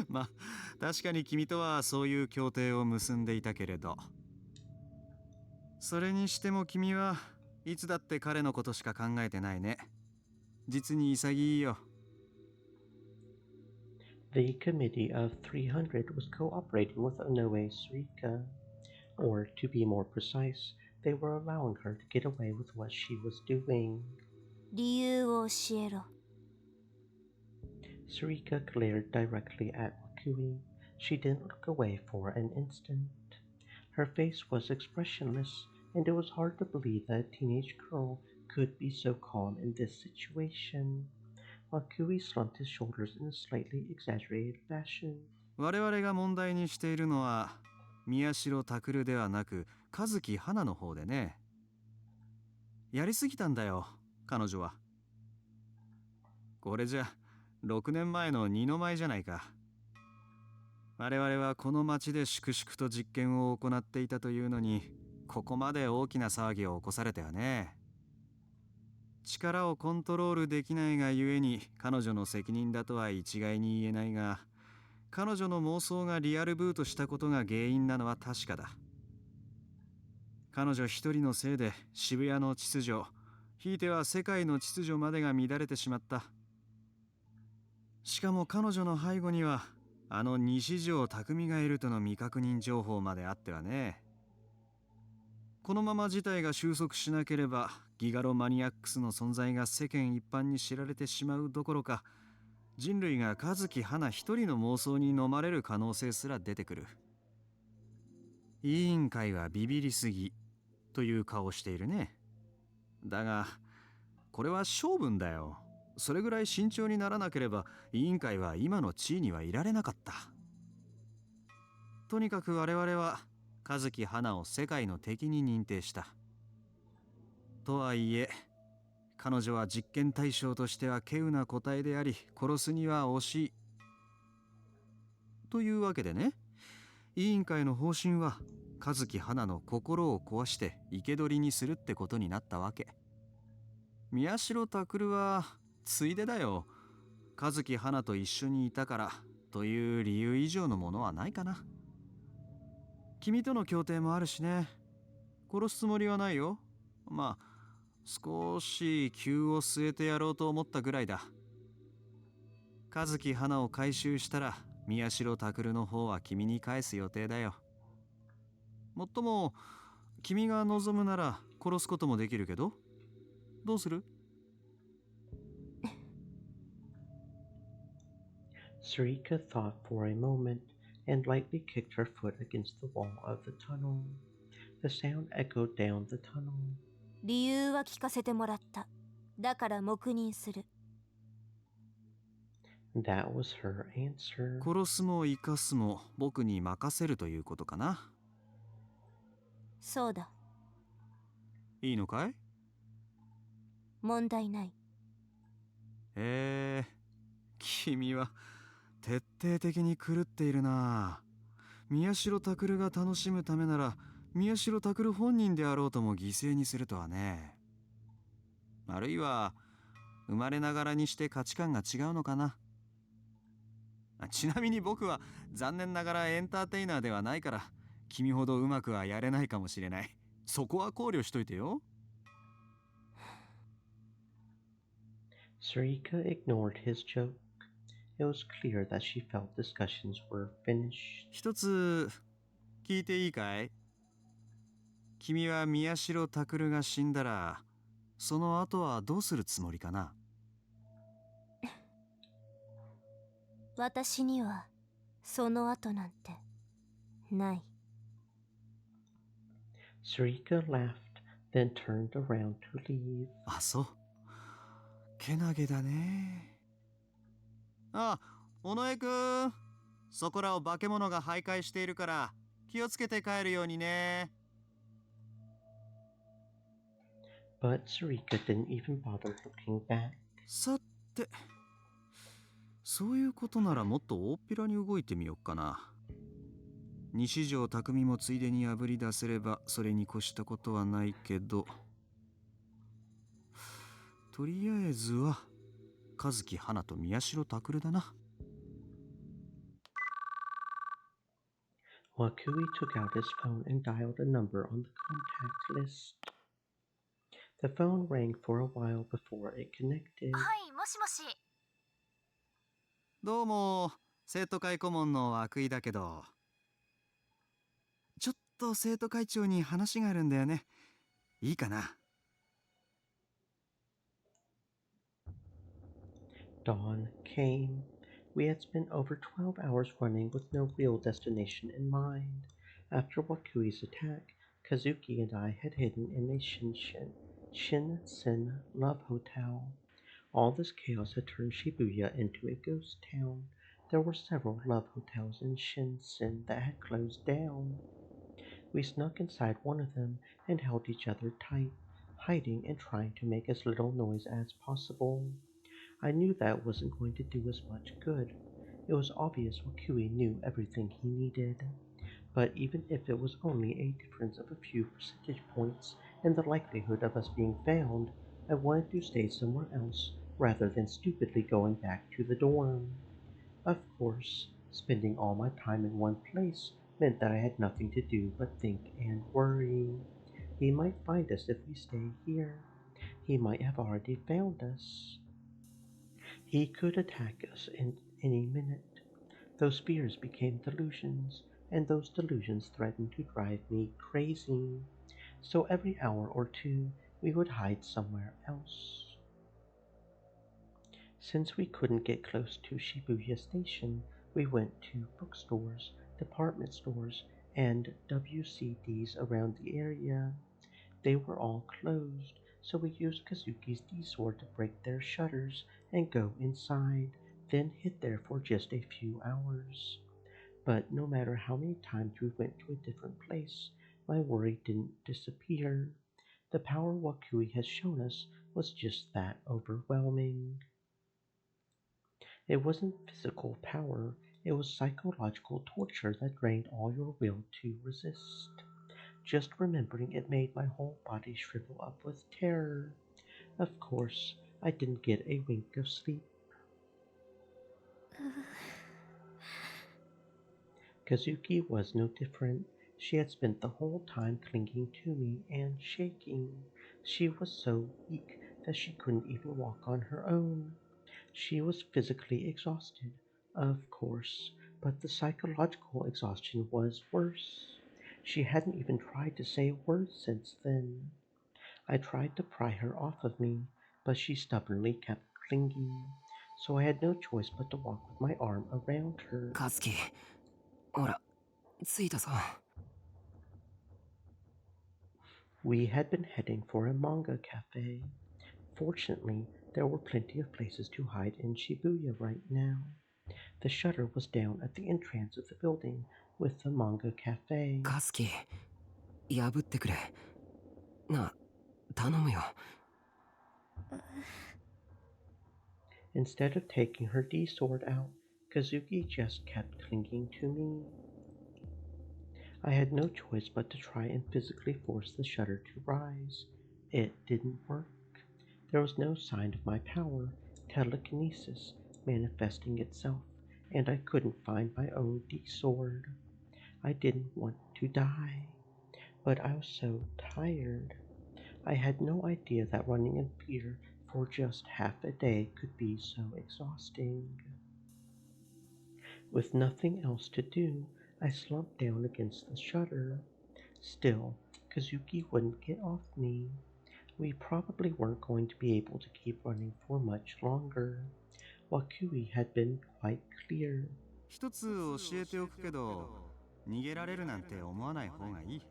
まあ確かに君とはそういう協定を結んでいたけれど、それにしても君はいつだって彼のことしか考えてないね。実に潔いよ。The committee of 300 was cooperating with Onoe Sarika, or to be more precise, they were allowing her to get away with what she was doing. 理由を教えろ。Sarika glared directly at Wakui. She didn't look away for an instant. Her face was expressionless, and it was hard to believe that a teenage girl could be so calm in this situation. Wakui slumped his shoulders in a slightly exaggerated fashion. 我々が問題にしているのは宮代拓ではなく和樹花の方でね。やりすぎたんだよ、彼女は。これじゃ6年前の二の舞じゃないか。我々はこの町で粛々と実験を行っていたというのに、ここまで大きな騒ぎを起こされたよね。力をコントロールできないがゆえに彼女の責任だとは一概に言えないが、彼女の妄想がリアルブートしたことが原因なのは確かだ。彼女一人のせいで渋谷の秩序、ひいては世界の秩序までが乱れてしまった。しかも彼女の背後にはあの西条匠がいるとの未確認情報まであってはね。このまま事態が収束しなければギガロマニアックスの存在が世間一般に知られてしまうどころか、人類が和樹花一人の妄想に飲まれる可能性すら出てくる。委員会はビビりすぎという顔をしているね。だがこれは性分だよ。それぐらい慎重にならなければ委員会は今の地位にはいられなかった。とにかく我々は和樹花を世界の敵に認定した。とはいえ彼女は実験対象としては稀有な個体であり、殺すには惜しい。というわけでね、委員会の方針は和樹花の心を壊して生け捕りにするってことになったわけ。宮代拓はついでだよ。和樹花と一緒にいたからという理由以上のものはないかな。君との協定もあるしね。殺すつもりはないよ。まあ少し急を据えてやろうと思ったぐらいだ。和樹花を回収したら宮代拓の方は君に返す予定だよ。もっとも君が望むなら殺すこともできるけど、どうするSarika thought for a moment and lightly kicked her foot against the wall of the tunnel. The sound echoed down the tunnel. 理由は聞かせてもらった。だから黙認する。That was her answer. 殺すも生かすも僕に任せるということかな。そうだ。いいのかい？問題ない。君は徹底的に狂っているな。宮代拓が楽しむためなら宮代拓本人であろうとも犠牲にするとはね。あるいは生まれながらにして価値観が違うのかな。ちなみに僕は残念ながらエンターテイナーではないから君ほどうまくはやれないかもしれない。そこは考慮しといてよ。Sarika ignored his joke. It was clear that she felt discussions were finished. 一つ聞いていいかい？君は宮代拓が死んだらその後はどうするつもりかな？私にはその後なんてない。Sarika laughed, then turned around to leave. あ、そう。けなげだね。あ、尾上くん。そこらを化け物が徘徊しているから気をつけて帰るようにね。But Sarika didn't even bother looking back. さて、そういうことならもっと大っぴらに動いてみよっかな。西条匠もついでにあぶり出せればそれに越したことはないけど、とりあえずは和樹花と宮代拓だな。Wakui took out his phone and dialed a number on the contact list. The phone rang for a while before it connected. はい、もしもし。どうも、生徒会顧問の涌井だけど、ちょっと生徒会長に話があるんだよね。いいかな？ Dawn came. We had spent over 12 hours running with no real destination in mind. After Wakui's attack, Kazuki and I had hidden in a Shinsen love hotel. All this chaos had turned Shibuya into a ghost town. There were several love hotels in Shinsen that had closed down. We snuck inside one of them and held each other tight, hiding and trying to make as little noise as possible. I knew that wasn't going to do us much good. It was obvious Wakui knew everything he needed. But even if it was only a difference of a few percentage points in the likelihood of us being found, I wanted to stay somewhere else rather than stupidly going back to the dorm. Of course, spending all my time in one place meant that I had nothing to do but think and worry. He might find us if we stay here. He might have already found us. He could attack us in any minute. Those fears became delusions, and those delusions threatened to drive me crazy. So every hour or two, we would hide somewhere else. Since we couldn't get close to Shibuya Station, we went to bookstores, department stores, and WCDs around the area. They were all closed, so we used Kazuki's D-sword to break their shutters and go inside, then hid there for just a few hours. But no matter how many times we went to a different place, my worry didn't disappear. The power Wakui has shown us was just that overwhelming. It wasn't physical power, it was psychological torture that drained all your will to resist. Just remembering it made my whole body shrivel up with terror. Of course, I didn't get a wink of sleep. Kazuki was no different. She had spent the whole time clinging to me and shaking. She was so weak that she couldn't even walk on her own. She was physically exhausted, of course, but the psychological exhaustion was worse. She hadn't even tried to say a word since then. I tried to pry her off of me, but she stubbornly kept clinging, so I had no choice but to walk with my arm around her. Kazuki, ほら、着いたぞ。We had been heading for a manga cafe. Fortunately, there were plenty of places to hide in Shibuya right now. The shutter was down at the entrance of the building with the manga cafe. カスキ、破ってくれ。なあ、頼むよ。Instead of taking her D sword out, Kazuki just kept clinging to me. I had no choice but to try and physically force the shutter to rise. It didn't work. There was no sign of my power, telekinesis, manifesting itself, and I couldn't find my own D sword. I didn't want to die, but I was so tired. I had no idea that running in fear for just half a day could be so exhausting. With nothing else to do, I slumped down against the shutter. Still, Kazuki wouldn't get off me. We probably weren't going to be able to keep running for much longer. Wakui had been quite clear. 一つ教えておくけど、逃げられるなんて思わない方がいい。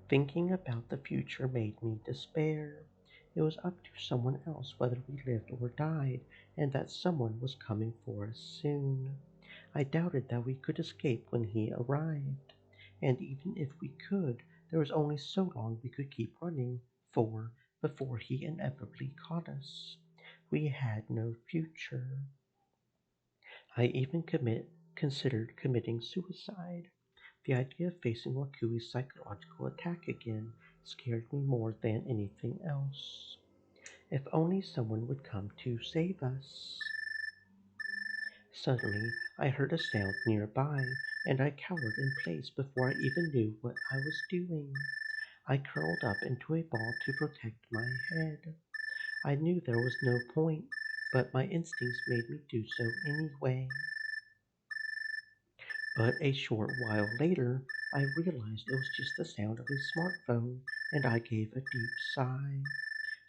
Thinking about the future made me despair. It was up to someone else whether we lived or died, and that someone was coming for us soon. I doubted that we could escape when he arrived, and even if we could, there was only so long we could keep running for before he inevitably caught us. We had no future. I even considered committing suicide. The idea of facing Wakui's psychological attack again scared me more than anything else. If only someone would come to save us. Suddenly, I heard a sound nearby, and I cowered in place before I even knew what I was doing. I curled up into a ball to protect my head. I knew there was no point, but my instincts made me do so anyway. But a short while later, I realized it was just the sound of a smartphone, and I gave a deep sigh.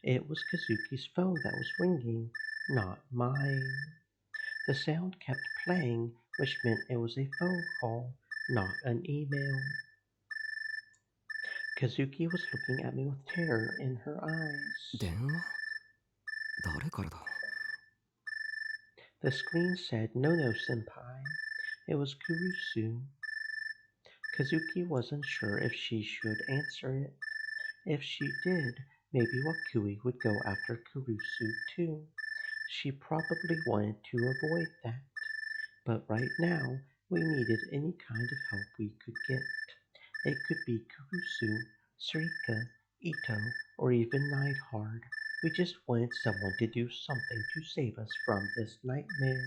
It was Kazuki's phone that was ringing, not mine. The sound kept playing, which meant it was a phone call, not an email. Kazuki was looking at me with terror in her eyes. 電話？誰からだ？ The screen said, "No, no, senpai." It was Kurusu. Kazuki wasn't sure if she should answer it. If she did, maybe Wakui would go after Kurusu too. She probably wanted to avoid that. But right now, we needed any kind of help we could get. It could be Kurusu, Sarika, Ito, or even Neidhard. We just wanted someone to do something to save us from this nightmare.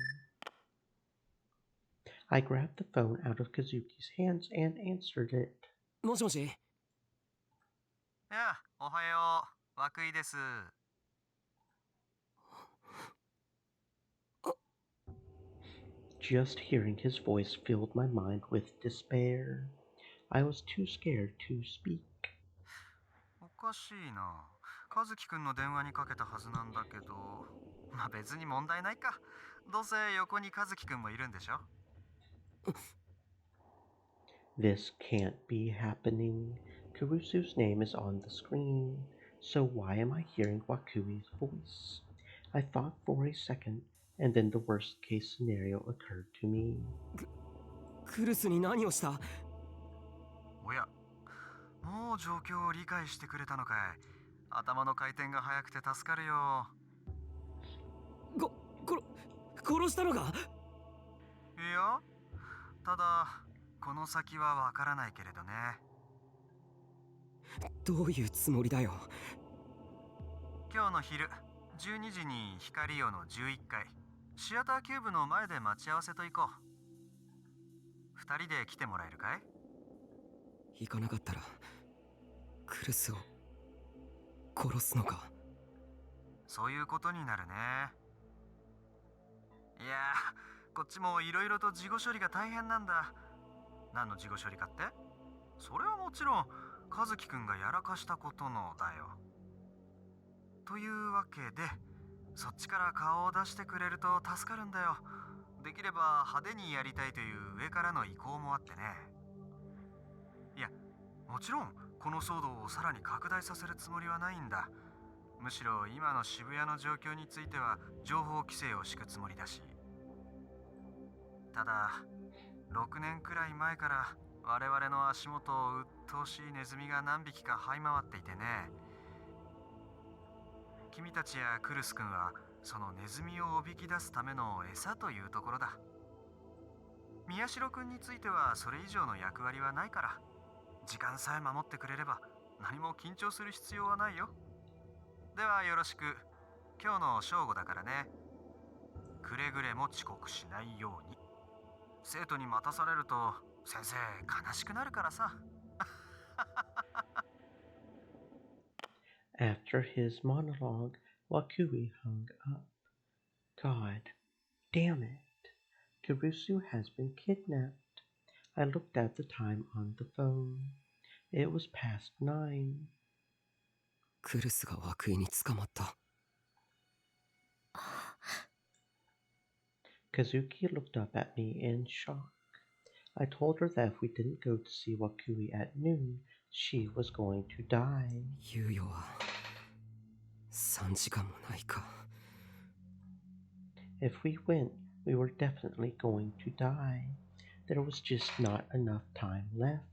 I grabbed the phone out of Kazuki's hands and answered it. もしもし。やあ、おはよう。涌井です。Just hearing his voice filled my mind with despair. I was too scared to speak. おかしいな。和樹くんの電話にかけたはずなんだけど、まあ別に問題ないか。どうせ横に和樹くんもいるんでしょ。This can't be happening. Kurusu's name is on the screen, so why am I hearing Wakui's voice? I thought for a second, and then the worst case scenario occurred to me. クルスに何をした？おや、もう状況を理解してくれたのかい。頭の回転が速くて助かるよ。殺したのか？いや、ただこの先はわからないけれどね。どういうつもりだよ。今日の昼12時に光陽の11階シアターキューブの前で待ち合わせと行こう。2人で来てもらえるかい？行かなかったらクルスを殺すのか？そういうことになるね。いやー、こっちもいろいろと事後処理が大変なんだ。何の事後処理かって？それはもちろん和樹くんがやらかしたことのだよ。というわけで、そっちから顔を出してくれると助かるんだよ。できれば派手にやりたいという上からの意向もあってね。いや、もちろんこの騒動をさらに拡大させるつもりはないんだ。むしろ今の渋谷の状況については情報規制を敷くつもりだし。ただ6年くらい前から我々の足元を鬱陶しいネズミが何匹か這い回っていてね。君たちやクルス君はそのネズミをおびき出すための餌というところだ。宮代君についてはそれ以上の役割はないから、時間さえ守ってくれれば何も緊張する必要はないよ。ではよろしく。今日の正午だからね。くれぐれも遅刻しないように。生徒に待たされると先生悲しくなるからさ。After his monologue, Wakui hung up. God damn it. Kurusu has been kidnapped. I looked at the time on the phone. It was past 9. クルスが涌井に捕まった。Kazuki looked up at me in shock. I told her that if we didn't go to see Wakui at noon, she was going to die. 猶予は3時間もないか。If we went, we were definitely going to die. There was just not enough time left.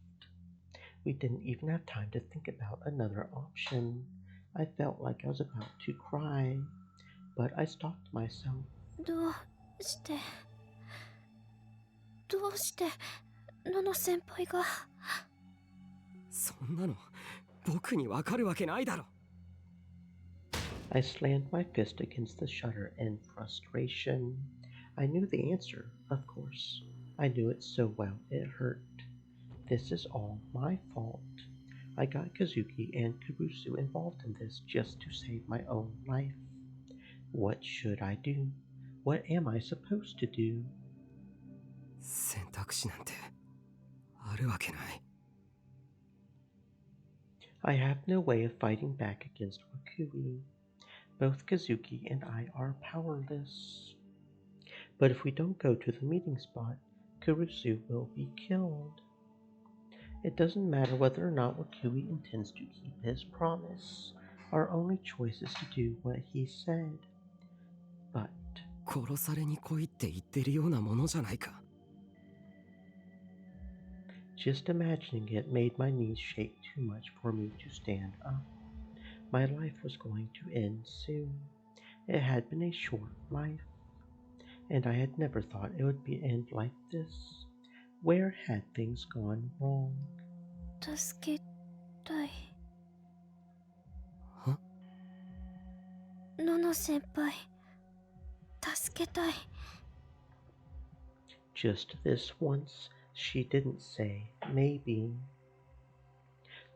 We didn't even have time to think about another option. I felt like I was about to cry, but I stopped myself. どうしてノノ先輩が。そんなの僕にわかるわけないだろ。I slammed my fist against the shutter in frustration. I knew the answer, of course. I knew it so well it hurt. This is all my fault. I got Kazuki and Kurusu involved in this just to save my own life. What should I do? What am I supposed to do? 選択肢なんてあるわけない。I have no way of fighting back against Wakui. Both Kazuki and I are powerless. But if we don't go to the meeting spot, Kurusu will be killed. It doesn't matter whether or not Wakui intends to keep his promise. Our only choice is to do what he said. But 殺されに来いって言ってるようなものじゃないか。just imagining it made my knees shake too much for me to stand up. My life was going to end soon. It had been a short life, and I had never thought it would end like this. Where had things gone wrong? 助けたい。ノノ先輩、助けたい。Just this once, she didn't say maybe.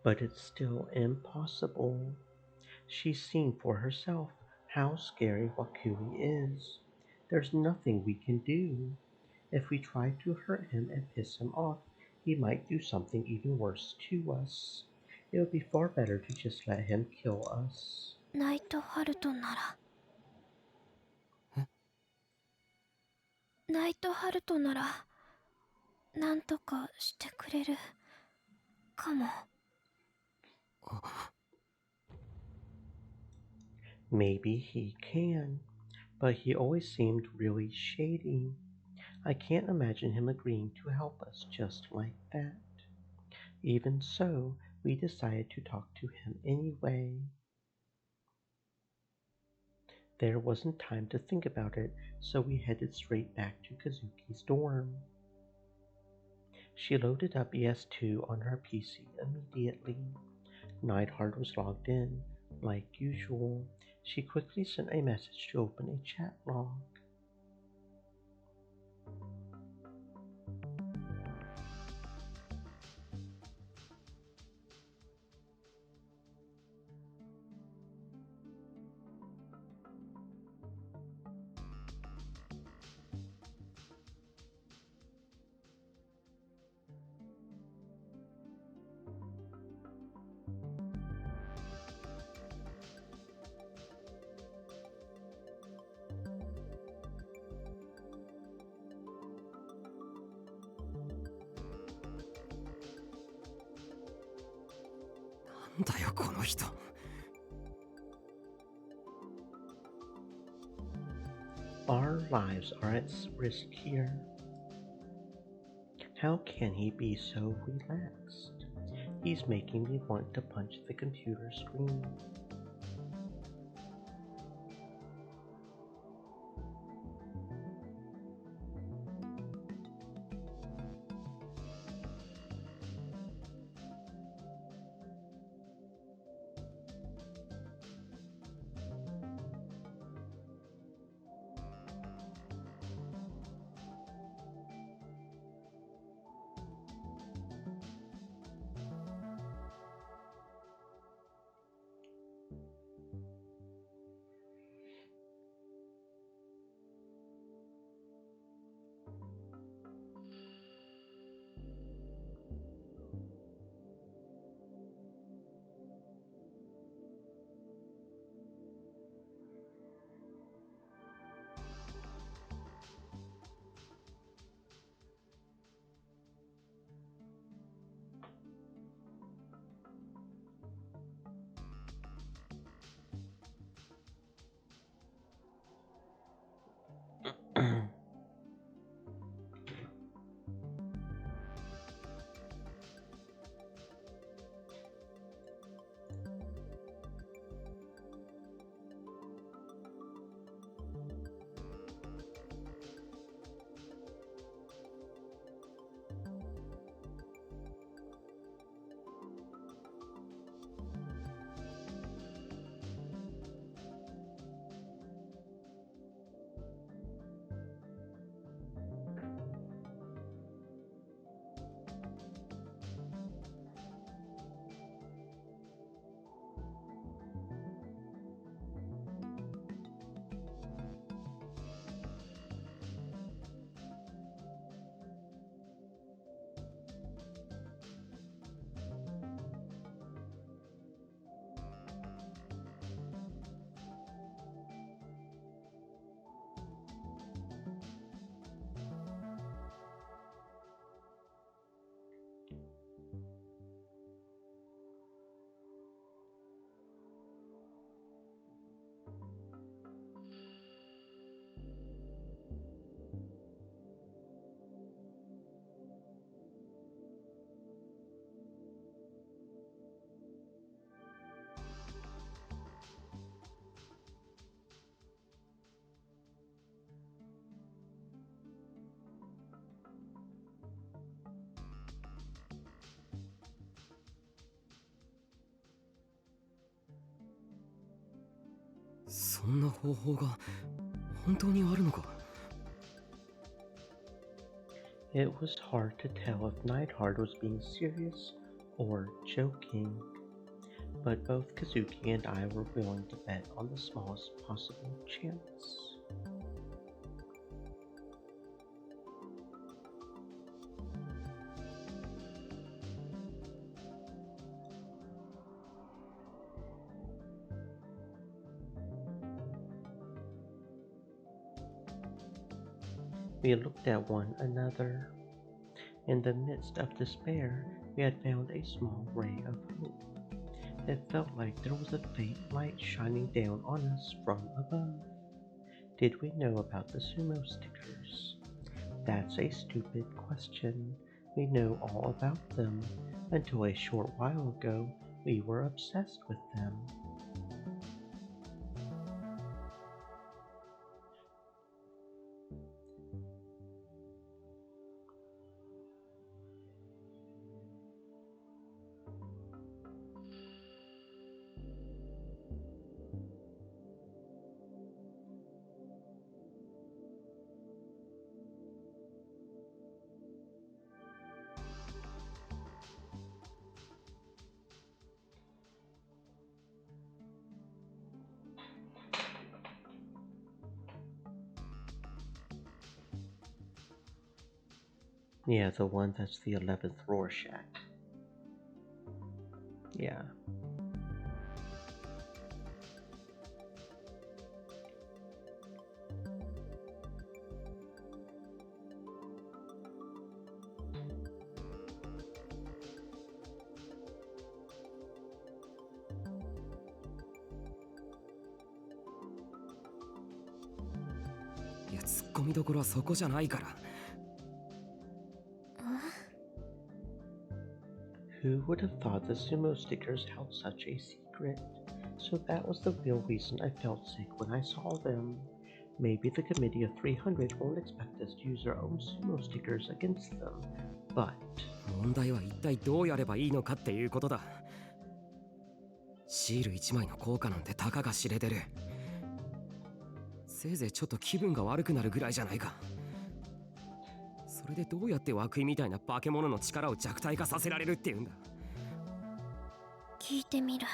But it's still impossible. She's seen for herself how scary Wakui is. There's nothing we can do. If we try to hurt him and piss him off, he might do something even worse to us. It would be far better to just let him kill us. ナイトハルトなら。ナイトハルトなら、なんとかしてくれるかも。Maybe he can, but he always seemed really shady. I can't imagine him agreeing to help us just like that. Even so, we decided to talk to him anyway. There wasn't time to think about it, so we headed straight back to Kazuki's dorm. She loaded up ES2 on her PC immediately. Neidhart was logged in, like usual. She quickly sent a message to open a chat log. だよこの人。Our lives are at risk here. How can he be so relaxed? He's making me want to punch the computer screen. "そんな方法が本当にあるのか?" It was hard to tell if Neidhard was being serious or joking, but both Kazuki and I were willing to bet on the smallest possible chance. We looked at one another. In the midst of despair, we had found a small ray of hope. It felt like there was a faint light shining down on us from above. Did we know about the sumo stickers? That's a stupid question. We know all about them. Until a short while ago, we were obsessed with them. Yeah, the one that's the 11th Rorschach. Yeah. やツッコミどころはそこじゃないから。Who would have thought the sumo stickers held such a secret? So that was the real reason I felt sick when I saw them. Maybe the Committee of 300 won't expect us to use our own sumo stickers against them, but... 問題は一体どうやればいいのかっていうことだ。シール1枚の効果なんてたかが知れてる。せいぜいちょっと気分が悪くなるぐらいじゃないか。それでどうやって涌井みたいな化け物の力を弱体化させられるっていうんだ。聞いてみる。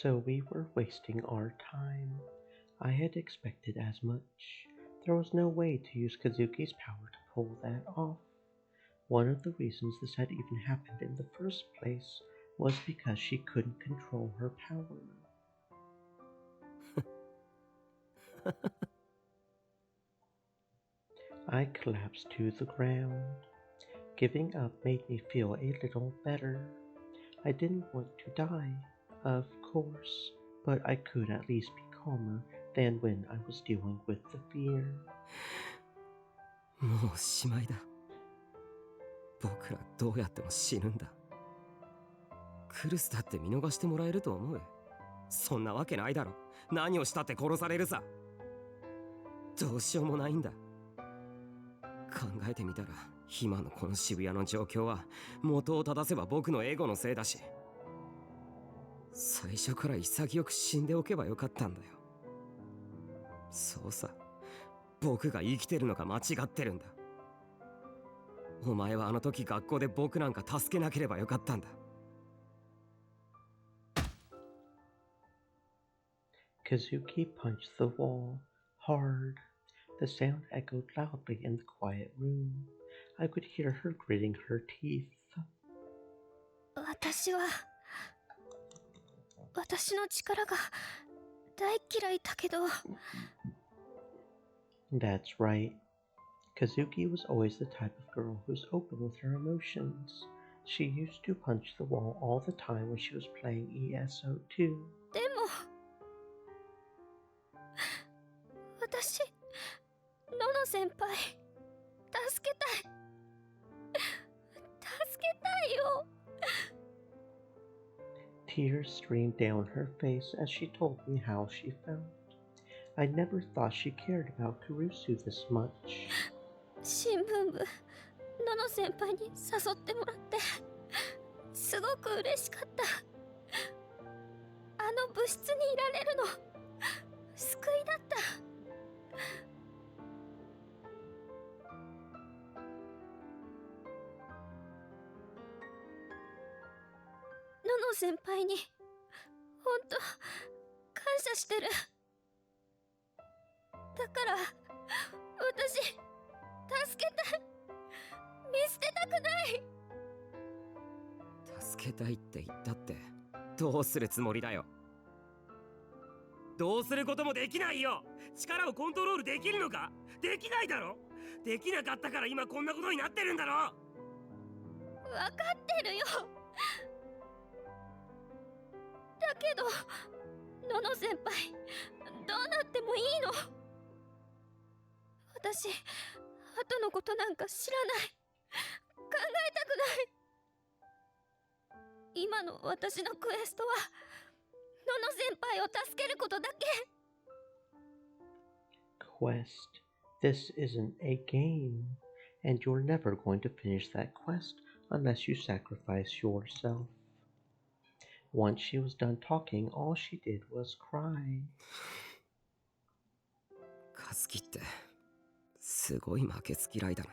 So we were wasting our time. I had expected as much. There was no way to use Kazuki's power to pull that off. One of the reasons this had even happened in the first place was because she couldn't control her power. I collapsed to the ground. Giving up made me feel a little better. I didn't want to die, of course, but I could at least be calmer than when I was dealing with the fear. もうおしまいだ。僕らどうやっても死ぬんだ。クルスだって見逃してもらえると思う？そんなわけないだろ。何をしたって殺されるさ。どうしようもないんだ。考えてみたら今のこの渋谷の状況は元を正せば僕のエゴのせいだし、最初から潔く死んでおけばよかったんだよ。そうさ、僕が生きてるのが間違ってるんだ。お前はあの時学校で僕なんか助けなければよかったんだ。Kazuki punched the wall hard. The sound echoed loudly in the quiet room. I could hear her gritting her teeth. 私の力が大嫌いだけど。That's right. Kazuki was always the type of girl who's open with her emotions. She used to punch the wall all the time when she was playing ESO2. でも私、ノノ先輩、助けたい。助けたいよ。Tears streamed down her face as she told me how she felt. I never thought she cared about Kurusu this much. 新聞部、ノノ先輩に誘ってもらってすごく嬉しかった。あの部室にいられるの救いだった。ノノ先輩に本当感謝してる。だから私助けたい。見捨てたくない。助けたいって言ったってどうするつもりだよ。どうすることもできないよ。力をコントロールできるのか？できないだろ。できなかったから今こんなことになってるんだろ。わかってるよ。だけどノノ先輩、どうなってもいいの。私、後のことなんか知らない。考えたくない。今の私のクエストはノノ先輩を助けることだけ。Quest. This isn't a game, and you're never going to finish that quest unless you sacrifice yourself. Once she was done talking, all she did was cry. カズキってすごい負けず嫌いだな。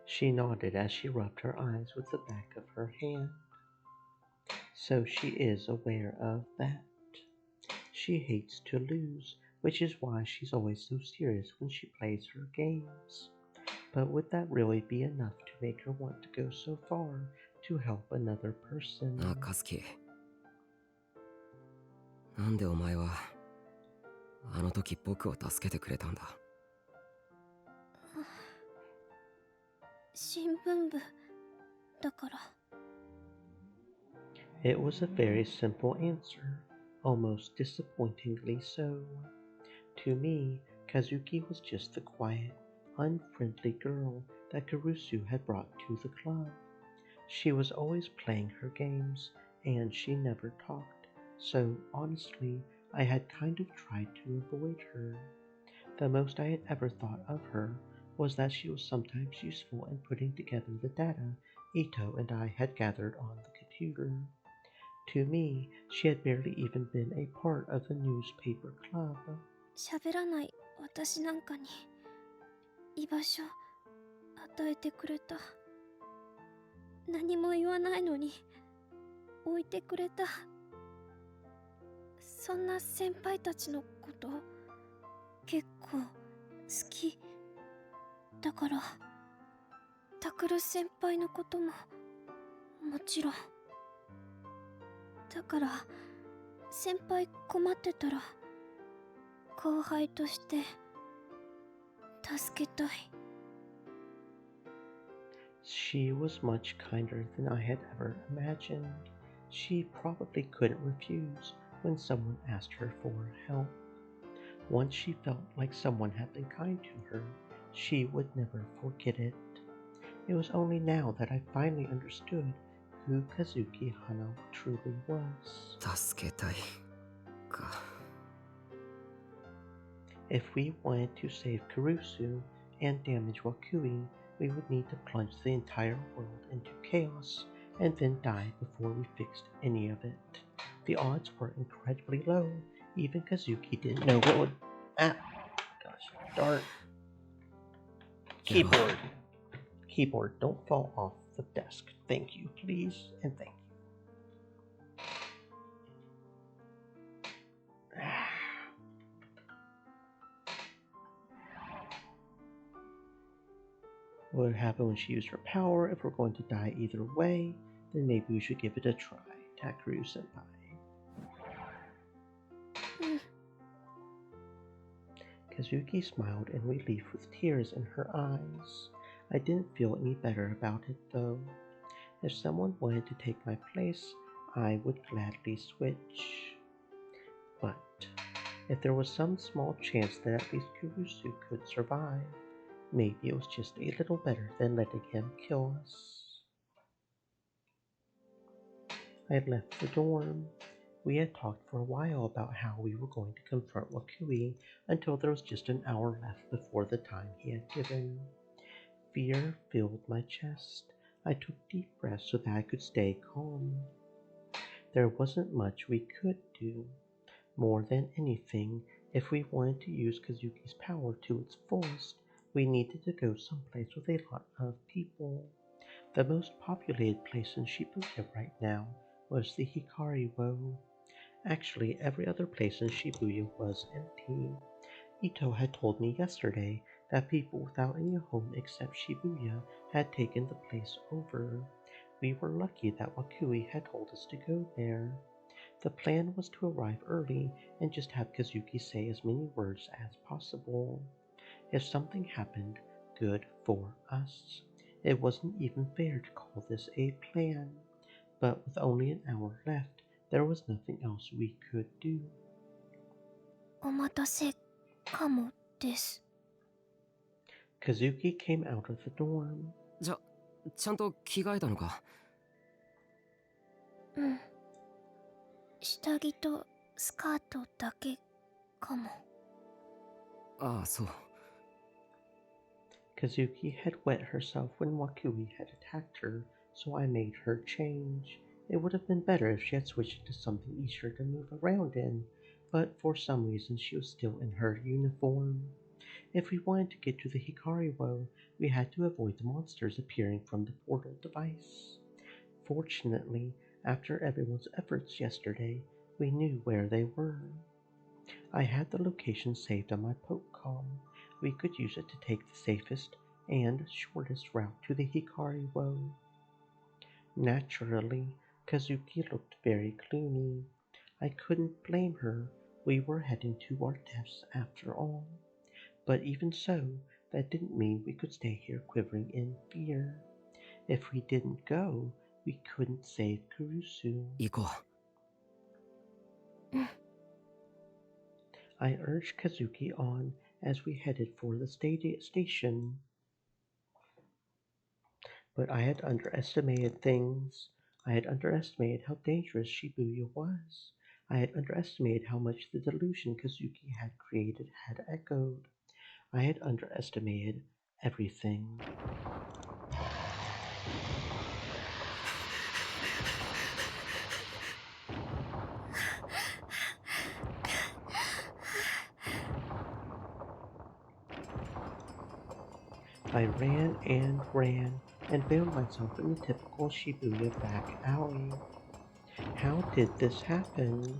She nodded as she rubbed her eyes with the back of her hand. So she is aware of that. She hates to lose, which is why she's always so serious when she plays her games. But would that really be enough to make her want to go so far to help another person? なあカズキ、なんでお前はあの時僕を助けてくれたんだ。新聞部だから。 It was a very simple answer, almost disappointingly so. To me, Kazuki was just the quiet, unfriendly girl that Kurusu had brought to the club. She was always playing her games, and she never talked, so honestly, I had kind of tried to avoid her. The most I had ever thought of her was that she was sometimes useful in putting together the data Ito and I had gathered on the computer. To me, she had barely even been a part of the newspaper club. 喋らない私なんかに居場所与えてくれた。何も言わないのに置いてくれた。そんな先輩たちのこと結構好きだから、タクル先輩のことももちろん。だから先輩困ってたら後輩として助けたい。 She was much kinder than I had ever imagined. She probably couldn't refuse when someone asked her for help. Once she felt like someone had been kind to her, she would never forget it. It was only now that I finally understood who Kazuki Hano truly was. 助けたいか。If we wanted to save Kurusu and damage Wakui, we would need to plunge the entire world into chaos and then die before we fixed any of it. The odds were incredibly low. Even Kazuki didn't know what would... Ah! Gosh, darn. Keyboard. Keyboard, don't fall off the desk. Thank you, please, and thank you. What would happen when she used her power? If we're going to die either way, then maybe we should give it a try. Takeru Senpai. Kazuki smiled in relief with tears in her eyes. I didn't feel any better about it though. If someone wanted to take my place, I would gladly switch. But if there was some small chance that at least Kurusu could survive, maybe it was just a little better than letting him kill us. I left the dorm. We had talked for a while about how we were going to confront Wakui until there was just an hour left before the time he had given. Fear filled my chest. I took deep breaths so that I could stay calm. There wasn't much we could do. More than anything, if we wanted to use Kazuki's power to its fullest, we needed to go someplace with a lot of people. The most populated place in Shibuya right now was the Hikari-wo. Actually, every other place in Shibuya was empty. Ito had told me yesterday that people without any home except Shibuya had taken the place over. We were lucky that Wakui had told us to go there. The plan was to arrive early and just have Kazuki say as many words as possible. If something happened, good for us. It wasn't even fair to call this a plan. But with only an hour left, there was nothing else we could do. お待たせかもです。 Kazuki came out of the dorm. ちゃんと着替えたのか？うん。下着とスカートだけかも。ああ、そう。Kazuki had wet herself when Wakui had attacked her, so I made her change. It would have been better if she had switched into something easier to move around in, but for some reason she was still in her uniform. If we wanted to get to the Hikariwo, we had to avoid the monsters appearing from the portal device. Fortunately, after everyone's efforts yesterday, we knew where they were. I had the location saved on my Pokecom. We could use it to take the safest and shortest route to the Hikariwo. Naturally, Kazuki looked very gloomy. I couldn't blame her. We were heading to our deaths after all. But even so, that didn't mean we could stay here quivering in fear. If we didn't go, we couldn't save Kurusu. 行こう。I urged Kazuki on as we headed for the station. But I had underestimated things. I had underestimated how dangerous Shibuya was. I had underestimated how much the delusion Kazuki had created had echoed. I had underestimated everything. I ran and found myself in the typical Shibuya back alley. How did this happen?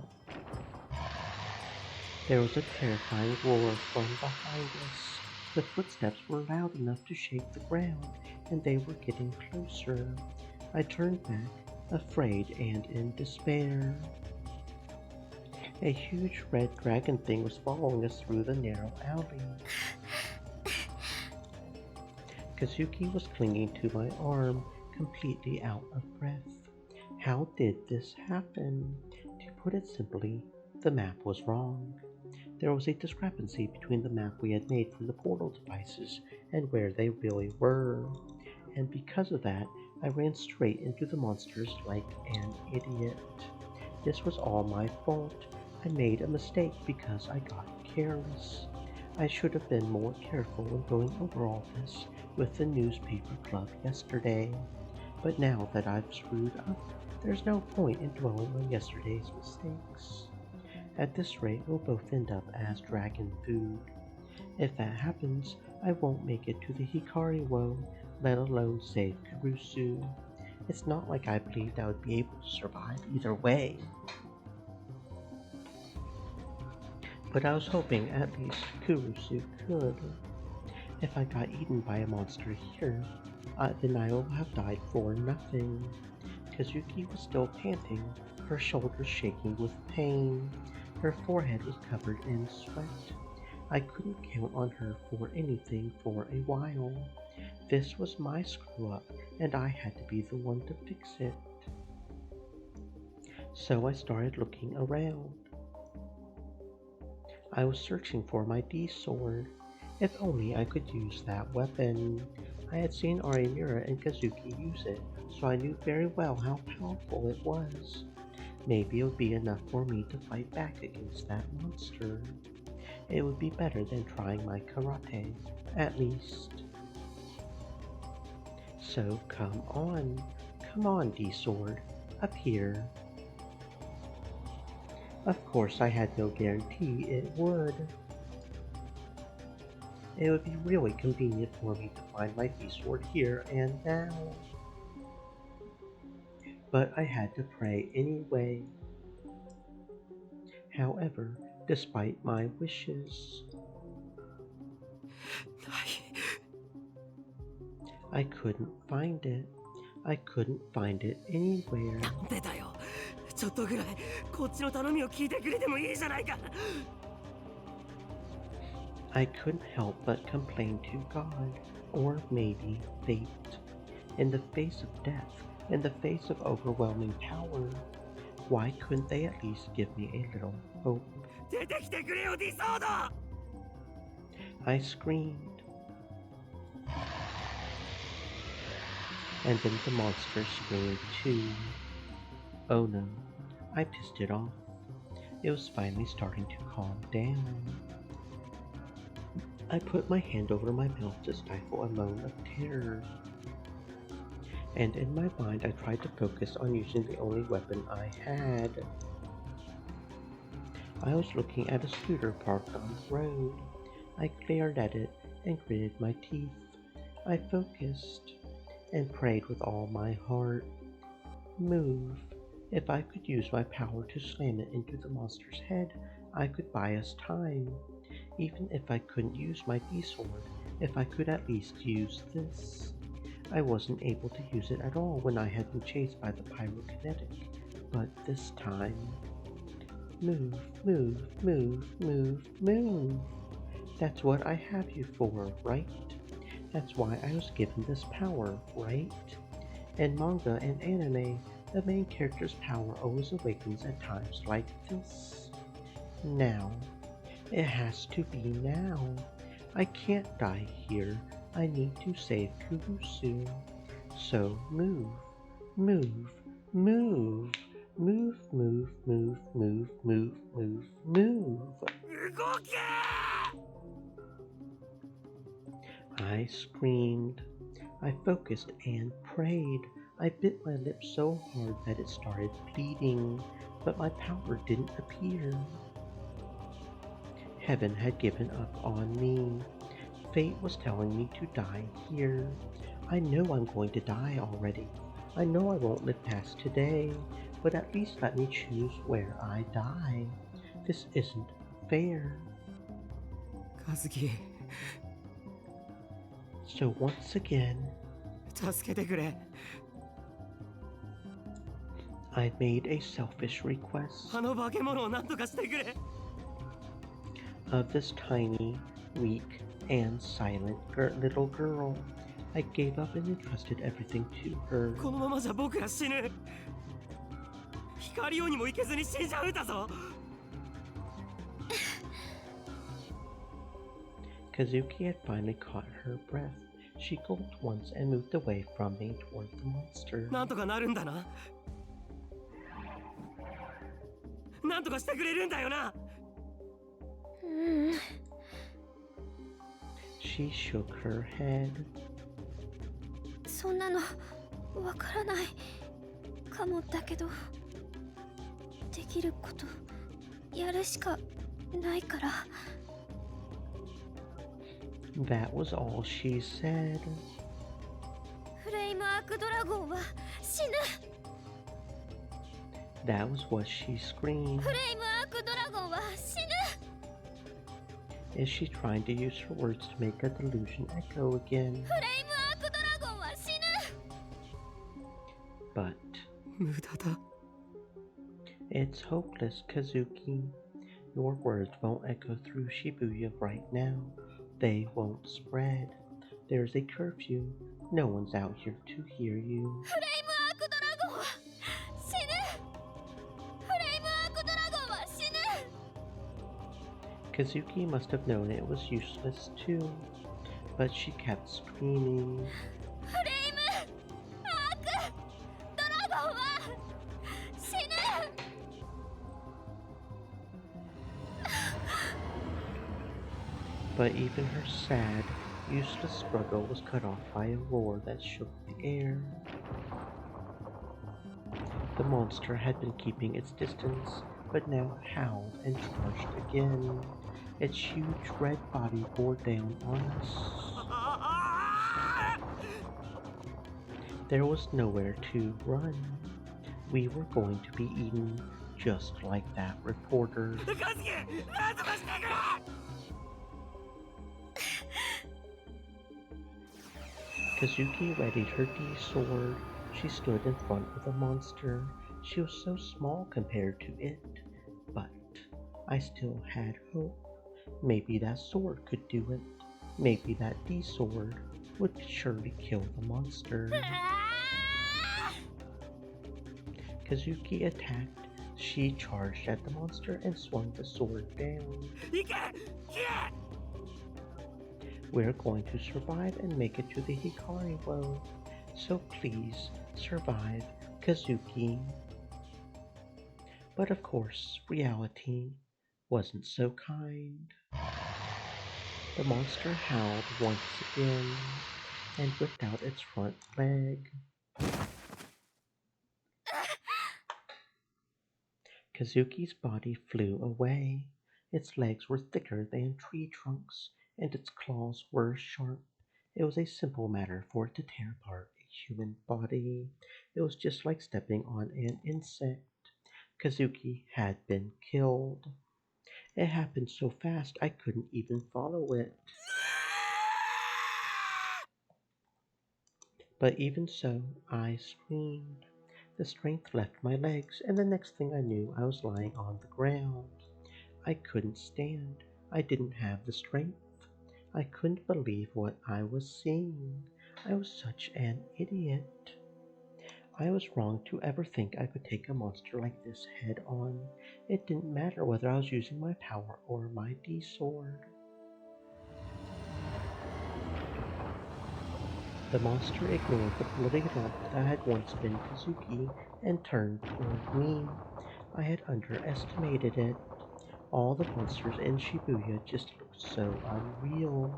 There was a terrifying roar from behind us. The footsteps were loud enough to shake the ground, and they were getting closer. I turned back, afraid and in despair. A huge red dragon thing was following us through the narrow alley. Kazuki was clinging to my arm, completely out of breath. How did this happen? To put it simply, the map was wrong. There was a discrepancy between the map we had made for the portal devices and where they really were. And because of that, I ran straight into the monsters like an idiot. This was all my fault. I made a mistake because I got careless. I should have been more careful when going over all this with the newspaper club yesterday. But now that I've screwed up, there's no point in dwelling on yesterday's mistakes. At this rate, we'll both end up as dragon food. If that happens, I won't make it to the Hikariwo, let alone save Kurusu. It's not like I believed I would be able to survive either way. But I was hoping at least Kurusu could. If I got eaten by a monster here, then I will have died for nothing. Kazuki was still panting, her shoulders shaking with pain. Her forehead was covered in sweat. I couldn't count on her for anything for a while. This was my screw-up, and I had to be the one to fix it. So I started looking around. I was searching for my D-sword. If only I could use that weapon. I had seen Arimura and Kazuki use it, so I knew very well how powerful it was. Maybe it would be enough for me to fight back against that monster. It would be better than trying my karate, at least. So come on D-sword, up here. Of course I had no guarantee it would. It would be really convenient for me to find my D-sword here and now. But I had to pray anyway. However, despite my wishes, I couldn't find it. I couldn't find it anywhere. 出たよ。ちょっとぐらいこっちの頼みを聞いてくれてもいいじゃないか。I couldn't help but complain to God, or maybe fate. In the face of death, in the face of overwhelming power, why couldn't they at least give me a little hope? 出てきてくれよ、ディソード! I screamed. And then the monster screamed too. Oh no, I pissed it off. It was finally starting to calm down. I put my hand over my mouth to stifle a moan of terror. And in my mind I tried to focus on using the only weapon I had. I was looking at a scooter parked on the road. I glared at it and gritted my teeth. I focused and prayed with all my heart. Move. If I could use my power to slam it into the monster's head, I could buy us time. Even if I couldn't use my D-sword, if I could at least use this. I wasn't able to use it at all when I had been chased by the pyrokinetic, but this time... Move, move, move, move, move. That's what I have you for, right? That's why I was given this power, right? In manga and anime, the main character's power always awakens at times like this. Now. It has to be now. I can't die here. I need to save Kurusu. So move, move, move, move, move, move, move, move, move, move. I screamed. I focused and prayed. I bit my lip so hard that it started bleeding, but my power didn't appear. Heaven had given up on me. Fate was telling me to die here. I know I'm going to die already. I know I won't live past today, but at least let me choose where I die. This isn't fair. Kazuki. So once again, 助けてくれ。 I made a selfish request あの化け物を何とかしてくれ。 of this tiny, weak, and silent little girl. I gave up and entrusted everything to her. このままじゃ僕ら死ぬ。光をにも行けずに死んじゃうんだぞ。 Kazuki had finally caught her breath. She gulped once and moved away from me toward the monster. なんとかなるんだな。なんとかしてくれるんだよな。 She shook her head. そんなのわからないかもだけど、できることやるしかないから。 That was all she said. フレイムアークドラゴンは死ぬ。 That was what she screamed. フレイムアークドラゴンは死ぬ。 Is she trying to use her words to make a delusion echo again? フレイムアークドラゴンは死ぬ。 But 無駄だ。 It's hopeless, Kazuki. Your words won't echo through Shibuya right now. They won't spread. There's a curfew. No one's out here to hear you. フレイムアークドラゴンは死ぬ。フレイムアークドラゴンは死ぬ。 Kazuki must have known it was useless too, but she kept screaming. フレイムアークドラゴンは死ぬ。 But even her sad, useless struggle was cut off by a roar that shook the air. The monster had been keeping its distance, but now it howled and charged again. Its huge red body bore down on us. There was nowhere to run. We were going to be eaten, just like that reporter. Kazuki readied her D-sword. She stood in front of the monster. She was so small compared to it, but I still had hope. Maybe that sword could do it. Maybe that D-sword would surely kill the monster. Kazuki attacked. She charged at the monster and swung the sword down. We're going to survive and make it to the Hikari world. So please, survive, Kazuki. But of course, reality wasn't so kind. The monster howled once again and whipped out its front leg. Kazuki's body flew away. Its legs were thicker than tree trunks, and its claws were sharp. It was a simple matter for it to tear apart a human body. It was just like stepping on an insect. Kazuki had been killed. It happened so fast I couldn't even follow it. But even so, I screamed. The strength left my legs, and the next thing I knew, I was lying on the ground. I couldn't stand. I didn't have the strength. I couldn't believe what I was seeing. I was such an idiot. I was wrong to ever think I could take a monster like this head on. It didn't matter whether I was using my power or my D-sword. The monster ignored the bloody lump that had once been Kazuki and turned toward me. I had underestimated it. All the monsters in Shibuya just looked so unreal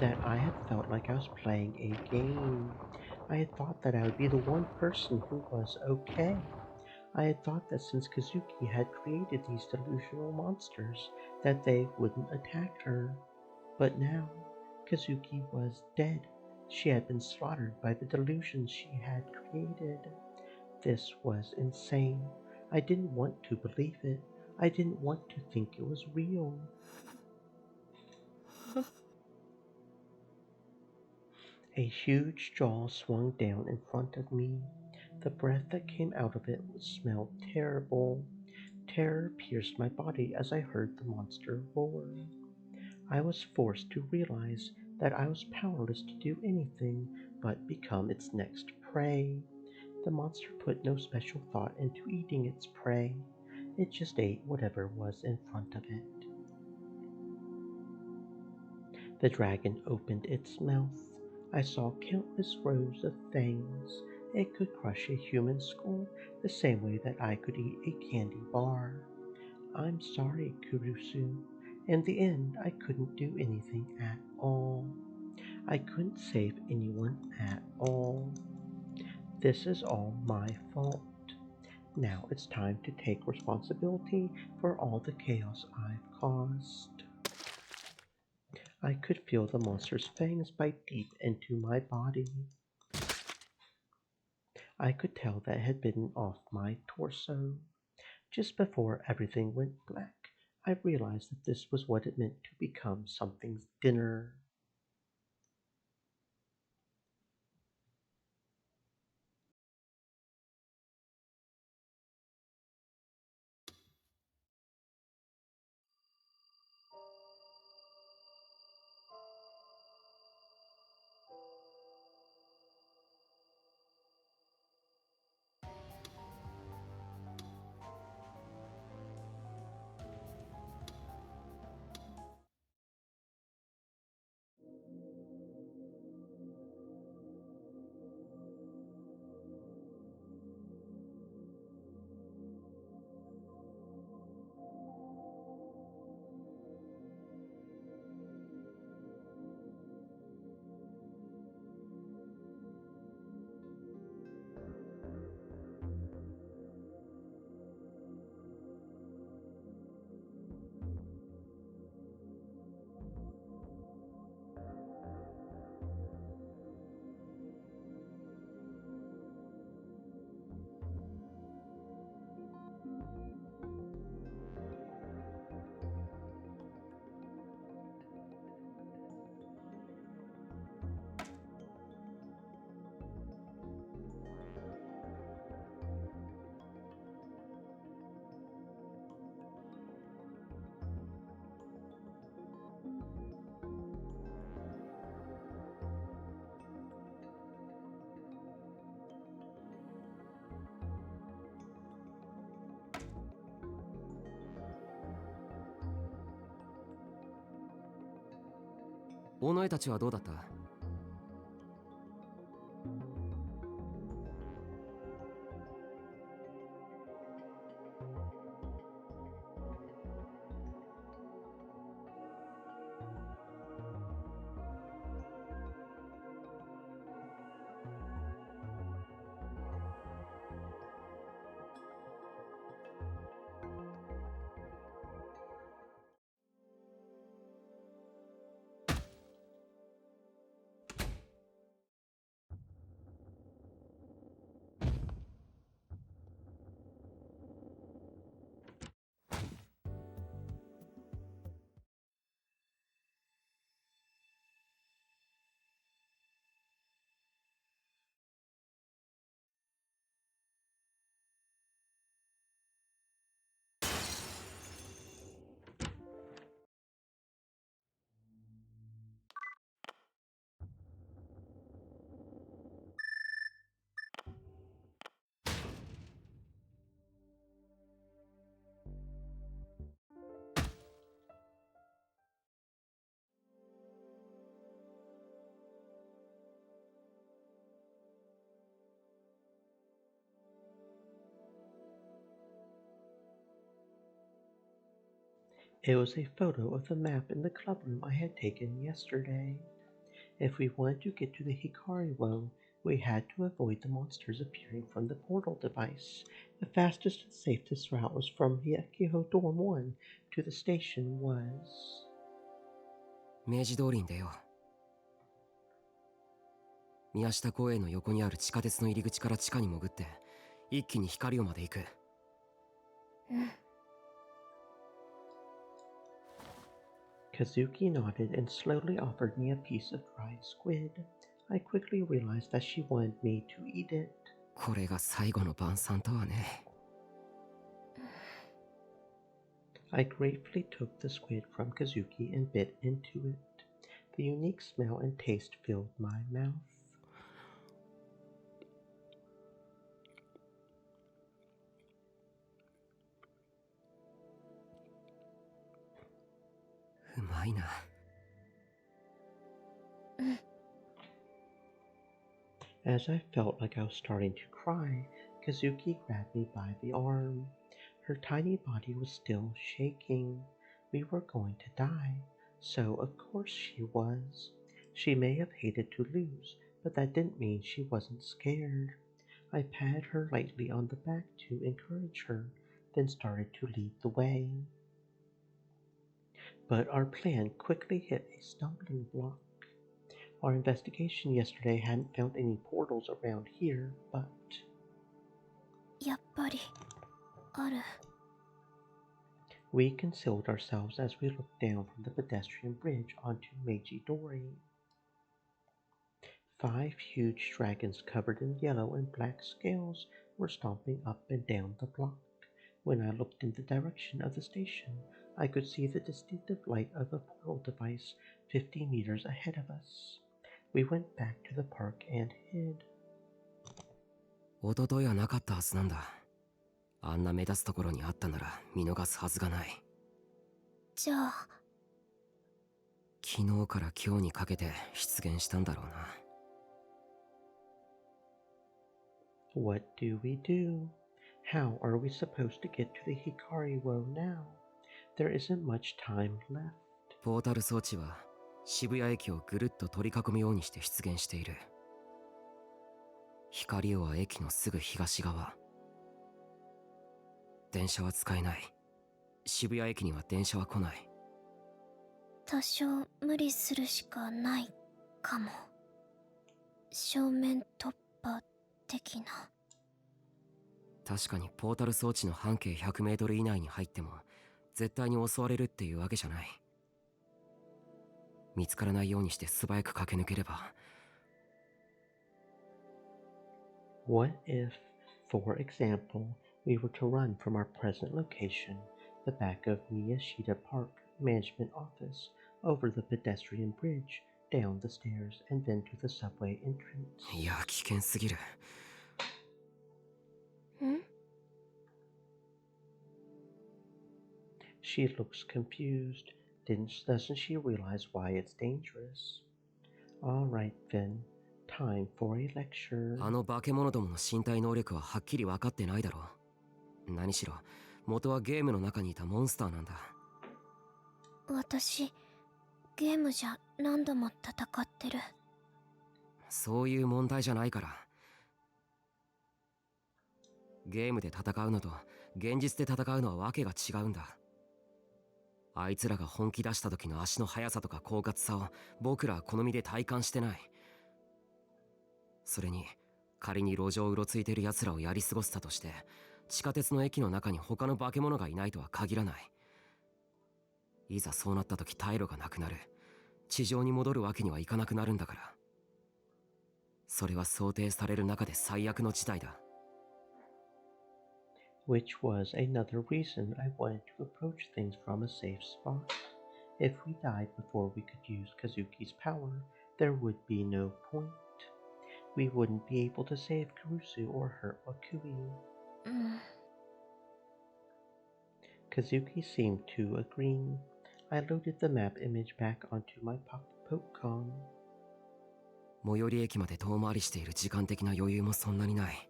that I had felt like I was playing a game. I had thought that I would be the one person who was okay. I had thought that since Kazuki had created these delusional monsters, that they wouldn't attack her. But now, Kazuki was dead. She had been slaughtered by the delusions she had created. This was insane. I didn't want to believe it. I didn't want to think it was real. A huge jaw swung down in front of me. The breath that came out of it smelled terrible. Terror pierced my body as I heard the monster roar. I was forced to realize that I was powerless to do anything but become its next prey. The monster put no special thought into eating its prey. It just ate whatever was in front of it. The dragon opened its mouth. I saw countless rows of fangs. It could crush a human skull the same way that I could eat a candy bar. I'm sorry, Kurusu. In the end, I couldn't do anything at all. I couldn't save anyone at all. This is all my fault. Now it's time to take responsibility for all the chaos I've caused. I could feel the monster's fangs bite deep into my body. I could tell that it had bitten off my torso. Just before everything went black, I realized that this was what it meant to become something's dinner.お前たちはどうだった？ It was a photo of the map in the club room I had taken yesterday. If we wanted to get to the Hikari Wo, we had to avoid the monsters appearing from the portal device. The fastest and safest route was from Hyakiho Dorm 1 to the station was... 明治通りに出よう。宮下公園の横にある地下鉄の入り口から地下に潜って、一気に光尾まで行く。Kazuki nodded and slowly offered me a piece of dried squid. I quickly realized that she wanted me to eat it. これが最後の晩餐とはね。I gratefully took the squid from Kazuki and bit into it. The unique smell and taste filled my mouth. うまいな。As I felt like I was starting to cry, Kazuki grabbed me by the arm. Her tiny body was still shaking. We were going to die, so of course she was. She may have hated to lose, but that didn't mean she wasn't scared. I patted her lightly on the back to encourage her, then started to lead the way. But our plan quickly hit a stumbling block. Our investigation yesterday hadn't found any portals around here, but... やっぱりある。 We concealed ourselves as we looked down from the pedestrian bridge onto Meiji Dori. 5 huge dragons covered in yellow and black scales were stomping up and down the block. When I looked in the direction of the station, I could see the distinctive light of a portal device 50 meters ahead of us. We went back to the park and hid. 一昨日はなかったはずなんだ。あんな目立つところにあったなら見逃すはずがない。じゃあ昨日から今日にかけて出現したんだろうな。What do we do? How are we supposed to get to the Hikari Wo now? There isn't much time left. ポータル装置は渋谷駅をぐるっと取り囲むようにして出現している。光尾は駅のすぐ東側。電車は使えない。渋谷駅には電車は来ない。多少無理するしかないかも。正面突破的な。確かにポータル装置の半径100メートル以内に入っても絶対に襲われるっていうわけじゃない。見つからないようにして素早く駆け抜ければ。What if, for example, we were to run from our present location, the back of Miyashita Park Management Office, over the pedestrian bridge, down the stairs, and then to the subway entrance? いや、危険すぎる。She looks confused. Doesn't she realize why it's dangerous? All right, then. Time for a lecture. あの化け物どもの身体能力ははっきり分かってないだろう。何しろ、元はゲームの中にいたモンスターなんだ。私、ゲームじゃ何度も戦ってる。そういう問題じゃないから。ゲームで戦うのと現実で戦うのはわけが違うんだ。あいつらが本気出した時の足の速さとか狡猾さを僕らは好みで体感してない。それに仮に路上をうろついている奴らをやり過ごせたとして地下鉄の駅の中に他の化け物がいないとは限らない。いざそうなった時退路がなくなる。地上に戻るわけにはいかなくなるんだから。それは想定される中で最悪の事態だ。Which was another reason I wanted to approach things from a safe spot. If we died before we could use Kazuki's power, there would be no point. We wouldn't be able to save Kurusu or hurt Wakui. Kazuki seemed to agree. I loaded the map image back onto my Popcom. 最寄り駅まで遠回りしている時間的な余裕もそんなにない。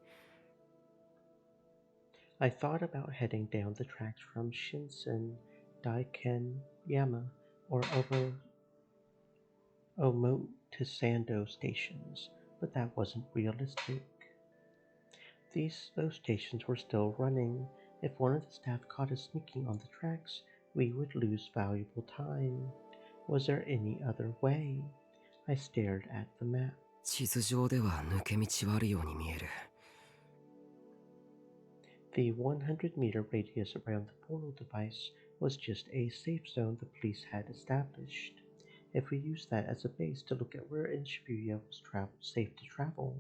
I thought about heading down the tracks from Shinsen, Daikanyama or Omotesando stations, but that wasn't realistic. Those stations were still running. If one of the staff caught us sneaking on the tracks, we would lose valuable time. Was there any other way? I stared at the map. 地図上では抜け道はあるように見える。The 100-meter radius around the portal device was just a safe zone the police had established. If we used that as a base to look at where in Shibuya was safe to travel,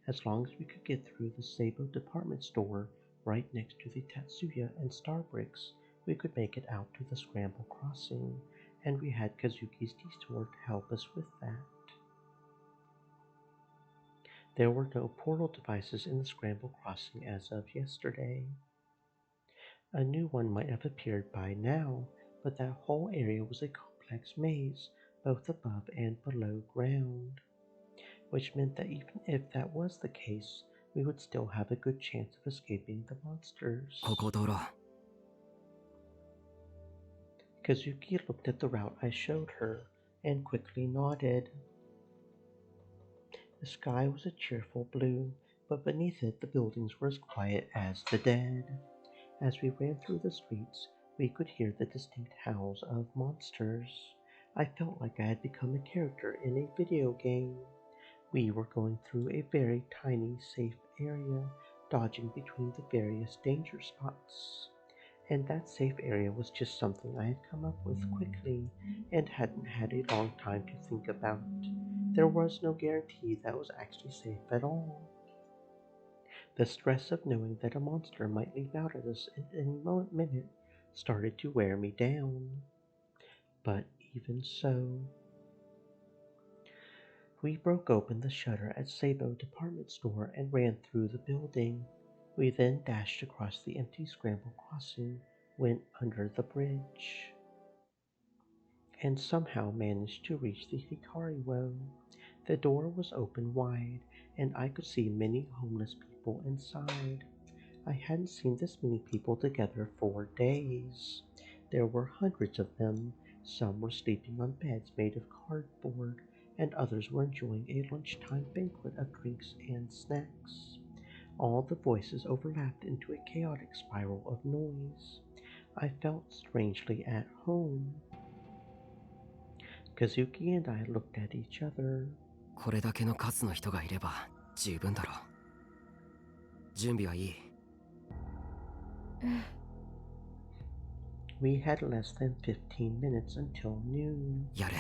as long as we could get through the Seibo department store right next to the Tatsuya and Starbricks, we could make it out to the Scramble Crossing, and we had Kazuki's detour to help us with that. There were no portal devices in the Scramble Crossing as of yesterday. A new one might have appeared by now, but that whole area was a complex maze, both above and below ground, which meant that even if that was the case, we would still have a good chance of escaping the monsters. ここだろ。 Kazuki looked at the route I showed her and quickly nodded. The sky was a cheerful blue, but beneath it the buildings were as quiet as the dead. As we ran through the streets, we could hear the distinct howls of monsters. I felt like I had become a character in a video game. We were going through a very tiny, safe area, dodging between the various danger spots. And that safe area was just something I had come up with quickly and hadn't had a long time to think about. There was no guarantee that was actually safe at all. The stress of knowing that a monster might leap out at us at any minute started to wear me down. But even so, we broke open the shutter at Seibo department store and ran through the building. We then dashed across the empty Scramble Crossing, went under the bridge, and somehow managed to reach the Hikari-wo. The door was open wide, and I could see many homeless people inside. I hadn't seen this many people together for days. There were hundreds of them. Some were sleeping on beds made of cardboard, and others were enjoying a lunchtime banquet of drinks and snacks. All the voices overlapped into a chaotic spiral of noise. I felt strangely at home. Kazuki and I looked at each other. これだけの数の人がいれば十分だろう。準備はいい？We had less than 15 minutes until noon. やれ。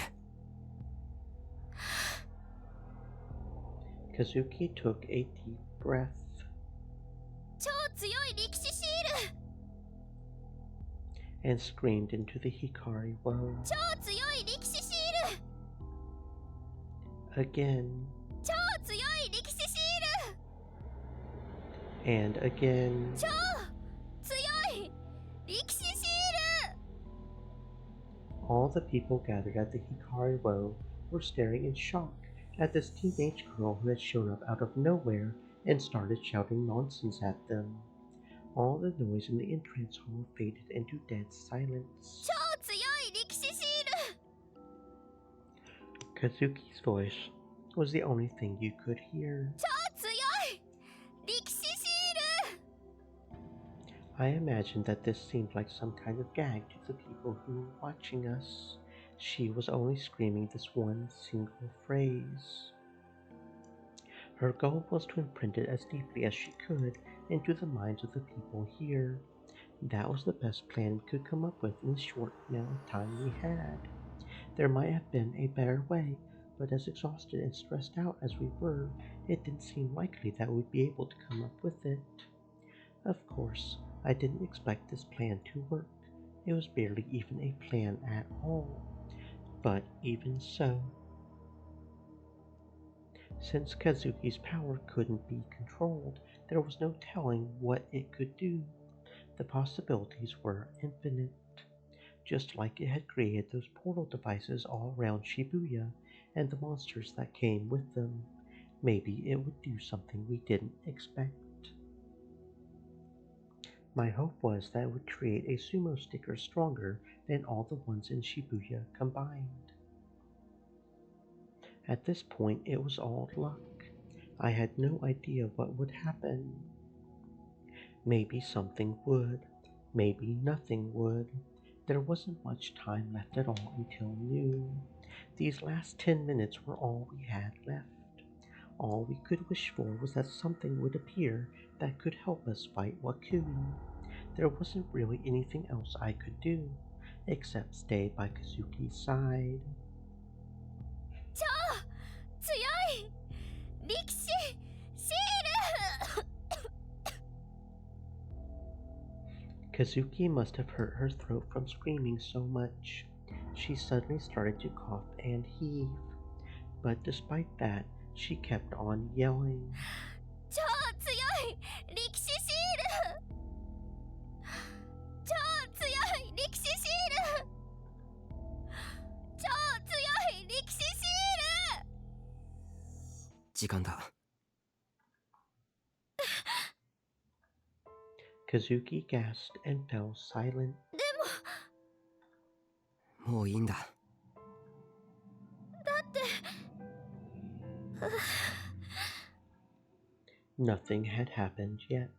Kazuki took a deep breath. 超強い力士シール and screamed into the Hikari-wo. 超強い力士シール Again. 超強い力士シール And again. 超強い力士シール All the people gathered at the Hikari-wo were staring in shock at this teenage girl who had shown up out of nowhere and started shouting nonsense at them. All the noise in the entrance hall faded into dead silence. 超強い力士シール Kazuki's voice was the only thing you could hear. 超強い力士シール I imagined that this seemed like some kind of gag to the people who were watching us. She was only screaming this one single phrase. Her goal was to imprint it as deeply as she could into the minds of the people here. That was the best plan we could come up with in the short amount of time we had. There might have been a better way, but as exhausted and stressed out as we were, it didn't seem likely that we'd be able to come up with it. Of course, I didn't expect this plan to work. It was barely even a plan at all. But even so, since Kazuki's power couldn't be controlled, there was no telling what it could do. The possibilities were infinite. Just like it had created those portal devices all around Shibuya and the monsters that came with them, maybe it would do something we didn't expect. My hope was that it would create a sumo sticker stronger than all the ones in Shibuya combined. At this point, it was all luck. I had no idea what would happen. Maybe something would, maybe nothing would. There wasn't much time left at all until noon. These last 10 minutes were all we had left. All we could wish for was that something would appear that could help us fight Wakui. There wasn't really anything else I could do, except stay by Kazuki's side. 超強い力士シール Kazuki must have hurt her throat from screaming so much. She suddenly started to cough and heave. But despite that, she kept on yelling. 超強い力士シール超強い力士シール超強い力士シール時間だ。Kazuki gasped and fell silent. もういいんだ。だって Nothing had happened yet.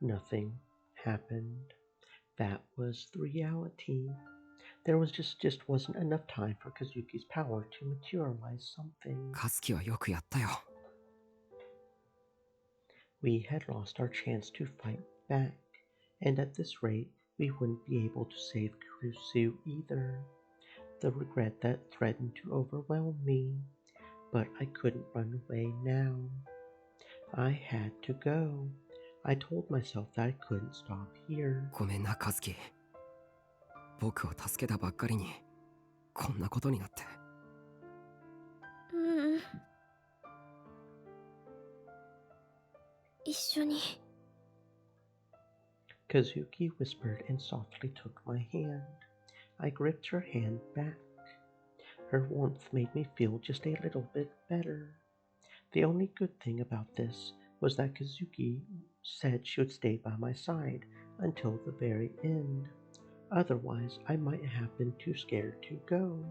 Nothing happened. That was the reality. There was just wasn't enough time for Kazuki's power to materialize something. カズキはよくやったよ。We had lost our chance to fight back, and at this rate, we wouldn't be able to save Kurusu either. The regret that threatened to overwhelm me, but I couldn't run away now. I had to go. I told myself that I couldn't stop here. ごめんな、カズキ。僕を助けたばっかりに、こんなことになって。うん。一緒に。Kazuki whispered and softly took my hand. I gripped her hand back. Her warmth made me feel just a little bit better. The only good thing about this was that Kazuki said she would stay by my side until the very end. Otherwise, I might have been too scared to go.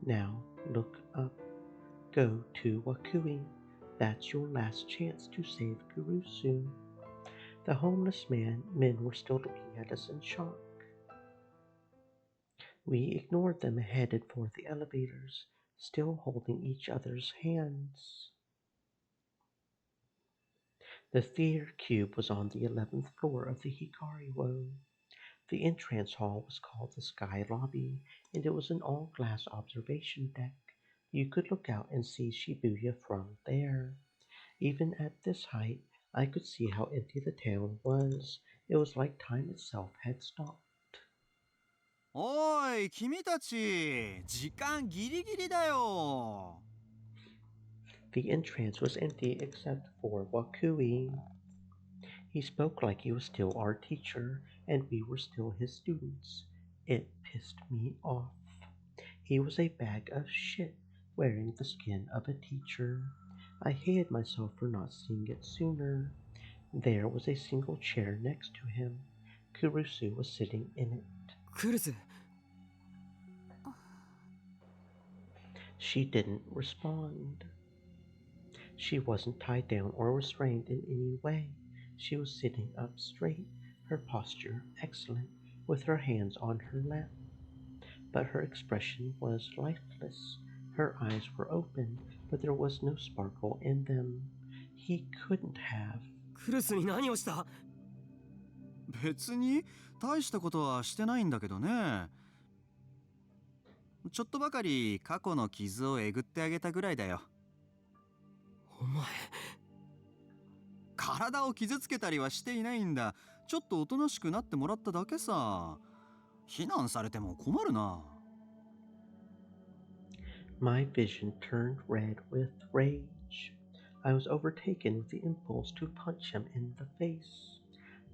Now, look up. Go to Wakui. That's your last chance to save Kurusu. The homeless men were still looking at us in shock. We ignored them and headed for the elevators, still holding each other's hands. The theater cube was on the 11th floor of the Hikari-wo. The entrance hall was called the Sky Lobby, and it was an all-glass observation deck. You could look out and see Shibuya from there. Even at this height, I could see how empty the town was. It was like time itself had stopped. おい、君たち、時間ギリギリだよ。The entrance was empty except for Wakui. He spoke like he was still our teacher, and we were still his students. It pissed me off. He was a bag of shit, wearing the skin of a teacher. I hated myself for not seeing it sooner. There was a single chair next to him. Kurusu was sitting in it. クルズ。She didn't respond. She wasn't tied down or restrained in any way. She was sitting up straight, her posture excellent, with her hands on her lap. But her expression was lifeless. Her eyes were open, but there was no sparkle in them. He couldn't have. クルスに何をした？別に大したことはしてないんだけどね。ちょっとばかり過去の傷をえぐってあげたぐらいだよ。お前、体を傷つけたりはしていないんだ。ちょっとおとなしくなってもらっただけさ。非難されても困るな。My vision turned red with rage. I was overtaken with the impulse to punch him in the face.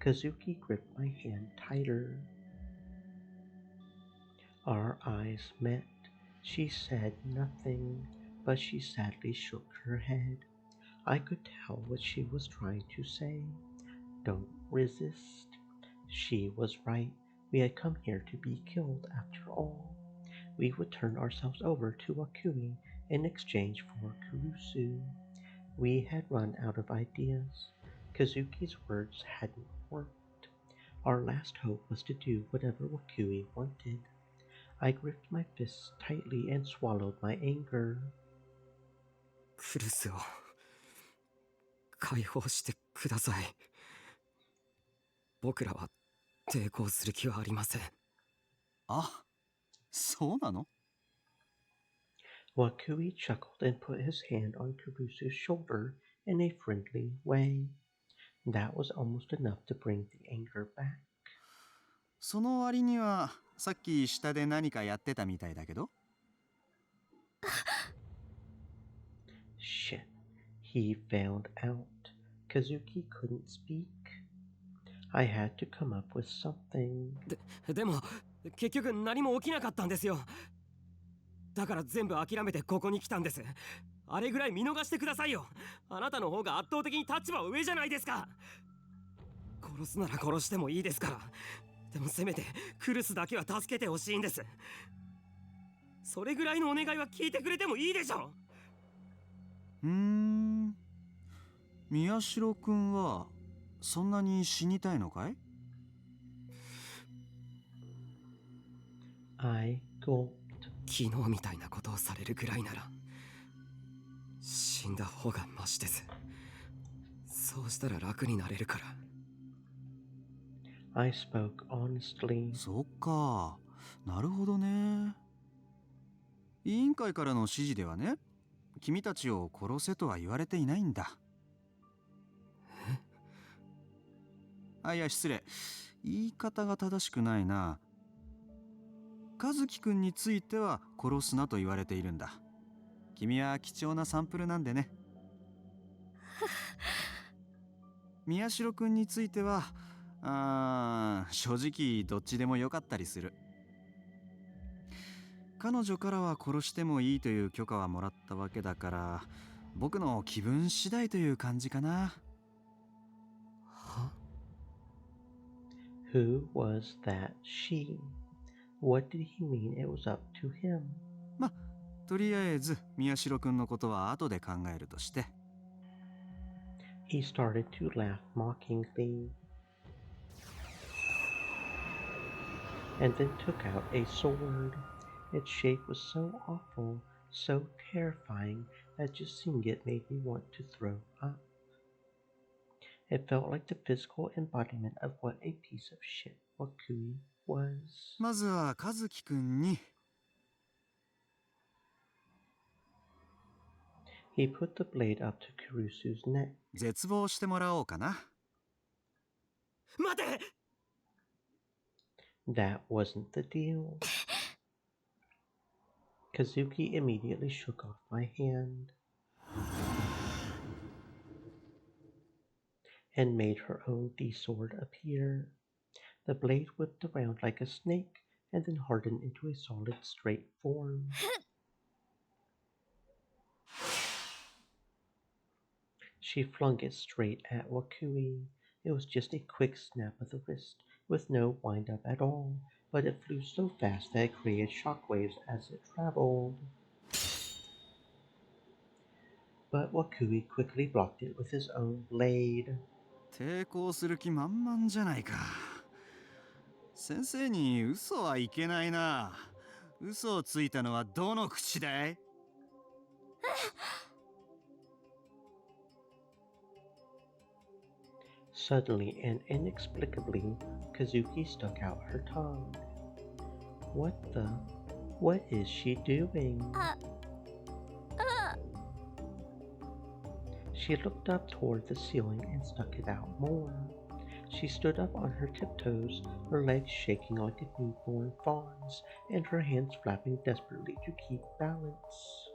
Kazuki gripped my hand tighter. Our eyes met. She said nothing, but she sadly shook her head. I could tell what she was trying to say. Don't resist. She was right. We had come here to be killed after all. We would turn ourselves over to Wakui in exchange for Kurusu. We had run out of ideas. Kazuki's words hadn't worked. Our last hope was to do whatever Wakui wanted. I gripped my fists tightly and swallowed my anger. クルスを解放してください。僕らは抵抗する気はありません。あ、そうなの? Wakui chuckled and put his hand on Kurusu's shoulder in a friendly way. That was almost enough to bring the anger back. その割にはさっき下で何かやってたみたいだけど? Shit, he found out. Kazuki couldn't speak. I had to come up with something. でも結局何も起きなかったんですよ。だから全部諦めてここに来たんです。あれぐらい見逃してくださいよ。あなたの方が圧倒的に立場は上じゃないですか。殺すなら殺してもいいですから。でもせめてクルスだけは助けてほしいんです。それぐらいのお願いは聞いてくれてもいいでしょ。宮代くんはそんなに死にたいのかい? I gulped. 昨日みたいなことをされるぐらいなら死んだ方がマシです。そうしたら楽になれるから。I spoke honestly. そっか、なるほどね。委員会からの指示ではね、君たちを殺せとは言われていないんだ。いや失礼、言い方が正しくないな。和樹くんについては殺すなと言われているんだ。君は貴重なサンプルなんでね。宮代くんについては正直どっちでもよかったりする。彼女からは殺してもいいという許可はもらったわけだから、僕の気分次第という感じかな。Who was that she? What did he mean it was up to him? ま、とりあえず宮代くんのことは後で考えるとして。He started to laugh mockingly, and then took out a sword. Its shape was so awful, so terrifying, that just seeing it made me want to throw up. It felt like the physical embodiment of what a piece of shit Wakui was. まずは和樹くんに。He put the blade up to Kurusu's neck. 絶望してもらおうかな。待て! That wasn't the deal. Kazuki immediately shook off my hand and made her own D-sword appear. The blade whipped around like a snake and then hardened into a solid straight form. She flung it straight at Wakui. It was just a quick snap of the wrist, with no wind-up at all, but it flew so fast that it created shockwaves as it traveled. But Wakui quickly blocked it with his own blade. 抵抗する気満々じゃないか。先生に嘘はいけないな。嘘をついたのはどの口だい? Suddenly and inexplicably, Kazuki stuck out her tongue. What is she doing? She looked up toward the ceiling and stuck it out more. She stood up on her tiptoes, her legs shaking like a newborn fawn's, and her hands flapping desperately to keep balance.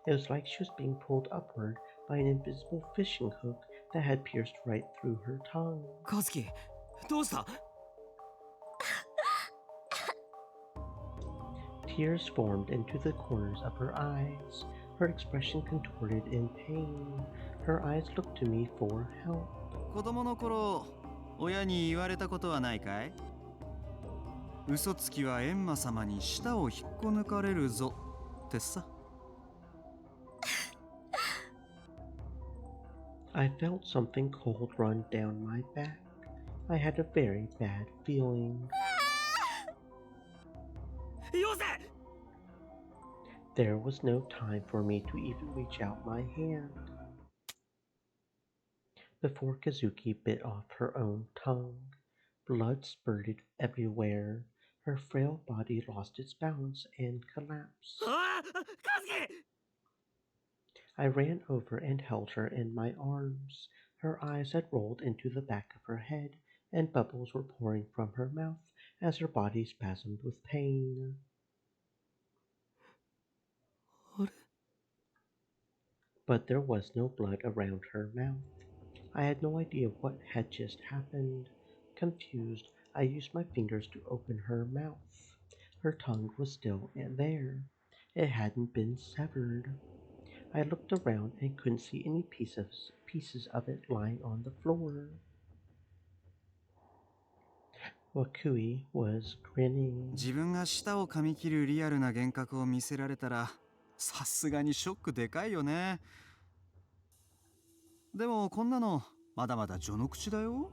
It was like she was being pulled upward by an invisible fishing hook that had pierced right through her tongue. Kazuki, どうした? Tears formed into the corners of her eyes. Her expression contorted in pain. Her eyes looked to me for help. 子供の頃、親に言われたことはないかい？嘘つきは閻魔様に舌を引っこ抜かれるぞってさ。I felt something cold run down my back. I had a very bad feeling. There was no time for me to even reach out my hand. Before Kazuki bit off her own tongue, blood spurted everywhere. Her frail body lost its balance and collapsed. I ran over and held her in my arms. Her eyes had rolled into the back of her head, and bubbles were pouring from her mouth as her body spasmed with pain. But there was no blood around her mouth. I had no idea what had just happened. Confused, I used my fingers to open her mouth. Her tongue was still there. It hadn't been severed. I looked around and couldn't see any pieces of it lying on the floor. Wakui was grinning. 自分が舌を噛み切るリアルな幻覚を見せられたら、さすがにショックでかいよね。でもこんなのまだまだ序の口だよ。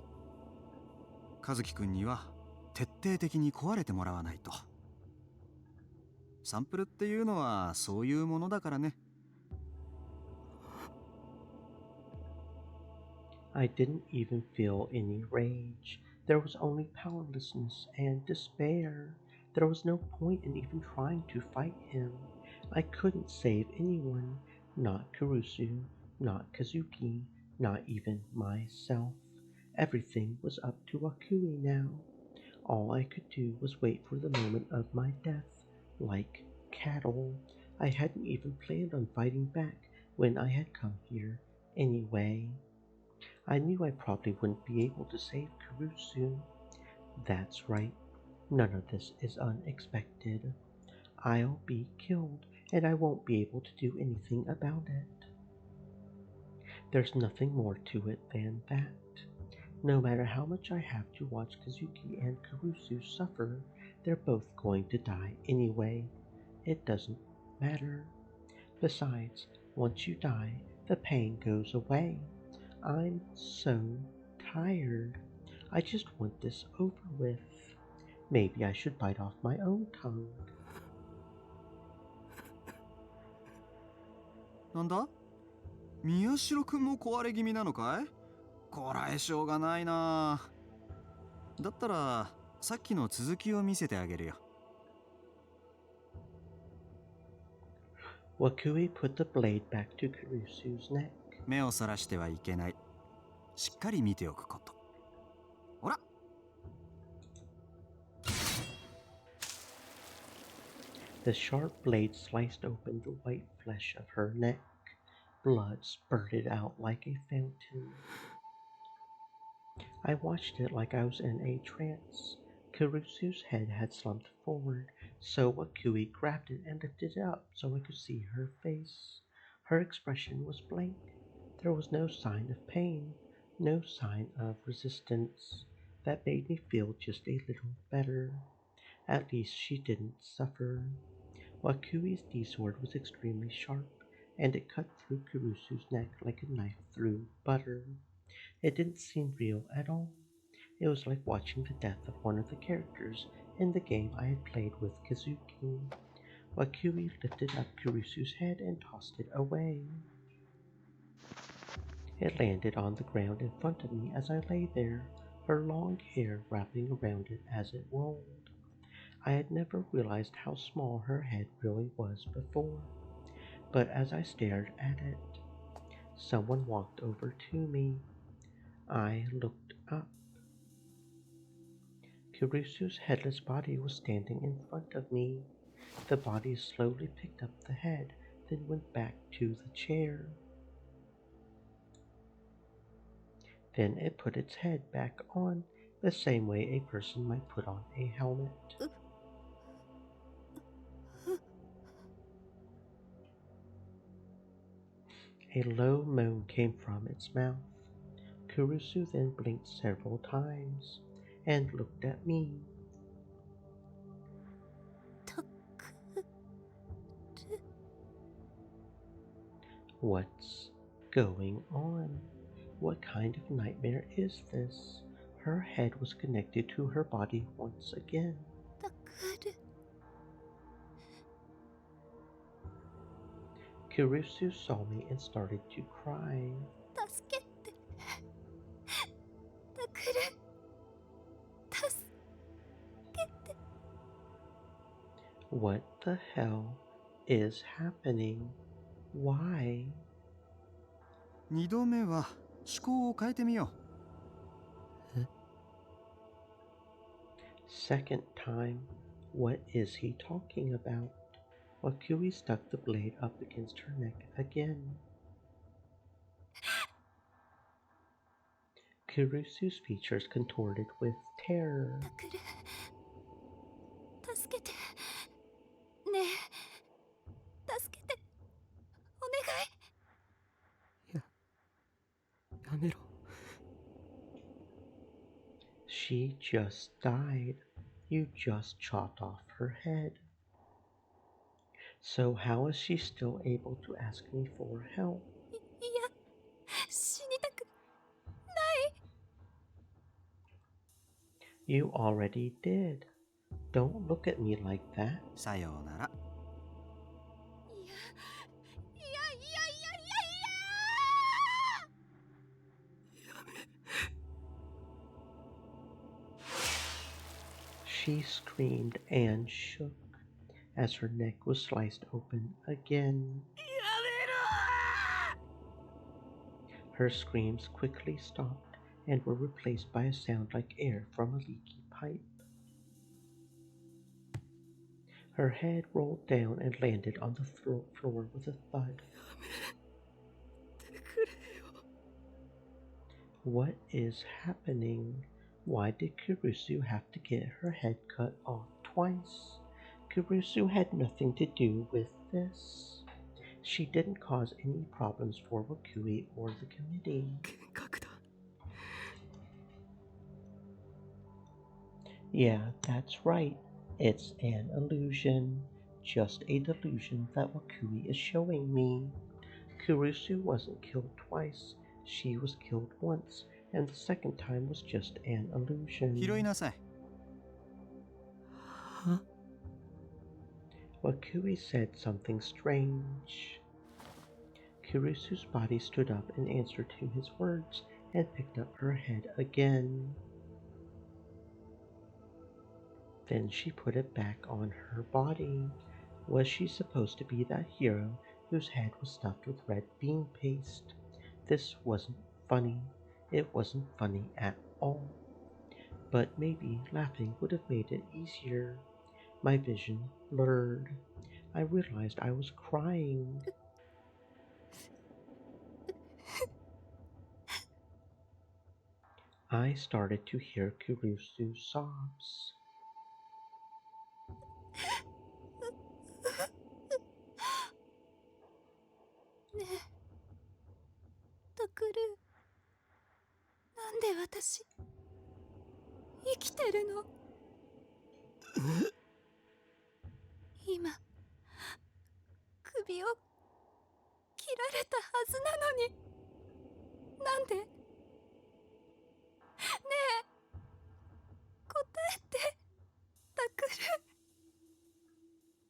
和樹くんには徹底的に壊れてもらわないと。サンプルっていうのはそういうものだからね。I didn't even feel any rage. There was only powerlessness and despair. There was no point in even trying to fight him. I couldn't save anyone, not Kurusu, not Kazuki, not even myself. Everything was up to Wakui now. All I could do was wait for the moment of my death, like cattle. I hadn't even planned on fighting back when I had come here anyway. I knew I probably wouldn't be able to save Kurusu. That's right. None of this is unexpected. I'll be killed, and I won't be able to do anything about it. There's nothing more to it than that. No matter how much I have to watch Kazuki and Kurusu suffer, they're both going to die anyway. It doesn't matter. Besides, once you die, the pain goes away. I'm so tired. I just want this over with. Maybe I should bite off my own tongue. なんだ？宮代くんも壊れ気味なのかい？こらえしょうがないな。だったらさっきの続きを見せてあげるよ。Wakui put the blade back to Kurusu's neck. 目をそらしてはいけない。しっかり見ておくこと。ほら。The sharp blade sliced open the white flesh of her neck. Blood spurted out like a fountain. I watched it like I was in a trance. Kurusu's head had slumped forward, so Wakui grabbed it and lifted it up so I could see her face. Her expression was blank. There was no sign of pain, no sign of resistance. That made me feel just a little better. At least she didn't suffer. Wakui's D-sword was extremely sharp, and it cut through Kurusu's neck like a knife through butter. It didn't seem real at all. It was like watching the death of one of the characters in the game I had played with Kazuki. Wakui lifted up Kurusu's head and tossed it away. It landed on the ground in front of me as I lay there, her long hair wrapping around it as it rolled. I had never realized how small her head really was before, but as I stared at it, someone walked over to me. I looked up. Kurusu's headless body was standing in front of me. The body slowly picked up the head, then went back to the chair. Then it put its head back on, the same way a person might put on a helmet. A low moan came from its mouth. Kurusu then blinked several times and looked at me. What's going on? What kind of nightmare is this? Her head was connected to her body once again. Kurusu saw me and started to cry. What the hell is happening? Why? 2度目は思考を変えてみよう。Second time, what is he talking about? Wakui stuck the blade up against her neck again. Kurusu's features contorted with terror. 助けて。ねえ、助けて。お願い。やめろ。She just died. You just chopped off her head. So how is she still able to ask me for help? いや、死にたくない。You already did. Don't look at me like that. さようなら。She screamed and shook as her neck was sliced open again. Her screams quickly stopped and were replaced by a sound like air from a leaky pipe. Her head rolled down and landed on the floor with a thud. What is happening? Why did Kurusu have to get her head cut off twice? Kurusu had nothing to do with this. She didn't cause any problems for Wakui or the committee. Yeah, that's right. It's an illusion. Just a delusion that Wakui is showing me. Kurusu wasn't killed twice. She was killed once, and the second time was just an illusion. 拾いなさい。Wakui said something strange. Kurusu's body stood up in answer to his words and picked up her head again. Then she put it back on her body. Was she supposed to be that hero whose head was stuffed with red bean paste? This wasn't funny. It wasn't funny at all. But maybe laughing would have made it easier. My vision blurred. I realized I was crying. I started to hear Kurusu's sobs. Takuru, なんで私生きてるの？今首を切られたはずなのに、なんで？ねえ、答えて、タクル。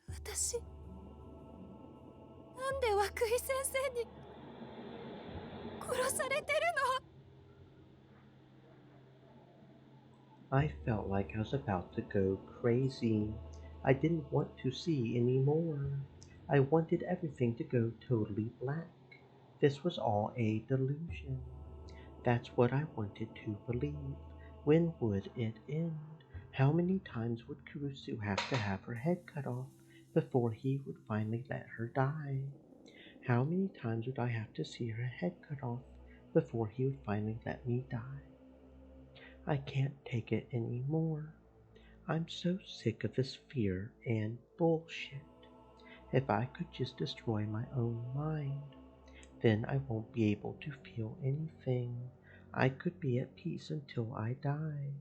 私なんで涌井先生に殺されてるの？ I felt like I was about to go crazy. I didn't want to see anymore. I wanted everything to go totally black. This was all a delusion. That's what I wanted to believe. When would it end? How many times would Kurusu have to have her head cut off before he would finally let her die? How many times would I have to see her head cut off before he would finally let me die? I can't take it anymore. I'm so sick of this fear and bullshit. If I could just destroy my own mind, then I won't be able to feel anything. I could be at peace until I die.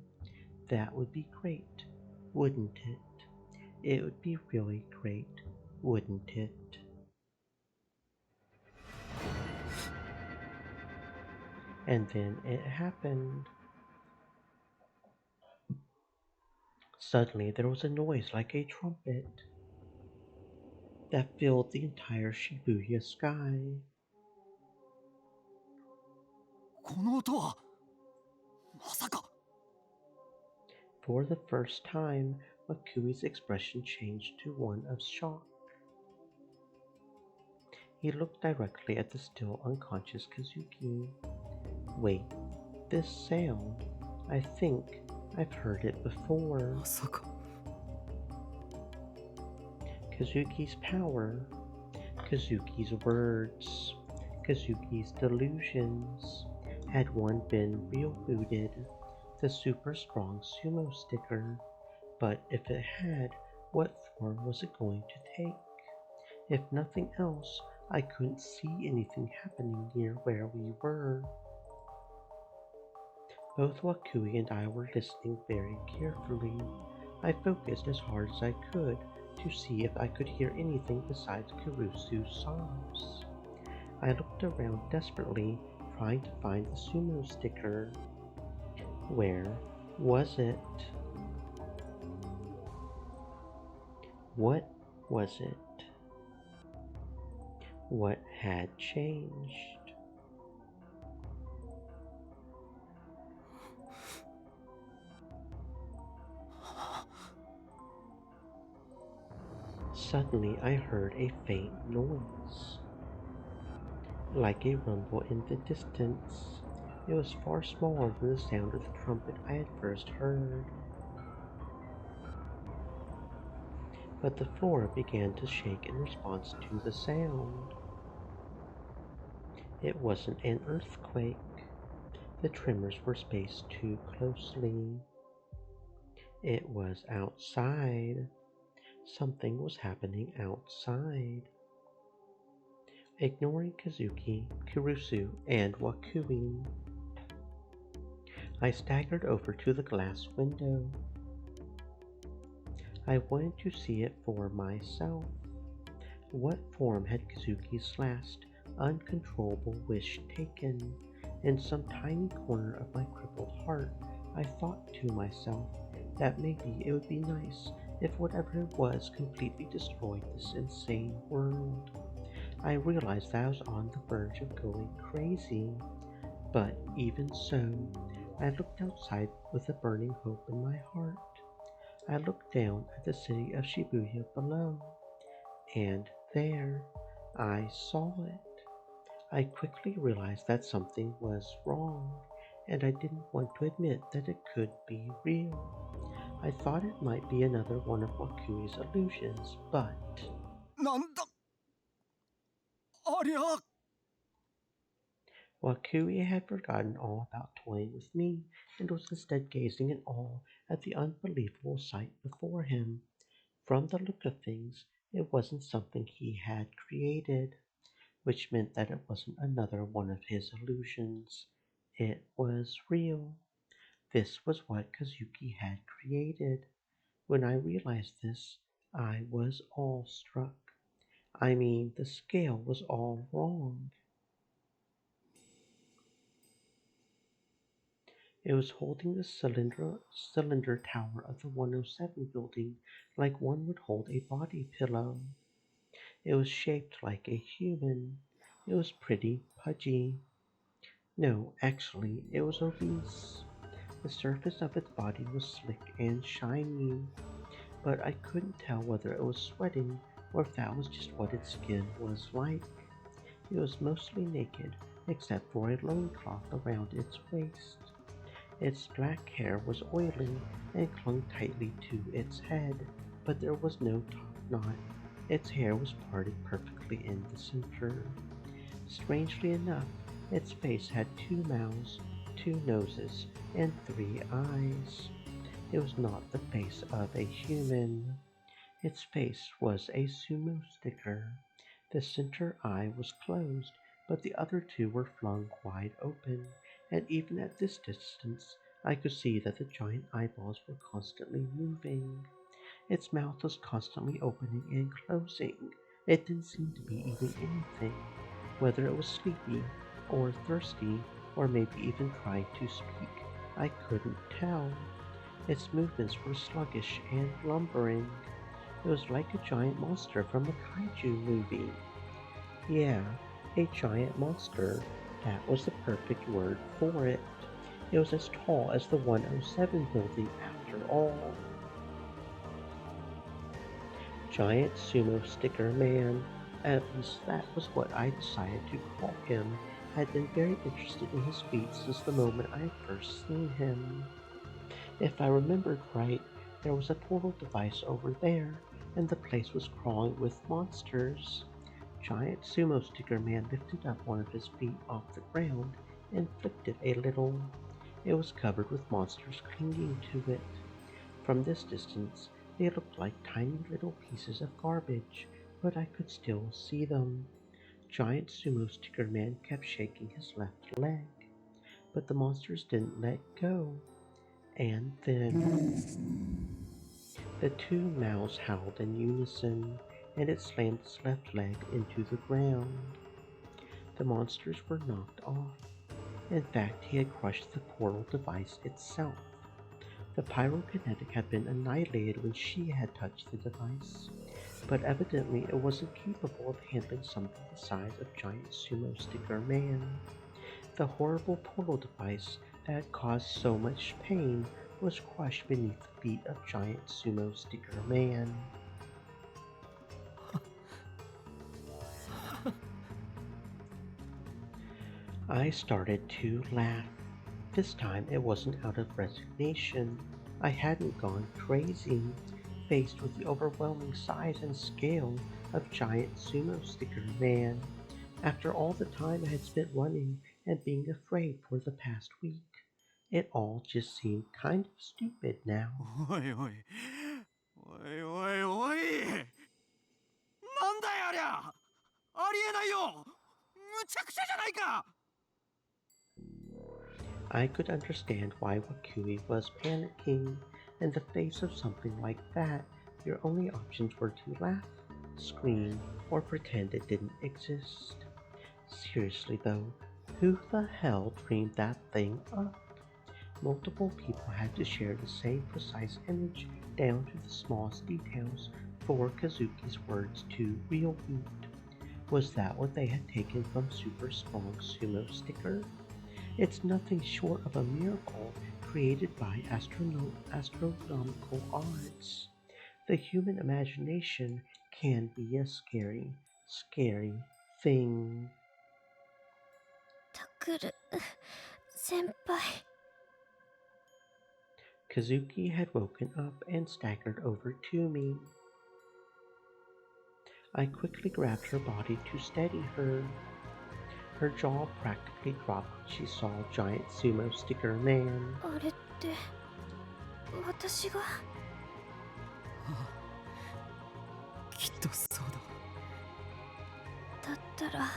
That would be great, wouldn't it? It would be really great, wouldn't it? And then it happened. Suddenly there was a noise like a trumpet that filled the entire Shibuya sky. この音はまさか。 For the first time, Makui's expression changed to one of shock. He looked directly at the still unconscious Kazuki. Wait, this sound, I think I've heard it before. Kazuki's power, Kazuki's words, Kazuki's delusions. Had one been rebooted, the super strong sumo sticker? But if it had, what form was it going to take? If nothing else, I couldn't see anything happening near where we were. Both Wakui and I were listening very carefully. I focused as hard as I could to see if I could hear anything besides Kurusu's sobs. I looked around desperately, trying to find the sumo sticker. Where was it? What was it? What had changed? Suddenly I heard a faint noise, like a rumble in the distance. It was far smaller than the sound of the trumpet I had first heard. But the floor began to shake in response to the sound. It wasn't an earthquake. The tremors were spaced too closely. It was outside. Something was happening outside. Ignoring Kazuki, Kurusu, and Wakui, I staggered over to the glass window. I wanted to see it for myself. What form had Kazuki's last uncontrollable wish taken? In some tiny corner of my crippled heart, I thought to myself that maybe it would be nice if whatever it was completely destroyed this insane world. I realized that I was on the verge of going crazy, but even so, I looked outside with a burning hope in my heart. I looked down at the city of Shibuya below, and there I saw it. I quickly realized that something was wrong, and I didn't want to admit that it could be real. I thought it might be another one of Wakui's illusions, but... なんだありゃ Wakui had forgotten all about toying with me and was instead gazing in awe at the unbelievable sight before him. From the look of things, it wasn't something he had created, which meant that it wasn't another one of his illusions. It was real. This was what Kazuki had created. When I realized this, I was awestruck. I mean, the scale was all wrong. It was holding the cylinder tower of the 107 building like one would hold a body pillow. It was shaped like a human. It was pretty pudgy. No, actually, it was obese. The surface of its body was slick and shiny, but I couldn't tell whether it was sweating or if that was just what its skin was like. It was mostly naked, except for a loincloth around its waist. Its black hair was oily and clung tightly to its head, but there was no top knot. Its hair was parted perfectly in the center. Strangely enough, its face had 2 mouths, 2 noses, and 3 eyes. It was not the face of a human. Its face was a sumo sticker. The center eye was closed, but the other 2 were flung wide open, and even at this distance, I could see that the giant eyeballs were constantly moving. Its mouth was constantly opening and closing. It didn't seem to be eating anything, whether it was sleepy or thirsty or maybe even trying to speak. I couldn't tell. Its movements were sluggish and lumbering. It was like a giant monster from a kaiju movie. Yeah, a giant monster. That was the perfect word for it. It was as tall as the 107 building after all. Giant Sumo Sticker Man. At least that was what I decided to call him. I had been very interested in his feet since the moment I had first seen him. If I remembered right, there was a portal device over there, and the place was crawling with monsters. Giant Sumo Sticker Man lifted up one of his feet off the ground and flicked it a little. It was covered with monsters clinging to it. From this distance, they looked like tiny little pieces of garbage, but I could still see them. Giant Sumo Sticker Man kept shaking his left leg, but the monsters didn't let go. And then the two mouths howled in unison, and it slammed its left leg into the ground. The monsters were knocked off. In fact, he had crushed the portal device itself. The pyrokinetic had been annihilated when she had touched the device, but evidently it wasn't capable of handling something the size of Giant Sumo Sticker Man. The horrible portal device that had caused so much pain was crushed beneath the feet of Giant Sumo Sticker Man. I started to laugh. This time it wasn't out of resignation. I hadn't gone crazy. Faced with the overwhelming size and scale of Giant Sumo Sticker Man, after all the time I had spent running and being afraid for the past week, it all just seemed kind of stupid now. おいおいおいおいおい、なんだよありゃ、ありえないよ、むちゃくちゃじゃないか。 I could understand why Wakui was panicking. In the face of something like that, your only options were to laugh, scream, or pretend it didn't exist. Seriously though, who the hell dreamed that thing up? Multiple people had to share the same precise image down to the smallest details for Kazuki's words to real meat. Was that what they had taken from Super Strong Sumo Sticker? It's nothing short of a miracle created by astronomical odds. The human imagination can be a scary, scary thing. Takuru, senpai. Kazuki had woken up and staggered over to me. I quickly grabbed her body to steady her. Her jaw practically dropped when she saw Giant Sumo Sticker Man. あれって私がきっとそうだったら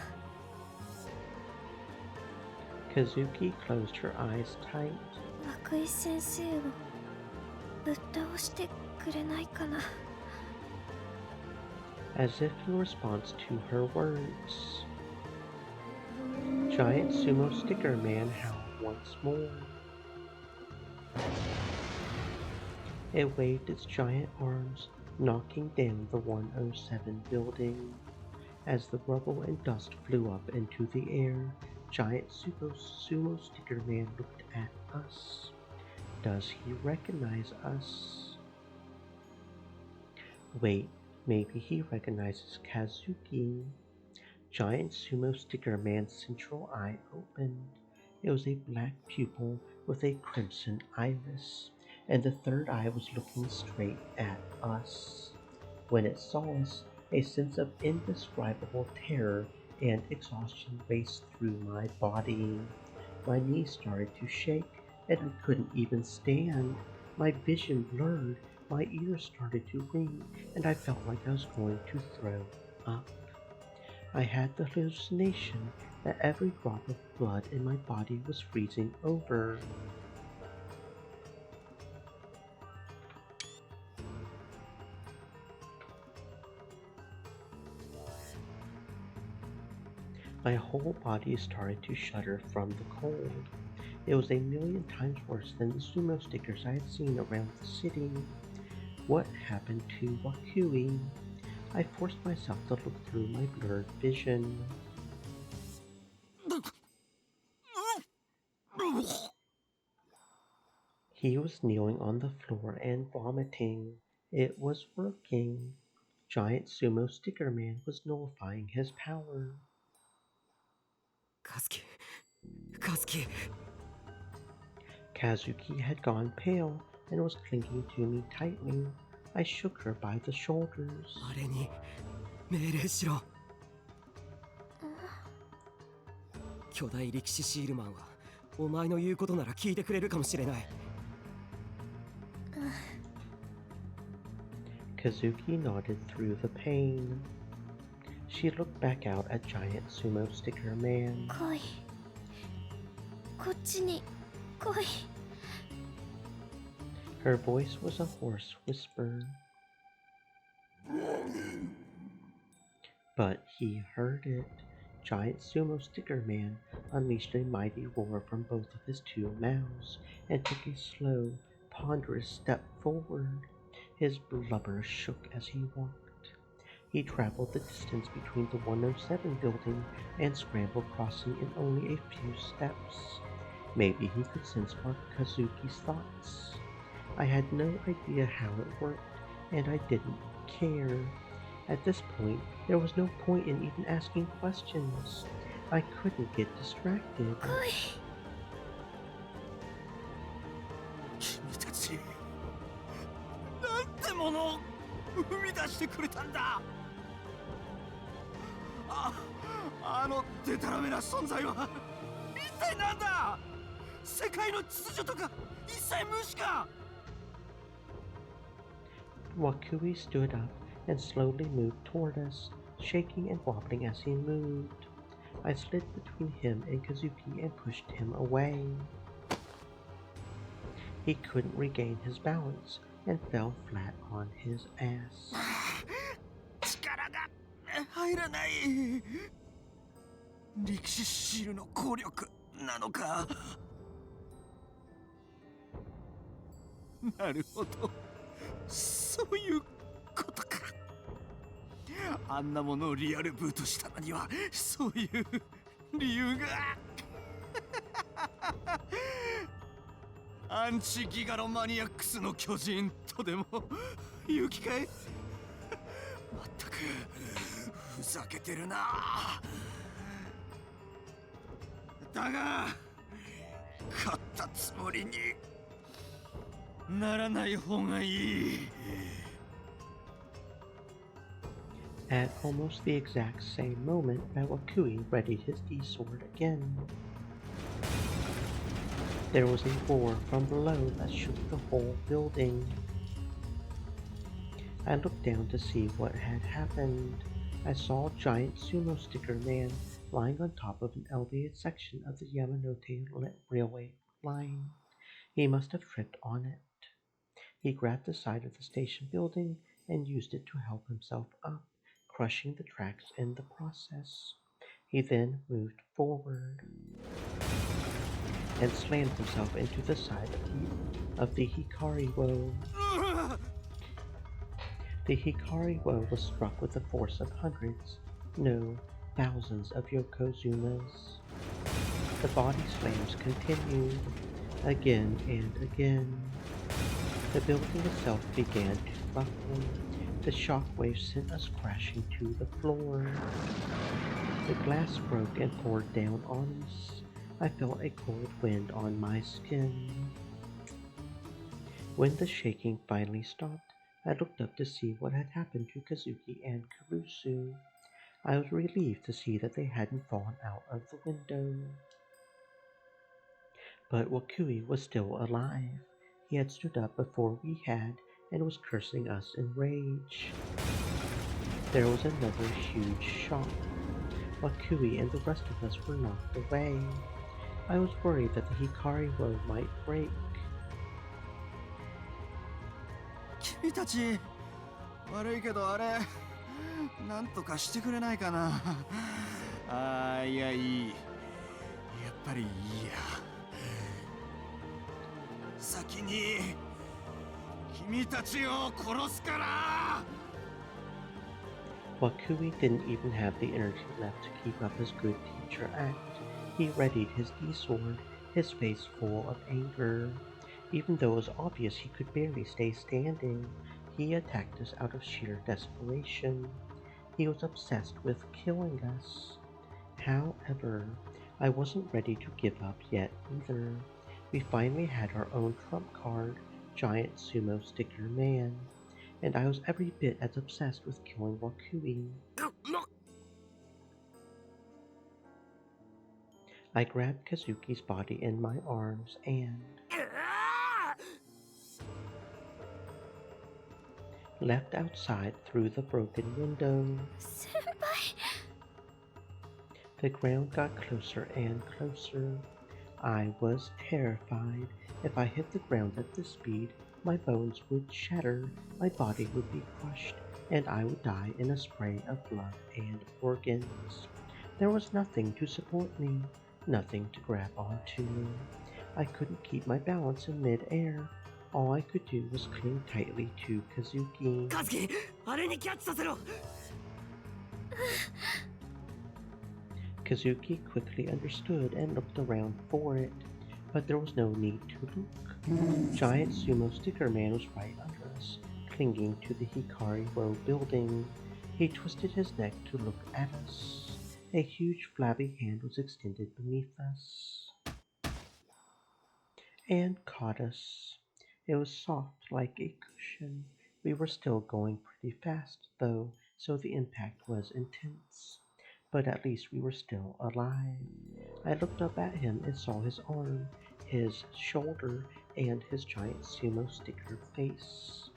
Kazuki closed her eyes tight. 涌井先生をぶっ倒してくれないかな As if in response to her words. Giant Sumo Sticker Man howled once more. It waved its giant arms, knocking down the 107 building. As the rubble and dust flew up into the air, Giant Sumo Sticker Man looked at us. Does he recognize us? Wait, maybe he recognizes Kazuki. Giant Sumo Sticker Man's central eye opened. It was a black pupil with a crimson iris, and the third eye was looking straight at us. When it saw us, a sense of indescribable terror and exhaustion raced through my body. My knees started to shake, and I couldn't even stand. My vision blurred, my ears started to ring, and I felt like I was going to throw up. I had the hallucination that every drop of blood in my body was freezing over. My whole body started to shudder from the cold. It was a million times worse than the sumo stickers I had seen around the city. What happened to Wakui? I forced myself to look through my blurred vision. He was kneeling on the floor and vomiting. It was working. Giant Sumo Sticker Man was nullifying his power. Kazuki. Kazuki had gone pale and was clinging to me tightly. I shook her by the shoulders. あれに命令しろ。巨大力士シールマンはお前の言うことなら聞いてくれるかもしれない。Kazuki nodded through the pain. She looked back out at Giant Sumo Sticker Man. 来い。こっちに来い。Her voice was a hoarse whisper. But he heard it. Giant Sumo Sticker Man unleashed a mighty roar from both of his two mouths and took a slow, ponderous step forward. His blubber shook as he walked. He traveled the distance between the 107 building and scrambled crossing in only a few steps. Maybe he could sense Kazuki's thoughts. I had no idea how it worked, and I didn't care. At this point, there was no point in even asking questions. I couldn't get distracted. 君たち、なんてものを生み出してくれたんだ。あのデタラメな存在は一体なんだ。世界の秩序とか一切無視か。Wakui stood up and slowly moved toward us, shaking and wobbling as he moved. I slid between him and Kazuki and pushed him away. He couldn't regain his balance and fell flat on his ass. 力が入らない。力士シールの効力なのか。なるほど。そういうことか。あんなものをリアルブートしたのにはそういう理由が。アンチギガロマニアックスの巨人とでも言う気かい。まったくふざけてるな。だが勝ったつもりにならない方がいい。At almost the exact same moment, Wakui readied his E-sword again. There was a roar from below that shook the whole building. I looked down to see what had happened. I saw Giant Sumo Sticker Man lying on top of an elevated section of the Yamanote railway line. He must have tripped on it. He grabbed the side of the station building and used it to help himself up, crushing the tracks in the process. He then moved forward and slammed himself into the side of the Hikari Wo. The Hikari Wo was struck with the force of hundreds, no, thousands of Yokozunas. The body slams continued, again and again. The building itself began to buckle. The shockwave sent us crashing to the floor. The glass broke and poured down on us. I felt a cold wind on my skin. When the shaking finally stopped, I looked up to see what had happened to Kazuki and Kurusu. I was relieved to see that they hadn't fallen out of the window. But Wakui was still alive. He had stood up before we had and was cursing us in rage. There was another huge shock. Wakui and the rest of us were knocked away. I was worried that the Hikari Road might break. 君たち、悪いけどあれ、なんとかしてくれないかな。ああ、いやいい。やっぱりいいや。先に君たちを殺すから。Wakui didn't even have the energy left to keep up his good teacher act. He readied his D-sword, his face full of anger. Even though it was obvious he could barely stay standing, he attacked us out of sheer desperation. He was obsessed with killing us. However, I wasn't ready to give up yet either. We finally had our own trump card, Giant Sumo Sticker Man, and I was every bit as obsessed with killing Wakui. I grabbed Kazuki's body in my arms and left outside through the broken window. Senpai! The ground got closer and closer. I was terrified. If I hit the ground at this speed, my bones would shatter, my body would be crushed, and I would die in a spray of blood and organs. There was nothing to support me, nothing to grab onto. I couldn't keep my balance in mid-air. All I could do was cling tightly to Kazuki. Kazuki, あれにキャッチさせろ! Kazuki quickly understood and looked around for it, but there was no need to look. Giant Sumo Sticker Man was right under us, clinging to the Hikari Road building. He twisted his neck to look at us. A huge flabby hand was extended beneath us and caught us. It was soft like a cushion. We were still going pretty fast, though, so the impact was intense. But at least we were still alive. I looked up at him and saw his arm, his shoulder, and his giant sumo sticker face.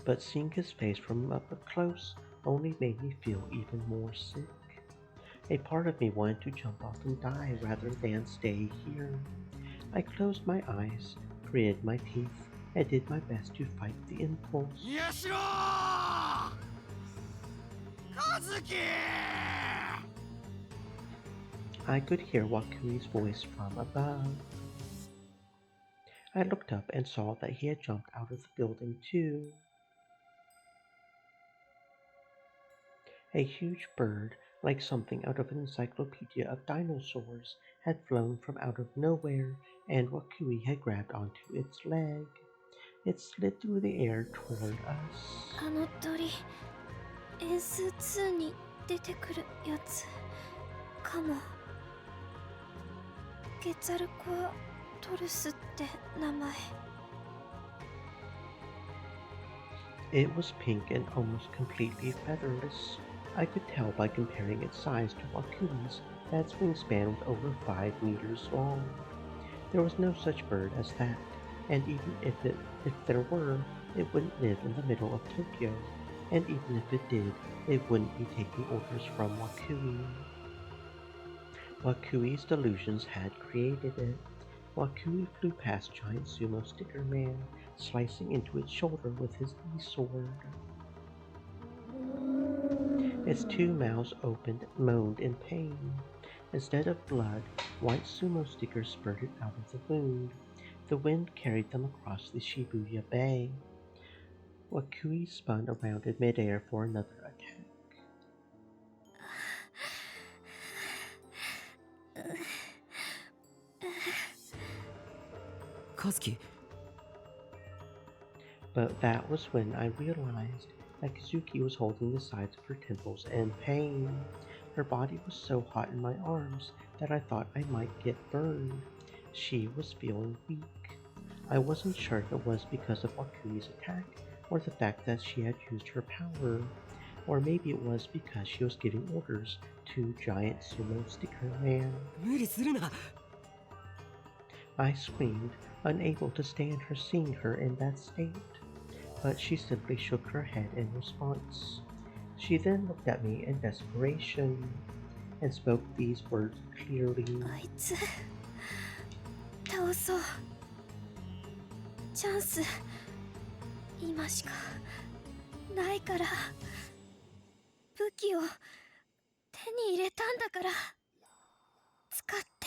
But seeing his face from up close only made me feel even more sick. A part of me wanted to jump off and die rather than stay here. I closed my eyes, gritted my teeth, and did my best to fight the impulse. Yashiro! Kazuki! I could hear Wakui's voice from above. I looked up and saw that he had jumped out of the building too. A huge bird, like something out of an encyclopedia of dinosaurs, had flown from out of nowhere, and Wakui had grabbed onto its leg. It slid through the air toward us. あの鳥、S2 に出てくるやつかも。ゲツァルコアトルスって名前。It was pink and almost completely featherless. I could tell by comparing its size to Wakui's that its wingspan was over 5 meters long. There was no such bird as that, and even if there were, it wouldn't live in the middle of Tokyo, and even if it did, it wouldn't be taking orders from Wakui. Wakui's delusions had created it. Wakui flew past Giant Sumo Sticker Man, slicing into its shoulder with his E-sword. Its two mouths opened, moaned in pain. Instead of blood, white sumo stickers spurted out of the wound. The wind carried them across the Shibuya Bay. Wakui spun around in midair for another attack. Kazuki. But that was when I realized that Kazuki was holding the sides of her temples in pain. Her body was so hot in my arms that I thought I might get burned. She was feeling weak. I wasn't sure if it was because of Wakui's attack, or the fact that she had used her power, or maybe it was because she was giving orders to Giant Sumo Sticker Man. I screamed, unable to stand her seeing her in that state, but she simply shook her head in response. She then looked at me in desperation and spoke these words clearly. あいつ倒そう。チャンス今しかないから。武器を手に入れたんだから使って。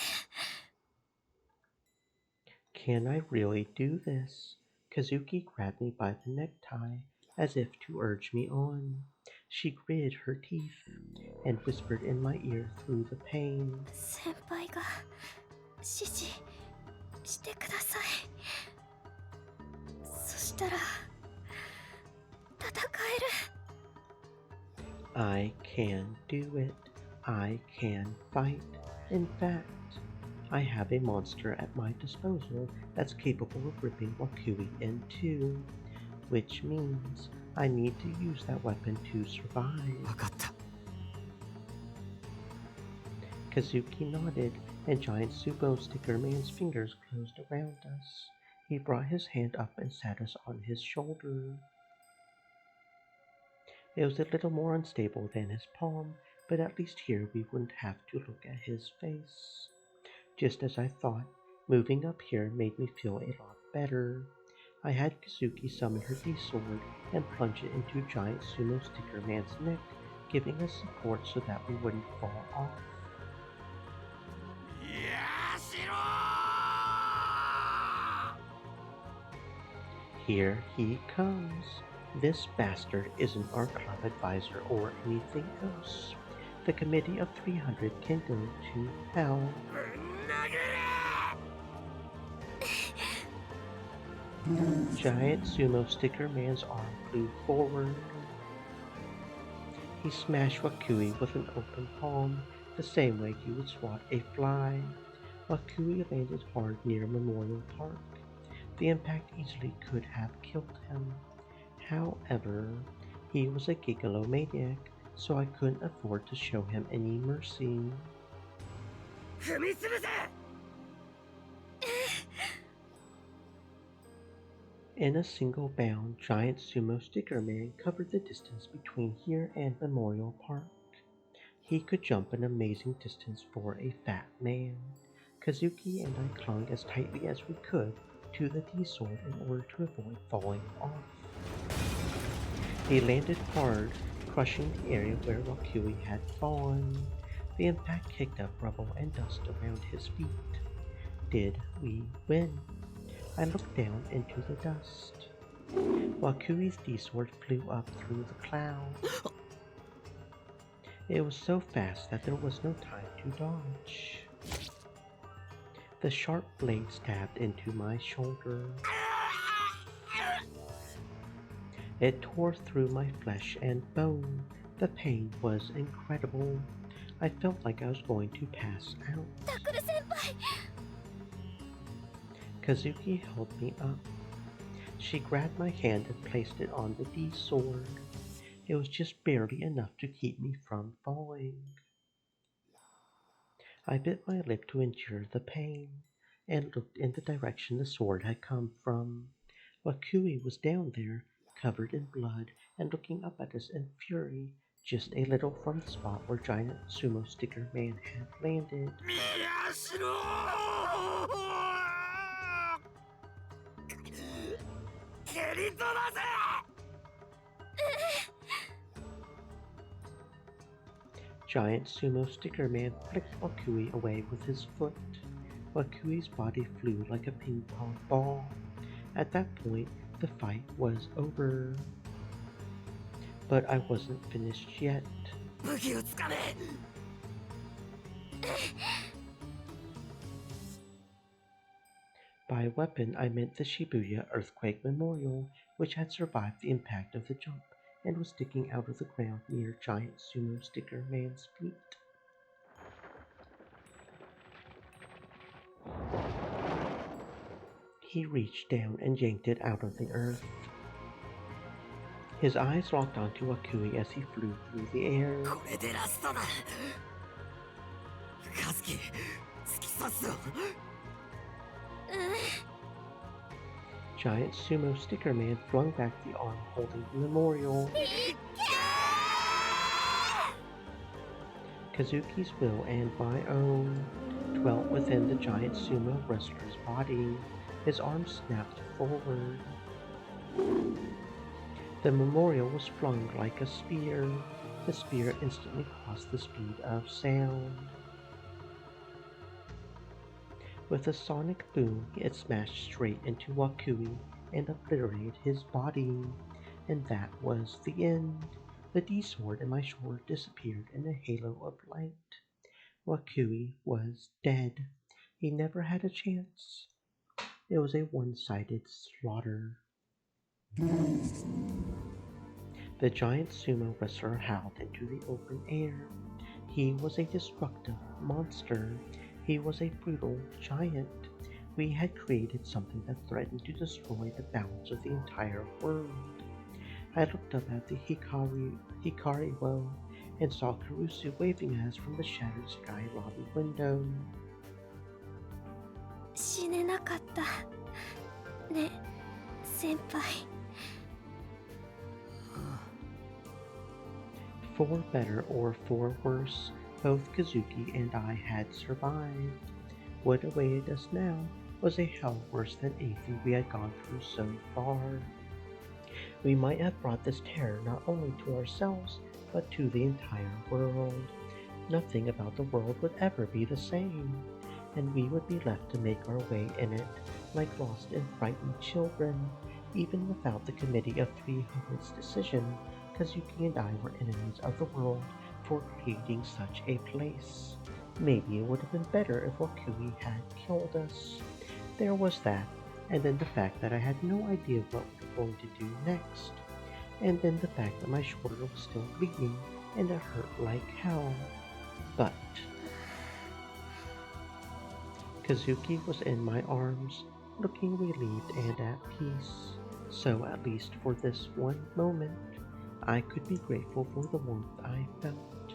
Can I really do this? Kazuki grabbed me by the necktie as if to urge me on. She gritted her teeth and whispered in my ear through the pain. 先輩が指示してください。そしたら戦える。 I can do it. I can fight. In fact, I have a monster at my disposal that's capable of ripping Wakui in two, which means I need to use that weapon to survive. Kazuki nodded, and Giant Sumo Sticker Man's fingers closed around us. He brought his hand up and sat us on his shoulder. It was a little more unstable than his palm, but at least here we wouldn't have to look at his face. Just as I thought, moving up here made me feel a lot better. I had Kazuki summon her D-sword and plunge it into Giant Sumo Sticker Man's neck, giving us support so that we wouldn't fall off. Here he comes. This bastard isn't our club advisor or anything else. The Committee of 300 can go to hell. Giant Sumo Sticker Man's arm flew forward. He smashed Wakui with an open palm, the same way you would swat a fly. Wakui landed hard near Memorial Park. The impact easily could have killed him. However, he was a gigalomaniac, so I couldn't afford to show him any mercy. In a single bound, Giant Sumo Sticker Man covered the distance between here and Memorial Park. He could jump an amazing distance for a fat man. Kazuki and I clung as tightly as we could to the D-sword in order to avoid falling off. He landed hard, crushing the area where Wakui had fallen. The impact kicked up rubble and dust around his feet. Did we win? I looked down into the dust. Wakui's D-sword flew up through the clouds. It was so fast that there was no time to dodge. The sharp blade stabbed into my shoulder. It tore through my flesh and bone. The pain was incredible. I felt like I was going to pass out. Kazuki held me up. She grabbed my hand and placed it on the D-sword. It was just barely enough to keep me from falling. I bit my lip to endure the pain, and looked in the direction the sword had come from. Wakui was down there, covered in blood, and looking up at us in fury, just a little from the spot where Giant Sumo Sticker Man had landed. Giant Sumo Sticker Man flicked Wakui away with his foot. Wakui's body flew like a ping pong ball. At that point, the fight was over. But I wasn't finished yet. By weapon, I meant the Shibuya Earthquake Memorial, which had survived the impact of the jump and was sticking out of the ground near Giant Sumo Sticker Man's feet. He reached down and yanked it out of the earth. His eyes locked onto Wakui as he flew through the air. Giant Sumo Sticker Man flung back the arm holding the memorial. Kazuki's will and my own dwelt within the giant sumo wrestler's body. His arm snapped forward. The memorial was flung like a spear. The spear instantly crossed the speed of sound. With a sonic boom, it smashed straight into Wakui and obliterated his body. And that was the end. The D-sword in my shoulder disappeared in a halo of light. Wakui was dead. He never had a chance. It was a one-sided slaughter. The giant sumo wrestler howled into the open air. He was a destructive monster. He was a brutal giant. We had created something that threatened to destroy the balance of the entire world. I looked up at the Hikariwo and saw Kurusu waving at us from the shattered sky lobby window. 死ねなかったね、先輩。For better or for worse, both Kazuki and I had survived. What awaited us now was a hell worse than anything we had gone through so far. We might have brought this terror not only to ourselves, but to the entire world. Nothing about the world would ever be the same, and we would be left to make our way in it, like lost and frightened children. Even without the Committee of 300's decision, Kazuki and I were enemies of the world for creating such a place. Maybe it would have been better if Wakui had killed us. There was that, and then the fact that I had no idea what we were going to do next. And then the fact that my shoulder was still bleeding and it hurt like hell. But Kazuki was in my arms, looking relieved and at peace. So at least for this one moment, I could be grateful for the warmth I felt.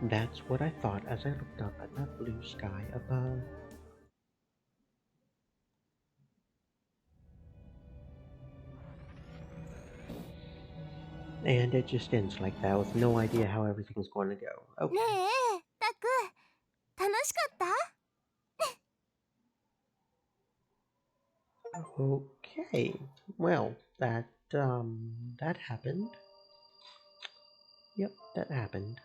That's what I thought as I looked up at that blue sky above. And it just ends like that with no idea how everything's going to go. Okay. ねえ、タク、楽しかった？ Okay. Well, that happened. Yep, that happened.